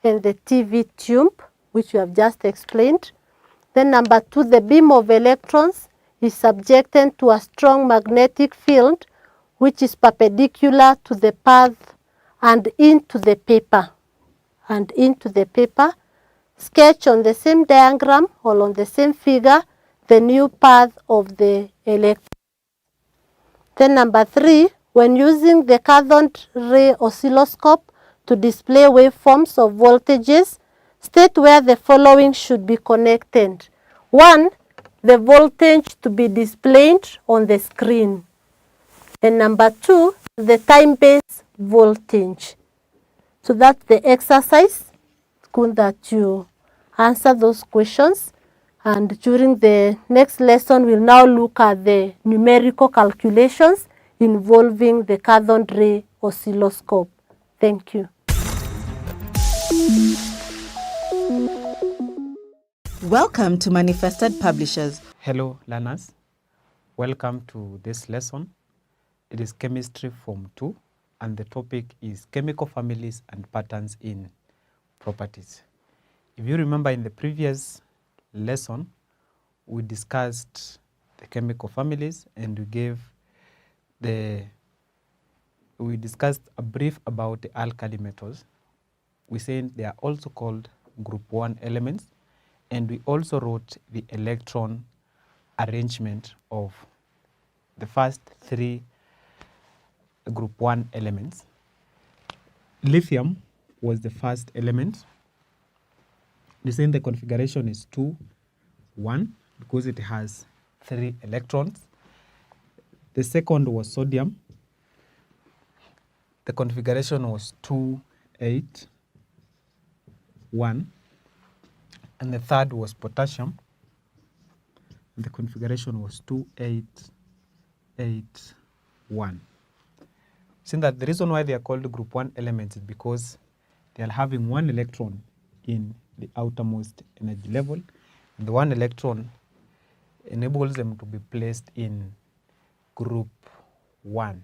and the TV tube, which we have just explained. Then number 2, the beam of electrons is subjected to a strong magnetic field, which is perpendicular to the path and into the paper. Sketch on the same diagram or on the same figure the new path of the electron. Then number 3, when using the cathode ray oscilloscope to display waveforms of voltages, state where the following should be connected. 1, the voltage to be displayed on the screen. And number 2, the time-based voltage. So that's the exercise. Good that you answer those questions. And during the next lesson, we'll now look at the numerical calculations involving the cathode ray oscilloscope. Thank you. Welcome to Manifested Publishers. Hello learners, welcome to this lesson. It is Chemistry Form 2 and the topic is Chemical Families and Patterns in Properties. If you remember in the previous lesson, we discussed the chemical families and we discussed a brief about the alkali metals. We said they are also called group 1 elements, and we also wrote the electron arrangement of the first 3 group 1 elements. Lithium was the first element. We said the configuration is 2, 1 because it has 3 electrons. The second was sodium. The configuration was 2, 8, 1. And the third was potassium. And the configuration was 2, 8, 8, 1. Since that the reason why they are called group 1 elements is because they are having 1 electron in the outermost energy level. And the 1 electron enables them to be placed in group 1.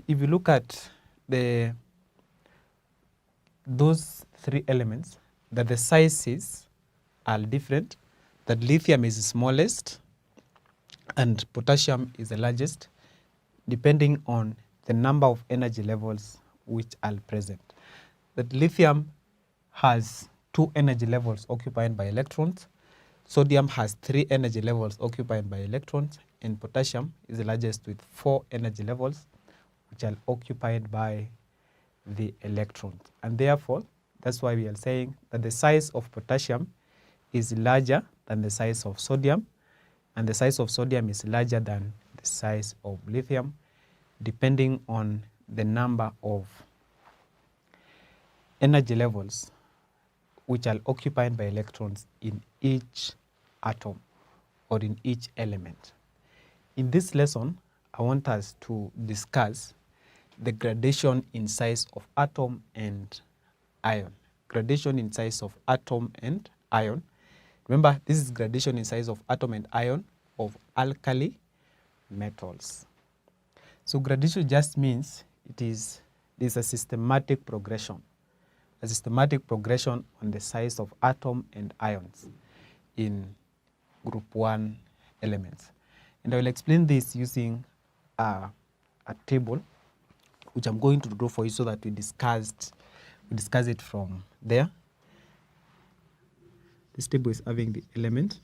If you look at those 3 elements, that the sizes are different, that lithium is the smallest and potassium is the largest, depending on the number of energy levels which are present. that lithium has 2 energy levels occupied by electrons, sodium has 3 energy levels occupied by electrons, and potassium is the largest with 4 energy levels which are occupied by the electrons. And therefore, that's why we are saying that the size of potassium is larger than the size of sodium, and the size of sodium is larger than the size of lithium, depending on the number of energy levels which are occupied by electrons in each atom or in each element. In this lesson, I want us to discuss the gradation in size of atom and ion. Gradation in size of atom and ion. Remember, this is gradation in size of atom and ion of alkali metals. So gradation just means it is a systematic progression. A systematic progression on the size of atom and ions in group 1 elements. And I will explain this using a table which I'm going to draw for you so that we discuss it from there. This table is having the element.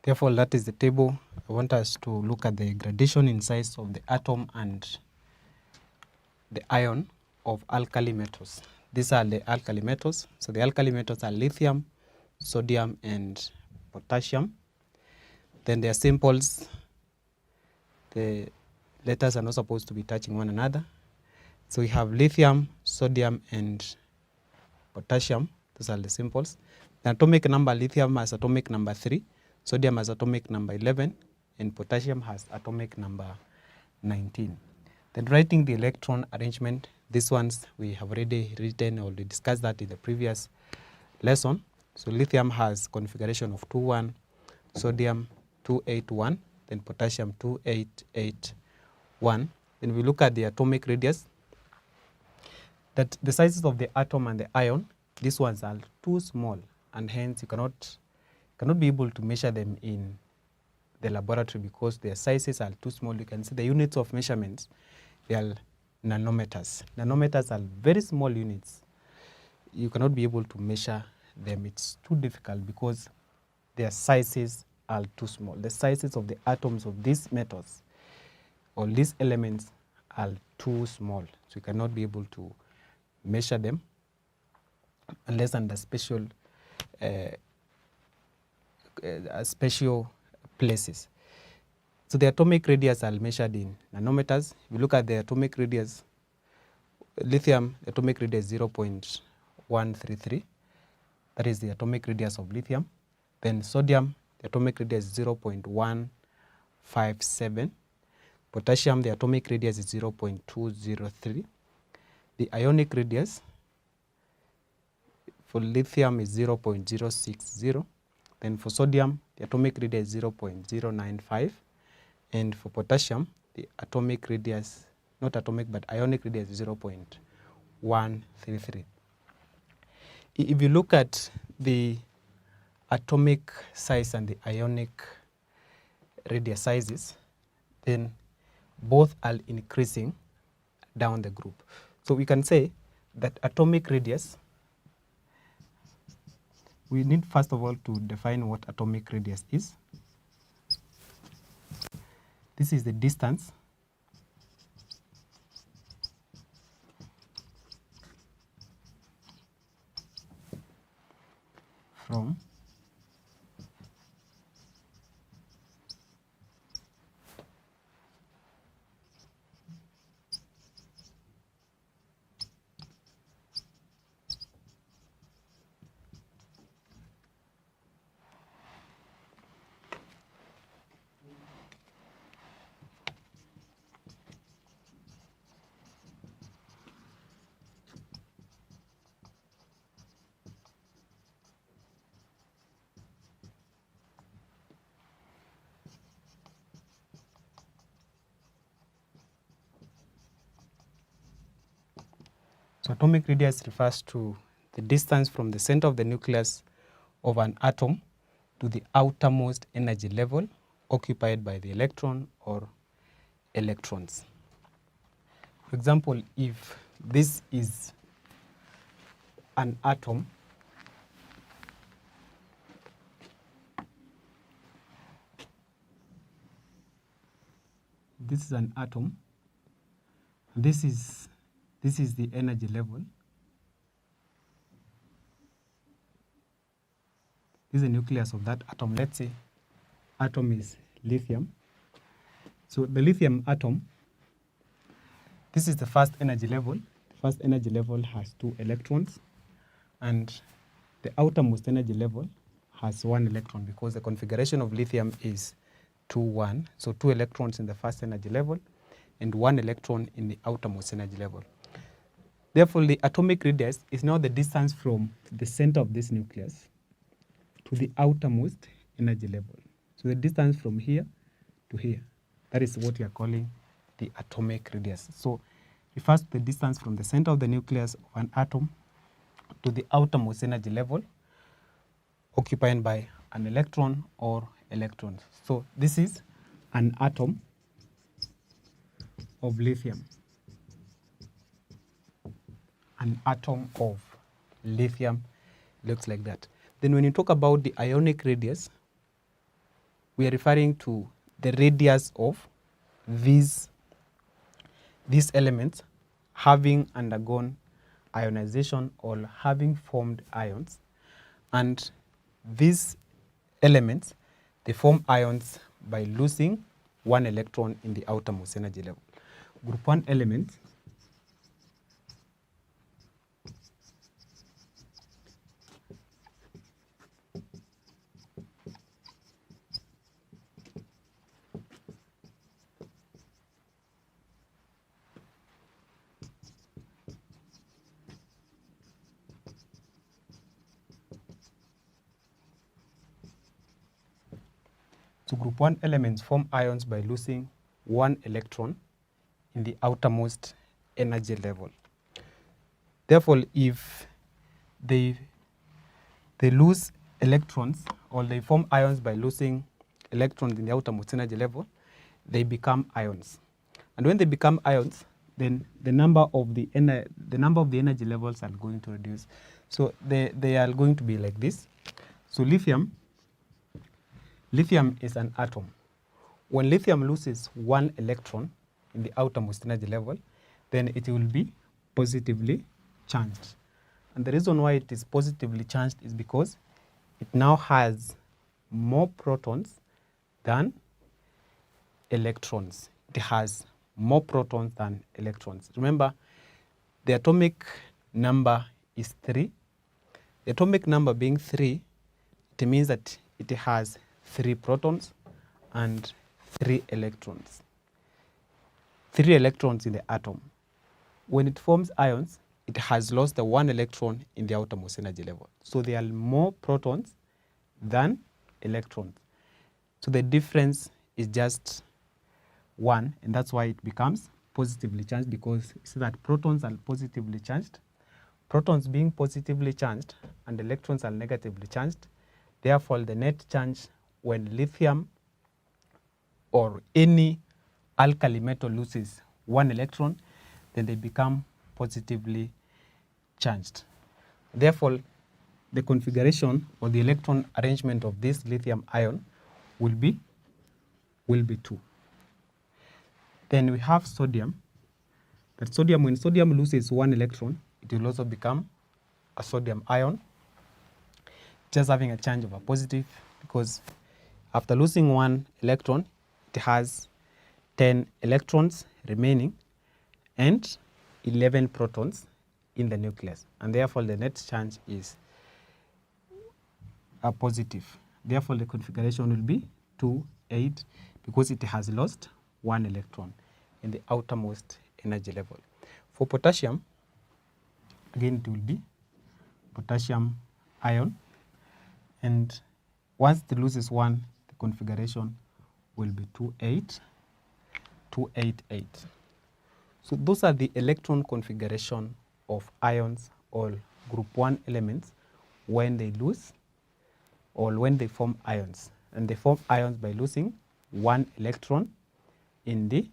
Therefore, that is the table. I want us to look at the gradation in size of the atom and the ion of alkali metals. These are the alkali metals. So the alkali metals are lithium, sodium, and potassium. Then their symbols, the letters are not supposed to be touching one another. So we have lithium, sodium, and potassium. Those are the symbols. The atomic number, lithium has atomic number 3. Sodium has atomic number 11, and potassium has atomic number 19. Then writing the electron arrangement, these ones we have already written or we discussed that in the previous lesson. So lithium has configuration of 2,1, sodium 2,8,1, then potassium 2,8,8,1. Then we look at the atomic radius, that the sizes of the atom and the ion, these ones are too small, and hence you cannot be able to measure them in the laboratory because their sizes are too small. You can see the units of measurements, they are nanometers. Nanometers are very small units. You cannot be able to measure them. It's too difficult because their sizes are too small. The sizes of the atoms of these metals or these elements are too small. So you cannot be able to measure them unless under special places. So the atomic radius are measured in nanometers. If you look at the atomic radius, lithium, the atomic radius 0.133. That is the atomic radius of lithium. Then sodium, the atomic radius is 0.157. Potassium, the atomic radius is 0.203. The ionic radius for lithium is 0.060. Then for sodium, the atomic radius is 0.095. And for potassium, the atomic radius, not atomic, but ionic radius is 0.133. If you look at the atomic size and the ionic radius sizes, then both are increasing down the group. So we can say that atomic radius, we need first of all to define what atomic radius is. This is the distance from So atomic radius refers to the distance from the center of the nucleus of an atom to the outermost energy level occupied by the electron or electrons. For example, if this is an atom, this is an atom, this is the energy level. This is the nucleus of that atom. Let's say atom is lithium. So the lithium atom, this is the first energy level. The first energy level has 2 electrons, and the outermost energy level has 1 electron, because the configuration of lithium is 2-1. So 2 electrons in the first energy level and 1 electron in the outermost energy level. Therefore, the atomic radius is now the distance from the center of this nucleus to the outermost energy level. So the distance from here to here, that is what we are calling the atomic radius. So refers to the distance from the center of the nucleus of an atom to the outermost energy level occupied by an electron or electrons. So this is an atom of lithium. An atom of lithium looks like that. Then when you talk about the ionic radius, we are referring to the radius of these elements having undergone ionization or having formed ions. And these elements, they form ions by losing 1 electron in the outermost energy level. Group 1 elements group 1 elements form ions by losing 1 electron in the outermost energy level. Therefore, if they lose electrons, or they form ions by losing electrons in the outermost energy level, they become ions. And when they become ions, then the number of the energy levels are going to reduce. So they are going to be like this. So lithium is an atom. When lithium loses 1 electron in the outermost energy level, then it will be positively charged. And the reason why it is positively charged is because it now has more protons than electrons. It has more protons than electrons. Remember, the atomic number is 3. The atomic number being 3, it means that it has 3 protons and 3 electrons. 3 electrons in the atom. When it forms ions, it has lost the 1 electron in the outermost energy level. So there are more protons than electrons. So the difference is just 1, and that's why it becomes positively charged, because it's that protons are positively charged. Protons being positively charged and electrons are negatively charged. Therefore, the net charge when lithium or any alkali metal loses 1 electron, then they become positively charged. Therefore, the configuration or the electron arrangement of this lithium ion will be 2. Then we have sodium. That sodium, when sodium loses 1 electron, it will also become a sodium ion, just having a charge of a positive, because after losing 1 electron, it has 10 electrons remaining and 11 protons in the nucleus. And therefore, the net charge is a positive. Therefore, the configuration will be 2, 8, because it has lost 1 electron in the outermost energy level. For potassium, again, it will be potassium ion. And once it loses 1, the configuration will be 2, 8, 2, 8, 8. So those are the electron configuration of ions or group 1 elements when they lose or when they form ions. And they form ions by losing one electron in the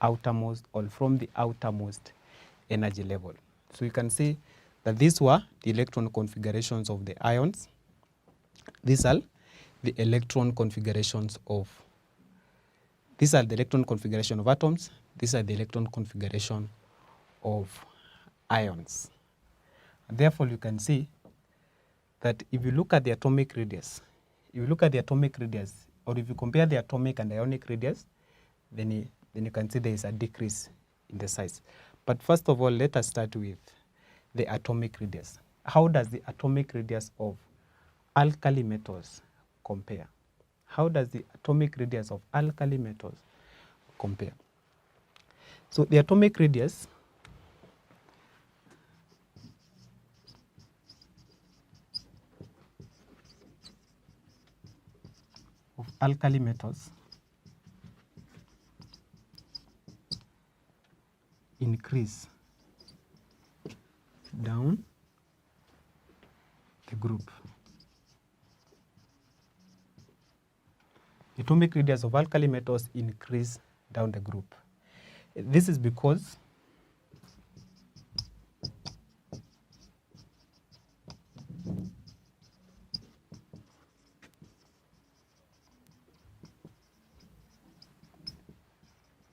outermost or from the outermost energy level. So you can see that these were the electron configurations of the ions. These are the electron configurations of atoms. These are the electron configuration of ions. And therefore, you can see that if you look at the atomic radius, or if you compare the atomic and ionic radius, then you can see there is a decrease in the size. But first of all, let us start with the atomic radius. How does the atomic radius of alkali metals compare? How does the atomic radius of alkali metals compare? So the atomic radius of alkali metals increase down the group. The atomic radius of alkali metals increase down the group. This is because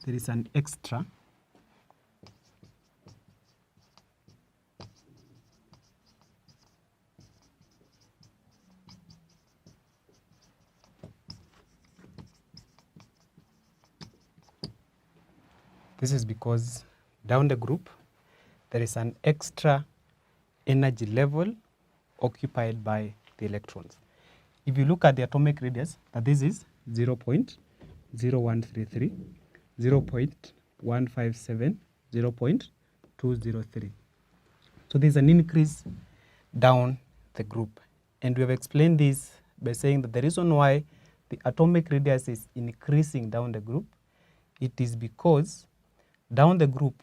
there is an extra This is because down the group, there is an extra energy level occupied by the electrons. If you look at the atomic radius, that this is 0.0133, 0.157, 0.203. So there's an increase down the group. And we have explained this by saying that the reason why the atomic radius is increasing down the group, it is because down the group,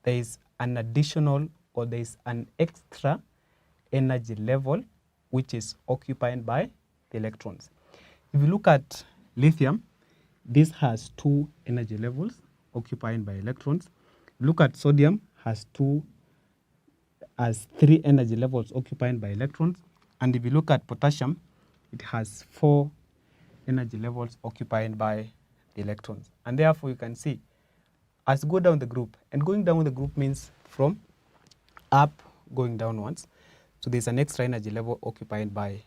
there is an additional or there is an extra energy level which is occupied by the electrons. If you look at lithium, this has 2 energy levels occupied by electrons. Look at sodium, has 3 energy levels occupied by electrons. And if you look at potassium, it has 4 energy levels occupied by the electrons. And therefore, you can see as go down the group, and going down the group means from up going downwards. So there's an extra energy level occupied by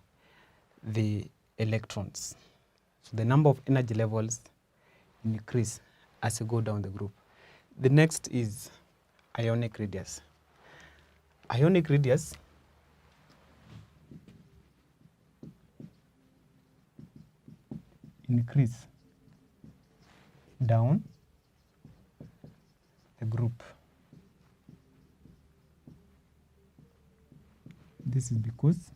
the electrons. So the number of energy levels increase as you go down the group. The next is ionic radius. Ionic radius increase down the group. This is because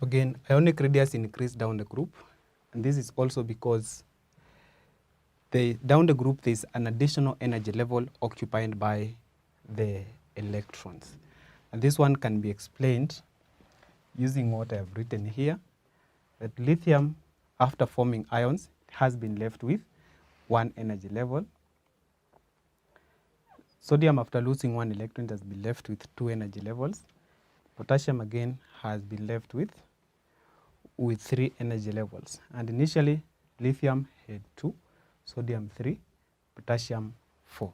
again, ionic radius increase down the group, and this is also because down the group there is an additional energy level occupied by the electrons. And this one can be explained using what I have written here, that lithium, after forming ions, has been left with 1 energy level. Sodium, after losing 1 electron, has been left with 2 energy levels. Potassium again has been left with 3 energy levels. And initially, lithium had 2, sodium 3, potassium 4.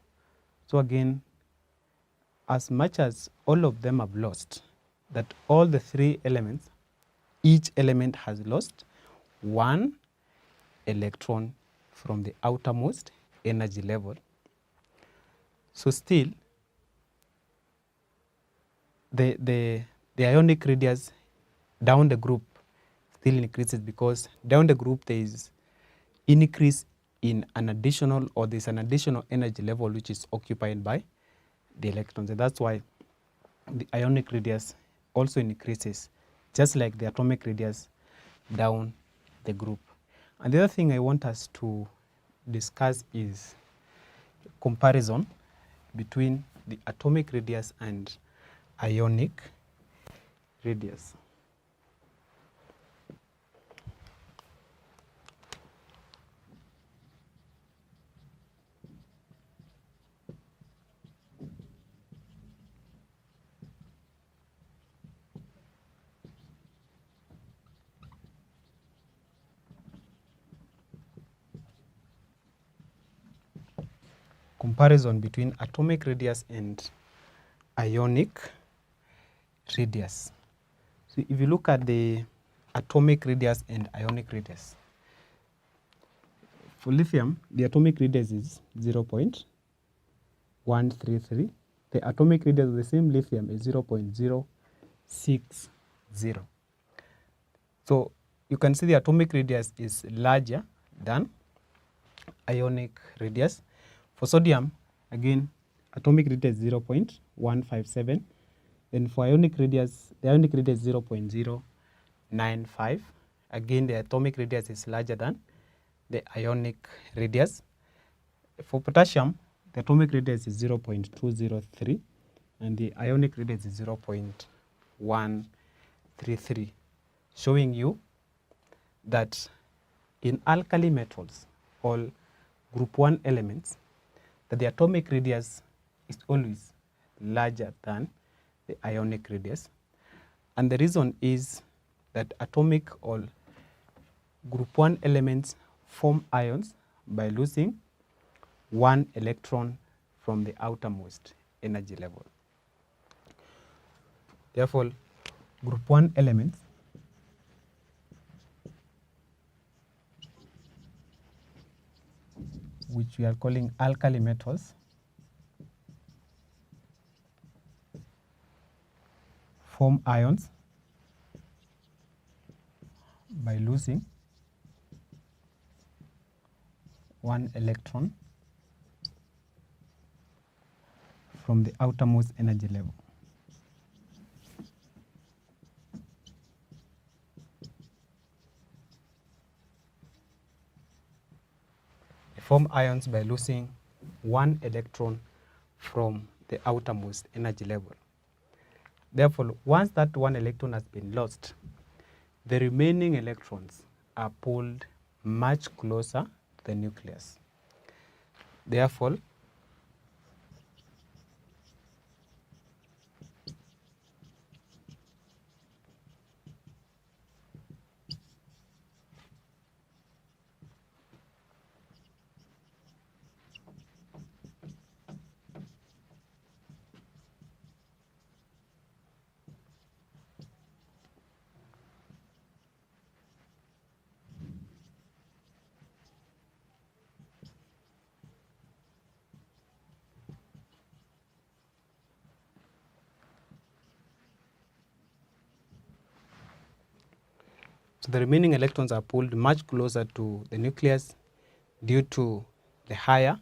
So again, as much as all of them have lost, that all the 3 elements, each element has lost 1 electron from the outermost energy level. So still, the ionic radius down the group still increases, because down the group there is increase in an additional, or there's an additional energy level which is occupied by the electrons. And that's why the ionic radius also increases, just like the atomic radius down the group. And the other thing I want us to discuss is comparison between the atomic radius and ionic radius. Comparison between atomic radius and ionic radius. So if you look at the atomic radius and ionic radius, for lithium, the atomic radius is 0.133. The atomic radius of the same lithium is 0.060. So you can see the atomic radius is larger than ionic radius. For sodium, again, atomic radius is 0.157. Then for ionic radius, the ionic radius is 0.095. Again, the atomic radius is larger than the ionic radius. For potassium, the atomic radius is 0.203 and the ionic radius is 0.133, showing you that in alkali metals, all group 1 elements, that the atomic radius is always larger than the ionic radius. And the reason is that atomic or group 1 elements form ions by losing 1 electron from the outermost energy level. Therefore, group 1 elements which we are calling alkali metals form ions by losing 1 electron from the outermost energy level. Form ions by losing 1 electron from the outermost energy level. Therefore, once that 1 electron has been lost, the remaining electrons are pulled much closer to the nucleus. Therefore, so the remaining electrons are pulled much closer to the nucleus due to the higher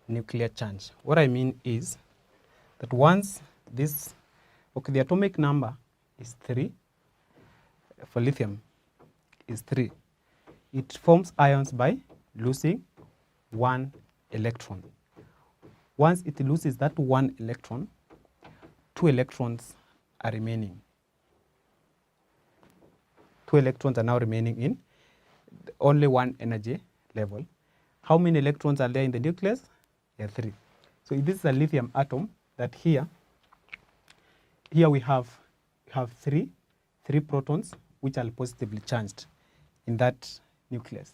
nuclear charge. What I mean is that once this, the atomic number is 3, for lithium is 3. It forms ions by losing 1 electron. Once it loses that 1 electron, 2 electrons are remaining. 2 electrons are now remaining in only 1 energy level. How many electrons are there in the nucleus? There are 3. So this is a lithium atom that here we have 3 protons which are positively charged in that nucleus.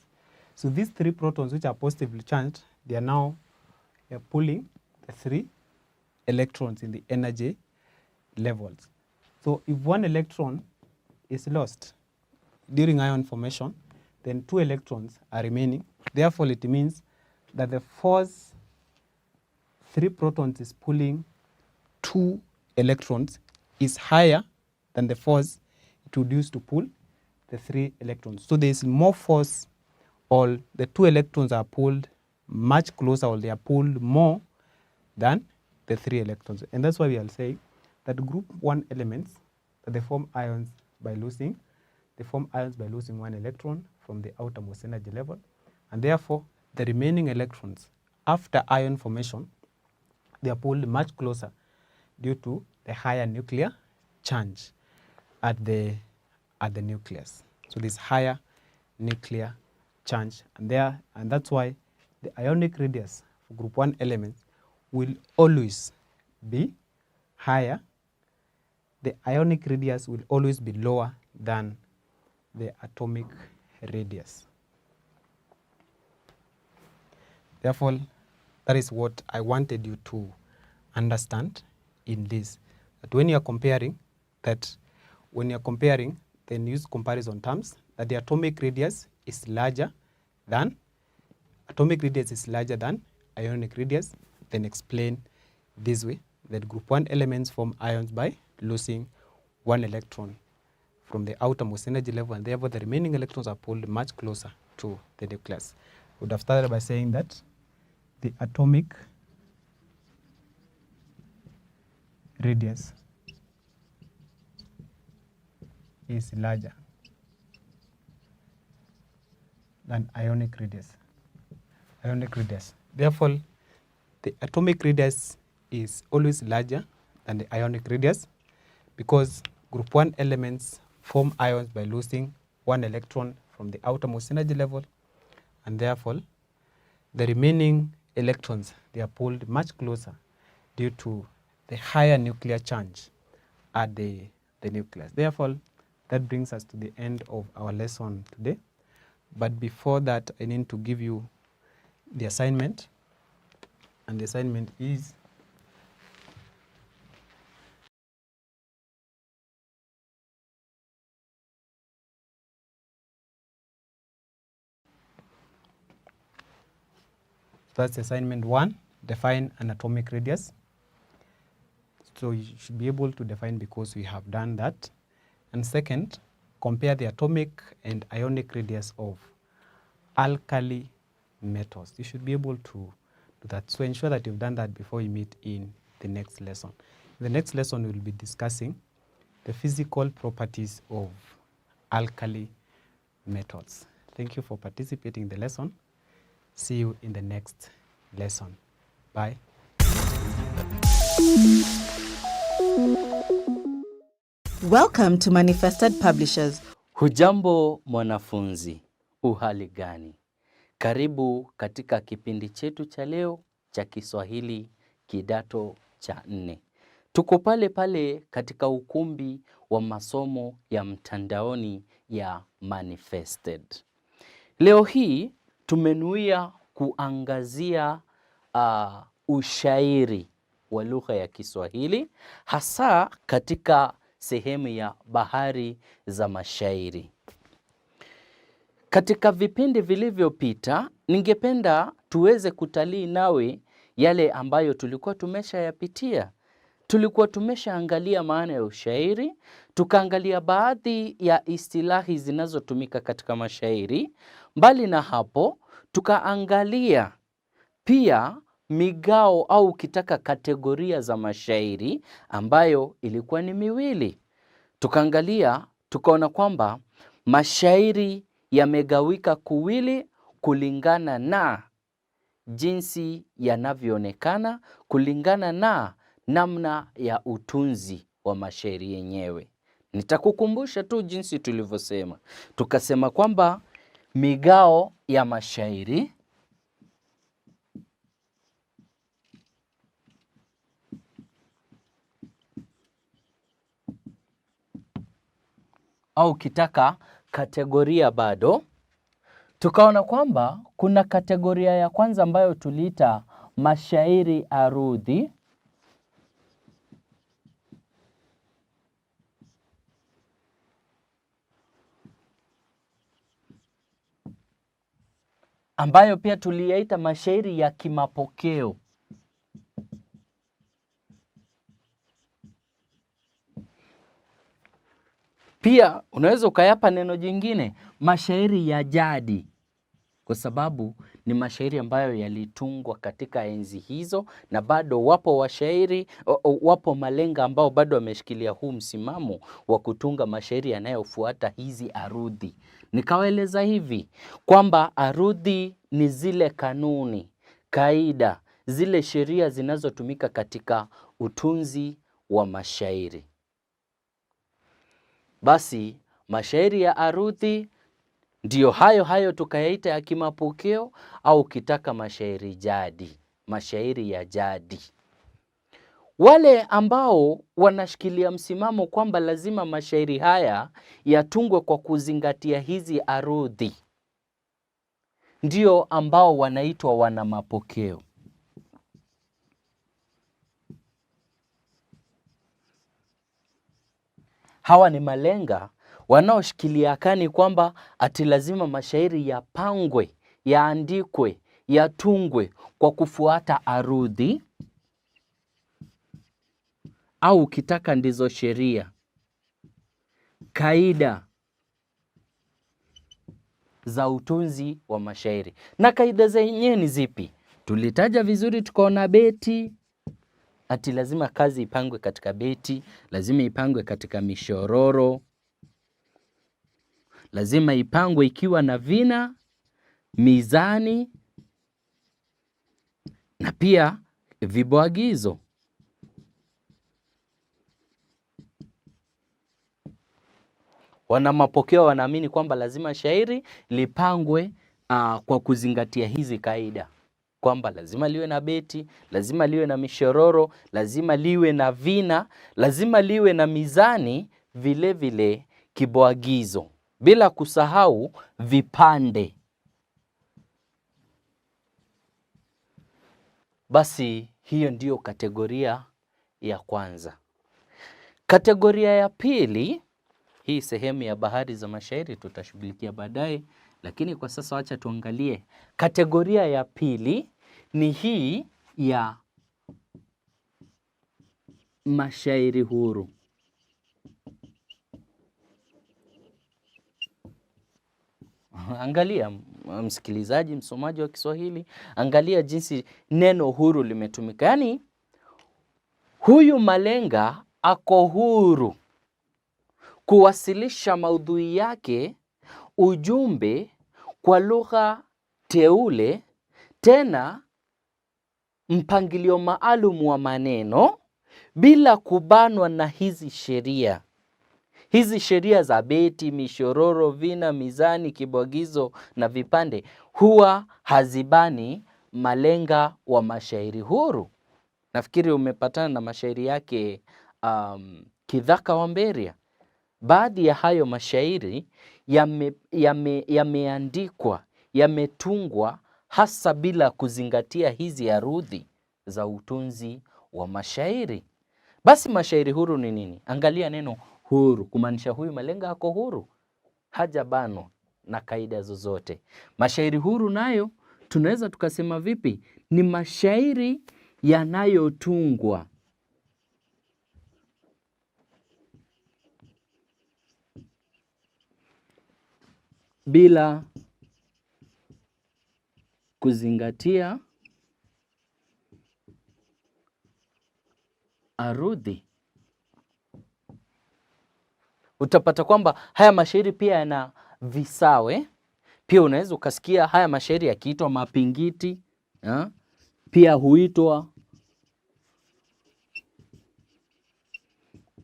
So these 3 protons which are positively charged, they are now pulling the 3 electrons in the energy levels. So if 1 electron is lost during ion formation, then 2 electrons are remaining. Therefore, it means that the force 3 protons is pulling 2 electrons is higher than the force it would use to pull the 3 electrons. So there is more force, or the 2 electrons are pulled much closer, or they are pulled more than the 3 electrons. And that's why we are saying that group 1 elements, that they form ions by losing 1 electron from the outermost energy level, and therefore the remaining electrons after ion formation, they are pulled much closer due to the higher nuclear charge at the nucleus. So this higher nuclear charge, and that's why the ionic radius for group 1 elements will always be higher. The ionic radius will always be lower than the atomic radius. Therefore, that is what I wanted you to understand in this. That when you're comparing, then use comparison terms, that the atomic radius is larger than ionic radius, then explain this way, that group 1 elements form ions by losing 1 electron from the outermost energy level, and therefore the remaining electrons are pulled much closer to the nucleus. We would have started by saying that the atomic radius is larger than ionic radius. Therefore, the atomic radius is always larger than the ionic radius, because group 1 elements form ions by losing 1 electron from the outermost energy level, and therefore the remaining electrons, they are pulled much closer due to the higher nuclear charge at the nucleus. Therefore, that brings us to the end of our lesson today. But before that, I need to give you the assignment, and the assignment is that's assignment 1, define an atomic radius. So you should be able to define, because we have done that. And second, compare the atomic and ionic radius of alkali metals. You should be able to do that. So ensure that you've done that before you meet in the next lesson. In the next lesson, we'll be discussing the physical properties of alkali metals. Thank you for participating in the lesson. See you in the next lesson. Bye. Welcome to Manifested Publishers. Hujambo mwanafunzi, uhali gani? Karibu katika kipindi chetu cha leo cha Kiswahili kidato cha 4. Tuko pale pale katika ukumbi wa masomo ya mtandaoni ya Manifested. Leo hii tumenuia kuangazia ushairi wa lugha ya Kiswahili, hasa katika sehemu ya bahari za mashairi. Katika vipindi vilivyopita, ningependa tuweze kutalii nawe yale ambayo tulikuwa tumeshayapitia. Tulikuwa tumeshaangalia maana ya ushairi, tukaangalia baadhi ya istilahi zinazotumika katika mashairi. Mbali na hapo, tukaangalia pia migao au ukitaka kategoria za mashairi ambayo ilikuwa ni miwili. Tukaangalia, tukaona kwamba mashairi yamegawika kuwili kulingana na jinsi yanavyoonekana, kulingana na namna ya utunzi wa mashairi yenyewe. Nitakukumbusha tu jinsi tulivyosema. Tukasema kwamba migao ya mashairi au kitaka kategoria bado, tukaona kwamba kuna kategoria ya kwanza ambayo tuliita mashairi arudhi, ambayo pia tuliyaita mashairi ya kimapokeo. Pia unaweza ukayapa neno jingine, mashairi ya jadi, kwa sababu ni mashairi ambayo yalitungwa katika enzi hizo, na bado wapo malenga ambao bado wameshikilia huu msimamo wa kutunga mashairi yanayofuata hizi arudhi. Nikawaeleza hivi kwamba arudhi ni zile kanuni, kaida, zile sheria zinazotumika katika utunzi wa mashairi. Basi mashairi ya arudhi ndiyo hayo tukayaita ya kimapokeo, au ukitaka mashairi jadi, mashairi ya jadi. Wale ambao wanashikilia msimamo kwamba lazima mashairi haya yatungwe kwa kuzingatia hizi arudhi, ndio ambao wanaitwa wana mapokeo. Hawa ni malenga wanaoshikilia kani kwamba ati lazima mashairi yapangwe, yaandikwe, yatungwe kwa kufuata arudhi, au ukitaka ndizo sheria, kaida za utunzi wa mashairi. Na kaida zenyewe ni zipi? Tulitaja vizuri, tukaona beti, ati lazima kazi ipangwe katika beti, lazima ipangwe katika mishororo, lazima ipangwe ikiwa na vina, mizani, na pia vibwagizo. Wana mapokeo wanaamini kwamba lazima shairi lipangwe kwa kuzingatia hizi kaida, kwamba lazima liwe na beti, lazima liwe na mishororo, lazima liwe na vina, lazima liwe na mizani, vile vile kibwagizo, bila kusahau vipande. Basi hiyo ndiyo kategoria ya kwanza. Kategoria ya pili, hii sehemu ya bahari za mashairi tutashughulikia baadaye, lakini kwa sasa wacha tuangalie kategoria ya pili, ni hii ya mashairi huru. Angalia msikilizaji, msomaji wa Kiswahili, angalia jinsi neno huru limetumika. Yaani huyu malenga ako huru kuwasilisha maudhui yake, ujumbe kwa lugha teule, tena mpangilio maalum wa maneno, bila kubanwa na hizi sheria. Hizi sheria za beti, mishororo, vina, mizani, kibwagizo na vipande huwa hazibani malenga wa mashairi huru. Nafikiri umepatana na mashairi yake Kithaka wa Mberia. Baadhi ya hayo mashairi yameandikwa, yametungwa hasa bila kuzingatia hizi arudhi za utunzi wa mashairi. Basi mashairi huru ni nini? Angalia neno huru, kumaanisha huyu malenga ako huru, hajabanwa na kaida zozote. Mashairi huru nayo tunaweza tukasema vipi? Ni mashairi yanayotungwa bila kuzingatia arudhi. Utapata kwamba haya mashairi pia yana visawe. Pia unaweza ukasikia haya mashairi yakiitwa mapingiti, pia huitwa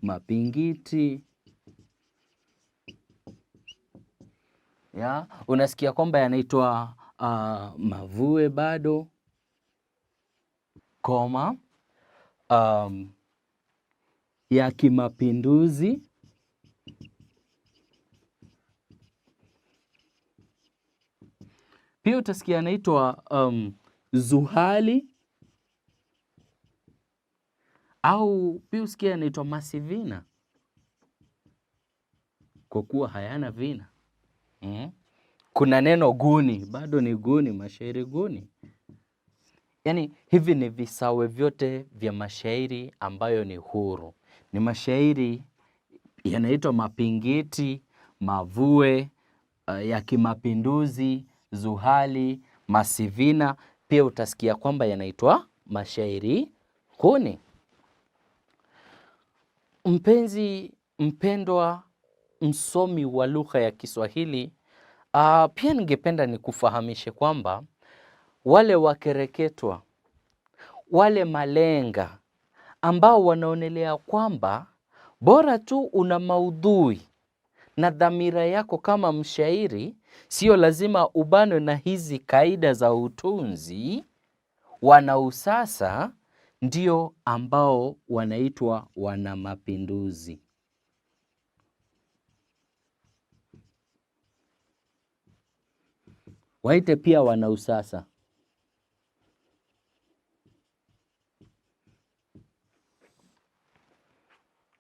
mapingiti. Unasikia kwamba yanaitwa mavue bado, koma, ya kimapinduzi, pia utasikia yanaitwa zuhali, au pia usikia yanaitwa masivina kwa kuwa hayana vina. Kuna neno guni, bado ni guni, mashairi guni. Yaani hivi ni visawe vyote vya mashairi ambayo ni huru. Ni mashairi yanaitwa mapingiti, mavue, ya kimapinduzi, zuhali, masivina. Pia utasikia kwamba yanaitwa mashairi huni. Mpendwa msomi wa lugha ya Kiswahili, pia ningependa nikufahamishe kwamba wale wakereketwa, wale malenga ambao wanaonelea kwamba bora tu una maudhui na dhamira yako kama mshairi, sio lazima ubanwe na hizi kaida za utunzi, wanausasa ndio ambao wanaitwa wana mapinduzi. Waite pia wanausasa.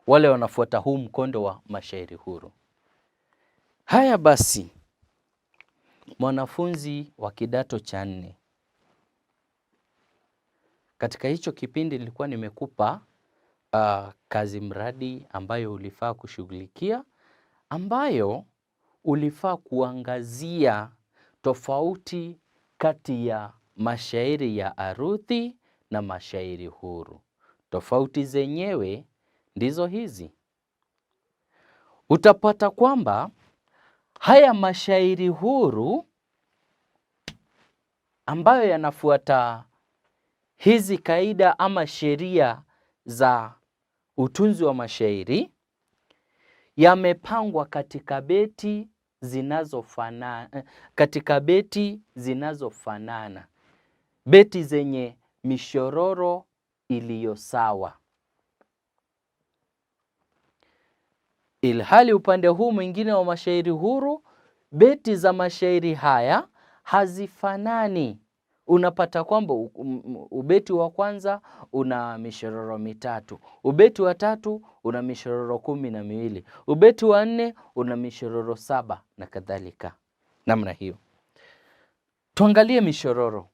Wale wanafuata huu mkondo wa mashairi huru. Haya basi, mwanafunzi wa kidato cha 4, katika hicho kipindi nilikuwa nimekupa kazi mradi ambayo ulifaa kushughulikia, ambayo ulifaa kuangazia tofauti kati ya mashairi ya arudhi na mashairi huru. Tofauti zenyewe ndizo hizi. Utapata kwamba haya mashairi huru ambayo yanafuata hizi kaida ama sheria za utunzi wa mashairi yamepangwa katika beti zinazofanana, beti zenye mishororo iliyo sawa. Ilhali upande huu mwingine wa mashairi huru, beti za mashairi haya hazifanani. Unapata kwamba ubeti wa kwanza una mishororo 3, ubeti wa 3 una mishororo 12, ubeti wa 4 una mishororo 7 na kadhalika. Namna hiyo. Tuangalie mishororo.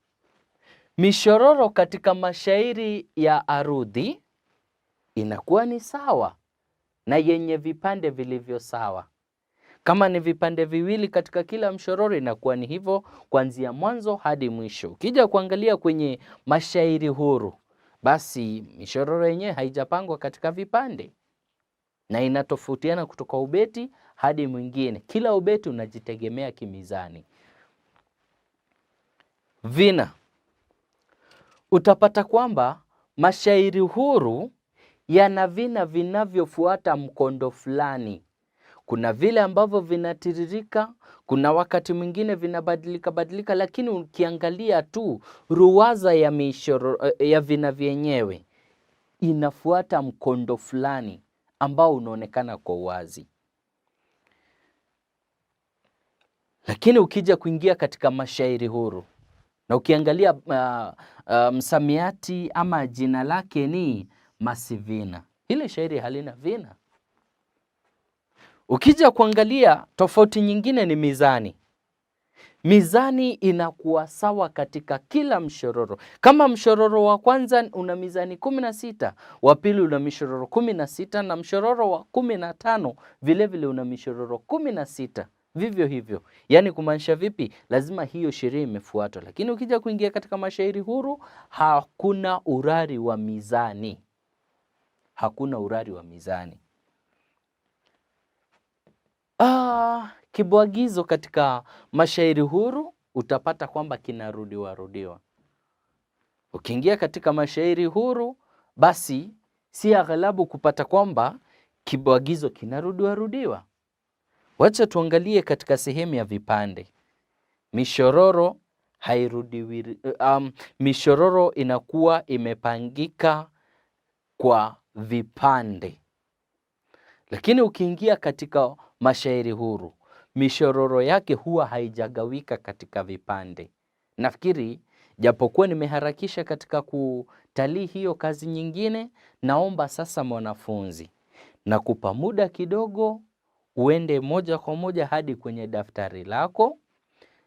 Mishororo katika mashairi ya arudhi inakuwa ni sawa na yenye vipande vilivyo sawa. Kama ni vipande viwili katika kila mshororo, inakuwa ni hivyo kuanzia mwanzo hadi mwisho. Ukija kuangalia kwenye mashairi huru, basi mishororo yenyewe haijapangwa katika vipande na inatofautiana kutoka ubeti hadi mwingine. Kila ubeti unajitegemea kimizani. Vina. Utapata kwamba mashairi huru yana vina vinavyofuata mkondo fulani. Kuna vile ambavyo vinatiririka, kuna wakati mwingine vinabadilika, lakini ukiangalia tu ruwaza ya vina vyenyewe inafuata mkondo fulani ambao unaonekana kwa wazi. Lakini ukija kuingia katika mashairi huru na ukiangalia msamiati ama jina lake ni masivina, ile shairi halina vina. Ukija kuangalia tofauti nyingine ni mizani. Mizani inakuwa sawa katika kila mshororo. Kama mshororo wa kwanza una mizani 16, wa pili una mishororo 16 na mshororo wa 15 vile vile una mishororo 16. Vivyo hivyo. Yaani kumaanisha vipi? Lazima hiyo sheria imefuatwa. Lakini ukija kuingia katika mashairi huru, hakuna urari wa mizani. Hakuna urari wa mizani. Kibwagizo katika mashairi huru utapata kwamba kinarudiwa. Ukiingia katika mashairi huru, basi si aghalabu kupata kwamba kibwagizo kinarudiwa. Wacha tuangalie katika sehemu ya vipande. Mishororo hairudiwi, mishororo inakuwa imepangika kwa vipande. Lakini ukiingia katika mashairi huru, mishororo yake huwa haijagawika katika vipande. Nafikiri japokuwa nimeharakisha katika kutalii hiyo kazi nyingine, naomba sasa mwanafunzi na kupa muda kidogo uende moja kwa moja hadi kwenye daftari lako.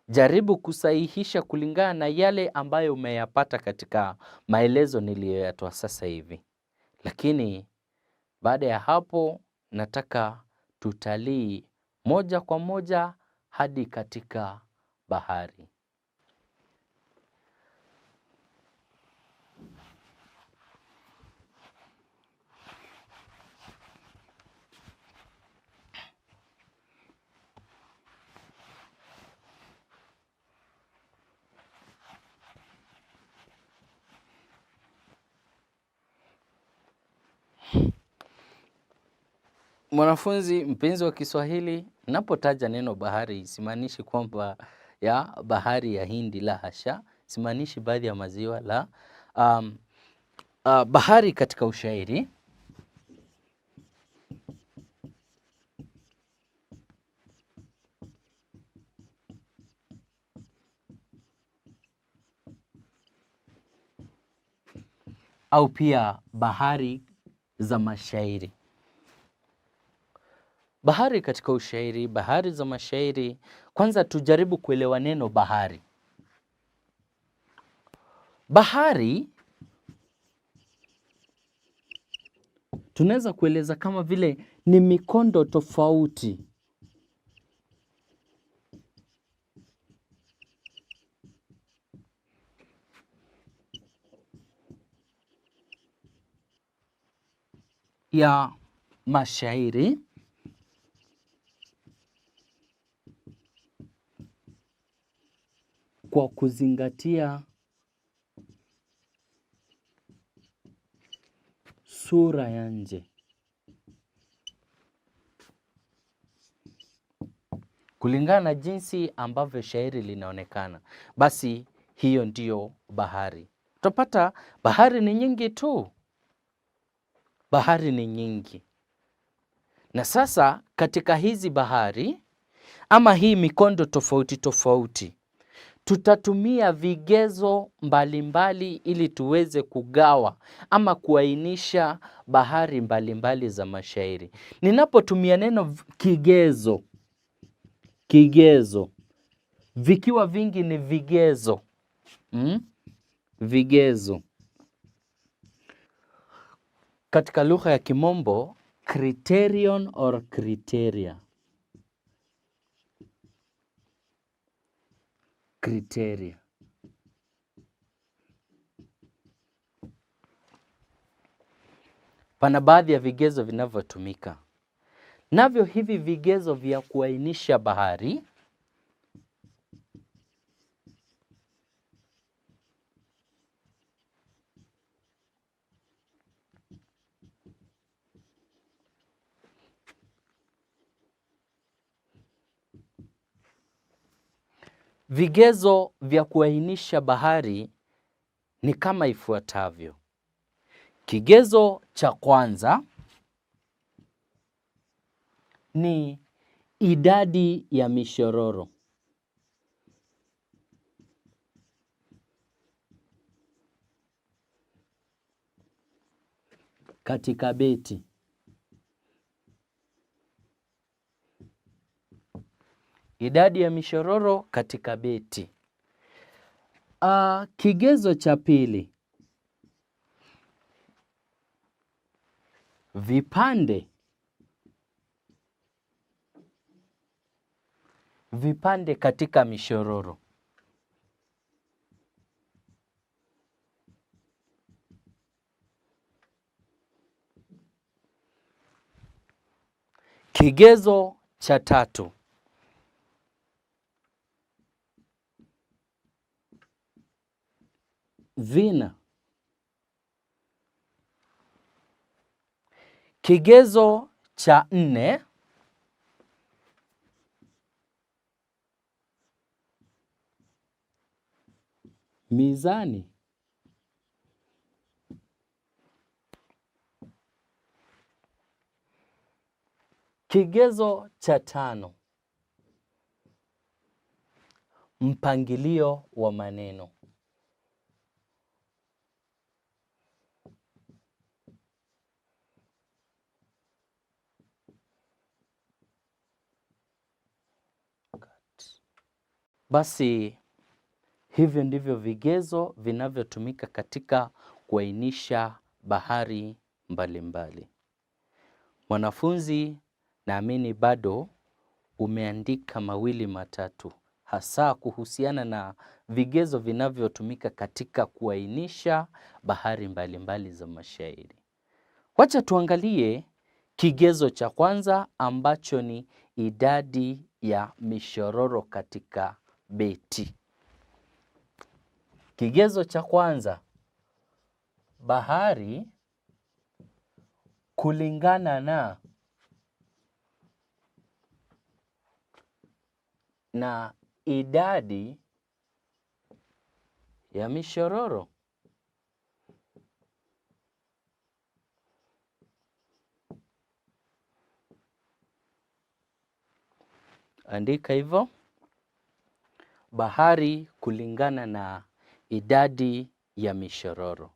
Jaribu kusahihisha kulingana na yale ambayo umeyapata katika maelezo niliyoyatoa sasa hivi. Lakini baada ya hapo nataka tutalii moja kwa moja hadi katika bahari. Mwanafunzi mpenzi wa Kiswahili, napotaja neno bahari simaanishi kwamba ya bahari ya Hindi, la hasha. Simaanishi baadhi ya maziwa, la. Bahari katika ushairi au pia bahari za mashairi. Bahari katika ushairi, bahari za mashairi. Kwanza tujaribu kuelewa neno bahari. Bahari tunaweza kueleza kama vile ni mikondo tofauti ya mashairi kwa kuzingatia sura ya nje. Kulingana na jinsi ambavyo shairi linaonekana, basi hiyo ndiyo bahari. Tutapata bahari ni nyingi tu. Bahari ni nyingi. Na sasa katika hizi bahari ama hii mikondo tofauti tofauti, tutatumia vigezo mbalimbali ili tuweze kugawa ama kuainisha bahari mbalimbali za mashairi. Ninapotumia neno kigezo, vikiwa vingi ni vigezo. Vigezo. Katika lugha ya Kimombo, criterion or criteria. Criteria. Pana baadhi ya vigezo vinavyotumika. Navyo hivi vigezo vya kuainisha bahari ni kama ifuatavyo. Kigezo cha kwanza ni idadi ya mishororo. Katika beti. Idadi ya mishororo katika beti. Kigezo cha pili, vipande katika mishororo. Kigezo cha tatu, vina. Kigezo cha nne, mizani. Kigezo cha tano, mpangilio wa maneno. Basi hivyo ndivyo vigezo vinavyotumika katika kuainisha bahari mbalimbali. Mwanafunzi, naamini bado umeandika mawili matatu, hasa kuhusiana na vigezo vinavyotumika katika kuainisha bahari mbalimbali za mashairi. Wacha tuangalie kigezo cha kwanza ambacho ni idadi ya mishororo katika beti. Kigezo cha kwanza, bahari kulingana na idadi ya mishororo. Andika hivyo, bahari kulingana na idadi ya mishororo.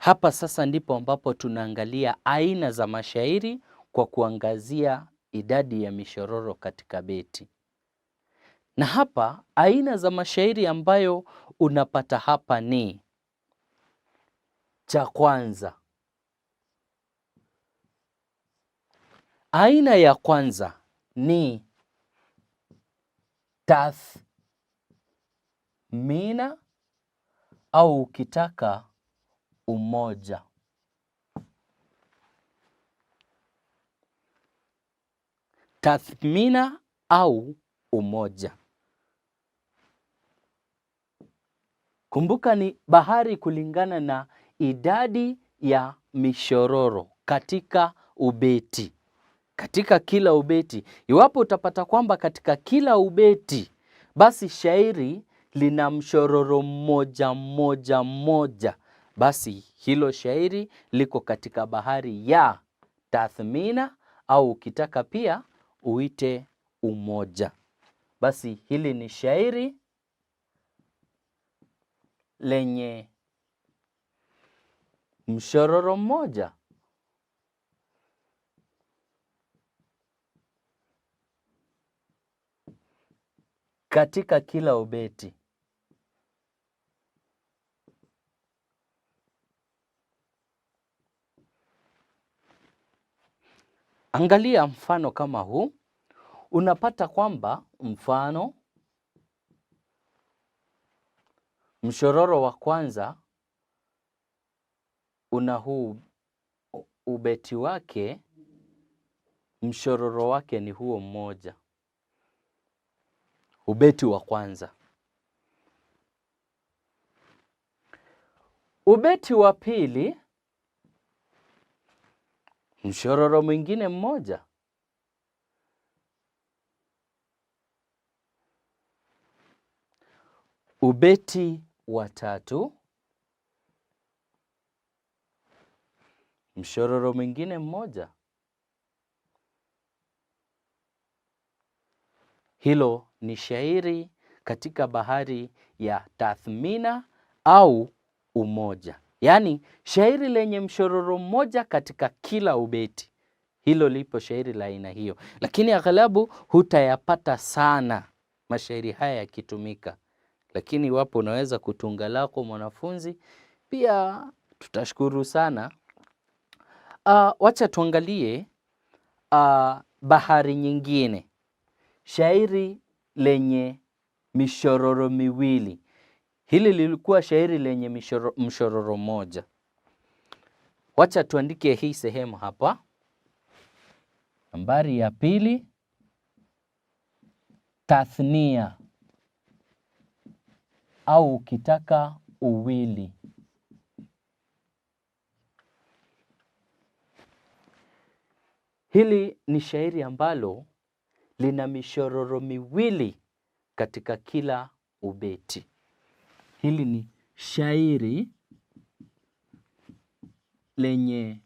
Hapa sasa ndipo ambapo tunaangalia aina za mashairi kwa kuangazia idadi ya mishororo katika beti. Na hapa aina za mashairi ambayo unapata hapa ni: cha kwanza, aina ya kwanza ni tathmina au ukitaka umoja. Tathmina au umoja. Kumbuka ni bahari kulingana na idadi ya mishororo katika ubeti. Katika kila ubeti, iwapo utapata kwamba katika kila ubeti basi shairi lina mshororo mmoja mmoja mmoja, basi hilo shairi liko katika bahari ya tathmina au ukitaka pia uite umoja. Basi hili ni shairi lenye mshororo mmoja. Katika kila ubeti. Angalia mfano kama huu. Unapata kwamba mfano, mshororo wa kwanza una huu ubeti wake, mshororo wake ni huo mmoja. Ubeti wa kwanza. Ubeti wa pili, mshororo mwingine mmoja. Ubeti wa tatu, mshororo mwingine mmoja. Hilo ni shairi katika bahari ya tathmina au umoja. Yaani shairi lenye mshororo mmoja katika kila ubeti. Hilo lipo shairi la aina hiyo. Lakini aghalabu hutayapata sana mashairi haya yakitumika. Lakini iwapo unaweza kutunga lako mwanafunzi, pia tutashukuru sana. Wacha tuangalie bahari nyingine. Shairi lenye mishororo miwili. Hili lilikuwa shairi lenye mshororo moja. Wacha tuandike hii sehemu hapa. Nambari ya pili, tathnia au ukitaka uwili. Hili ni shairi ambalo lina mishororo miwili katika kila ubeti. Hili ni shairi lenye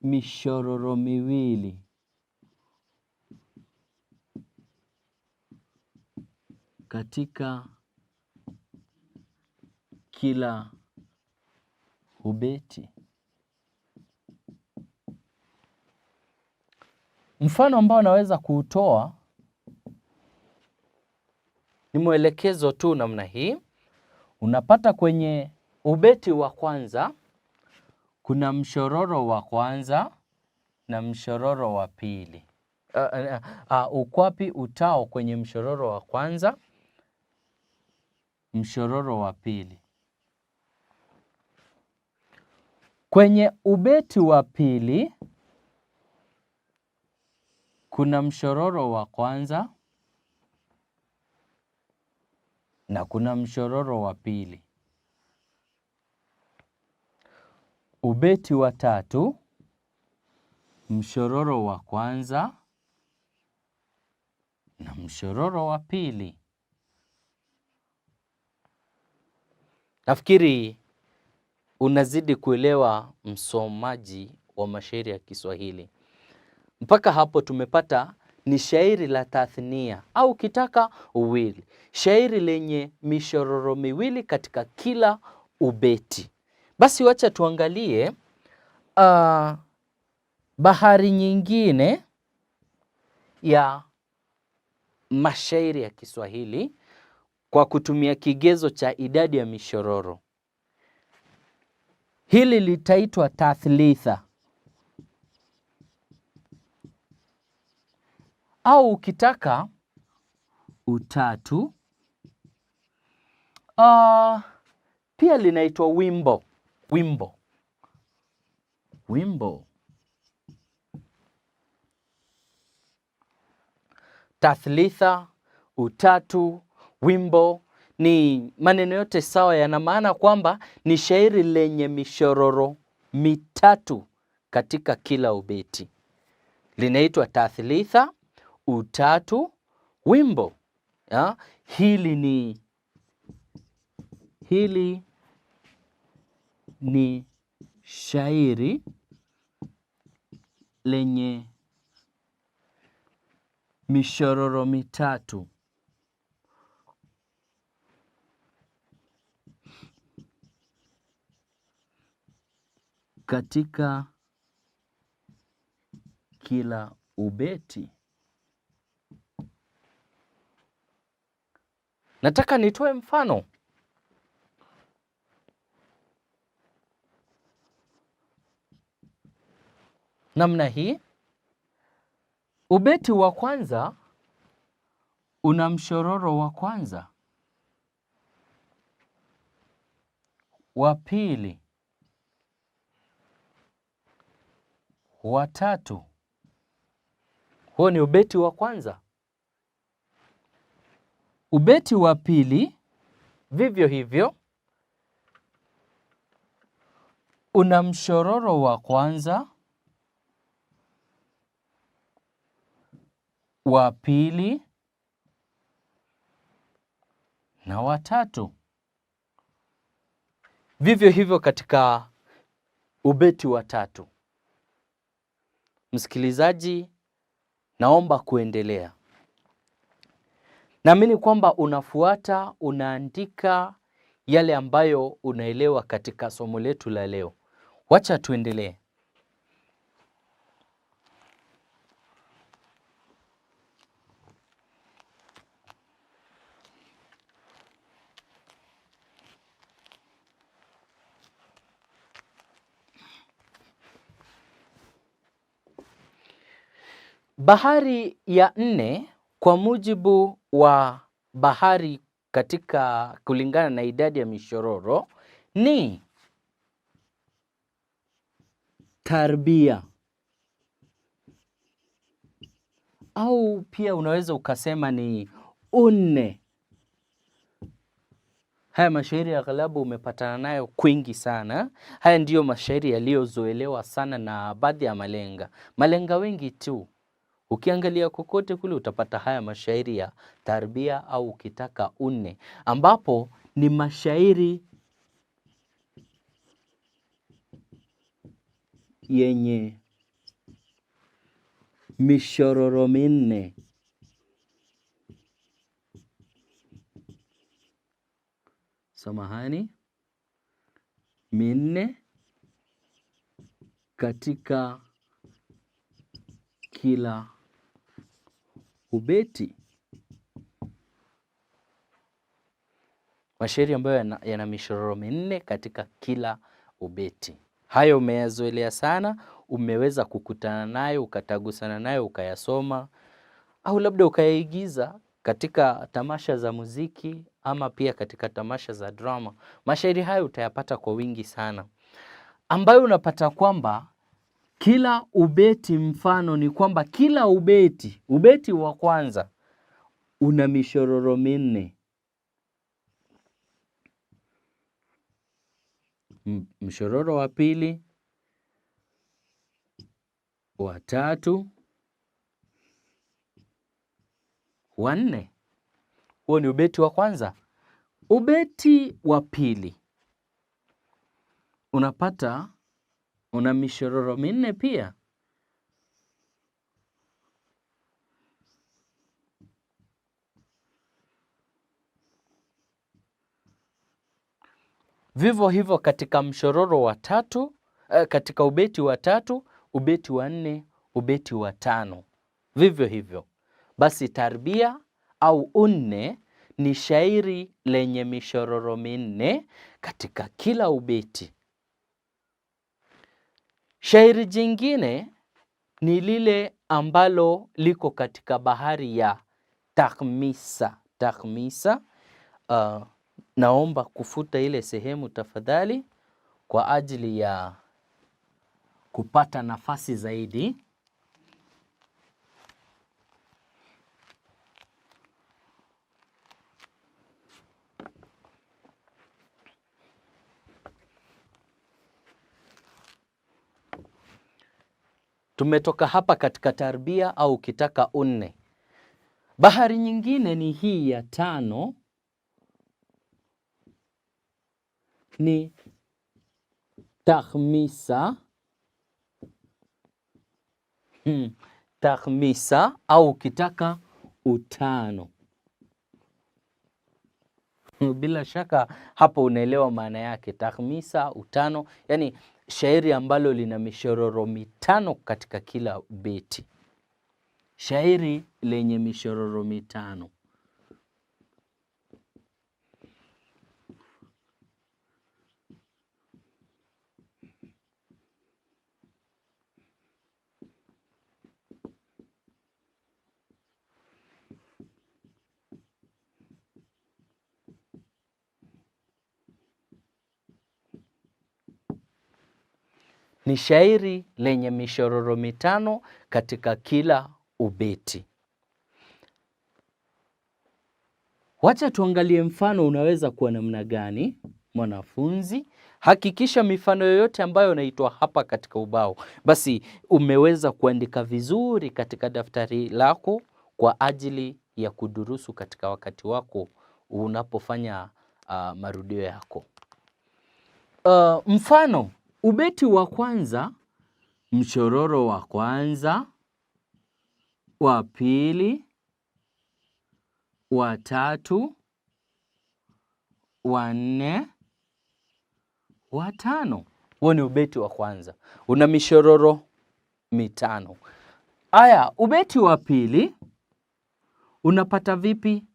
mishororo miwili katika kila ubeti. Mfano ambao naweza kuutoa ni mwelekezo tu namna hii. Unapata kwenye ubeti wa kwanza kuna mshororo wa kwanza na mshororo wa pili. Ukwapi utao kwenye mshororo wa kwanza, mshororo wa pili. Kwenye ubeti wa pili kuna mshororo wa kwanza na kuna mshororo wa pili. Ubeti wa tatu, mshororo wa kwanza na mshororo wa pili. Nafikiri unazidi kuelewa, msomaji wa mashairi ya Kiswahili. Mpaka hapo tumepata ni shairi la tathnia au kitaka uwili. Shairi lenye mishororo miwili katika kila ubeti. Basi wacha tuangalie bahari nyingine ya mashairi ya Kiswahili kwa kutumia kigezo cha idadi ya mishororo. Hili litaitwa tathlitha, au ukitaka utatu. Pia linaitwa wimbo. Wimbo. Tathlitha, utatu, wimbo ni maneno yote sawa, yana maana kwamba ni shairi lenye mishororo mitatu katika kila ubeti. Linaitwa tathlitha, utatu, wimbo. Hili ni shairi lenye mishororo mitatu katika kila ubeti. Nataka nitoe mfano. Namna hii, ubeti wa kwanza una mshororo wa kwanza, wa pili, wa tatu. Huo ni ubeti wa kwanza. Ubeti wa pili vivyo hivyo una mshororo wa kwanza, wa pili na wa tatu. Vivyo hivyo katika ubeti wa tatu. Msikilizaji, naomba kuendelea. Naamini kwamba unafuata, unaandika yale ambayo unaelewa katika somo letu la leo. Wacha tuendelee. Bahari ya nne kwa mujibu wa bahari katika kulingana na idadi ya mishororo ni tarbia, au pia unaweza ukasema ni unne. Haya mashairi ya aghalabu umepatana nayo kwingi sana. Haya ndiyo mashairi yaliyozoelewa sana na baadhi ya malenga wengi tu. Ukiangalia kokote kule utapata haya mashairi ya tarbia au ukitaka unne, ambapo ni mashairi yenye mishororo minne. Samahani, minne katika kila ubeti. mashairi ambayo yana mishororo minne katika kila ubeti. Hayo umeyazoelea sana, umeweza kukutana nayo, ukatagusana nayo, ukayasoma, au labda ukayaigiza katika tamasha za muziki ama pia katika tamasha za drama. Mashairi hayo utayapata kwa wingi sana, ambayo unapata kwamba kila ubeti, mfano ni kwamba kila ubeti wa kwanza una mishororo minne. Mshororo wa pili, wa tatu, wa nne. Huo ni ubeti wa kwanza. Ubeti wa pili unapata una mishororo minne pia. Vivyo hivyo katika mshororo wa tatu, katika ubeti wa tatu, ubeti wa nne, ubeti wa tano. Vivyo hivyo. Basi tarbia au unne ni shairi lenye mishororo minne katika kila ubeti. Shairi jingine ni lile ambalo liko katika bahari ya takhmisa. Takhmisa, naomba kufuta ile sehemu tafadhali kwa ajili ya kupata nafasi zaidi. Tumetoka hapa katika tarbia au ukitaka unne. Bahari nyingine ni hii ya tano, ni takhmisa. Takhmisa au ukitaka utano. Bila shaka hapo unaelewa maana yake. Takhmisa, utano, yani shairi ambalo lina mishororo mitano katika kila beti. Shairi lenye mishororo mitano. Ni shairi lenye mishororo mitano katika kila ubeti. Wacha tuangalie mfano unaweza kuwa namna gani, mwanafunzi. Hakikisha mifano yoyote ambayo unaitwa hapa katika ubao, basi umeweza kuandika vizuri katika daftari lako kwa ajili ya kudurusu katika wakati wako unapofanya marudio yako. Mfano, ubeti wa kwanza, mshororo wa kwanza, wa pili, wa tatu, wa nne, wa tano. Huo ni ubeti wa kwanza, una mishororo mitano. Aya, ubeti wa pili unapata vipi?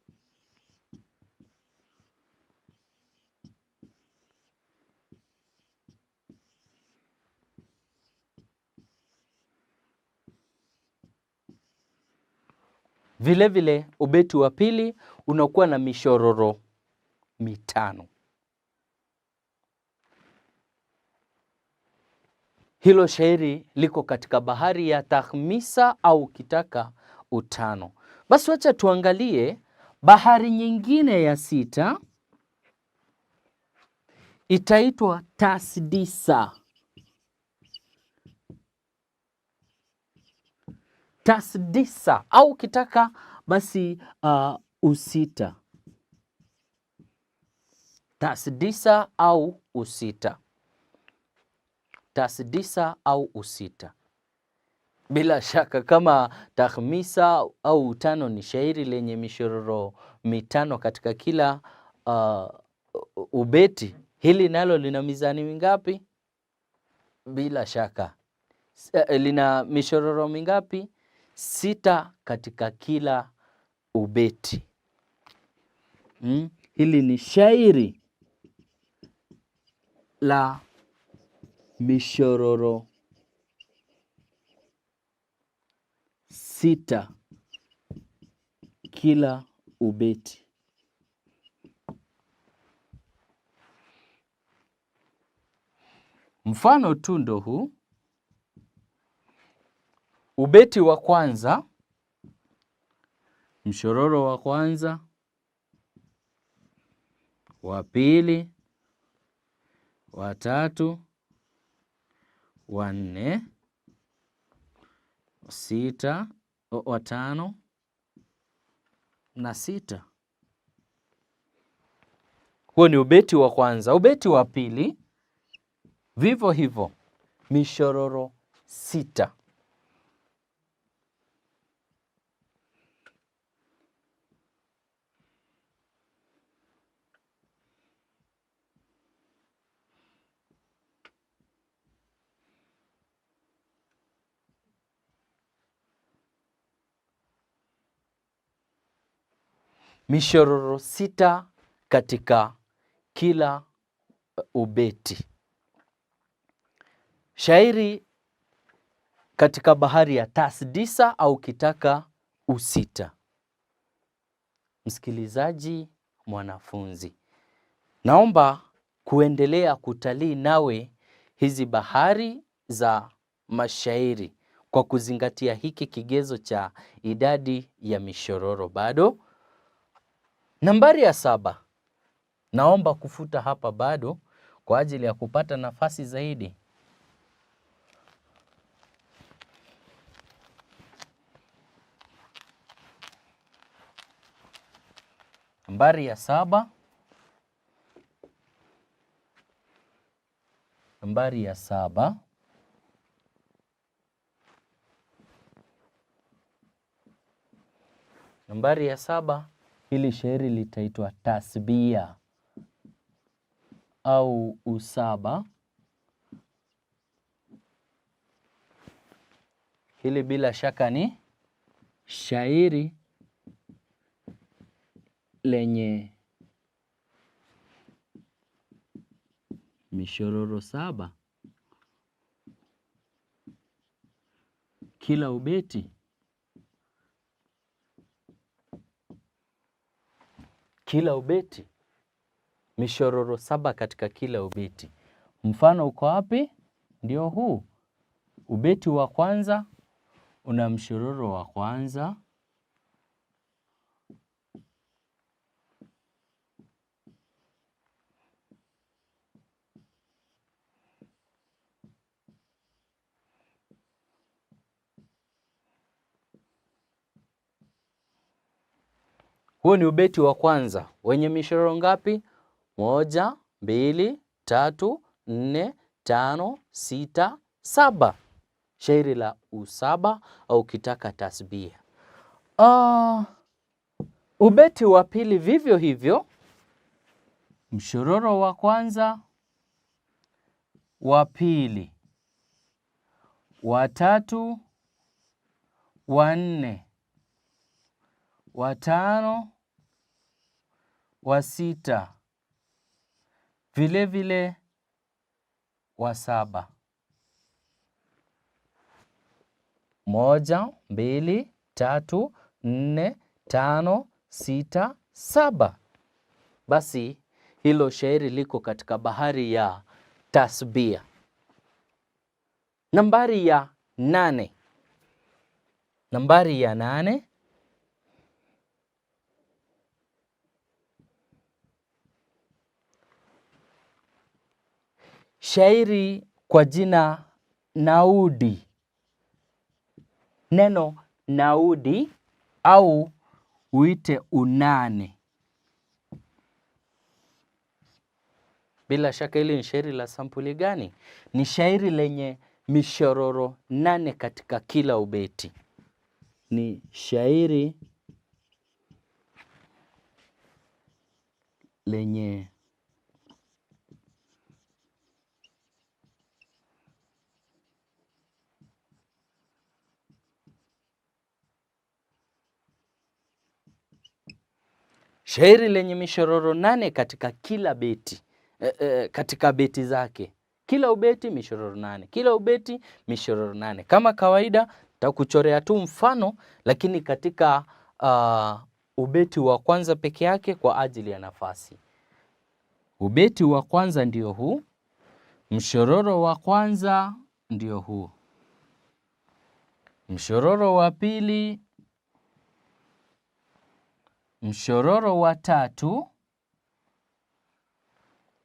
Vile vile ubeti wa pili unakuwa na mishororo mitano. Hilo shairi liko katika bahari ya takhmisa au ukitaka utano. Basi wacha tuangalie bahari nyingine ya sita, itaitwa tasdisa. Tasdisa au ukitaka basi usita. Tasdisa au usita. Tasdisa au usita. Bila shaka kama takhmisa au utano ni shairi lenye mishororo mitano katika kila ubeti, hili nalo lina mizani mingapi? Bila shaka lina mishororo mingapi? 6 katika kila ubeti. Hili ni shairi la mishororo 6 kila ubeti. Mfano tu ndo huu. Ubeti wa kwanza, mshororo wa kwanza, wa pili, wa tatu, wa nne, sita, wa tano na sita. Huo ni ubeti wa kwanza. Ubeti wa pili, vivyo hivyo, mishororo 6. Mishororo 6 katika kila ubeti. Shairi katika bahari ya tasdisa au kitaka usita. Msikilizaji, mwanafunzi, naomba kuendelea kutalii nawe hizi bahari za mashairi kwa kuzingatia hiki kigezo cha idadi ya mishororo. Bado nambari ya 7 naomba kufuta hapa bado kwa ajili ya kupata nafasi zaidi. Nambari ya 7. Nambari ya 7. Nambari ya 7, hili shairi litaitwa tasbia au usaba. Hili bila shaka ni shairi lenye mishororo 7 kila ubeti. Kila ubeti, mishororo 7 katika kila ubeti. Mfano uko wapi? Ndio huu. Ubeti wa kwanza una mshororo wa kwanza, huu ni ubeti wa kwanza wenye mishororo ngapi? 1, 2, 3, 4, 5, 6, 7. Shairi la usaba au kitaka tasbia. Ubeti wa pili vivyo hivyo, mshororo wa kwanza, wa pili, wa tatu, wa nne, wa tano, wa sita, vile vile wa 7. 1, 2, 3, 4, 5, 6, 7. Basi hilo shairi liko katika bahari ya tasbia. Nambari ya 8. Nambari ya 8, shairi kwa jina naudi. Neno naudi au uite unane. Bila shaka hili ni shairi la sampuli gani? Ni shairi lenye mishororo 8 katika kila ubeti. Ni shairi lenye Shairi lenye mishororo 8 katika kila beti, katika beti zake. Kila ubeti mishororo 8. Kila ubeti mishororo 8. Kama kawaida nitakuchorea tu mfano, lakini katika ubeti wa kwanza peke yake kwa ajili ya nafasi. Ubeti wa kwanza ndio huu. Mshororo wa kwanza ndio huu. Mshororo wa pili, mshororo wa tatu,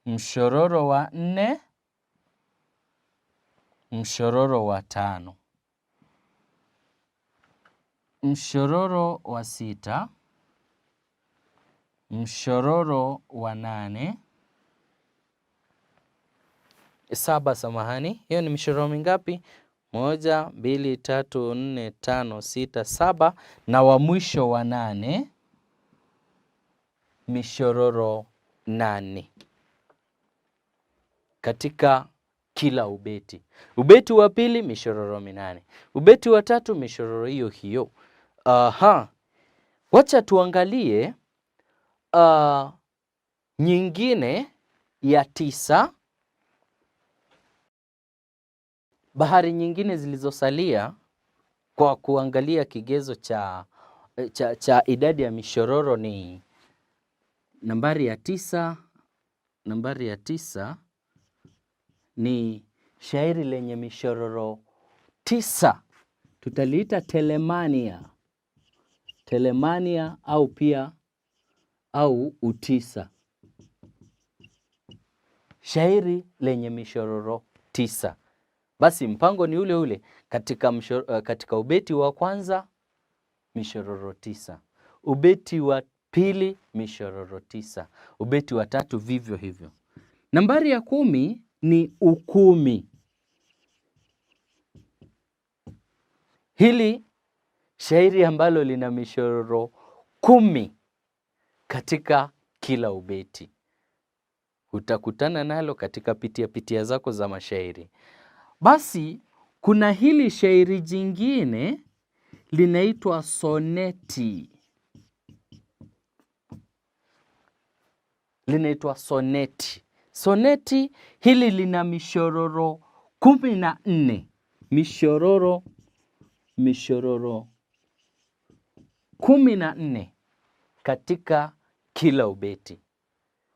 mshororo wa 4, mshororo wa 5, mshororo wa 6, mshororo wa 8, 7, samahani. Hiyo ni mishororo mingapi? 1, 2, 3, 4, 5, 6, 7 na wa mwisho wa 8, mishororo 8 katika kila ubeti. Ubeti wa pili mishororo 8. Ubeti wa tatu mishororo hiyo hiyo. Wacha tuangalie nyingine ya 9. Bahari nyingine zilizosalia kwa kuangalia kigezo cha idadi ya mishororo ni nambari ya 9. Nambari ya 9 ni shairi lenye mishororo 9. Tutaliita telemania. Telemania au pia utisa. Shairi lenye mishororo 9. Basi mpango ni ule ule katika ubeti wa kwanza mishororo 9. Ubeti wa pili mishororo 9. Ubeti wa tatu vivyo hivyo. Nambari ya 10 ni ukumi. Hili shairi ambalo lina mishororo 10 katika kila ubeti. Utakutana nalo katika pitia zako za mashairi. Basi kuna hili shairi jingine linaitwa soneti. Linaitwa soneti. Soneti hili lina mishororo 14. Mishororo 14 katika kila ubeti.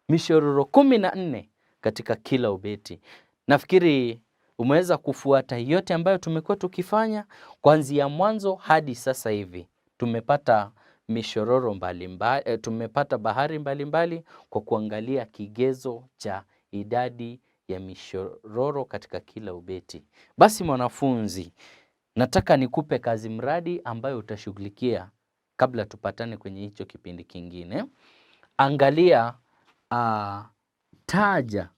Mishororo 14 katika kila ubeti. Nafikiri umeweza kufuata yote ambayo tumekuwa tukifanya kuanzia mwanzo hadi sasa hivi. Tumepata mishororo mbalimbali, tumepata bahari mbalimbali kwa kuangalia kigezo cha idadi ya mishororo katika kila ubeti. Basi mwanafunzi, nataka nikupe kazi mradi ambayo utashughulikia kabla tupatane kwenye hicho kipindi kingine. Angalia, taja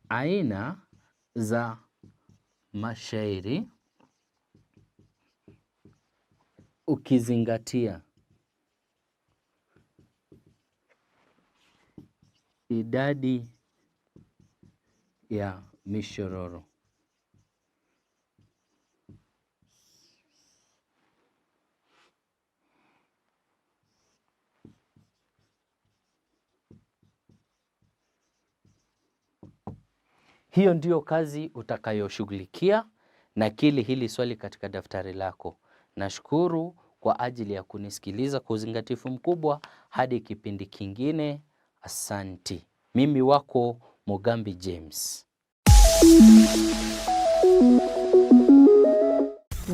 aina za mashairi ukizingatia idadi ya mishororo. Hiyo ndio kazi utakayoshughulikia. Nakili hili swali katika daftari lako. Nashukuru kwa ajili ya kunisikiliza kwa uzingatifu mkubwa. Hadi kipindi kingine, asanti. Mimi wako Mugambi James.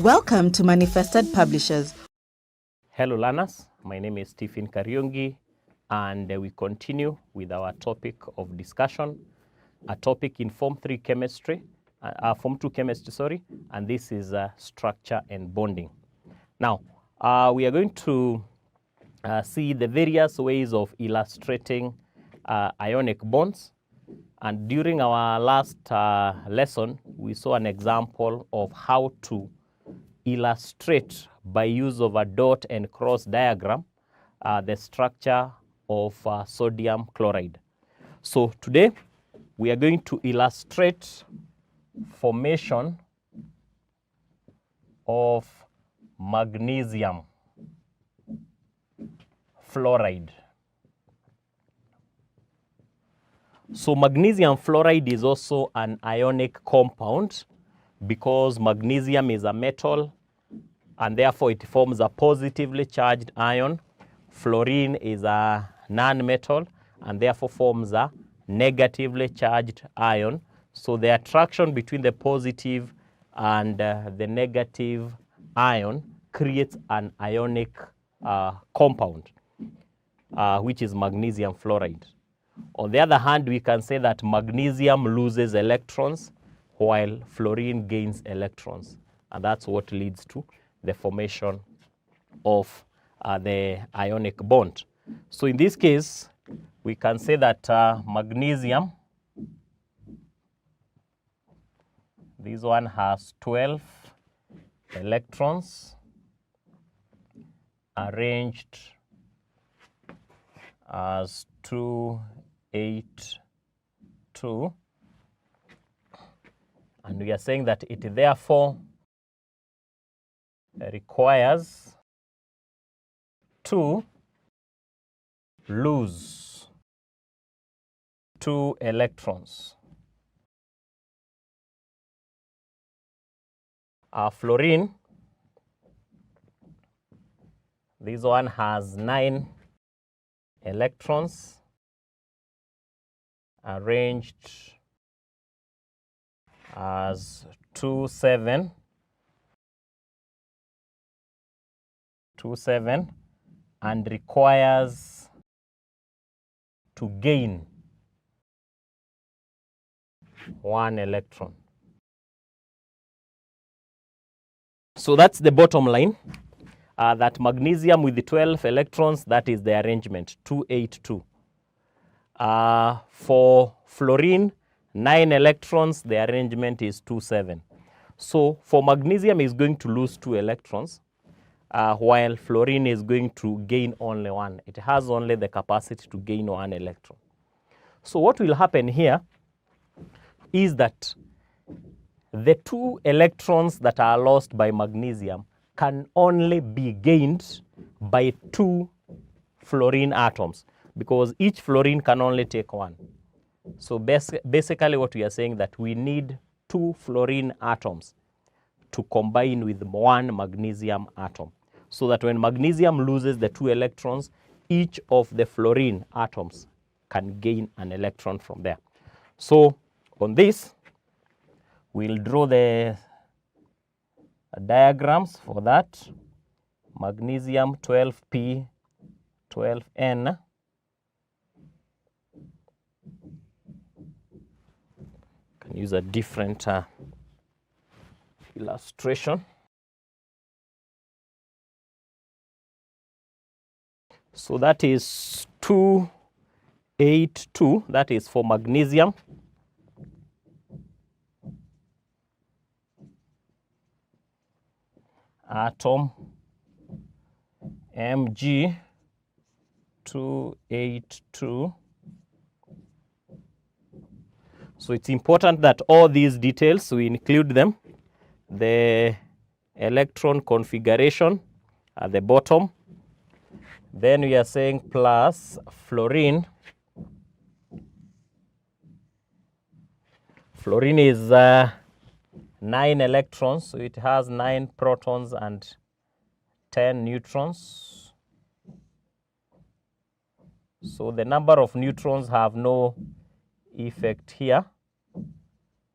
Welcome to Manifested Publishers. Hello learners, my name is Stephen Kariongi, and we continue with our topic of discussion, a topic in Form 3 chemistry, Form 2 chemistry, sorry, and this is structure and bonding. Now, we are going to see the various ways of illustrating ionic bonds, and during our last lesson, we saw an example of how to illustrate by use of a dot and cross diagram the structure of sodium chloride. So today we are going to illustrate formation of magnesium fluoride. So magnesium fluoride is also an ionic compound because magnesium is a metal and therefore it forms a positively charged ion. Fluorine is a non-metal and therefore forms a negatively charged ion. So the attraction between the positive and the negative ion creates an ionic compound, which is magnesium fluoride. On the other hand, we can say that magnesium loses electrons while fluorine gains electrons. And that's what leads to the formation of the ionic bond. So in this case, we can say that magnesium, this one has 12 electrons arranged as 2, 8, 2. And we are saying that it therefore requires to lose 2 electrons. Fluorine, this one has 9 electrons arranged as 2, 7, 2, 7, and requires to gain 1 electron. So that's the bottom line, that magnesium with the 12 electrons, that is the arrangement, 2, 8, 2. For fluorine, 9 electrons, the arrangement is 2, 7. So for magnesium is going to lose 2 electrons, while fluorine is going to gain only 1. It has only the capacity to gain 1 electron. So what will happen here is that the 2 electrons that are lost by magnesium can only be gained by 2 fluorine atoms, because each fluorine can only take 1. So basically what we are saying that we need 2 fluorine atoms to combine with 1 magnesium atom, so that when magnesium loses the 2 electrons, each of the fluorine atoms can gain an electron from there. So on this, we'll draw the diagrams for that. Magnesium 12P, 12N. Can use a different illustration. So that is 2, 8, 2. That is for magnesium. Atom Mg 282. So it's important that all these details, we include them. The electron configuration at the bottom. Then we are saying plus fluorine. Fluorine is 9 electrons, so it has 9 protons and 10 neutrons. So the number of neutrons have no effect here.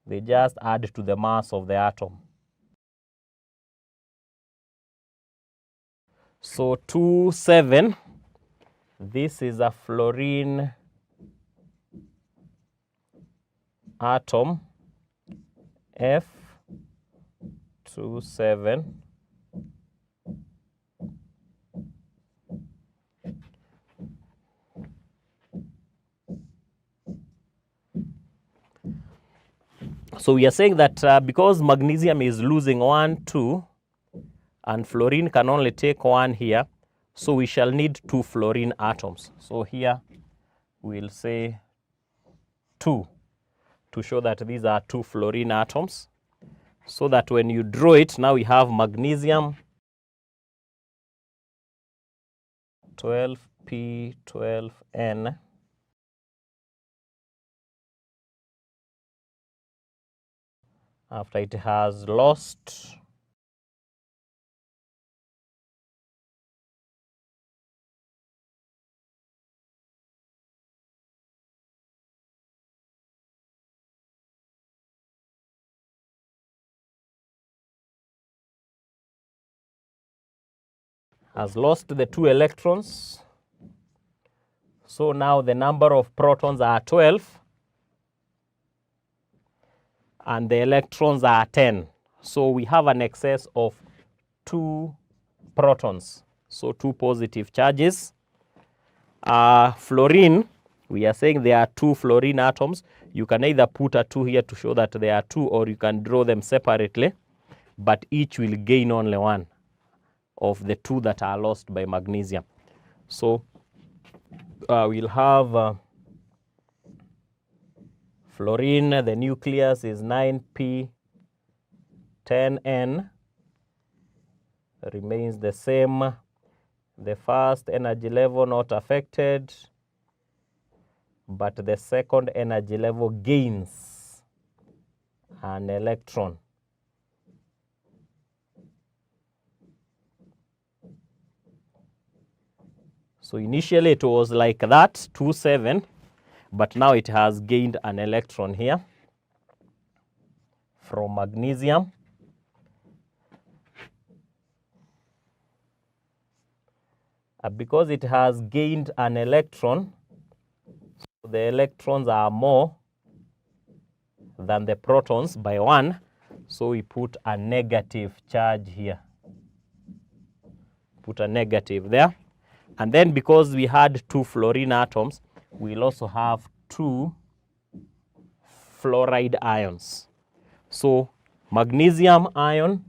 They just add to the mass of the atom. So 2, 7, this is a fluorine atom, F 2, 7. So we are saying that because magnesium is losing 1, 2, and fluorine can only take 1 here, so we shall need 2 fluorine atoms. So here we'll say 2 to show that these are 2 fluorine atoms. so that when you draw it, now we have magnesium 12P12N after it has lost the 2 electrons. So now the number of protons are 12 and the electrons are 10. So we have an excess of 2 protons, so 2 positive charges. Fluorine, we are saying there are 2 fluorine atoms. You can either put a 2 here to show that there are 2, or you can draw them separately, but each will gain only 1 of the 2 that are lost by magnesium. So we'll have fluorine, the nucleus is 9P10N, remains the same. The first energy level not affected, but the second energy level gains an electron. So initially it was like that, 2,7, but now it has gained an electron here from magnesium. Because it has gained an electron, the electrons are more than the protons by 1, so we put a negative charge here. Put a negative there. And then because we had 2 fluorine atoms, we'll also have 2 fluoride ions. So magnesium ion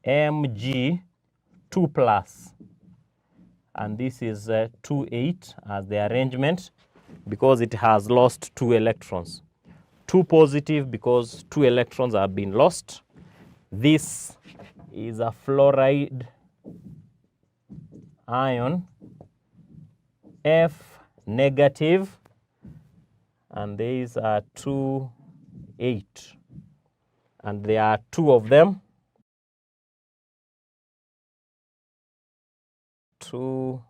Mg2+, and this is 2,8 as the arrangement because it has lost 2 electrons. 2 positive because 2 electrons have been lost. This is a fluoride ion F negative, and these are 2,8, and there are 2 of them. 2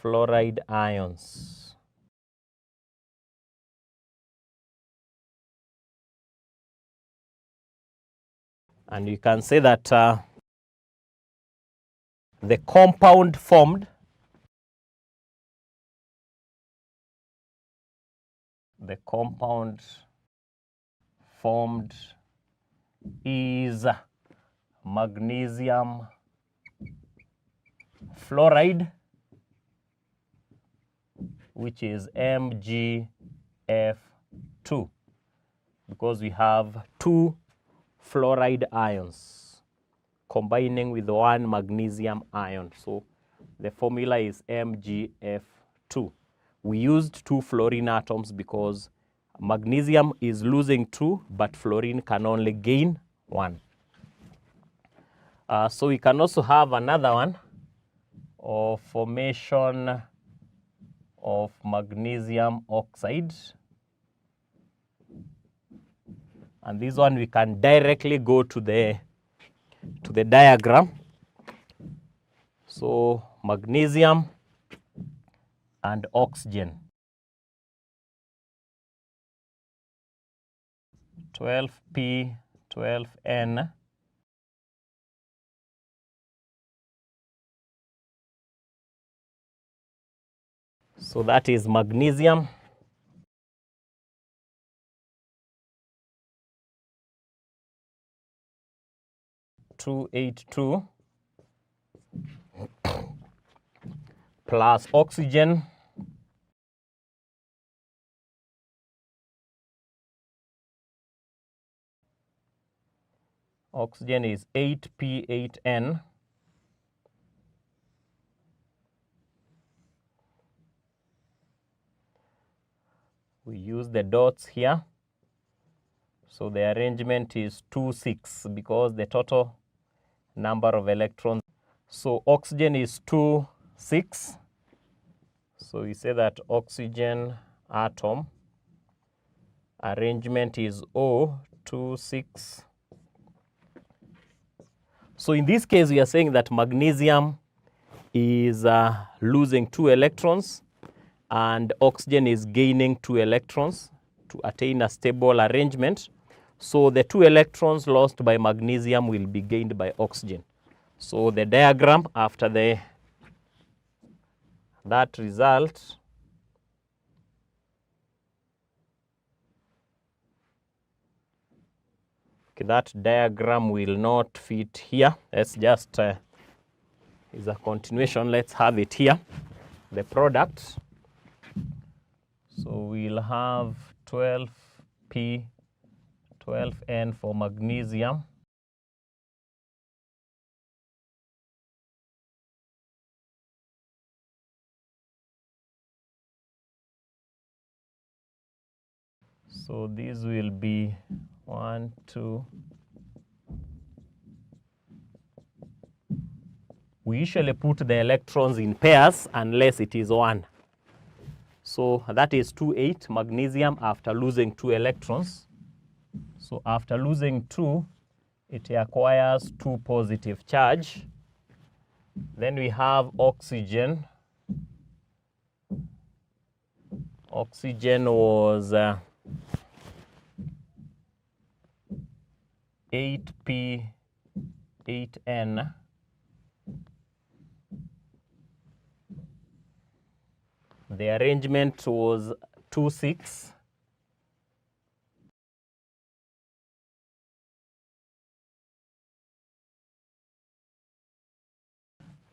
fluoride ions. And you can say that the compound formed is magnesium fluoride, which is MgF2, because we have 2 fluoride ions combining with 1 magnesium ion. So the formula is MgF2. We used 2 fluorine atoms because magnesium is losing 2, but fluorine can only gain 1. So we can also have another one of formation of magnesium oxide. And this one we can directly go to the diagram. So magnesium and oxygen. 12P12N. So that is magnesium. (282) plus oxygen. Oxygen is 8P8N. We use the dots here. So the arrangement is 2, 6 because the total number of electrons. So oxygen is 2, 6. So we say that oxygen atom arrangement is O, 2, 6. So in this case, we are saying that magnesium is losing 2 electrons and oxygen is gaining 2 electrons to attain a stable arrangement. So the 2 electrons lost by magnesium will be gained by oxygen. So the diagram after that result that diagram will not fit here. Let's just is a continuation. Let's have it here. The product. So we'll have 12P, 12N for magnesium. So these will be 1, 2. We usually put the electrons in pairs unless it is 1. So that is 2, 8 magnesium after losing 2 electrons. So after losing 2, it acquires 2 positive charge. Then we have oxygen. Oxygen was 8P, 8N. The arrangement was 2, 6.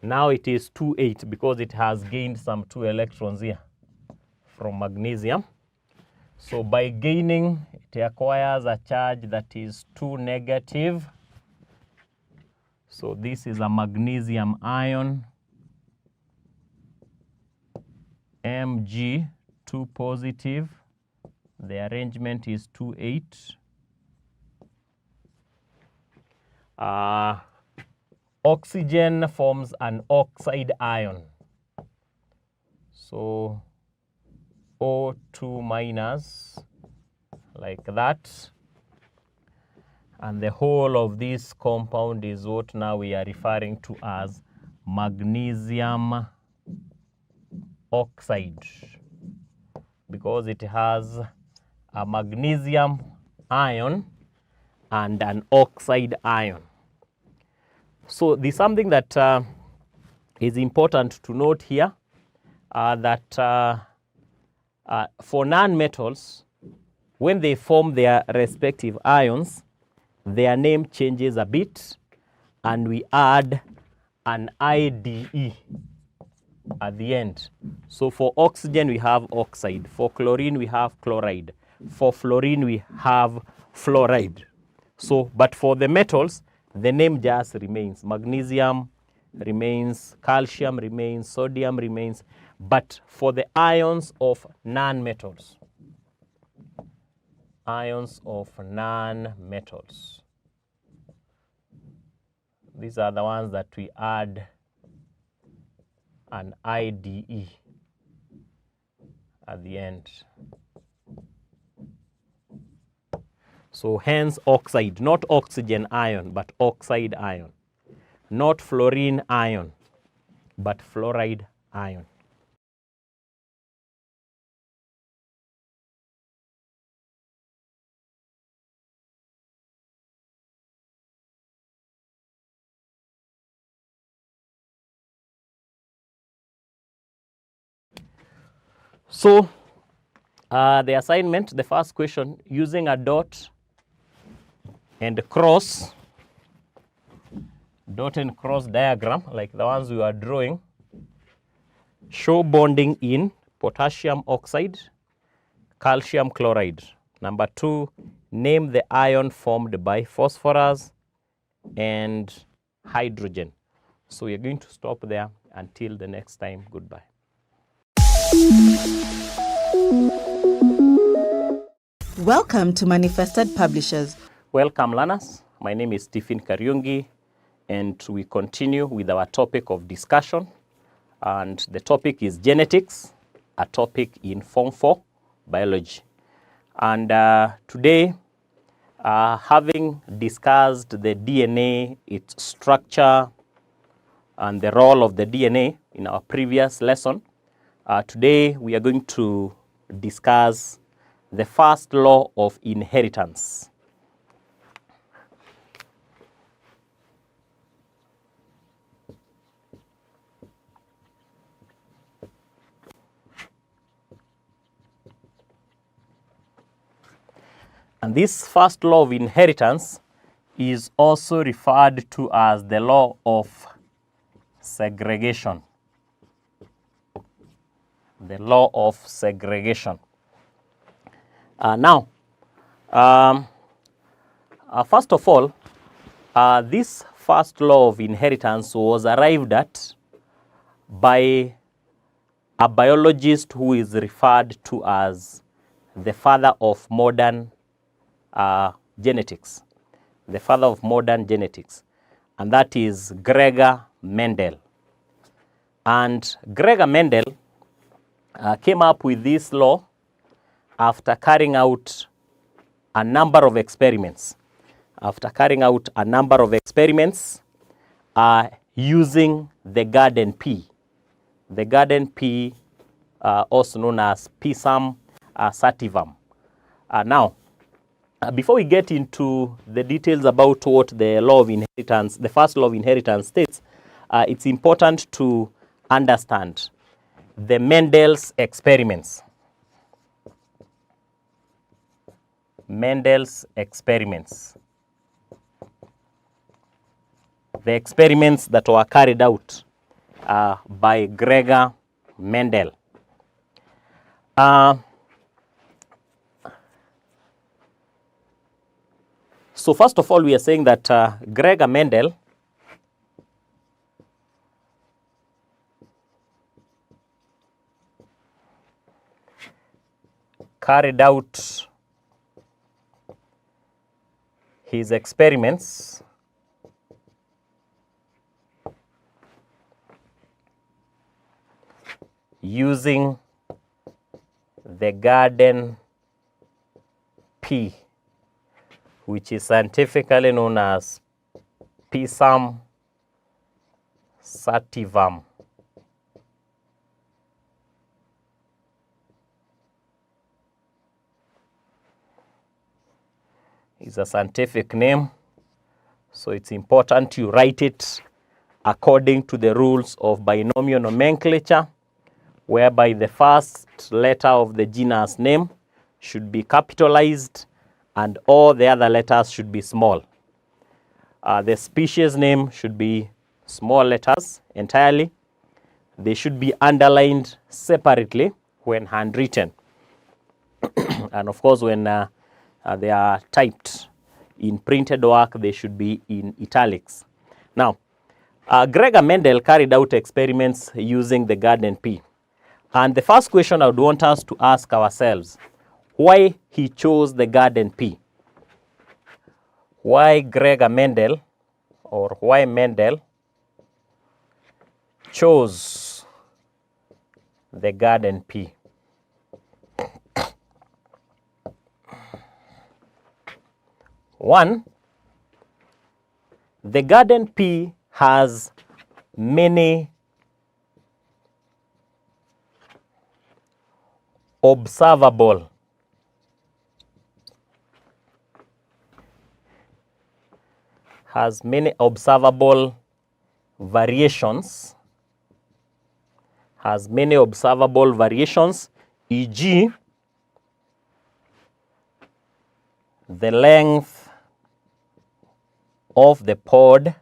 Now it is 2, 8 because it has gained some 2 electrons here from magnesium. So by gaining, it acquires a charge that is 2 negative. So this is a magnesium ion. Mg, 2 positive. The arrangement is 2, 8. Oxygen forms an oxide ion. So O2 minus, like that. And the whole of this compound is what now we are referring to as magnesium oxide, because it has a magnesium ion and an oxide ion. So there's something that is important to note here, that for nonmetals, when they form their respective ions, their name changes a bit, and we add an IDE at the end. So for oxygen, we have oxide. For chlorine, we have chloride. For fluorine, we have fluoride. So, but for the metals, the name just remains. Magnesium remains, calcium remains, sodium remains. But for the ions of nonmetals, these are the ones that we add an IDE at the end. So hence oxide, not oxygen ion, but oxide ion. Not fluorine ion, but fluoride ion. So the assignment, the first question, using a dot and cross, dot and cross diagram like the ones we are drawing, show bonding in potassium oxide, calcium chloride. Number 2, name the ion formed by phosphorus and hydrogen. So we are going to stop there until the next time. Goodbye. Welcome to Manifested Publishers. Welcome, learners. My name is Stephen Kariungi, and we continue with our topic of discussion. And the topic is genetics, a topic in Form 4 biology. And today, having discussed the DNA, its structure, and the role of the DNA in our previous lesson, today we are going to discuss the first law of inheritance. And this first law of inheritance is also referred to as the law of segregation. The law of segregation. First of all, this first law of inheritance was arrived at by a biologist who is referred to as the father of modern genetics. The father of modern genetics. And that is Gregor Mendel. And Gregor Mendel came up with this law after carrying out a number of experiments. Using the garden pea. The garden pea, also known as Pisum sativum. Before we get into the details about what the law of inheritance, the first law of inheritance states, it's important to understand the Mendel's experiments. Mendel's experiments. The experiments that were carried out by Gregor Mendel. So first of all, we are saying that Gregor Mendel carried out his experiments using the garden pea, which is scientifically known as Pisum sativum. It's a scientific name, so it's important you write it according to the rules of binomial nomenclature, whereby the first letter of the genus name should be capitalized and all the other letters should be small. The species name should be small letters entirely. They should be underlined separately when handwritten. And of course, when they are typed in printed work, they should be in italics. Now, Gregor Mendel carried out experiments using the garden pea. And the first question I would want us to ask ourselves, why he chose the garden pea? Why Gregor Mendel, or why Mendel chose the garden pea? One, the garden pea has many observable variations, e.g. the length of the pod,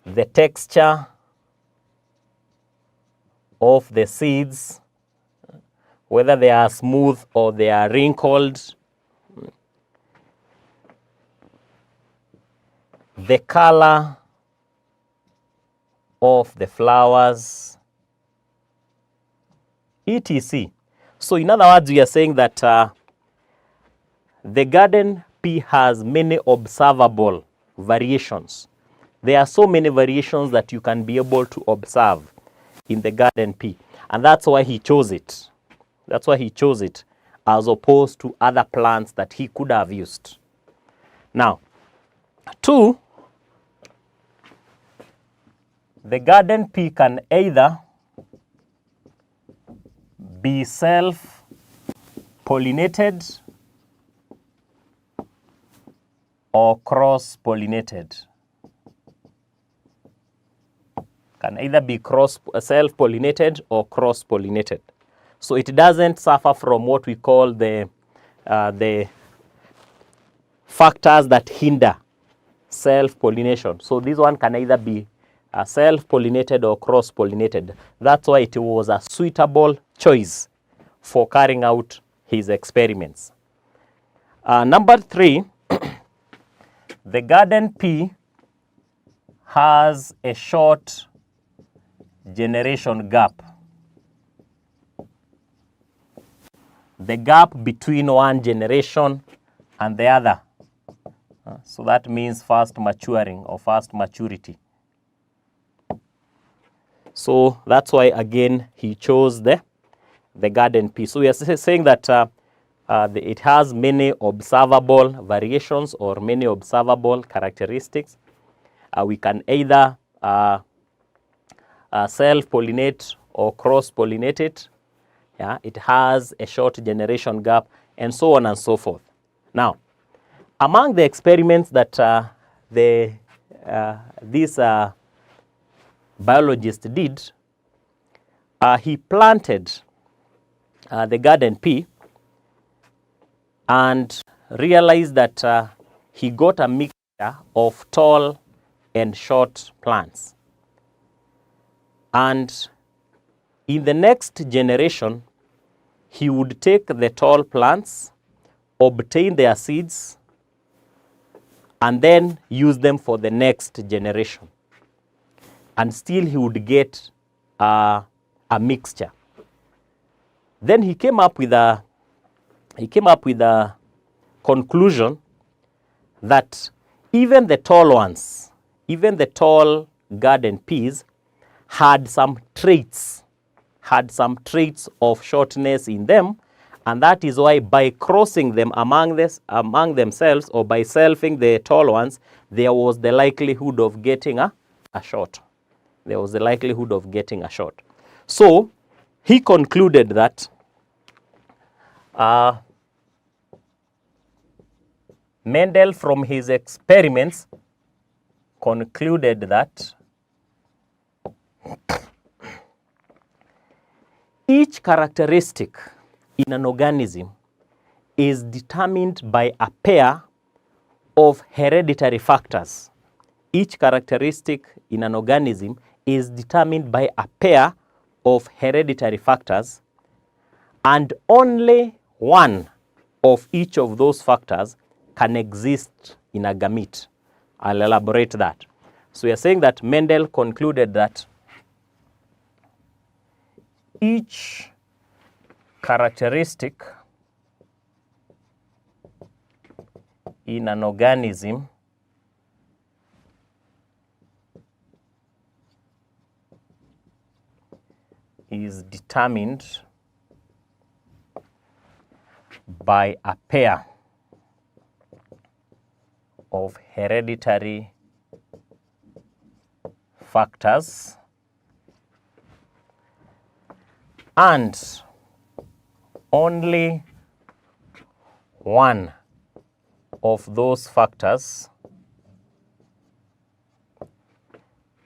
the texture of the seeds, whether they are smooth or they are wrinkled, the color of the flowers, etc. So in other words, we are saying that the garden P has many observable variations. There are so many variations that you can be able to observe in the garden P. And that's why he chose it. That's why he chose it as opposed to other plants that he could have used. Now, 2, the garden P can either be self-pollinated or cross-pollinated. Can either be self-pollinated or cross-pollinated. So it doesn't suffer from what we call the factors that hinder self-pollination. So this one can either be self-pollinated or cross-pollinated. That's why it was a suitable choice for carrying out his experiments. Number 3, the garden P has a short generation gap. The gap between one generation and the other. So that means fast maturing or fast maturity. So that's why again he chose the garden P. So we are saying that it has many observable variations or many observable characteristics. We can either self-pollinate or cross-pollinate it. Yeah, it has a short generation gap, and so on and so forth. Now, among the experiments that this biologist did, he planted the garden P and realized that he got a mixture of tall and short plants. And in the next generation, he would take the tall plants, obtain their seeds, and then use them for the next generation. And still he would get a mixture. Then he came up with a conclusion that even the tall ones, even the tall garden peas, had some traits of shortness in them, and that is why by crossing them among themselves or by selfing the tall ones, there was the likelihood of getting a short. There was the likelihood of getting a short. So he concluded that Mendel, from his experiments, concluded that each characteristic in an organism is determined by a pair of hereditary factors. Each characteristic in an organism is determined by a pair of hereditary factors, and only one of each of those factors can exist in a gamete. I'll elaborate that. So we are saying that Mendel concluded that each characteristic in an organism is determined by a pair of hereditary factors, and only one of those factors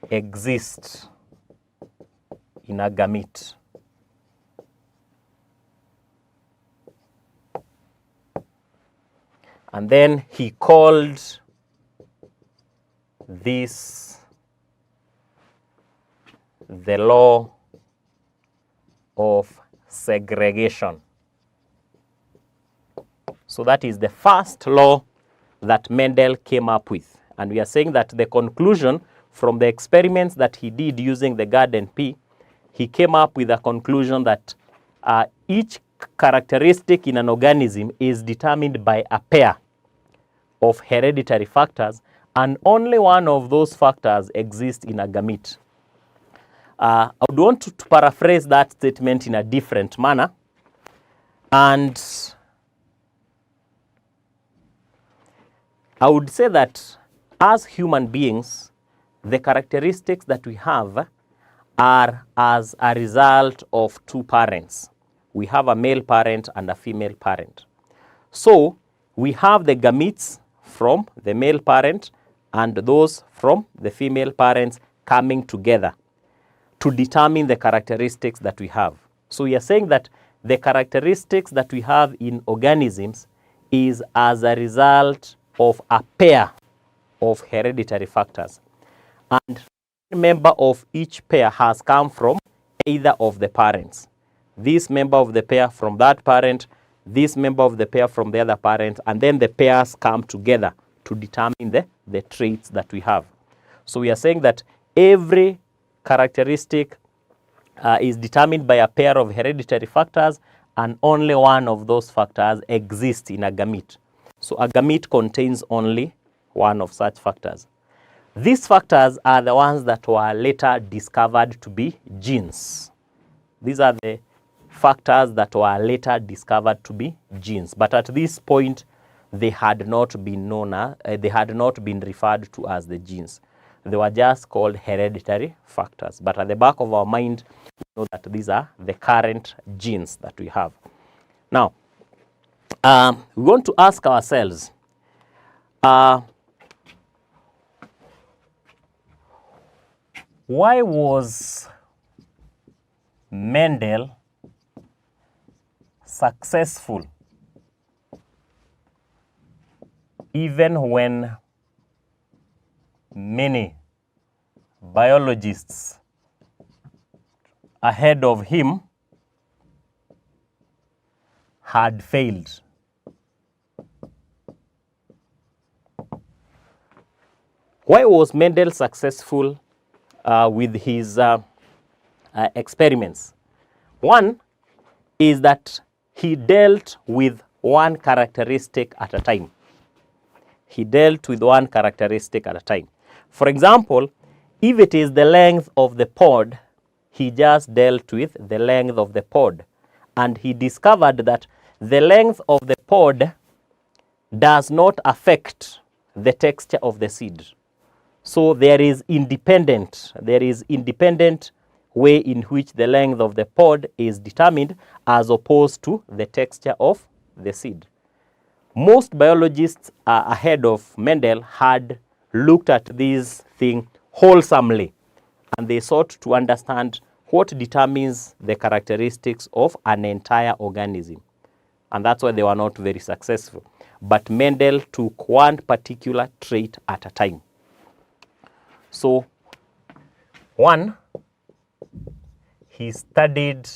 exists in a gamete. And then he called this the law of segregation. So that is the first law that Mendel came up with. And we are saying that the conclusion from the experiments that he did using the garden P, he came up with a conclusion that each characteristic in an organism is determined by a pair of hereditary factors, and only one of those factors exists in a gamete. I would want to paraphrase that statement in a different manner, and I would say that as human beings, the characteristics that we have are as a result of two parents. We have a male parent and a female parent. So we have the gametes from the male parent and those from the female parents coming together to determine the characteristics that we have. So we are saying that the characteristics that we have in organisms is as a result of a pair of hereditary factors. And one member of each pair has come from either of the parents. This member of the pair from that parent, this member of the pair from the other parent, and then the pairs come together to determine the traits that we have. So we are saying that every characteristic is determined by a pair of hereditary factors, and only one of those factors exists in a gamete. So a gamete contains only one of such factors. These factors are the ones that were later discovered to be genes. These are the factors that were later discovered to be genes. But at this point, they had not been known, they had not been referred to as the genes. They were just called hereditary factors. But at the back of our mind, we know that these are the current genes that we have. Now, we want to ask ourselves, why was Mendel successful even when many biologists ahead of him had failed? Why was Mendel successful with his experiments? One is that he dealt with one characteristic at a time. He dealt with one characteristic at a time. For example, if it is the length of the pod, he just dealt with the length of the pod. And he discovered that the length of the pod does not affect the texture of the seed. So there is independent way in which the length of the pod is determined as opposed to the texture of the seed. Most biologists ahead of Mendel had looked at this thing wholesomely, and they sought to understand what determines the characteristics of an entire organism. And that's why they were not very successful. But Mendel took one particular trait at a time. So, one, he studied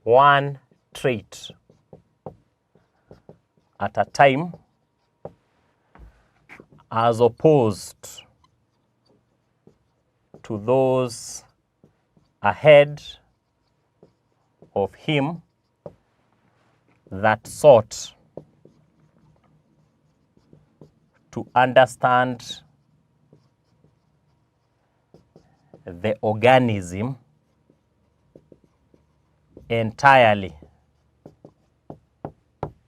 one trait at a time as opposed to those ahead of him that sought to understand the organism entirely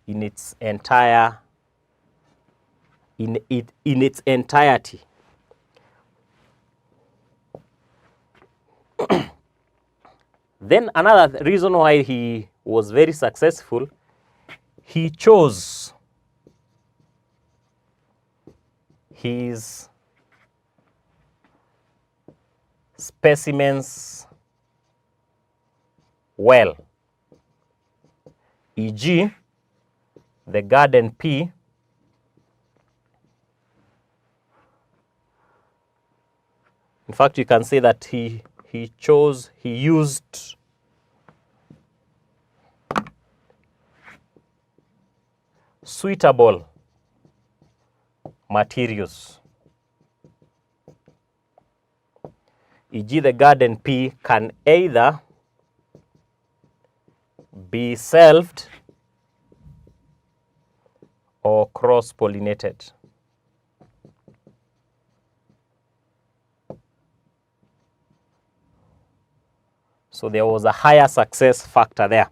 in its entirety. Then another reason why he was very successful, he chose his specimens well, e.g., the garden pea in fact you can say that he used suitable materials, e.g. the garden pea can either be selved or cross-pollinated. So there was a higher success factor there.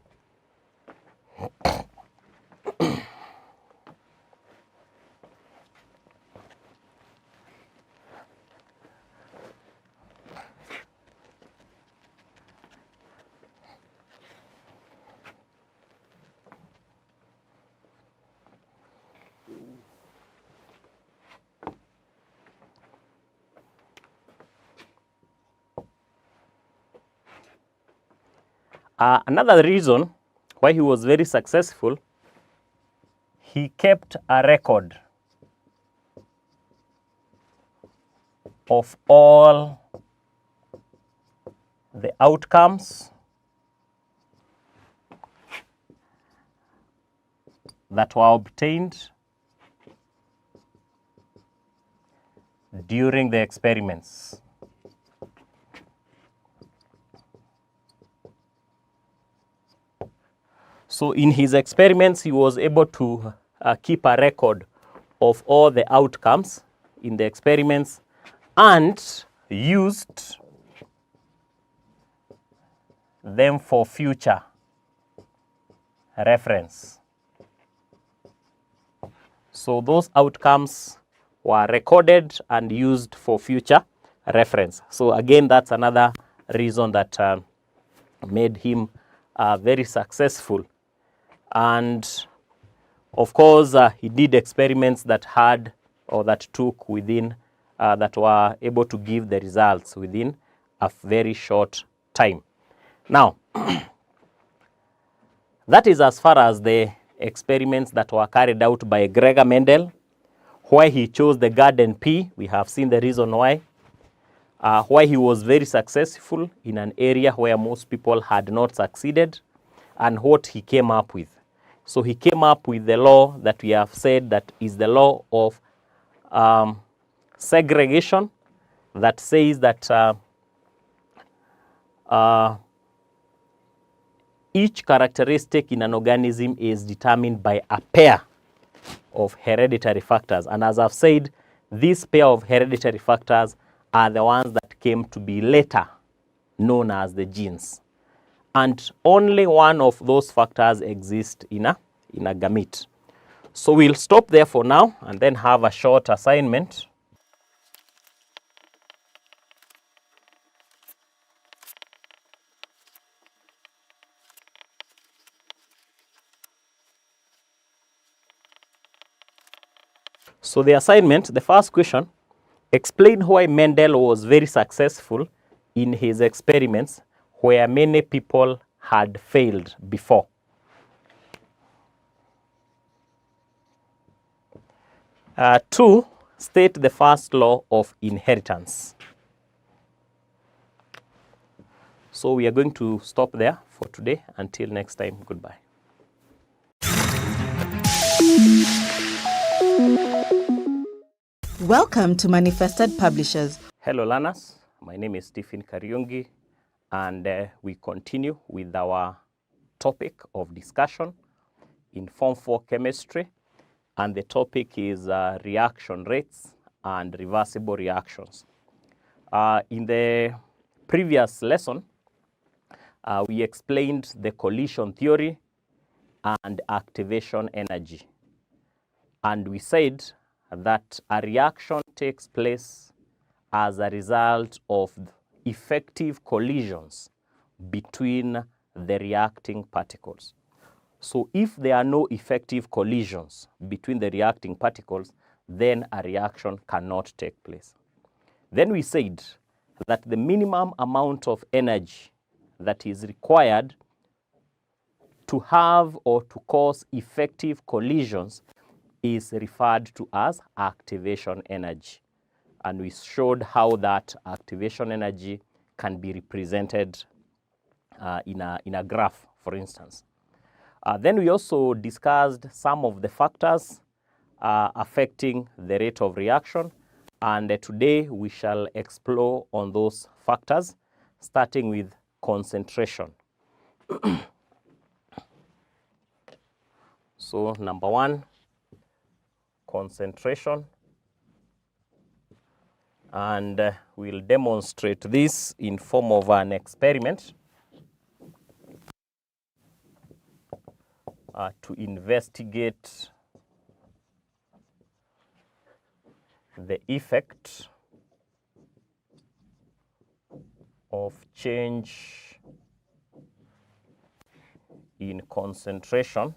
Another reason why he was very successful, he kept a record of all the outcomes that were obtained during the experiments. So in his experiments, he was able to keep a record of all the outcomes in the experiments and used them for future reference. So those outcomes were recorded and used for future reference. So again, that's another reason that made him very successful. And of course, he did experiments that had or that took within, that were able to give the results within a very short time. Now, that is as far as the experiments that were carried out by Gregor Mendel, why he chose the garden pea. We have seen the reason why. Why he was very successful in an area where most people had not succeeded, and what he came up with. So he came up with the law that we have said that is the law of segregation, that says that each characteristic in an organism is determined by a pair of hereditary factors. And as I've said, this pair of hereditary factors are the ones that came to be later known as the genes. And only one of those factors exists in a gamete. So we'll stop there for now and then have a short assignment. So the assignment, the first question, explain why Mendel was very successful in his experiments where many people had failed before. Two, state the first law of inheritance. So we are going to stop there for today. Until next time, goodbye. Welcome to Manifested Publishers. Hello learners, my name is Stephen Kariungi, and we continue with our topic of discussion in Form 4 Chemistry, and the topic is reaction rates and reversible reactions. In the previous lesson, we explained the collision theory and activation energy, and we said that a reaction takes place as a result of effective collisions between the reacting particles. So if there are no effective collisions between the reacting particles, then a reaction cannot take place. Then we said that the minimum amount of energy that is required to have or to cause effective collisions is referred to as activation energy. And we showed how that activation energy can be represented in a graph, for instance. Then we also discussed some of the factors affecting the rate of reaction. And today we shall explore on those factors, starting with concentration. So number 1, concentration. And we'll demonstrate this in form of an experiment to investigate the effect of change in concentration